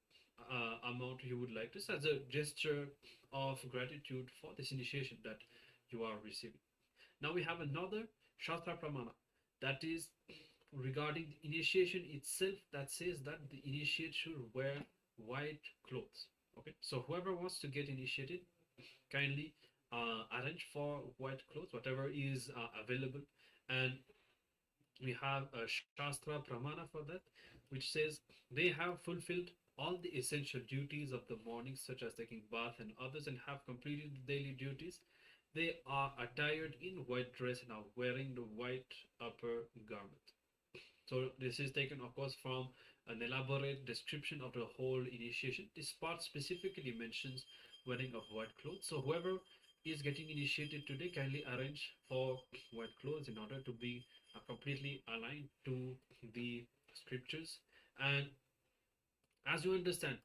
amount you would like, just as a gesture of gratitude for this initiation that you are receiving. Now we have another Shastra Pramana that is regarding the initiation itself, that says that the initiate should wear white clothes. Okay, so whoever wants to get initiated, kindly arrange for white clothes, whatever is available. And we have a Shastra Pramana for that, which says they have fulfilled all the essential duties of the morning, such as taking bath and others, and have completed the daily duties. They are attired in white dress and are wearing the white upper garment. So this is taken, of course, from an elaborate description of the whole initiation. This part specifically mentions wearing of white clothes. So whoever is getting initiated today, kindly arrange for white clothes in order to be completely aligned to the scriptures And as you understand,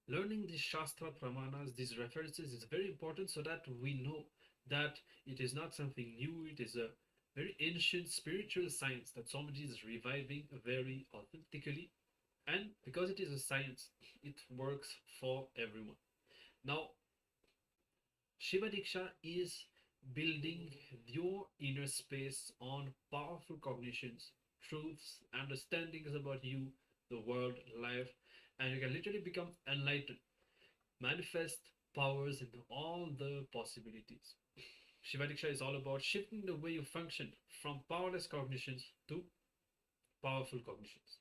learning these Shastra Pramanas, these references is very important so that we know that it is not something new, it is a very ancient spiritual science that Swamiji is reviving very authentically. And because it is a science, it works for everyone. Now, Shiva Dīkṣā is building your inner space on powerful cognitions, truths, understandings about you, the world, life, and you can literally become enlightened, manifest powers and all the possibilities. Shiva Dīkṣā is all about shifting the way you function from powerless cognitions to powerful cognitions.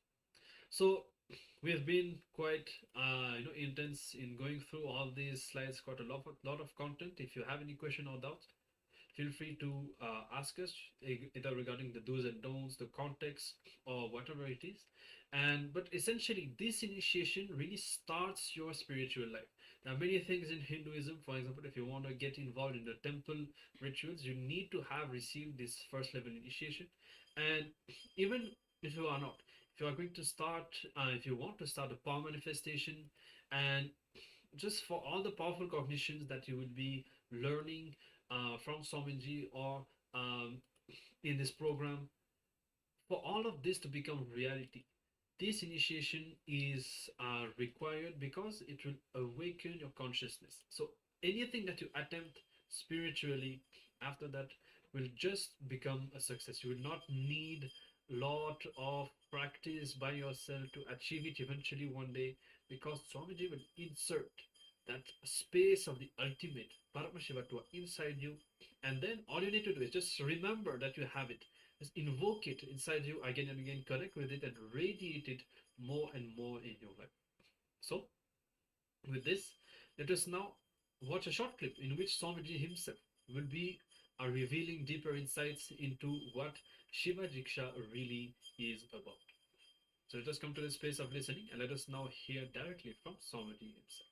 So we've been quite intense in going through all these slides, quite a lot of content. If you have any question or doubt, feel free to ask us either regarding the do's and don'ts, the context, or whatever it is. But essentially, this initiation really starts your spiritual life. There are many things in Hinduism. For example, if you want to get involved in the temple rituals, you need to have received this first level initiation. And even if you are not, if you are going to start, if you want to start a power manifestation, and just for all the powerful cognitions that you will be learning from Swamiji or in this program, for all of this to become reality, this initiation is required because it will awaken your consciousness. So anything that you attempt spiritually after that will just become a success. You will not need lot of practice by yourself to achieve it eventually one day, because Swamiji will insert that space of the ultimate Paramashivoham inside you, and then all you need to do is just remember that you have it. Just invoke it inside you again and again, connect with it and radiate it more and more in your life. So with this, let us now watch a short clip in which Swamiji himself will be revealing deeper insights into what Shiva Dīkṣā really is about. So let us come to the space of listening and let us now hear directly from Swamiji himself.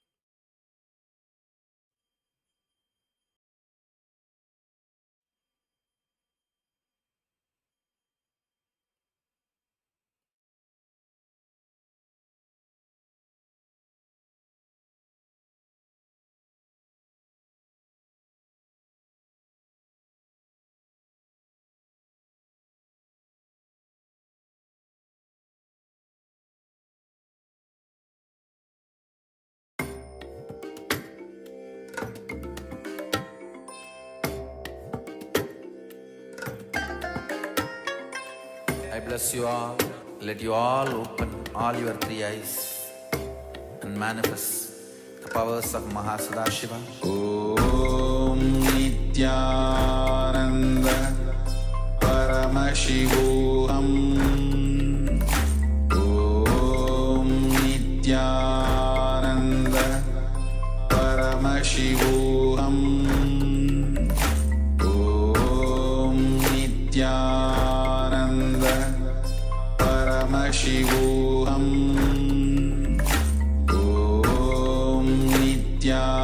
I bless you all. Let you all open all your three eyes and manifest the powers of Mahasadashiva. Om Nityananda Paramashivoham. Om Nityananda Paramashivoham. Om Nityananda Paramashivoham. Om Nityananda.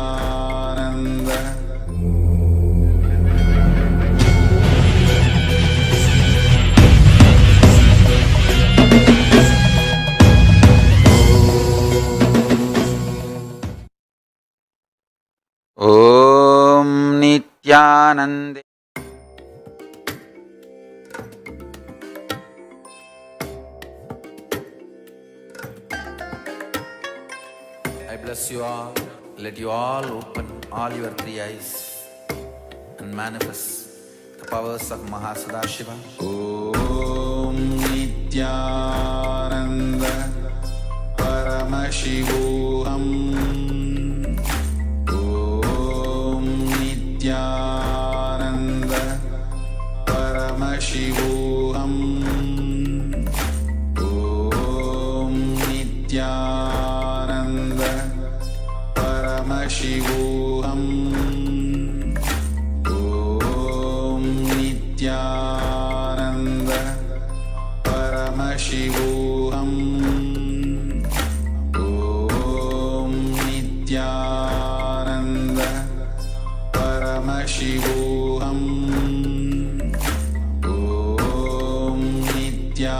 Om Nityananda. I bless you all. Let you all open all your three eyes and manifest the powers of Mahasadashiva. Om Nityananda Paramashivoham. Om Nityananda Paramashivoham. Om Nityananda Paramashivoham. Om Nityananda Paramashivoham. Om Nityananda Paramashivoham. Om Nityananda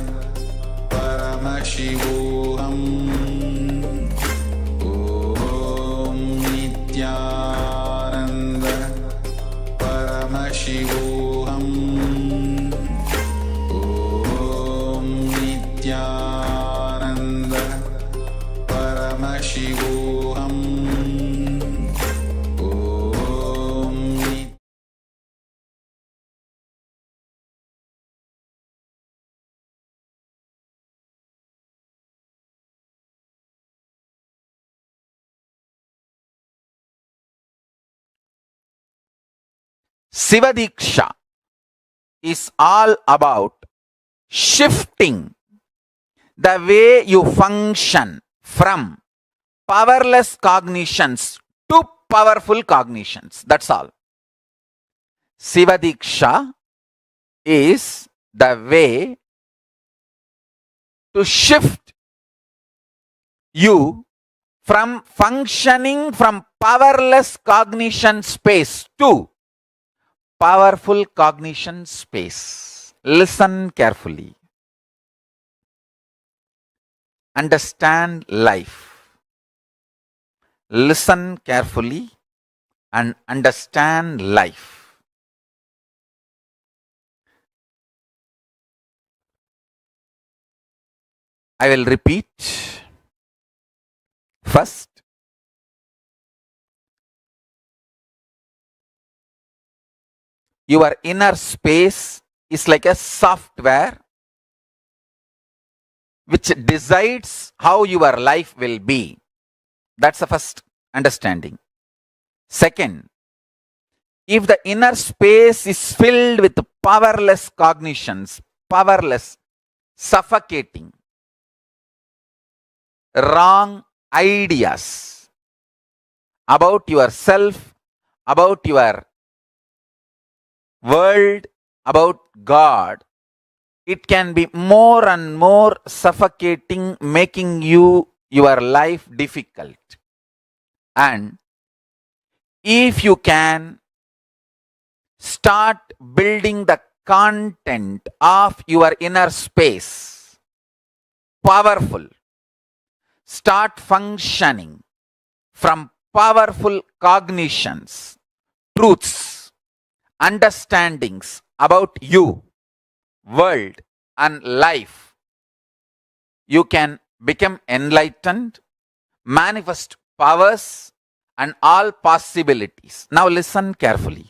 Paramashivoham Om Nityananda Paramashivoham Om Nityananda Paramashivoham Om Shiva Dīkṣā is all about shifting the way you function from powerless cognitions to powerful cognitions. That's all. Shiva Dīkṣā is the way to shift you from functioning from powerless cognition space to powerful cognition space. Listen carefully. Understand life. Listen carefully and understand life. I will repeat. First, your inner space is like a software which decides how your life will be. That's the first understanding. Second, if the inner space is filled with powerless cognitions, powerless, suffocating, wrong ideas about yourself, about your world, about God, it can be more and more suffocating, making your life difficult. And if you can start building the content of your inner space, powerful, start functioning from powerful cognitions, truths, understandings about you, world and life, you can become enlightened, manifest powers and all possibilities. Now listen carefully.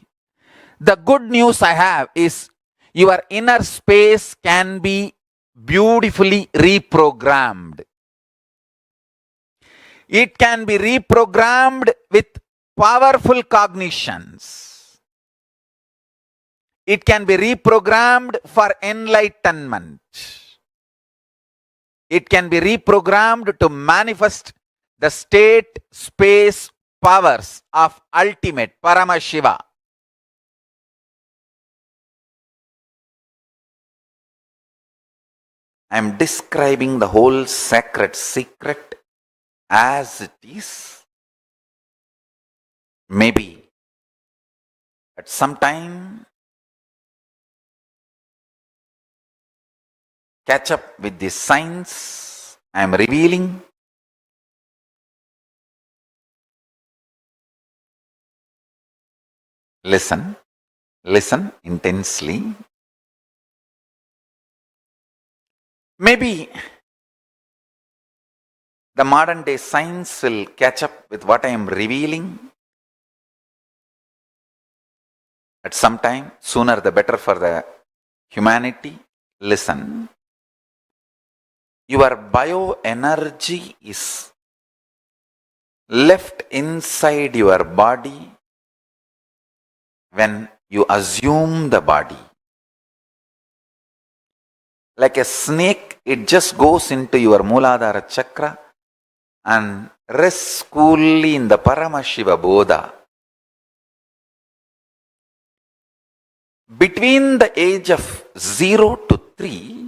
The good news I have is your inner space can be beautifully reprogrammed. It can be reprogrammed with powerful cognitions. It can be reprogrammed for enlightenment. It can be reprogrammed to manifest the state, space, powers of ultimate Paramashiva. I am describing the whole sacred secret as it is. Maybe at some time catch up with the signs I am revealing. Listen, listen intensely. Maybe the modern day science will catch up with what I am revealing at some time, sooner the better for the humanity. Listen. Your bioenergy is left inside your body when you assume the body. Like a snake, it just goes into your Mooladhara chakra and rests coolly in the Paramashiva Bodha. Between the age of 0 to 3,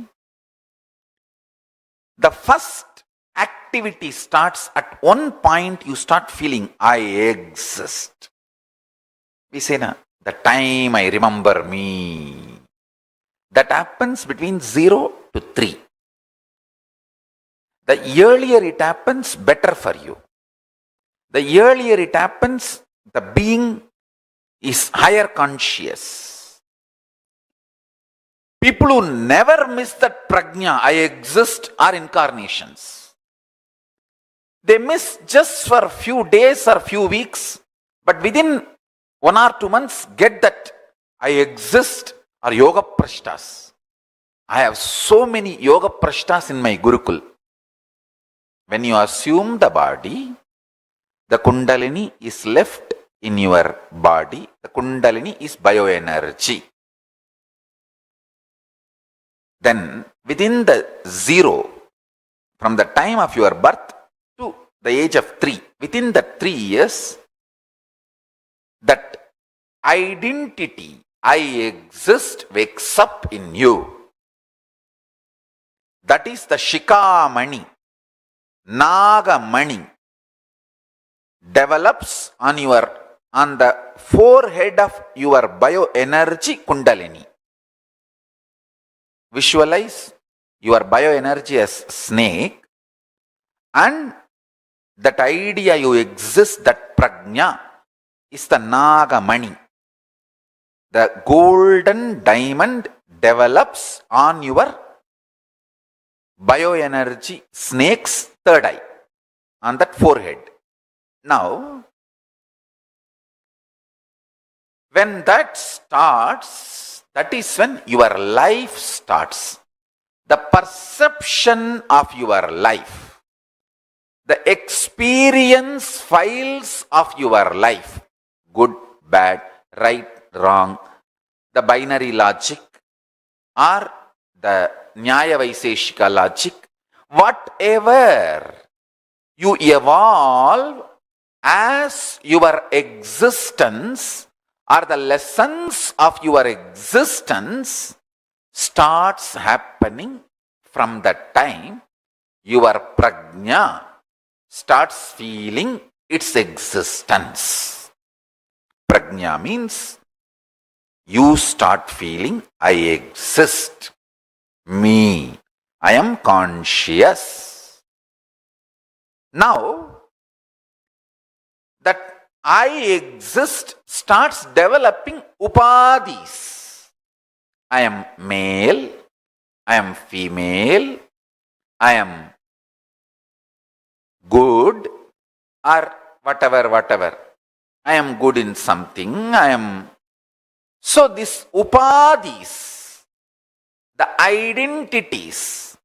the first activity starts at one point. You start feeling, I exist. We say, na, the time I remember me. That happens between 0 to 3. the earlier it happens, better for you. The earlier it happens, the being is higher conscious. People who never miss that prajna, I exist, are incarnations. They miss just for a few days or few weeks, but within 1 or 2 months, get that I exist, are yoga prashtas. I have so many yoga prashtas in my Gurukul. When you assume the body, the Kundalini is left in your body. The Kundalini is bioenergy. Then within the 0, from the time of your birth to the age of 3, within the 3 years, that identity, I exist, wakes up in you. That is the Shikamani, Nagamani, develops on the forehead of your bioenergy Kundalini. Visualize your bioenergy as snake, and that idea you exist, that prajna, is the Nagamani. The golden diamond develops on your bioenergy snake's third eye, on that forehead. Now, when that starts, that is when your life starts. The perception of your life, the experience files of your life, good, bad, right, wrong, the binary logic or the Nyaya Vaiseshika logic, whatever you evolve as your existence or the lessons of your existence starts happening from the time your prajna starts feeling its existence. Prajna means you start feeling I exist, me, I am conscious. Now, that I exist starts developing upadhis. I am male, I am female, I am good, or whatever. I am good in something, I am. So this upadhis, the identities,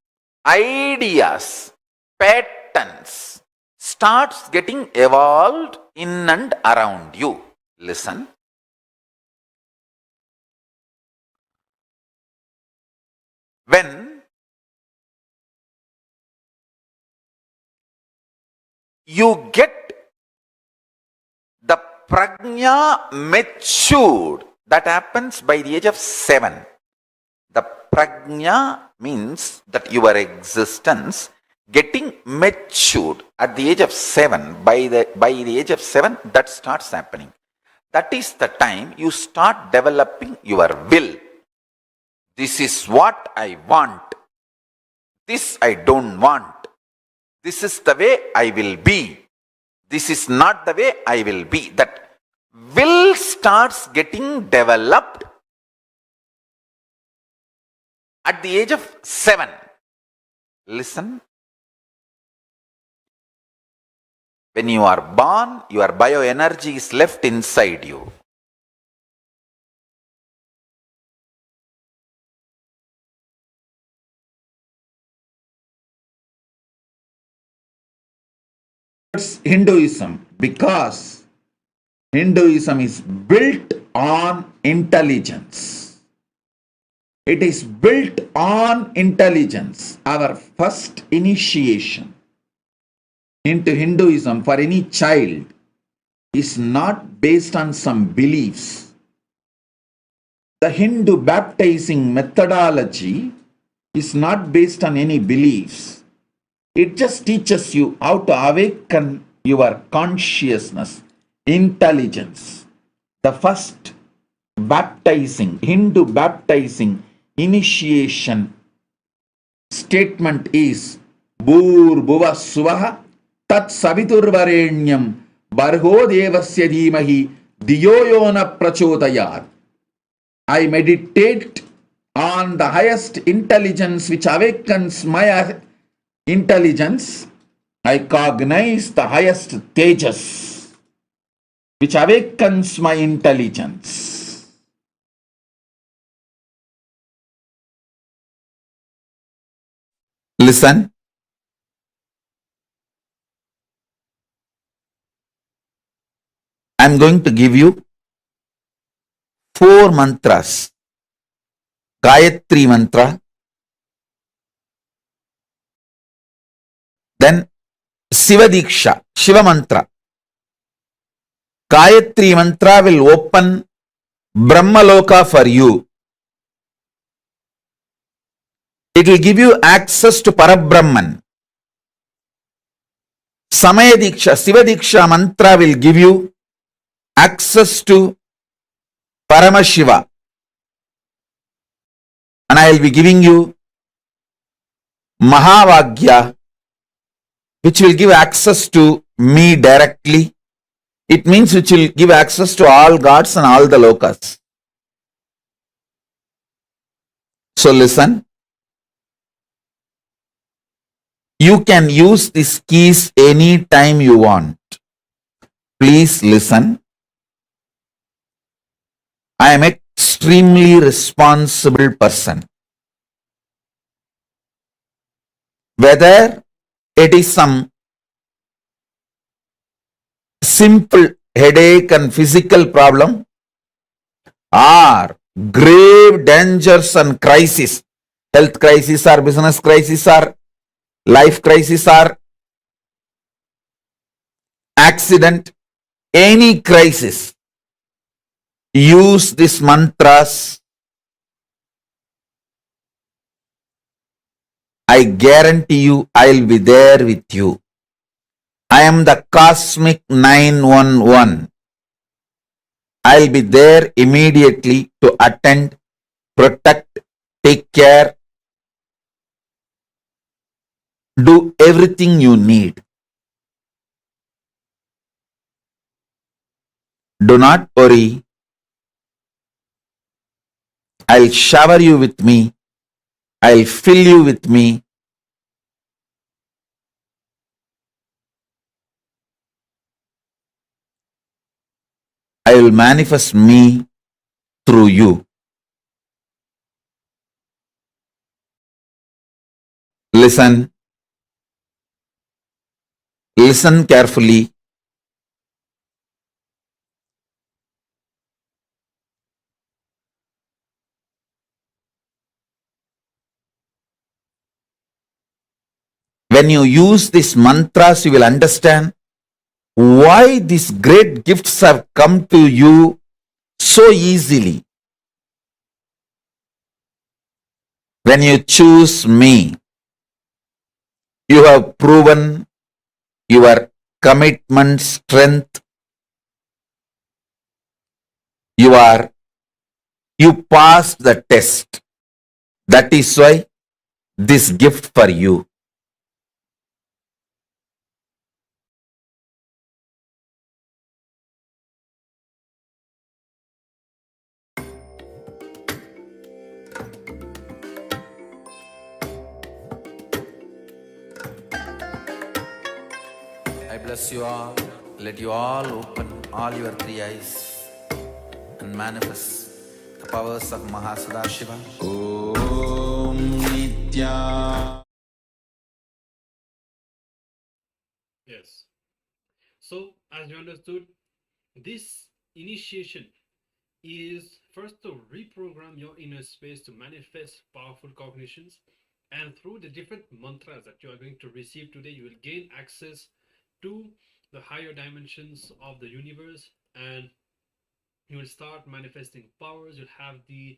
ideas, patterns, starts getting evolved in and around you. Listen. When you get the prajna matured, that happens by the age of 7. The prajna means that your existence getting matured at the age of 7. By the age of 7, that starts happening. That is the time you start developing your will. This is what I want. This I don't want. This is the way I will be. This is not the way I will be. That will starts getting developed at the age of 7. Listen. When you are born, your bioenergy is left inside you. Hinduism, because Hinduism is built on intelligence. It is built on intelligence. Our first initiation into Hinduism for any child is not based on some beliefs. The Hindu baptizing methodology is not based on any beliefs. It just teaches you how to awaken your consciousness, intelligence. The first baptizing, Hindu baptizing initiation statement is, Bhur Suvah Tat Saviturvarenyam Barho Devasya Dhimahi Diyo Yona Prachodayat. I meditate on the highest intelligence which awakens my intelligence. I cognize the highest tejas which awakens my intelligence. Listen. I am going to give you 4 mantras. Gayatri mantra, then Shiva Dīkṣā, Shiva mantra. Gayatri mantra will open Brahmaloka for you. It will give you access to Parabrahman. Samaya Dīkṣā, Shiva Dīkṣā mantra will give you access to Paramashiva. And I will be giving you Mahavagya, which will give access to me directly. It means which will give access to all gods and all the lokas. So listen. You can use these keys any time you want. Please listen. I am extremely responsible person. Whether it is some simple headache and physical problem or grave dangers and crisis, health crisis or business crisis or life crisis or accident, any crisis, use these mantras. I guarantee you I will be there with you. I am the cosmic 911. I will be there immediately to attend, protect, take care, do everything you need. Do not worry. I'll shower you with me. I'll fill you with me. I will manifest me through you. Listen. Listen carefully. When you use these mantras, you will understand why these great gifts have come to you so easily. When you choose me, you have proven your commitment strength. You passed the test. That is why this gift for you. I bless you all. Let you all open all your 3 eyes and manifest the powers of Mahasadashiva. Om Nitya. Yes. So, as you understood, this initiation is first to reprogram your inner space to manifest powerful cognitions, and through the different mantras that you are going to receive today, you will gain access to the higher dimensions of the universe, and you will start manifesting powers. You'll have the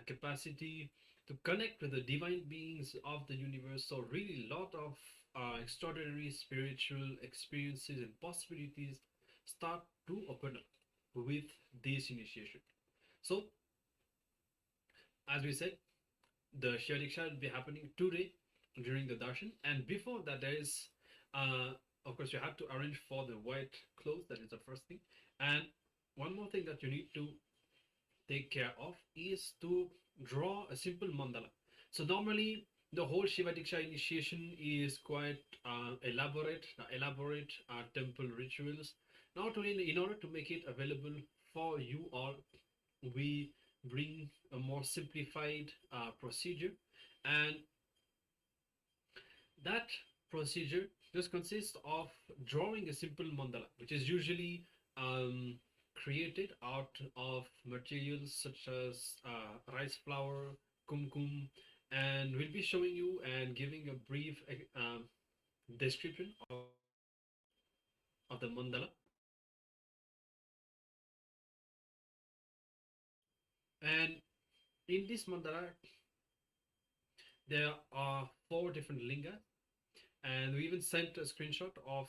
capacity to connect with the divine beings of the universe. So really lot of extraordinary spiritual experiences and possibilities start to open up with this initiation. So as we said, the Shiva Dīkṣā will be happening today during the darshan. And before that, there is, of course, you have to arrange for the white clothes. That is the first thing. And one more thing that you need to take care of is to draw a simple mandala. So normally the whole Shiva Dīkṣā initiation is quite elaborate temple rituals. Not only in order to make it available for you all, we bring a more simplified procedure, and that procedure just consists of drawing a simple mandala, which is usually created out of materials such as rice flour, kumkum, and we'll be showing you and giving a brief description of the mandala. And in this mandala, there are 4 different lingas, and we even sent a screenshot of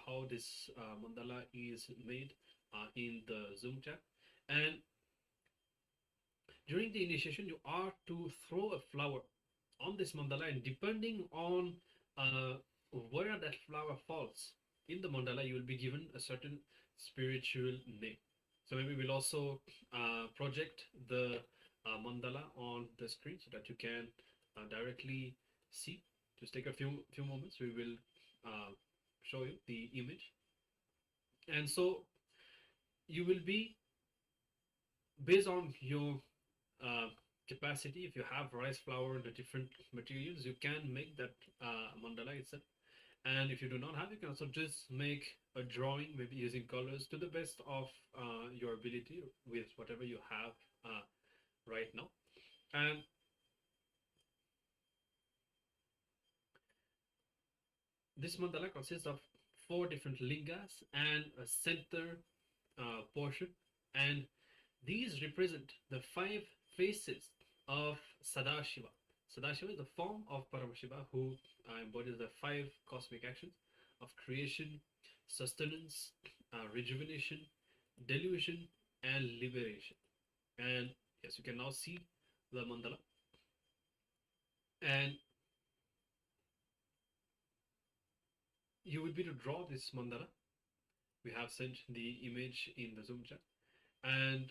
how this mandala is made in the Zoom chat. And during the initiation, you are to throw a flower on this mandala, and depending on where that flower falls in the mandala, you will be given a certain spiritual name. So maybe we'll also project the mandala on the screen so that you can directly see. Just take a few moments. We will show you the image, and so you will be, based on your capacity, if you have rice flour, the different materials, you can make that mandala itself. And if you do not have, you can also just make a drawing, maybe using colors to the best of your ability with whatever you have right now. And this mandala consists of 4 different lingas and a center portion, and these represent the 5 faces of Sadashiva. Sadashiva is the form of Paramashiva, who embodies the 5 cosmic actions of creation, sustenance, rejuvenation, delusion, and liberation. And yes, you can now see the mandala. And you will be to draw this mandala. We have sent the image in the Zoom chat. And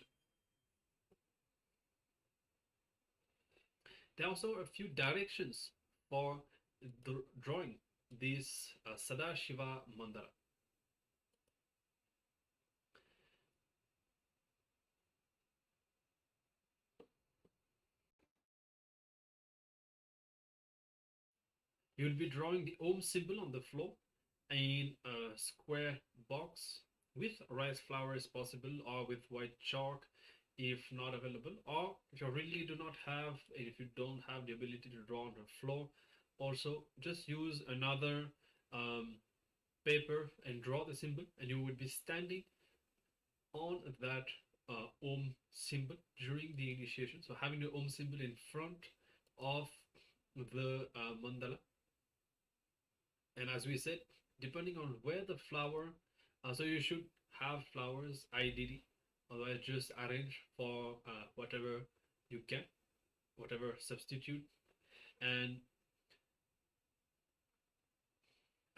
there are also a few directions for drawing this Sadashiva mandala. You will be drawing the Om symbol on the floor in a square box with rice flour as possible, or with white chalk if not available, or if you really do not have, if you don't have the ability to draw on the floor, also just use another paper and draw the symbol, and you would be standing on that Om symbol during the initiation. So having the Om symbol in front of the mandala. And as we said, depending on where the flower, so you should have flowers ideally, otherwise just arrange for whatever you can, whatever substitute. And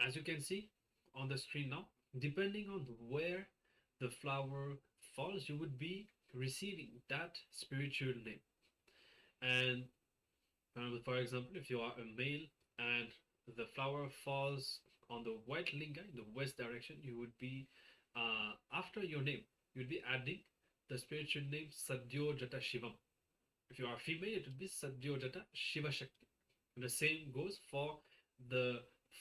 as you can see on the screen now, depending on where the flower falls, you would be receiving that spiritual name. And for example, if you are a male and the flower falls on the white linga in the west direction, you would be, after your name, you would be adding the spiritual name Sadyojata Shivam. If you are female, it would be Sadyojata Shiva Shakti. And the same goes for the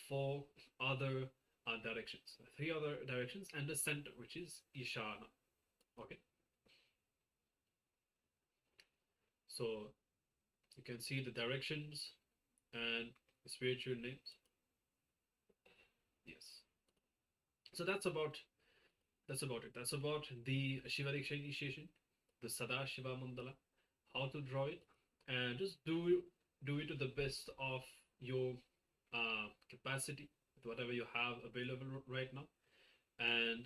4 other directions, 3 other directions, and the center, which is Ishana. Okay. So you can see the directions and the spiritual names. Yes. So that's about it. That's about the Shiva Dīkṣā initiation, the Sadashiva mandala, how to draw it, and just do it to the best of your capacity, with whatever you have available right now. And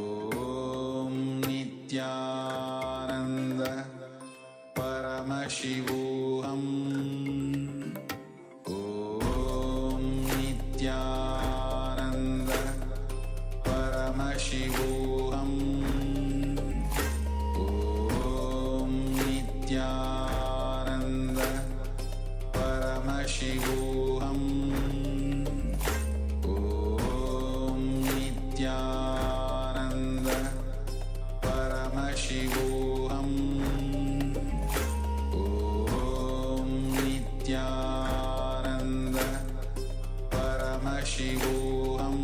Om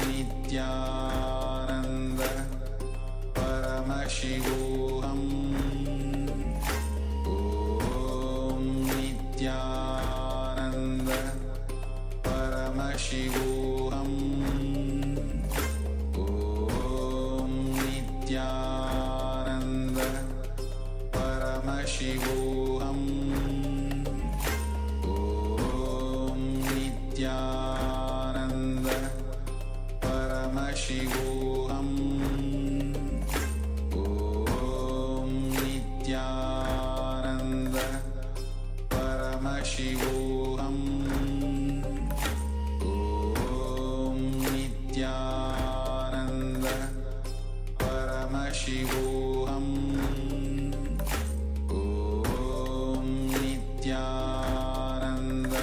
Nityananda Paramashivoham Om Nityananda Paramashivoham Om Nityananda Paramashivoham Om Nityananda Paramashivoham Om Nityananda Paramashivoham Om Nityananda Paramashivoham Om Nityananda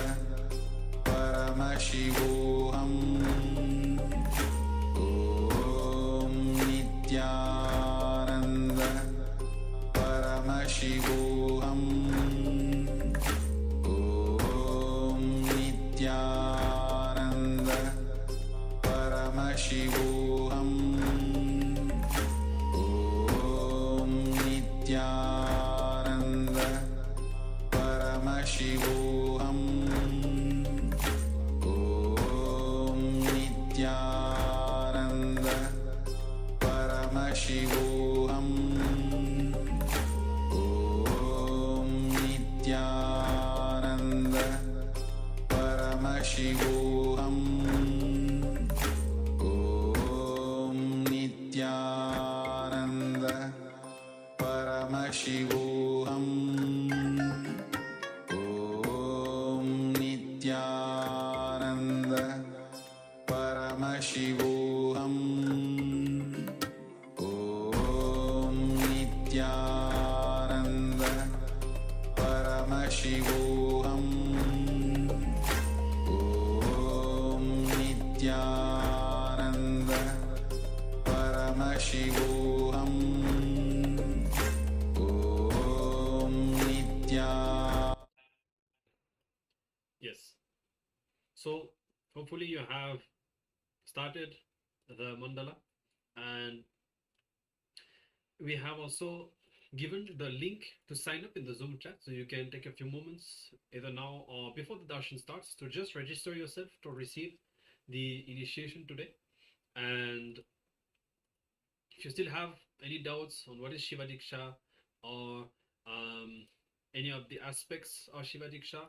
Paramashivoham Om Nityananda Paramashivoham Om Nityananda Paramashivoham Om Nityananda Paramashivoham Om Nityananda Paramashivoham Om Nityananda Paramashivoham Om Nityananda Paramashivoham Om Nityananda Paramashivoham Om Nityananda Paramashivoham Om Nityananda Paramashivoham Om Nityananda. Yes. So hopefully you have started the mandala, and we have also given the link to sign up in the Zoom chat, so you can take a few moments either now or before the darshan starts to just register yourself to receive the initiation today. And if you still have any doubts on what is Shiva Dīkṣā or any of the aspects of Shiva Dīkṣā,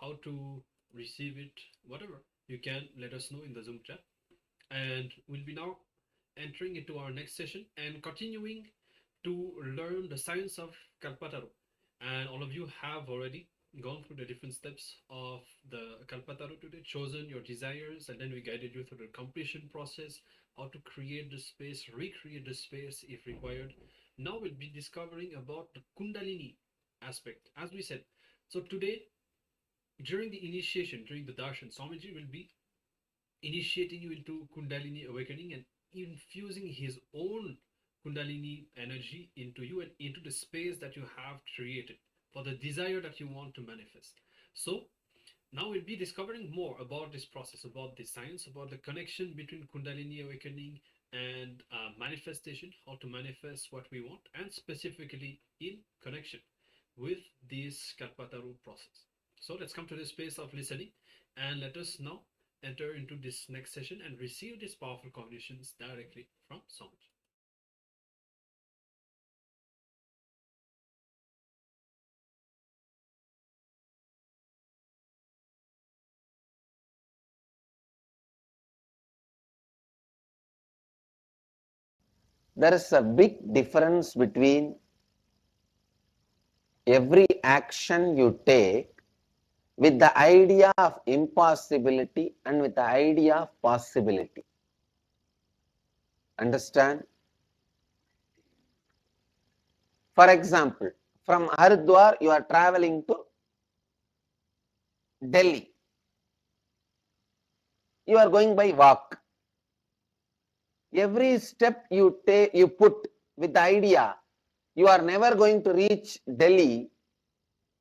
how to receive it, whatever, you can let us know in the Zoom chat. And we'll be now entering into our next session and continuing to learn the science of Kalpataru. And all of you have already gone through the different steps of the Kalpataru today, chosen your desires, and then we guided you through the completion process, how to create the space, recreate the space if required. Now we'll be discovering about the Kundalini aspect, as we said. So today, during the initiation, during the darshan, Swamiji will be initiating you into Kundalini awakening and infusing his own Kundalini energy into you and into the space that you have created for the desire that you want to manifest. So now we'll be discovering more about this process, about the science, about the connection between Kundalini awakening and manifestation, how to manifest what we want, and specifically in connection with this Kalpataru process. So let's come to this space of listening, and let us now enter into this next session and receive these powerful cognitions directly from Swamiji. There is a big difference between every action you take with the idea of impossibility and with the idea of possibility. Understand? For example, from Haridwar you are traveling to Delhi. You are going by walk. Every step you take, you put with the idea you are never going to reach Delhi,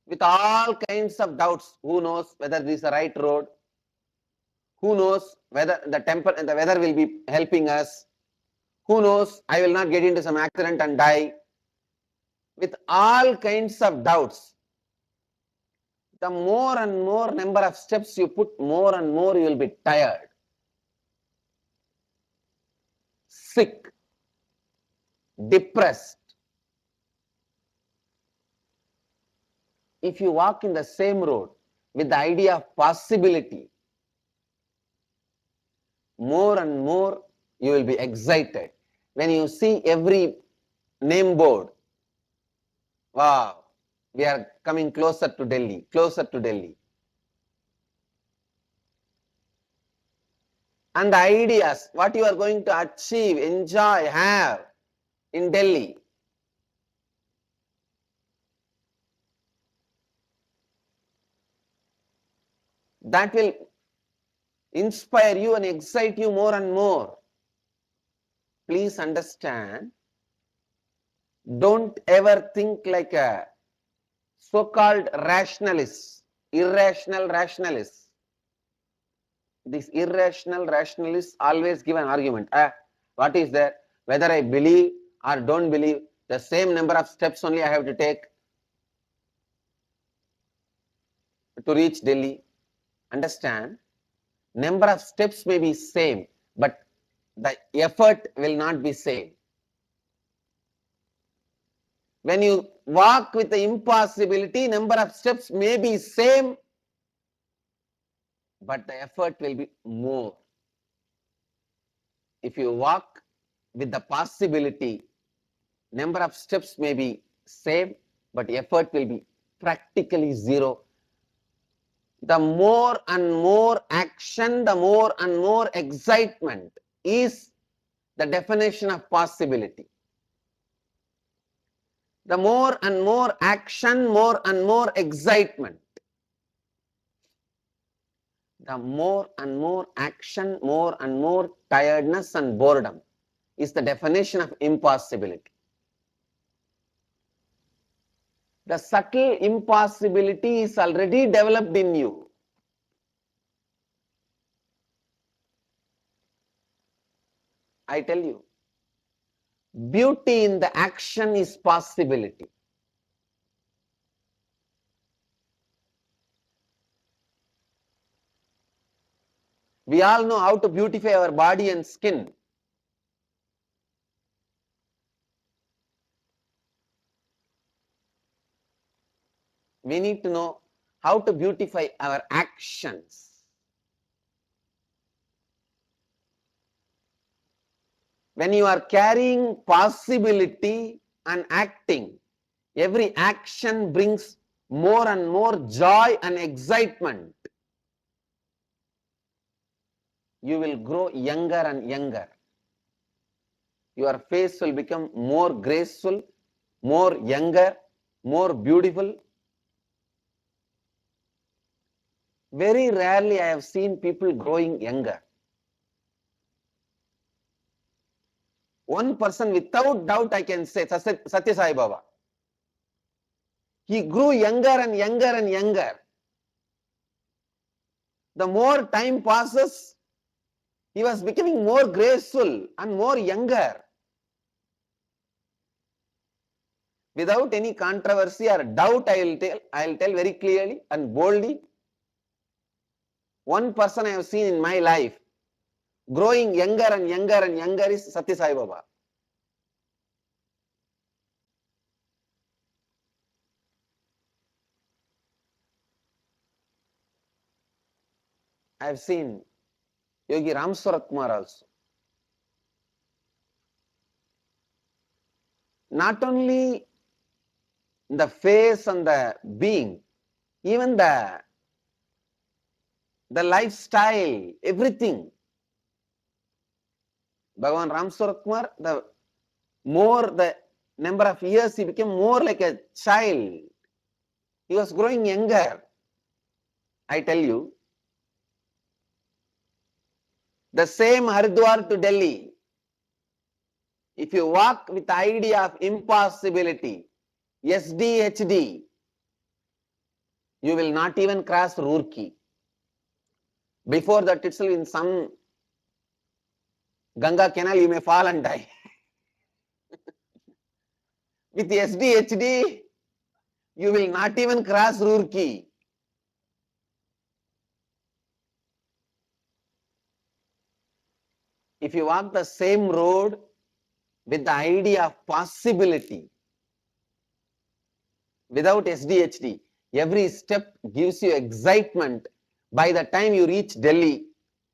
with all kinds of doubts. Who knows whether this is the right road? Who knows whether the weather will be helping us? Who knows, I will not get into some accident and die. With all kinds of doubts. The more and more number of steps you put, more and more you will be tired, sick, depressed. If you walk in the same road with the idea of possibility, more and more you will be excited. When you see every name board, wow, we are coming closer to Delhi, closer to Delhi. And the ideas, what you are going to achieve, enjoy, have in Delhi. That will inspire you and excite you more and more. Please understand, don't ever think like a so-called rationalist, irrational rationalist. These irrational rationalists always give an argument. What is there? Whether I believe or don't believe, the same number of steps only I have to take to reach Delhi. Understand, number of steps may be same, but the effort will not be same. When you walk with the impossibility, number of steps may be same, but the effort will be more. If you walk with the possibility, number of steps may be same, but effort will be practically zero. The more and more action, the more and more excitement is the definition of possibility. The more and more action, more and more excitement. The more and more action, more and more tiredness and boredom is the definition of impossibility. The subtle impossibility is already developed in you. I tell you, beauty in the action is possibility. We all know how to beautify our body and skin. We need to know how to beautify our actions. When you are carrying possibility and acting, every action brings more and more joy and excitement. You will grow younger and younger. Your face will become more graceful, more younger, more beautiful. Very rarely I have seen people growing younger. One person without doubt I can say, Satya Sai Baba. He grew younger and younger and younger. The more time passes, he was becoming more graceful and more younger. Without any controversy or doubt, I will tell very clearly and boldly. One person I have seen in my life growing younger and younger and younger is Satya Sai Baba. I have seen Yogi Ram Kumar also. Not only the face and the being, even the lifestyle, everything. Bhagavan Ram Kumar, the more the number of years, he became more like a child. He was growing younger. I tell you, the same Haridwar to Delhi, if you walk with the idea of impossibility, SDHD, you will not even cross Roorkee. Before that itself, in some Ganga canal, you may fall and die. With SDHD, you will not even cross Roorkee. If you walk the same road with the idea of possibility, without SDHD, every step gives you excitement. By the time you reach Delhi,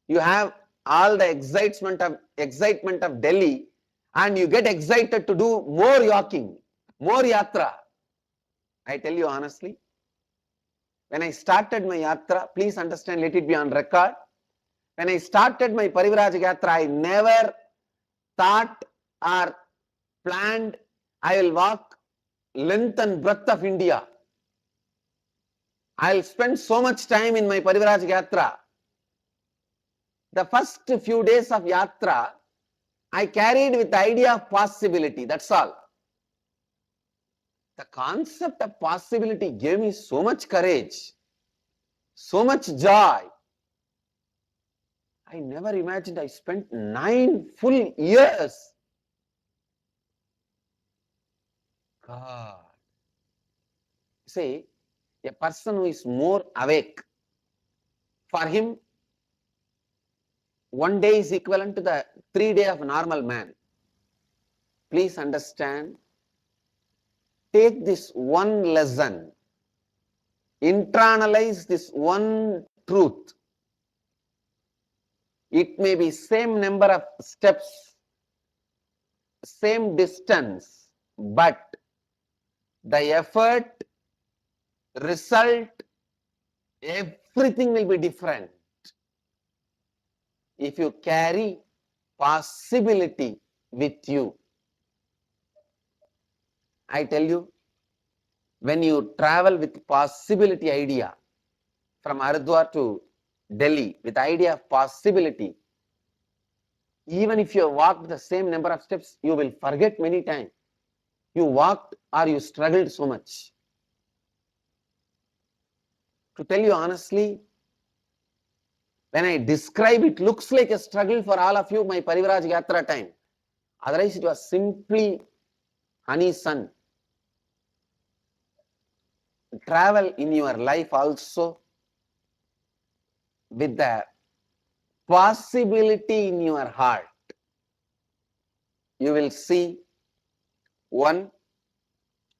you have all the excitement of Delhi, and you get excited to do more walking, more yatra. I tell you honestly, when I started my yatra, please understand, let it be on record. When I started my Parivrajak Yatra, I never thought or planned I will walk length and breadth of India. I'll spend so much time in my Parivrajak Yatra. The first few days of Yatra, I carried with the idea of possibility, that's all. The concept of possibility gave me so much courage, so much joy. I never imagined I spent 9 full years. God. See, a person who is more awake, for him, 1 day is equivalent to the 3 days of a normal man. Please understand, take this one lesson, internalize this one truth. It may be same number of steps, same distance, but the effort, result, everything will be different. If you carry possibility with you, I tell you, when you travel with possibility idea from Haridwar to Delhi with idea of possibility, even if you walked the same number of steps, you will forget many times. You walked or you struggled so much. To tell you honestly, when I describe it, looks like a struggle for all of you, my Parivrajak Yatra time. Otherwise, it was simply honey sun. Travel in your life also with the possibility in your heart. You will see, one,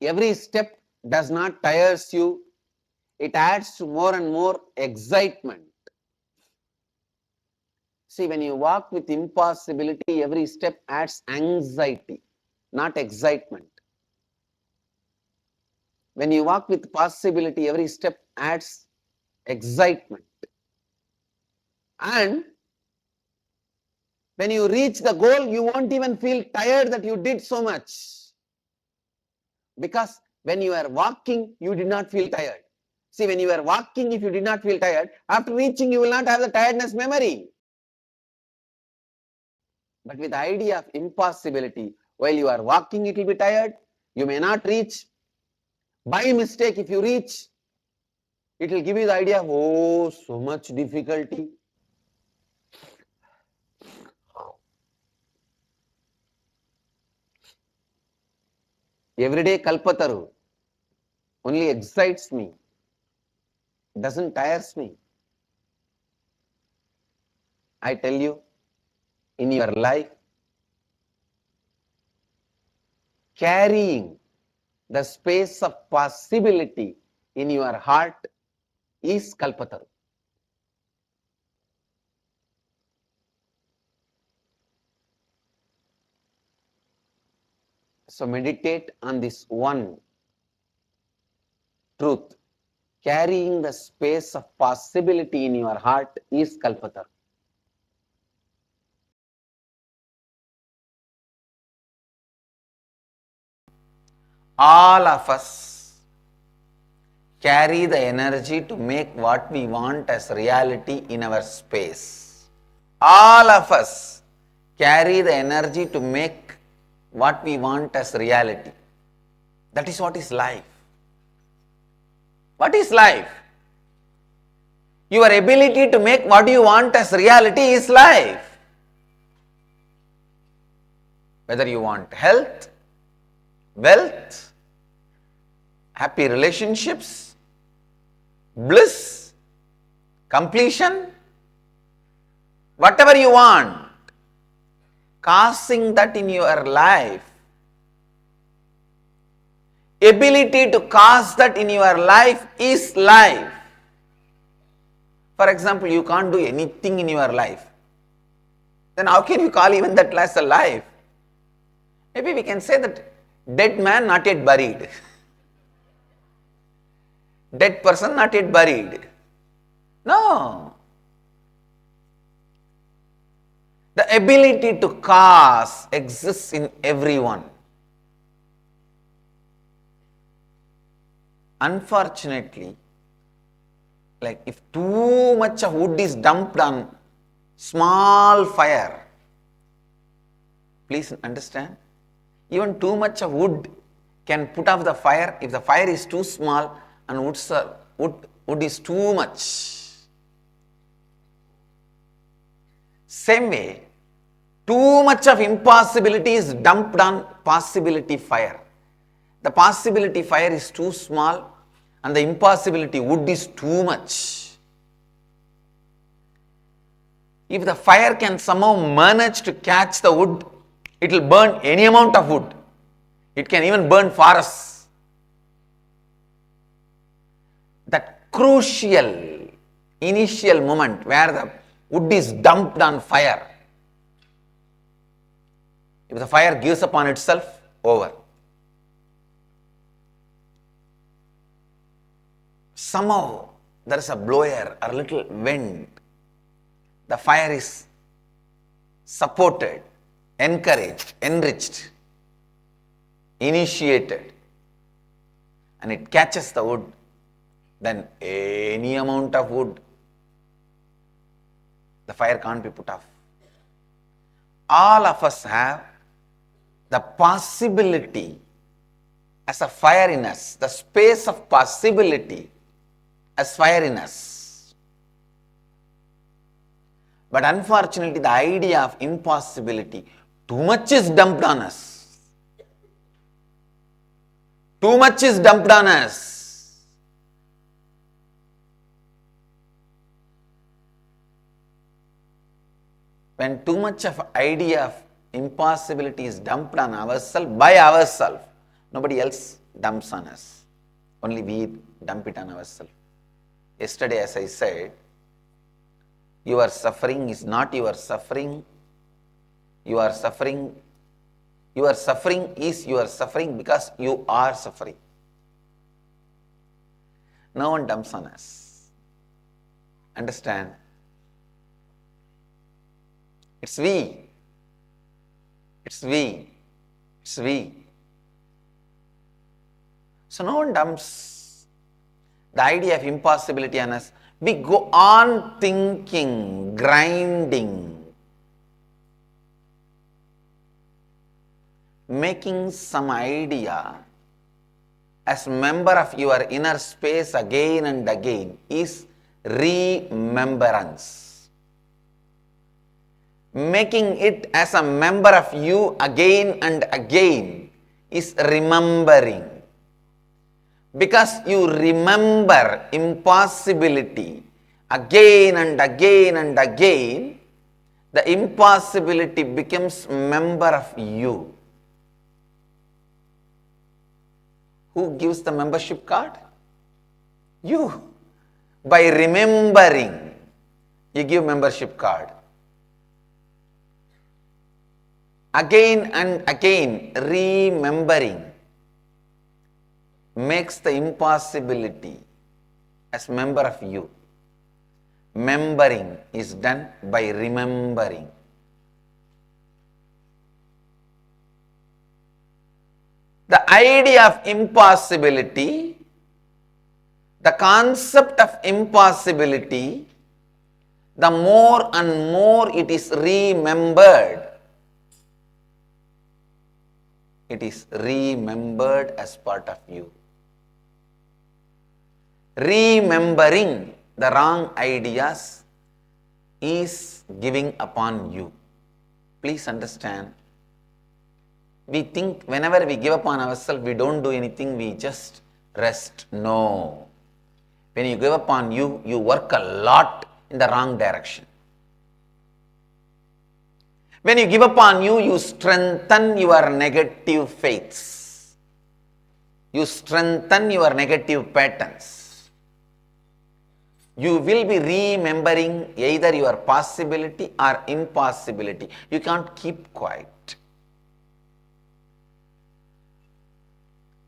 every step does not tires you. It adds to more and more excitement. See, when you walk with impossibility, every step adds anxiety, not excitement. When you walk with possibility, every step adds excitement. And when you reach the goal, you won't even feel tired that you did so much. Because when you are walking, you did not feel tired. See, when you are walking, if you did not feel tired, after reaching, you will not have the tiredness memory. But with the idea of impossibility, while you are walking, it will be tired. You may not reach. By mistake, if you reach, it will give you the idea of, oh, so much difficulty. Everyday Kalpataru only excites me, doesn't tires me. I tell you, in your life, carrying the space of possibility in your heart is Kalpataru. So meditate on this one truth. Carrying the space of possibility in your heart is Kalpataru. All of us carry the energy to make what we want as reality in our space. All of us carry the energy to make what we want as reality. That is what is life. What is life? Your ability to make what you want as reality is life. Whether you want health, wealth, happy relationships, bliss, completion, whatever you want, causing that in your life, ability to cause that in your life is life. For example, you can't do anything in your life. Then how can you call even that as a life? Maybe we can say that dead man not yet buried. Dead person not yet buried. No. The ability to cause exists in everyone. Unfortunately, like if too much of wood is dumped on small fire, please understand, even too much of wood can put off the fire if the fire is too small and wood is too much. Same way, too much of impossibility is dumped on possibility fire. The possibility fire is too small and the impossibility wood is too much. If the fire can somehow manage to catch the wood, it will burn any amount of wood. It can even burn forests. That crucial initial moment where the wood is dumped on fire, if the fire gives up on itself, over. Somehow there is a blower or a little wind, the fire is supported, encouraged, enriched, initiated, and it catches the wood, then any amount of wood, the fire can't be put off. All of us have the possibility as a fire in us, the space of possibility as fire in us. But unfortunately, the idea of impossibility, too much is dumped on us. Too much is dumped on us. When too much of idea of impossibility is dumped on ourselves, by ourselves, nobody else dumps on us. Only we dump it on ourselves. Yesterday, as I said, your suffering is not your suffering. Your suffering is your suffering because you are suffering. No one dumps on us. Understand? It's we. It's we. It's we. So no one dumps the idea of impossibility on us. We go on thinking, grinding, making some idea as member of your inner space again and again is remembrance. Making it as a member of you again and again is remembering. Because you remember impossibility again and again and again, the impossibility becomes member of you. Who gives the membership card? You. By remembering, you give membership card. Again and again, remembering makes the impossibility as member of you. Membering is done by remembering. The idea of impossibility, the concept of impossibility, the more and more it is remembered, it is remembered as part of you. remembering the wrong ideas is giving upon you. Please understand. We think whenever we give upon ourselves, we don't do anything, we just rest. No. When you give upon you, you work a lot in the wrong direction. When you give upon you, you strengthen your negative faiths. You strengthen your negative patterns. You will be remembering either your possibility or impossibility. You can't keep quiet.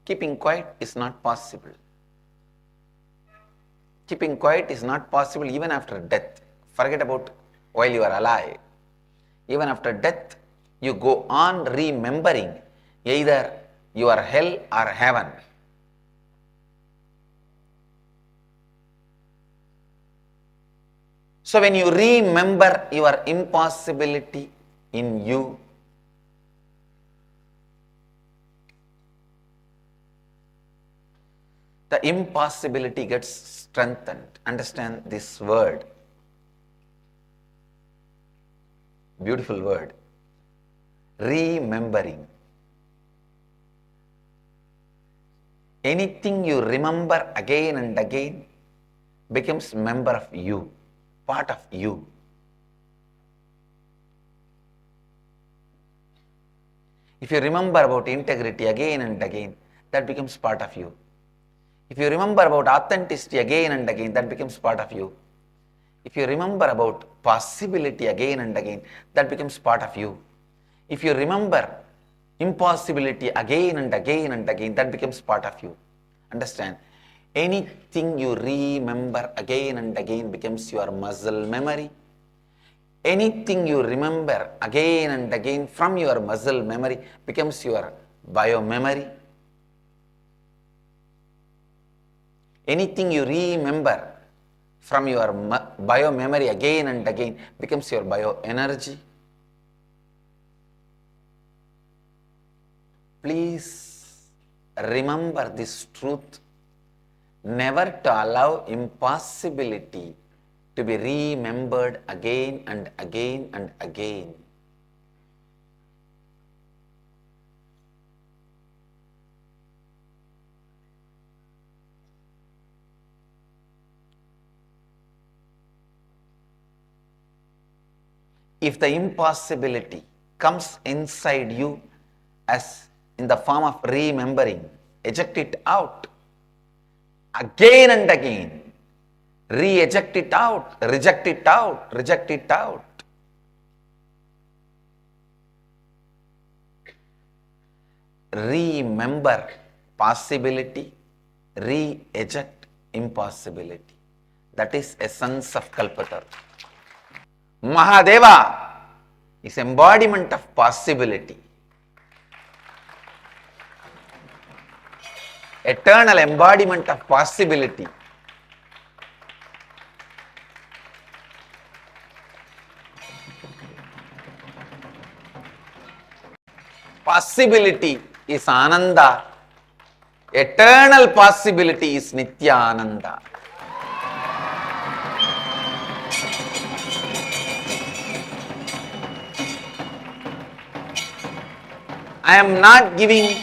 Keeping quiet is not possible. Keeping quiet is not possible even after death. Forget about while you are alive. Even after death, you go on remembering either your hell or heaven. So when you remember your impossibility in you, the impossibility gets strengthened. Understand this word. Beautiful word. Remembering. Anything you remember again and again becomes member of you, part of you. If you remember about integrity again and again, that becomes part of you. If you remember about authenticity again and again, that becomes part of you. If you remember about possibility again and again, that becomes part of you. If you remember impossibility again and again and again, that becomes part of you. Understand? Anything you remember again and again becomes your muscle memory. Anything you remember again and again from your muscle memory becomes your bio-memory. Anything you remember from your bio-memory again and again becomes your bio-energy. Please remember this truth, never to allow impossibility to be remembered again and again and again. If the impossibility comes inside you as in the form of remembering, eject it out again and again. Re-eject it out, reject it out, reject it out. Remember possibility, re-eject impossibility. That is essence of Kalpataru. Mahadeva is embodiment of possibility. Eternal embodiment of possibility. Possibility is Ananda. Eternal possibility is Nitya Ananda. I am not giving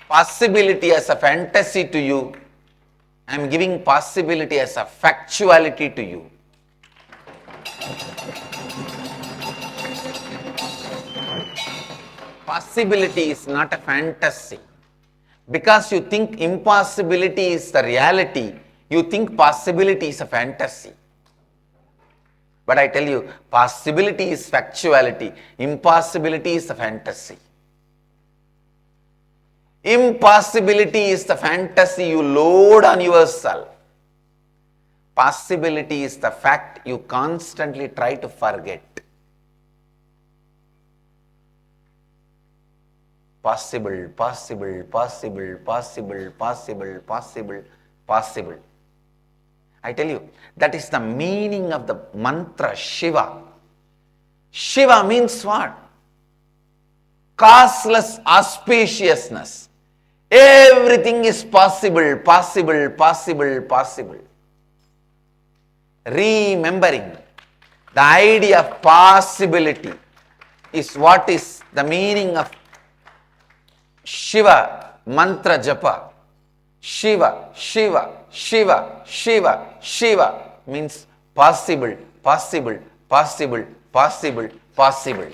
possibility as a fantasy to you. I am giving possibility as a factuality to you. Possibility is not a fantasy. Because you think impossibility is the reality, you think possibility is a fantasy. But I tell you, possibility is factuality, impossibility is a fantasy. Impossibility is the fantasy you load on yourself. Possibility is the fact you constantly try to forget. Possible, possible, possible, possible, possible, possible, possible. I tell you, that is the meaning of the mantra Shiva. Shiva means what? Causeless auspiciousness. Everything is possible, possible, possible, possible. Remembering the idea of possibility is what is the meaning of Shiva mantra japa. Shiva, Shiva, Shiva, Shiva, Shiva means possible, possible, possible, possible, possible.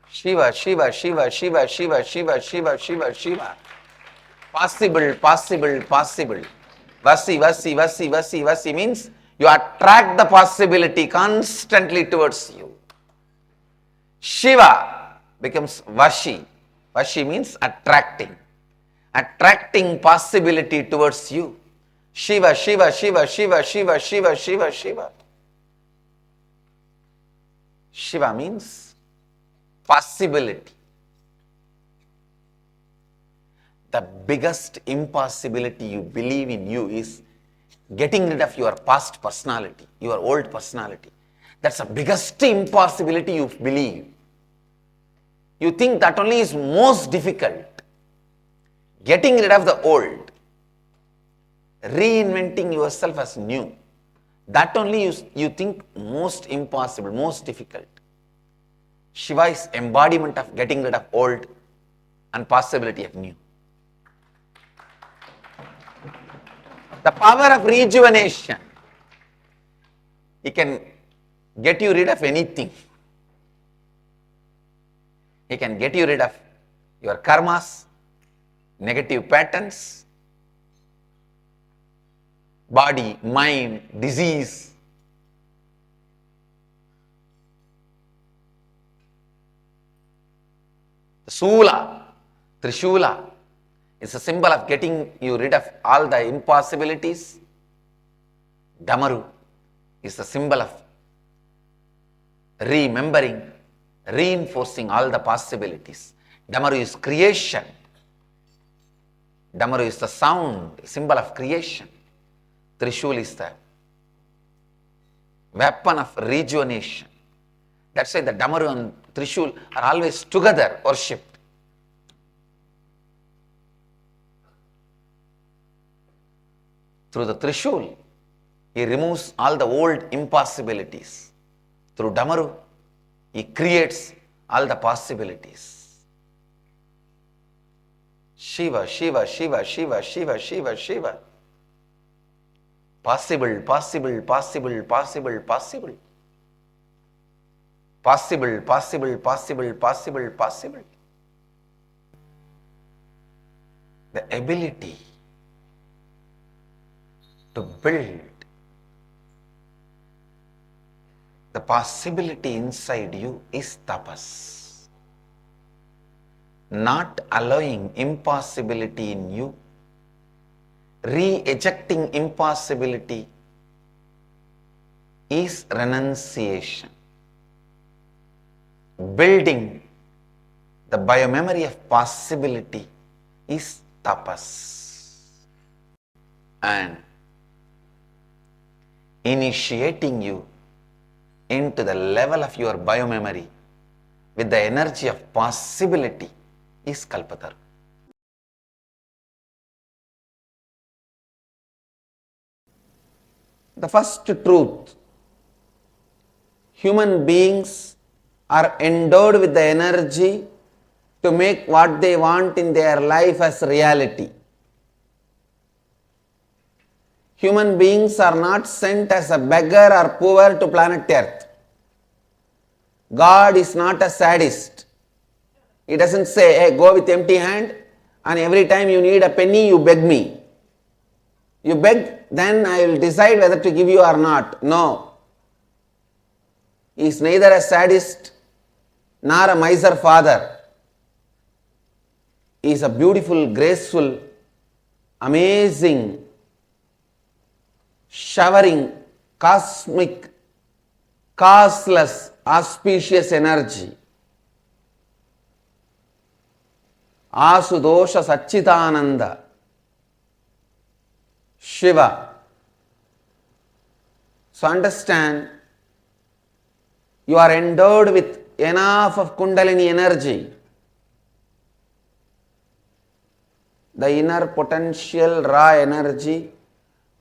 Shiva, Shiva, Shiva, Shiva, Shiva, Shiva, Shiva, Shiva, Shiva. Possible, possible, possible. Vasi, Vasi, Vasi, Vasi, Vasi means you attract the possibility constantly towards you. Shiva becomes Vashi. Vashi means attracting. Attracting possibility towards you. Shiva, Shiva, Shiva, Shiva, Shiva, Shiva, Shiva, Shiva. Shiva means possibility. The biggest impossibility you believe in you is getting rid of your past personality, your old personality. That's the biggest impossibility you believe. You think that only is most difficult. Getting rid of the old, reinventing yourself as new. That only you think most impossible, most difficult. Shiva is embodiment of getting rid of old and possibility of new. The power of rejuvenation. He can get you rid of anything. He can get you rid of your karmas, negative patterns, body, mind, disease. The Sula, Trishula, is a symbol of getting you rid of all the impossibilities. Damaru is a symbol of remembering, reinforcing all the possibilities. Damaru is creation. Damaru is the sound, symbol of creation. Trishul is the weapon of rejuvenation. That's why the Damaru and Trishul are always together worshipped. Through the Trishul, he removes all the old impossibilities. Through Damaru, he creates all the possibilities. Shiva, Shiva, Shiva, Shiva, Shiva, Shiva, Shiva. Possible, possible, possible, possible, possible. Possible, possible, possible, possible, possible. The ability to build the possibility inside you is tapas. Not allowing impossibility in you, re-ejecting impossibility is renunciation. Building the biomemory of possibility is tapas. And initiating you into the level of your biomemory with the energy of possibility is Kalpataru. The first truth, human beings are endowed with the energy to make what they want in their life as reality. Human beings are not sent as a beggar or poor to planet Earth. God is not a sadist. He doesn't say, hey, go with empty hand and every time you need a penny, you beg me. You beg, then I will decide whether to give you or not. No. He is neither a sadist nor a miser father. He is a beautiful, graceful, amazing, showering, cosmic, causeless, auspicious energy. Asudosha Satchitananda, Shiva. So understand, You are endowed with enough of Kundalini energy. The inner potential, raw energy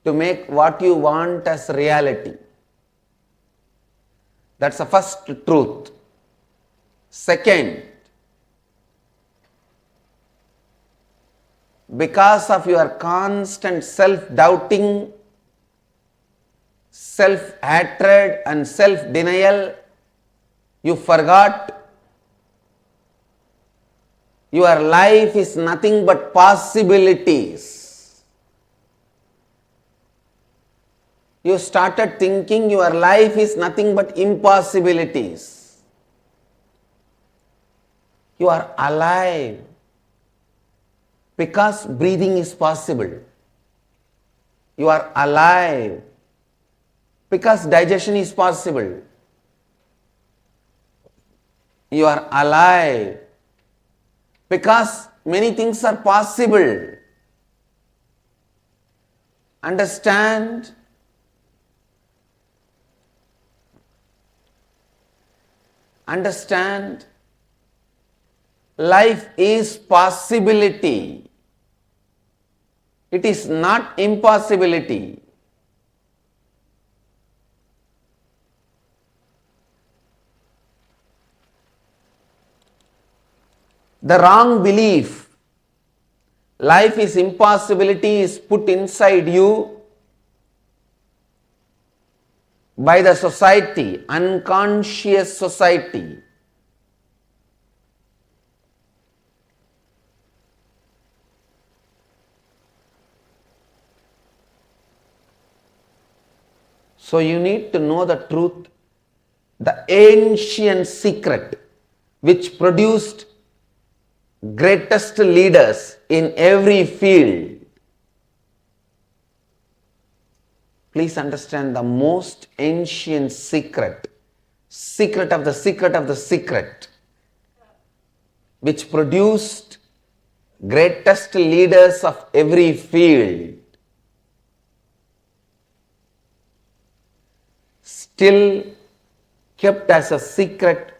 to make what you want as reality. That's the first truth. Second, because of your constant self-doubting, self-hatred and self-denial, you forgot your life is nothing but possibilities. You started thinking your life is nothing but impossibilities. You are alive because breathing is possible. You are alive because digestion is possible. You are alive because many things are possible. Understand? Understand? Life is possibility. It is not impossibility. The wrong belief, life is impossibility, is put inside you by the society, unconscious society. So you need to know the truth, the ancient secret which produced greatest leaders in every field. Please understand the most ancient secret, secret of the secret of the secret, which produced greatest leaders of every field. Still kept as a secret,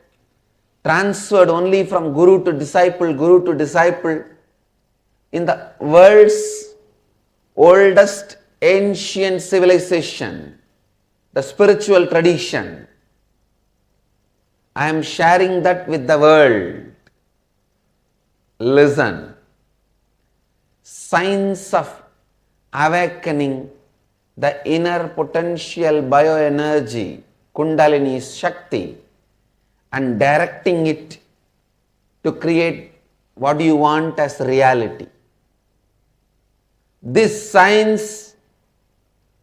transferred only from guru to disciple in the world's oldest ancient civilization, the spiritual tradition. I am sharing that with the world. Listen. Science of awakening the inner potential bioenergy, Kundalini Shakti, and directing it to create what you want as reality. This science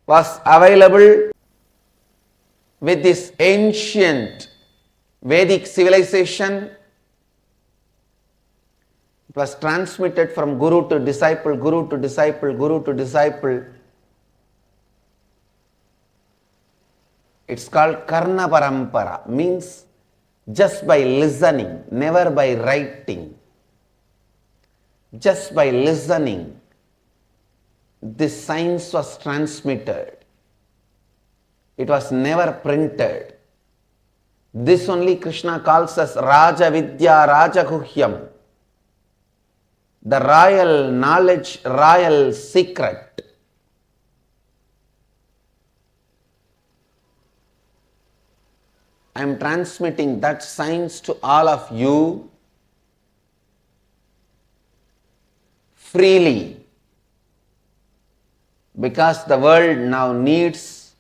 was available with this ancient Vedic civilization. It was transmitted from guru to disciple, guru to disciple, guru to disciple. It's called Karna Parampara, means just by listening, never by writing. Just by listening, this science was transmitted. It was never printed. This only Krishna calls as Raja Vidya Raja Guhyam, the royal knowledge, royal secret. I am transmitting that science to all of you freely, because the world now needs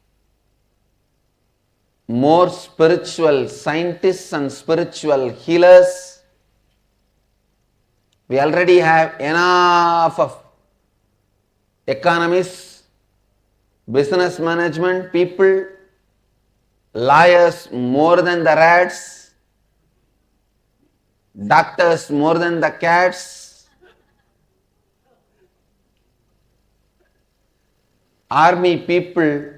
more spiritual scientists and spiritual healers. We already have enough of economists, business management people, lawyers more than the rats, doctors more than the cats, army people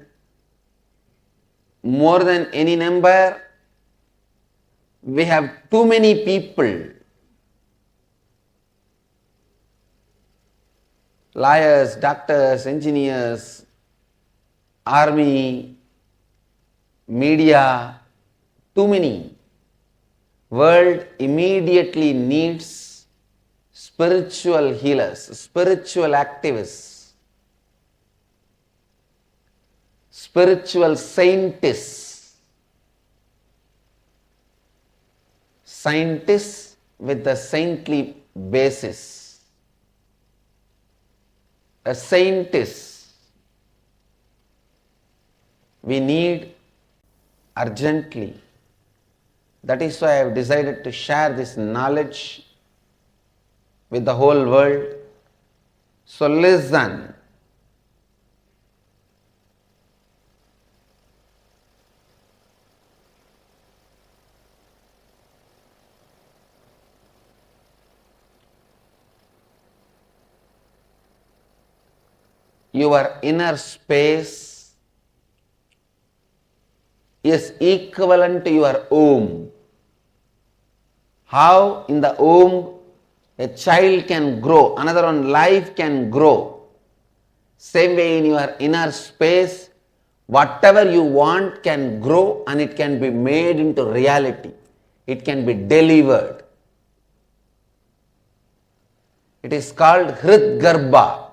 more than any number. We have too many people. Lawyers, doctors, engineers, army, media, Too many. World immediately needs spiritual healers, spiritual activists, spiritual scientists, scientists with a saintly basis. A scientist we need urgently. That is why I have decided to share this knowledge with the whole world. So listen. Your inner space is equivalent to your womb. How in the womb a child can grow, another one life can grow. Same way in your inner space, whatever you want can grow and it can be made into reality. It can be delivered. It is called Hrid Garbha,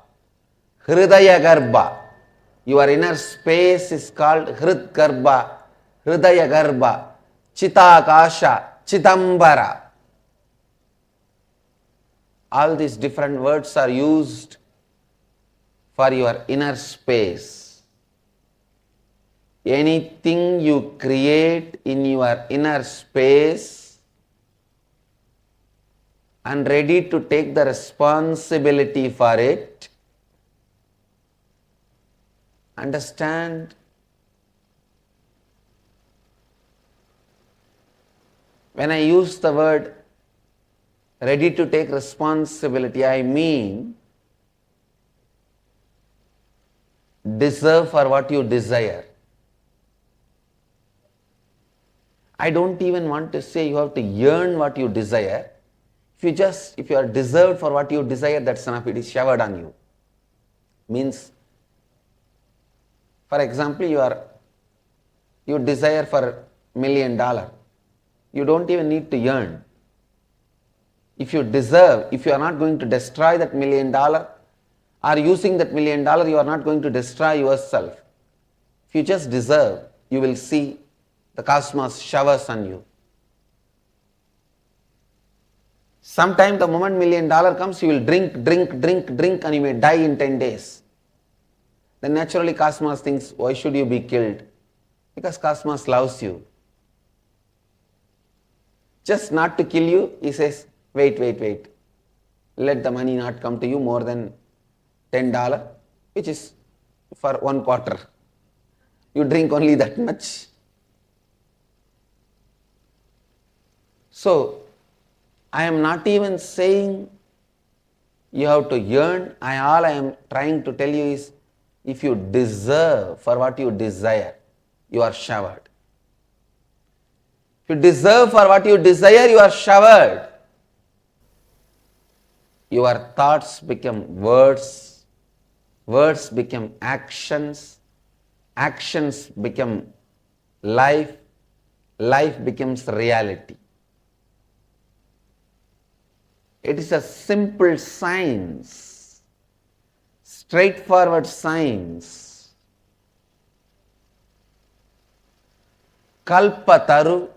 Hridaya Garbha. Your inner space is called Hrid Garbha, Hridaya Garbha, Chitakasha, Chitambara. All these different words are used for your inner space. Anything you create in your inner space and ready to take the responsibility for it, understand, when I use the word ready to take responsibility, I mean deserve for what you desire. I don't even want to say you have to yearn what you desire. If you are deserved for what you desire, that's enough. It is showered on you. Means, for example, you desire for $1 million. You don't even need to yearn. If you deserve, if you are not going to destroy that $1 million, or using that $1 million, you are not going to destroy yourself. If you just deserve, you will see the cosmos showers on you. Sometime the moment $1 million comes, you will drink, and you may die in 10 days. Then naturally cosmos thinks, why should you be killed? Because cosmos loves you. Just not to kill you, he says, wait. Let the money not come to you more than $10, which is for 1 quarter. You drink only that much. So, I am not even saying you have to yearn. All I am trying to tell you is, if you deserve for what you desire, you are showered. If you deserve for what you desire, you are showered. Your thoughts become words, words become actions, actions become life, life becomes reality. It is a simple science, straightforward science. Kalpataru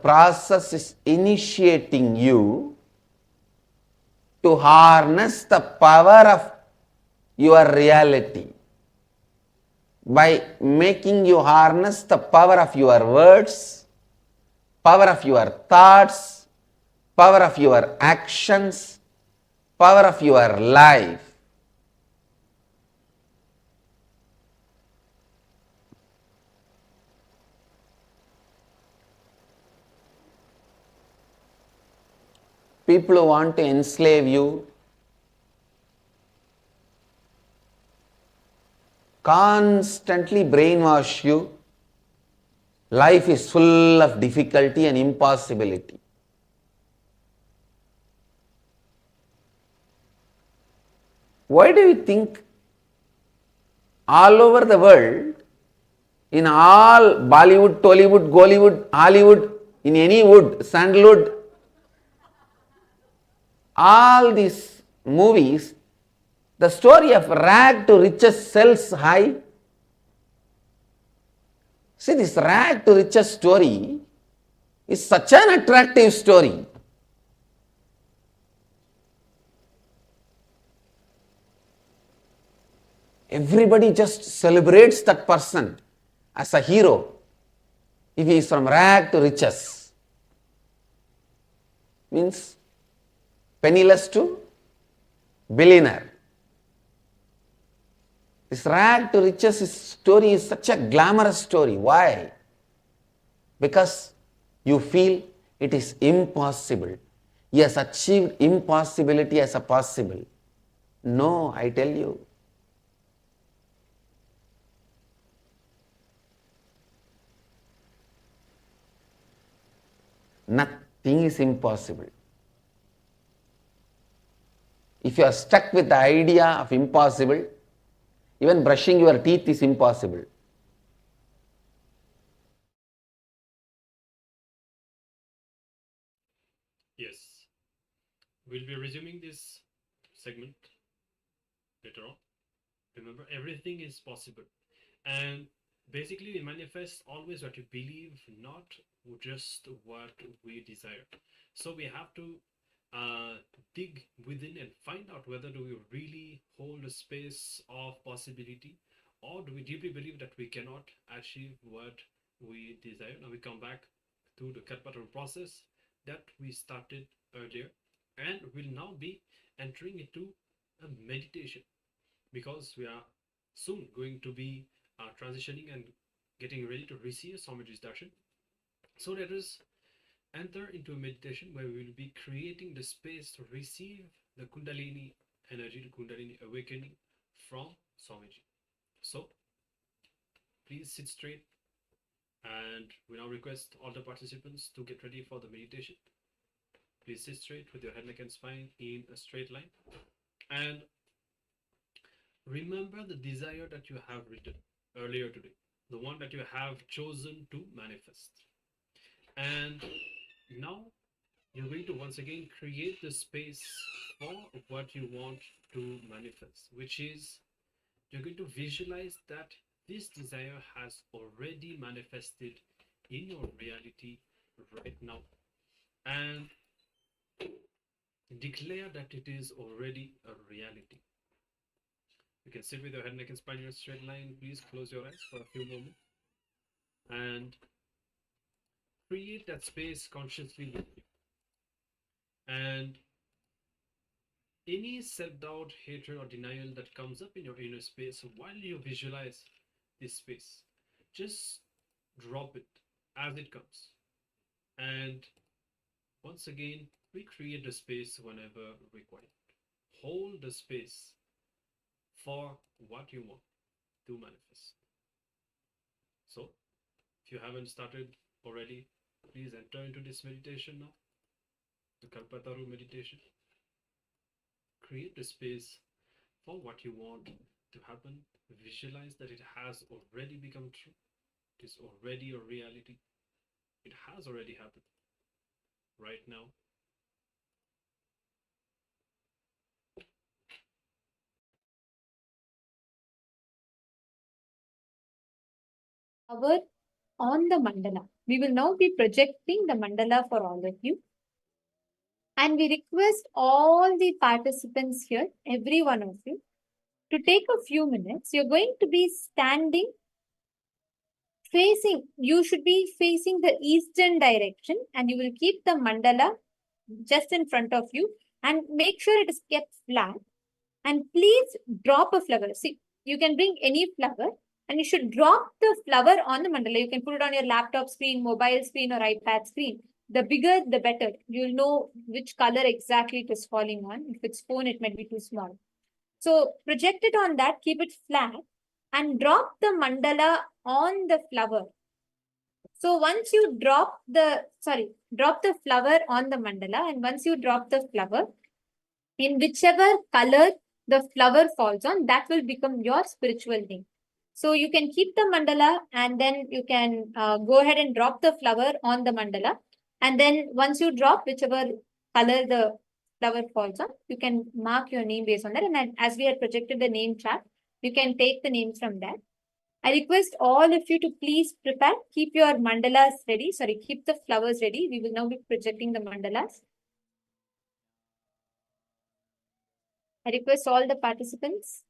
process is initiating you to harness the power of your reality by making you harness the power of your words, power of your thoughts, power of your actions, power of your life. People who want to enslave you, constantly brainwash you. Life is full of difficulty and impossibility. Why do you think all over the world In all Bollywood, Tollywood, Gollywood, Hollywood, in any wood, sandalwood, all these movies, the story of rag to riches sells high. See, this rag to riches story is such an attractive story. Everybody just celebrates that person as a hero if he is from rag to riches. Means penniless to billionaire. This rag to riches story is such a glamorous story. Why? Because you feel it is impossible. He has achieved impossibility as a possible. No, I tell you. Nothing is impossible. If you are stuck with the idea of impossible, even brushing your teeth is impossible. Yes, we'll be resuming this segment later on. Remember, everything is possible. And basically, we manifest always what we believe, not just what we desire. So we have to dig within and find out whether do we really hold a space of possibility, or do we deeply believe that we cannot achieve what we desire. Now we come back to the cut pattern process that we started earlier, and we'll now be entering into a meditation, because we are soon going to be transitioning and getting ready to receive Swamiji's darshan. So let us enter into a meditation where we will be creating the space to receive the Kundalini energy, the Kundalini awakening from Swamiji. So please sit straight, and we now request all the participants to get ready for the meditation. Please sit straight with your head, neck and spine in a straight line, and remember the desire that you have written earlier today, the one that you have chosen to manifest. And now you're going to once again create the space for what you want to manifest, which is you're going to visualize that this desire has already manifested in your reality right now, and declare that it is already a reality. You can sit with your head, neck and spine in a straight line. Please close your eyes for a few moments and create that space consciously with you. And any self-doubt, hatred or denial that comes up in your inner space while you visualize this space, just drop it as it comes. And once again, recreate the space whenever required. Hold the space for what you want to manifest. So, if you haven't started already, please enter into this meditation now, the Kalpataru meditation. Create the space for what you want to happen. Visualize that it has already become true. It is already a reality. It has already happened right now. Power on the mandala. We will now be projecting the mandala for all of you. And we request all the participants here, every one of you, to take a few minutes. You're going to be standing facing, you should be facing the eastern direction, and you will keep the mandala just in front of you and make sure it is kept flat. And please drop a flower. See, you can bring any flower and you should drop the flower on the mandala. You can put it on your laptop screen, mobile screen or iPad screen. The bigger, the better. You'll know which color exactly it is falling on. If it's phone, it might be too small. So project it on that, keep it flat and drop the mandala on the flower. So once you drop the flower on the mandala, and once you drop the flower, in whichever color the flower falls on, that will become your spiritual name. So you can keep the mandala and then you can go ahead and drop the flower on the mandala. And then once you drop whichever color the flower falls on, you can mark your name based on that. And as we had projected the name chart, you can take the names from that. I request all of you to please prepare, keep your mandalas ready. Sorry, keep the flowers ready. We will now be projecting the mandalas. I request all the participants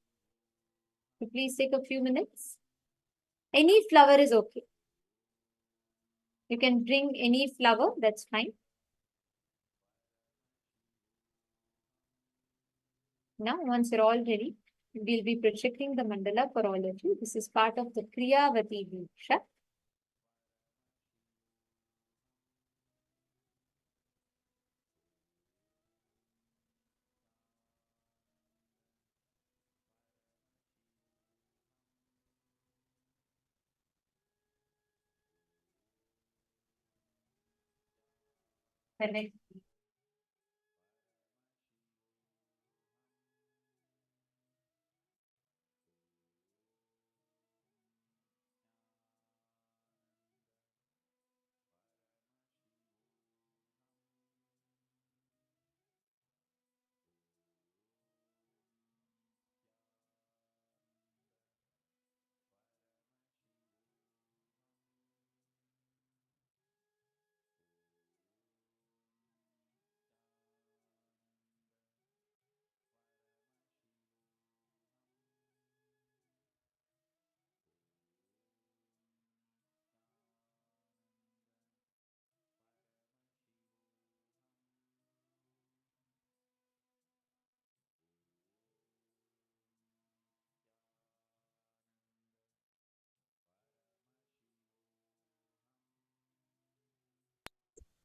to please take a few minutes. Any flower is okay. You can bring any flower, that's fine. Now, once you're all ready, we'll be projecting the mandala for all of you. This is part of the Shiva Dīkṣā. Correct.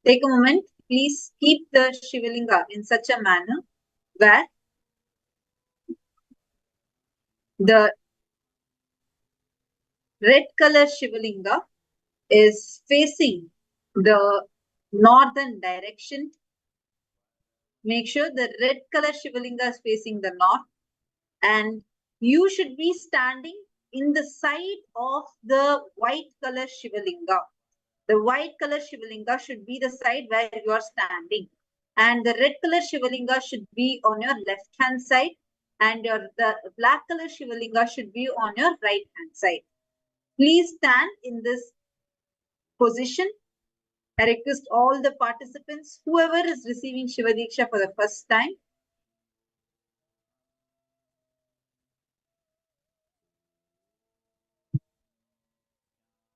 Take a moment. Please keep the Shivalinga in such a manner where the red color Shivalinga is facing the northern direction. Make sure the red color Shivalinga is facing the north, and you should be standing in the side of the white color Shivalinga. The white color Shivalinga should be the side where you are standing, and the red color Shivalinga should be on your left hand side, and the black color Shivalinga should be on your right hand side. Please stand in this position. I request all the participants, whoever is receiving Shiva Dīkṣā for the first time,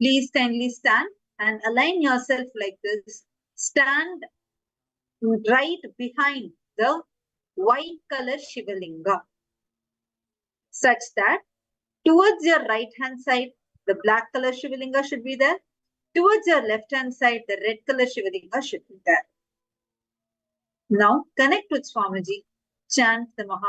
please kindly stand and align yourself like this. Stand right behind the white color Shivalinga, such that towards your right hand side, the black color Shivalinga should be there. Towards your left hand side, the red color Shivalinga should be there. Now connect with Swamiji. Chant the Maha